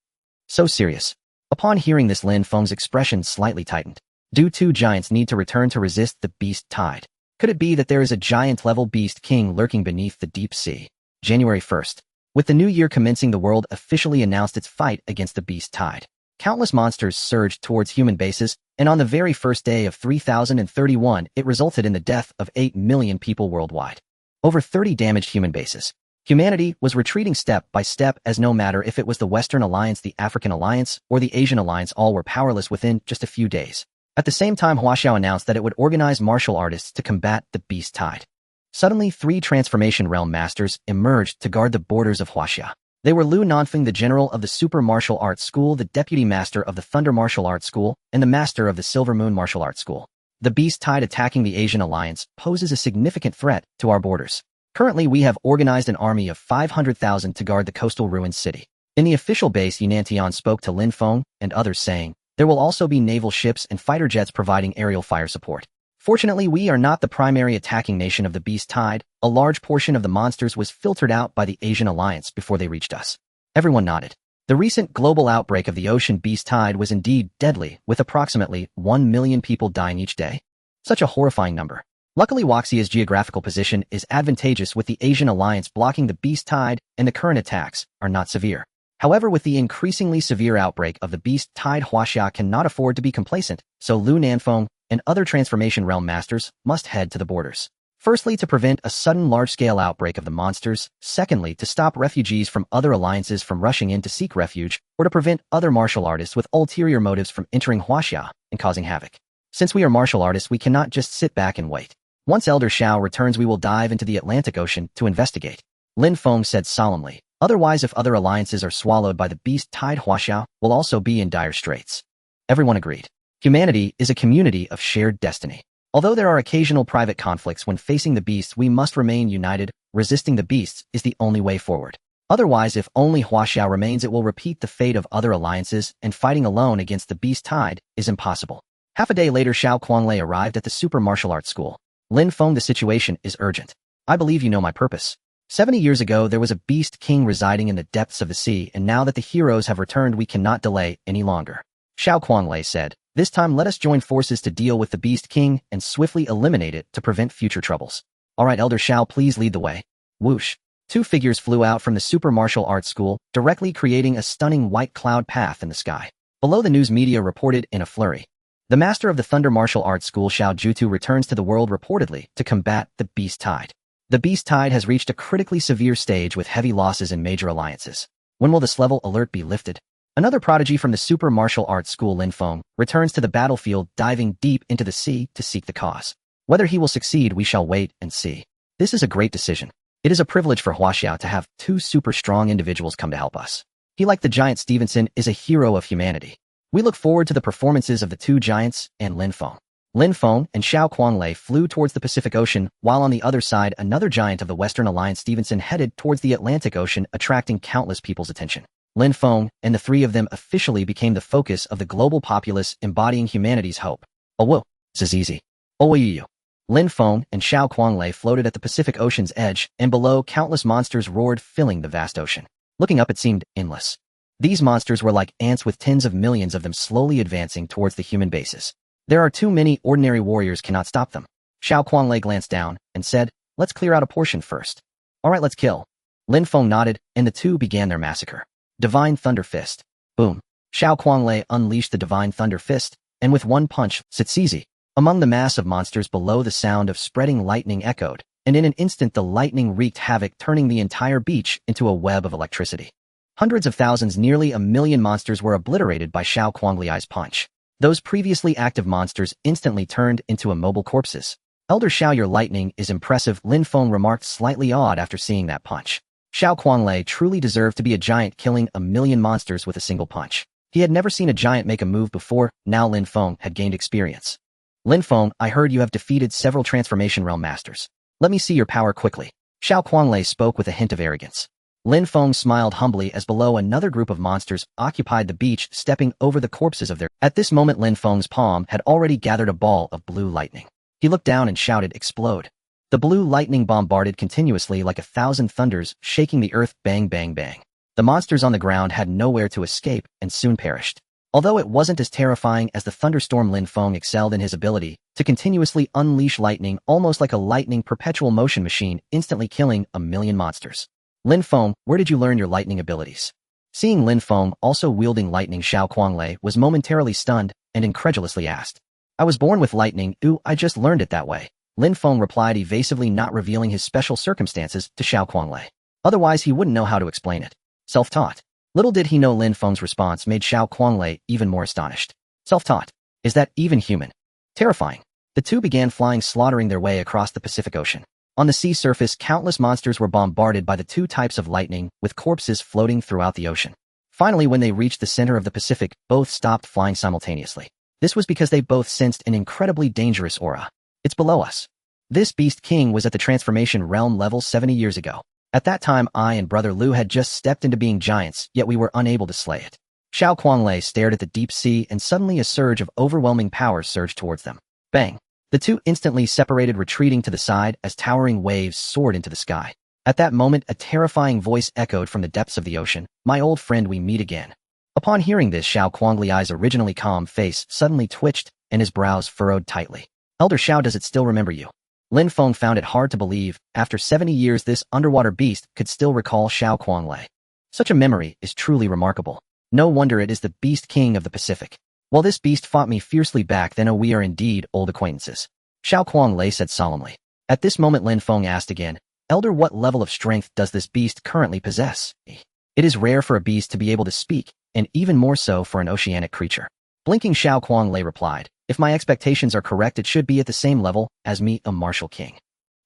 So serious. Upon hearing this, Lin Feng's expression slightly tightened. Do two giants need to return to resist the beast tide? Could it be that there is a giant-level beast king lurking beneath the deep sea? January 1st. With the new year commencing, the world officially announced its fight against the beast tide. Countless monsters surged towards human bases, and on the very first day of 3031, it resulted in the death of 8 million people worldwide. Over 30 damaged human bases. Humanity was retreating step by step, as no matter if it was the Western Alliance, the African Alliance, or the Asian Alliance, all were powerless within just a few days. At the same time, Huaxiao announced that it would organize martial artists to combat the beast tide. Suddenly, 3 transformation realm masters emerged to guard the borders of Huaxia. They were Lin Feng, the general of the Super Martial Arts School, the deputy master of the Thunder Martial Arts School, and the master of the Silver Moon Martial Arts School. The beast tide attacking the Asian Alliance poses a significant threat to our borders. Currently, we have organized an army of 500,000 to guard the coastal ruined city. In the official base, Yunantian spoke to Lin Feng and others, saying, there will also be naval ships and fighter jets providing aerial fire support. Fortunately, we are not the primary attacking nation of the beast tide. A large portion of the monsters was filtered out by the Asian Alliance before they reached us. Everyone nodded. The recent global outbreak of the ocean beast tide was indeed deadly, with approximately 1 million people dying each day. Such a horrifying number. Luckily, Huaxia's geographical position is advantageous, with the Asian Alliance blocking the beast tide, and the current attacks are not severe. However, with the increasingly severe outbreak of the beast tide, Huaxia cannot afford to be complacent, so Lin Feng and other transformation realm masters must head to the borders. Firstly, to prevent a sudden large-scale outbreak of the monsters. Secondly, to stop refugees from other alliances from rushing in to seek refuge, or to prevent other martial artists with ulterior motives from entering Huaxia and causing havoc. Since we are martial artists, we cannot just sit back and wait. Once Elder Xiao returns, we will dive into the Atlantic Ocean to investigate. Lin Feng said solemnly. Otherwise, if other alliances are swallowed by the beast tide, Huaxia will also be in dire straits. Everyone agreed. Humanity is a community of shared destiny. Although there are occasional private conflicts when facing the beasts, we must remain united. Resisting the beasts is the only way forward. Otherwise, if only Huaxia remains, it will repeat the fate of other alliances, and fighting alone against the beast tide is impossible. Half a day later, Xiao Quanglei arrived at the Super Martial Arts School. Lin Feng, the situation is urgent. I believe you know my purpose. 70 years ago, there was a beast king residing in the depths of the sea, and now that the heroes have returned, we cannot delay any longer. Xiao Quanglei said, this time let us join forces to deal with the beast king and swiftly eliminate it to prevent future troubles. All right, Elder Xiao, please lead the way. Whoosh. 2 figures flew out from the Super Martial Arts School, directly creating a stunning white cloud path in the sky. Below, the news media reported in a flurry. The master of the Thunder Martial Arts School, Xiao Jutu, returns to the world reportedly to combat the beast tide. The beast tide has reached a critically severe stage with heavy losses in major alliances. When will this level alert be lifted? Another prodigy from the Super Martial Arts School, Lin Feng, returns to the battlefield, diving deep into the sea to seek the cause. Whether he will succeed, we shall wait and see. This is a great decision. It is a privilege for Huaxiao to have 2 super strong individuals come to help us. He, like the giant Stevenson, is a hero of humanity. We look forward to the performances of the 2 giants and Lin Feng. Lin Feng and Xiao Quanglei flew towards the Pacific Ocean, while on the other side, another giant of the Western Alliance, Stevenson, headed towards the Atlantic Ocean, attracting countless people's attention. Lin Feng and the 3 of them officially became the focus of the global populace, embodying humanity's hope. Oh whoa, this is easy. Oh you. Lin Feng and Xiao Quanglei floated at the Pacific Ocean's edge, and below, countless monsters roared, filling the vast ocean. Looking up, it seemed endless. These monsters were like ants, with tens of millions of them slowly advancing towards the human bases. There are too many. Ordinary warriors cannot stop them. Xiao Quanglei glanced down and said, let's clear out a portion first. All right, let's kill. Lin Feng nodded, and the 2 began their massacre. Divine Thunder Fist. Boom. Xiao Quanglei unleashed the Divine Thunder Fist, and with one punch, Sitsizi. Among the mass of monsters below, the sound of spreading lightning echoed, and in an instant the lightning wreaked havoc, turning the entire beach into a web of electricity. Hundreds of thousands, nearly 1 million monsters were obliterated by Xiao Quanglei's punch. Those previously active monsters instantly turned into immobile corpses. Elder Xiao, your lightning is impressive, Lin Feng remarked, slightly awed after seeing that punch. Xiao Quanglei truly deserved to be a giant, killing 1 million monsters with a single punch. He had never seen a giant make a move before. Now Lin Feng had gained experience. Lin Feng, I heard you have defeated several transformation realm masters. Let me see your power quickly. Xiao Quanglei spoke with a hint of arrogance. Lin Feng smiled humbly as below, another group of monsters occupied the beach, stepping over the corpses of their... At this moment, Lin Feng's palm had already gathered a ball of blue lightning. He looked down and shouted, explode. The blue lightning bombarded continuously like 1,000 thunders, shaking the earth. Bang, bang, bang. The monsters on the ground had nowhere to escape and soon perished. Although it wasn't as terrifying as the thunderstorm, Lin Feng excelled in his ability to continuously unleash lightning almost like a lightning perpetual motion machine, instantly killing a million monsters. Lin Feng, where did you learn your lightning abilities? Seeing Lin Feng also wielding lightning, Xiao Kuanglei was momentarily stunned and incredulously asked. I was born with lightning, I just learned it that way. Lin Feng replied evasively, not revealing his special circumstances to Xiao Kuanglei. Otherwise he wouldn't know how to explain it. Self-taught. Little did he know Lin Feng's response made Xiao Kuanglei even more astonished. Self-taught. Is that even human? Terrifying. The two began flying, slaughtering their way across the Pacific Ocean. On the sea surface, countless monsters were bombarded by the two types of lightning, with corpses floating throughout the ocean. Finally, when they reached the center of the Pacific, both stopped flying simultaneously. This was because they both sensed an incredibly dangerous aura. It's below us. This Beast King was at the transformation realm level 70 years ago. At that time, I and Brother Liu had just stepped into being giants, yet we were unable to slay it. Xiao Kuanglei stared at the deep sea, and suddenly a surge of overwhelming power surged towards them. Bang! The two instantly separated, retreating to the side as towering waves soared into the sky. At that moment, a terrifying voice echoed from the depths of the ocean. My old friend, we meet again. Upon hearing this, Xiao Kuanglei's eyes, originally calm face, suddenly twitched, and his brows furrowed tightly. Elder Xiao, does it still remember you? Lin Feng found it hard to believe, after 70 years this underwater beast could still recall Xiao Kuanglei. Such a memory is truly remarkable. No wonder it is the Beast King of the Pacific. Well, this beast fought me fiercely back then, we are indeed old acquaintances. Xiao Kuanglei said solemnly. At this moment, Lin Feng asked again, Elder, what level of strength does this beast currently possess? It is rare for a beast to be able to speak, and even more so for an oceanic creature. Blinking, Xiao Kuanglei replied, if my expectations are correct, it should be at the same level as me, a martial king.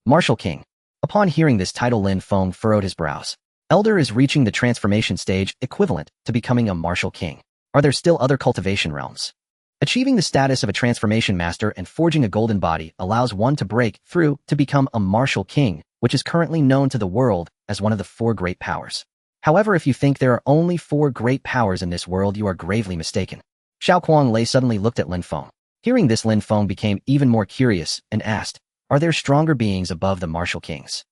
Martial king. Upon hearing this title, Lin Feng furrowed his brows. Elder is reaching the transformation stage equivalent to becoming a martial king. Are there still other cultivation realms? Achieving the status of a transformation master and forging a golden body allows one to break through to become a martial king, which is currently known to the world as one of the 4 great powers. However, if you think there are only 4 great powers in this world, you are gravely mistaken. Xiao Kuanglei suddenly looked at Lin Feng. Hearing this, Lin Feng became even more curious and asked, are there stronger beings above the martial kings?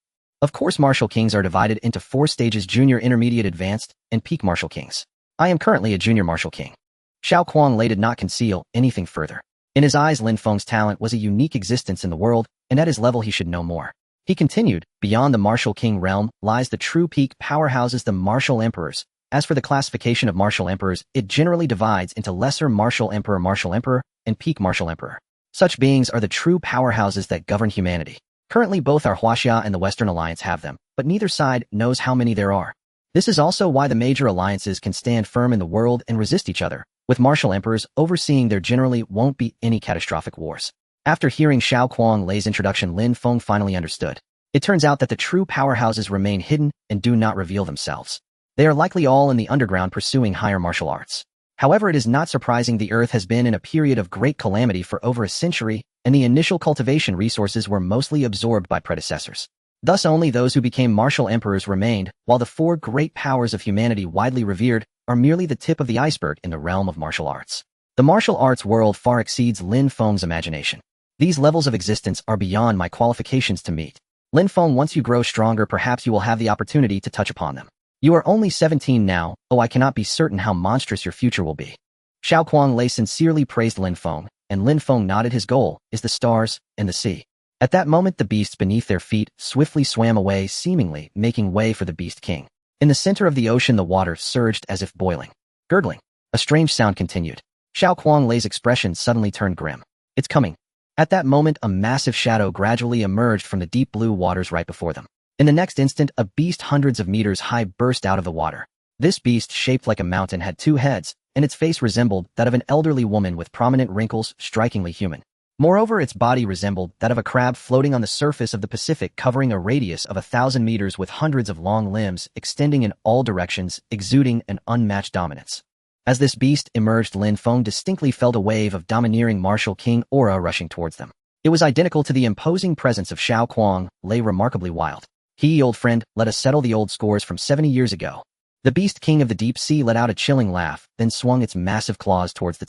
Of course, martial kings are divided into 4 stages: junior, intermediate, advanced, and peak martial kings. I am currently a junior martial king. Xiao Kuanglei did not conceal anything further. In his eyes, Lin Feng's talent was a unique existence in the world, and at his level he should know more. He continued, beyond the martial king realm lies the true peak powerhouses, the martial emperors. As for the classification of martial emperors, it generally divides into lesser martial emperor, and peak martial emperor. Such beings are the true powerhouses that govern humanity. Currently, both our Huaxia and the Western Alliance have them, but neither side knows how many there are. This is also why the major alliances can stand firm in the world and resist each other. With martial emperors overseeing, there generally won't be any catastrophic wars. After hearing Xiao Kuanglei's introduction, Lin Feng finally understood. It turns out that the true powerhouses remain hidden and do not reveal themselves. They are likely all in the underground pursuing higher martial arts. However, it is not surprising. The Earth has been in a period of great calamity for over a century, and the initial cultivation resources were mostly absorbed by predecessors. Thus, only those who became martial emperors remained, while the 4 great powers of humanity widely revered are merely the tip of the iceberg in the realm of martial arts. The martial arts world far exceeds Lin Feng's imagination. These levels of existence are beyond my qualifications to meet. Lin Feng, once you grow stronger, perhaps you will have the opportunity to touch upon them. You are only 17 now, I cannot be certain how monstrous your future will be. Xiao Kuanglei sincerely praised Lin Feng, and Lin Feng nodded. His goal is the stars and the sea. At that moment, the beasts beneath their feet swiftly swam away, seemingly making way for the Beast King. In the center of the ocean, the water surged as if boiling. Gurgling. A strange sound continued. Xiao Kuanglei's expression suddenly turned grim. It's coming. At that moment, a massive shadow gradually emerged from the deep blue waters right before them. In the next instant, a beast hundreds of meters high burst out of the water. This beast, shaped like a mountain, had 2 heads, and its face resembled that of an elderly woman with prominent wrinkles, strikingly human. Moreover, its body resembled that of a crab floating on the surface of the Pacific, covering a radius of 1,000 meters with hundreds of long limbs extending in all directions, exuding an unmatched dominance. As this beast emerged, Lin Feng distinctly felt a wave of domineering martial king aura rushing towards them. It was identical to the imposing presence of Xiao Kuanglei, remarkably wild. Old friend, let us settle the old scores from 70 years ago. The Beast King of the Deep Sea let out a chilling laugh, then swung its massive claws towards the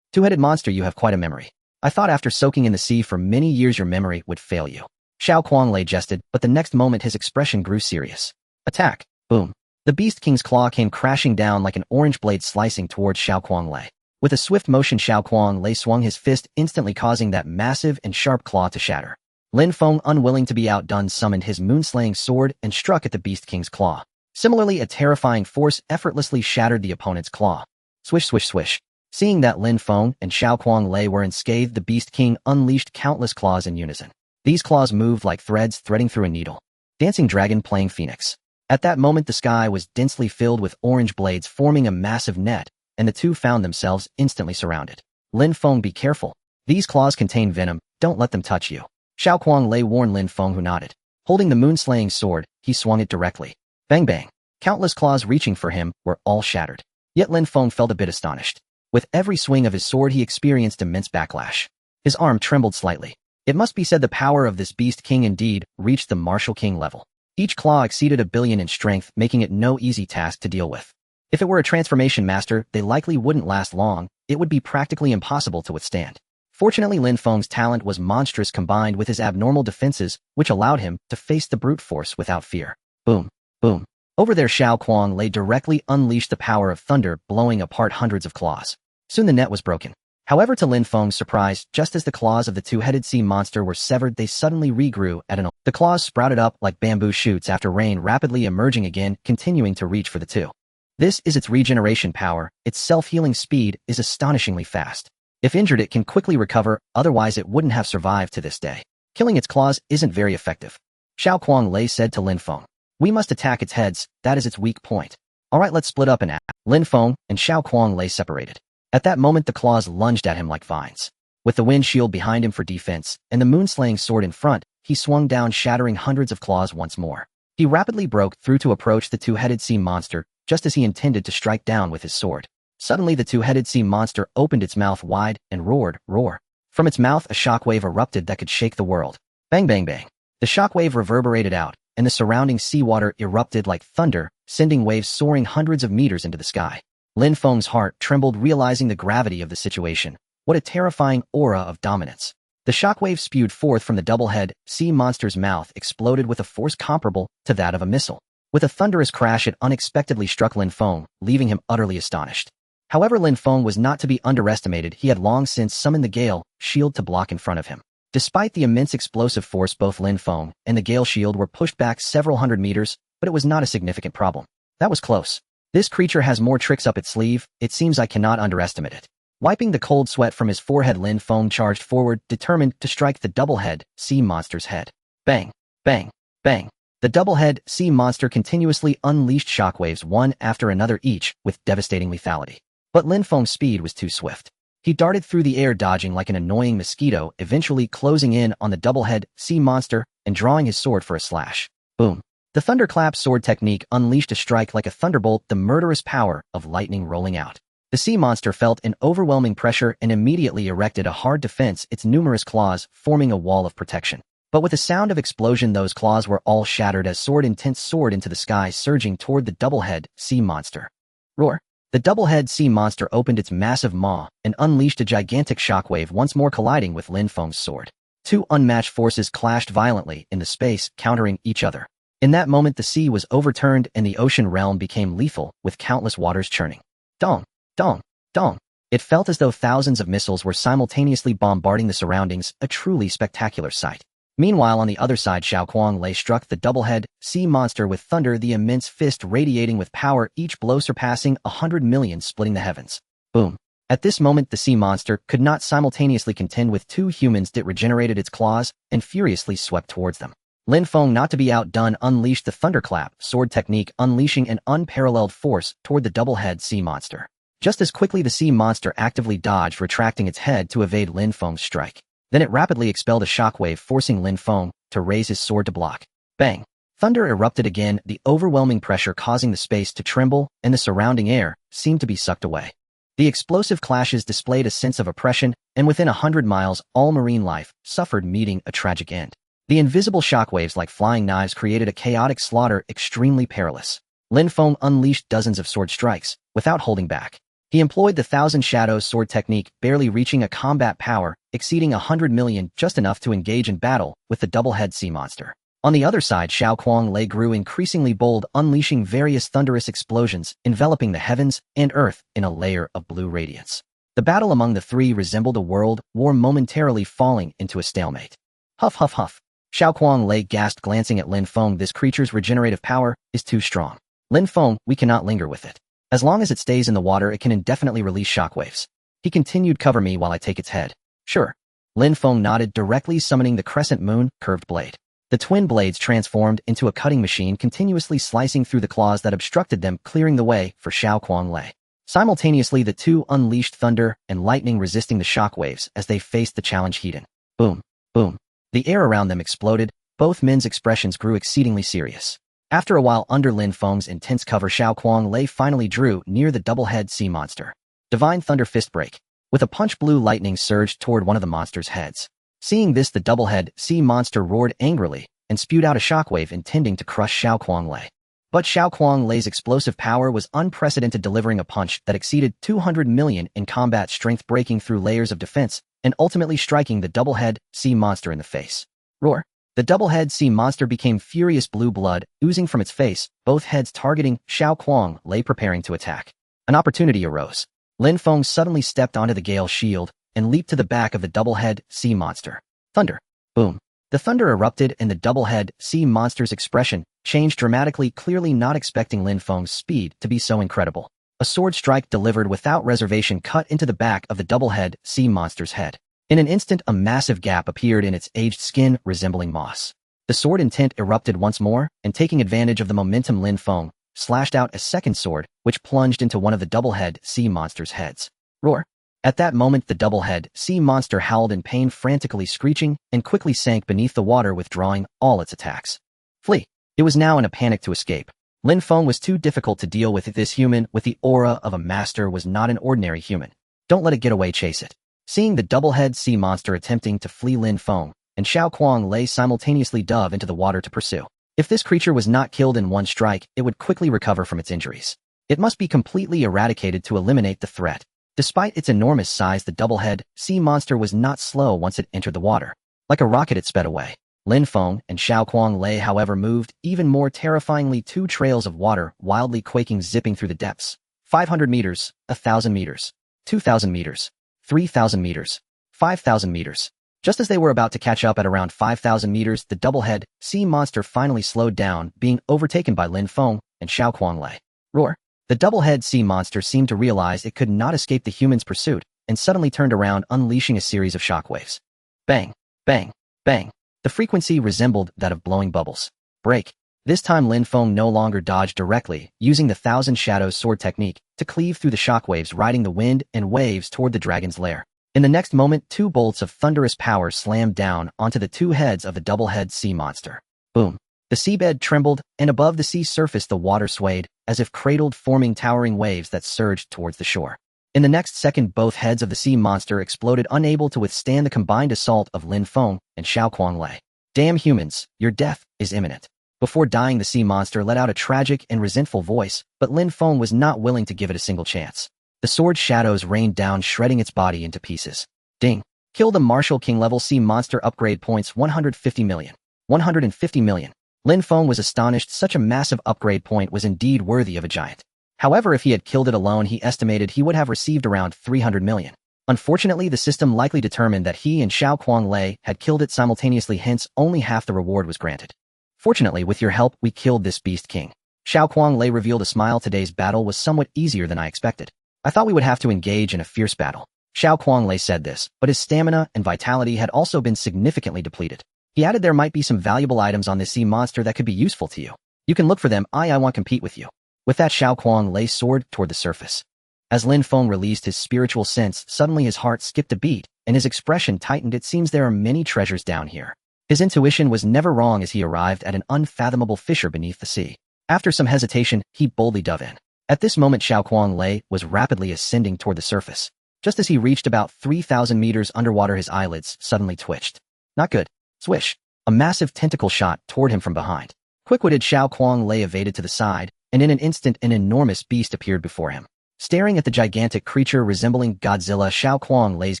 two-headed monster. You have quite a memory. I thought after soaking in the sea for many years your memory would fail you. Xiao Kuanglei jested, but the next moment his expression grew serious. Attack! Boom! The Beast King's claw came crashing down like an orange blade, slicing towards Xiao Kuanglei. With a swift motion, Xiao Kuang Lei swung his fist, instantly causing that massive and sharp claw to shatter. Lin Feng, unwilling to be outdone, summoned his moon-slaying sword and struck at the Beast King's claw. Similarly, a terrifying force effortlessly shattered the opponent's claw. Swish, swish, swish. Seeing that Lin Feng and Xiao Kuang Lei were unscathed, the Beast King unleashed countless claws in unison. These claws moved like threads threading through a needle. Dancing dragon playing phoenix. At that moment, the sky was densely filled with orange blades, forming a massive net, and the two found themselves instantly surrounded. Lin Feng, be careful. These claws contain venom, don't let them touch you. Xiao Kuang Lei warned Lin Feng, who nodded. Holding the moon-slaying sword, he swung it directly. Bang bang. Countless claws reaching for him were all shattered. Yet Lin Feng felt a bit astonished. With every swing of his sword, he experienced immense backlash. His arm trembled slightly. It must be said the power of this Beast King indeed reached the Martial King level. Each claw exceeded 1 billion in strength, making it no easy task to deal with. If it were a transformation master, they likely wouldn't last long. It would be practically impossible to withstand. Fortunately, Lin Feng's talent was monstrous, combined with his abnormal defenses, which allowed him to face the brute force without fear. Boom, boom. Over there, Xiao Kuang Lei directly unleashed the power of thunder, blowing apart hundreds of claws. Soon the net was broken. However, to Lin Feng's surprise, just as the claws of the two-headed sea monster were severed, they suddenly regrew at an angle. The claws sprouted up like bamboo shoots after rain, rapidly emerging again, continuing to reach for the two. This is its regeneration power. Its self-healing speed is astonishingly fast. If injured, it can quickly recover, otherwise it wouldn't have survived to this day. Killing its claws isn't very effective. Xiao Kuang Lei said to Lin Feng. We must attack its heads, that is its weak point. Alright, let's split up and act. Lin Feng and Xiao Kuang Lei separated. At that moment, the claws lunged at him like vines. With the wind shield behind him for defense, and the moon-slaying sword in front, he swung down, shattering hundreds of claws once more. He rapidly broke through to approach the two-headed sea monster, just as he intended to strike down with his sword. Suddenly, the two-headed sea monster opened its mouth wide and roared, roar. From its mouth, a shockwave erupted that could shake the world. Bang, bang, bang. The shockwave reverberated out, and the surrounding seawater erupted like thunder, sending waves soaring hundreds of meters into the sky. Lin Feng's heart trembled, realizing the gravity of the situation. What a terrifying aura of dominance. The shockwave spewed forth from the double-head sea monster's mouth, exploded with a force comparable to that of a missile. With a thunderous crash, it unexpectedly struck Lin Feng, leaving him utterly astonished. However, Lin Feng was not to be underestimated. He had long since summoned the Gale Shield to block in front of him. Despite the immense explosive force, both Lin Feng and the Gale Shield were pushed back several hundred meters, but it was not a significant problem. That was close. This creature has more tricks up its sleeve. It seems I cannot underestimate it. Wiping the cold sweat from his forehead, Lin Feng charged forward, determined to strike the double-head sea monster's head. Bang, bang, bang. The double-head sea monster continuously unleashed shockwaves one after another, each with devastating lethality. But Lin Feng's speed was too swift. He darted through the air, dodging like an annoying mosquito, eventually closing in on the double-head sea monster and drawing his sword for a slash. Boom. The thunderclap sword technique unleashed a strike like a thunderbolt, the murderous power of lightning rolling out. The sea monster felt an overwhelming pressure and immediately erected a hard defense, its numerous claws forming a wall of protection. But with the sound of explosion, those claws were all shattered as intense soared into the sky, surging toward the double-head sea monster. Roar. The double-head sea monster opened its massive maw and unleashed a gigantic shockwave, once more colliding with Lin Feng's sword. Two unmatched forces clashed violently in the space, countering each other. In that moment, the sea was overturned and the ocean realm became lethal, with countless waters churning. Dong, dong, dong. It felt as though thousands of missiles were simultaneously bombarding the surroundings, a truly spectacular sight. Meanwhile, on the other side, Xiao Kuang Lei struck the double-head sea monster with thunder, the immense fist radiating with power, each blow surpassing 100 million, splitting the heavens. Boom. At this moment, the sea monster could not simultaneously contend with two humans. It regenerated its claws and furiously swept towards them. Lin Feng, not to be outdone, unleashed the thunderclap sword technique, unleashing an unparalleled force toward the double-head sea monster. Just as quickly, the sea monster actively dodged, retracting its head to evade Lin Feng's strike. Then it rapidly expelled a shockwave, forcing Lin Feng to raise his sword to block. Bang! Thunder erupted again, the overwhelming pressure causing the space to tremble, and the surrounding air seemed to be sucked away. The explosive clashes displayed a sense of oppression, and within 100 miles, all marine life suffered, meeting a tragic end. The invisible shockwaves, like flying knives, created a chaotic slaughter, extremely perilous. Lin Feng unleashed dozens of sword strikes, without holding back. He employed the Thousand Shadows sword technique, barely reaching a combat power exceeding 100 million, just enough to engage in battle with the double-head sea monster. On the other side, Xiao Kuang Lei grew increasingly bold, unleashing various thunderous explosions, enveloping the heavens and earth in a layer of blue radiance. The battle among the three resembled a world war momentarily falling into a stalemate. Huff, huff, huff. Xiaoquang Lei gasped, glancing at Lin Feng. This creature's regenerative power is too strong. Lin Feng, we cannot linger with it. As long as it stays in the water, it can indefinitely release shockwaves. He continued, cover me while I take its head. Sure. Lin Feng nodded, directly summoning the crescent moon curved blade. The twin blades transformed into a cutting machine, continuously slicing through the claws that obstructed them, clearing the way for Xiaoquang Lei. Simultaneously, the two unleashed thunder and lightning, resisting the shockwaves as they faced the challenge heat-in. Boom, boom. The air around them exploded. Both men's expressions grew exceedingly serious. After a while, under Lin Feng's intense cover, Xiaoquang Lei finally drew near the double-head sea monster. Divine Thunder Fist Break. With a punch, blue lightning surged toward one of the monster's heads. Seeing this, the double-head sea monster roared angrily and spewed out a shockwave, intending to crush Xiaoquang Lei. But Xiaoquang Lei's explosive power was unprecedented, delivering a punch that exceeded 200 million in combat strength, breaking through layers of defense and ultimately striking the double-head sea monster in the face. Roar! The double-head sea monster became furious, blue blood oozing from its face, both heads targeting Xiaoquang Lei, preparing to attack. An opportunity arose. Lin Feng suddenly stepped onto the gale shield and leaped to the back of the double-head sea monster. Thunder! Boom! The thunder erupted, and the double-head sea monster's expression changed dramatically, clearly not expecting Lin Feng's speed to be so incredible. A sword strike delivered without reservation cut into the back of the double-head sea monster's head. In an instant, a massive gap appeared in its aged skin, resembling moss. The sword intent erupted once more, and taking advantage of the momentum, Lin Feng slashed out a second sword, which plunged into one of the double-head sea monster's heads. Roar! At that moment, the double-head sea monster howled in pain, frantically screeching, and quickly sank beneath the water, withdrawing all its attacks. Flee! It was now in a panic to escape. Lin Feng was too difficult to deal with. This human with the aura of a master was not an ordinary human. Don't let it get away, chase it. Seeing the double-head sea monster attempting to flee, Lin Feng and Xiaoquang Lei simultaneously dove into the water to pursue. If this creature was not killed in one strike, it would quickly recover from its injuries. It must be completely eradicated to eliminate the threat. Despite its enormous size, the double-head sea monster was not slow once it entered the water. Like a rocket, it sped away. Lin Feng and Xiaoquang Lei, however, moved even more terrifyingly. Two trails of water, wildly quaking, zipping through the depths. 500 meters, 1,000 meters, 2,000 meters, 3,000 meters, 5,000 meters. Just as they were about to catch up at around 5,000 meters, the double-head sea monster finally slowed down, being overtaken by Lin Feng and Xiaoquang Lei. Roar! The double-head sea monster seemed to realize it could not escape the human's pursuit, and suddenly turned around, unleashing a series of shockwaves. Bang! Bang! Bang! The frequency resembled that of blowing bubbles. Break! This time Lin Feng no longer dodged directly, using the Thousand Shadows sword technique to cleave through the shockwaves, riding the wind and waves toward the dragon's lair. In the next moment, two bolts of thunderous power slammed down onto the two heads of the double-head sea monster. Boom! The seabed trembled, and above the sea surface the water swayed, as if cradled, forming towering waves that surged towards the shore. In the next second, both heads of the sea monster exploded, unable to withstand the combined assault of Lin Feng and Xiaoquang Lei. Damn humans, your death is imminent. Before dying, the sea monster let out a tragic and resentful voice, but Lin Feng was not willing to give it a single chance. The sword shadows rained down, shredding its body into pieces. Ding! Kill the Martial King level sea monster. Upgrade points 150 million. 150 million. Lin Feng was astonished. Such a massive upgrade point was indeed worthy of a giant. However, if he had killed it alone, he estimated he would have received around 300 million. Unfortunately, the system likely determined that he and Xiaoquang Lei had killed it simultaneously, hence only half the reward was granted. Fortunately, with your help, we killed this beast king. Xiaoquang Lei revealed a smile. Today's battle was somewhat easier than I expected. I thought we would have to engage in a fierce battle. Xiaoquang Lei said this, but his stamina and vitality had also been significantly depleted. He added, there might be some valuable items on this sea monster that could be useful to you. You can look for them. I want to compete with you. With that, Xiaoquang Lei soared toward the surface. As Lin Feng released his spiritual sense, suddenly his heart skipped a beat, and his expression tightened. It seems there are many treasures down here. His intuition was never wrong as he arrived at an unfathomable fissure beneath the sea. After some hesitation, he boldly dove in. At this moment, Xiaoquang Lei was rapidly ascending toward the surface. Just as he reached about 3,000 meters underwater, his eyelids suddenly twitched. Not good. Swish! A massive tentacle shot toward him from behind. Quick-witted, Xiaoquang Lei evaded to the side, and in an instant an enormous beast appeared before him. Staring at the gigantic creature resembling Godzilla, Xiaoquang Lei's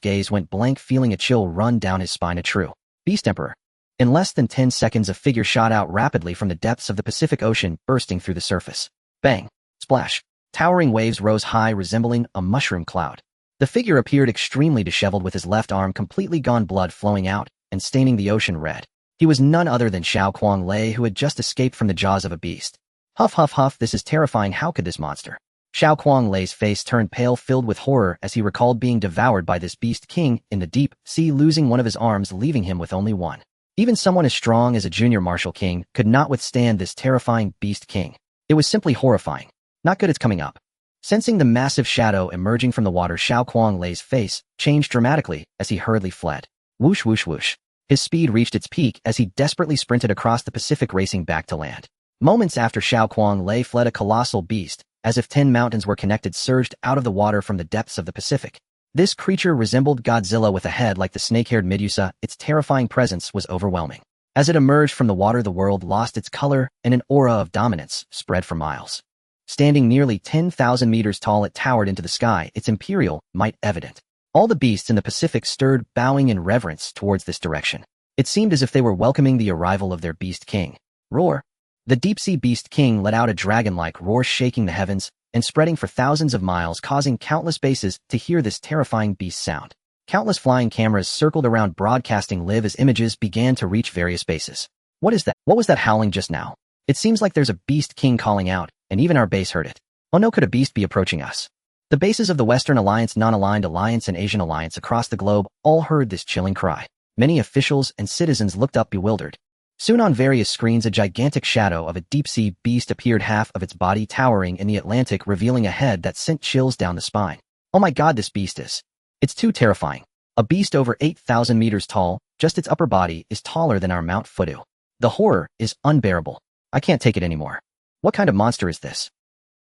gaze went blank, feeling a chill run down his spine. A true beast emperor. In less than 10 seconds, a figure shot out rapidly from the depths of the Pacific Ocean, bursting through the surface. Bang! Splash! Towering waves rose high, resembling a mushroom cloud. The figure appeared extremely disheveled with his left arm completely gone, blood flowing out and staining the ocean red. He was none other than Xiao Kuang Lei, who had just escaped from the jaws of a beast. Huff huff huff, this is terrifying. How could this monster? Xiao Kuang Lei's face turned pale, filled with horror as he recalled being devoured by this beast king in the deep sea, losing one of his arms, leaving him with only one. Even someone as strong as a junior martial king could not withstand this terrifying beast king. It was simply horrifying. Not good, it's coming up. Sensing the massive shadow emerging from the water, Xiao Kuang Lei's face changed dramatically as he hurriedly fled. Whoosh whoosh whoosh. His speed reached its peak as he desperately sprinted across the Pacific, racing back to land. Moments after Xiao Kuang Lei fled, a colossal beast, as if 10 mountains were connected, surged out of the water from the depths of the Pacific. This creature resembled Godzilla with a head like the snake-haired Medusa. Its terrifying presence was overwhelming. As it emerged from the water, the world lost its color, and an aura of dominance spread for miles. Standing nearly 10,000 meters tall, it towered into the sky, its imperial might evident. All the beasts in the Pacific stirred, bowing in reverence towards this direction. It seemed as if they were welcoming the arrival of their beast king. Roar! The deep-sea beast king let out a dragon-like roar, shaking the heavens and spreading for thousands of miles, causing countless bases to hear this terrifying beast sound. Countless flying cameras circled around, broadcasting live as images began to reach various bases. What is that? What was that howling just now? It seems like there's a beast king calling out, and even our base heard it. Oh no, could a beast be approaching us? The bases of the Western Alliance, Non-Aligned Alliance, and Asian Alliance across the globe all heard this chilling cry. Many officials and citizens looked up bewildered. Soon on various screens, a gigantic shadow of a deep-sea beast appeared, half of its body towering in the Atlantic, revealing a head that sent chills down the spine. Oh my god, this beast is... It's too terrifying. A beast over 8,000 meters tall, just its upper body is taller than our Mount Fudu. The horror is unbearable. I can't take it anymore. What kind of monster is this?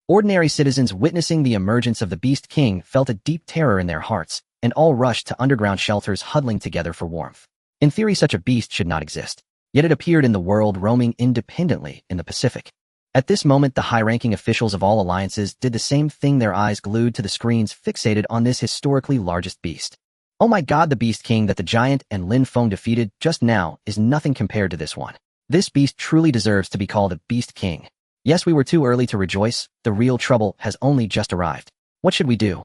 Ordinary citizens witnessing the emergence of the Beast King felt a deep terror in their hearts, and all rushed to underground shelters, huddling together for warmth. In theory, such a beast should not exist. Yet it appeared in the world, roaming independently in the Pacific. At this moment, the high-ranking officials of all alliances did the same thing, their eyes glued to the screens, fixated on this historically largest beast. Oh my god, the Beast King that the giant and Lin Feng defeated just now is nothing compared to this one. This beast truly deserves to be called a Beast King. Yes, we were too early to rejoice. The real trouble has only just arrived. What should we do?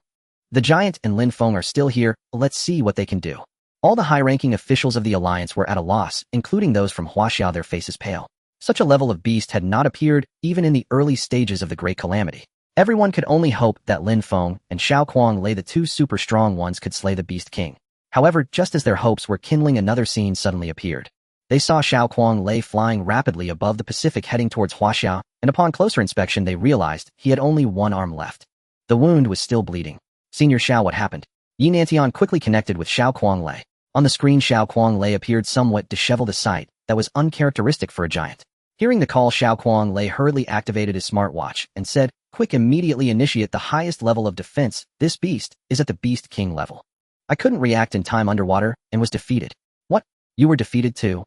The giant and Lin Feng are still here. Let's see what they can do. All the high-ranking officials of the alliance were at a loss, including those from Huaxiao, their faces pale. Such a level of beast had not appeared even in the early stages of the Great Calamity. Everyone could only hope that Lin Feng and Xiao Kuang Lei, the two super strong ones, could slay the Beast King. However, just as their hopes were kindling, another scene suddenly appeared. They saw Xiao Kuang Lei flying rapidly above the Pacific, heading towards Huaxiao, and upon closer inspection they realized he had only one arm left. The wound was still bleeding. Senior Xiao, what happened? Yi Nantian quickly connected with Xiao Kuang Lei. On the screen, Xiao Kuang Lei appeared somewhat disheveled, a sight that was uncharacteristic for a giant. Hearing the call, Xiao Kuang Lei hurriedly activated his smartwatch and said, "Quick, immediately initiate the highest level of defense. This beast is at the Beast King level." I couldn't react in time underwater and was defeated. What? You were defeated too?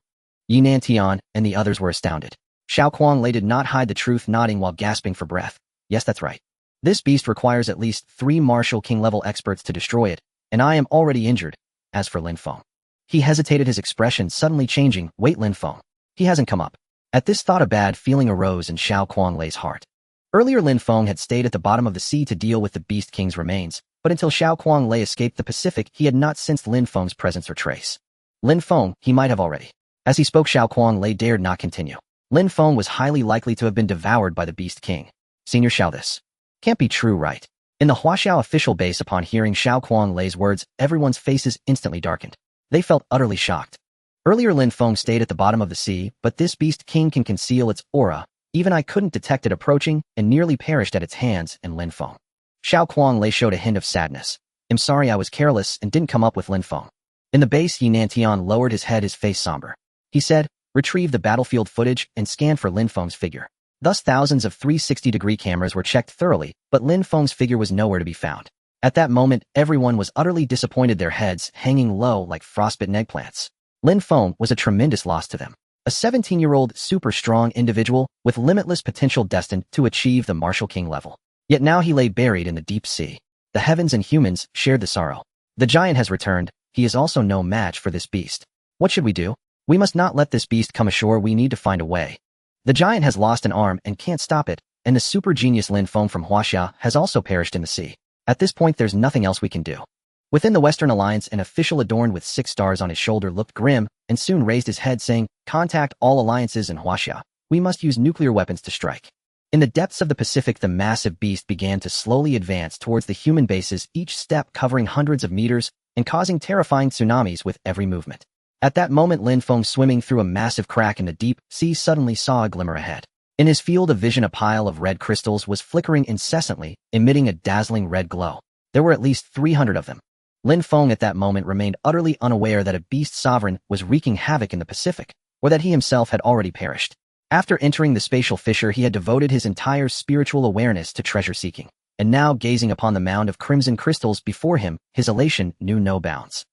Yi Nantian and the others were astounded. Xiao Kuang Lei did not hide the truth, nodding while gasping for breath. Yes, that's right. This beast requires at least 3 Martial King level experts to destroy it, and I am already injured. As for Lin Feng, he hesitated, his expression suddenly changing. Wait, Lin Feng. He hasn't come up. At this thought, a bad feeling arose in Xiao Kuang Lei's heart. Earlier, Lin Feng had stayed at the bottom of the sea to deal with the Beast King's remains, but until Xiao Kuang Lei escaped the Pacific, he had not sensed Lin Feng's presence or trace. Lin Feng, he might have already. As he spoke, Xiao Kuang Lei dared not continue. Lin Feng was highly likely to have been devoured by the Beast King. Senior Xiao, this can't be true, right? In the Huaxiao official base, upon hearing Xiao Kuang Lei's words, everyone's faces instantly darkened. They felt utterly shocked. Earlier, Lin Feng stayed at the bottom of the sea, but this Beast King can conceal its aura. Even I couldn't detect it approaching, and nearly perished at its hands. And Lin Feng. Xiao Kuang Lei showed a hint of sadness. I'm sorry, I was careless and didn't come up with Lin Feng. In the base, Yi Nantian lowered his head, his face somber. He said, retrieve the battlefield footage and scan for Lin Feng's figure. Thus, thousands of 360-degree cameras were checked thoroughly, but Lin Feng's figure was nowhere to be found. At that moment, everyone was utterly disappointed, their heads hanging low like frostbitten eggplants. Lin Feng was a tremendous loss to them. A 17-year-old, super strong individual with limitless potential destined to achieve the Martial King level. Yet now he lay buried in the deep sea. The heavens and humans shared the sorrow. The giant has returned. He is also no match for this beast. What should we do? We must not let this beast come ashore. We need to find a way. The giant has lost an arm and can't stop it, and the super genius Lin Feng from Huaxia has also perished in the sea. At this point, there's nothing else we can do. Within the Western Alliance, an official adorned with 6 stars on his shoulder looked grim and soon raised his head saying, "Contact all alliances in Huaxia. We must use nuclear weapons to strike." In the depths of the Pacific, the massive beast began to slowly advance towards the human bases, each step covering hundreds of meters and causing terrifying tsunamis with every movement. At that moment, Lin Feng, swimming through a massive crack in the deep sea, suddenly saw a glimmer ahead. In his field of vision, a pile of red crystals was flickering incessantly, emitting a dazzling red glow. There were at least 300 of them. Lin Feng at that moment remained utterly unaware that a beast sovereign was wreaking havoc in the Pacific, or that he himself had already perished. After entering the spatial fissure, he had devoted his entire spiritual awareness to treasure-seeking, and now, gazing upon the mound of crimson crystals before him, his elation knew no bounds.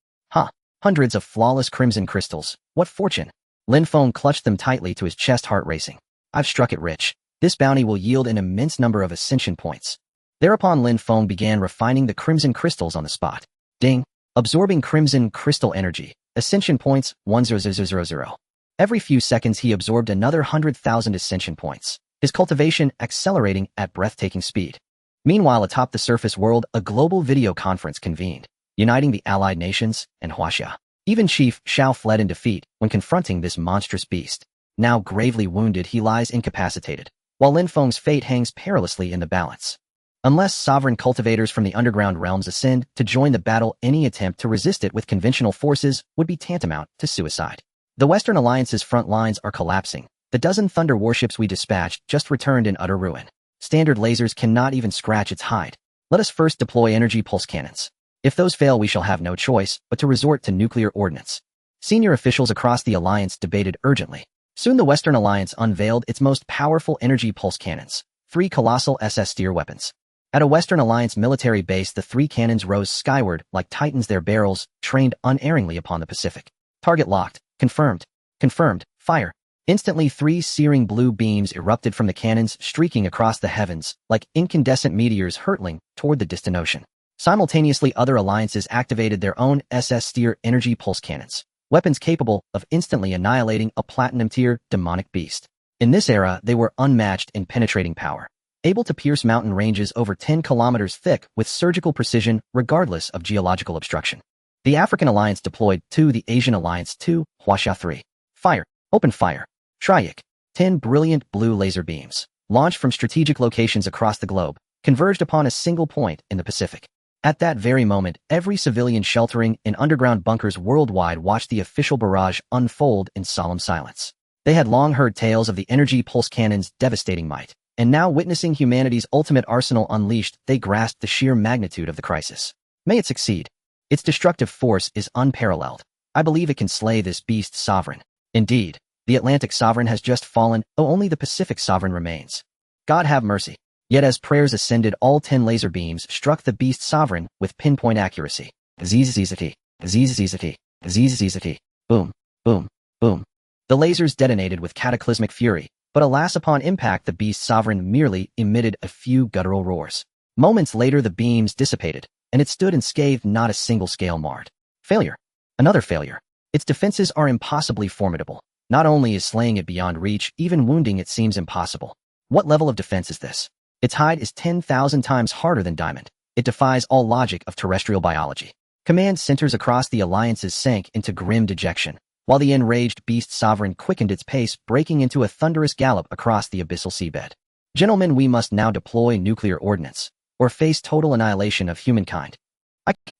Hundreds of flawless crimson crystals. What fortune! Lin Feng clutched them tightly to his chest, heart racing. I've struck it rich. This bounty will yield an immense number of ascension points. Thereupon Lin Feng began refining the crimson crystals on the spot. Ding! Absorbing crimson crystal energy. Ascension points, 10000. Every few seconds he absorbed another 100,000 ascension points, his cultivation accelerating at breathtaking speed. Meanwhile, atop the surface world, a global video conference convened, uniting the allied nations and Huaxia. Even Chief Xiao fled in defeat when confronting this monstrous beast. Now gravely wounded, he lies incapacitated, while Lin Feng's fate hangs perilously in the balance. Unless sovereign cultivators from the underground realms ascend to join the battle, any attempt to resist it with conventional forces would be tantamount to suicide. The Western Alliance's front lines are collapsing. The dozen thunder warships we dispatched just returned in utter ruin. Standard lasers cannot even scratch its hide. Let us first deploy energy pulse cannons. If those fail, we shall have no choice but to resort to nuclear ordnance. Senior officials across the Alliance debated urgently. Soon the Western Alliance unveiled its most powerful energy pulse cannons, 3 colossal SS Steer weapons. At a Western Alliance military base, the 3 cannons rose skyward like titans, their barrels trained unerringly upon the Pacific. Target locked. Confirmed. Confirmed. Fire. Instantly, 3 searing blue beams erupted from the cannons, streaking across the heavens like incandescent meteors hurtling toward the distant ocean. Simultaneously, other alliances activated their own SS Steer energy pulse cannons, weapons capable of instantly annihilating a platinum-tier demonic beast. In this era, they were unmatched in penetrating power, able to pierce mountain ranges over 10 kilometers thick with surgical precision regardless of geological obstruction. The African Alliance deployed 2, the Asian Alliance 2, Huaxia 3. Fire. Open fire. Triac. 10 brilliant blue laser beams, launched from strategic locations across the globe, converged upon a single point in the Pacific. At that very moment, every civilian sheltering in underground bunkers worldwide watched the official barrage unfold in solemn silence. They had long heard tales of the energy pulse cannon's devastating might, and now, witnessing humanity's ultimate arsenal unleashed, they grasped the sheer magnitude of the crisis. May it succeed. Its destructive force is unparalleled. I believe it can slay this beast sovereign. Indeed, the Atlantic sovereign has just fallen, only the Pacific sovereign remains. God have mercy. Yet as prayers ascended, all 10 laser beams struck the beast sovereign with pinpoint accuracy. Zzzzt. Zzzzt. Zzzzt. Boom. Boom. Boom. The lasers detonated with cataclysmic fury, but alas, upon impact, the beast sovereign merely emitted a few guttural roars. Moments later, the beams dissipated, and it stood unscathed, not a single scale marred. Failure. Another failure. Its defenses are impossibly formidable. Not only is slaying it beyond reach, even wounding it seems impossible. What level of defense is this? Its hide is 10,000 times harder than diamond. It defies all logic of terrestrial biology. Command centers across the alliances sank into grim dejection, while the enraged beast sovereign quickened its pace, breaking into a thunderous gallop across the abyssal seabed. Gentlemen, we must now deploy nuclear ordnance, or face total annihilation of humankind.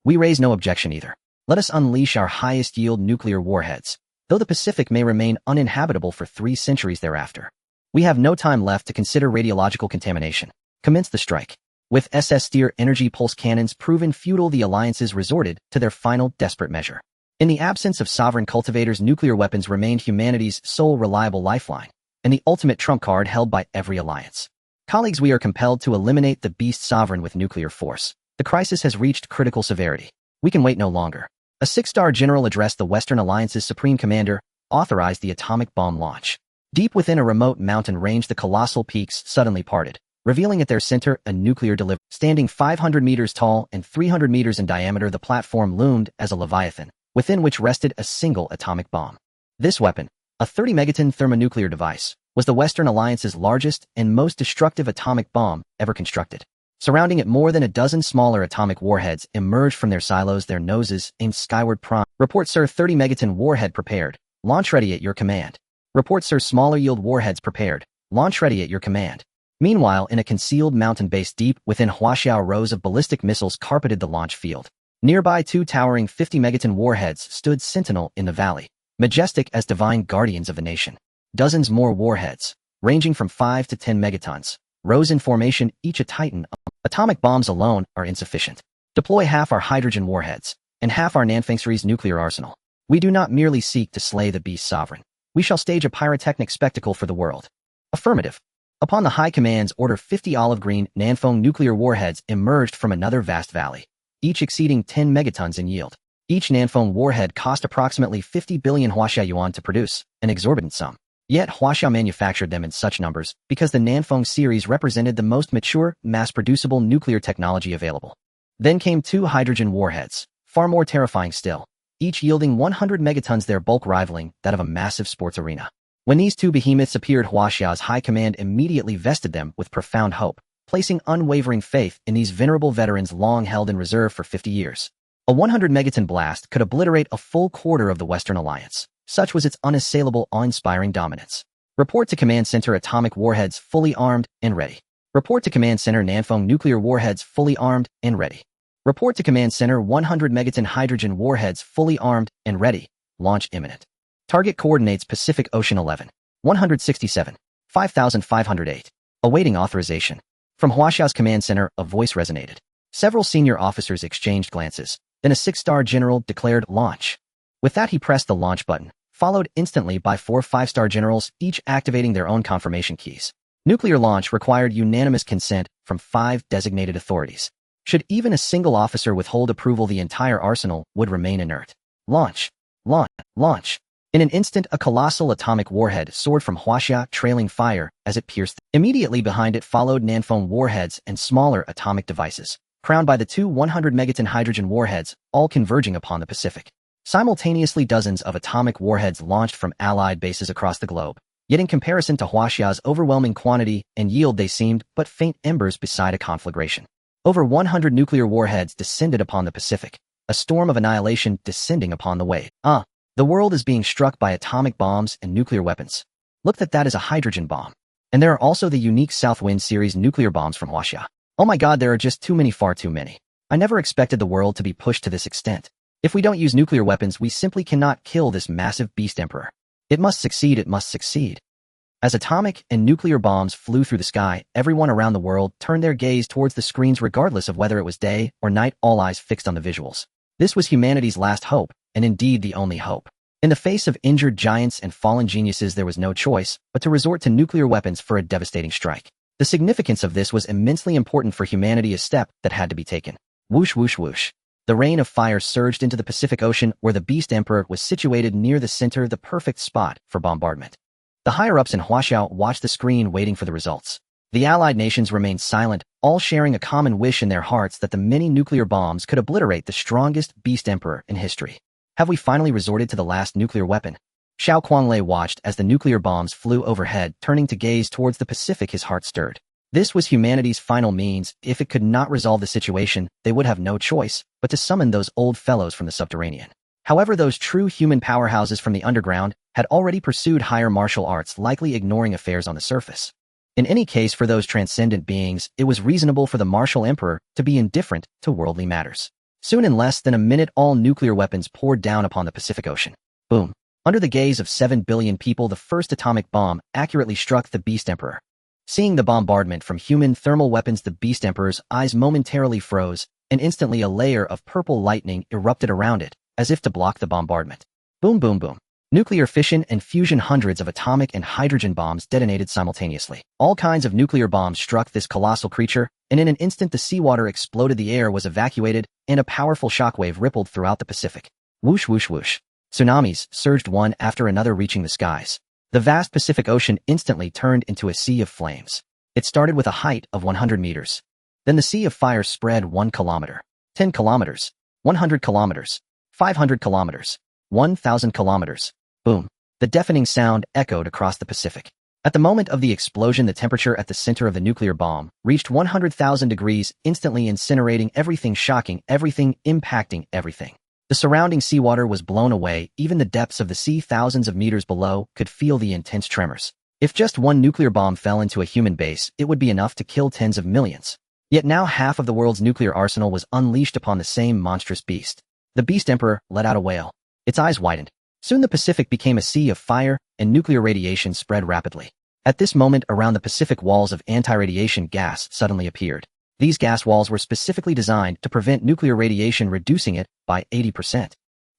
We raise no objection either. Let us unleash our highest-yield nuclear warheads, though the Pacific may remain uninhabitable for 3 centuries thereafter. We have no time left to consider radiological contamination. Commence the strike. With SS Steer energy pulse cannons proven futile, the alliances resorted to their final desperate measure. In the absence of sovereign cultivators, nuclear weapons remained humanity's sole reliable lifeline, and the ultimate trump card held by every alliance. Colleagues, we are compelled to eliminate the beast sovereign with nuclear force. The crisis has reached critical severity. We can wait no longer. A 6-star general addressed the Western Alliance's supreme commander, authorized the atomic bomb launch. Deep within a remote mountain range, the colossal peaks suddenly parted, revealing at their center a nuclear delivery. Standing 500 meters tall and 300 meters in diameter, the platform loomed as a leviathan, within which rested a single atomic bomb. This weapon, a 30-megaton thermonuclear device, was the Western Alliance's largest and most destructive atomic bomb ever constructed. Surrounding it, more than a dozen smaller atomic warheads emerged from their silos, their noses aimed skyward. Report, sir. 30 megaton warhead prepared. Launch ready at your command. Report, sir. Smaller yield warheads prepared. Launch ready at your command. Meanwhile, in a concealed mountain base deep within Huaxiao, rows of ballistic missiles carpeted the launch field. Nearby, two towering 50 megaton warheads stood sentinel in the valley, majestic as divine guardians of the nation. Dozens more warheads, ranging from 5 to 10 megatons, rose in formation, each a titan. Atomic bombs alone are insufficient. Deploy half our hydrogen warheads, and half our Nanfeng's nuclear arsenal. We do not merely seek to slay the beast sovereign. We shall stage a pyrotechnic spectacle for the world. Affirmative. Upon the High Command's order, 50 olive-green Nanfeng nuclear warheads emerged from another vast valley, each exceeding 10 megatons in yield. Each Nanfeng warhead cost approximately 50 billion Huaxia yuan to produce, an exorbitant sum. Yet Huaxia manufactured them in such numbers because the Nanfeng series represented the most mature, mass-producible nuclear technology available. Then came two hydrogen warheads, far more terrifying still, each yielding 100 megatons, their bulk rivaling that of a massive sports arena. When these two behemoths appeared, Huaxia's High Command immediately vested them with profound hope, placing unwavering faith in these venerable veterans long held in reserve for 50 years. A 100 megaton blast could obliterate a full quarter of the Western Alliance. Such was its unassailable, awe-inspiring dominance. Report to Command Center. Atomic warheads fully armed and ready. Report to Command Center. Nanfeng nuclear warheads fully armed and ready. Report to Command Center. 100 megaton hydrogen warheads fully armed and ready. Launch imminent. Target coordinates Pacific Ocean 11. 167. 5508. Awaiting authorization. From Huaxiao's command center, a voice resonated. Several senior officers exchanged glances. Then a 6-star general declared launch. With that, he pressed the launch button, followed instantly by 4 5-star generals, each activating their own confirmation keys. Nuclear launch required unanimous consent from 5 designated authorities. Should even a single officer withhold approval, the entire arsenal would remain inert. Launch. Launch. Launch. In an instant, a colossal atomic warhead soared from Huaxia, trailing fire as it pierced. Immediately behind it followed Nanfeng warheads and smaller atomic devices, crowned by the two 100 megaton hydrogen warheads, all converging upon the Pacific. Simultaneously, dozens of atomic warheads launched from allied bases across the globe. Yet in comparison to Huaxia's overwhelming quantity and yield, they seemed but faint embers beside a conflagration. Over 100 nuclear warheads descended upon the Pacific, a storm of annihilation descending upon the way. The world is being struck by atomic bombs and nuclear weapons. Look, that is a hydrogen bomb. And there are also the unique Southwind series nuclear bombs from Huaxia. Oh my god, there are just too many, far too many. I never expected the world to be pushed to this extent. If we don't use nuclear weapons, we simply cannot kill this massive beast emperor. It must succeed, it must succeed. As atomic and nuclear bombs flew through the sky, everyone around the world turned their gaze towards the screens regardless of whether it was day or night, all eyes fixed on the visuals. This was humanity's last hope, and indeed the only hope. In the face of injured giants and fallen geniuses, there was no choice but to resort to nuclear weapons for a devastating strike. The significance of this was immensely important for humanity, a step that had to be taken. Whoosh, whoosh, whoosh. The rain of fire surged into the Pacific Ocean, where the Beast Emperor was situated near the center, the perfect spot for bombardment. The higher-ups in Huaxiao watched the screen, waiting for the results. The allied nations remained silent, all sharing a common wish in their hearts that the many nuclear bombs could obliterate the strongest Beast Emperor in history. Have we finally resorted to the last nuclear weapon? Xiao Kuanglei watched as the nuclear bombs flew overhead, turning to gaze towards the Pacific. His heart stirred. This was humanity's final means. If it could not resolve the situation, they would have no choice but to summon those old fellows from the subterranean. However, those true human powerhouses from the underground had already pursued higher martial arts, likely ignoring affairs on the surface. In any case, for those transcendent beings, it was reasonable for the martial emperor to be indifferent to worldly matters. Soon, in less than a minute, all nuclear weapons poured down upon the Pacific Ocean. Boom. Under the gaze of 7 billion people, the first atomic bomb accurately struck the Beast Emperor. Seeing the bombardment from human thermal weapons, the Beast Emperor's eyes momentarily froze, and instantly a layer of purple lightning erupted around it, as if to block the bombardment. Boom, boom, boom. Nuclear fission and fusion. Hundreds of atomic and hydrogen bombs detonated simultaneously. All kinds of nuclear bombs struck this colossal creature, and in an instant the seawater exploded, the air was evacuated, and a powerful shockwave rippled throughout the Pacific. Whoosh, whoosh, whoosh. Tsunamis surged one after another, reaching the skies. The vast Pacific Ocean instantly turned into a sea of flames. It started with a height of 100 meters. Then the sea of fire spread 1 kilometer, 10 kilometers, 100 kilometers, 500 kilometers, 1,000 kilometers. Boom. The deafening sound echoed across the Pacific. At the moment of the explosion, the temperature at the center of the nuclear bomb reached 100,000 degrees, instantly incinerating everything, shocking everything, impacting everything. The surrounding seawater was blown away. Even the depths of the sea, thousands of meters below, could feel the intense tremors. If just one nuclear bomb fell into a human base, it would be enough to kill tens of millions. Yet now half of the world's nuclear arsenal was unleashed upon the same monstrous beast. The Beast Emperor let out a wail. Its eyes widened. Soon the Pacific became a sea of fire, and nuclear radiation spread rapidly. At this moment, around the Pacific, walls of anti-radiation gas suddenly appeared. These gas walls were specifically designed to prevent nuclear radiation, reducing it by 80%.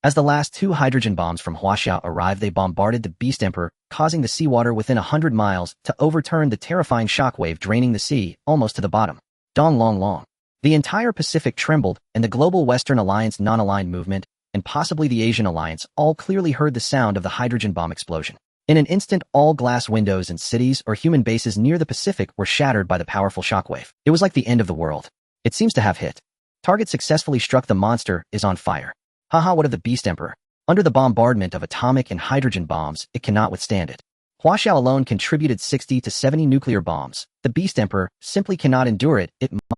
As the last 2 hydrogen bombs from Huaxia arrived, they bombarded the Beast Emperor, causing the seawater within 100 miles to overturn, the terrifying shockwave draining the sea almost to the bottom. Dong long long. The entire Pacific trembled, and the global Western Alliance, non-aligned movement, and possibly the Asian Alliance all clearly heard the sound of the hydrogen bomb explosion. In an instant, all glass windows in cities or human bases near the Pacific were shattered by the powerful shockwave. It was like the end of the world. It seems to have hit. Target successfully struck. The monster is on fire. Haha, what of the Beast Emperor? Under the bombardment of atomic and hydrogen bombs, it cannot withstand it. Huaxia alone contributed 60 to 70 nuclear bombs. The Beast Emperor simply cannot endure it.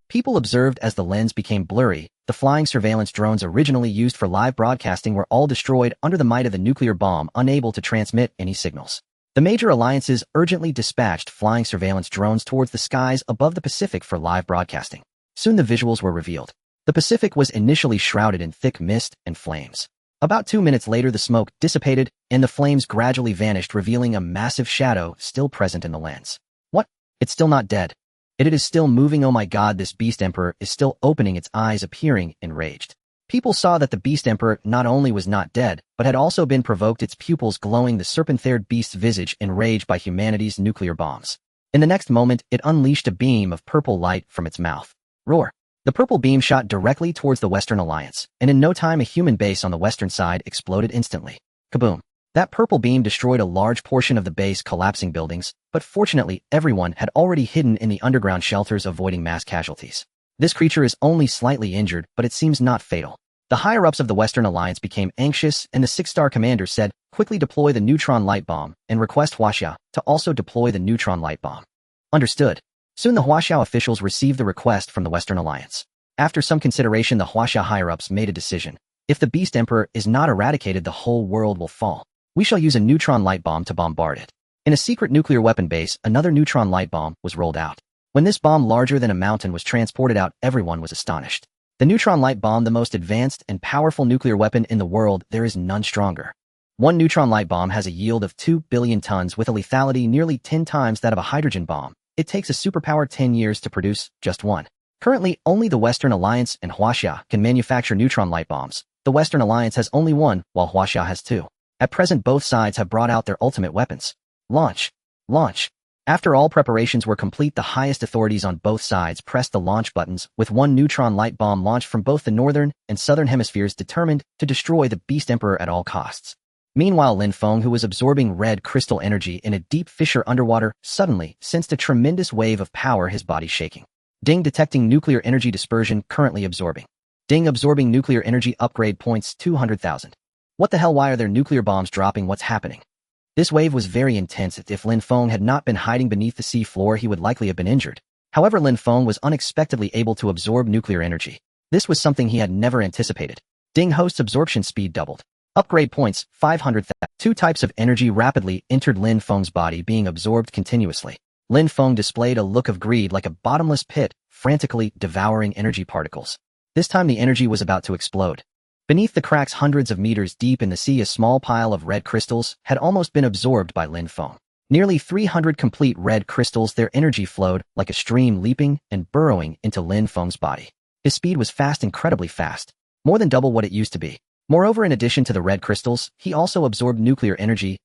People observed as the lens became blurry. The flying surveillance drones originally used for live broadcasting were all destroyed under the might of the nuclear bomb, unable to transmit any signals. The major alliances urgently dispatched flying surveillance drones towards the skies above the Pacific for live broadcasting. Soon the visuals were revealed. The Pacific was initially shrouded in thick mist and flames. About 2 minutes later, the smoke dissipated and the flames gradually vanished, revealing a massive shadow still present in the lens. What? It's still not dead. It is still moving. Oh my god, this Beast Emperor is still opening its eyes, appearing enraged. People saw that the Beast Emperor not only was not dead, but had also been provoked, its pupils glowing, the serpent-haired beast's visage enraged by humanity's nuclear bombs. In the next moment, it unleashed a beam of purple light from its mouth. Roar! The purple beam shot directly towards the Western Alliance, and in no time a human base on the western side exploded instantly. Kaboom! That purple beam destroyed a large portion of the base, collapsing buildings, but fortunately everyone had already hidden in the underground shelters, avoiding mass casualties. This creature is only slightly injured, but it seems not fatal. The higher-ups of the Western Alliance became anxious, and the 6-star commander said, quickly deploy the neutron light bomb, and request Huaxia to also deploy the neutron light bomb. Understood. Soon the Huaxia officials received the request from the Western Alliance. After some consideration, the Huaxia higher-ups made a decision. If the Beast Emperor is not eradicated, the whole world will fall. We shall use a neutron light bomb to bombard it. In a secret nuclear weapon base, another neutron light bomb was rolled out. When this bomb, larger than a mountain, was transported out, everyone was astonished. The neutron light bomb, the most advanced and powerful nuclear weapon in the world, there is none stronger. One neutron light bomb has a yield of 2 billion tons with a lethality nearly 10 times that of a hydrogen bomb. It takes a superpower 10 years to produce just one. Currently, only the Western Alliance and Huaxia can manufacture neutron light bombs. The Western Alliance has only one, while Huaxia has 2. At present, both sides have brought out their ultimate weapons. Launch. Launch. After all preparations were complete, the highest authorities on both sides pressed the launch buttons, with one neutron light bomb launched from both the northern and southern hemispheres, determined to destroy the Beast Emperor at all costs. Meanwhile, Lin Feng, who was absorbing red crystal energy in a deep fissure underwater, suddenly sensed a tremendous wave of power, his body shaking. Ding, detecting nuclear energy dispersion, currently absorbing. Ding, absorbing nuclear energy upgrade points 200,000. What the hell, why are there nuclear bombs dropping? What's happening? This wave was very intense. If Lin Feng had not been hiding beneath the sea floor, he would likely have been injured. However, Lin Feng was unexpectedly able to absorb nuclear energy. This was something he had never anticipated. Ding, host's absorption speed doubled. Upgrade points, 500,000. 2 types of energy rapidly entered Lin Feng's body, being absorbed continuously. Lin Feng displayed a look of greed, like a bottomless pit, frantically devouring energy particles. This time the energy was about to explode. Beneath the cracks hundreds of meters deep in the sea, a small pile of red crystals had almost been absorbed by Lin Feng. Nearly 300 complete red crystals, their energy flowed like a stream, leaping and burrowing into Lin Feng's body. His speed was fast, incredibly fast, more than double what it used to be. Moreover, in addition to the red crystals, he also absorbed nuclear energy,